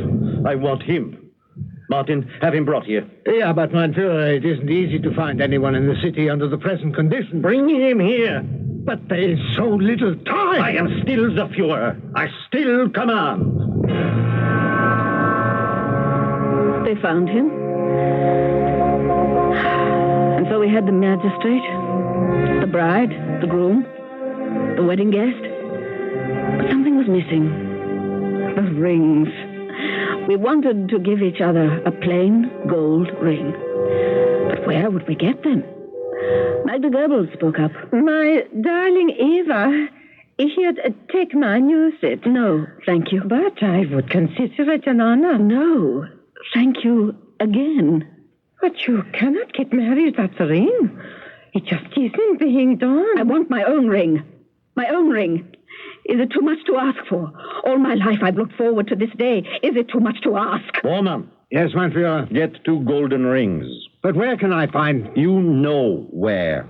I want him. Martin, have him brought here. Yeah, but, mein Führer, it isn't easy to find anyone in the city under the present conditions. Bring him here. But there is so little time. I am still the Führer. I still command. They found him. And so we had the magistrate, the bride, the groom, the wedding guest. But something was missing. The rings. We wanted to give each other a plain gold ring. But where would we get them? Magda Goebbels spoke up. My darling Eva, he'd take mine, use it. No, thank you. But I would consider it an honor. No, thank you again. But you cannot get married without the ring. It just isn't being done. I want my own ring. My own ring. Is it too much to ask for? All my life I've looked forward to this day. Is it too much to ask? Bormann. Yes, mein Führer. Get 2 golden rings. But where can I find... You know where.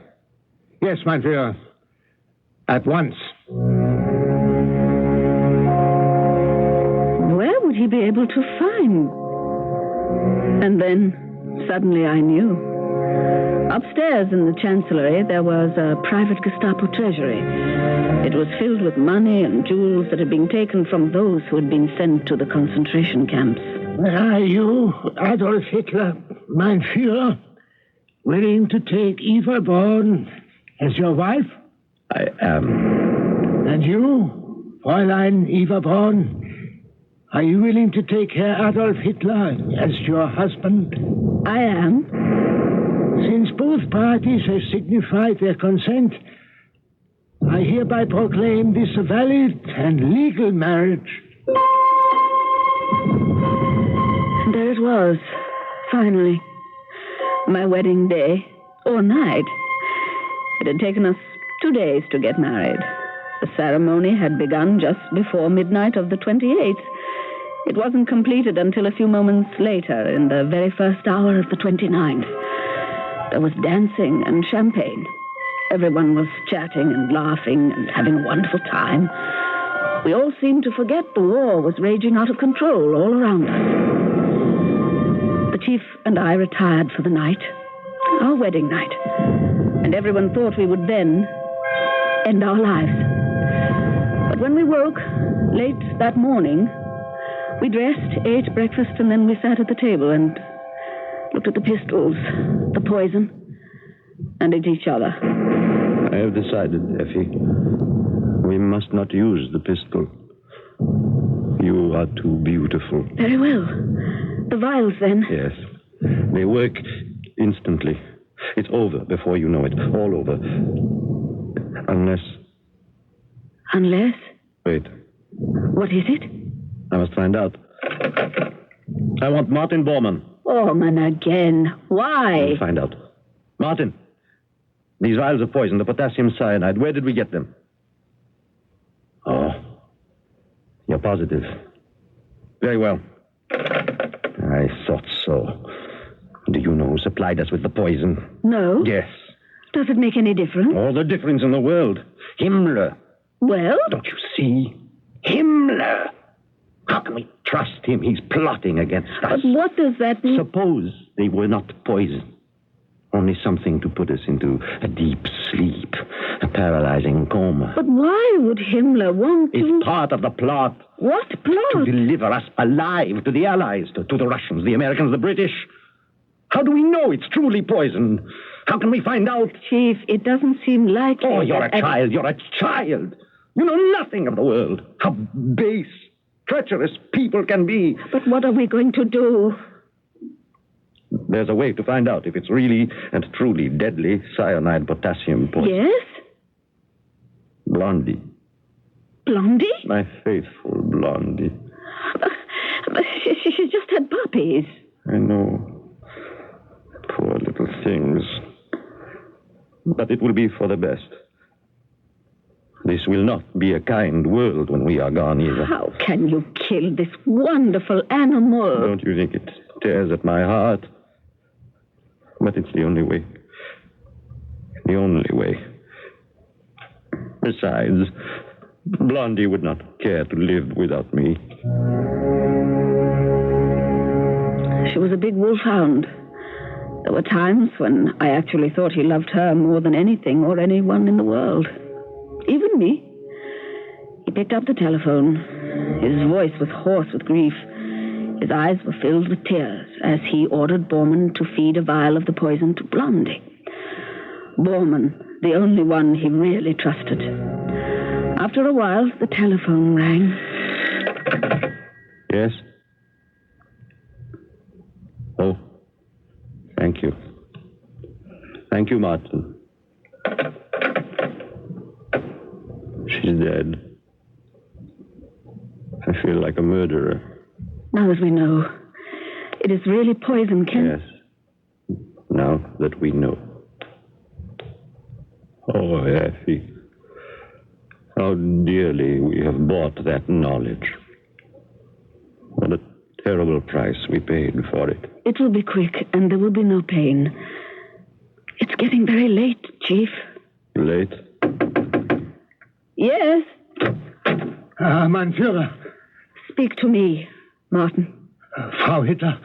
Yes, mein Führer. At once. Where would he be able to find? And then, suddenly I knew. Upstairs in the chancellery, there was a private Gestapo treasury. It was filled with money and jewels that had been taken from those who had been sent to the concentration camps. Are you, Adolf Hitler, mein Führer, willing to take Eva Braun as your wife? I am. And you, Fräulein Eva Braun, are you willing to take Herr Adolf Hitler as your husband? I am. Since both parties have signified their consent, I hereby proclaim this a valid and legal marriage. And there it was, finally. My wedding day, or night. It had taken us 2 days to get married. The ceremony had begun just before midnight of the 28th. It wasn't completed until a few moments later, in the very first hour of the 29th. There was dancing and champagne. Everyone was chatting and laughing and having a wonderful time. We all seemed to forget the war was raging out of control all around us. The chief and I retired for the night, our wedding night, and everyone thought we would then end our lives. But when we woke, late that morning, we dressed, ate breakfast, and then we sat at the table and looked at the pistols, the poison, and at each other. I have decided, Effie. We must not use the pistol. You are too beautiful. Very well. The vials, then? Yes. They work instantly. It's over before you know it. All over. Unless... Unless? Wait. What is it? I must find out. I want Martin Bormann. Bormann again. Why? I'll find out. Martin, these vials of poison, the potassium cyanide, where did we get them? Oh, you're positive. Very well. I thought so. Do you know who supplied us with the poison? No. Yes. Does it make any difference? All the difference in the world. Himmler. Well? Don't you see? Himmler! How can we trust him? He's plotting against us. But what does that mean? Suppose they were not poison. Only something to put us into a deep sleep, a paralyzing coma. But why would Himmler want to... It's part of the plot. What plot? To deliver us alive to the Allies, to the Russians, the Americans, the British. How do we know it's truly poison? How can we find out? Chief, it doesn't seem likely. Oh, you're a child. You're a child. You know nothing of the world. How base, treacherous people can be. But what are we going to do? There's a way to find out if it's really and truly deadly cyanide potassium poison. Yes? Blondie. Blondie? My faithful Blondie. But she just had puppies. I know. Poor little things. But it will be for the best. This will not be a kind world when we are gone either. How can you kill this wonderful animal? Don't you think it tears at my heart? But it's the only way. The only way. Besides, Blondie would not care to live without me. She was a big wolfhound. There were times when I actually thought he loved her more than anything or anyone in the world. Even me. He picked up the telephone. His voice was hoarse with grief. His eyes were filled with tears as he ordered Bormann to feed a vial of the poison to Blondie. Bormann, the only one he really trusted. After a while, the telephone rang. Yes? Oh, thank you. Thank you, Martin. She's dead. I feel like a murderer. Now that we know, it is really poison, Ken. Yes. Now that we know. Oh, Effie. How dearly we have bought that knowledge. What a terrible price we paid for it. It will be quick, and there will be no pain. It's getting very late, Chief. Late? Yes? Mein Führer. Speak to me, Martin. Frau Hitler.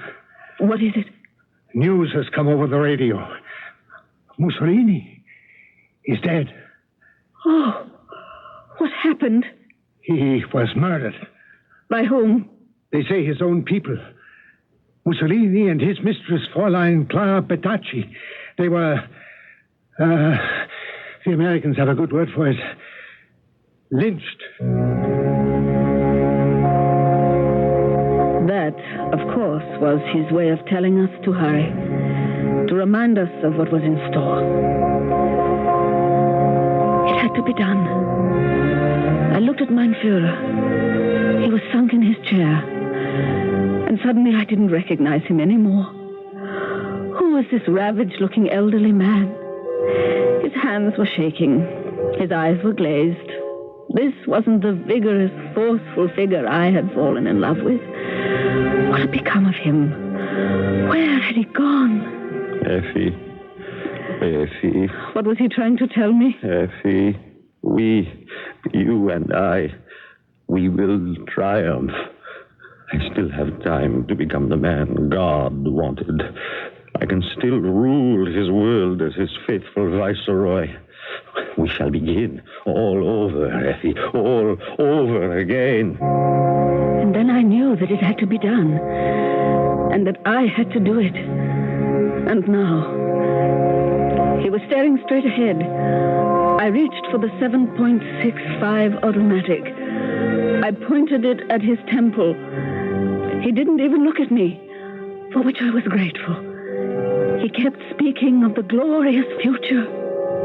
What is it? News has come over the radio. Mussolini is dead. Oh, what happened? He was murdered. By whom? They say his own people. Mussolini and his mistress, Fräulein Clara Petacci. They were... the Americans have a good word for it. Lynched. That, of course, was his way of telling us to hurry, to remind us of what was in store. It had to be done. I looked at mein Führer. He was sunk in his chair, and suddenly I didn't recognize him anymore. Who was this ravaged-looking elderly man? His hands were shaking. His eyes were glazed. This wasn't the vigorous, forceful figure I had fallen in love with. What had become of him? Where had he gone? Effie. Effie. What was he trying to tell me? Effie. We, you and I, we will triumph. I still have time to become the man God wanted. I can still rule his world as his faithful viceroy. We shall begin all over, Effie, all over again. And then I knew that it had to be done, and that I had to do it. And now, he was staring straight ahead. I reached for the 7.65 automatic. I pointed it at his temple. He didn't even look at me, for which I was grateful. He kept speaking of the glorious future.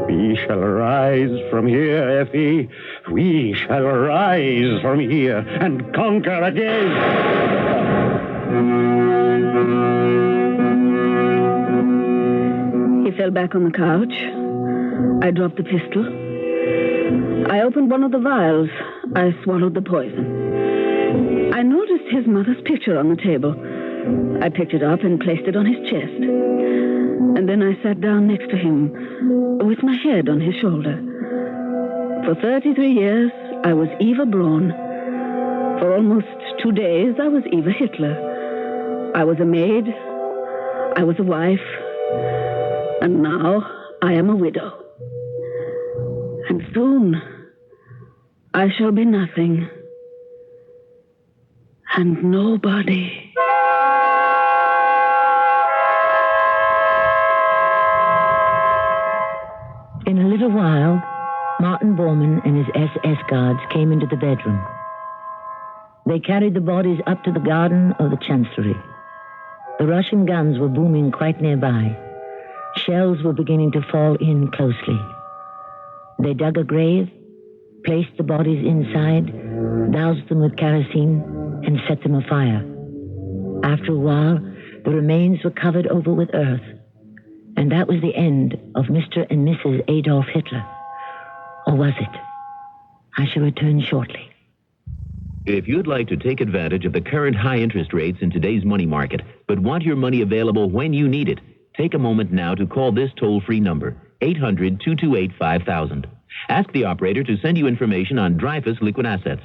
We shall rise from here, Effie. We shall rise from here and conquer again. He fell back on the couch. I dropped the pistol. I opened one of the vials. I swallowed the poison. I noticed his mother's picture on the table. I picked it up and placed it on his chest. And then I sat down next to him with my head on his shoulder. For 33 years, I was Eva Braun, For almost 2 days, I was Eva Hitler. I was a maid. I was a wife. And now I am a widow. And soon I shall be nothing. And nobody. In a little while, Martin Bormann and his SS guards came into the bedroom. They carried the bodies up to the garden of the Chancellery. The Russian guns were booming quite nearby. Shells were beginning to fall in closely. They dug a grave, placed the bodies inside, doused them with kerosene, and set them afire. After a while, the remains were covered over with earth. And that was the end of Mr. and Mrs. Adolf Hitler. Or was it? I shall return shortly. If you'd like to take advantage of the current high interest rates in today's money market, but want your money available when you need it, take a moment now to call this toll-free number, 800-228-5000. Ask the operator to send you information on Dreyfus Liquid Assets.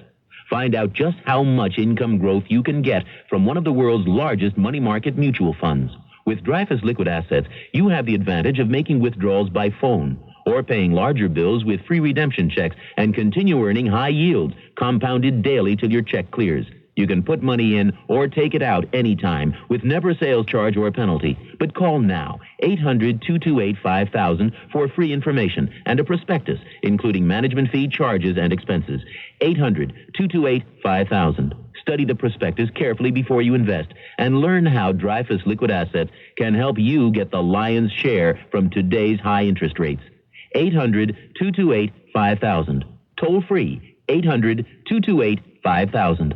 Find out just how much income growth you can get from one of the world's largest money market mutual funds. With Dreyfus Liquid Assets, you have the advantage of making withdrawals by phone or paying larger bills with free redemption checks and continue earning high yields, compounded daily till your check clears. You can put money in or take it out anytime with never a sales charge or penalty. But call now, 800-228-5000 for free information and a prospectus, including management fee, charges, and expenses. 800-228-5000. Study the prospectus carefully before you invest and learn how Dreyfus Liquid Assets can help you get the lion's share from today's high interest rates. 800-228-5000. Toll free, 800-228-5000.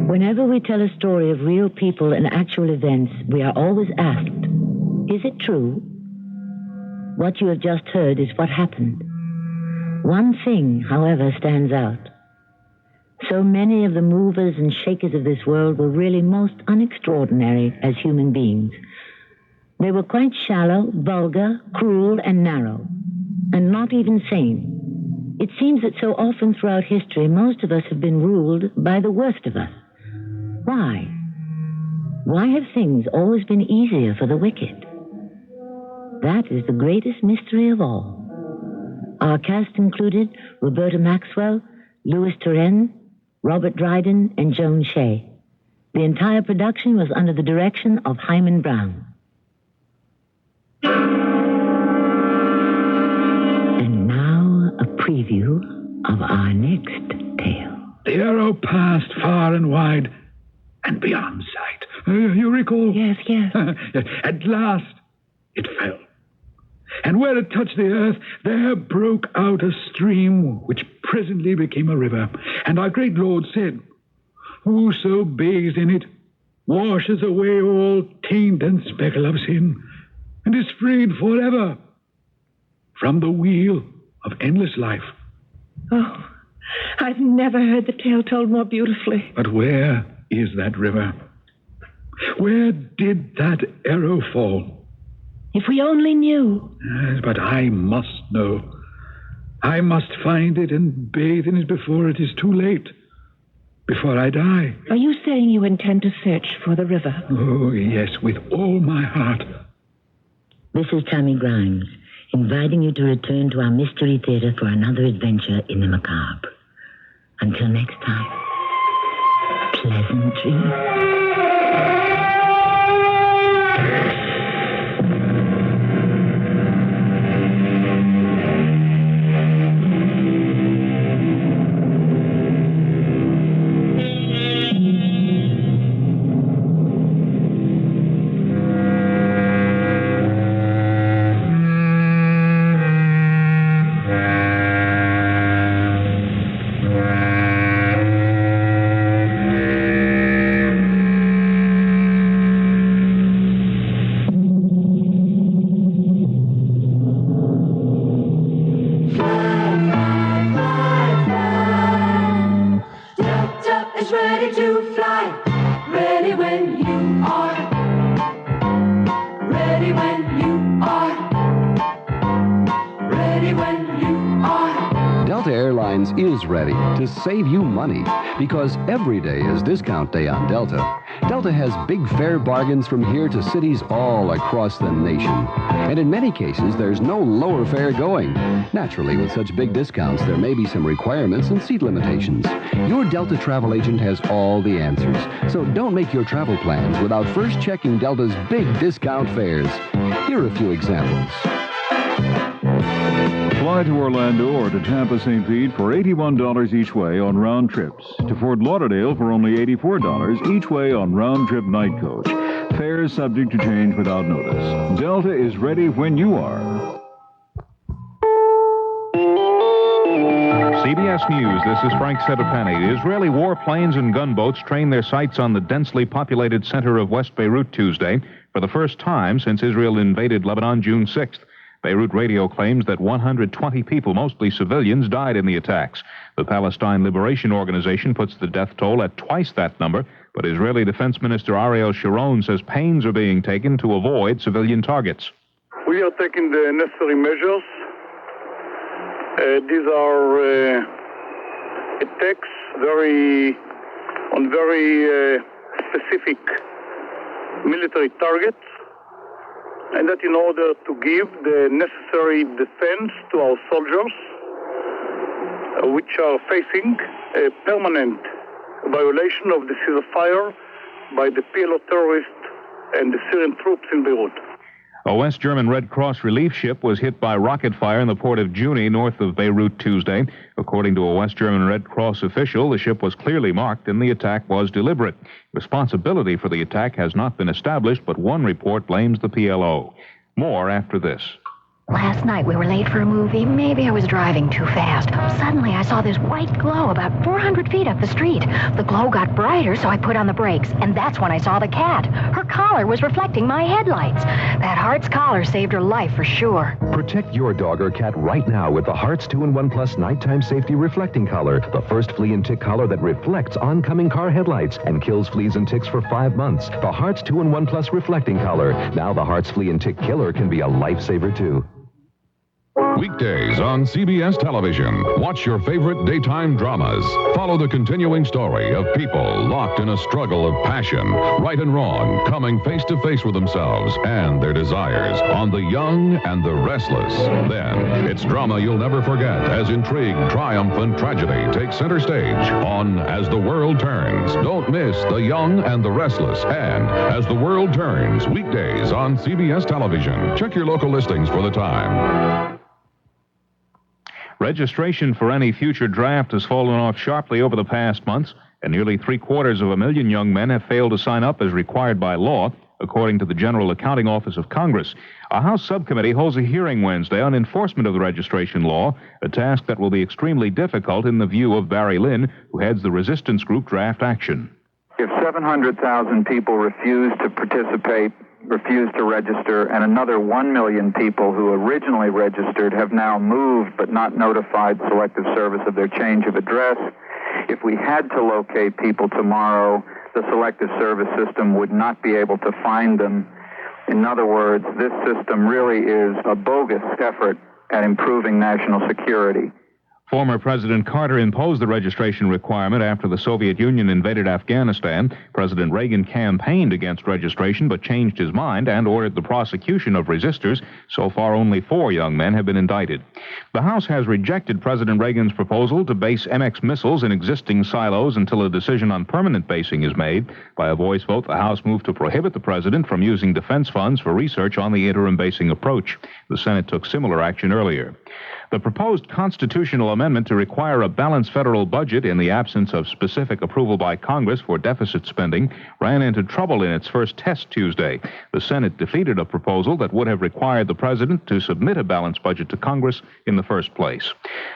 Whenever we tell a story of real people and actual events, we are always asked, is it true? What you have just heard is what happened. One thing, however, stands out. So many of the movers and shakers of this world were really most unextraordinary as human beings. They were quite shallow, vulgar, cruel, and narrow, and not even sane. It seems that so often throughout history, most of us have been ruled by the worst of us. Why? Why have things always been easier for the wicked? That is the greatest mystery of all. Our cast included Roberta Maxwell, Louis Turenne, Robert Dryden, and Joan Shea. The entire production was under the direction of Hyman Brown. And now a preview of our next tale. The arrow passed far and wide and beyond sight. You recall? Yes. At last, it fell. And where it touched the earth, there broke out a stream which presently became a river. And our great Lord said, whoso bathes in it washes away all taint and speckle of sin, and is freed forever from the wheel of endless life. Oh, I've never heard the tale told more beautifully. But where is that river? Where did that arrow fall? If we only knew. Yes, but I must know. I must find it and bathe in it before it is too late. Before I die. Are you saying you intend to search for the river? Oh, yes, with all my heart. This is Tammy Grimes, inviting you to return to our Mystery Theater for another adventure in the macabre. Until next time, pleasant dreams. is ready to save you money because every day is discount day on Delta. Delta has big fare bargains from here to cities all across the nation. And in many cases, there's no lower fare going. Naturally, with such big discounts, there may be some requirements and seat limitations. Your Delta travel agent has all the answers. So don't make your travel plans without first checking Delta's big discount fares. Here are a few examples. Fly to Orlando or to Tampa St. Pete for $81 each way on round trips. To Fort Lauderdale for only $84 each way on round-trip night coach. Fares subject to change without notice. Delta is ready when you are. CBS News, this is Frank Settapenny. Israeli warplanes and gunboats trained their sights on the densely populated center of West Beirut Tuesday for the first time since Israel invaded Lebanon June 6th. Beirut radio claims that 120 people, mostly civilians, died in the attacks. The Palestine Liberation Organization puts the death toll at twice that number, but Israeli Defense Minister Ariel Sharon says pains are being taken to avoid civilian targets. We are taking the necessary measures. These are attacks on very specific military targets, and that in order to give the necessary defense to our soldiers, which are facing a permanent violation of the ceasefire by the PLO terrorists and the Syrian troops in Beirut. A West German Red Cross relief ship was hit by rocket fire in the port of Juni, north of Beirut, Tuesday. According to a West German Red Cross official, the ship was clearly marked and the attack was deliberate. Responsibility for the attack has not been established, but one report blames the PLO. More after this. Last night we were late for a movie. Maybe I was driving too fast. Suddenly I saw this white glow about 400 feet up the street. The glow got brighter, so I put on the brakes, and that's when I saw the cat. Her collar was reflecting my headlights. That Hearts collar saved her life for sure. Protect your dog or cat right now with the Hearts 2-in-1 Plus Nighttime Safety Reflecting Collar, the first flea and tick collar that reflects oncoming car headlights and kills fleas and ticks for 5 months. The Hearts 2-in-1 Plus Reflecting Collar. Now the Hearts Flea and Tick Killer can be a lifesaver, too. Weekdays on CBS Television. Watch your favorite daytime dramas. Follow the continuing story of people locked in a struggle of passion, right and wrong, coming face to face with themselves and their desires on The Young and the Restless. Then, it's drama you'll never forget as intrigue, triumph, and tragedy take center stage on As the World Turns. Don't miss The Young and the Restless and As the World Turns, weekdays on CBS Television. Check your local listings for the time. Registration for any future draft has fallen off sharply over the past months, and nearly 750,000 young men have failed to sign up as required by law, according to the General Accounting Office of Congress. A House subcommittee holds a hearing Wednesday on enforcement of the registration law, a task that will be extremely difficult in the view of Barry Lynn, who heads the resistance group Draft Action. If 700,000 people refuse to participate, refuse to register, and another 1 million people who originally registered have now moved but not notified Selective Service of their change of address, if we had to locate people tomorrow, the Selective Service system would not be able to find them. In other words, this system really is a bogus effort at improving national security. Former President Carter imposed the registration requirement after the Soviet Union invaded Afghanistan. President Reagan campaigned against registration but changed his mind and ordered the prosecution of resistors. So far, only 4 young men have been indicted. The House has rejected President Reagan's proposal to base MX missiles in existing silos until a decision on permanent basing is made. By a voice vote, the House moved to prohibit the president from using defense funds for research on the interim basing approach. The Senate took similar action earlier. The proposed constitutional amendment to require a balanced federal budget in the absence of specific approval by Congress for deficit spending ran into trouble in its first test Tuesday. The Senate defeated a proposal that would have required the president to submit a balanced budget to Congress in the first place.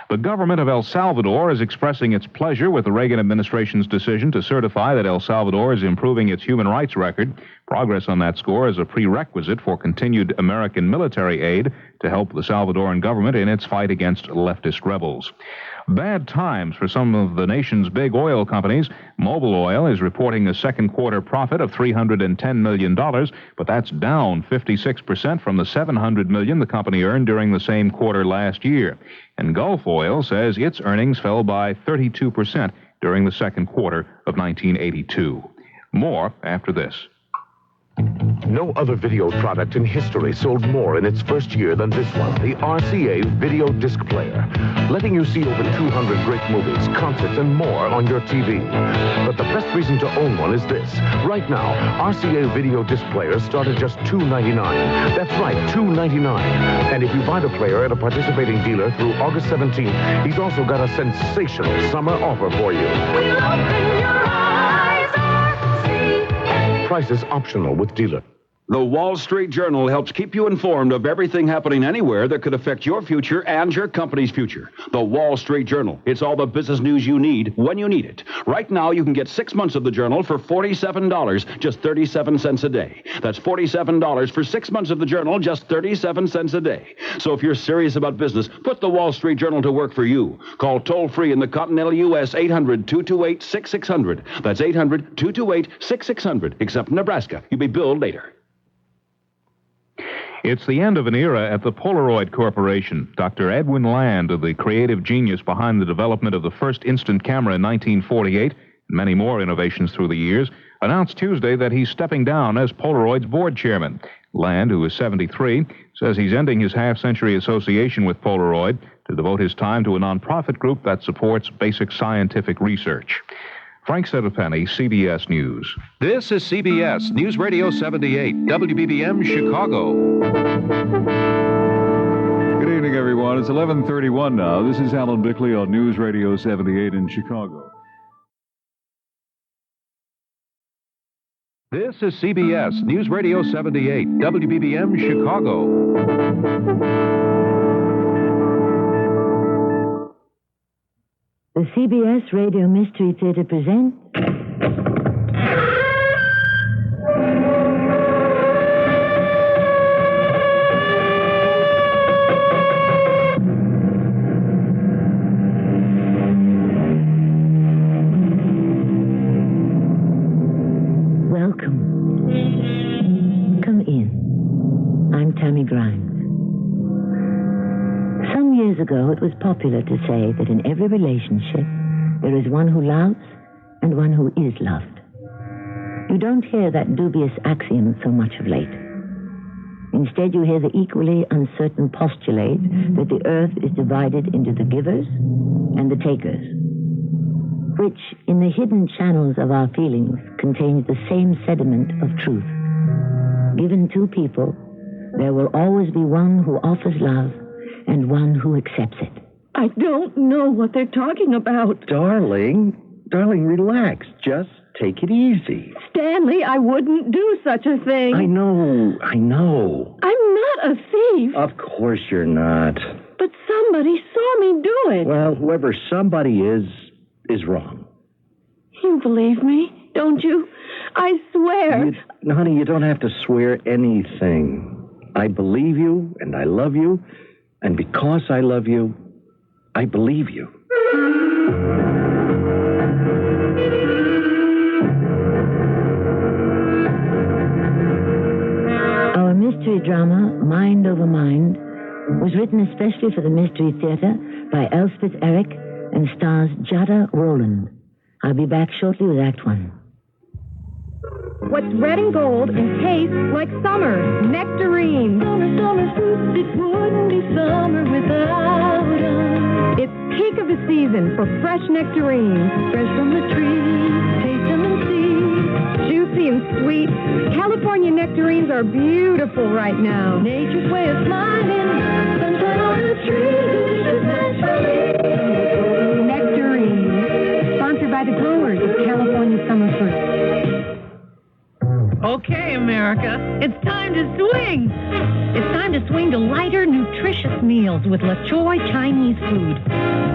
The government of El Salvador is expressing its pleasure with the Reagan administration's decision to certify that El Salvador is improving its human rights record. Progress on that score is a prerequisite for continued American military aid to help the Salvadoran government in its fight against leftist rebels. Bad times for some of the nation's big oil companies. Mobil Oil is reporting a second quarter profit of $310 million, but that's down 56% from the $700 million the company earned during the same quarter last year. And Gulf Oil says its earnings fell by 32% during the second quarter of 1982. More after this. No other video product in history sold more in its first year than this one, the RCA Video Disc Player, letting you see over 200 great movies, concerts, and more on your TV. But the best reason to own one is this. Right now, RCA Video Disc Players start at just $2.99. That's right, $2.99. And if you buy the player at a participating dealer through August 17th, he's also got a sensational summer offer for you. We'll open your eyes, RCA. Price is optional with dealer. The Wall Street Journal helps keep you informed of everything happening anywhere that could affect your future and your company's future. The Wall Street Journal. It's all the business news you need when you need it. Right now, you can get 6 months of the Journal for $47, just 37 cents a day. That's $47 for 6 months of the Journal, just 37 cents a day. So if you're serious about business, put the Wall Street Journal to work for you. Call toll-free in the continental U.S. 800-228-6600. That's 800-228-6600. Except Nebraska. You'll be billed later. It's the end of an era at the Polaroid Corporation. Dr. Edwin Land, the creative genius behind the development of the first instant camera in 1948, and many more innovations through the years, announced Tuesday that he's stepping down as Polaroid's board chairman. Land, who is 73, says he's ending his half-century association with Polaroid to devote his time to a nonprofit group that supports basic scientific research. Frank Setterpenny, CBS News. This is CBS News Radio 78, WBBM Chicago. Good evening, everyone. It's 11:31 now. This is Alan Bickley on News Radio 78 in Chicago. This is CBS News Radio 78, WBBM Chicago. The CBS Radio Mystery Theater presents... Welcome. Come in. I'm Tammy Grimes. Some years ago, it was popular to say that in every relationship, there is one who loves and one who is loved. You don't hear that dubious axiom so much of late. Instead, you hear the equally uncertain postulate that the earth is divided into the givers and the takers, which, in the hidden channels of our feelings, contains the same sediment of truth. Given two people, there will always be one who offers love and one who accepts it. I don't know what they're talking about. Darling, relax. Just take it easy. Stanley, I wouldn't do such a thing. I know. I'm not a thief. Of course you're not. But somebody saw me do it. Well, whoever somebody is wrong. You believe me, don't you? I swear. Honey, you don't have to swear anything. I believe you, and I love you. And because I love you, I believe you. Our mystery drama, Mind Over Mind, was written especially for the Mystery Theater by Elspeth Eric and stars Jada Rowland. I'll be back shortly with Act One. What's red and gold and tastes like summer? Nectarines. Summer fruits, it wouldn't be summer without them. It's peak of the season for fresh nectarines. Fresh from the tree, taste them and see. Juicy and sweet, California nectarines are beautiful right now. Nature's way of smiling, sunshine on the tree, naturally. Nectarines, sponsored by the growers of California summer fruit. Okay, America, it's time to swing. It's time to swing to lighter, nutritious meals with La Choy Chinese food.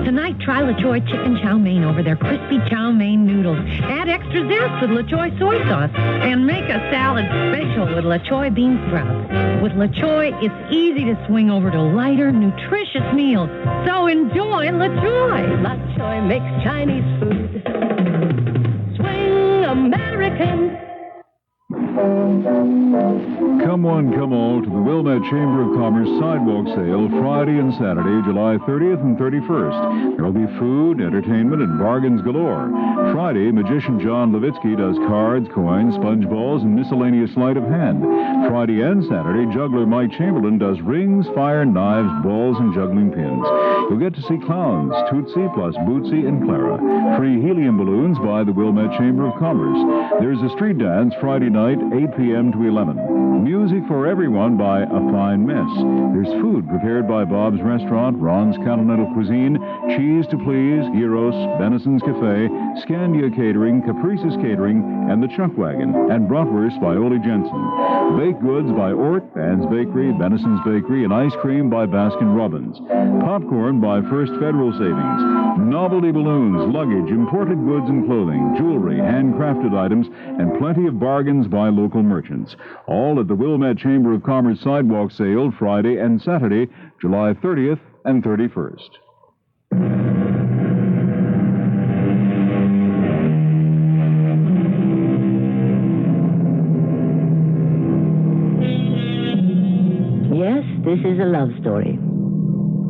Tonight, try La Choy chicken chow mein over their crispy chow mein noodles. Add extra zest with La Choy soy sauce. And make a salad special with La Choy bean sprouts. With La Choy, it's easy to swing over to lighter, nutritious meals. So enjoy La Choy. La Choy makes Chinese food. Swing American. Come one, come all to the Wilmette Chamber of Commerce Sidewalk Sale Friday and Saturday, July 30th and 31st. There will be food, entertainment, and bargains galore. Friday, magician John Levitsky does cards, coins, sponge balls, and miscellaneous sleight of hand. Friday and Saturday, juggler Mike Chamberlain does rings, fire, knives, balls, and juggling pins. You'll get to see clowns, Tootsie plus Bootsy and Clara. Free helium balloons by the Wilmette Chamber of Commerce. There's a street dance Friday night, 8 p.m. to 11. Music for everyone by A Fine Mess. There's food prepared by Bob's Restaurant, Ron's Continental Cuisine, Cheese to Please, Gyros, Benison's Cafe, Scandia Catering, Caprice's Catering, and The Chuck Wagon, and Bratwurst by Ole Jensen. Baked goods by Ort, Ann's Bakery, Benison's Bakery, and ice cream by Baskin-Robbins. Popcorn by First Federal Savings. Novelty balloons, luggage, imported goods and clothing, jewelry, handcrafted items, and plenty of bargains by local merchants. All at the Wilmette Chamber of Commerce Sidewalk Sale Friday and Saturday, July 30th and 31st. Yes, this is a love story.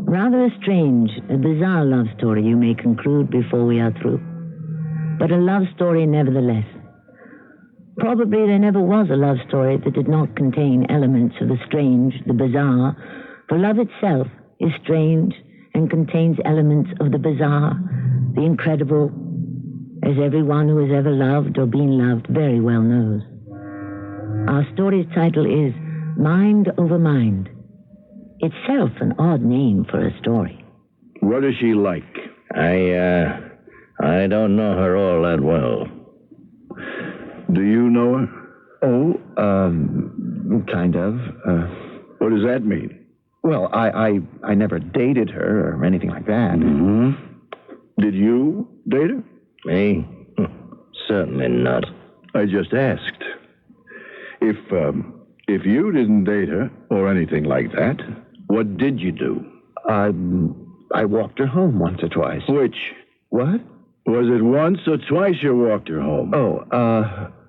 Rather a strange, a bizarre love story, you may conclude before we are through. But a love story nevertheless. Probably there never was a love story that did not contain elements of the strange, the bizarre, for love itself is strange and contains elements of the bizarre, the incredible, as everyone who has ever loved or been loved very well knows. Our story's title is Mind Over Mind. Itself an odd name for a story. What is she like? I don't know her all that well. Do you know her? Oh, kind of. What does that mean? Well, I never dated her or anything like that. Mm-hmm. Did you date her? Me? Certainly not. I just asked. If you didn't date her or anything like that, what did you do? I walked her home once or twice. Which? What? Was it once or twice you walked her home? Oh,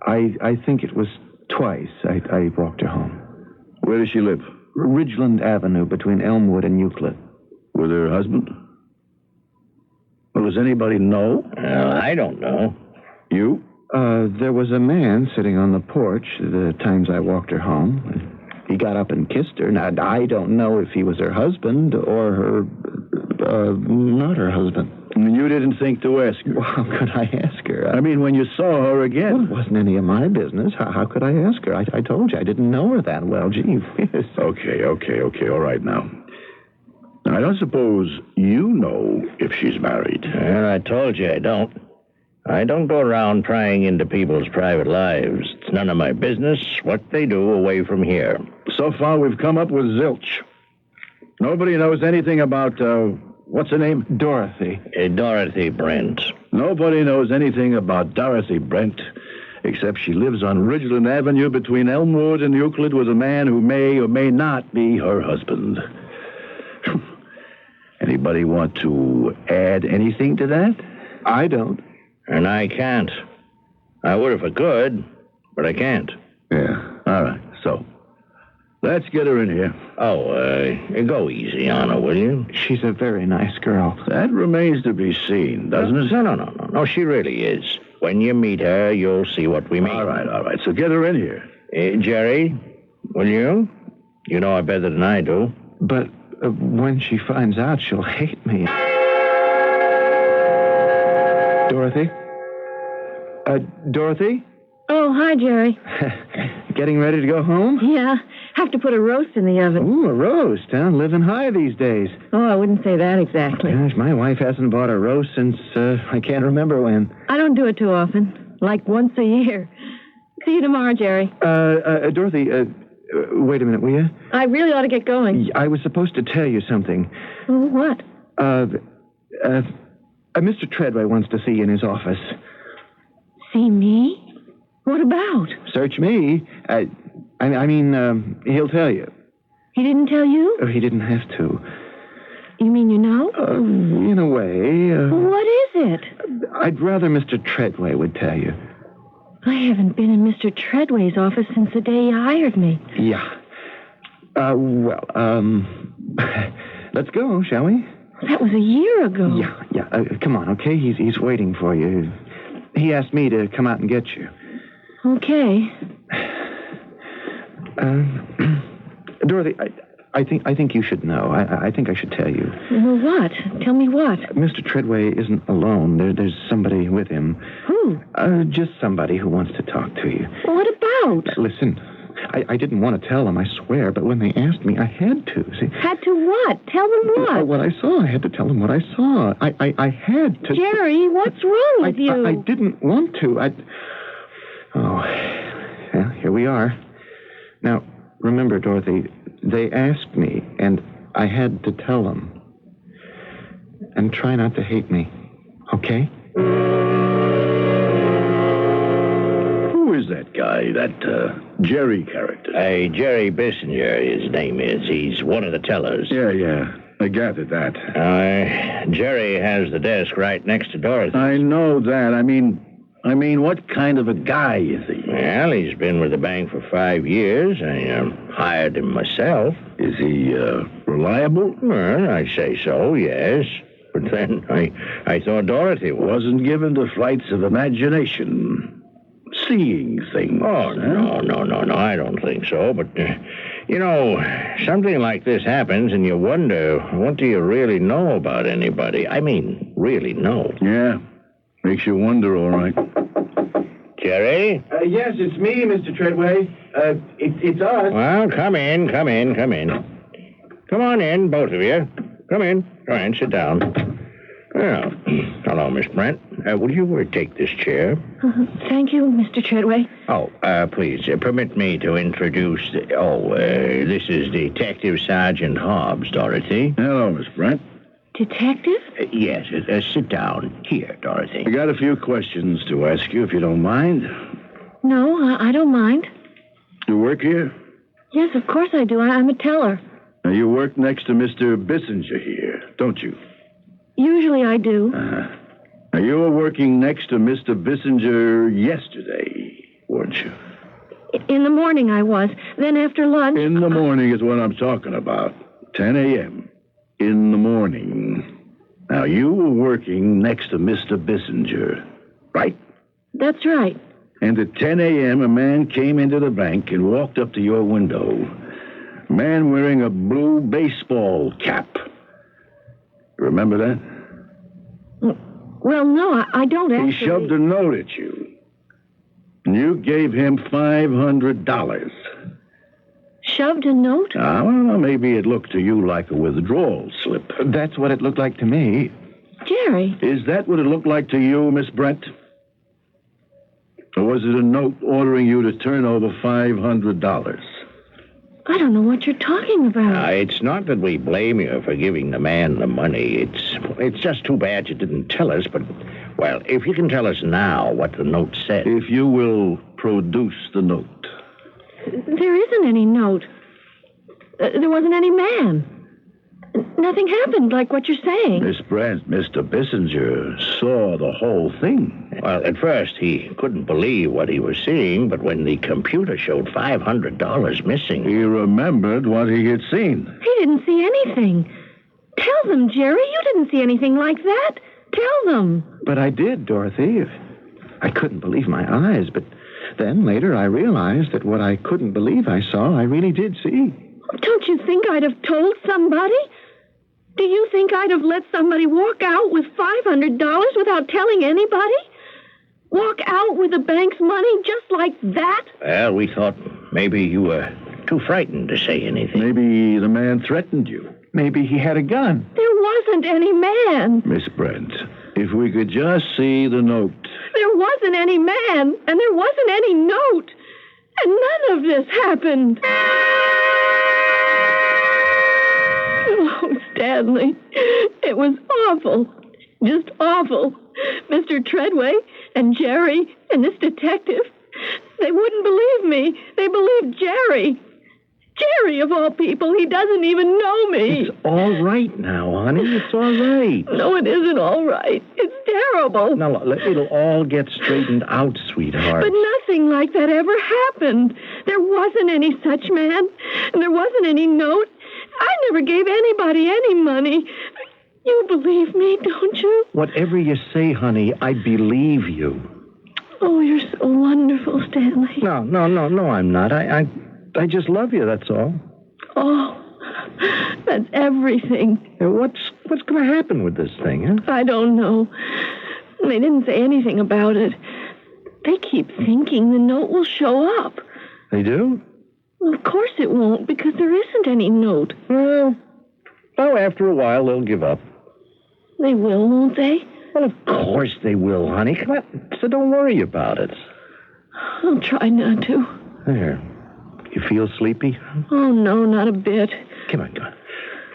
I think it was twice I walked her home. Where does she live? Ridgeland Avenue between Elmwood and Euclid. With her husband? Well, does anybody know? I don't know. You? There was a man sitting on the porch the times I walked her home. He got up and kissed her. Now, I don't know if he was her husband or her... not her husband. You didn't think to ask her? Well, how could I ask her? I mean, when you saw her again. Well, it wasn't any of my business. How could I ask her? I told you I didn't know her that well. Gee whiz. Okay. All right, now. I don't suppose you know if she's married. Well, I told you I don't. I don't go around prying into people's private lives. It's none of my business what they do away from here. So far, we've come up with zilch. Nobody knows anything about, what's her name? Dorothy. Dorothy Brent. Nobody knows anything about Dorothy Brent, except she lives on Ridgeland Avenue between Elmwood and Euclid with a man who may or may not be her husband. Anybody want to add anything to that? I don't. And I can't. I would if I could, but I can't. Yeah, all right. So, let's get her in here. Oh, go easy on her, will you? She's a very nice girl. That remains to be seen, doesn't it? No, she really is. When you meet her, you'll see what we mean. All right. So get her in here. Jerry, will you? You know her better than I do. But when she finds out, she'll hate me. Dorothy? Dorothy? Oh, hi, Jerry. Getting ready to go home? Yeah, have to put a roast in the oven. Ooh, a roast, huh? Living high these days. Oh, I wouldn't say that exactly. Gosh, my wife hasn't bought a roast since I can't remember when. I don't do it too often, like once a year. See you tomorrow, Jerry. Dorothy, wait a minute, will you? I really ought to get going. I was supposed to tell you something. Oh, what? Mr. Treadway wants to see you in his office. See me? What about? Search me. He'll tell you. He didn't tell you? Oh, he didn't have to. You mean you know? In a way. What is it? I'd rather Mr. Treadway would tell you. I haven't been in Mr. Treadway's office since the day he hired me. Yeah. Let's go, shall we? That was a year ago. Yeah. Come on, okay? He's waiting for you. He asked me to come out and get you. Okay. Dorothy, I think you should know. I think I should tell you. Well, what? Tell me what? Mr. Treadway isn't alone. There's somebody with him. Who? Just somebody who wants to talk to you. What about? Listen, I didn't want to tell them, I swear, but when they asked me, I had to. See? Had to what? Tell them what? What I saw. I had to tell them what I saw. I had to. Jerry, what's wrong with you? I didn't want to. Well, here we are. Now, remember, Dorothy, they asked me, and I had to tell them. And try not to hate me, okay? Who is that guy, that Jerry character? Hey, Jerry Bissinger, his name is. He's one of the tellers. Yeah. I gathered that. Jerry has the desk right next to Dorothy. I know that. I mean, what kind of a guy is he? Well, he's been with the bank for 5 years. I hired him myself. Is he reliable? Well, I'd say so, yes. But then I thought Dorothy wasn't given to flights of imagination, seeing things. Oh, no, I don't think so. But, something like this happens and you wonder, what do you really know about anybody? I mean, really know. Yeah, makes you wonder, all right. Jerry? Yes, it's me, Mr. Treadway. It's us. Well, come in. Come on in, both of you. Come in, sit down. Well, hello, Miss Brent. Will you take this chair? Thank you, Mr. Treadway. Oh, please, permit me to introduce... this is Detective Sergeant Hobbs, Dorothy. Hello, Miss Brent. Detective? Yes, sit down. Here, Dorothy. I got a few questions to ask you, if you don't mind. No, I don't mind. You work here? Yes, of course I do. I'm a teller. Now, you work next to Mr. Bissinger here, don't you? Usually I do. Now, you were working next to Mr. Bissinger yesterday, weren't you? In the morning I was. Then after lunch... In the morning is what I'm talking about. 10 a.m. In the morning. Now, you were working next to Mr. Bissinger, right? That's right. And at 10 a.m., a man came into the bank and walked up to your window. A man wearing a blue baseball cap. Remember that? Well, no, I don't actually... He shoved a note at you. And you gave him $500. Shoved a note? Well, maybe it looked to you like a withdrawal slip. That's what it looked like to me. Jerry. Is that what it looked like to you, Miss Brent? Or was it a note ordering you to turn over $500? I don't know what you're talking about. It's not that we blame you for giving the man the money. It's just too bad you didn't tell us, but, well, if you can tell us now what the note said. If you will produce the note. There isn't any note. There wasn't any man. Nothing happened like what you're saying. Miss Brent, Mr. Bissinger saw the whole thing. Well, at first he couldn't believe what he was seeing, but when the computer showed $500 missing... He remembered what he had seen. He didn't see anything. Tell them, Jerry, you didn't see anything like that. Tell them. But I did, Dorothy. I couldn't believe my eyes, but then later I realized that what I couldn't believe I saw, I really did see. Don't you think I'd have told somebody? Do you think I'd have let somebody walk out with $500 without telling anybody? Walk out with the bank's money just like that? Well, we thought maybe you were too frightened to say anything. Maybe the man threatened you. Maybe he had a gun. There wasn't any man. Miss Brent, if we could just see the note. There wasn't any man, and there wasn't any note. And none of this happened. Oh, Stanley, it was awful. Just awful. Mr. Treadway and Jerry and this detective, they wouldn't believe me. They believed Jerry. Jerry, of all people, he doesn't even know me. It's all right now, honey. It's all right. No, it isn't all right. It's terrible. Now, it'll all get straightened out, sweetheart. But nothing like that ever happened. There wasn't any such man, and there wasn't any note. I never gave anybody any money. You believe me, don't you? Whatever you say, honey, I believe you. Oh, you're so wonderful, Stanley. No, I'm not. I just love you, that's all. Oh, that's everything. What's going to happen with this thing, huh? I don't know. They didn't say anything about it. They keep thinking the note will show up. They do? Well, of course it won't, because there isn't any note. Well, after a while, they'll give up. They will, won't they? Well, of course they will, honey. Come on. So don't worry about it. I'll try not to. There. You feel sleepy? Oh, no, not a bit. Come on.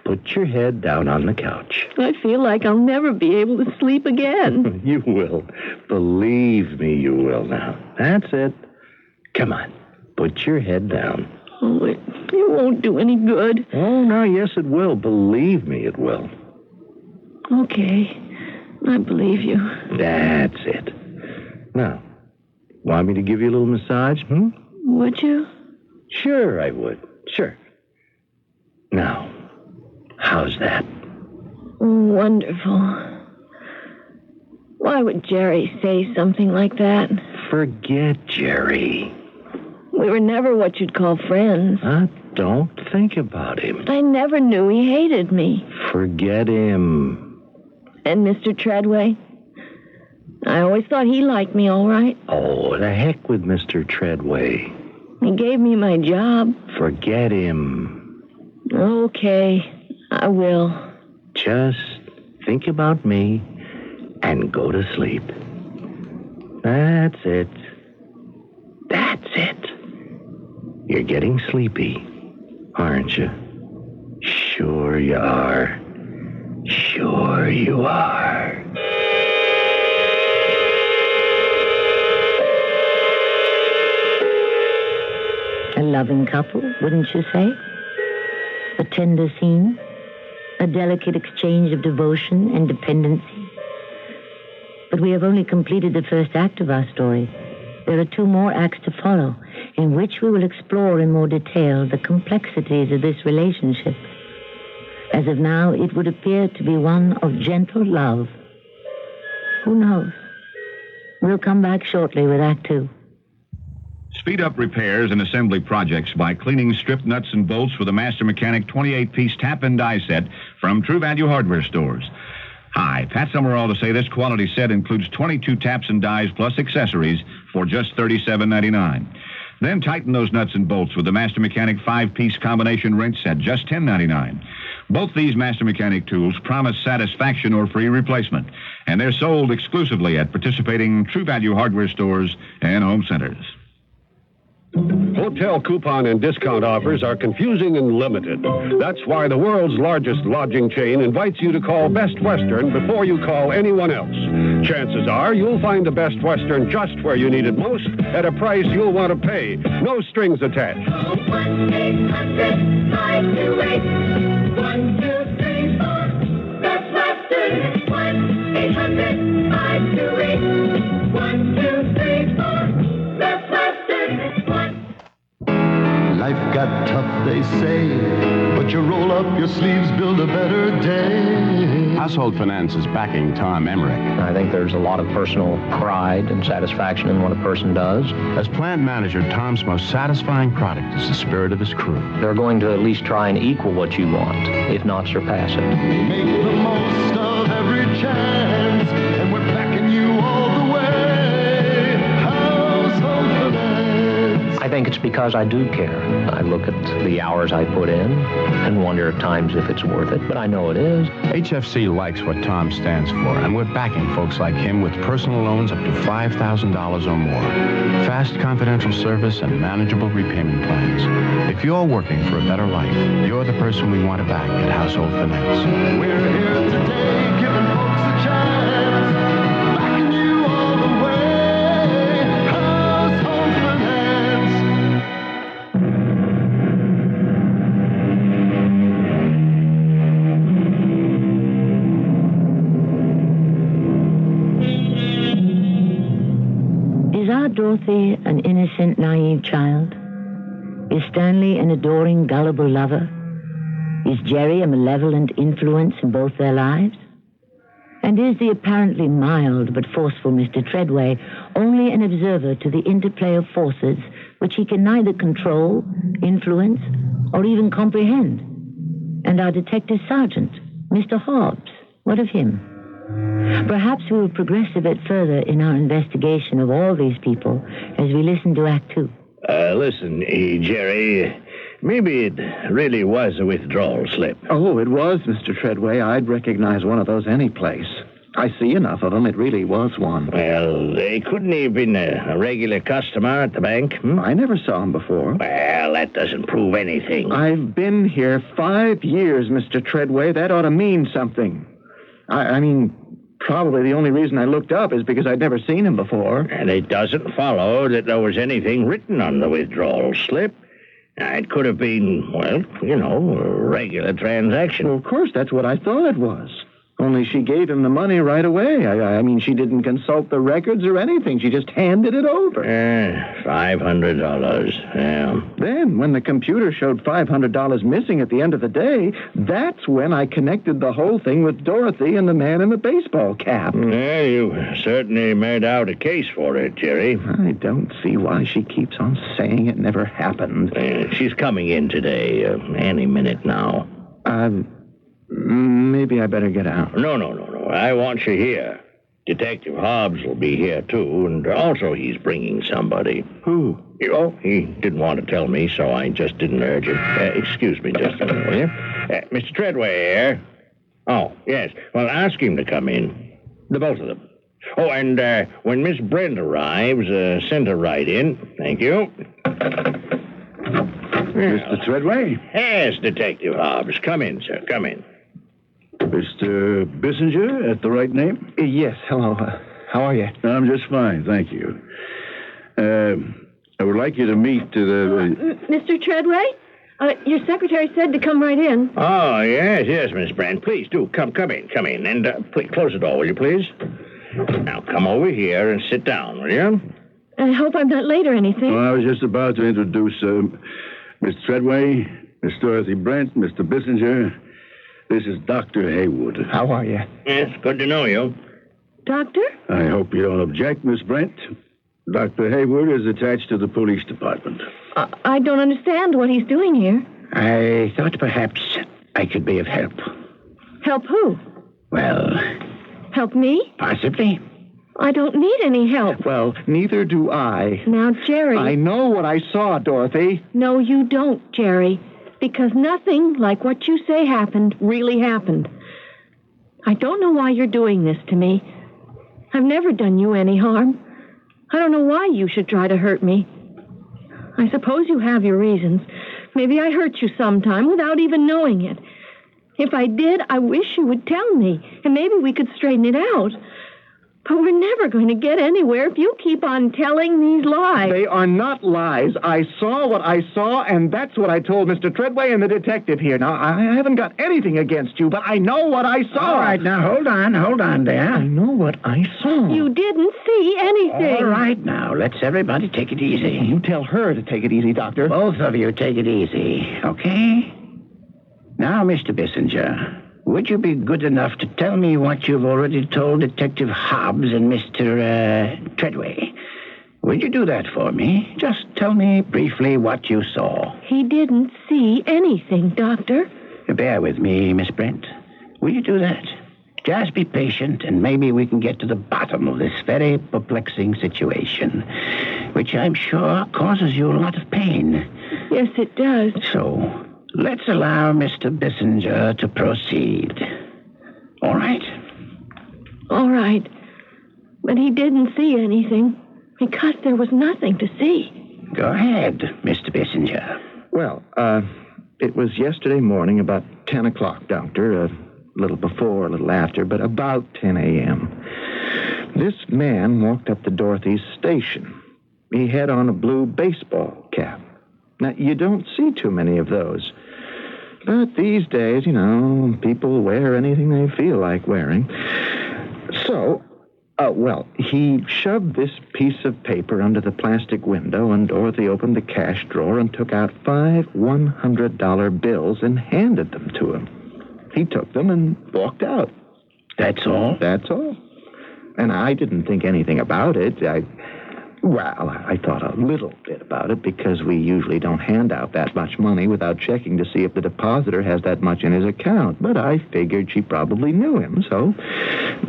Put your head down on the couch. I feel like I'll never be able to sleep again. You will. Believe me, you will now. That's it. Come on. Put your head down. Oh, it won't do any good. Oh, no, yes, it will. Believe me, it will. Okay. I believe you. That's it. Now, want me to give you a little massage, Would you? Sure, I would. Sure. Now, how's that? Wonderful. Why would Jerry say something like that? Forget Jerry. We were never what you'd call friends. Don't think about him. I never knew he hated me. Forget him. And Mr. Treadway? I always thought he liked me all right. Oh, the heck with Mr. Treadway. He gave me my job. Forget him. Okay, I will. Just think about me and go to sleep. That's it. That's it. You're getting sleepy, aren't you? Sure you are. Sure you are. A loving couple, wouldn't you say? A tender scene, a delicate exchange of devotion and dependency. But we have only completed the first act of our story. There are 2 more acts to follow, in which we will explore in more detail the complexities of this relationship. As of now, it would appear to be one of gentle love. Who knows? We'll come back shortly with Act 2. Speed up repairs and assembly projects by cleaning stripped nuts and bolts with a Master Mechanic 28-piece tap and die set from True Value Hardware Stores. Hi, Pat Summerall to say this quality set includes 22 taps and dies plus accessories for just $37.99. Then tighten those nuts and bolts with the Master Mechanic 5-piece combination wrench set, just $10.99. Both these Master Mechanic tools promise satisfaction or free replacement, and they're sold exclusively at participating True Value Hardware Stores and home centers. Hotel coupon and discount offers are confusing and limited. That's why the world's largest lodging chain invites you to call Best Western before you call anyone else. Chances are you'll find the Best Western just where you need it most at a price you'll want to pay. No strings attached. 1-800-528-1234. Best Western. 1-800-528-1234. Best Western. Life got tough, they say, but you roll up your sleeves, build a better day. Household Finance is backing Tom Emmerich. I think there's a lot of personal pride and satisfaction in what a person does. As plant manager, Tom's most satisfying product is the spirit of his crew. They're going to at least try and equal what you want, if not surpass it. Make the most of every chance, and we're backing you all the way. Household Finance. I think it's because I do care. I look at the hours I put in and wonder at times if it's worth it, but I know it is. HFC likes what Tom stands for, and we're backing folks like him with personal loans up to $5,000 or more. Fast, confidential service and manageable repayment plans. If you're working for a better life, you're the person we want to back at Household Finance. We're here today giving folks a chance, backing you all the way. Household Finance. Is our Dorothy an innocent, naive child? Is Stanley an adoring, gullible lover? Is Jerry a malevolent influence in both their lives? And is the apparently mild but forceful Mr. Treadway only an observer to the interplay of forces which he can neither control, influence, or even comprehend? And our detective sergeant, Mr. Hobbs, what of him? Perhaps we will progress a bit further in our investigation of all these people as we listen to Act Two. Listen, Jerry, maybe it really was a withdrawal slip. Oh, it was, Mr. Treadway. I'd recognize one of those any place. I see enough of them. It really was one. Well, they couldn't have been a regular customer at the bank. I never saw him before. Well, that doesn't prove anything. I've been here 5 years, Mr. Treadway. That ought to mean something. I mean, probably the only reason I looked up is because I'd never seen him before. And it doesn't follow that there was anything written on the withdrawal slip. It could have been, well, a regular transaction. Well, of course, that's what I thought it was. Only she gave him the money right away. I mean, she didn't consult the records or anything. She just handed it over. $500. Yeah. Then, when the computer showed $500 missing at the end of the day, that's when I connected the whole thing with Dorothy and the man in the baseball cap. Yeah, you certainly made out a case for it, Jerry. I don't see why she keeps on saying it never happened. She's coming in today, any minute now. Maybe I better get out. No. I want you here. Detective Hobbs will be here, too, and also he's bringing somebody. Who? He didn't want to tell me, so I just didn't urge him. Excuse me just a minute, will you? Mr. Treadway here. Oh, yes. Well, ask him to come in. The both of them. Oh, and when Miss Brent arrives, send her right in. Thank you. Mr. Treadway? Yes, Detective Hobbs. Come in, sir. Come in. Mr. Bissinger, at the right name? Yes, hello. How are you? I'm just fine, thank you. I would like you to meet Mr. Treadway? Your secretary said to come right in. Oh, yes, Miss Brand. Please do. Come in. And please, close the door, will you, please? Now, come over here and sit down, will you? I hope I'm not late or anything. Well, I was just about to introduce Miss Treadway, Miss Dorothy Brent, Mr. Bissinger. This is Dr. Haywood. How are you? Yes, good to know you. Doctor? I hope you don't object, Miss Brent. Dr. Haywood is attached to the police department. I don't understand what he's doing here. I thought perhaps I could be of help. Help who? Well... Help me? Possibly. I don't need any help. Well, neither do I. Now, Jerry... I know what I saw, Dorothy. No, you don't, Jerry. Because nothing like what you say happened really happened. I don't know why you're doing this to me. I've never done you any harm. I don't know why you should try to hurt me. I suppose you have your reasons. Maybe I hurt you sometime without even knowing it. If I did, I wish you would tell me, and maybe we could straighten it out. But we're never going to get anywhere if you keep on telling these lies. They are not lies. I saw what I saw, and that's what I told Mr. Treadway and the detective here. Now, I haven't got anything against you, but I know what I saw. All right, now, hold on there. I know what I saw. You didn't see anything. All right, now, let's everybody take it easy. You tell her to take it easy, Doctor. Both of you take it easy, okay? Now, Mr. Bissinger... would you be good enough to tell me what you've already told Detective Hobbs and Mr. Treadway? Will you do that for me? Just tell me briefly what you saw. He didn't see anything, Doctor. Bear with me, Miss Brent. Will you do that? Just be patient, and maybe we can get to the bottom of this very perplexing situation, which I'm sure causes you a lot of pain. Yes, it does. So, let's allow Mr. Bissinger to proceed. All right? All right. But he didn't see anything because there was nothing to see. Go ahead, Mr. Bissinger. Well, it was yesterday morning about 10 o'clock, Doctor. A little before, a little after, but about 10 a.m. This man walked up to Dorothy's station. He had on a blue baseball cap. Now, you don't see too many of those. But these days, people wear anything they feel like wearing. So, he shoved this piece of paper under the plastic window, and Dorothy opened the cash drawer and took out 5 $100 bills and handed them to him. He took them and walked out. That's all? That's all. And I didn't think anything about it. I thought a little bit about it because we usually don't hand out that much money without checking to see if the depositor has that much in his account. But I figured she probably knew him, so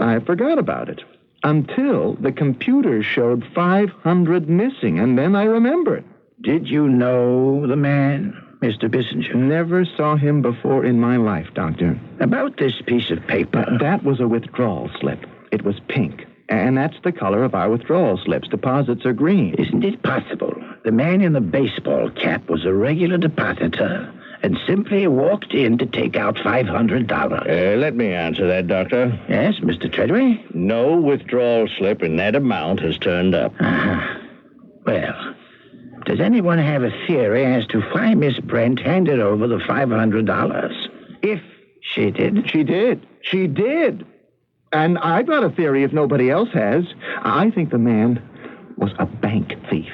I forgot about it. Until the computer showed 500 missing, and then I remembered. Did you know the man, Mr. Bissinger? Never saw him before in my life, Doctor. About this piece of paper. That was a withdrawal slip. It was pink. And that's the color of our withdrawal slips. Deposits are green. Isn't it possible the man in the baseball cap was a regular depositor and simply walked in to take out $500? Let me answer that, Doctor. Yes, Mr. Treadway? No withdrawal slip in that amount has turned up. Well, does anyone have a theory as to why Miss Brent handed over the $500? If she did. She did. She did. And I've got a theory if nobody else has. I think the man was a bank thief.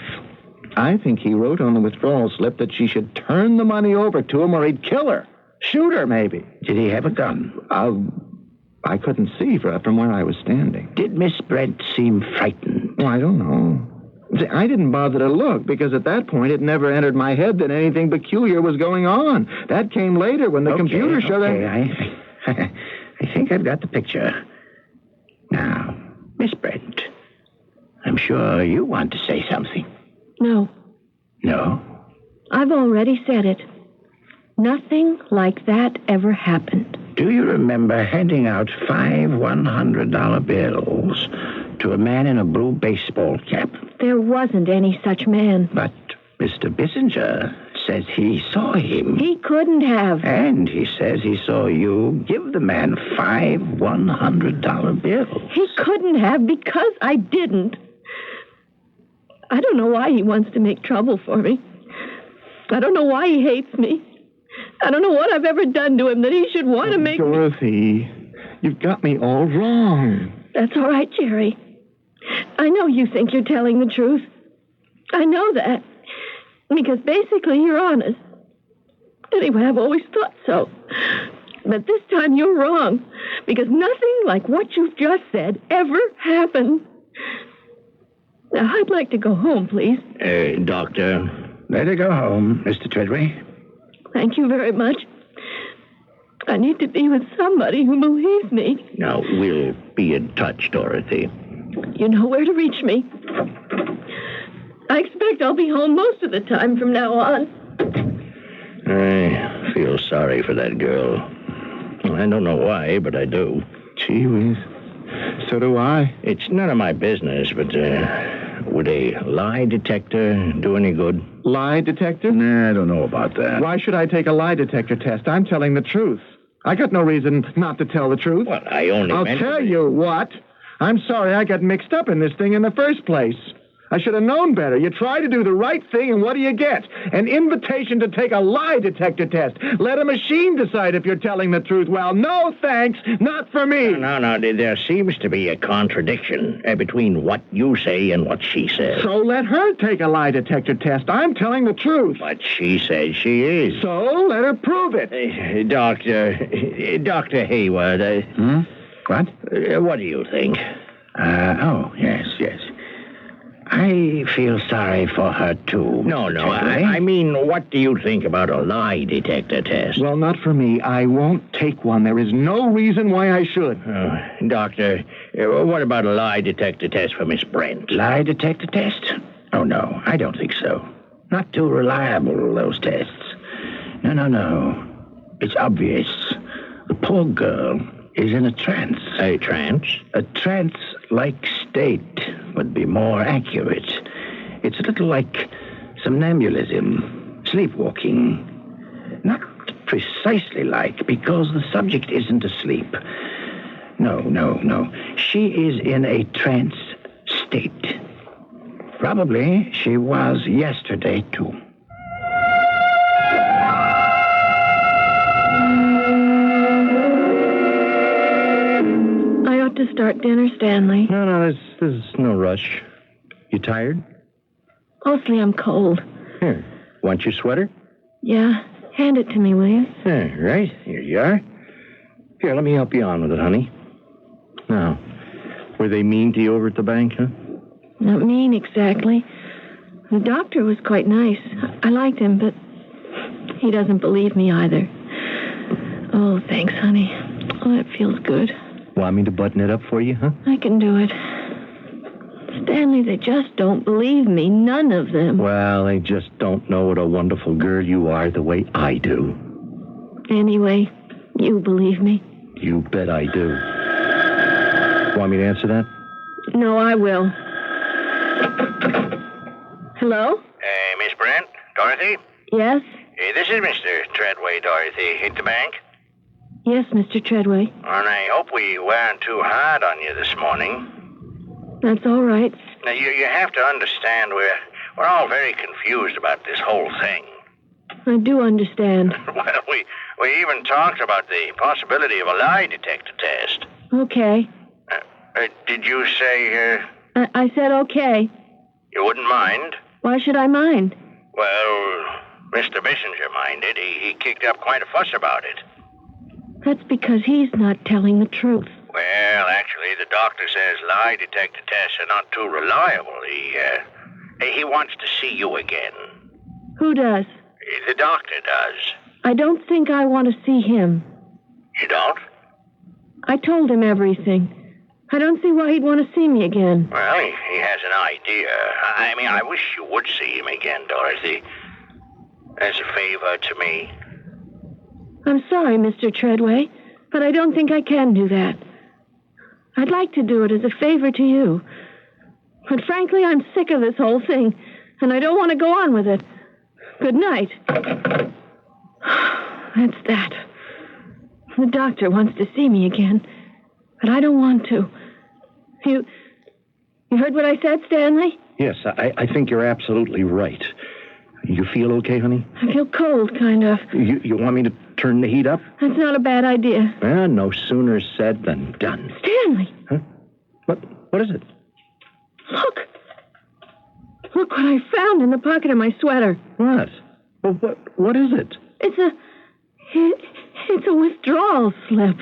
I think he wrote on the withdrawal slip that she should turn the money over to him or he'd kill her. Shoot her, maybe. Did he have a gun? I couldn't see from where I was standing. Did Miss Brent seem frightened? Well, I don't know. See, I didn't bother to look because at that point it never entered my head that anything peculiar was going on. That came later when the computer showed I think I've got the picture. Now, Miss Brent, I'm sure you want to say something. No. No? I've already said it. Nothing like that ever happened. Do you remember handing out 5 $100 bills to a man in a blue baseball cap? There wasn't any such man. But Mr. Bissinger says he saw him. He couldn't have. And he says he saw you give the man 5 $100 bills. He couldn't have because I didn't. I don't know why he wants to make trouble for me. I don't know why he hates me. I don't know what I've ever done to him that he should want to make Dorothy, you've got me all wrong. That's all right, Jerry. I know you think you're telling the truth. I know that. Because basically you're honest. Anyway, I've always thought so. But this time you're wrong. Because nothing like what you've just said ever happened. Now, I'd like to go home, please. Doctor, let her go home, Mr. Treadway. Thank you very much. I need to be with somebody who believes me. Now, we'll be in touch, Dorothy. You know where to reach me. I expect I'll be home most of the time from now on. I feel sorry for that girl. I don't know why, but I do. Gee whiz. So do I. It's none of my business, but would a lie detector do any good? Lie detector? Nah, I don't know about that. Why should I take a lie detector test? I'm telling the truth. I got no reason not to tell the truth. Well, I only I'll meant tell you what. I'm sorry I got mixed up in this thing in the first place. I should have known better. You try to do the right thing, and what do you get? An invitation to take a lie detector test. Let a machine decide if you're telling the truth. Well, no thanks. Not for me. No. There seems to be a contradiction between what you say and what she says. So let her take a lie detector test. I'm telling the truth. But she says she is. So let her prove it. Dr. Hayward. What? What do you think? Yes. I feel sorry for her, too. No, I mean, what do you think about a lie detector test? Well, not for me. I won't take one. There is no reason why I should. Doctor, what about a lie detector test for Miss Brent? Lie detector test? Oh, no, I don't think so. Not too reliable, those tests. No. It's obvious. The poor girl is in a trance. A trance? A trance-like state would be more accurate. It's a little like somnambulism, sleepwalking. Not precisely like, because the subject isn't asleep. No. She is in a trance state. Probably she was yesterday, too. I ought to start dinner, Stanley. No, there's no rush. You tired? Mostly I'm cold. Here, want your sweater? Yeah, hand it to me, will you? Right, here you are. Here, let me help you on with it, honey. Now, were they mean to you over at the bank, huh? Not mean exactly. The doctor was quite nice. I liked him, but he doesn't believe me either. Oh, thanks, honey. Oh, that feels good. Want me to button it up for you, huh? I can do it. Stanley, they just don't believe me. None of them. Well, they just don't know what a wonderful girl you are the way I do. Anyway, you believe me. You bet I do. Want me to answer that? No, I will. Hello? Hey, Miss Brent? Dorothy? Yes? Hey, this is Mr. Treadway, Dorothy. At the bank? Yes, Mr. Treadway. And I hope we weren't too hard on you this morning. That's all right. Now, you have to understand we're all very confused about this whole thing. I do understand. Well, we even talked about the possibility of a lie detector test. Okay. Did you say, I said okay. You wouldn't mind? Why should I mind? Well, Mr. Bissinger minded. He kicked up quite a fuss about it. That's because he's not telling the truth. Well, actually, the doctor says lie detector tests are not too reliable. He wants to see you again. Who does? The doctor does. I don't think I want to see him. You don't? I told him everything. I don't see why he'd want to see me again. Well, he has an idea. I mean, I wish you would see him again, Dorothy. As a favor to me. I'm sorry, Mr. Treadway, but I don't think I can do that. I'd like to do it as a favor to you. But frankly, I'm sick of this whole thing, and I don't want to go on with it. Good night. That's that. The doctor wants to see me again, but I don't want to. You heard what I said, Stanley? Yes, I think you're absolutely right. You feel okay, honey? I feel cold, kind of. You want me to turn the heat up? That's not a bad idea. Well, no sooner said than done. Stanley! Huh? What is it? Look! Look what I found in the pocket of my sweater. What? Well, what is it? It's a withdrawal slip.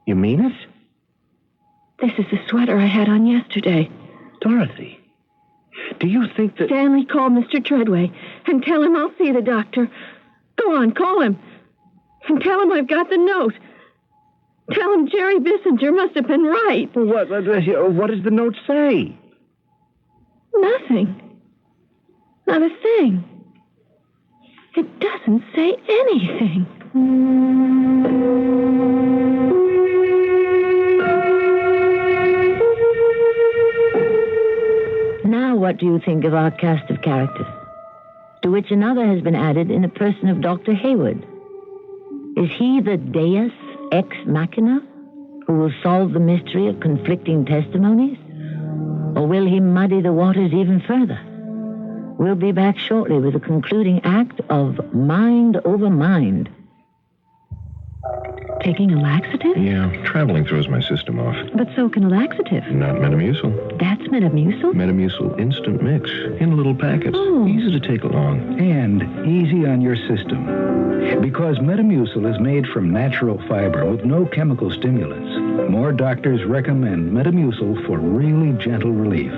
You mean it? This is the sweater I had on yesterday. Dorothy, do you think that... Stanley, call Mr. Treadway and tell him I'll see the doctor. Go on, call him. And tell him I've got the note. Tell him Jerry Bissinger must have been right. What does the note say? Nothing. Not a thing. It doesn't say anything. Now what do you think of our cast of characters? To which another has been added in the person of Dr. Hayward. Is he the deus ex machina who will solve the mystery of conflicting testimonies? Or will he muddy the waters even further? We'll be back shortly with the concluding act of Mind Over Mind. Taking a laxative? Yeah, traveling throws my system off. But so can a laxative. Not Metamucil. That's Metamucil? Metamucil Instant Mix in little packets. Oh. Easy to take along. And easy on your system. Because Metamucil is made from natural fiber with no chemical stimulants. More doctors recommend Metamucil for really gentle relief.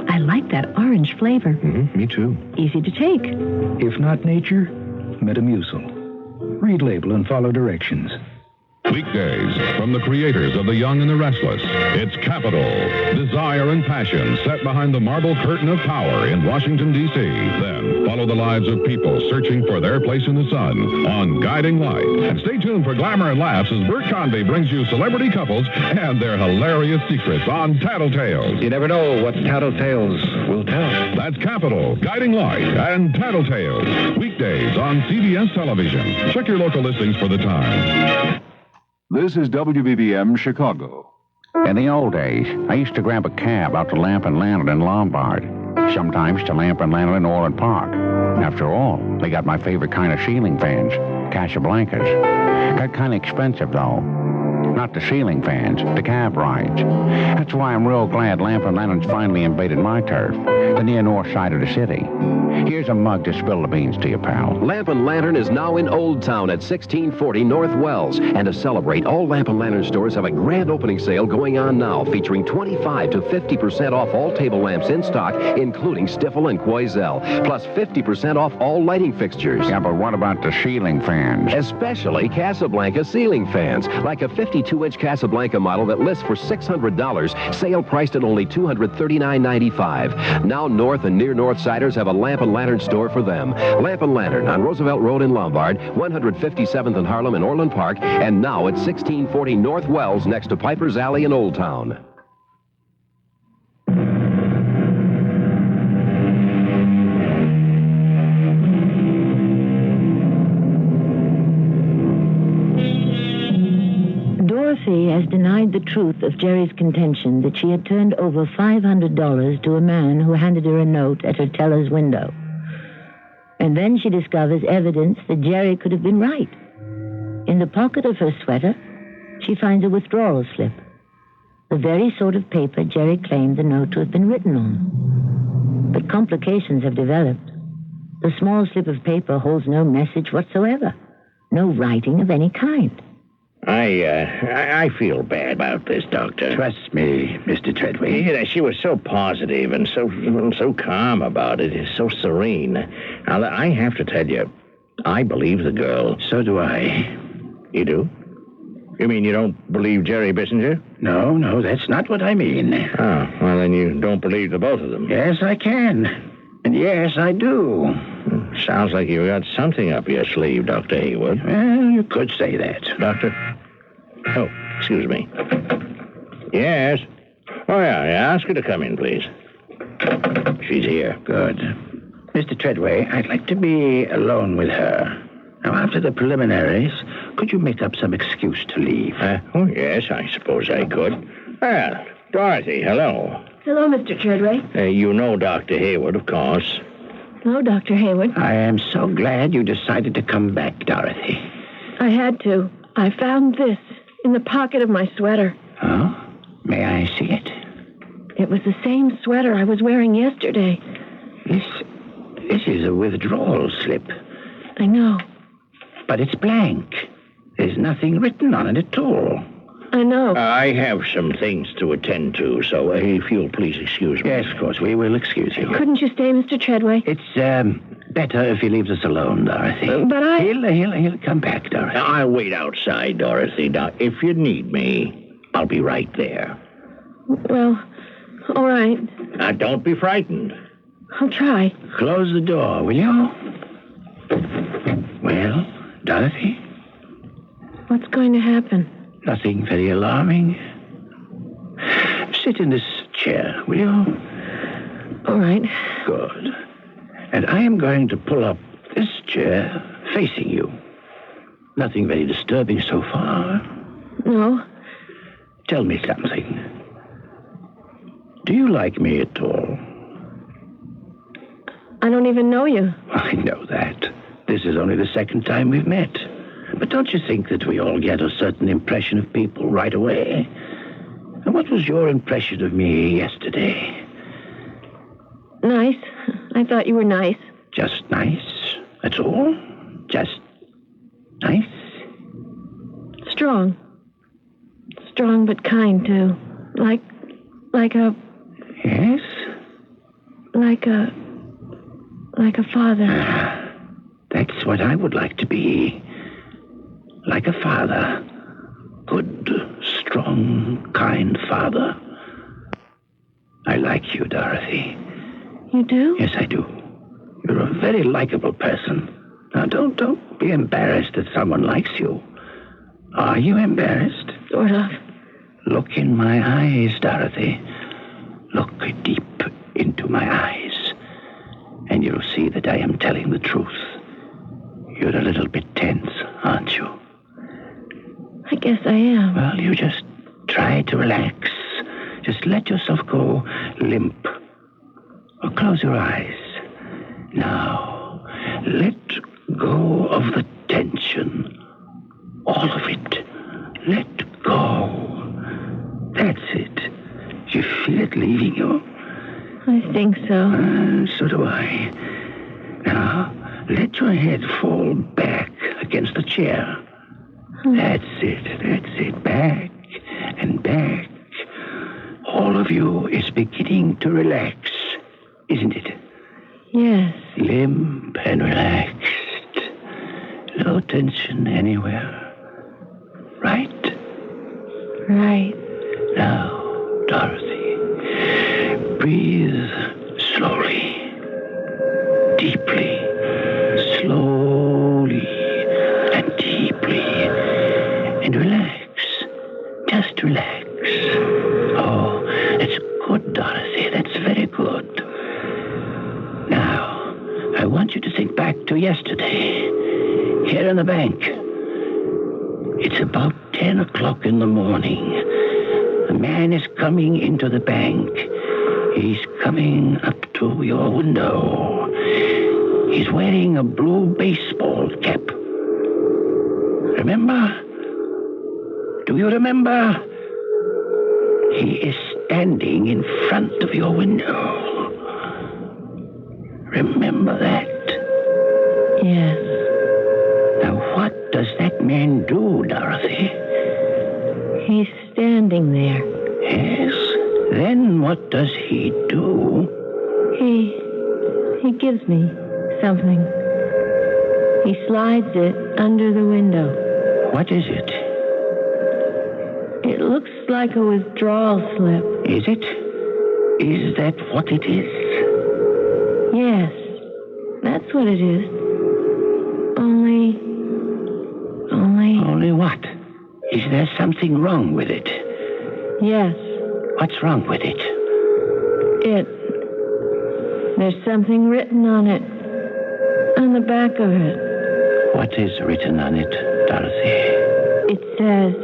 I like that orange flavor. Me too. Easy to take. If not nature, Metamucil. Read label and follow directions. Weekdays from the creators of The Young and the Restless. It's Capital, desire and passion set behind the marble curtain of power in Washington, D.C. Then follow the lives of people searching for their place in the sun on Guiding Light. And stay tuned for glamour and laughs as Bert Convy brings you celebrity couples and their hilarious secrets on Tattletales. You never know what Tattletales will tell. That's Capital, Guiding Light, and Tattletales. Weekdays on CBS Television. Check your local listings for the time. This is WBBM Chicago. In the old days, I used to grab a cab out to Lamp and Lantern in Lombard. Sometimes to Lamp and Lantern in Orland Park. After all, they got my favorite kind of ceiling fans, Casablancas. Got kind of expensive, though. Not the ceiling fans, the cab rides. That's why I'm real glad Lamp and Lantern's finally invaded my turf, the near north side of the city. Here's a mug to spill the beans to you, pal. Lamp and Lantern is now in Old Town at 1640 North Wells. And to celebrate, all Lamp and Lantern stores have a grand opening sale going on now, featuring 25 to 50% off all table lamps in stock, including Stifel and Quoizel, plus 50% off all lighting fixtures. Yeah, but what about the ceiling fans? Especially Casablanca ceiling fans, like a 52-inch Casablanca model that lists for $600, sale priced at only $239.95. Now North and near Northsiders have a Lamp and Lantern store for them. Lamp and Lantern on Roosevelt Road in Lombard, 157th in Harlem in Orland Park, and now at 1640 North Wells next to Piper's Alley in Old Town. Dorothy has denied the truth of Jerry's contention that she had turned over $500 to a man who handed her a note at her teller's window. And then she discovers evidence that Jerry could have been right. In the pocket of her sweater, she finds a withdrawal slip, the very sort of paper Jerry claimed the note to have been written on. But complications have developed. The small slip of paper holds no message whatsoever, no writing of any kind. I feel bad about this, Doctor. Trust me, Mr. Treadway. Yeah, she was so positive and so calm about it, so serene. Now, I have to tell you, I believe the girl. So do I. You do? You mean you don't believe Jerry Bissinger? No, that's not what I mean. Oh, well, then you don't believe the both of them. Yes, I can. And yes, I do. Sounds like you got something up your sleeve, Dr. Haywood. Well, you could say that. Doctor? Oh, excuse me. Yes? Oh, yeah, ask her to come in, please. She's here. Good. Mr. Treadway, I'd like to be alone with her. Now, after the preliminaries, could you make up some excuse to leave? Oh, yes, I suppose I could. Well, Dorothy, hello. Hello, Mr. Treadway. You know Dr. Haywood, of course. Hello, Dr. Haywood. I am so glad you decided to come back, Dorothy. I had to. I found this in the pocket of my sweater. Oh? May I see it? It was the same sweater I was wearing yesterday. This is a withdrawal slip. I know. But it's blank. There's nothing written on it at all. I know. I have some things to attend to, so if you'll please excuse me. Yes, of course, we will excuse you. Couldn't you stay, Mr. Treadway? It's, better if he leaves us alone, Dorothy. But I... He'll come back, Dorothy. I'll wait outside, Dorothy. Now, if you need me, I'll be right there. Well, all right. Now, don't be frightened. I'll try. Close the door, will you? Well, Dorothy? What's going to happen? Nothing very alarming. Sit in this chair, will you? All right. Good. And I am going to pull up this chair facing you. Nothing very disturbing so far. No. Tell me something. Do you like me at all? I don't even know you. I know that. This is only the second time we've met. But don't you think that we all get a certain impression of people right away? And what was your impression of me yesterday? Nice. I thought you were nice. Just nice? That's all? Just nice? Strong. Strong but kind, too. Like a... Yes? Like a father. That's what I would like to be. Like a father. Good, strong, kind father. I like you, Dorothy. You do? Yes, I do. You're a very likable person. Now, don't be embarrassed that someone likes you. Are you embarrassed? Sort of. Look in my eyes, Dorothy. Look deep into my eyes, and you'll see that I am telling the truth. You're a little bit tense, aren't you? I guess I am. Well, you just try to relax. Just let yourself go limp. Or close your eyes. Now, let go of the tension. All of it. Let go. That's it. You feel it leaving you? I think so. So do I. Now, let your head fall back against the chair. That's it. Back and back. All of you is beginning to relax, isn't it? Yes. Limp and relaxed. No tension anywhere. Right? Right. Now, Dorothy, breathe slowly, deeply, slowly and deeply, and relax. Just relax. Oh, that's good, Dorothy. That's very good. Now, I want you to think back to yesterday, here in the bank. It's about 10 o'clock in the morning. The man is coming into the bank. He's coming up to your window. He's wearing a blue baseball cap. Remember? Do you remember? He is standing in front of your window. Remember that? Yes. Now, what does that man do, Dorothy? He's standing there. Yes? Then what does he do? He gives me something. He slides it under the window. What is it? It looks like a withdrawal slip. Is it? Is that what it is? Yes. That's what it is. Only... Only what? Is there something wrong with it? Yes. What's wrong with it? There's something written on it. On the back of it. What is written on it, Dorothy? It says,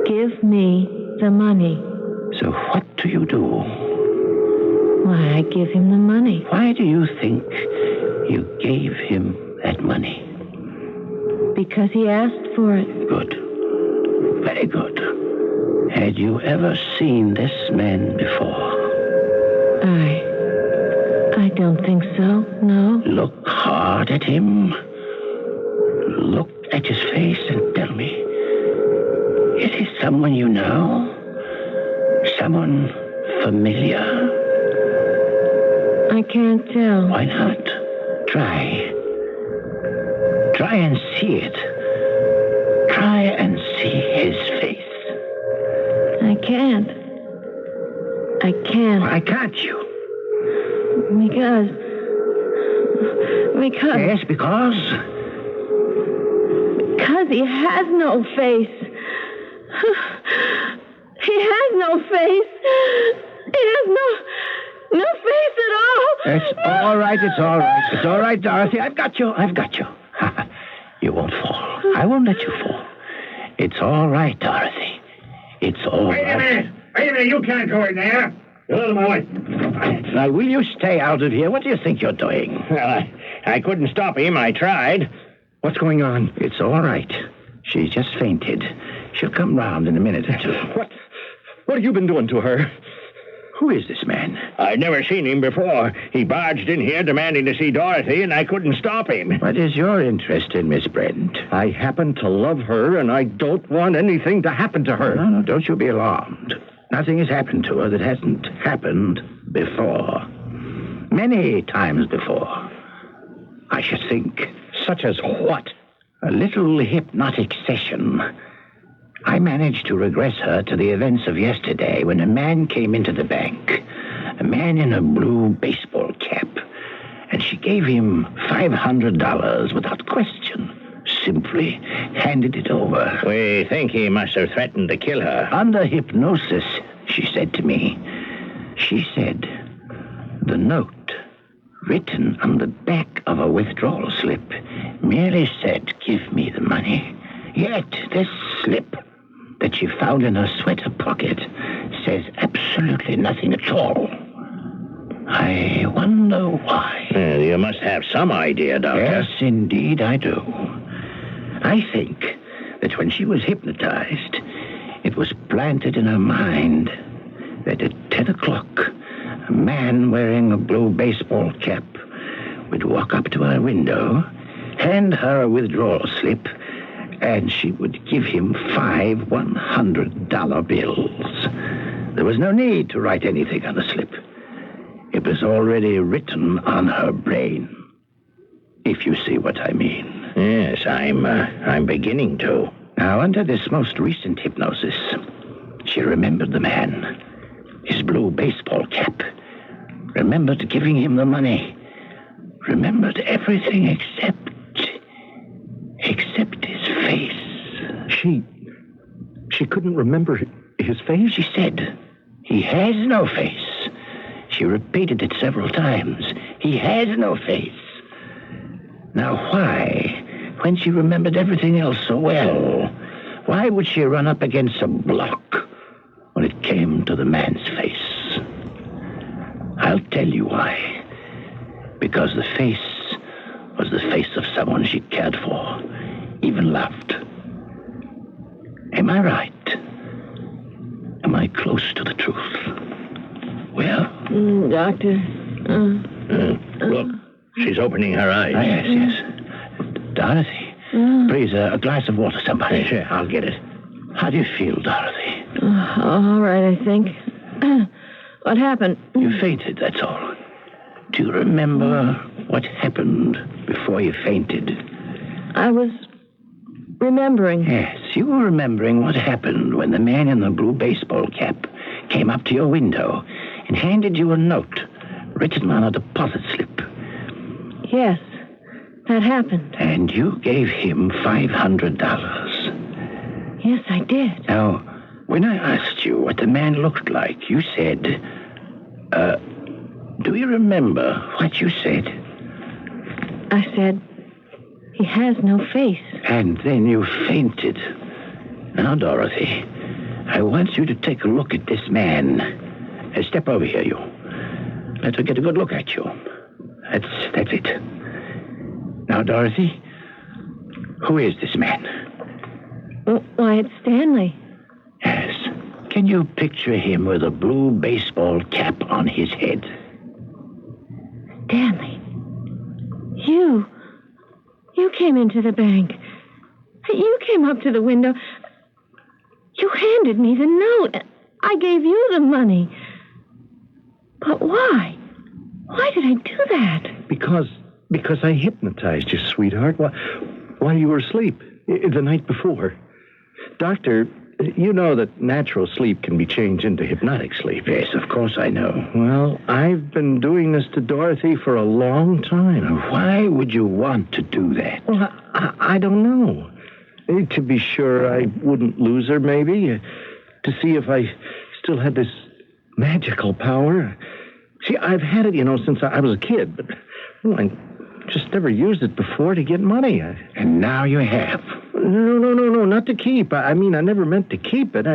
"Give me the money." So what do you do? Why, I give him the money. Why do you think you gave him that money? Because he asked for it. Good. Very good. Had you ever seen this man before? I don't think so, no. Look hard at him. Look at his face and tell me. Is he someone you know? Someone familiar? I can't tell. Why not? Try. Try and see it. Try and see his face. I can't. Why can't you? Because... Yes, because? Because he has no face. He has no face. He has no face at all. It's all right. It's all right. It's all right, Dorothy. I've got you. You won't fall. I won't let you fall. It's all right, Dorothy. It's all right. Wait a minute. You can't go in there. Get out of my way. Now, will you stay out of here? What do you think you're doing? Well, I couldn't stop him. I tried. What's going on? It's all right. She's just fainted. She'll come round in a minute or two. What have you been doing to her? Who is this man? I'd never seen him before. He barged in here demanding to see Dorothy, and I couldn't stop him. What is your interest in Miss Brent? I happen to love her, and I don't want anything to happen to her. No, don't you be alarmed. Nothing has happened to her that hasn't happened before. Many times before. I should think. Such as what? A little hypnotic session. I managed to regress her to the events of yesterday when a man came into the bank. A man in a blue baseball cap. And she gave him $500 without question. Simply handed it over. We think he must have threatened to kill her. Under hypnosis, she said to me. She said, the note, written on the back of a withdrawal slip, merely said, give me the money. Yet this slip that she found in her sweater pocket says absolutely nothing at all. I wonder why. You must have some idea, Doctor. Yes, indeed I do. I think that when she was hypnotized, it was planted in her mind that at 10 o'clock, a man wearing a blue baseball cap would walk up to her window, hand her a withdrawal slip, and she would give him 5 $100 bills. There was no need to write anything on the slip. It was already written on her brain, if you see what I mean. Yes, I'm beginning to. Now, under this most recent hypnosis, she remembered the man, his blue baseball cap, remembered giving him the money, remembered everything except his face. She couldn't remember his face? She said, he has no face. She repeated it several times. He has no face. Now, why, when she remembered everything else so well, why would she run up against a block when it came to the man's face? I'll tell you why. Because the face was the face of someone she cared for, even loved. Am I right? Am I close to the truth? Well? Doctor. Look, she's opening her eyes. Yes. Dorothy, please, a glass of water, somebody. Sure, I'll get it. How do you feel, Dorothy? All right, I think. What happened? You fainted, that's all. Do you remember what happened before you fainted? I was remembering. Yes, you were remembering what happened when the man in the blue baseball cap came up to your window and handed you a note written on a deposit slip. Yes, that happened. And you gave him $500. Yes, I did. Now, when I asked you what the man looked like, you said, do you remember what you said? I said, he has no face. And then you fainted. Now, Dorothy, I want you to take a look at this man. Step over here, you. Let her get a good look at you. That's it. Now, Dorothy, who is this man? Why, it's Stanley. Yes. Can you picture him with a blue baseball cap on his head? Stanley. You came into the bank. You came up to the window. You handed me the note. I gave you the money. But why? Why did I do that? Because I hypnotized you, sweetheart, while you were asleep the night before. Doctor, you know that natural sleep can be changed into hypnotic sleep. Yes, of course I know. Well, I've been doing this to Dorothy for a long time. Why would you want to do that? Well, I don't know. To be sure I wouldn't lose her, maybe. To see if I still had this magical power. See, I've had it, since I was a kid, but I just never used it before to get money. And now you have. No, not to keep. I mean, I never meant to keep it.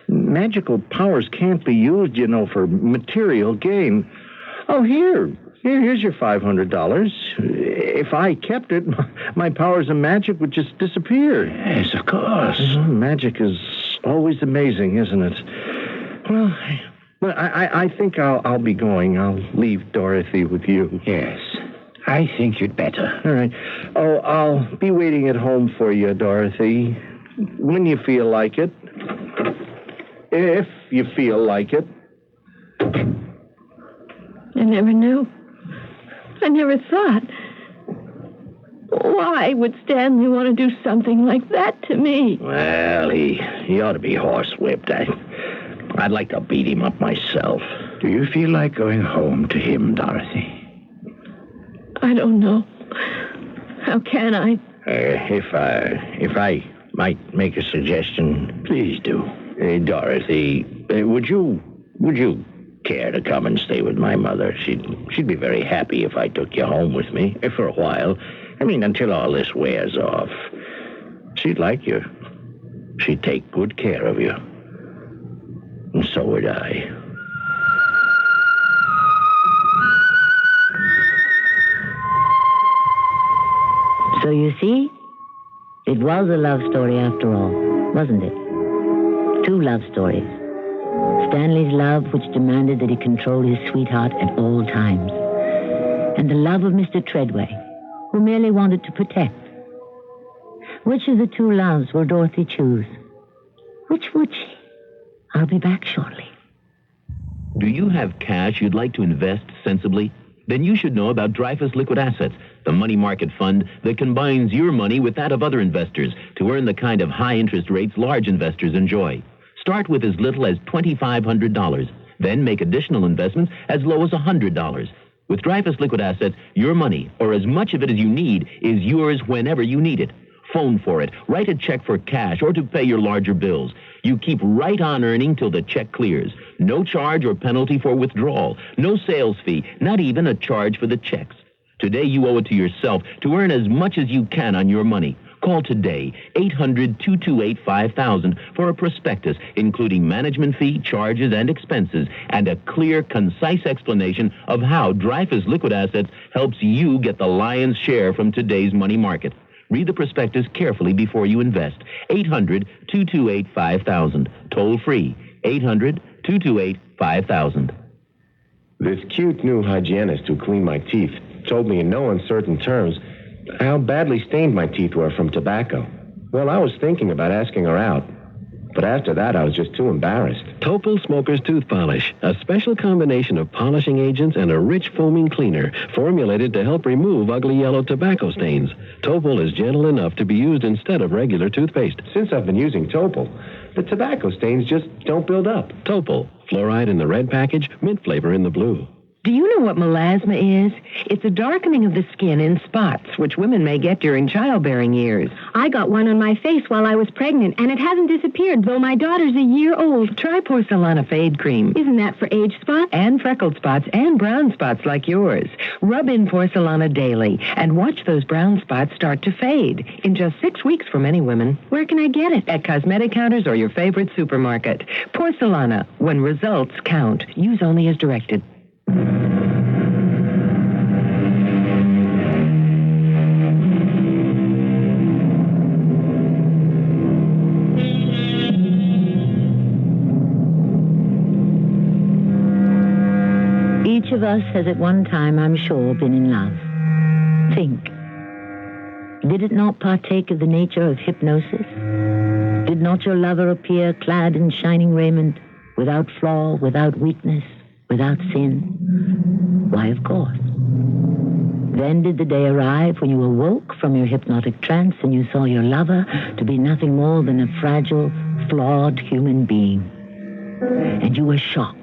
Magical powers can't be used, for material gain. Oh, here's your $500. If I kept it, my powers of magic would just disappear. Yes, of course. Magic is always amazing, isn't it? Well, I think I'll be going. I'll leave Dorothy with you. Yes. I think you'd better. All right. Oh, I'll be waiting at home for you, Dorothy. When you feel like it. If you feel like it. I never knew. I never thought. Why would Stanley want to do something like that to me? Well, he ought to be horsewhipped. I'd like to beat him up myself. Do you feel like going home to him, Dorothy? I don't know. How can I? If I might make a suggestion. Please do. Dorothy, would you care to come and stay with my mother? She'd be very happy if I took you home with me for a while. I mean, until all this wears off. She'd like you. She'd take good care of you. And so would I. So you see, it was a love story after all, wasn't it? Two love stories. Stanley's love, which demanded that he control his sweetheart at all times. And the love of Mr. Treadway, who merely wanted to protect. Which of the two loves will Dorothy choose? Which would she? I'll be back shortly. Do you have cash you'd like to invest sensibly? Then you should know about Dreyfus Liquid Assets, the money market fund that combines your money with that of other investors to earn the kind of high interest rates large investors enjoy. Start with as little as $2,500. Then make additional investments as low as $100. With Dreyfus Liquid Assets, your money, or as much of it as you need, is yours whenever you need it. Phone for it, write a check for cash, or to pay your larger bills. You keep right on earning till the check clears. No charge or penalty for withdrawal. No sales fee, not even a charge for the checks. Today you owe it to yourself to earn as much as you can on your money. Call today, 800-228-5000 for a prospectus, including management fee, charges, and expenses, and a clear, concise explanation of how Dreyfus Liquid Assets helps you get the lion's share from today's money market. Read the prospectus carefully before you invest. 800-228-5000. Toll free. 800-228-5000. This cute new hygienist who cleaned my teeth told me in no uncertain terms how badly stained my teeth were from tobacco. Well, I was thinking about asking her out. But after that, I was just too embarrassed. Topol Smoker's Tooth Polish, a special combination of polishing agents and a rich foaming cleaner formulated to help remove ugly yellow tobacco stains. Topol is gentle enough to be used instead of regular toothpaste. Since I've been using Topol, the tobacco stains just don't build up. Topol, fluoride in the red package, mint flavor in the blue. Do you know what melasma is? It's a darkening of the skin in spots, which women may get during childbearing years. I got one on my face while I was pregnant, and it hasn't disappeared, though my daughter's a year old. Try Porcelana Fade Cream. Isn't that for age spots? And freckled spots and brown spots like yours. Rub in Porcelana daily and watch those brown spots start to fade in just 6 weeks for many women. Where can I get it? At cosmetic counters or your favorite supermarket. Porcelana, when results count. Use only as directed. Each of us has at one time, I'm sure, been in love. Think. Did it not partake of the nature of hypnosis? Did not your lover appear clad in shining raiment, without flaw, without weakness, without sin? Why, of course. Then did the day arrive when you awoke from your hypnotic trance and you saw your lover to be nothing more than a fragile, flawed human being. And you were shocked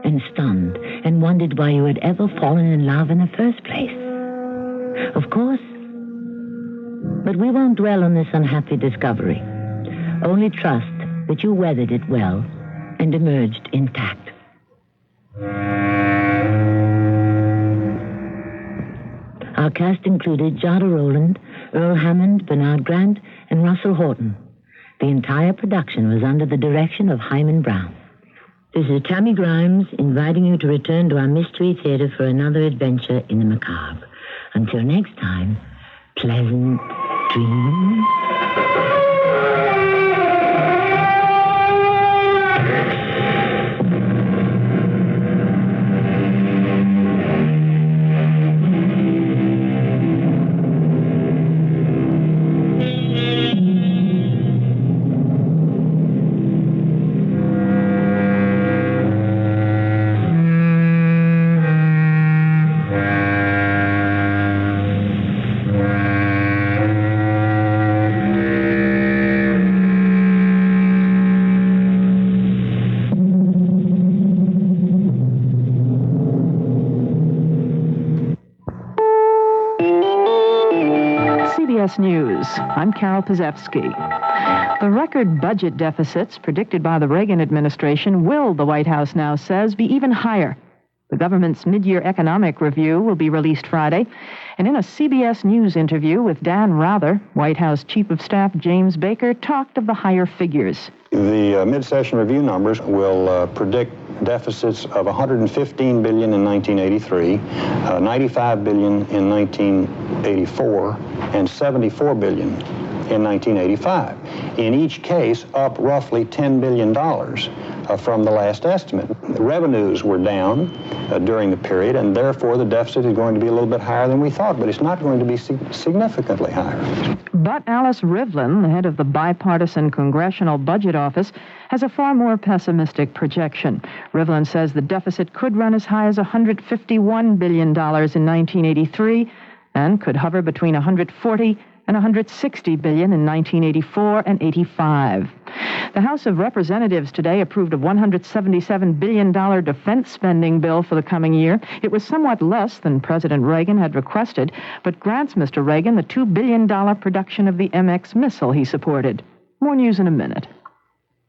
and stunned and wondered why you had ever fallen in love in the first place. Of course. But we won't dwell on this unhappy discovery. Only trust that you weathered it well and emerged intact. Our cast included Jada Rowland, Earl Hammond, Bernard Grant, and Russell Horton. The entire production was under the direction of Hyman Brown. This is Tammy Grimes inviting you to return to our Mystery Theater for another adventure in the macabre. Until next time, pleasant dreams. CBS News. I'm Carol Pazewski. The record budget deficits predicted by the Reagan administration will, the White House now says, be even higher. The government's mid-year economic review will be released Friday. And in a CBS News interview with Dan Rather, White House Chief of Staff James Baker talked of the higher figures. The mid-session review numbers will predict deficits of $115 billion in 1983, $95 billion in 1984, and $74 billion in 1985. In each case, up roughly $10 billion from the last estimate. The revenues were down during the period, and therefore the deficit is going to be a little bit higher than we thought, but it's not going to be significantly higher. But Alice Rivlin, the head of the bipartisan Congressional Budget Office, has a far more pessimistic projection. Rivlin says the deficit could run as high as $151 billion in 1983 and could hover between $140 and $160 billion in 1984 and 85. The House of Representatives today approved a $177 billion defense spending bill for the coming year. It was somewhat less than President Reagan had requested, but grants Mr. Reagan the $2 billion production of the MX missile he supported. More news in a minute.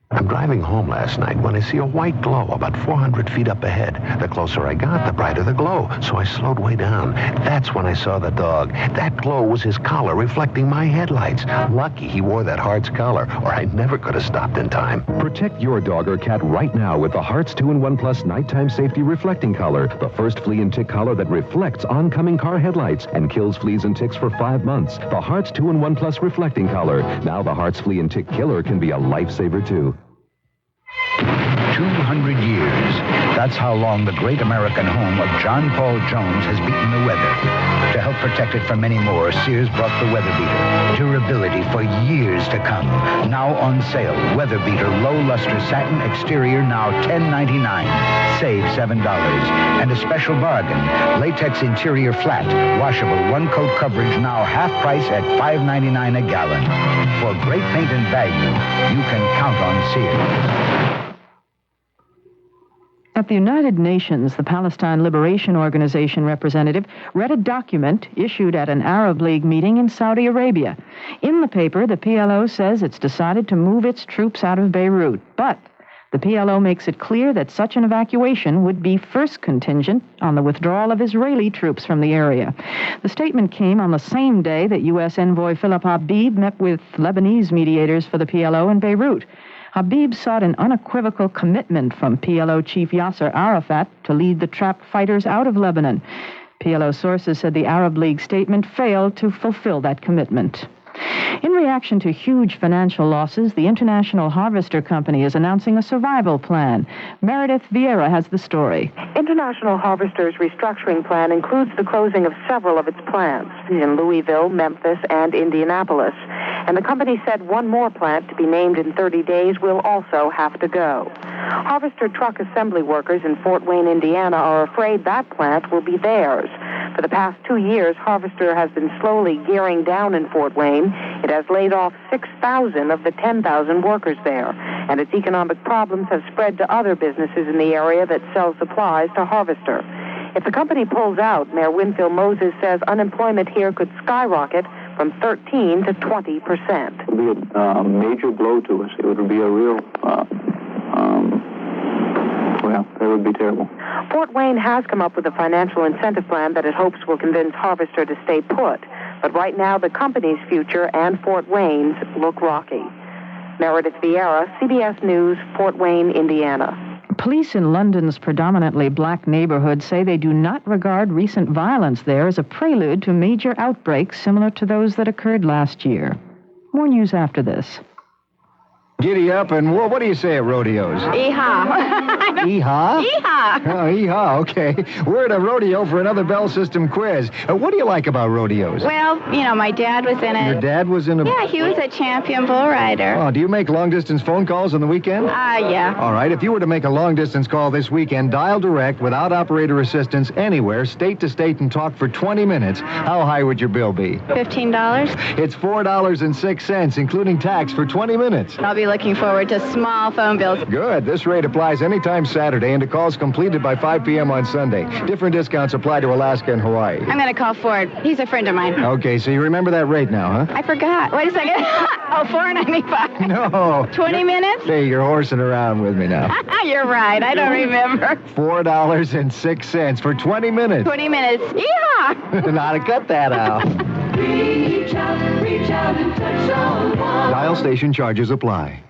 I'm driving home last night when I see a white glow about 400 feet up ahead. The closer I got, the brighter the glow, so I slowed way down. That's when I saw the dog. That glow was his collar reflecting my headlights. Lucky he wore that Hearts collar, or I never could have stopped in time. Protect your dog or cat right now with the Hearts 2-in-1 Plus Nighttime Safety Reflecting Collar, the first flea and tick collar that reflects oncoming car headlights and kills fleas and ticks for 5 months. The Hearts 2-in-1 Plus Reflecting Collar. Now the Hearts Flea and Tick Killer can be a lifesaver, too. 200 years. That's how long the great American home of John Paul Jones has beaten the weather. To help protect it from many more, Sears brought the Weather Beater. Durability for years to come. Now on sale. Weather Beater low luster satin exterior now $10.99. Save $7. And a special bargain. Latex interior flat. Washable one-coat coverage now half price at $5.99 a gallon. For great paint and value, you can count on Sears. At the United Nations, the Palestine Liberation Organization representative read a document issued at an Arab League meeting in Saudi Arabia. In the paper, the PLO says it's decided to move its troops out of Beirut, but the PLO makes it clear that such an evacuation would be first contingent on the withdrawal of Israeli troops from the area. The statement came on the same day that U.S. envoy Philip Habib met with Lebanese mediators for the PLO in Beirut. Habib sought an unequivocal commitment from PLO chief Yasser Arafat to lead the trapped fighters out of Lebanon. PLO sources said the Arab League statement failed to fulfill that commitment. In reaction to huge financial losses, the International Harvester Company is announcing a survival plan. Meredith Vieira has the story. International Harvester's restructuring plan includes the closing of several of its plants in Louisville, Memphis, and Indianapolis. And the company said one more plant, to be named in 30 days, will also have to go. Harvester truck assembly workers in Fort Wayne, Indiana, are afraid that plant will be theirs. For the past 2 years, Harvester has been slowly gearing down in Fort Wayne. It has laid off 6,000 of the 10,000 workers there, and its economic problems have spread to other businesses in the area that sell supplies to Harvester. If the company pulls out, Mayor Winfield Moses says unemployment here could skyrocket from 13 to 20%. It would be a major blow to us. It would be a real, that would be terrible. Fort Wayne has come up with a financial incentive plan that it hopes will convince Harvester to stay put. But right now, the company's future and Fort Wayne's look rocky. Meredith Vieira, CBS News, Fort Wayne, Indiana. Police in London's predominantly black neighborhood say they do not regard recent violence there as a prelude to major outbreaks similar to those that occurred last year. More news after this. Giddy up, and what do you say at rodeos? Yeehaw. Yeehaw? Yeehaw. Oh, yeehaw, okay. We're at a rodeo for another Bell System quiz. What do you like about rodeos? Well, my dad was in it. Your dad was in a... Yeah, he was a champion bull rider. Oh, do you make long-distance phone calls on the weekend? Yeah. All right, if you were to make a long-distance call this weekend, dial direct without operator assistance anywhere, state to state, and talk for 20 minutes, how high would your bill be? $15. It's $4.06, including tax for 20 minutes. I'll be really looking forward to small phone bills. Good. This rate applies anytime Saturday and to calls completed by 5 p.m. on Sunday. Different discounts apply to Alaska and Hawaii. I'm going to call Ford. He's a friend of mine. Okay, so you remember that rate now, huh? I forgot. Wait a second. Oh, $4.95. No. 20 minutes? Hey, you're horsing around with me now. You're right. I don't remember. $4.06 for 20 minutes. 20 minutes. Yeehaw! Now to cut that out. Reach out and touch someone. Dial station charges apply.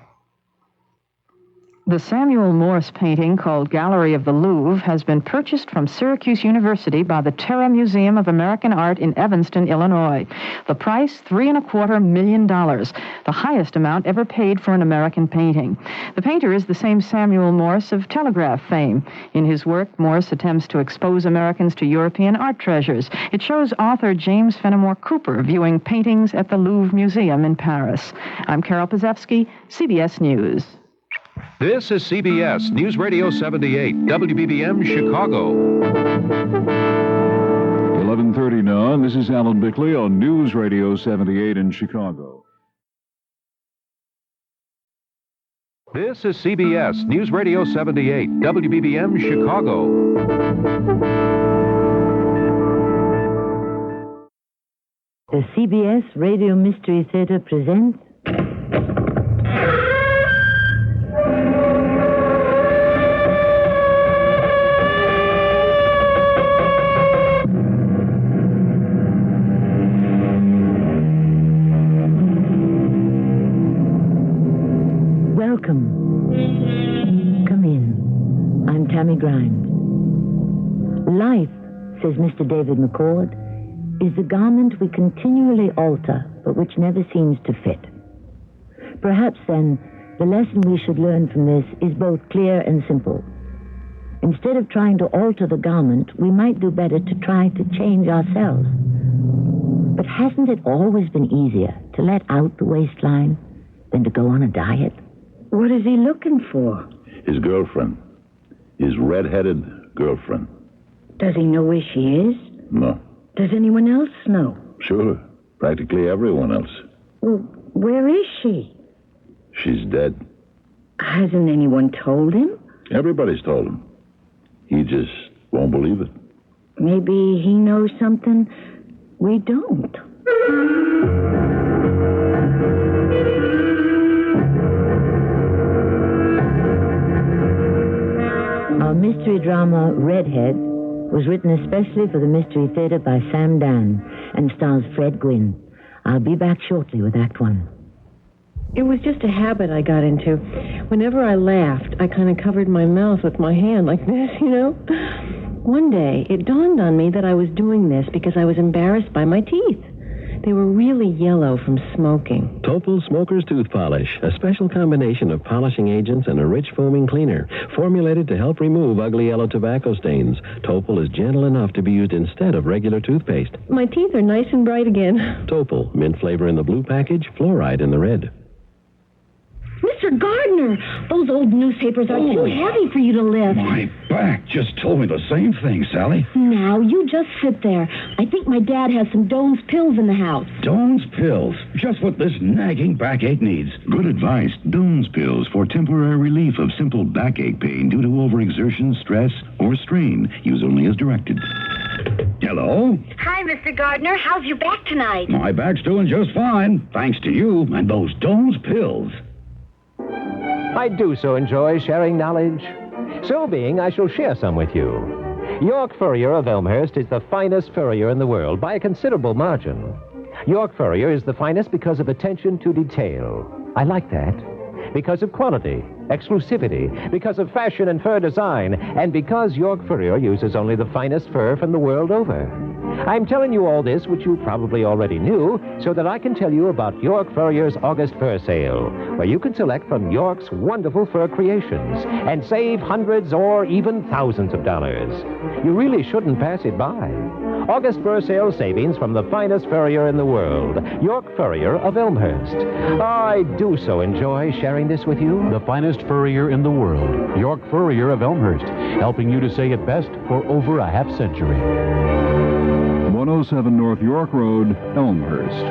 The Samuel Morse painting called Gallery of the Louvre has been purchased from Syracuse University by the Terra Museum of American Art in Evanston, Illinois. The price, $3.25 million, the highest amount ever paid for an American painting. The painter is the same Samuel Morse of telegraph fame. In his work, Morse attempts to expose Americans to European art treasures. It shows author James Fenimore Cooper viewing paintings at the Louvre Museum in Paris. I'm Carol Pazewski, CBS News. This is CBS News Radio 78, WBBM Chicago. 11:30 now, and this is Alan Bickley on News Radio 78 in Chicago. This is CBS News Radio 78, WBBM Chicago. The CBS Radio Mystery Theater presents Come in. I'm Tammy Grimes. Life, says Mr. David McCord, is the garment we continually alter, but which never seems to fit. Perhaps, then, the lesson we should learn from this is both clear and simple. Instead of trying to alter the garment, we might do better to try to change ourselves. But hasn't it always been easier to let out the waistline than to go on a diet? What is he looking for? His girlfriend. His red-headed girlfriend. Does he know where she is? No. Does anyone else know? Sure. Practically everyone else. Well, where is she? She's dead. Hasn't anyone told him? Everybody's told him. He just won't believe it. Maybe he knows something we don't. Our mystery drama, Redhead, was written especially for the Mystery Theater by Sam Dan and stars Fred Gwynne. I'll be back shortly with Act One. It was just a habit I got into. Whenever I laughed, I kind of covered my mouth with my hand like this, you know? One day, it dawned on me that I was doing this because I was embarrassed by my teeth. They were really yellow from smoking. Topol Smoker's Tooth Polish, a special combination of polishing agents and a rich foaming cleaner, formulated to help remove ugly yellow tobacco stains. Topol is gentle enough to be used instead of regular toothpaste. My teeth are nice and bright again. Topol, mint flavor in the blue package, fluoride in the red. Mr. Gardner, those old newspapers are too heavy for you to lift. My back just told me the same thing, Sally. Now, you just sit there. I think my dad has some Doan's pills in the house. Doan's pills. Just what this nagging backache needs. Good advice. Doan's pills for temporary relief of simple backache pain due to overexertion, stress, or strain. Use only as directed. Hello? Hi, Mr. Gardner. How's your back tonight? My back's doing just fine, thanks to you and those Doan's pills. I do so enjoy sharing knowledge. So being, I shall share some with you. York Furrier of Elmhurst is the finest furrier in the world by a considerable margin. York Furrier is the finest because of attention to detail. I like that. Because of quality, exclusivity, because of fashion and fur design, and because York Furrier uses only the finest fur from the world over. I'm telling you all this, which you probably already knew, so that I can tell you about York Furrier's August Fur Sale, where you can select from York's wonderful fur creations and save hundreds or even thousands of dollars. You really shouldn't pass it by. August Fur Sale savings from the finest furrier in the world, York Furrier of Elmhurst. I do so enjoy sharing this with you. The finest furrier in the world, York Furrier of Elmhurst, helping you to say it best for over a half century. 107 North York Road, Elmhurst.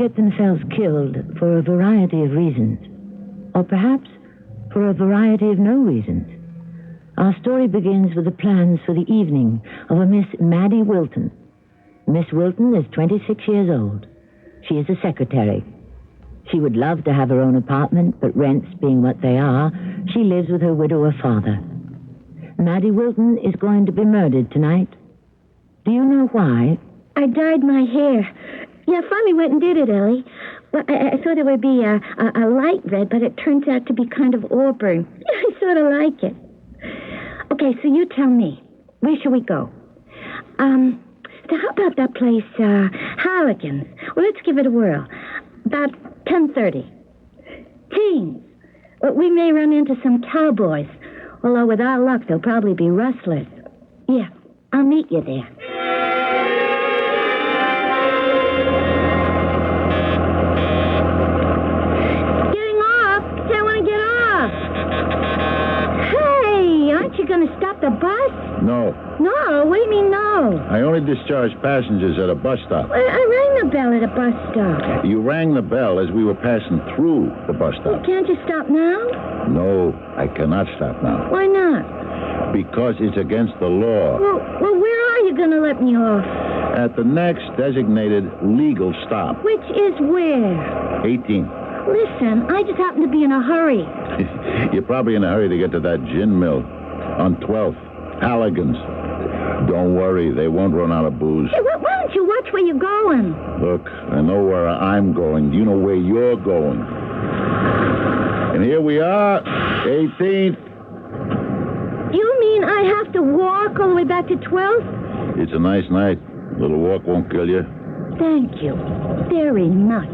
get themselves killed for a variety of reasons, or perhaps for a variety of no reasons. Our story begins with the plans for the evening of a Miss Maddie Wilton. Miss Wilton is 26 years old. She is a secretary. She would love to have her own apartment, but rents being what they are, she lives with her widower father. Maddie Wilton is going to be murdered tonight. Do you know why? I dyed my hair. Yeah, I finally went and did it, Ellie. Well, I thought it would be a light red, but it turns out to be kind of auburn. I sort of like it. Okay, so you tell me. Where shall we go? So how about that place, Harrigan's? Well, let's give it a whirl. About 10:30. Teens. Well, we may run into some cowboys. Although with our luck, they'll probably be rustlers. Yeah, I'll meet you there. Getting off. I want to get off. Hey, aren't you going to stop the bus? No. No? What do you mean, no? I only discharge passengers at a bus stop. Well, I rang the bell at a bus stop. You rang the bell as we were passing through the bus stop. Can't you stop now? No, I cannot stop now. Why not? Because it's against the law. Well, where are you going to let me off? At the next designated legal stop. Which is where? 18. Listen, I just happen to be in a hurry. You're probably in a hurry to get to that gin mill on 12th. Halligan's. Don't worry, they won't run out of booze. Hey, why don't you watch where you're going? Look, I know where I'm going. You know where you're going. And here we are, 18th. You mean I have to walk all the way back to 12th? It's a nice night. A little walk won't kill you. Thank you very much.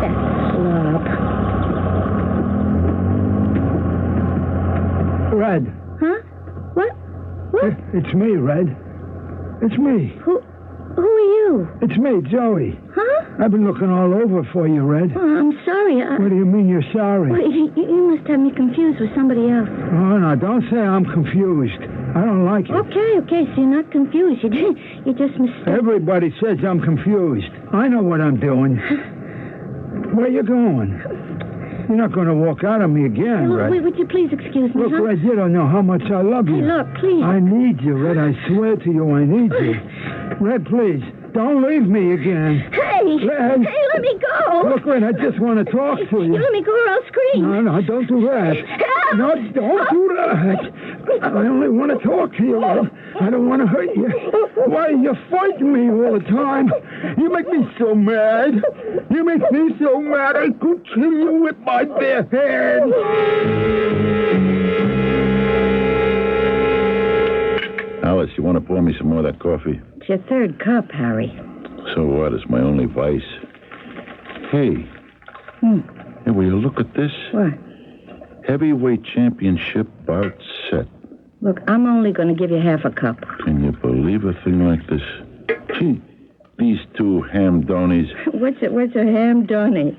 That slob. Red. Huh? What? It's me, Red. It's me. Who are you? It's me, Joey. Huh? I've been looking all over for you, Red. Oh, I'm sorry. What do you mean you're sorry? Well, you must have me confused with somebody else. Oh, no, don't say I'm confused. I don't like it. Okay, so you're not confused. You're just mistaken. Everybody says I'm confused. I know what I'm doing. Where you going? You're not going to walk out on me again, Look, Red. Would you please excuse me? Look, Red, you don't know how much I love you. Hey, look, please. I need you, Red. I swear to you, I need you. Red, please, don't leave me again. Hey! Red. Hey, let me go! Look, Red, I just want to talk to you. You let me go or I'll scream. No, don't do that. Help! No, don't do that. I only want to talk to you, Red. I don't want to hurt you. Why are you fighting me all the time? You make me so mad. You make me so mad I could kill you with my bare hands. Alice, you want to pour me some more of that coffee? It's your third cup, Harry. So what? It's my only vice. Hey. Hey, will you look at this? What? Heavyweight championship bout set. Look, I'm only going to give you half a cup. Can you believe a thing like this? Gee, these two ham donies. What's a ham donny?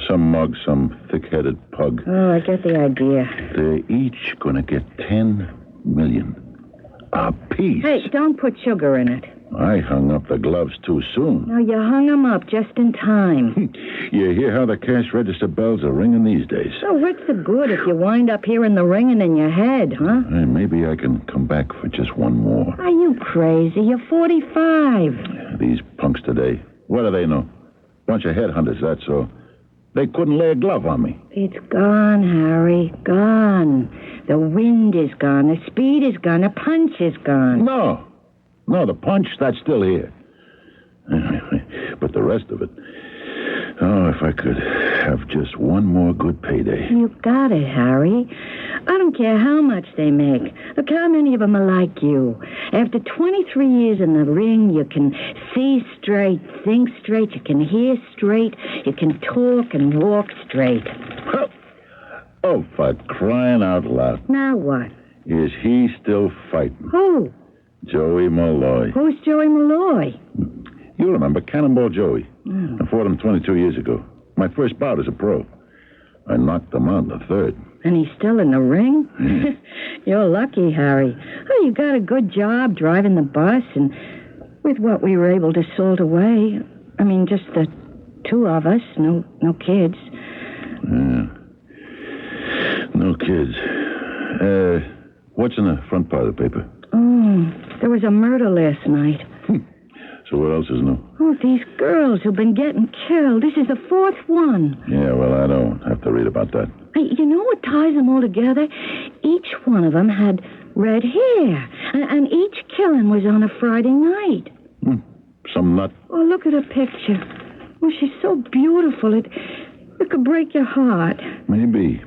Some mug, some thick-headed pug. Oh, I get the idea. They're each going to get $10 million apiece. Hey, don't put sugar in it. I hung up the gloves too soon. No, you hung them up just in time. You hear how the cash register bells are ringing these days. So what's the good if you wind up hearing the ringing in your head, huh? Hey, maybe I can come back for just one more. Are you crazy? You're 45. These punks today, what do they know? Bunch of headhunters, that's all. They couldn't lay a glove on me. It's gone, Harry. Gone. The wind is gone. The speed is gone. The punch is gone. No, the punch, that's still here. But the rest of it... Oh, if I could have just one more good payday. You got it, Harry. I don't care how much they make. Look how many of them are like you. After 23 years in the ring, you can see straight, think straight, you can hear straight, you can talk and walk straight. Oh, for crying out loud. Now what? Is he still fighting? Who? Joey Malloy. Who's Joey Malloy? You remember Cannonball Joey. I fought him 22 years ago. My first bout as a pro. I knocked him out in the third. And he's still in the ring? You're lucky, Harry. Oh, you got a good job driving the bus and... With what we were able to salt away. I mean, just the two of us, no kids. Yeah. No kids. What's in the front part of the paper? Oh, there was a murder last night. So what else is new? Oh, these girls who've been getting killed. This is the fourth one. Yeah, well, I don't have to read about that. Hey, you know what ties them all together? Each one of them had red hair. And each killing was on a Friday night. Some nut. Oh, look at her picture. Oh, she's so beautiful. It could break your heart. Maybe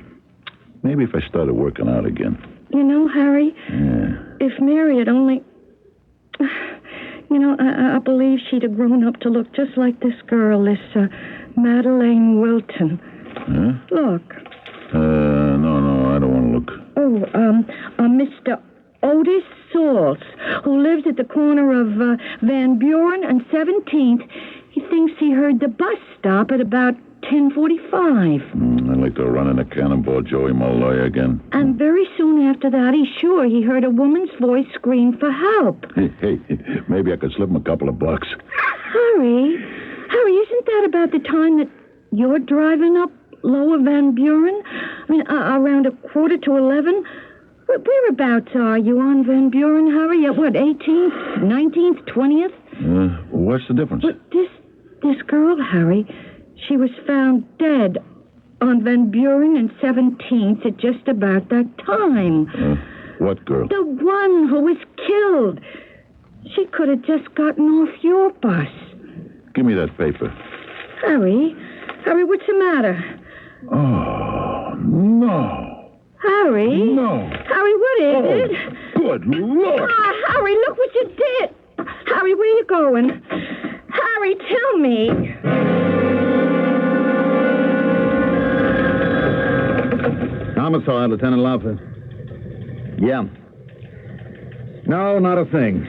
if I started working out again. You know, Harry, if Mary had only... You know, I believe she'd have grown up to look just like this girl, this Madeleine Wilton. Huh? Look. No, I don't want to look. Oh, Mr. Oates Salts, who lives at the corner of Van Buren and 17th. He thinks he heard the bus stop at about 10:45. I'd like to run in a cannonball Joey Malloy again. And very soon after that, he's sure he heard a woman's voice scream for help. Hey, maybe I could slip him a couple of bucks. Harry, isn't that about the time that you're driving up Lower Van Buren? I mean, around 11:15? Whereabouts are you on Van Buren, Harry? At what, 18th, 19th, 20th? What's the difference? But this girl, Harry, she was found dead on Van Buren and 17th at just about that time. What girl? The one who was killed. She could have just gotten off your bus. Give me that paper. Harry, what's the matter? Oh, no. Harry? No. Harry, what is it? Good Lord. Harry, look what you did. Harry, where are you going? Harry, tell me. Homicide, Lieutenant Laufer. Yeah. No, not a thing.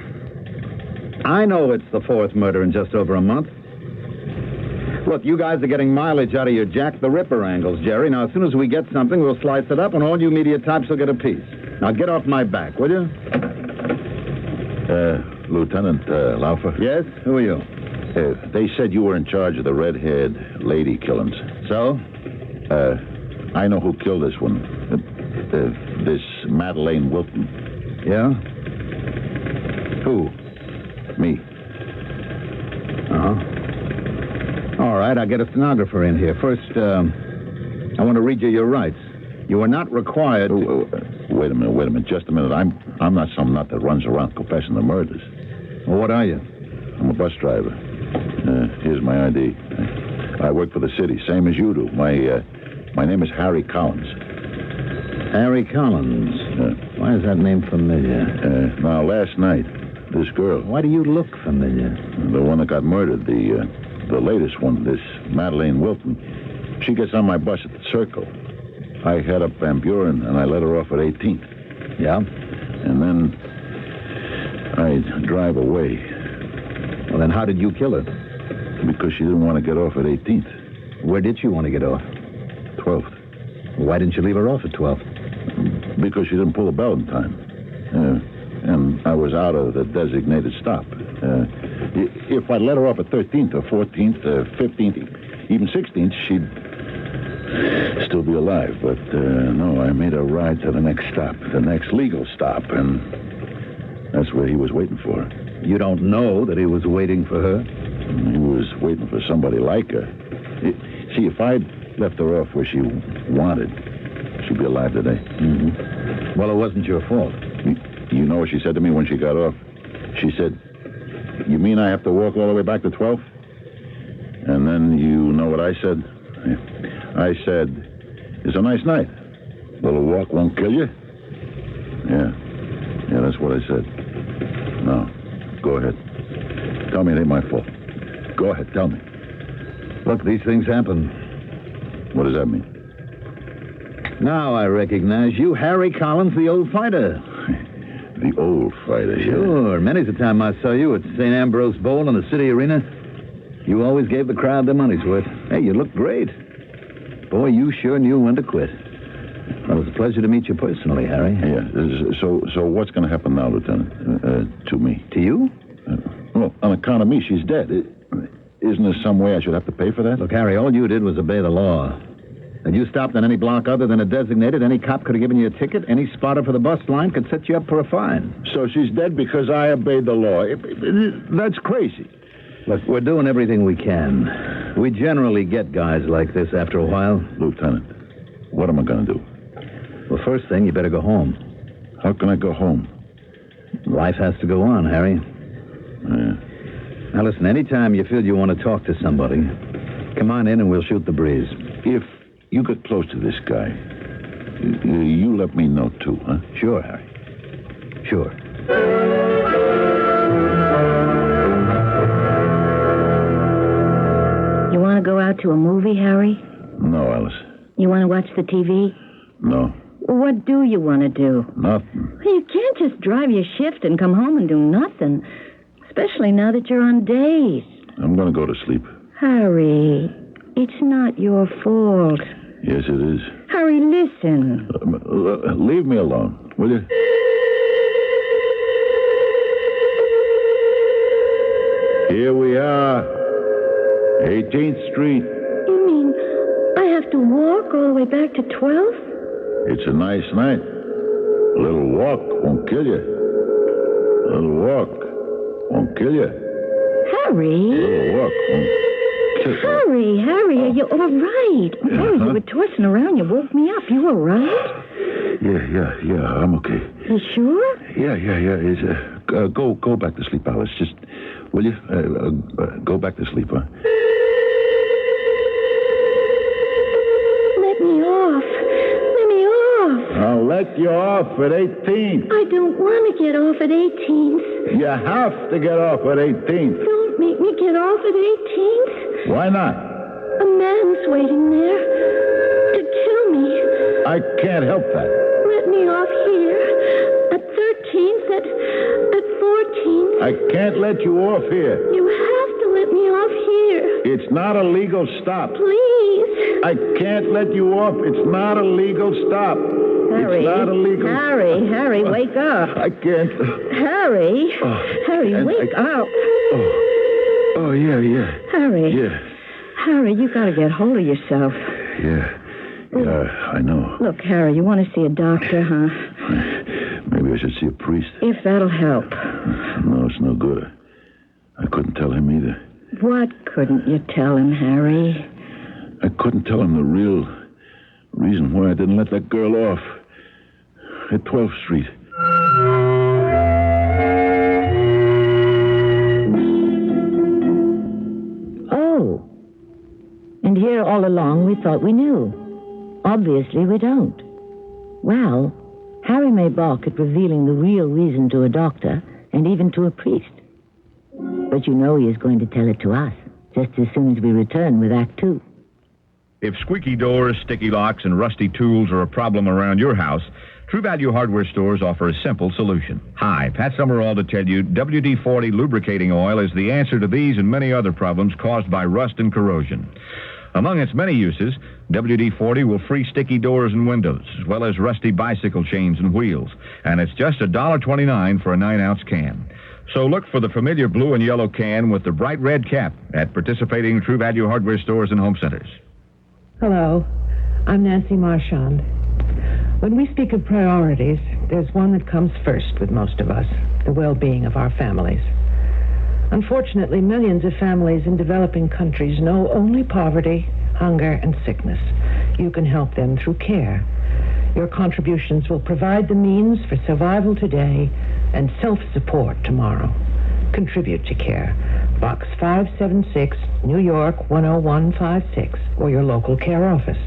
I know it's the fourth murder in just over a month. Look, you guys are getting mileage out of your Jack the Ripper angles, Jerry. Now, as soon as we get something, we'll slice it up, and all you media types will get a piece. Now, get off my back, will you? Lieutenant Laufer? Yes? Who are you? They said you were in charge of the Redhead lady killings. So? I know who killed this one. This Madeleine Wilton. Yeah? Who? Me. Uh-huh. All right, I'll get a stenographer in here. First, I want to read you your rights. You are not required to... Wait a minute, just a minute. I'm not some nut that runs around confessing the murders. Well, what are you? I'm a bus driver. Here's my ID. I work for the city, same as you do. My name is Harry Collins. Harry Collins? Why is that name familiar? Now, last night, this girl... Why do you look familiar? The one that got murdered, the latest one, this Madeleine Wilton. She gets on my bus at the Circle. I head up Van Buren, and I let her off at 18th. Yeah? And then I drive away. Well, then how did you kill her? Because she didn't want to get off at 18th. Where did she want to get off? 12th. Why didn't you leave her off at 12th? Because she didn't pull the bell in time. And I was out of the designated stop. If I let her off at 13th or 14th or 15th, even 16th, she'd still be alive. But no, I made her ride to the next stop, the next legal stop, and that's where he was waiting for her. You don't know that he was waiting for her? He was waiting for somebody like her. See, if I'd left her off where she wanted, she'd be alive today. Mm-hmm. Well, it wasn't your fault. You know what she said to me when she got off? She said, "You mean I have to walk all the way back to 12th?" And then you know what I said? I said, "It's a nice night. Little walk won't kill you." Yeah, that's what I said. No, go ahead. Tell me it ain't my fault. Go ahead, tell me. Look, these things happen. What does that mean? Now I recognize you, Harry Collins, the old fighter. The old fighter, yeah. Sure. Many's the time I saw you at St. Ambrose Bowl in the city arena. You always gave the crowd their money's worth. Hey, you looked great. Boy, you sure knew when to quit. Well, it was a pleasure to meet you personally, Harry. Yeah. So what's going to happen now, Lieutenant? To me? To you? Well, on account of me, she's dead. Isn't there some way I should have to pay for that? Look, Harry, all you did was obey the law. Had you stopped on any block other than a designated, any cop could have given you a ticket. Any spotter for the bus line could set you up for a fine. So she's dead because I obeyed the law. That's crazy. Look, we're doing everything we can. We generally get guys like this after a while. Lieutenant, what am I going to do? Well, first thing, you better go home. How can I go home? Life has to go on, Harry. Yeah. Now, listen, anytime you feel you want to talk to somebody, come on in and we'll shoot the breeze. If you get close to this guy, you let me know, too, huh? Sure, Harry. Sure. You want to go out to a movie, Harry? No, Alice. You want to watch the TV? No. What do you want to do? Nothing. You can't just drive your shift and come home and do nothing. Especially now that you're on days. I'm going to go to sleep. Harry, it's not your fault. Yes, it is. Harry, listen. Leave me alone, will you? Here we are. 18th Street. You mean I have to walk all the way back to 12th? It's a nice night. A little walk won't kill you. A little walk won't kill you. Harry? A little walk won't kill you. Harry, are you all right? Harry, you were tossing around. You woke me up. You all right? Yeah, I'm okay. You sure? Yeah. It's, go back to sleep, Alice. Just, will you? Go back to sleep, huh? Let me off. I'll let you off at 18th. I don't want to get off at 18th. You have to get off at 18th. Don't make me get off at 18th. Why not? A man's waiting there to kill me. I can't help that. Let me off here. At 13th, at 14th. I can't let you off here. You have to let me off here. It's not a legal stop. Please. I can't let you off. It's not a legal stop. Harry. It's not illegal. Harry, wake up. I can't. Harry, wake up. Oh, yeah. Harry. Yeah. Harry, you got to get hold of yourself. Yeah, I know. Look, Harry, you want to see a doctor, huh? Maybe I should see a priest. If that'll help. No, it's no good. I couldn't tell him either. What couldn't you tell him, Harry? I couldn't tell him the real reason why I didn't let that girl off at 12th Street. Oh. And here all along we thought we knew. Obviously we don't. Well, Harry may balk at revealing the real reason to a doctor and even to a priest. But you know he is going to tell it to us just as soon as we return with Act 2. If squeaky doors, sticky locks, and rusty tools are a problem around your house, True Value Hardware stores offer a simple solution. Hi, Pat Summerall to tell you WD-40 lubricating oil is the answer to these and many other problems caused by rust and corrosion. Among its many uses, WD-40 will free sticky doors and windows, as well as rusty bicycle chains and wheels. And it's just $1.29 for a 9-ounce can. So look for the familiar blue and yellow can with the bright red cap at participating True Value Hardware stores and home centers. Hello, I'm Nancy Marchand. When we speak of priorities, there's one that comes first with most of us, the well-being of our families. Unfortunately, millions of families in developing countries know only poverty, hunger, and sickness. You can help them through care. Your contributions will provide the means for survival today and self-support tomorrow. Contribute to CARE. Box 576, New York 10156, or your local care office.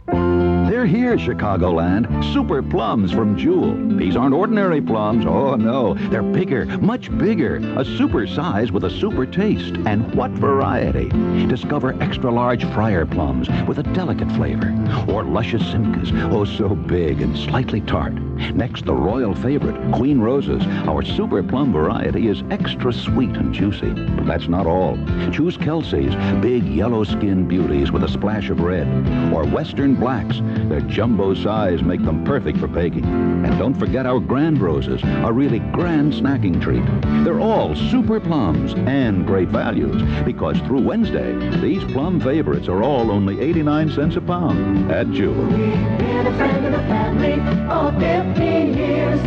They're here, Chicagoland. Super plums from Jewel. These aren't ordinary plums. Oh, no. They're bigger, much bigger. A super size with a super taste. And what variety? Discover extra-large Friar plums with a delicate flavor. Or luscious Simcas. Oh, so big and slightly tart. Next, the royal favorite, Queen Roses. Our super plum variety is extra sweet and juicy. But that's not all. Choose Kelsey's, big yellow-skinned beauties with a splash of red. Or Western Blacks, Their jumbo size make them perfect for baking. And don't forget our grand roses, a really grand snacking treat. They're all super plums and great values because through Wednesday, these plum favorites are all only 89 cents a pound at Jewel. Been a friend of the family for 50 years.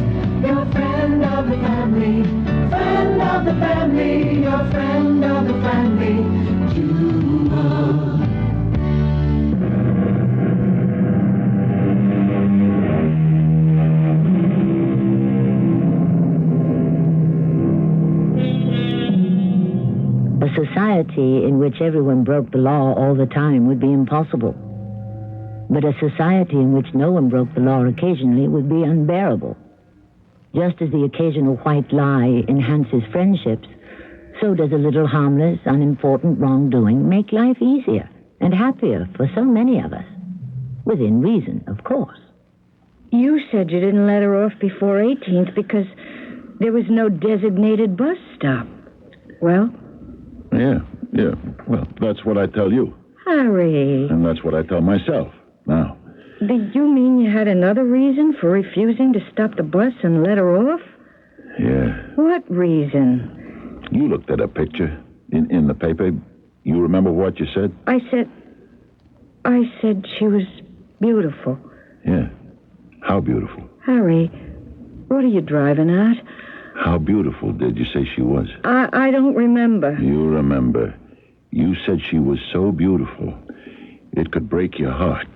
Your friend of the family, friend of the family, your friend of the family, Jewel. A society in which everyone broke the law all the time would be impossible. But a society in which no one broke the law occasionally would be unbearable. Just as the occasional white lie enhances friendships, so does a little harmless, unimportant wrongdoing make life easier and happier for so many of us. Within reason, of course. You said you didn't let her off before 18th because there was no designated bus stop. Well? Yeah. Well, that's what I tell you. Harry. And that's what I tell myself now. Do you mean you had another reason for refusing to stop the bus and let her off? Yeah. What reason? You looked at a picture in the paper. You remember what you said? I said she was beautiful. Yeah. How beautiful? Harry, what are you driving at? How beautiful did you say she was? I don't remember. You remember. You said she was so beautiful, it could break your heart.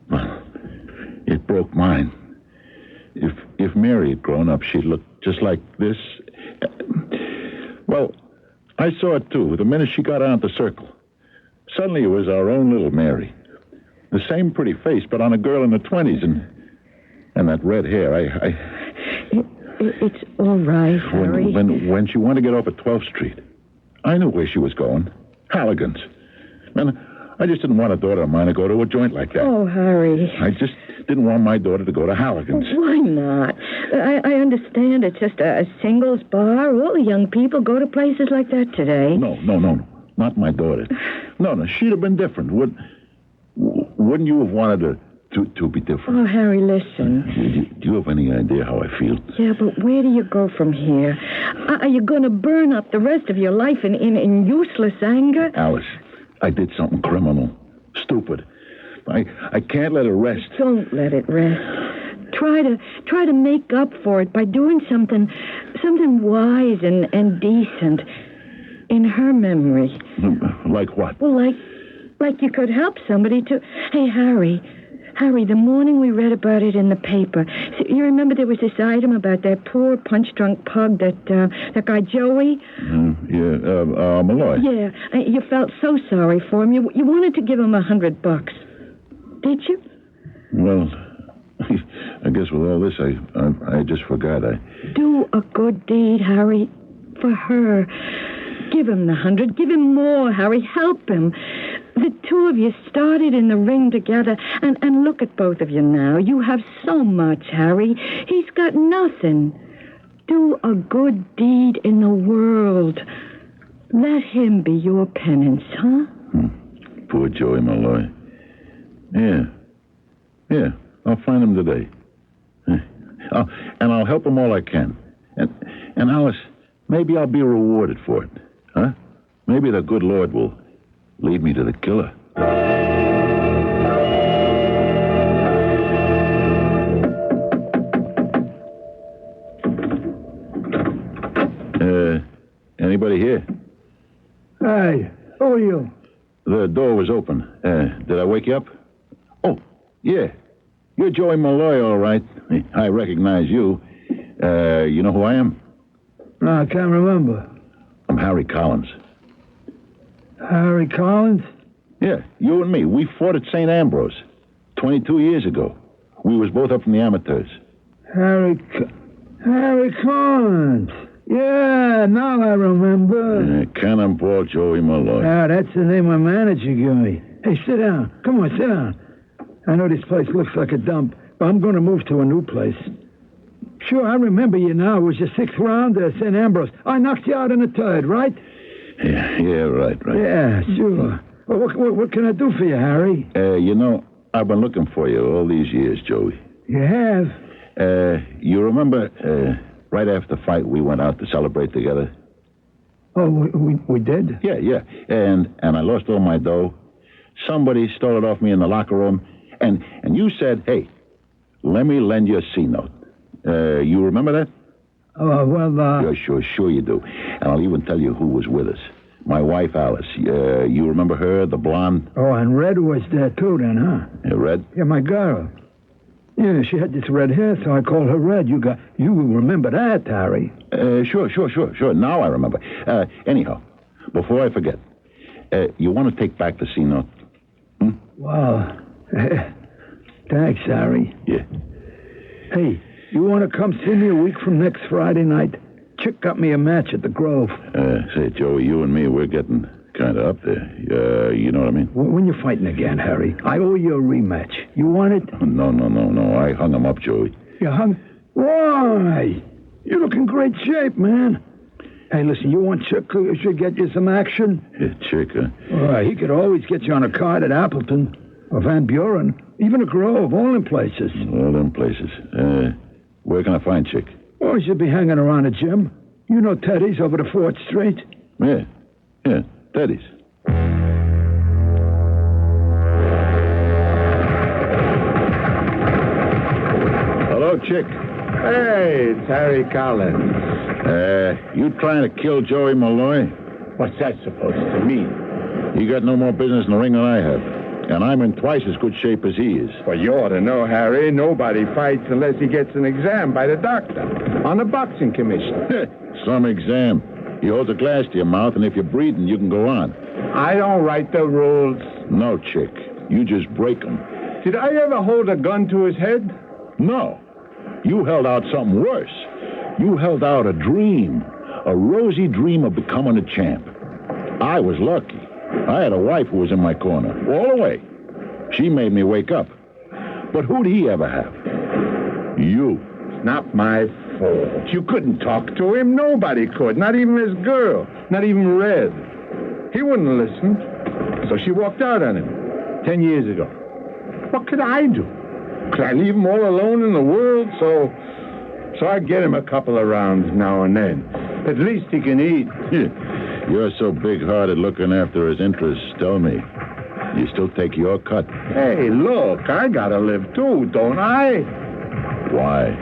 Well, it broke mine. If Mary had grown up, she'd look just like this. Well, I saw it, too, the minute she got out the circle. Suddenly it was our own little Mary. The same pretty face, but on a girl in her 20s, and that red hair. It's all right, Harry. When she wanted to get off at 12th Street, I knew where she was going. Halligan's. Man, I just didn't want a daughter of mine to go to a joint like that. Oh, Harry. I just didn't want my daughter to go to Halligan's. Why not? I understand it's just a singles bar. All the young people go to places like that today. No. Not my daughter. No, she'd have been different. Wouldn't you have wanted her to be different? Oh, Harry, listen. Do you have any idea how I feel? Yeah, but where do you go from here? Are you going to burn up the rest of your life in useless anger? Alice, I did something criminal. Stupid. I can't let it rest. Don't let it rest. Try to make up for it by doing something wise and decent in her memory. Like what? Well, like you could help somebody to... Hey, Harry, the morning we read about it in the paper, you remember there was this item about that poor punch-drunk pug, that guy Joey? Malloy. Yeah, you felt so sorry for him. You wanted to give him $100. Did you? Well, I guess with all this, I just forgot. Do a good deed, Harry, for her. Give him the 100. Give him more, Harry. Help him. The two of you started in the ring together, and look at both of you now. You have so much, Harry. He's got nothing. Do a good deed in the world. Let him be your penance, huh? Poor Joey Malloy. Yeah. I'll find him today. And I'll help him all I can. And Alice, maybe I'll be rewarded for it. Huh? Maybe the good Lord will lead me to the killer. Anybody here? Hey, who are you? The door was open. Did I wake you up? Oh, yeah. You're Joey Malloy, all right. I recognize you. You know who I am? No, I can't remember. I'm Harry Collins. Harry Collins? Yeah, you and me. We fought at St. Ambrose 22 years ago. We was both up from the amateurs. Harry Collins. Yeah, now I remember. Cannonball Joey Malloy. That's the name my manager gave me. Hey, sit down. Come on, sit down. I know this place looks like a dump, but I'm going to move to a new place. Sure, I remember you now. It was your 6th round at St. Ambrose. I knocked you out in the 3rd, right? Yeah, right. Yeah, sure. Well, what can I do for you, Harry? I I've been looking for you all these years, Joey. You have? You remember, right after the fight, we went out to celebrate together? Oh, we did? Yeah. And I lost all my dough. Somebody stole it off me in the locker room. And you said, hey, let me lend you a C-note. You remember that? Sure you do. And I'll even tell you who was with us. My wife, Alice. You remember her, the blonde? Oh, and Red was there too then, huh? Yeah, Red? Yeah, my girl. Yeah, she had this red hair, so I called her Red. You remember that, Harry? Sure. Now I remember. Anyhow, before I forget, you want to take back the C-note? Well, thanks, Harry. Yeah. Hey, you want to come see me a week from next Friday night? Chick got me a match at the Grove. Say, Joey, you and me, we're getting kind of up there. You know what I mean? When you're fighting again, Harry, I owe you a rematch. You want it? No. I hung him up, Joey. You hung? Why? You look in great shape, man. Hey, listen, you want Chick should get you some action? Yeah, Chick, huh? He could always get you on a card at Appleton or Van Buren, even a Grove, all in places. All in places. Where can I find Chick? Oh, he should be hanging around a gym. You know Teddy's over to 4th Street? Yeah, Teddy's. Hello, Chick. Hey, it's Harry Collins. You trying to kill Joey Malloy? What's that supposed to mean? You got no more business in the ring than I have. And I'm in twice as good shape as he is. Well, you ought to know, Harry. Nobody fights unless he gets an exam by the doctor on the boxing commission. Some exam. He holds a glass to your mouth, and if you're breathing, you can go on. I don't write the rules. No, Chick. You just break them. Did I ever hold a gun to his head? No. You held out something worse. You held out a dream. A rosy dream of becoming a champ. I was lucky. I had a wife who was in my corner, all the way. She made me wake up. But who'd he ever have? You. It's not my fault. You couldn't talk to him. Nobody could. Not even his girl. Not even Red. He wouldn't listen. So she walked out on him 10 years ago. What could I do? Could I leave him all alone in the world? So I get him a couple of rounds now and then. At least he can eat. You're so big-hearted looking after his interests. Tell me, you still take your cut? Hey, look, I gotta live too, don't I? Why?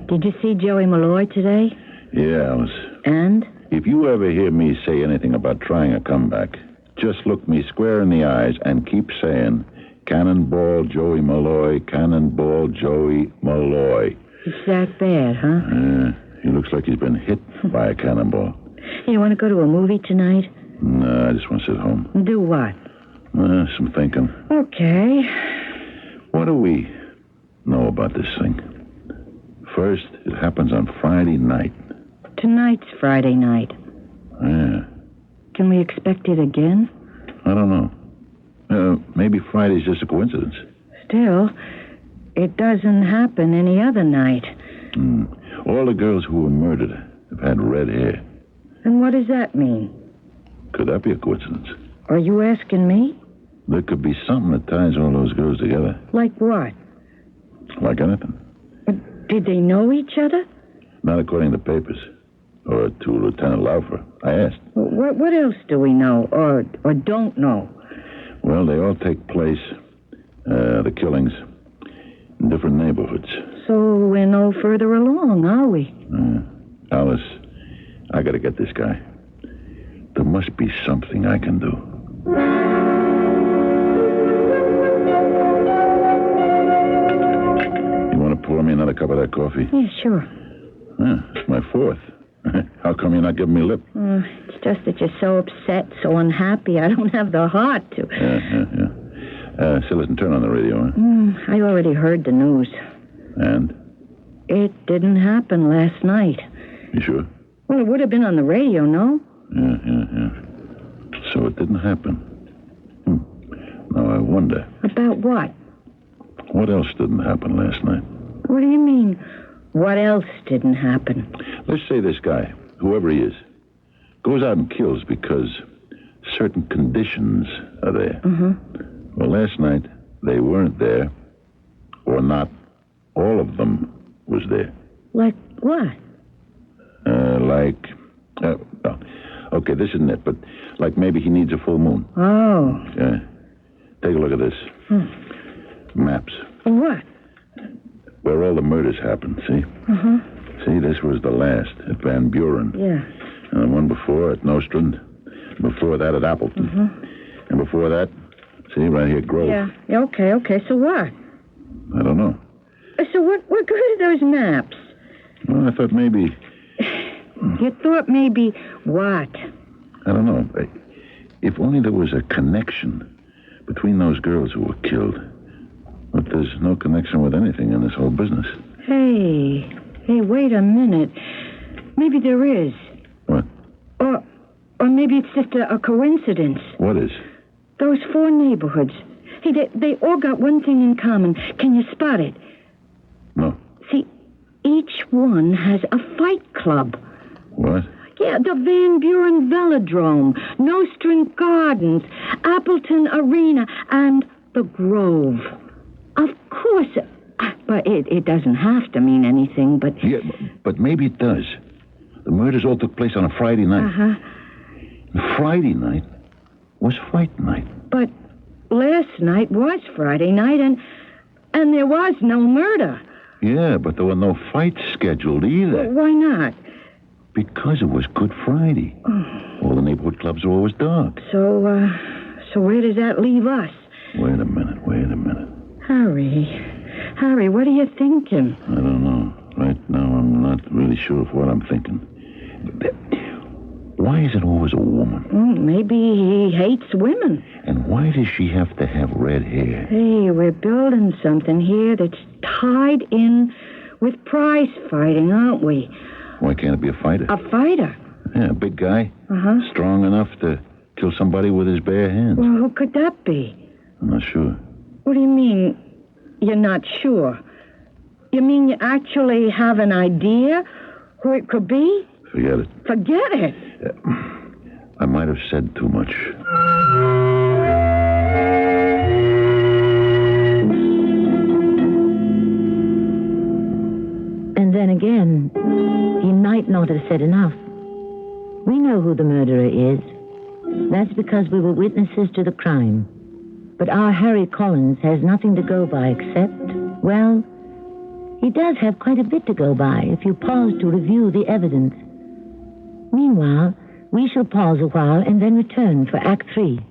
Did you see Joey Malloy today? Yeah, Alice. And? If you ever hear me say anything about trying a comeback, just look me square in the eyes and keep saying, Cannonball Joey Malloy, Cannonball Joey Malloy. It's that bad, huh? He looks like he's been hit by a cannonball. You want to go to a movie tonight? No, I just want to sit home. Do what? Some thinking. Okay. What do we know about this thing? First, it happens on Friday night. Tonight's Friday night. Yeah. Can we expect it again? I don't know. Maybe Friday's just a coincidence. Still, it doesn't happen any other night. All the girls who were murdered have had red hair. And what does that mean? Could that be a coincidence? Are you asking me? There could be something that ties all those girls together. Like what? Like anything. Did they know each other? Not according to papers. Or to Lieutenant Laufer. I asked. What else do we know or don't know? Well, they all take place, the killings, in different neighborhoods. So we're no further along, are we? Alice, I gotta get this guy. There must be something I can do. You want to pour me another cup of that coffee? Yeah, sure. It's my fourth. How come you're not giving me lip? It's just that you're so upset, so unhappy, I don't have the heart to. Yeah. So listen, turn on the radio, huh? I already heard the news. And? It didn't happen last night. You sure? Well, it would have been on the radio, no? Yeah. So it didn't happen. Now I wonder. About what? What else didn't happen last night? What do you mean, what else didn't happen? Let's say this guy, whoever he is, goes out and kills because certain conditions are there. Mm-hmm. Well, last night, they weren't there, or not all of them was there. Like what? Okay, this isn't it, but like maybe he needs a full moon. Oh. Yeah. Take a look at this. Maps. What? Where all the murders happened, see? Uh-huh. See, this was the last at Van Buren. Yeah. And the one before at Nostrand. Before that at Appleton. Mm-hmm. And before that, see, right here, Grove. Yeah, okay. So what? I don't know. So what good are those maps? Well, I thought maybe... You thought maybe what? I don't know. If only there was a connection between those girls who were killed. But there's no connection with anything in this whole business. Hey, wait a minute. Maybe there is. What? Or maybe it's just a coincidence. What is? Those 4 neighborhoods. Hey, they all got one thing in common. Can you spot it? No. See, each one has a fight club. What? Yeah, the Van Buren Velodrome, Nostrand Gardens, Appleton Arena, and the Grove. Of course, but it doesn't have to mean anything, but... Yeah, but maybe it does. The murders all took place on a Friday night. Uh-huh. Friday night was fight night. But last night was Friday night, and there was no murder. Yeah, but there were no fights scheduled either. Well, why not? Because it was Good Friday. All the neighborhood clubs are always dark. So where does that leave us? Wait a minute. Harry, what are you thinking? I don't know. Right now, I'm not really sure of what I'm thinking. Why is it always a woman? Maybe he hates women. And why does she have to have red hair? Hey, we're building something here that's tied in with prize fighting, aren't we? Why can't it be a fighter? A fighter? Yeah, a big guy. Uh-huh. Strong enough to kill somebody with his bare hands. Well, who could that be? I'm not sure. What do you mean, you're not sure? You mean you actually have an idea who it could be? Forget it. Forget it? I might have said too much. And then again, he might not have said enough. We know who the murderer is. That's because we were witnesses to the crime. But our Harry Collins has nothing to go by except, well, he does have quite a bit to go by if you pause to review the evidence. Meanwhile, we shall pause a while and then return for Act 3.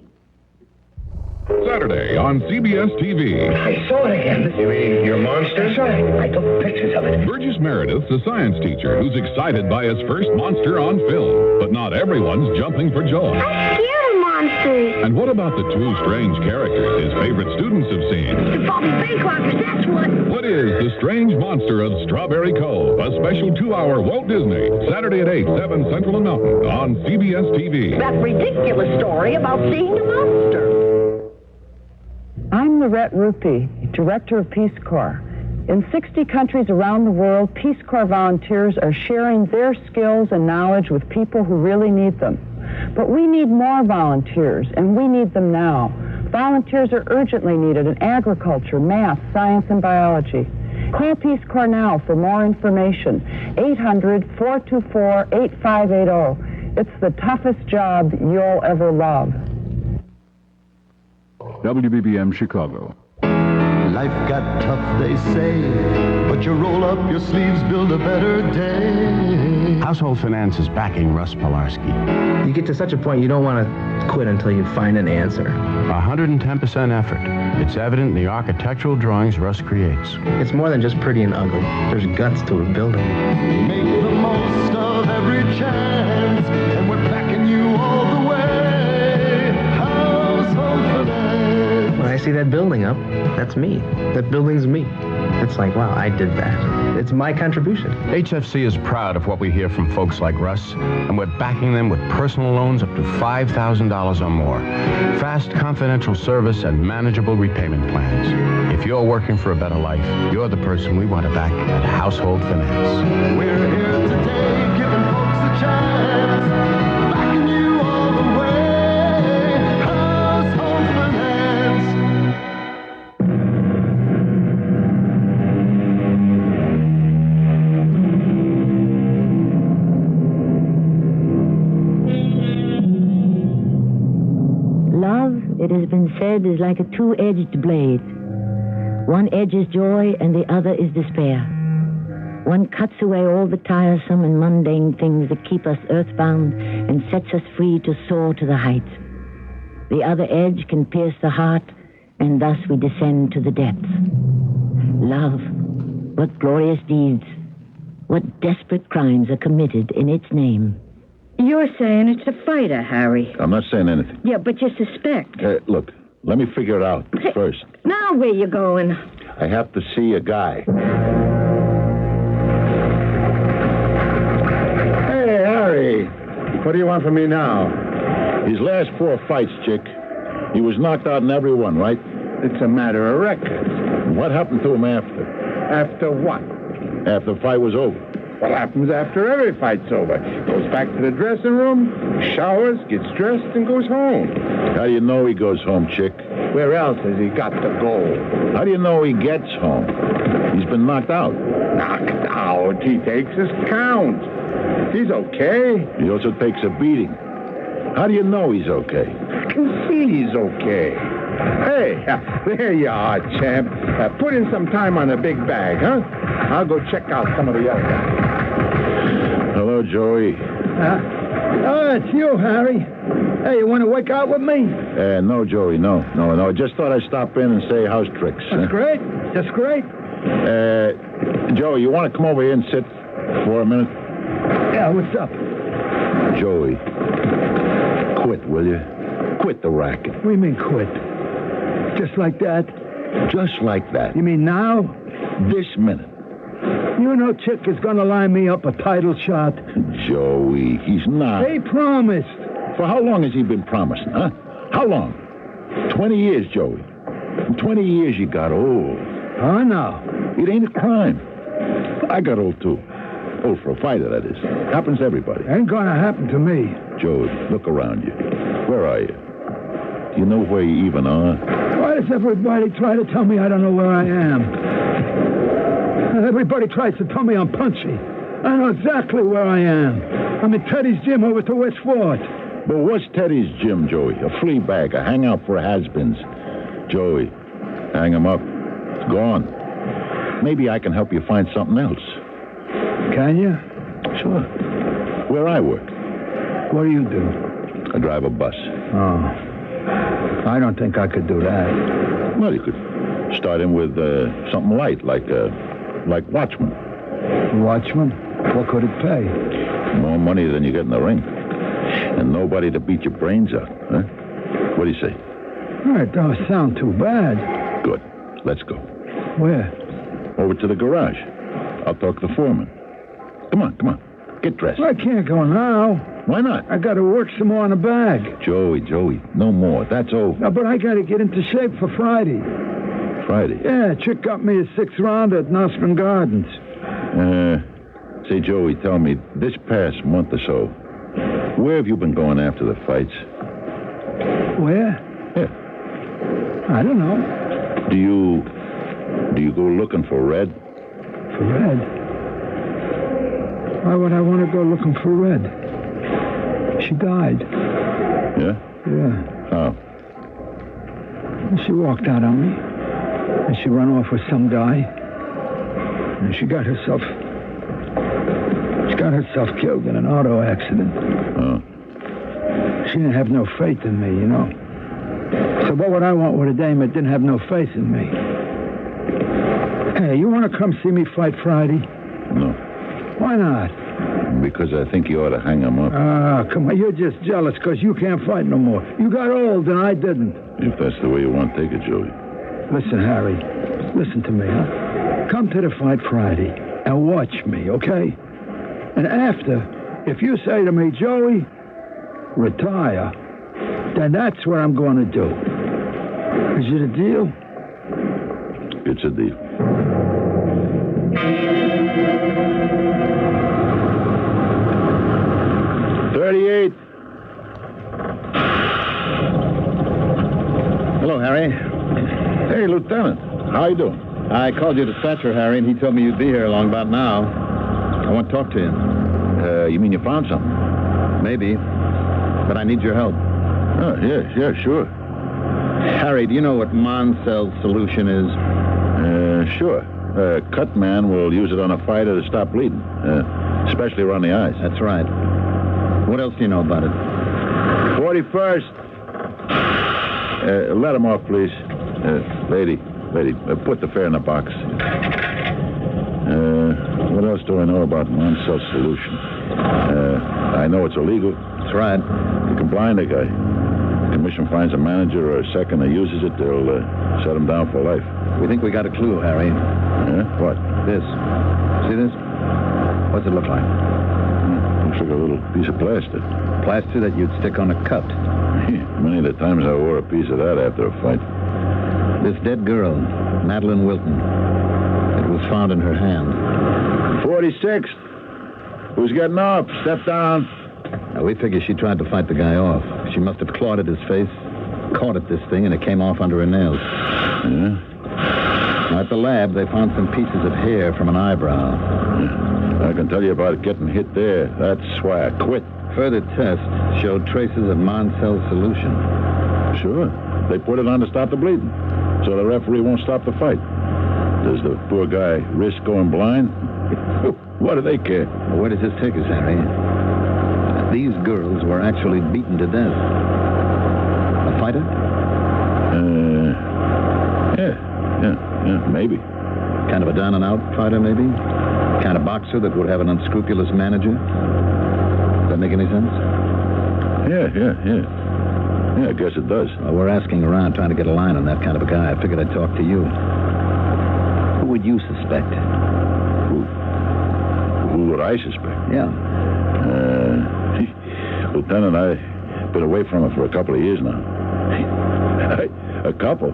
Saturday on CBS TV. I saw it again. You mean your monster? That's right. I took pictures of it. Burgess Meredith's a science teacher who's excited by his first monster on film. But not everyone's jumping for joy. I'm scared of monsters. And what about the 2 strange characters his favorite students have seen? The Bobby Bancrofters, that's what. What is The Strange Monster of Strawberry Cove? A special 2-hour Walt Disney. Saturday at 8, 7 Central and Mountain on CBS TV. That ridiculous story about seeing the monster. I'm Lorette Rupee, Director of Peace Corps. In 60 countries around the world, Peace Corps volunteers are sharing their skills and knowledge with people who really need them. But we need more volunteers, and we need them now. Volunteers are urgently needed in agriculture, math, science, and biology. Call Peace Corps now for more information. 800-424-8580. It's the toughest job you'll ever love. WBBM Chicago. Life got tough, they say, but you roll up your sleeves, build a better day. Household Finance is backing Russ Pilarski. You get to such a point you don't want to quit until you find an answer. 110% effort. It's evident in the architectural drawings Russ creates. It's more than just pretty and ugly. There's guts to a building. Make the most of every chance, and we're backing you all the way. Household Finance. When I see that building up, that's me. That building's me. It's like, wow, I did that. It's my contribution. HFC is proud of what we hear from folks like Russ, and we're backing them with personal loans up to $5,000 or more. Fast, confidential service and manageable repayment plans. If you're working for a better life, you're the person we want to back at Household Finance. We're here today, giving folks a chance, backing you all the way. Love, it has been said, is like a two-edged blade. One edge is joy and the other is despair. One cuts away all the tiresome and mundane things that keep us earthbound and sets us free to soar to the heights. The other edge can pierce the heart, and thus we descend to the depths. Love, what glorious deeds, what desperate crimes are committed in its name. You're saying it's a fighter, Harry. I'm not saying anything. Yeah, but you suspect. Look, let me figure it out first. Now where you going? I have to see a guy. Hey, Harry. What do you want from me now? His last 4 fights, Chick. He was knocked out in every one, right? It's a matter of records. What happened to him after? After what? After the fight was over. What happens after every fight's over? Goes back to the dressing room, showers, gets dressed, and goes home. How do you know he goes home, Chick? Where else has he got to go? How do you know he gets home? He's been knocked out. Knocked out? He takes his count. He's okay. He also takes a beating. How do you know he's okay? I can see he's okay. Hey, there you are, champ. Put in some time on a big bag, huh? I'll go check out some of the other guys. Hello, Joey. It's you, Harry. Hey, you want to work out with me? No, Joey, no. Just thought I'd stop in and say house tricks. That's great. That's great. Joey, you want to come over here and sit for a minute? Yeah, what's up? Joey, quit, will you? Quit the racket. What do you mean quit? Just like that? Just like that. You mean now? This minute. You know Chick is going to line me up a title shot. Joey, he's not. He promised. For how long has he been promising, huh? How long? 20 years, Joey. In 20 years you got old. Oh, no. It ain't a crime. I got old, too. Old for a fighter, that is. Happens to everybody. Ain't going to happen to me. Joey, look around you. Where are you? Do you know where you even are? Why does everybody try to tell me I don't know where I am? Everybody tries to tell me I'm punchy. I know exactly where I am. I'm in Teddy's gym over to West Fort. But what's Teddy's gym, Joey? A flea bag, a hangout for has-beens. Joey, hang him up. It's gone. Maybe I can help you find something else. Can you? Sure. Where I work. What do you do? I drive a bus. Oh. I don't think I could do that. Well, you could start in with something light, like watchman. Watchman? What could it pay? More money than you get in the ring. And nobody to beat your brains out, huh? What do you say? It don't sound too bad. Good. Let's go. Where? Over to the garage. I'll talk to the foreman. Come on. Get dressed. Well, I can't go now. Why not? I got to work some more on the bag. Joey, no more. That's over. No, but I got to get into shape for Friday. Friday? Yeah, Chick got me a 6th rounder at Nossman Gardens. Say, Joey, tell me, this past month or so, where have you been going after the fights? Where? Yeah. I don't know. Do you go looking for Red? For Red? Why would I want to go looking for Red? She died. Yeah? Yeah. How? She walked out on me. And she ran off with some guy. And she got herself killed in an auto accident. Oh. She didn't have no faith in me, you know. So what would I want with a dame that didn't have no faith in me? Hey, you want to come see me fight Friday? No. Why not? Because I think you ought to hang him up. Come on. You're just jealous because you can't fight no more. You got old and I didn't. If that's the way you want to take it, Joey. Listen, Harry. Listen to me, huh? Come to the fight Friday and watch me, okay? And after, if you say to me, Joey, retire, then that's what I'm going to do. Is it a deal? It's a deal. Hello, Harry. Hey, Lieutenant. How you doing? I called you to Thatcher, Harry, and he told me you'd be here along about now. I want to talk to you. You mean you found something? Maybe, but I need your help. Oh, yeah, sure. Harry, do you know what Moncell's solution is? Sure. Cut man will use it on a fighter to stop bleeding, especially around the eyes. That's right. What else do you know about it? 41st. Let him off, please. Lady, put the fare in the box. What else do I know about Moncell's solution? I know it's illegal. That's right. You can blind a guy. The commission finds a manager or a second that uses it, they'll set him down for life. We think we got a clue, Harry. Yeah? What? This. See this? What's it look like? Looks like a little piece of plaster. Plaster that you'd stick on a cut. Many of the times I wore a piece of that after a fight. This dead girl, Madeline Wilton. It was found in her hand. 46th. Who's getting off? Step down. Now, we figure she tried to fight the guy off. She must have clawed at his face, caught at this thing, and it came off under her nails. Yeah? Now, at the lab, they found some pieces of hair from an eyebrow. I can tell you about getting hit there. That's why I quit. Further tests showed traces of Moncell's solution. Sure. They put it on to stop the bleeding, so the referee won't stop the fight. Does the poor guy risk going blind? What do they care? Well, where does this take us, Harry? These girls were actually beaten to death. A fighter? Yeah, maybe. Kind of a down-and-out fighter, maybe? Kind of boxer that would have an unscrupulous manager? Does that make any sense? Yeah, I guess it does. Well, we're asking around, trying to get a line on that kind of a guy. I figured I'd talk to you. Who would you suspect? Who would I suspect? Yeah. Lieutenant, I've been away from her for a couple of years now. A couple?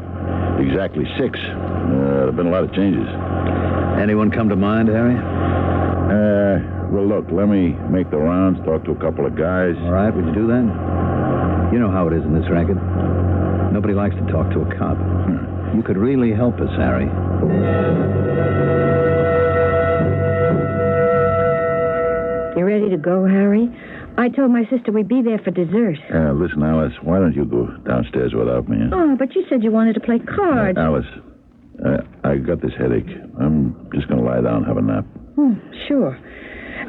Exactly 6. There have been a lot of changes. Anyone come to mind, Harry? Well, look, let me make the rounds, talk to a couple of guys. All right, would you do that? You know how it is in this racket. Nobody likes to talk to a cop. You could really help us, Harry. You ready to go, Harry? I told my sister we'd be there for dessert. Listen, Alice, why don't you go downstairs without me? Oh, but you said you wanted to play cards. Alice, I got this headache. I'm just going to lie down and have a nap. Sure.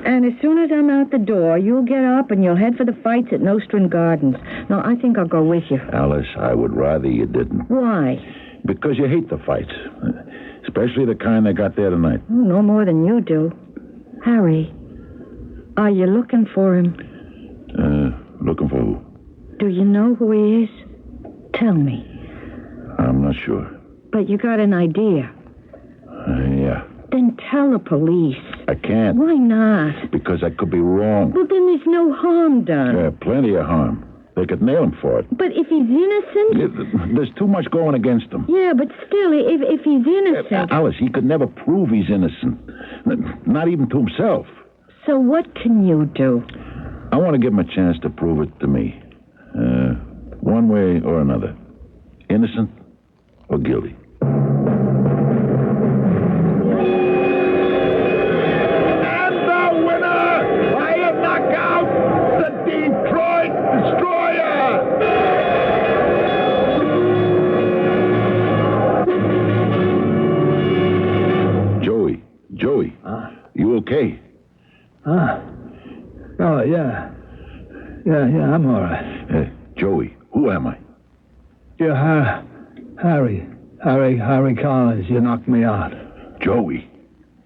And as soon as I'm out the door, you'll get up and you'll head for the fights at Nostrand Gardens. No, I think I'll go with you. Alice, I would rather you didn't. Why? Because you hate the fights. Especially the kind they got there tonight. Oh, no more than you do. Harry, are you looking for him? Looking for who? Do you know who he is? Tell me. I'm not sure. But you got an idea. Yeah. Then tell the police. I can't. Why not? Because I could be wrong. Well, then there's no harm done. Yeah, plenty of harm. They could nail him for it. But if he's innocent... There's too much going against him. Yeah, but still, if he's innocent... Alice, he could never prove he's innocent. Not even to himself. So what can you do? I want to give him a chance to prove it to me. One way or another. Innocent or guilty. And the winner by a knockout, the Detroit Destroyer! Joey. You okay? Oh, yeah. Yeah, I'm all right. Joey, who am I? You're Harry Collins. You knocked me out. Joey.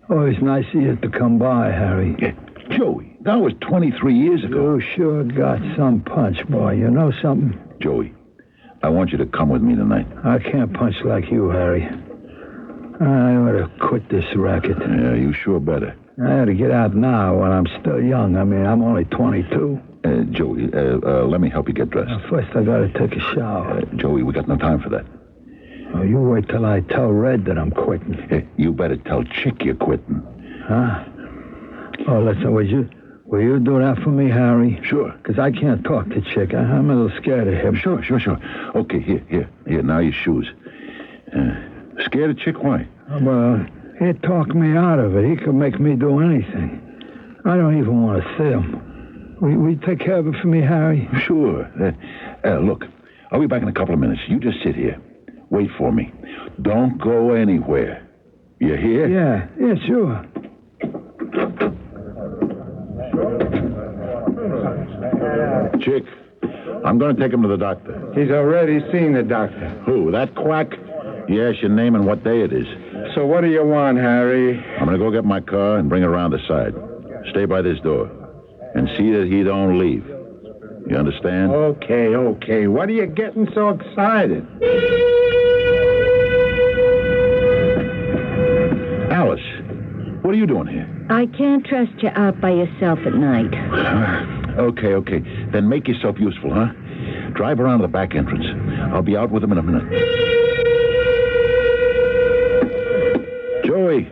Always nice of you to come by, Harry. Joey, that was 23 years ago. You sure got some punch, boy. You know something? Joey, I want you to come with me tonight. I can't punch like you, Harry. I ought to quit this racket. Yeah, you sure better. I ought to get out now while I'm still young. I mean, I'm only 22. Joey, let me help you get dressed. First, I gotta take a shower. Joey, we got no time for that. Oh, you wait till I tell Red that I'm quitting. You better tell Chick you're quitting. Huh? Oh, listen, will you do that for me, Harry? Sure. Because I can't talk to Chick. I'm a little scared of him. Sure. Okay, here, now your shoes. Scared of Chick? Why? Well, he'd talk me out of it. He could make me do anything. I don't even want to see him. Will you take care of it for me, Harry? Sure. Look, I'll be back in a couple of minutes. You just sit here. Wait for me. Don't go anywhere. You hear? Yeah, sure. Chick, I'm going to take him to the doctor. He's already seen the doctor. Who, that quack? Yes, your name and what day it is. So what do you want, Harry? I'm going to go get my car and bring it around the side. Stay by this door. And see that he don't leave. You understand? Okay. What are you getting so excited? Alice, what are you doing here? I can't trust you out by yourself at night. Okay. Then make yourself useful, huh? Drive around to the back entrance. I'll be out with him in a minute. Joey!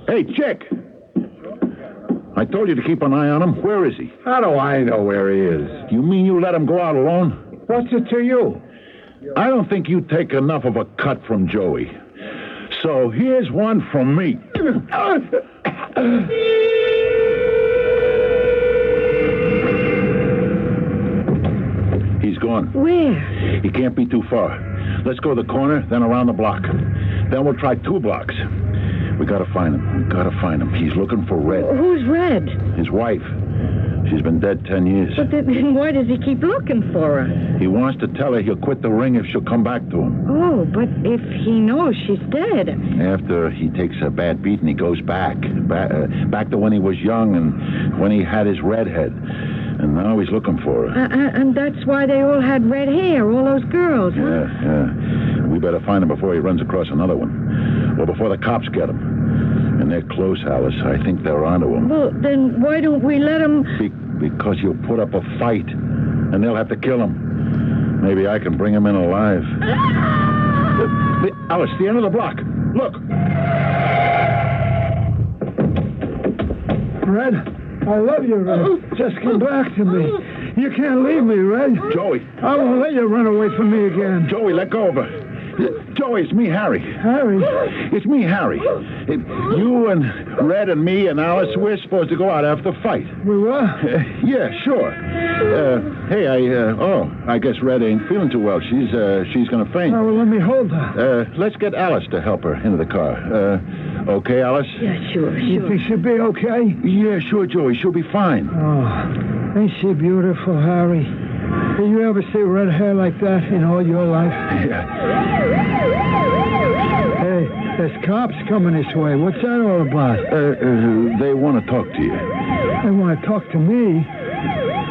Hey, Chick! I told you to keep an eye on him. Where is he? How do I know where he is? You mean you let him go out alone? What's it to you? I don't think you take enough of a cut from Joey. So here's one from me. He's gone. Where? He can't be too far. Let's go to the corner, then around the block. Then we'll try 2 blocks. We gotta find him. He's looking for Red. Who's Red? His wife. She's been dead 10 years. But then why does he keep looking for her? He wants to tell her he'll quit the ring if she'll come back to him. Oh, but if he knows she's dead... After he takes a bad beating, he goes back to when he was young and when he had his redhead. And now he's looking for her. And that's why they all had red hair, all those girls, huh? Yeah. We better find him before he runs across another one. Or before the cops get him. And they're close, Alice. I think they're onto him. Well, then why don't we let him... Because you'll put up a fight, and they'll have to kill him. Maybe I can bring him in alive. Alice, the end of the block. Look. Red, I love you, Red. Just come back to me. You can't leave me, Red. Joey. I won't let you run away from me again. Joey, let go of her. Joey, it's me, Harry. Harry? It's me, Harry. You and Red and me and Alice, we're supposed to go out after the fight. We were? Yeah, sure. Hey, I guess Red ain't feeling too well. She's going to faint. Oh, well, let me hold her. Let's get Alice to help her into the car. Okay, Alice? Yeah, sure. You think she'll be okay? Yeah, sure, Joey. She'll be fine. Oh, ain't she beautiful, Harry? Did you ever see red hair like that in all your life? Yeah. Hey, there's cops coming this way. What's that all about? They want to talk to you. They want to talk to me?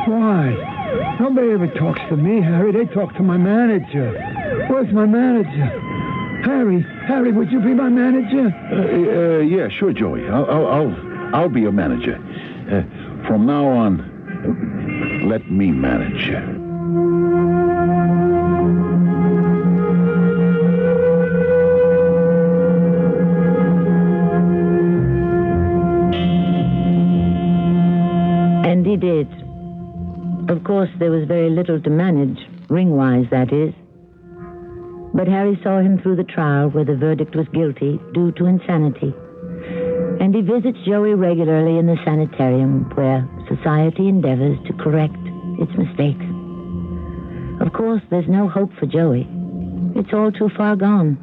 Why? Nobody ever talks to me, Harry. They talk to my manager. Where's my manager? Harry, would you be my manager? Yeah, sure, Joey. I'll be your manager. From now on, let me manage you. And he did. Of course, there was very little to manage, ring-wise, that is. But Harry saw him through the trial where the verdict was guilty due to insanity. And he visits Joey regularly in the sanitarium where society endeavors to correct its mistakes. Of course, there's no hope for Joey. It's all too far gone.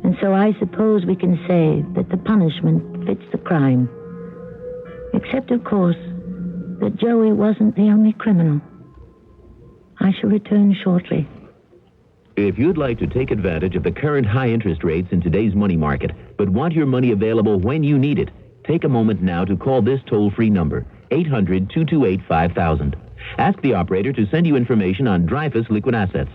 And so I suppose we can say that the punishment fits the crime. Except, of course, that Joey wasn't the only criminal. I shall return shortly. If you'd like to take advantage of the current high interest rates in today's money market, but want your money available when you need it, take a moment now to call this toll-free number, 800-228-5000. Ask the operator to send you information on Dreyfus Liquid Assets.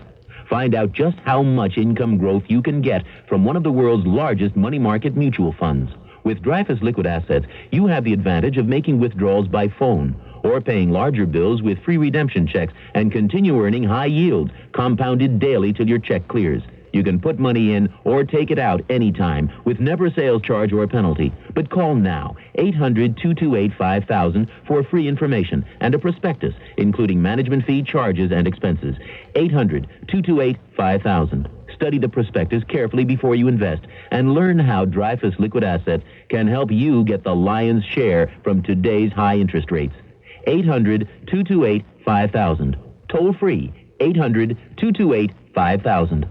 Find out just how much income growth you can get from one of the world's largest money market mutual funds. With Dreyfus Liquid Assets, you have the advantage of making withdrawals by phone or paying larger bills with free redemption checks and continue earning high yields, compounded daily till your check clears. You can put money in or take it out anytime with never a sales charge or a penalty. But call now, 800-228-5000 for free information and a prospectus, including management fee, charges, and expenses. 800-228-5000. Study the prospectus carefully before you invest and learn how Dreyfus Liquid Assets can help you get the lion's share from today's high interest rates. 800-228-5000. Toll free, 800-228-5000.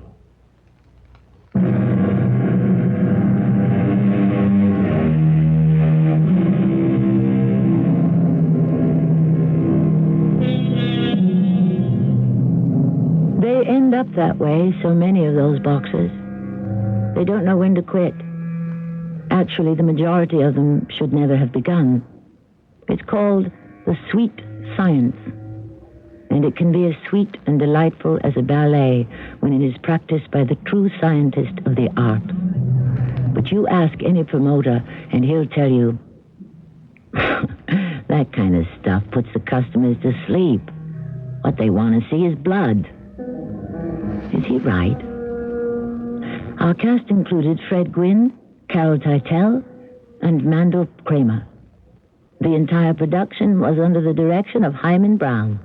They end up that way, so many of those boxers. They don't know when to quit. Actually, the majority of them should never have begun. It's called the sweet science. And it can be as sweet and delightful as a ballet when it is practiced by the true scientist of the art. But you ask any promoter, and he'll tell you, that kind of stuff puts the customers to sleep. What they want to see is blood. Is he right? Our cast included Fred Gwynne, Carol Teitel, and Mandel Kramer. The entire production was under the direction of Hyman Brown.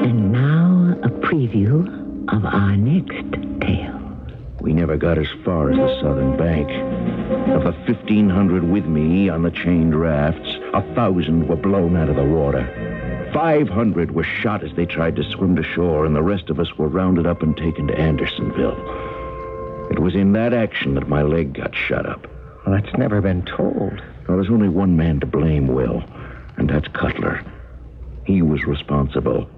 And now, a preview of our next tale. We never got as far as the southern bank. Of the 1,500 with me on the chained rafts, 1,000 were blown out of the water. 500 were shot as they tried to swim to shore, and the rest of us were rounded up and taken to Andersonville. It was in that action that my leg got shot up. Well, that's never been told. Well, there's only one man to blame, Will, and that's Cutler. He was responsible.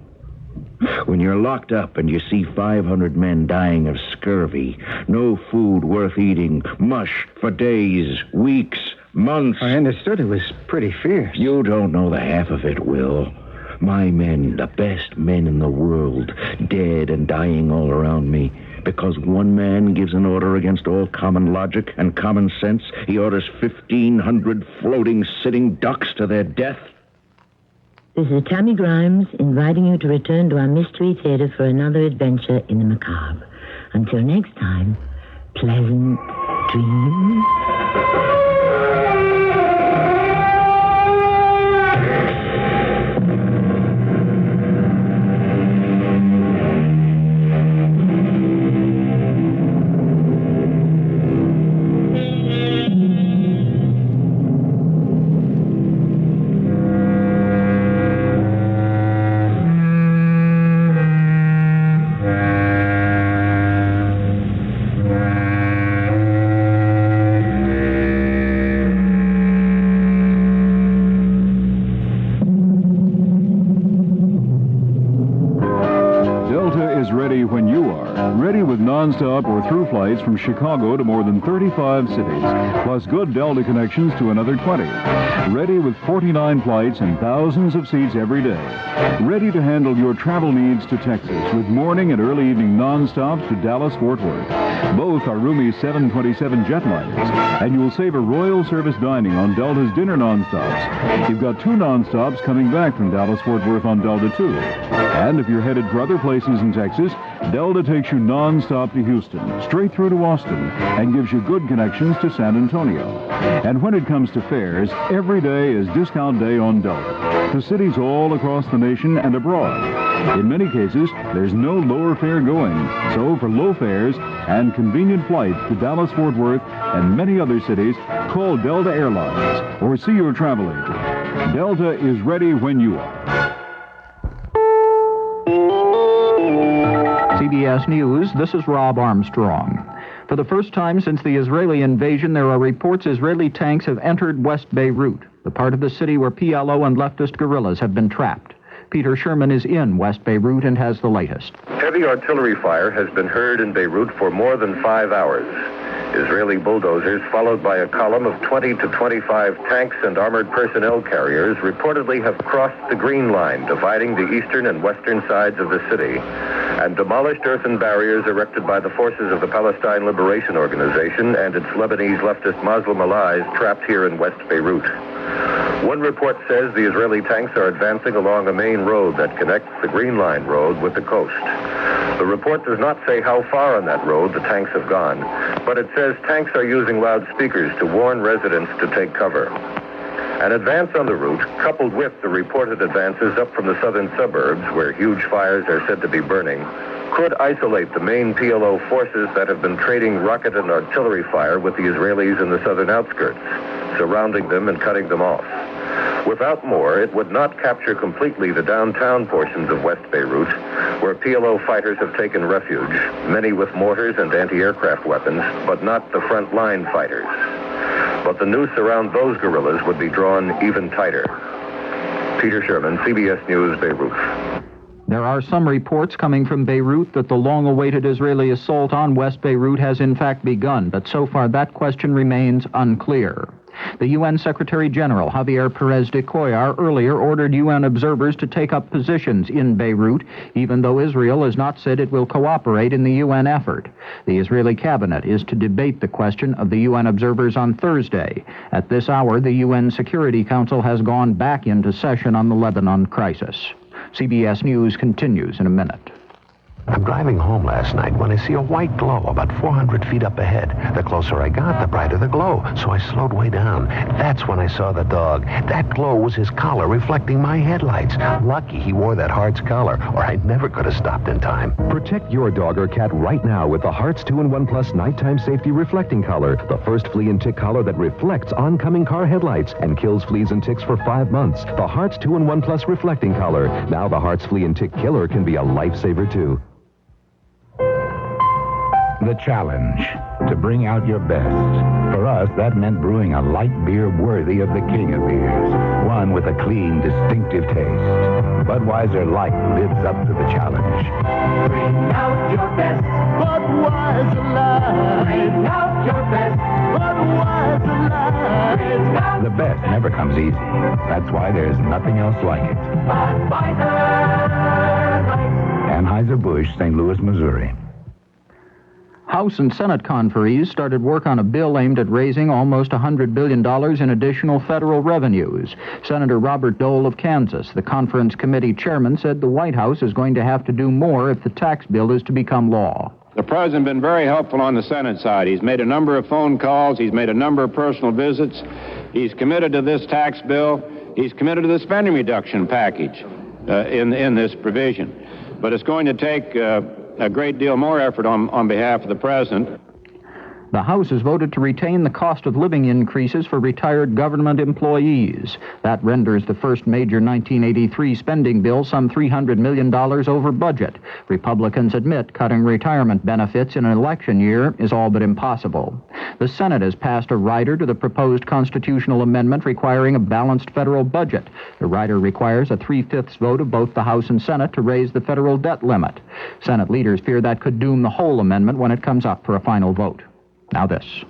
When you're locked up and you see 500 men dying of scurvy, no food worth eating, mush for days, weeks, months... I understood it was pretty fierce. You don't know the half of it, Will. My men, the best men in the world, dead and dying all around me. Because one man gives an order against all common logic and common sense, he orders 1,500 floating, sitting ducks to their death. This is Tammy Grimes inviting you to return to our Mystery Theater for another adventure in the macabre. Until next time, pleasant dreams. Non-stop or through flights from Chicago to more than 35 cities, plus good Delta connections to another 20. Ready with 49 flights and thousands of seats every day. Ready to handle your travel needs to Texas with morning and early evening non-stops to Dallas-Fort Worth. Both are roomy 727 jetliners, and you'll save a Royal Service dining on Delta's dinner non-stops. You've got 2 non-stops coming back from Dallas-Fort Worth on Delta 2. And if you're headed for other places in Texas, Delta takes you non-stop to Houston, straight through to Austin, and gives you good connections to San Antonio. And when it comes to fares, every day is discount day on Delta, to cities all across the nation and abroad. In many cases, there's no lower fare going. So for low fares and convenient flights to Dallas-Fort Worth and many other cities, call Delta Airlines or see your travel agent. Delta is ready when you are. CBS News, this is Rob Armstrong. For the first time since the Israeli invasion, there are reports Israeli tanks have entered West Beirut, the part of the city where PLO and leftist guerrillas have been trapped. Peter Sherman is in West Beirut and has the latest. Heavy artillery fire has been heard in Beirut for more than 5 hours. Israeli bulldozers, followed by a column of 20 to 25 tanks and armored personnel carriers, reportedly have crossed the Green Line, dividing the eastern and western sides of the city, and demolished earthen barriers erected by the forces of the Palestine Liberation Organization and its Lebanese leftist Muslim allies trapped here in West Beirut. One report says the Israeli tanks are advancing along a main road that connects the Green Line road with the coast. The report does not say how far on that road the tanks have gone, but it says tanks are using loudspeakers to warn residents to take cover. An advance on the route, coupled with the reported advances up from the southern suburbs, where huge fires are said to be burning, could isolate the main PLO forces that have been trading rocket and artillery fire with the Israelis in the southern outskirts, surrounding them and cutting them off. Without more, it would not capture completely the downtown portions of West Beirut, where PLO fighters have taken refuge, many with mortars and anti-aircraft weapons, but not the front-line fighters. But the noose around those guerrillas would be drawn even tighter. Peter Sherman, CBS News, Beirut. There are some reports coming from Beirut that the long-awaited Israeli assault on West Beirut has in fact begun, but so far that question remains unclear. The UN Secretary-General Javier Perez de Cuellar earlier ordered UN observers to take up positions in Beirut, even though Israel has not said it will cooperate in the UN effort. The Israeli cabinet is to debate the question of the UN observers on Thursday. At this hour, the UN Security Council has gone back into session on the Lebanon crisis. CBS News continues in a minute. I'm driving home last night when I see a white glow about 400 feet up ahead. The closer I got, the brighter the glow, so I slowed way down. That's when I saw the dog. That glow was his collar reflecting my headlights. Lucky he wore that Hearts collar, or I never could have stopped in time. Protect your dog or cat right now with the Hearts 2-in-1 Plus Nighttime Safety Reflecting Collar, the first flea and tick collar that reflects oncoming car headlights and kills fleas and ticks for 5 months. The Hearts 2-in-1 Plus Reflecting Collar. Now the Hearts Flea and Tick Killer can be a lifesaver, too. The challenge, to bring out your best. For us, that meant brewing a light beer worthy of the king of beers. One with a clean, distinctive taste. Budweiser Light lives up to the challenge. Bring out your best. Budweiser Light. Bring out your best. Budweiser Light. Bring out The best never comes easy. That's why there's nothing else like it. Budweiser Light. Anheuser-Busch, St. Louis, Missouri. House and Senate conferees started work on a bill aimed at raising almost $100 billion in additional federal revenues. Senator Robert Dole of Kansas, the conference committee chairman, said the White House is going to have to do more if the tax bill is to become law. The president has been very helpful on the Senate side. He's made a number of phone calls. He's made a number of personal visits. He's committed to this tax bill. He's committed to the spending reduction package in this provision. But it's going to take a great deal more effort on behalf of the president. The House has voted to retain the cost of living increases for retired government employees. That renders the first major 1983 spending bill some $300 million over budget. Republicans admit cutting retirement benefits in an election year is all but impossible. The Senate has passed a rider to the proposed constitutional amendment requiring a balanced federal budget. The rider requires a 3/5 vote of both the House and Senate to raise the federal debt limit. Senate leaders fear that could doom the whole amendment when it comes up for a final vote. Now this.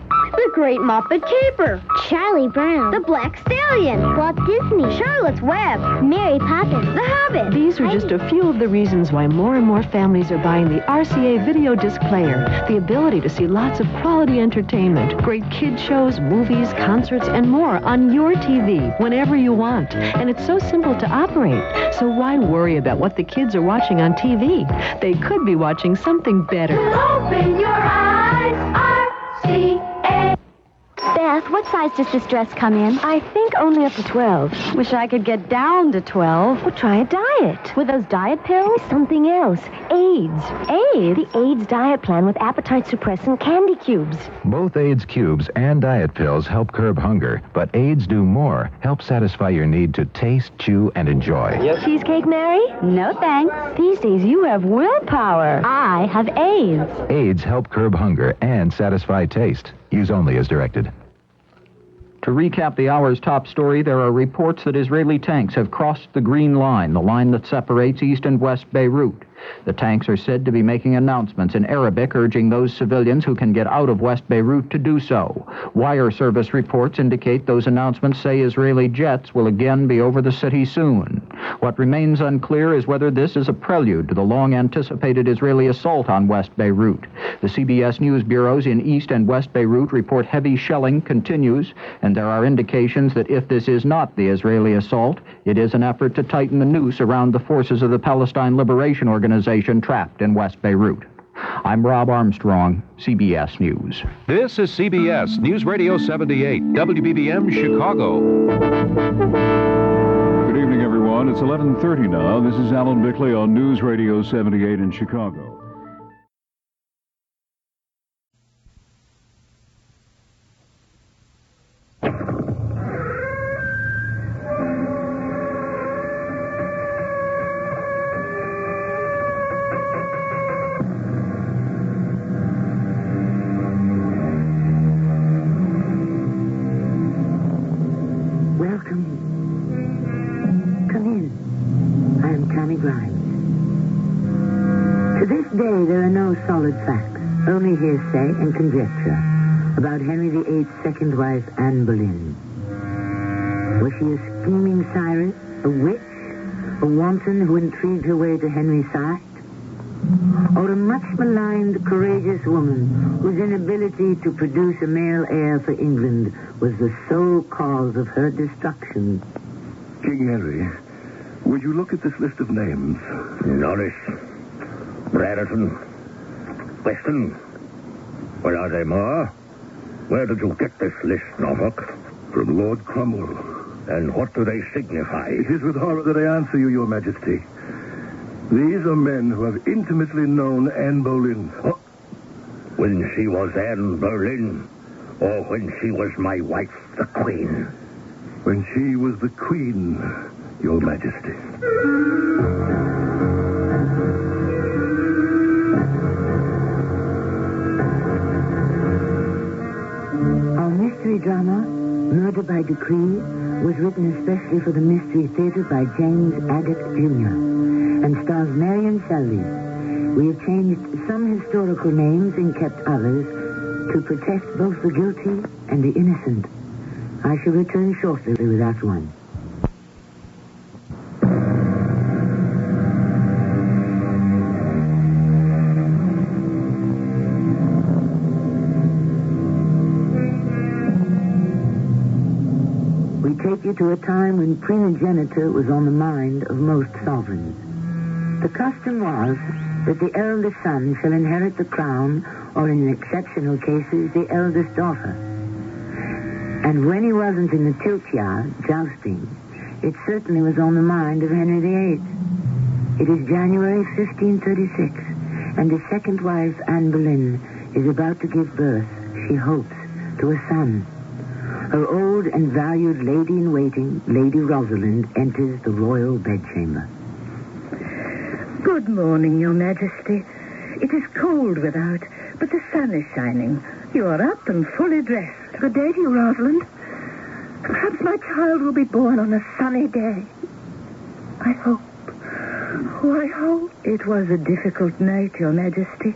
The Great Muppet Caper. Charlie Brown. The Black Stallion. Walt Disney. Charlotte's Web. Mary Poppins. The Hobbit. These are just a few of the reasons why more and more families are buying the RCA Video Disc Player. The ability to see lots of quality entertainment, great kid shows, movies, concerts, and more on your TV whenever you want. And it's so simple to operate. So why worry about what the kids are watching on TV? They could be watching something better. Open your eyes, RCA. Beth, what size does this dress come in? I think only up to 12. Wish I could get down to 12. Well, try a diet. With those diet pills? Something else. AIDS. AIDS? The AIDS diet plan with appetite-suppressant candy cubes. Both AIDS cubes and diet pills help curb hunger, but AIDS do more. Help satisfy your need to taste, chew, and enjoy. Yes. Cheesecake, Mary? No, thanks. These days you have willpower. I have AIDS. AIDS help curb hunger and satisfy taste. Use only as directed. To recap the hour's top story, there are reports that Israeli tanks have crossed the Green Line, the line that separates East and West Beirut. The tanks are said to be making announcements in Arabic, urging those civilians who can get out of West Beirut to do so. Wire service reports indicate those announcements say Israeli jets will again be over the city soon. What remains unclear is whether this is a prelude to the long-anticipated Israeli assault on West Beirut. The CBS News bureaus in East and West Beirut report heavy shelling continues, and there are indications that if this is not the Israeli assault, it is an effort to tighten the noose around the forces of the Palestine Liberation Organization trapped in West Beirut. I'm Rob Armstrong, CBS News. This is CBS News Radio 78, WBBM Chicago. Good evening, everyone. It's 11:30 now. This is Alan Bickley on News Radio 78 in Chicago. Solid facts, only hearsay and conjecture about Henry VIII's second wife, Anne Boleyn. Was she a scheming Cyrus, a witch, a wanton who intrigued her way to Henry's side? Or a much-maligned, courageous woman whose inability to produce a male heir for England was the sole cause of her destruction? King Henry, would you look at this list of names? Norris, Brereton, Weston. Where are they more? Where did you get this list, Norfolk? From Lord Cromwell. And what do they signify? It is with horror that I answer you, Your Majesty. These are men who have intimately known Anne Boleyn. Oh, when she was Anne Boleyn, or when she was my wife, the Queen? When she was the Queen, Your Majesty. Mystery drama, Murder by Decree, was written especially for the Mystery Theater by James Agate Jr. and stars Marion Selby. We have changed some historical names and kept others to protect both the guilty and the innocent. I shall return shortly with that one. Take you to a time when primogeniture was on the mind of most sovereigns. The custom was that the eldest son shall inherit the crown, or in exceptional cases, the eldest daughter. And when he wasn't in the tilt yard, jousting, it certainly was on the mind of Henry VIII. It is January 1536, and his second wife, Anne Boleyn, is about to give birth, she hopes, to a son. Her old and valued lady-in-waiting, Lady Rosalind, enters the royal bedchamber. Good morning, Your Majesty. It is cold without, but the sun is shining. You are up and fully dressed. Good day to you, Rosalind. Perhaps my child will be born on a sunny day. I hope. Oh, I hope. It was a difficult night, Your Majesty.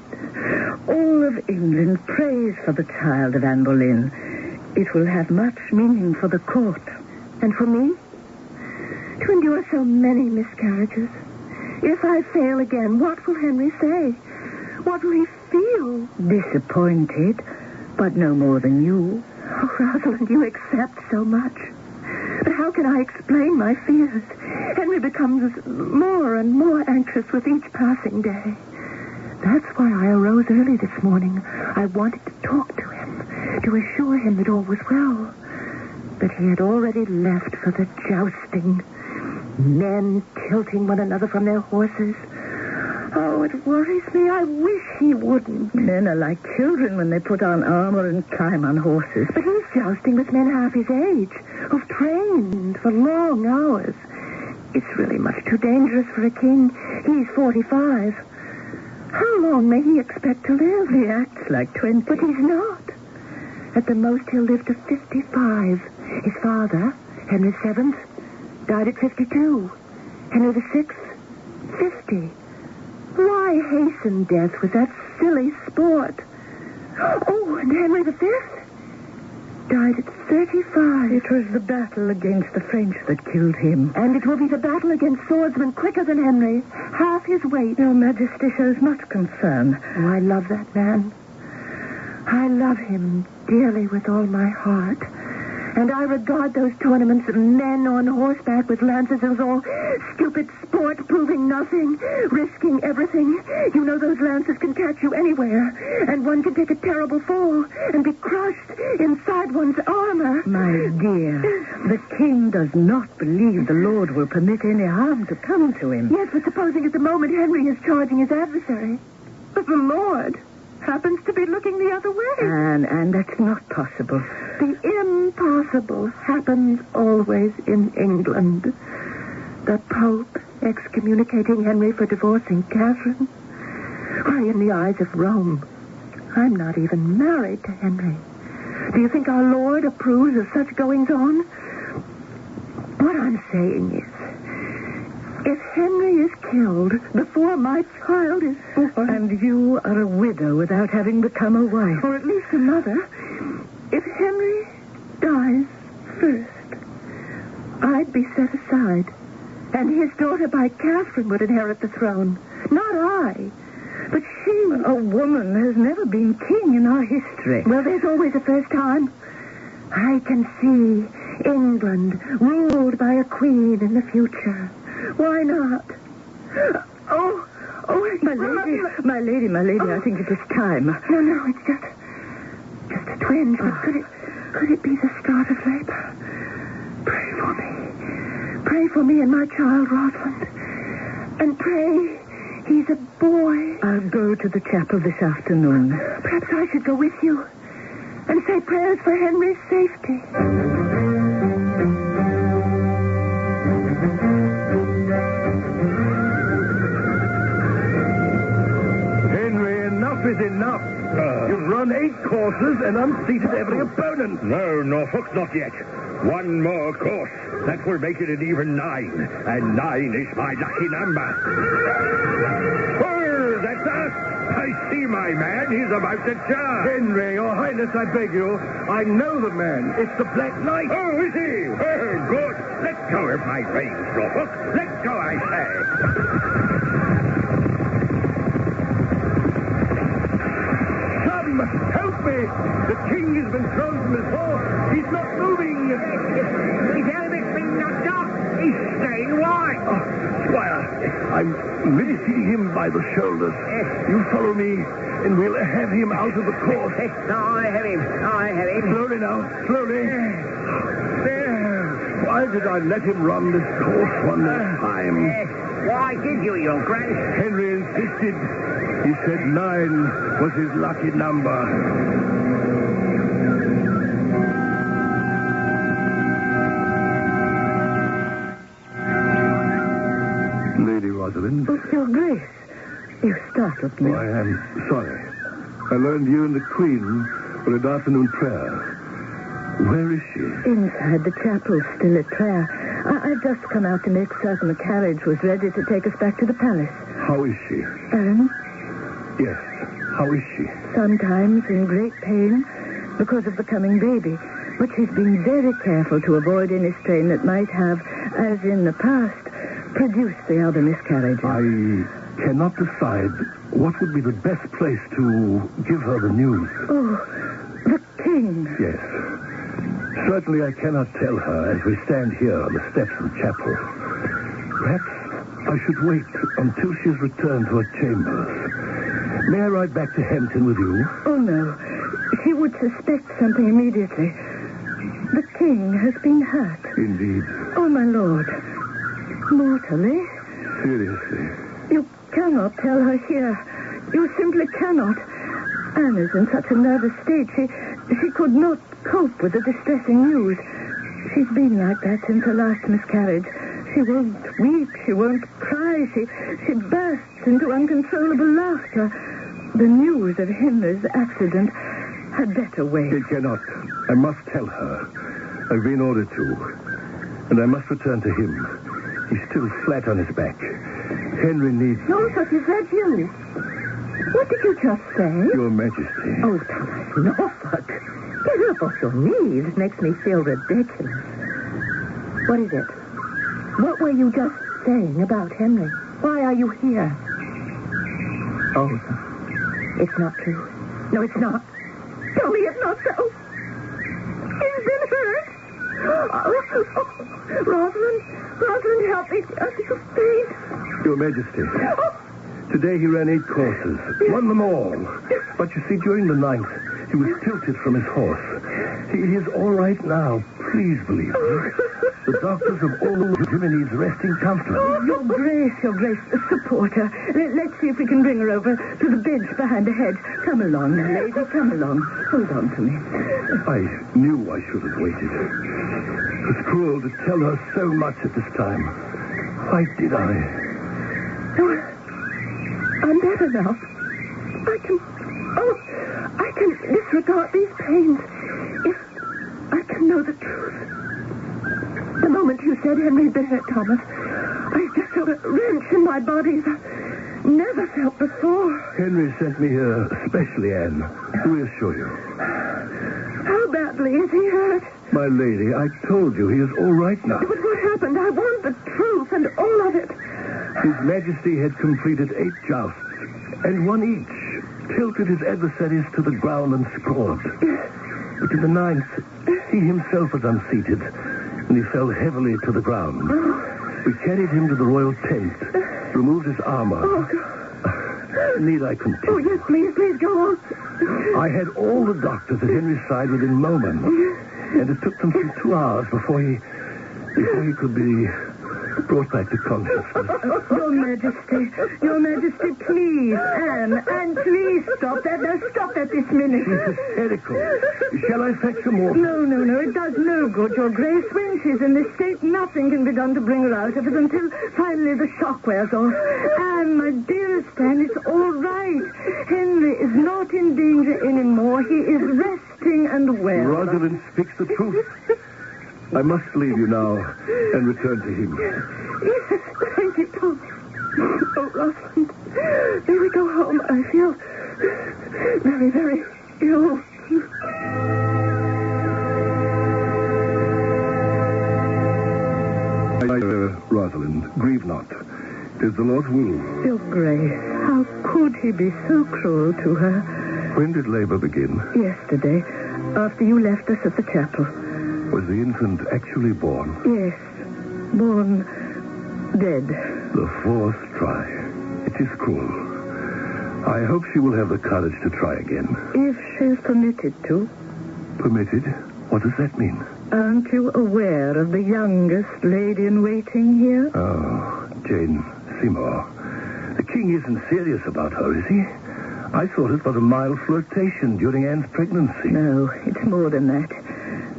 All of England prays for the child of Anne Boleyn. It will have much meaning for the court. And for me? To endure so many miscarriages. If I fail again, what will Henry say? What will he feel? Disappointed, but no more than you. Oh, Rosalind, you accept so much. But how can I explain my fears? Henry becomes more and more anxious with each passing day. That's why I arose early this morning. I wanted to talk to him, to assure him that all was well. But he had already left for the jousting. Men tilting one another from their horses. Oh, it worries me. I wish he wouldn't. Men are like children when they put on armor and climb on horses. But he's jousting with men half his age, who've trained for long hours. It's really much too dangerous for a king. He's 45. How long may he expect to live? He acts like 20. But he's not. At the most, he'll live to 55. His father, Henry VII, died at 52. Henry VI, 50. Why hasten death with that silly sport? Oh, and Henry V died at 35. It was the battle against the French that killed him. And it will be the battle against swordsmen quicker than Henry. Half his weight. Your Majesty shows much concern. Oh, I love that man. I love him dearly with all my heart. And I regard those tournaments of men on horseback with lances as all stupid sport, proving nothing, risking everything. You know those lances can catch you anywhere, and one can take a terrible fall and be crushed inside one's armor. My dear, the king does not believe the Lord will permit any harm to come to him. Yes, but supposing at the moment Henry is charging his adversary, but the Lord happens to be looking the other way. And that's not possible. The impossible happens always in England. The Pope excommunicating Henry for divorcing Catherine. Why, in the eyes of Rome, I'm not even married to Henry. Do you think our Lord approves of such goings-on? What I'm saying is, if Henry is killed before my child is born... And you are a widow without having become a wife. Or at least a mother. If Henry dies first, I'd be set aside. And his daughter by Catherine would inherit the throne. Not I, but she. A woman has never been king in our history. Well, there's always a first time. I can see England ruled by a queen in the future. Why not? Oh, my lady, I think it is time. No, it's just a twinge. But could it be the start of labor? Pray for me. Pray for me and my child, Rosalind. And pray he's a boy. I'll go to the chapel this afternoon. Perhaps I should go with you and say prayers for Henry's safety. Is enough. You've run 8 courses and unseated every opponent. No, Norfolk, not yet. One more course. That will make it an even 9. And 9 is my lucky number. Oh, that's us. I see my man. He's about to charge. Henry, your highness, I beg you. I know the man. It's the Black Knight. Oh, is he? Oh, good. Let go of my reins, Norfolk. Let go, I say. Help me! The king has been thrown from his horse. He's not moving. His helmet's been knocked off. He's staying wide. Squire, I'm really seeing him by the shoulders. You follow me, and we'll have him out of the course. I have him. Slowly now, slowly. Why did I let him run this course one more time? Why did you, your grace? Henry insisted. He said 9 was his lucky number. Lady Rosalind. Oh, Your Grace, you startled me. Oh, I am sorry. I learned you and the Queen were at afternoon prayer. Where is she? Inside the chapel, still at prayer. I've just come out to make certain the carriage was ready to take us back to the palace. How is she? Yes. How is she? Sometimes in great pain because of the coming baby. But she's been very careful to avoid any strain that might have, as in the past, produced the other miscarriages. I cannot decide what would be the best place to give her the news. Oh, the king. Yes. Certainly I cannot tell her as we stand here on the steps of the chapel. Perhaps I should wait until she has returned to her chambers. May I ride back to Hampton with you? Oh, no. She would suspect something immediately. The king has been hurt. Indeed. Oh, my lord. Mortally? Seriously. You cannot tell her here. You simply cannot. Anne is in such a nervous state. She could not cope with the distressing news. She's been like that since her last miscarriage. She won't weep. She won't cry. She bursts into uncontrollable laughter. The news of Henry's accident had better wait. It cannot. I must tell her. I've been ordered to. And I must return to him. He's still flat on his back. Henry needs... Norfolk, is that you? What did you just say? Your Majesty. Oh, Thomas Norfolk. Get up off your knees. It makes me feel ridiculous. What is it? What were you just saying about Henry? Why are you here? Oh, it's not true. No, it's not. Tell me it's not so. He's been hurt. Rosalind, help me. You're faint. Your Majesty. Today he ran 8 courses, won them all. But you see, during the night, he was tilted from his horse. He is all right now. Please believe me. The doctors have all looked him and he's resting comfortably. Your Grace, support her. Let's see if we can bring her over to the bench behind the hedge. Come along, now, lady, come along. Hold on to me. I knew I should have waited. It was cruel to tell her so much at this time. Why did I? Oh, I'm better now. I can disregard these pains if I can know the truth. The moment you said Henry been hurt, Thomas, I just felt a wrench in my body that I never felt before. Henry sent me here especially, Anne, to reassure you. How badly is he hurt? My lady, I told you he is all right now. But what happened? I want the truth and all of it. His Majesty had completed 8 jousts, and won each, tilted his adversaries to the ground and scored. But in the 9th, he himself was unseated, and he fell heavily to the ground. We carried him to the royal tent, removed his armor. Need I continue? Oh, yes, please go on. I had all the doctors at Henry's side within moments, and it took them some 2 hours before he could be brought back to consciousness. Your Majesty, please, Anne, please stop that. Now, stop that this minute. She's hysterical. Shall I fetch some more? No, it does no good, Your Grace. When she's in this state, nothing can be done to bring her out of it until finally the shock wears off. Anne, my dearest Anne, it's all right. Henry is not in danger anymore. He is resting and well. Rosalind speaks the truth. I must leave you now and return to him. Yes, thank you, Tom. Oh, Rosalind, may we go home? I feel very, very ill. Rosalind, grieve not. It is the Lord's will. Your Grace, how could he be so cruel to her? When did labor begin? Yesterday, after you left us at the chapel. Was the infant actually born? Yes, born dead. The 4th try. It is cruel. I hope she will have the courage to try again. If she is permitted to. Permitted? What does that mean? Aren't you aware of the youngest lady-in-waiting here? Oh, Jane Seymour. The king isn't serious about her, is he? I thought it was a mild flirtation during Anne's pregnancy. No, it's more than that.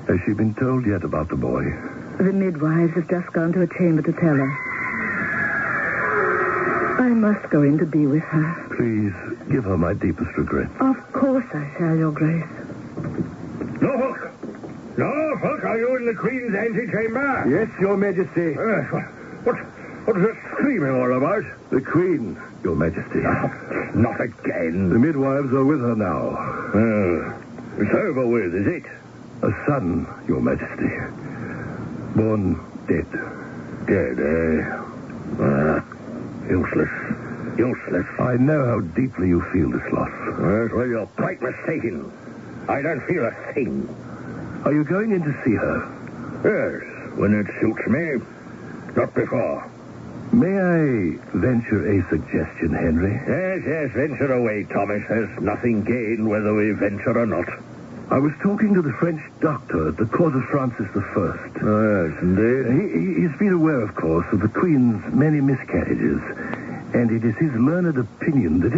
Has she been told yet about the boy? The midwives have just gone to a chamber to tell her. I must go in to be with her. Please, give her my deepest regret. Of course I shall, Your Grace. Norfolk! Norfolk, are you in the Queen's antechamber? Yes, Your Majesty. What is this screaming all about? The Queen, Your Majesty. Not again. The midwives are with her now. It's over with, is it? A son, Your Majesty. Born dead. Dead, eh? Useless. I know how deeply you feel this loss. Yes, well, you're quite mistaken. I don't feel a thing. Are you going in to see her? Yes, when it suits me. Not before. May I venture a suggestion, Henry? Yes, venture away, Thomas. There's nothing gained whether we venture or not. I was talking to the French doctor at the court of Francis I. Yes, indeed. He's been aware, of course, of the Queen's many miscarriages. And it is his learned opinion that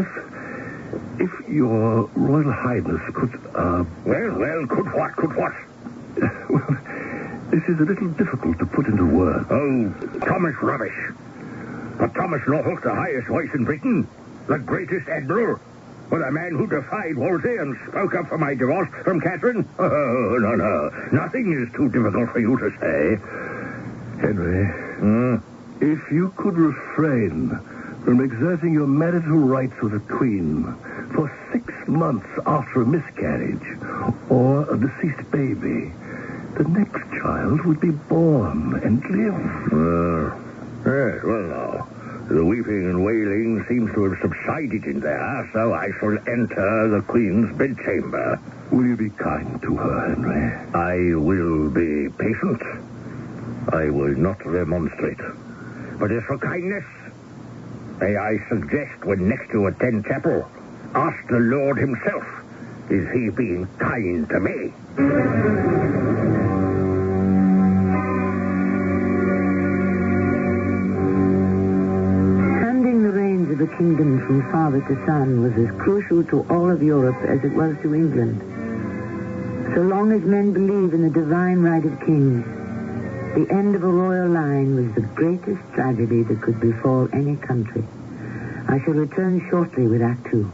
if your Royal Highness could, Well, could what? Well, this is a little difficult to put into words. Oh, Thomas rubbish. But Thomas Norfolk, the highest voice in Britain, the greatest admiral, or the man who defied Wolsey and spoke up for my divorce from Catherine? Oh, no. Nothing is too difficult for you to say. Henry, if you could refrain from exerting your marital rights with the Queen for 6 months after a miscarriage or a deceased baby, the next child would be born and live. Yes, well, now, the weeping and wailing seems to have subsided in there, so I shall enter the Queen's bedchamber. Will you be kind to her, Henry? I will be patient. I will not remonstrate. But as for kindness, may I suggest when next you attend chapel, ask the Lord himself, is he being kind to me? Handing the reins of the kingdom from father to son was as crucial to all of Europe as it was to England. So long as men believe in the divine right of kings, the end of a royal line was the greatest tragedy that could befall any country. I shall return shortly with Act Two.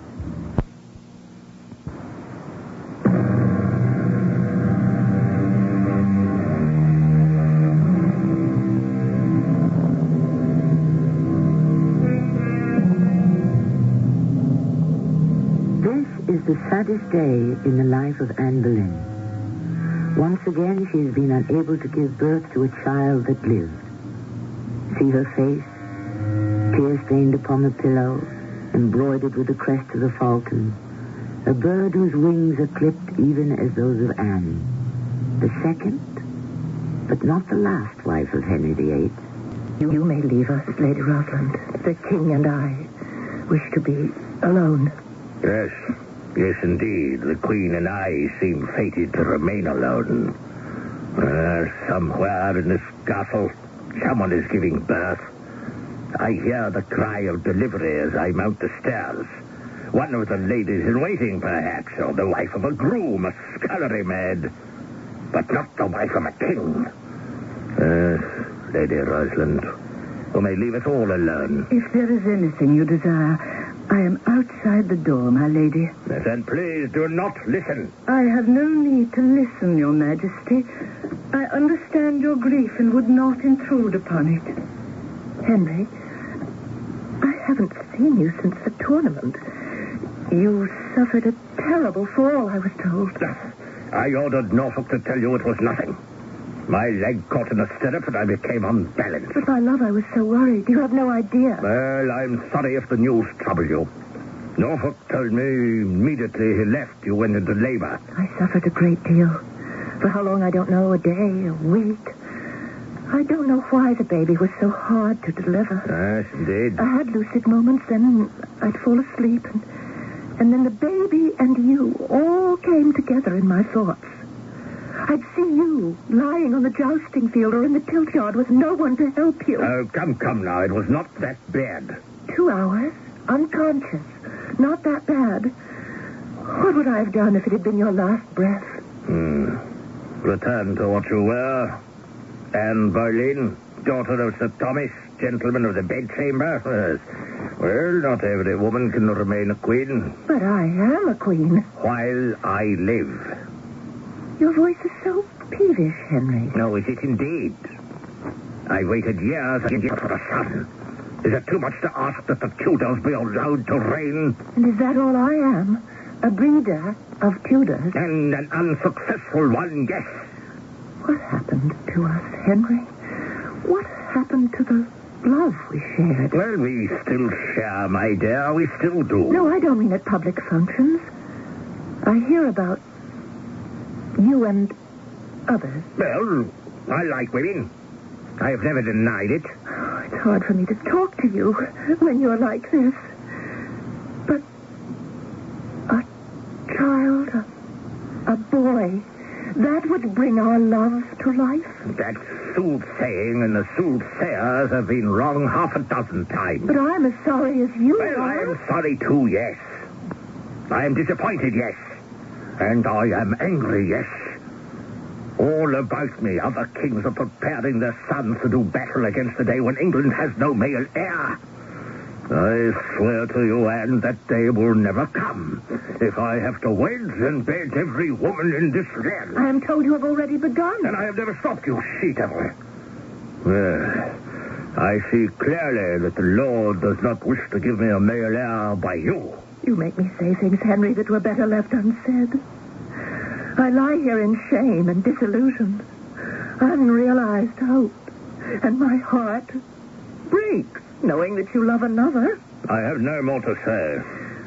This is the saddest day in the life of Anne Boleyn. Once again, she has been unable to give birth to a child that lived. See her face, tear-stained upon the pillow, embroidered with the crest of the falcon, a bird whose wings are clipped even as those of Anne, the second, but not the last wife of Henry VIII. You may leave us, Lady Rosalind. The king and I wish to be alone. Yes, indeed. The Queen and I seem fated to remain alone. Somewhere in this castle, someone is giving birth. I hear the cry of delivery as I mount the stairs. One of the ladies in waiting, perhaps, or the wife of a groom, a scullery maid. But not the wife of a king. Lady Rosalind, you may leave us all alone. If there is anything you desire, I am outside the door, my lady. Then please do not listen. I have no need to listen, Your Majesty. I understand your grief and would not intrude upon it. Henry, I haven't seen you since the tournament. You suffered a terrible fall, I was told. I ordered Norfolk to tell you it was nothing. My leg caught in a stirrup and I became unbalanced. But my love, I was so worried. You have no idea. Well, I'm sorry if the news troubled you. Norfolk told me immediately he left, you went into labor. I suffered a great deal. For how long, I don't know, a day, a week. I don't know why the baby was so hard to deliver. Yes, indeed. I had lucid moments, then I'd fall asleep, and then the baby and you all came together in my thoughts. I'd see you lying on the jousting field or in the tilt yard with no one to help you. Oh, come now. It was not that bad. 2 hours, unconscious. Not that bad. What would I have done if it had been your last breath? Return to what you were. Anne Boleyn, daughter of Sir Thomas, gentleman of the bedchamber. Well, not every woman can remain a queen. But I am a queen. While I live. Your voice is so peevish, Henry. No, is it indeed? I waited years for a son. Is it too much to ask that the Tudors be allowed to reign? And is that all I am? A breeder of Tudors? And an unsuccessful one, yes. What happened to us, Henry? What happened to the love we shared? Well, we still share, my dear. We still do. No, I don't mean at public functions. I hear about you and others. Well, I like women. I have never denied it. Oh, it's hard for me to talk to you when you're like this. But a child, a boy, that would bring our love to life. That's soothsaying, and the soothsayers have been wrong 6 times. But I'm as sorry as you are. I am sorry too, yes. I am disappointed, yes. And I am angry, yes. All about me, other kings are preparing their sons to do battle against the day when England has no male heir. I swear to you, Anne, that day will never come. If I have to wedge and bed every woman in this land. I am told you have already begun. And I have never stopped you, she-devil. Well, I see clearly that the Lord does not wish to give me a male heir by you. You make me say things, Henry, that were better left unsaid. I lie here in shame and disillusion, unrealized hope, and my heart breaks knowing that you love another. I have no more to say.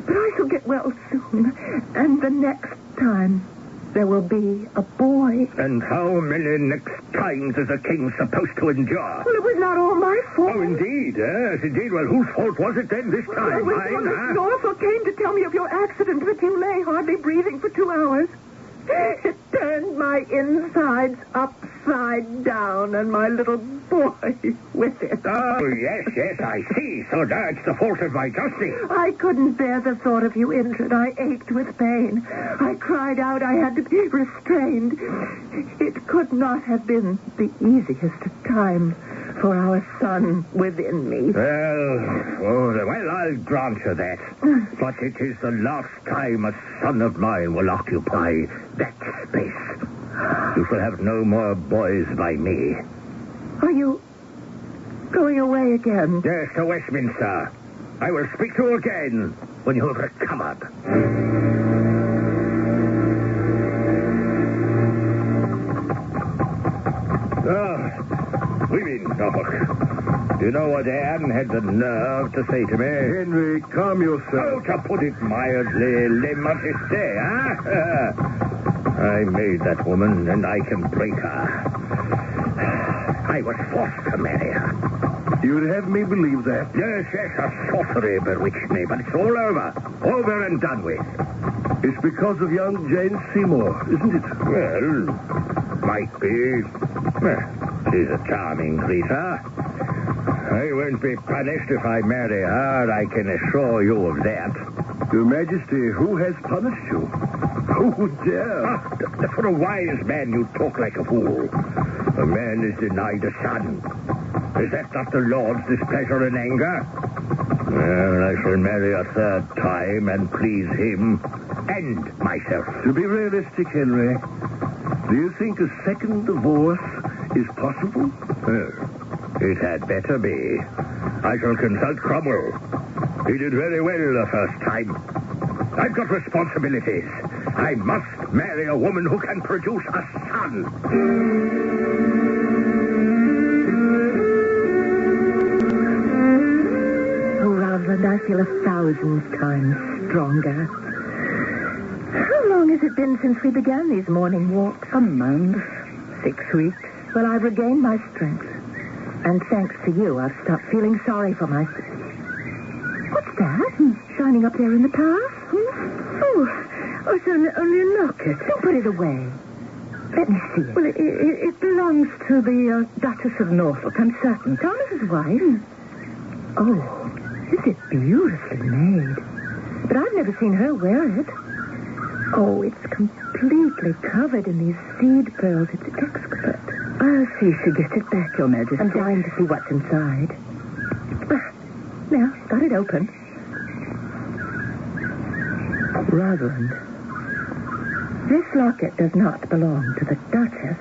But I shall get well soon, and the next time there will be a boy. And how many next times is a king supposed to endure? Well, it was not all my fault. Oh, indeed. Yes, indeed. Well, whose fault was it then this time? Well, when Thomas Norfolk came to tell me of your accident, that you lay hardly breathing for 2 hours. It turned my insides upside down, and my little boy with it. Oh, yes, I see. So that's the fault of my justice. I couldn't bear the thought of you injured. I ached with pain. I cried out. I had to be restrained. It could not have been the easiest time for our son within me. Well, I'll grant you that. But it is the last time a son of mine will occupy that space. You shall have no more boys by me. Are you going away again? Yes, to Westminster. I will speak to you again when you have recovered. Women, Norfolk. Do you know what Anne had the nerve to say to me? Henry, calm yourself. Oh, to put it mildly, le majesté, huh? I made that woman, and I can break her. I was forced to marry her. You'd have me believe that? Yes, her sorcery bewitched me, but it's all over. Over and done with. It's because of young Jane Seymour, isn't it? Well, might be. She's a charming creature. I won't be punished if I marry her, I can assure you of that. Your Majesty, who has punished you? Who would dare? For a wise man, you talk like a fool. A man is denied a son. Is that not the Lord's displeasure and anger? Well, I shall marry a third time and please him and myself. To be realistic, Henry, do you think a second divorce is possible? It had better be. I shall consult Cromwell. He did very well the first time. I've got responsibilities. I must marry a woman who can produce a son. Oh, Rosalind, I feel 1,000 times stronger. How long has it been since we began these morning walks? A month. 6 weeks. Well, I've regained my strength. And thanks to you, I've stopped feeling sorry for myself. What's that? Shining up there in the path? Oh, it's only a locket. Don't put it away. Let me see it. Well, it belongs to the Duchess of Norfolk, I'm certain. Thomas's wife. Oh, is it beautifully made? But I've never seen her wear it. Oh, it's completely covered in these seed pearls. It's exquisite. I'll see she gets it back, Your Majesty. I'm dying to see what's inside. Now, got it open. Rosalind, this locket does not belong to the Duchess.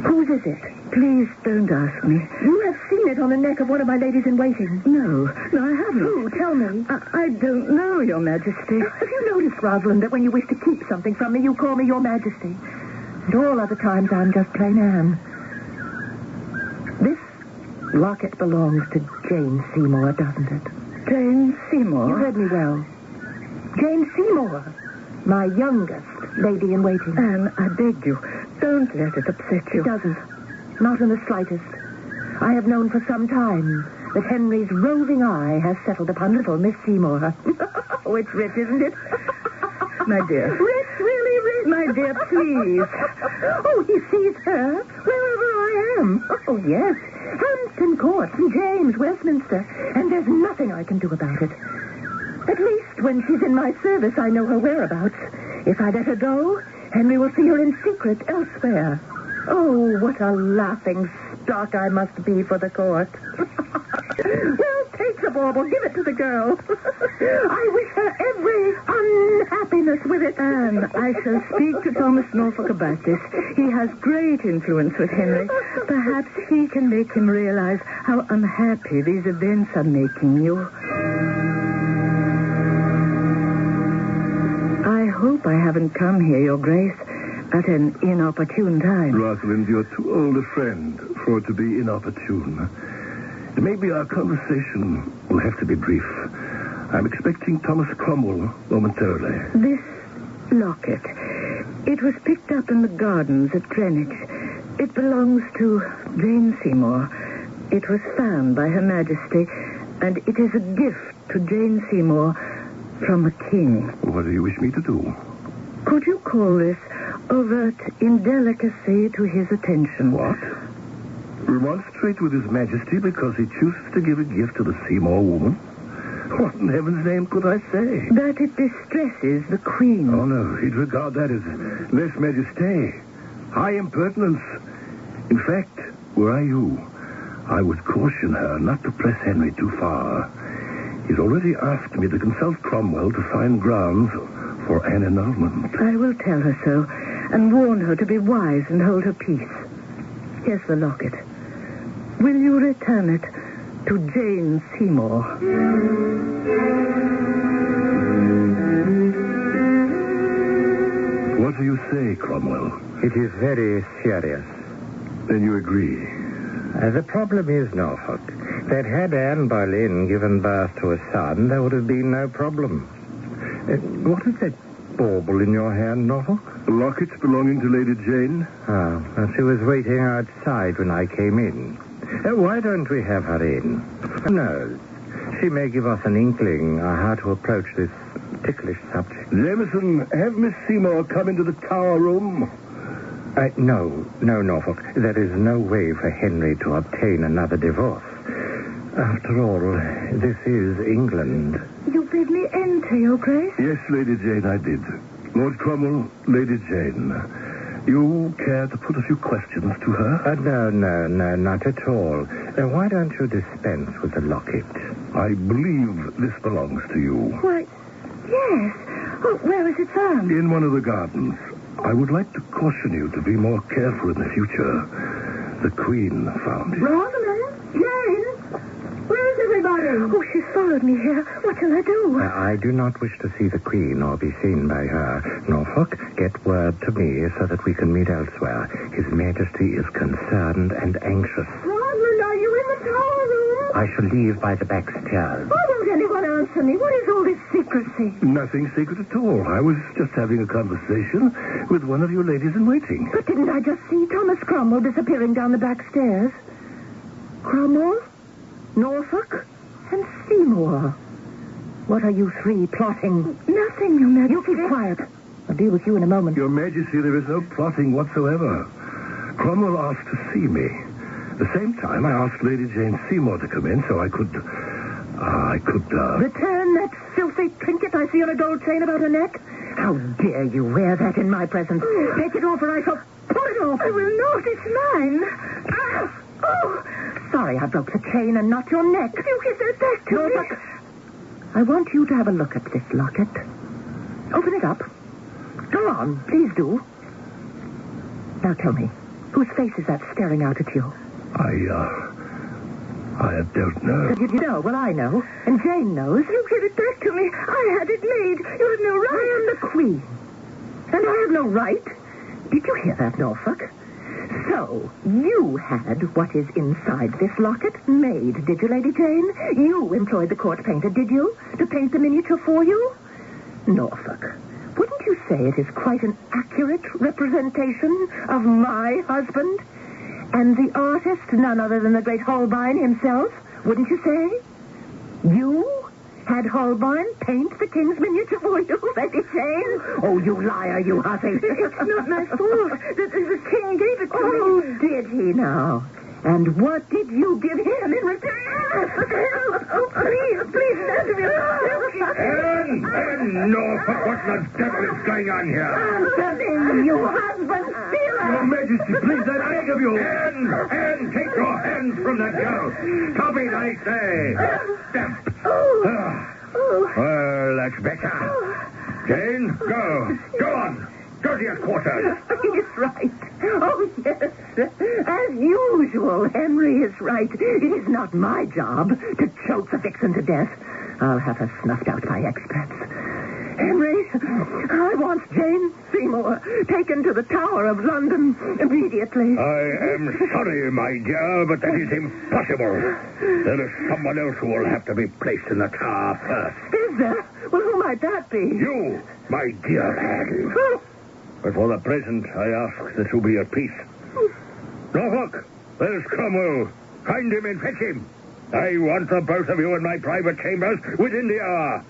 Whose is it? Please don't ask me. You have seen it on the neck of one of my ladies-in-waiting. No, I haven't. Who? Tell me. I don't know, Your Majesty. Have you noticed, Rosalind, that when you wish to keep something from me, you call me Your Majesty? And all other times, I'm just plain Anne. This locket belongs to Jane Seymour, doesn't it? Jane Seymour? You heard me well. Jane Seymour, my youngest lady-in-waiting. Anne, I beg you, don't let it upset you. It doesn't. Not in the slightest. I have known for some time that Henry's roving eye has settled upon little Miss Seymour. Oh, it's rich, isn't it? My dear. Rich, really rich? My dear, please. Oh, he sees her wherever I am. Oh, yes. Hampton Court, St. James, Westminster. And there's nothing I can do about it. At least when she's in my service, I know her whereabouts. If I let her go, Henry will see her in secret elsewhere. Oh, what a laughing stock I must be for the court. Well, take the bauble. Give it to the girl. I wish her every unhappiness with it. Anne, I shall speak to Thomas Norfolk about this. He has great influence with Henry. Perhaps he can make him realize how unhappy these events are making you. I hope I haven't come here, Your Grace, at an inopportune time. Rosalind, you're too old a friend for it to be inopportune. Maybe our conversation will have to be brief. I'm expecting Thomas Cromwell momentarily. This locket, It was picked up in the gardens at Greenwich. It belongs to Jane Seymour. It was found by Her Majesty, and it is a gift to Jane Seymour from a king. What do you wish me to do? Could you call this overt indelicacy to his attention? What? Remonstrate with His Majesty because he chooses to give a gift to the Seymour woman? What in heaven's name could I say? That it distresses the Queen. Oh, no. He'd regard that as lèse majesté. High impertinence. In fact, were I you, I would caution her not to press Henry too far. He's already asked me to consult Cromwell to find grounds for an annulment. I will tell her so, and warn her to be wise and hold her peace. Here's the locket. Will you return it to Jane Seymour? What do you say, Cromwell? It is very serious. Then you agree? The problem is, Norfolk, that had Anne Boleyn given birth to a son, there would have been no problem. What is that bauble in your hand, Norfolk? The locket belonging to Lady Jane. Oh, she was waiting outside when I came in. Why don't we have her in? Who knows? She may give us an inkling how to approach this ticklish subject. Jameson, have Miss Seymour come into the tower room. No, Norfolk. There is no way for Henry to obtain another divorce. After all, this is England. You bid me enter, Your Grace? Yes, Lady Jane, I did. Lord Cromwell, Lady Jane, you care to put a few questions to her? No, not at all. Why don't you dispense with the locket? I believe this belongs to you. Why, yes. Oh, where was it found? In one of the gardens. I would like to caution you to be more careful in the future. The Queen found it. Rosalind? Jane? Where's everybody? Oh, she's followed me here. What shall I do? I do not wish to see the Queen or be seen by her. Norfolk, get word to me so that we can meet elsewhere. His Majesty is concerned and anxious. Rosalind, are you in the tower room? I shall leave by the back stairs. Why don't anyone answer me? What is all this secrecy? Nothing secret at all. I was just having a conversation with one of your ladies in waiting. But didn't I just see Thomas Cromwell disappearing down the back stairs? Cromwell, Norfolk, and Seymour. What are you three plotting? Nothing, Your Majesty. You keep quiet. I'll deal with you in a moment. Your Majesty, there is no plotting whatsoever. Cromwell asked to see me. At the same time, I asked Lady Jane Seymour to come in so I could... Return that filthy trinket I see on a gold chain about her neck? How dare you wear that in my presence? Take it off or I shall pull it off. I will not. It's mine. Ah! Oh! Sorry I broke the chain and not your neck. You give that back to me. I want you to have a look at this locket. Open it up. Go on, please do. Now tell me, whose face is that staring out at you? I don't know. You know? Well, I know. And Jane knows. You give it back to me. I had it made. You have no right. I am the Queen. And I have no right. Did you hear that, Norfolk? So, you had what is inside this locket made, did you, Lady Jane? You employed the court painter, did you? To paint the miniature for you? Norfolk, wouldn't you say it is quite an accurate representation of my husband? And the artist, none other than the great Holbein himself, wouldn't you say? You had Holbein paint the king's miniature for you, Lady Jane? Oh, you liar, you hussy. It's not my fault. The king gave it to me. Oh, did he now? And what did you give him in return? Oh, please, answer me. Anne, Norfolk, what the devil is going on here? Answer me, you husband stealer. Your Majesty, please, I beg of you. Anne, take your hands from that girl. Stop it, I say. Step. Well, that's better. Jane, go. Go on. Go to your quarters. He's right. Oh, yes. As usual, Henry is right. It is not my job to choke the vixen to death. I'll have her snuffed out by experts. Henry, I want Jane Seymour taken to the Tower of London immediately. I am sorry, my dear, but that is impossible. There is someone else who will have to be placed in the tower first. Is there? Well, who might that be? You, my dear Anne. But for the present, I ask that you be at peace. Norfolk, there's Cromwell. Find him and fetch him. I want the both of you in my private chambers within the hour.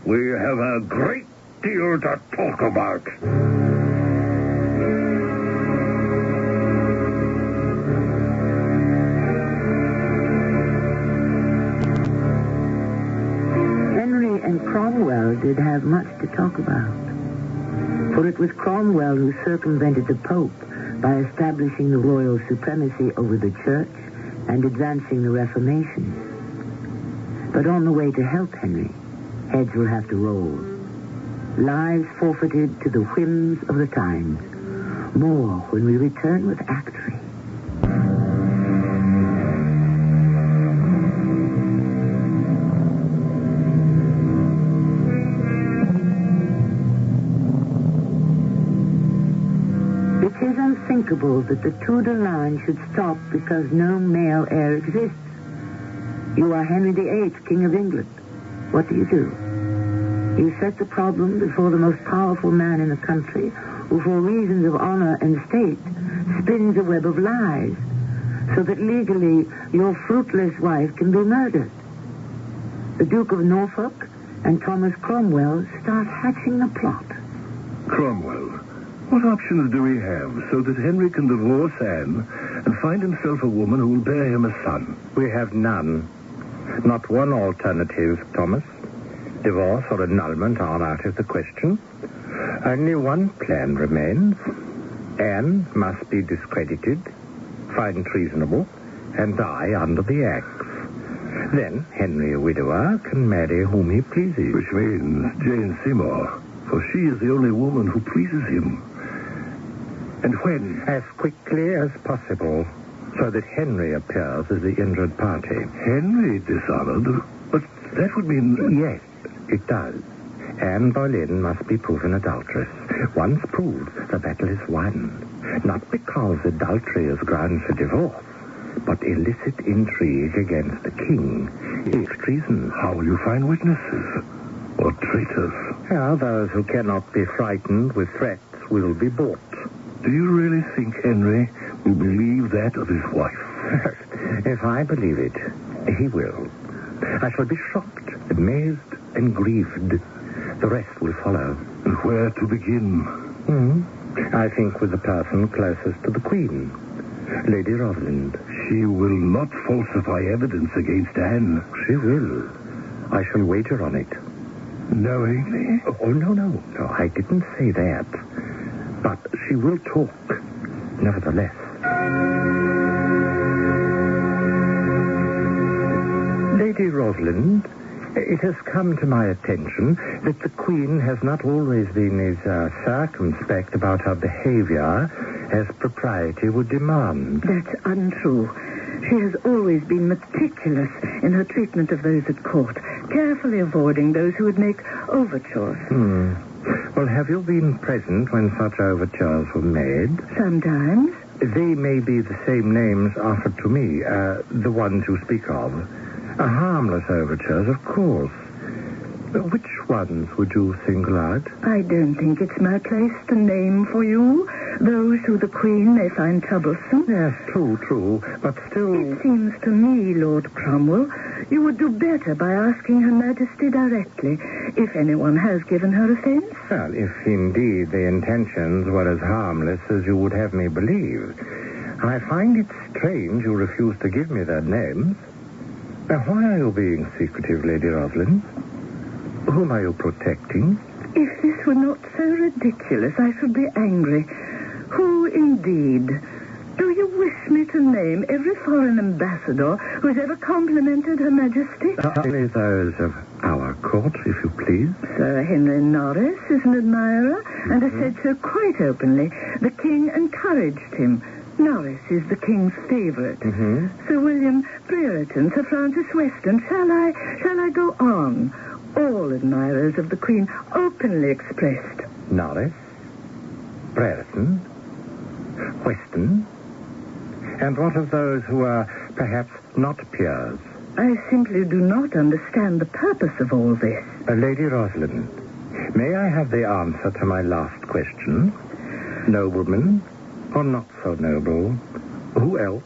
We have a great deal to talk about. Henry and Cromwell did have much to talk about. For it was Cromwell who circumvented the Pope by establishing the royal supremacy over the Church and advancing the Reformation. But on the way to help Henry, heads will have to roll. Lives forfeited to the whims of the times. More when we return with Act 3. It is unthinkable that the Tudor line should stop because no male heir exists. You are Henry VIII, King of England. What do? You set the problem before the most powerful man in the country, who for reasons of honor and state spins a web of lies, so that legally your fruitless wife can be murdered. The Duke of Norfolk and Thomas Cromwell start hatching the plot. Cromwell, what options do we have so that Henry can divorce Anne and find himself a woman who will bear him a son? We have none. Not one alternative, Thomas. Divorce or annulment are out of the question. Only one plan remains. Anne must be discredited, fined treasonable, and die under the axe. Then Henry, a widower, can marry whom he pleases. Which means Jane Seymour, for she is the only woman who pleases him. And when? As quickly as possible, so that Henry appears as the injured party. Henry dishonored? But that would mean... Yes, it does. Anne Boleyn must be proven adulteress. Once proved, the battle is won. Not because adultery is ground for divorce, but illicit intrigue against the king is treason. How will you find witnesses? Or traitors? Those who cannot be frightened with threats will be bought. Do you really think Henry will believe that of his wife? If I believe it, he will. I shall be shocked, amazed, and grieved. The rest will follow. And where to begin? I think with the person closest to the Queen, Lady Rosalind. She will not falsify evidence against Anne. She will. I shall wager on it. Knowingly? Oh, no, I didn't say that. But she will talk, nevertheless. Lady Rosalind, it has come to my attention that the Queen has not always been as circumspect about her behavior as propriety would demand. That's untrue. She has always been meticulous in her treatment of those at court, carefully avoiding those who would make overtures. Well, have you been present when such overtures were made? Sometimes. They may be the same names offered to me, the ones you speak of. Harmless overtures, of course. Which ones would you single out? I don't think it's my place to name for you those who the Queen may find troublesome. Yes, true, but still... It seems to me, Lord Cromwell, you would do better by asking Her Majesty directly if anyone has given her offense. Well, if indeed the intentions were as harmless as you would have me believe. I find it strange you refuse to give me their names. Now, why are you being secretive, Lady Rosalind? Whom are you protecting? If this were not so ridiculous, I should be angry. Who, indeed? Do you wish me to name every foreign ambassador who has ever complimented Her Majesty? Only those of our court, if you please. Sir Henry Norris is an admirer, and has said so quite openly. The King encouraged him. Norris is the King's favourite. Sir William Brereton, Sir Francis Weston. Shall I go on? All admirers of the Queen openly expressed. Norris, Brereton, Weston, and what of those who are perhaps not peers? I simply do not understand the purpose of all this. Lady Rosalind, may I have the answer to my last question? Noblemen, or not so noble? Who else?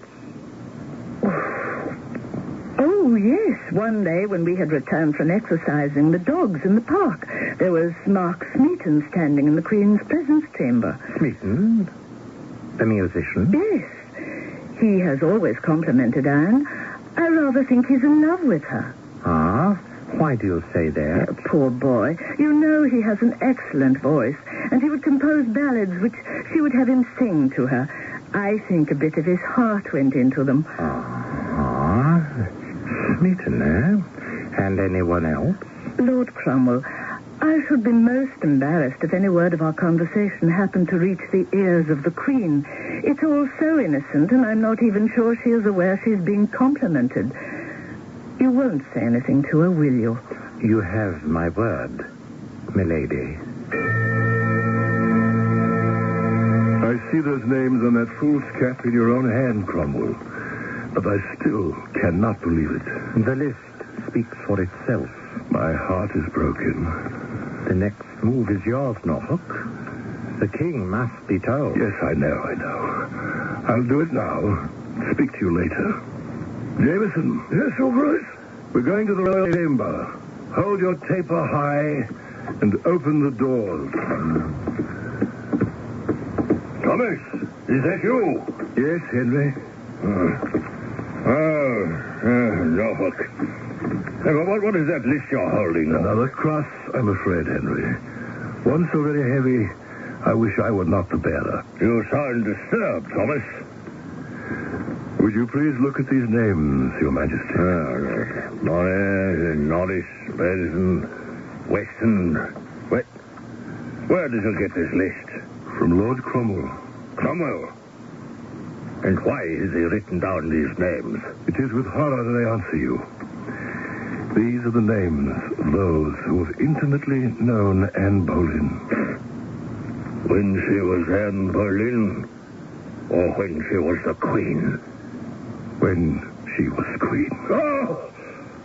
Oh, yes. One day when we had returned from exercising the dogs in the park, there was Mark Smeaton standing in the Queen's presence chamber. Smeaton? The musician? Yes. He has always complimented Anne. I rather think he's in love with her. Ah? Why do you say that? Poor boy. You know he has an excellent voice, and he would compose ballads which she would have him sing to her. I think a bit of his heart went into them. Ah, Smeaton, eh? And anyone else? Lord Cromwell, I should be most embarrassed if any word of our conversation happened to reach the ears of the Queen. It's all so innocent, and I'm not even sure she is aware she's being complimented. You won't say anything to her, will you? You have my word, milady. I see those names on that fool's cap in your own hand, Cromwell. But I still cannot believe it. The list speaks for itself. My heart is broken. The next move is yours, Norfolk. The king must be told. Yes, I know. I'll do it now. Speak to you later. Jameson. Yes, Your Grace? We're going to the royal chamber. Hold your taper high and open the doors. Thomas, is that you? Yes, Henry. Norfolk. What is that list you're holding? Another cross, I'm afraid, Henry. One so very heavy, I wish I were not the bearer. You sound disturbed, Thomas. Would you please look at these names, Your Majesty? Norris, Bedson, Weston. Where did you get this list? From Lord Cromwell. Cromwell? And why has he written down these names? It is with horror that I answer you. These are the names of those who have intimately known Anne Boleyn. When she was Anne Boleyn, or when she was the Queen? When she was Queen. Oh,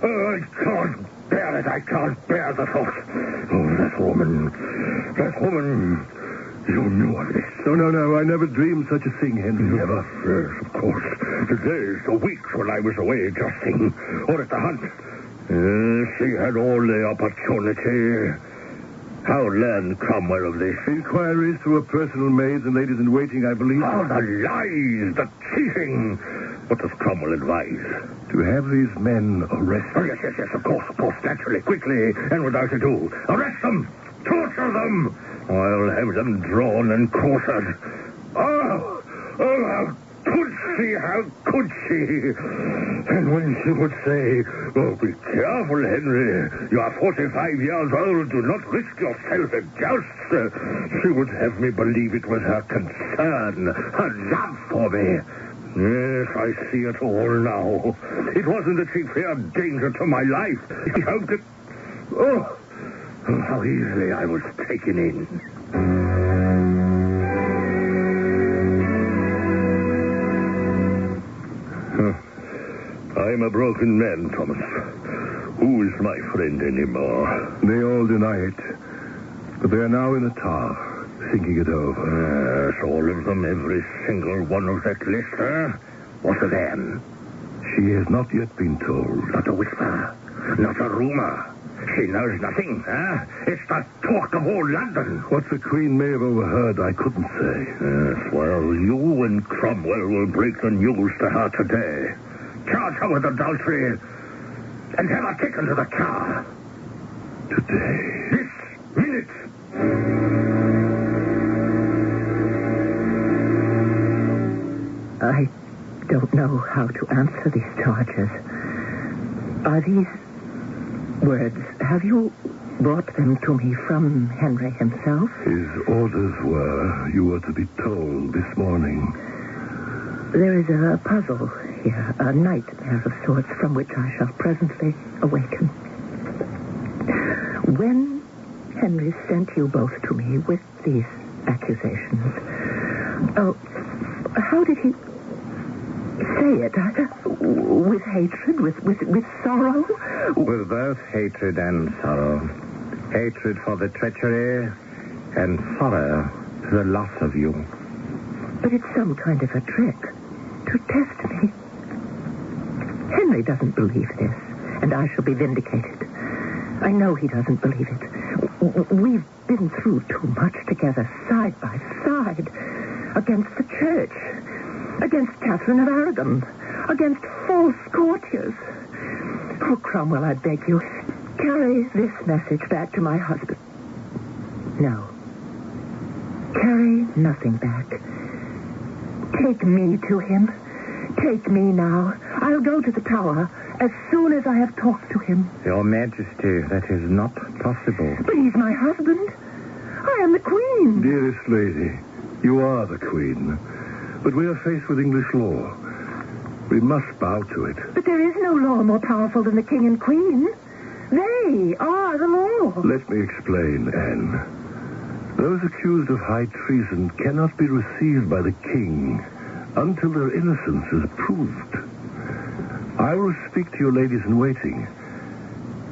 I can't bear it. I can't bear the thought. Oh, that woman. You knew of this. No. I never dreamed such a thing, Henry. Never. Yes, of course. The days, the weeks when I was away adjusting, or at the hunt. She had all the opportunity. How learned Cromwell of this? Inquiries through her personal maids and ladies in waiting, I believe. Oh, the lies, the cheating. What does Cromwell advise? To have these men arrested. Oh, yes, of course, naturally, quickly, and without ado. Arrest them! Torture them! I'll have them drawn and quartered. Oh, how could she? And when she would say, oh, be careful, Henry. You are 45 years old. Do not risk yourself at jousts. She would have me believe it was her concern, her love for me. Yes, I see it all now. It wasn't that she feared danger to my life. She hoped it... Oh, how easily I was taken in. I'm a broken man, Thomas. Who is my friend anymore? They all deny it. But they are now in the Tower, thinking it over. Yes, all of them, every single one of that list, huh? What of Anne? She has not yet been told. Not a whisper, not a rumor. She knows nothing, huh? It's the talk of all London. What the Queen may have overheard, I couldn't say. Yes, well, you and Cromwell will break the news to her today. Charge her with adultery and have her taken to the Tower. Today. This minute. I don't know how to answer these charges. Are these words, have you brought them to me from Henry himself? His orders were you were to be told this morning. There is a puzzle here, a nightmare of sorts from which I shall presently awaken. When Henry sent you both to me with these accusations, how did he say it? With hatred? With sorrow? With both hatred and sorrow. Hatred for the treachery and sorrow the loss of you. But it's some kind of a trick to test me. Henry doesn't believe this, and I shall be vindicated. I know he doesn't believe it. We've been through too much together, side by side, against the church, against Catherine of Aragon, against false courtiers. Oh, Cromwell, I beg you, carry this message back to my husband. No. Carry nothing back. Take me to him. Take me now. I'll go to the tower as soon as I have talked to him. Your Majesty, that is not possible. But he's my husband. I am the Queen. Dearest lady, you are the Queen. But we are faced with English law. We must bow to it. But there is no law more powerful than the King and Queen. They are the law. Let me explain, Anne. Those accused of high treason cannot be received by the King until their innocence is proved. I will speak to your ladies in waiting,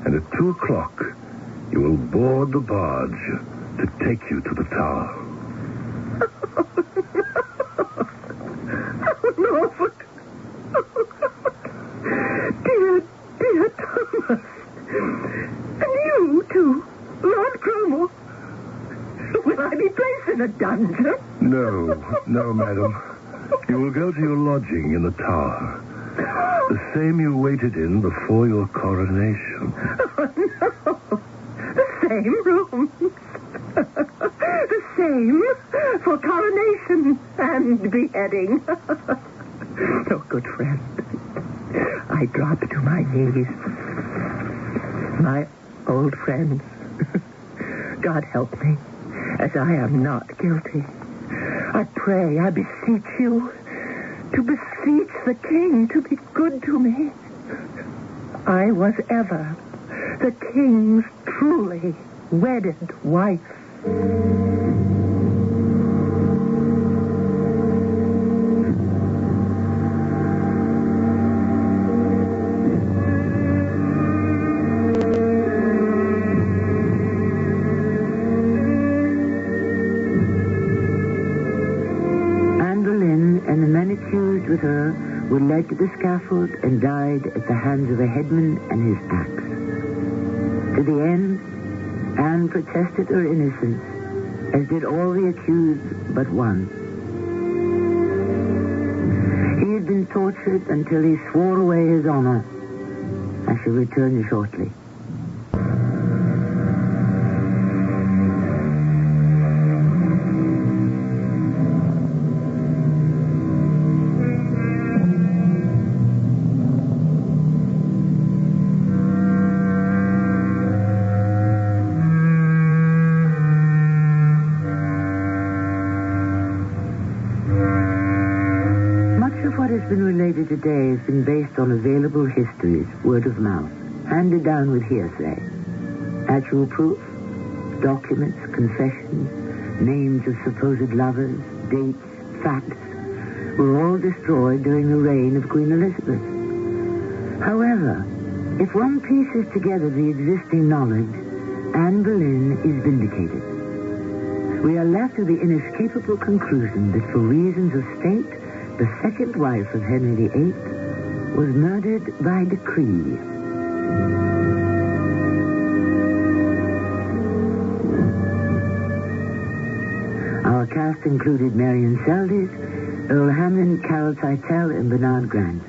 and at 2 o'clock you will board the barge to take you to the tower. Oh, Norfolk. Dear Thomas. And you, too, Lord Cromwell. Will I be placed in a dungeon? No, madam. You will go to your lodging in the tower. The same you waited in before your coronation. Oh, no. The same rooms. The same for coronation and beheading. Oh, good friend. I drop to my knees. My old friends. God help me, as I am not guilty. I pray, I beseech you, to beseech the King to be good to me. I was ever the King's truly wedded wife. With her were led to the scaffold and died at the hands of a headman and his axe. To the end, Anne protested her innocence, as did all the accused but one. He had been tortured until he swore away his honor. I shall return shortly. Today has been based on available histories, word of mouth, handed down with hearsay. Actual proof, documents, confessions, names of supposed lovers, dates, facts, were all destroyed during the reign of Queen Elizabeth. However, if one pieces together the existing knowledge, Anne Boleyn is vindicated. We are left with the inescapable conclusion that for reasons of state, the second wife of Henry VIII was murdered by decree. Our cast included Marion Seldes, Earl Hamlin, Carol Teitel, and Bernard Grant.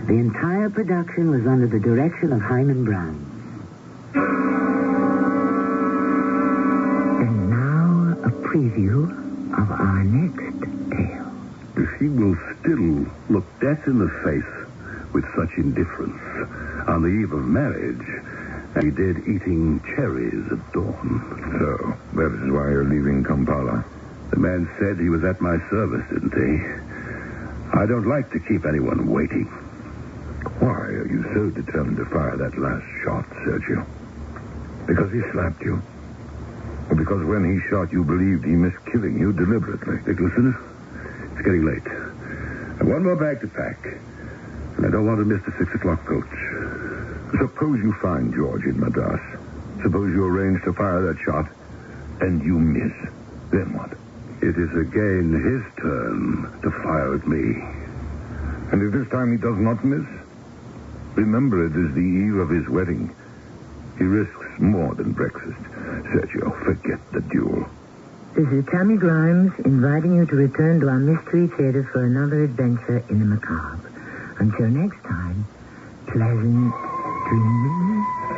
The entire production was under the direction of Hyman Brown. And now a preview of our next tale. If he will still look death in the face with such indifference on the eve of marriage as he did eating cherries at dawn. So, that is why you're leaving Kampala. The man said he was at my service, didn't he? I don't like to keep anyone waiting. Why are you so determined to fire that last shot, Sergio? Because he slapped you? Or because when he shot you believed he missed killing you deliberately? Nicholson, it's getting late. I've one more bag to pack. And I don't want to miss the 6 o'clock coach. Suppose you find George in Madras. Suppose you arrange to fire that shot, and you miss. Then what? It is again his turn to fire at me. And if this time he does not miss, remember it is the eve of his wedding. He risks more than breakfast. Sergio, forget the duel. This is Tammy Grimes inviting you to return to our Mystery Theater for another adventure in the macabre. Until next time, pleasant dreaming.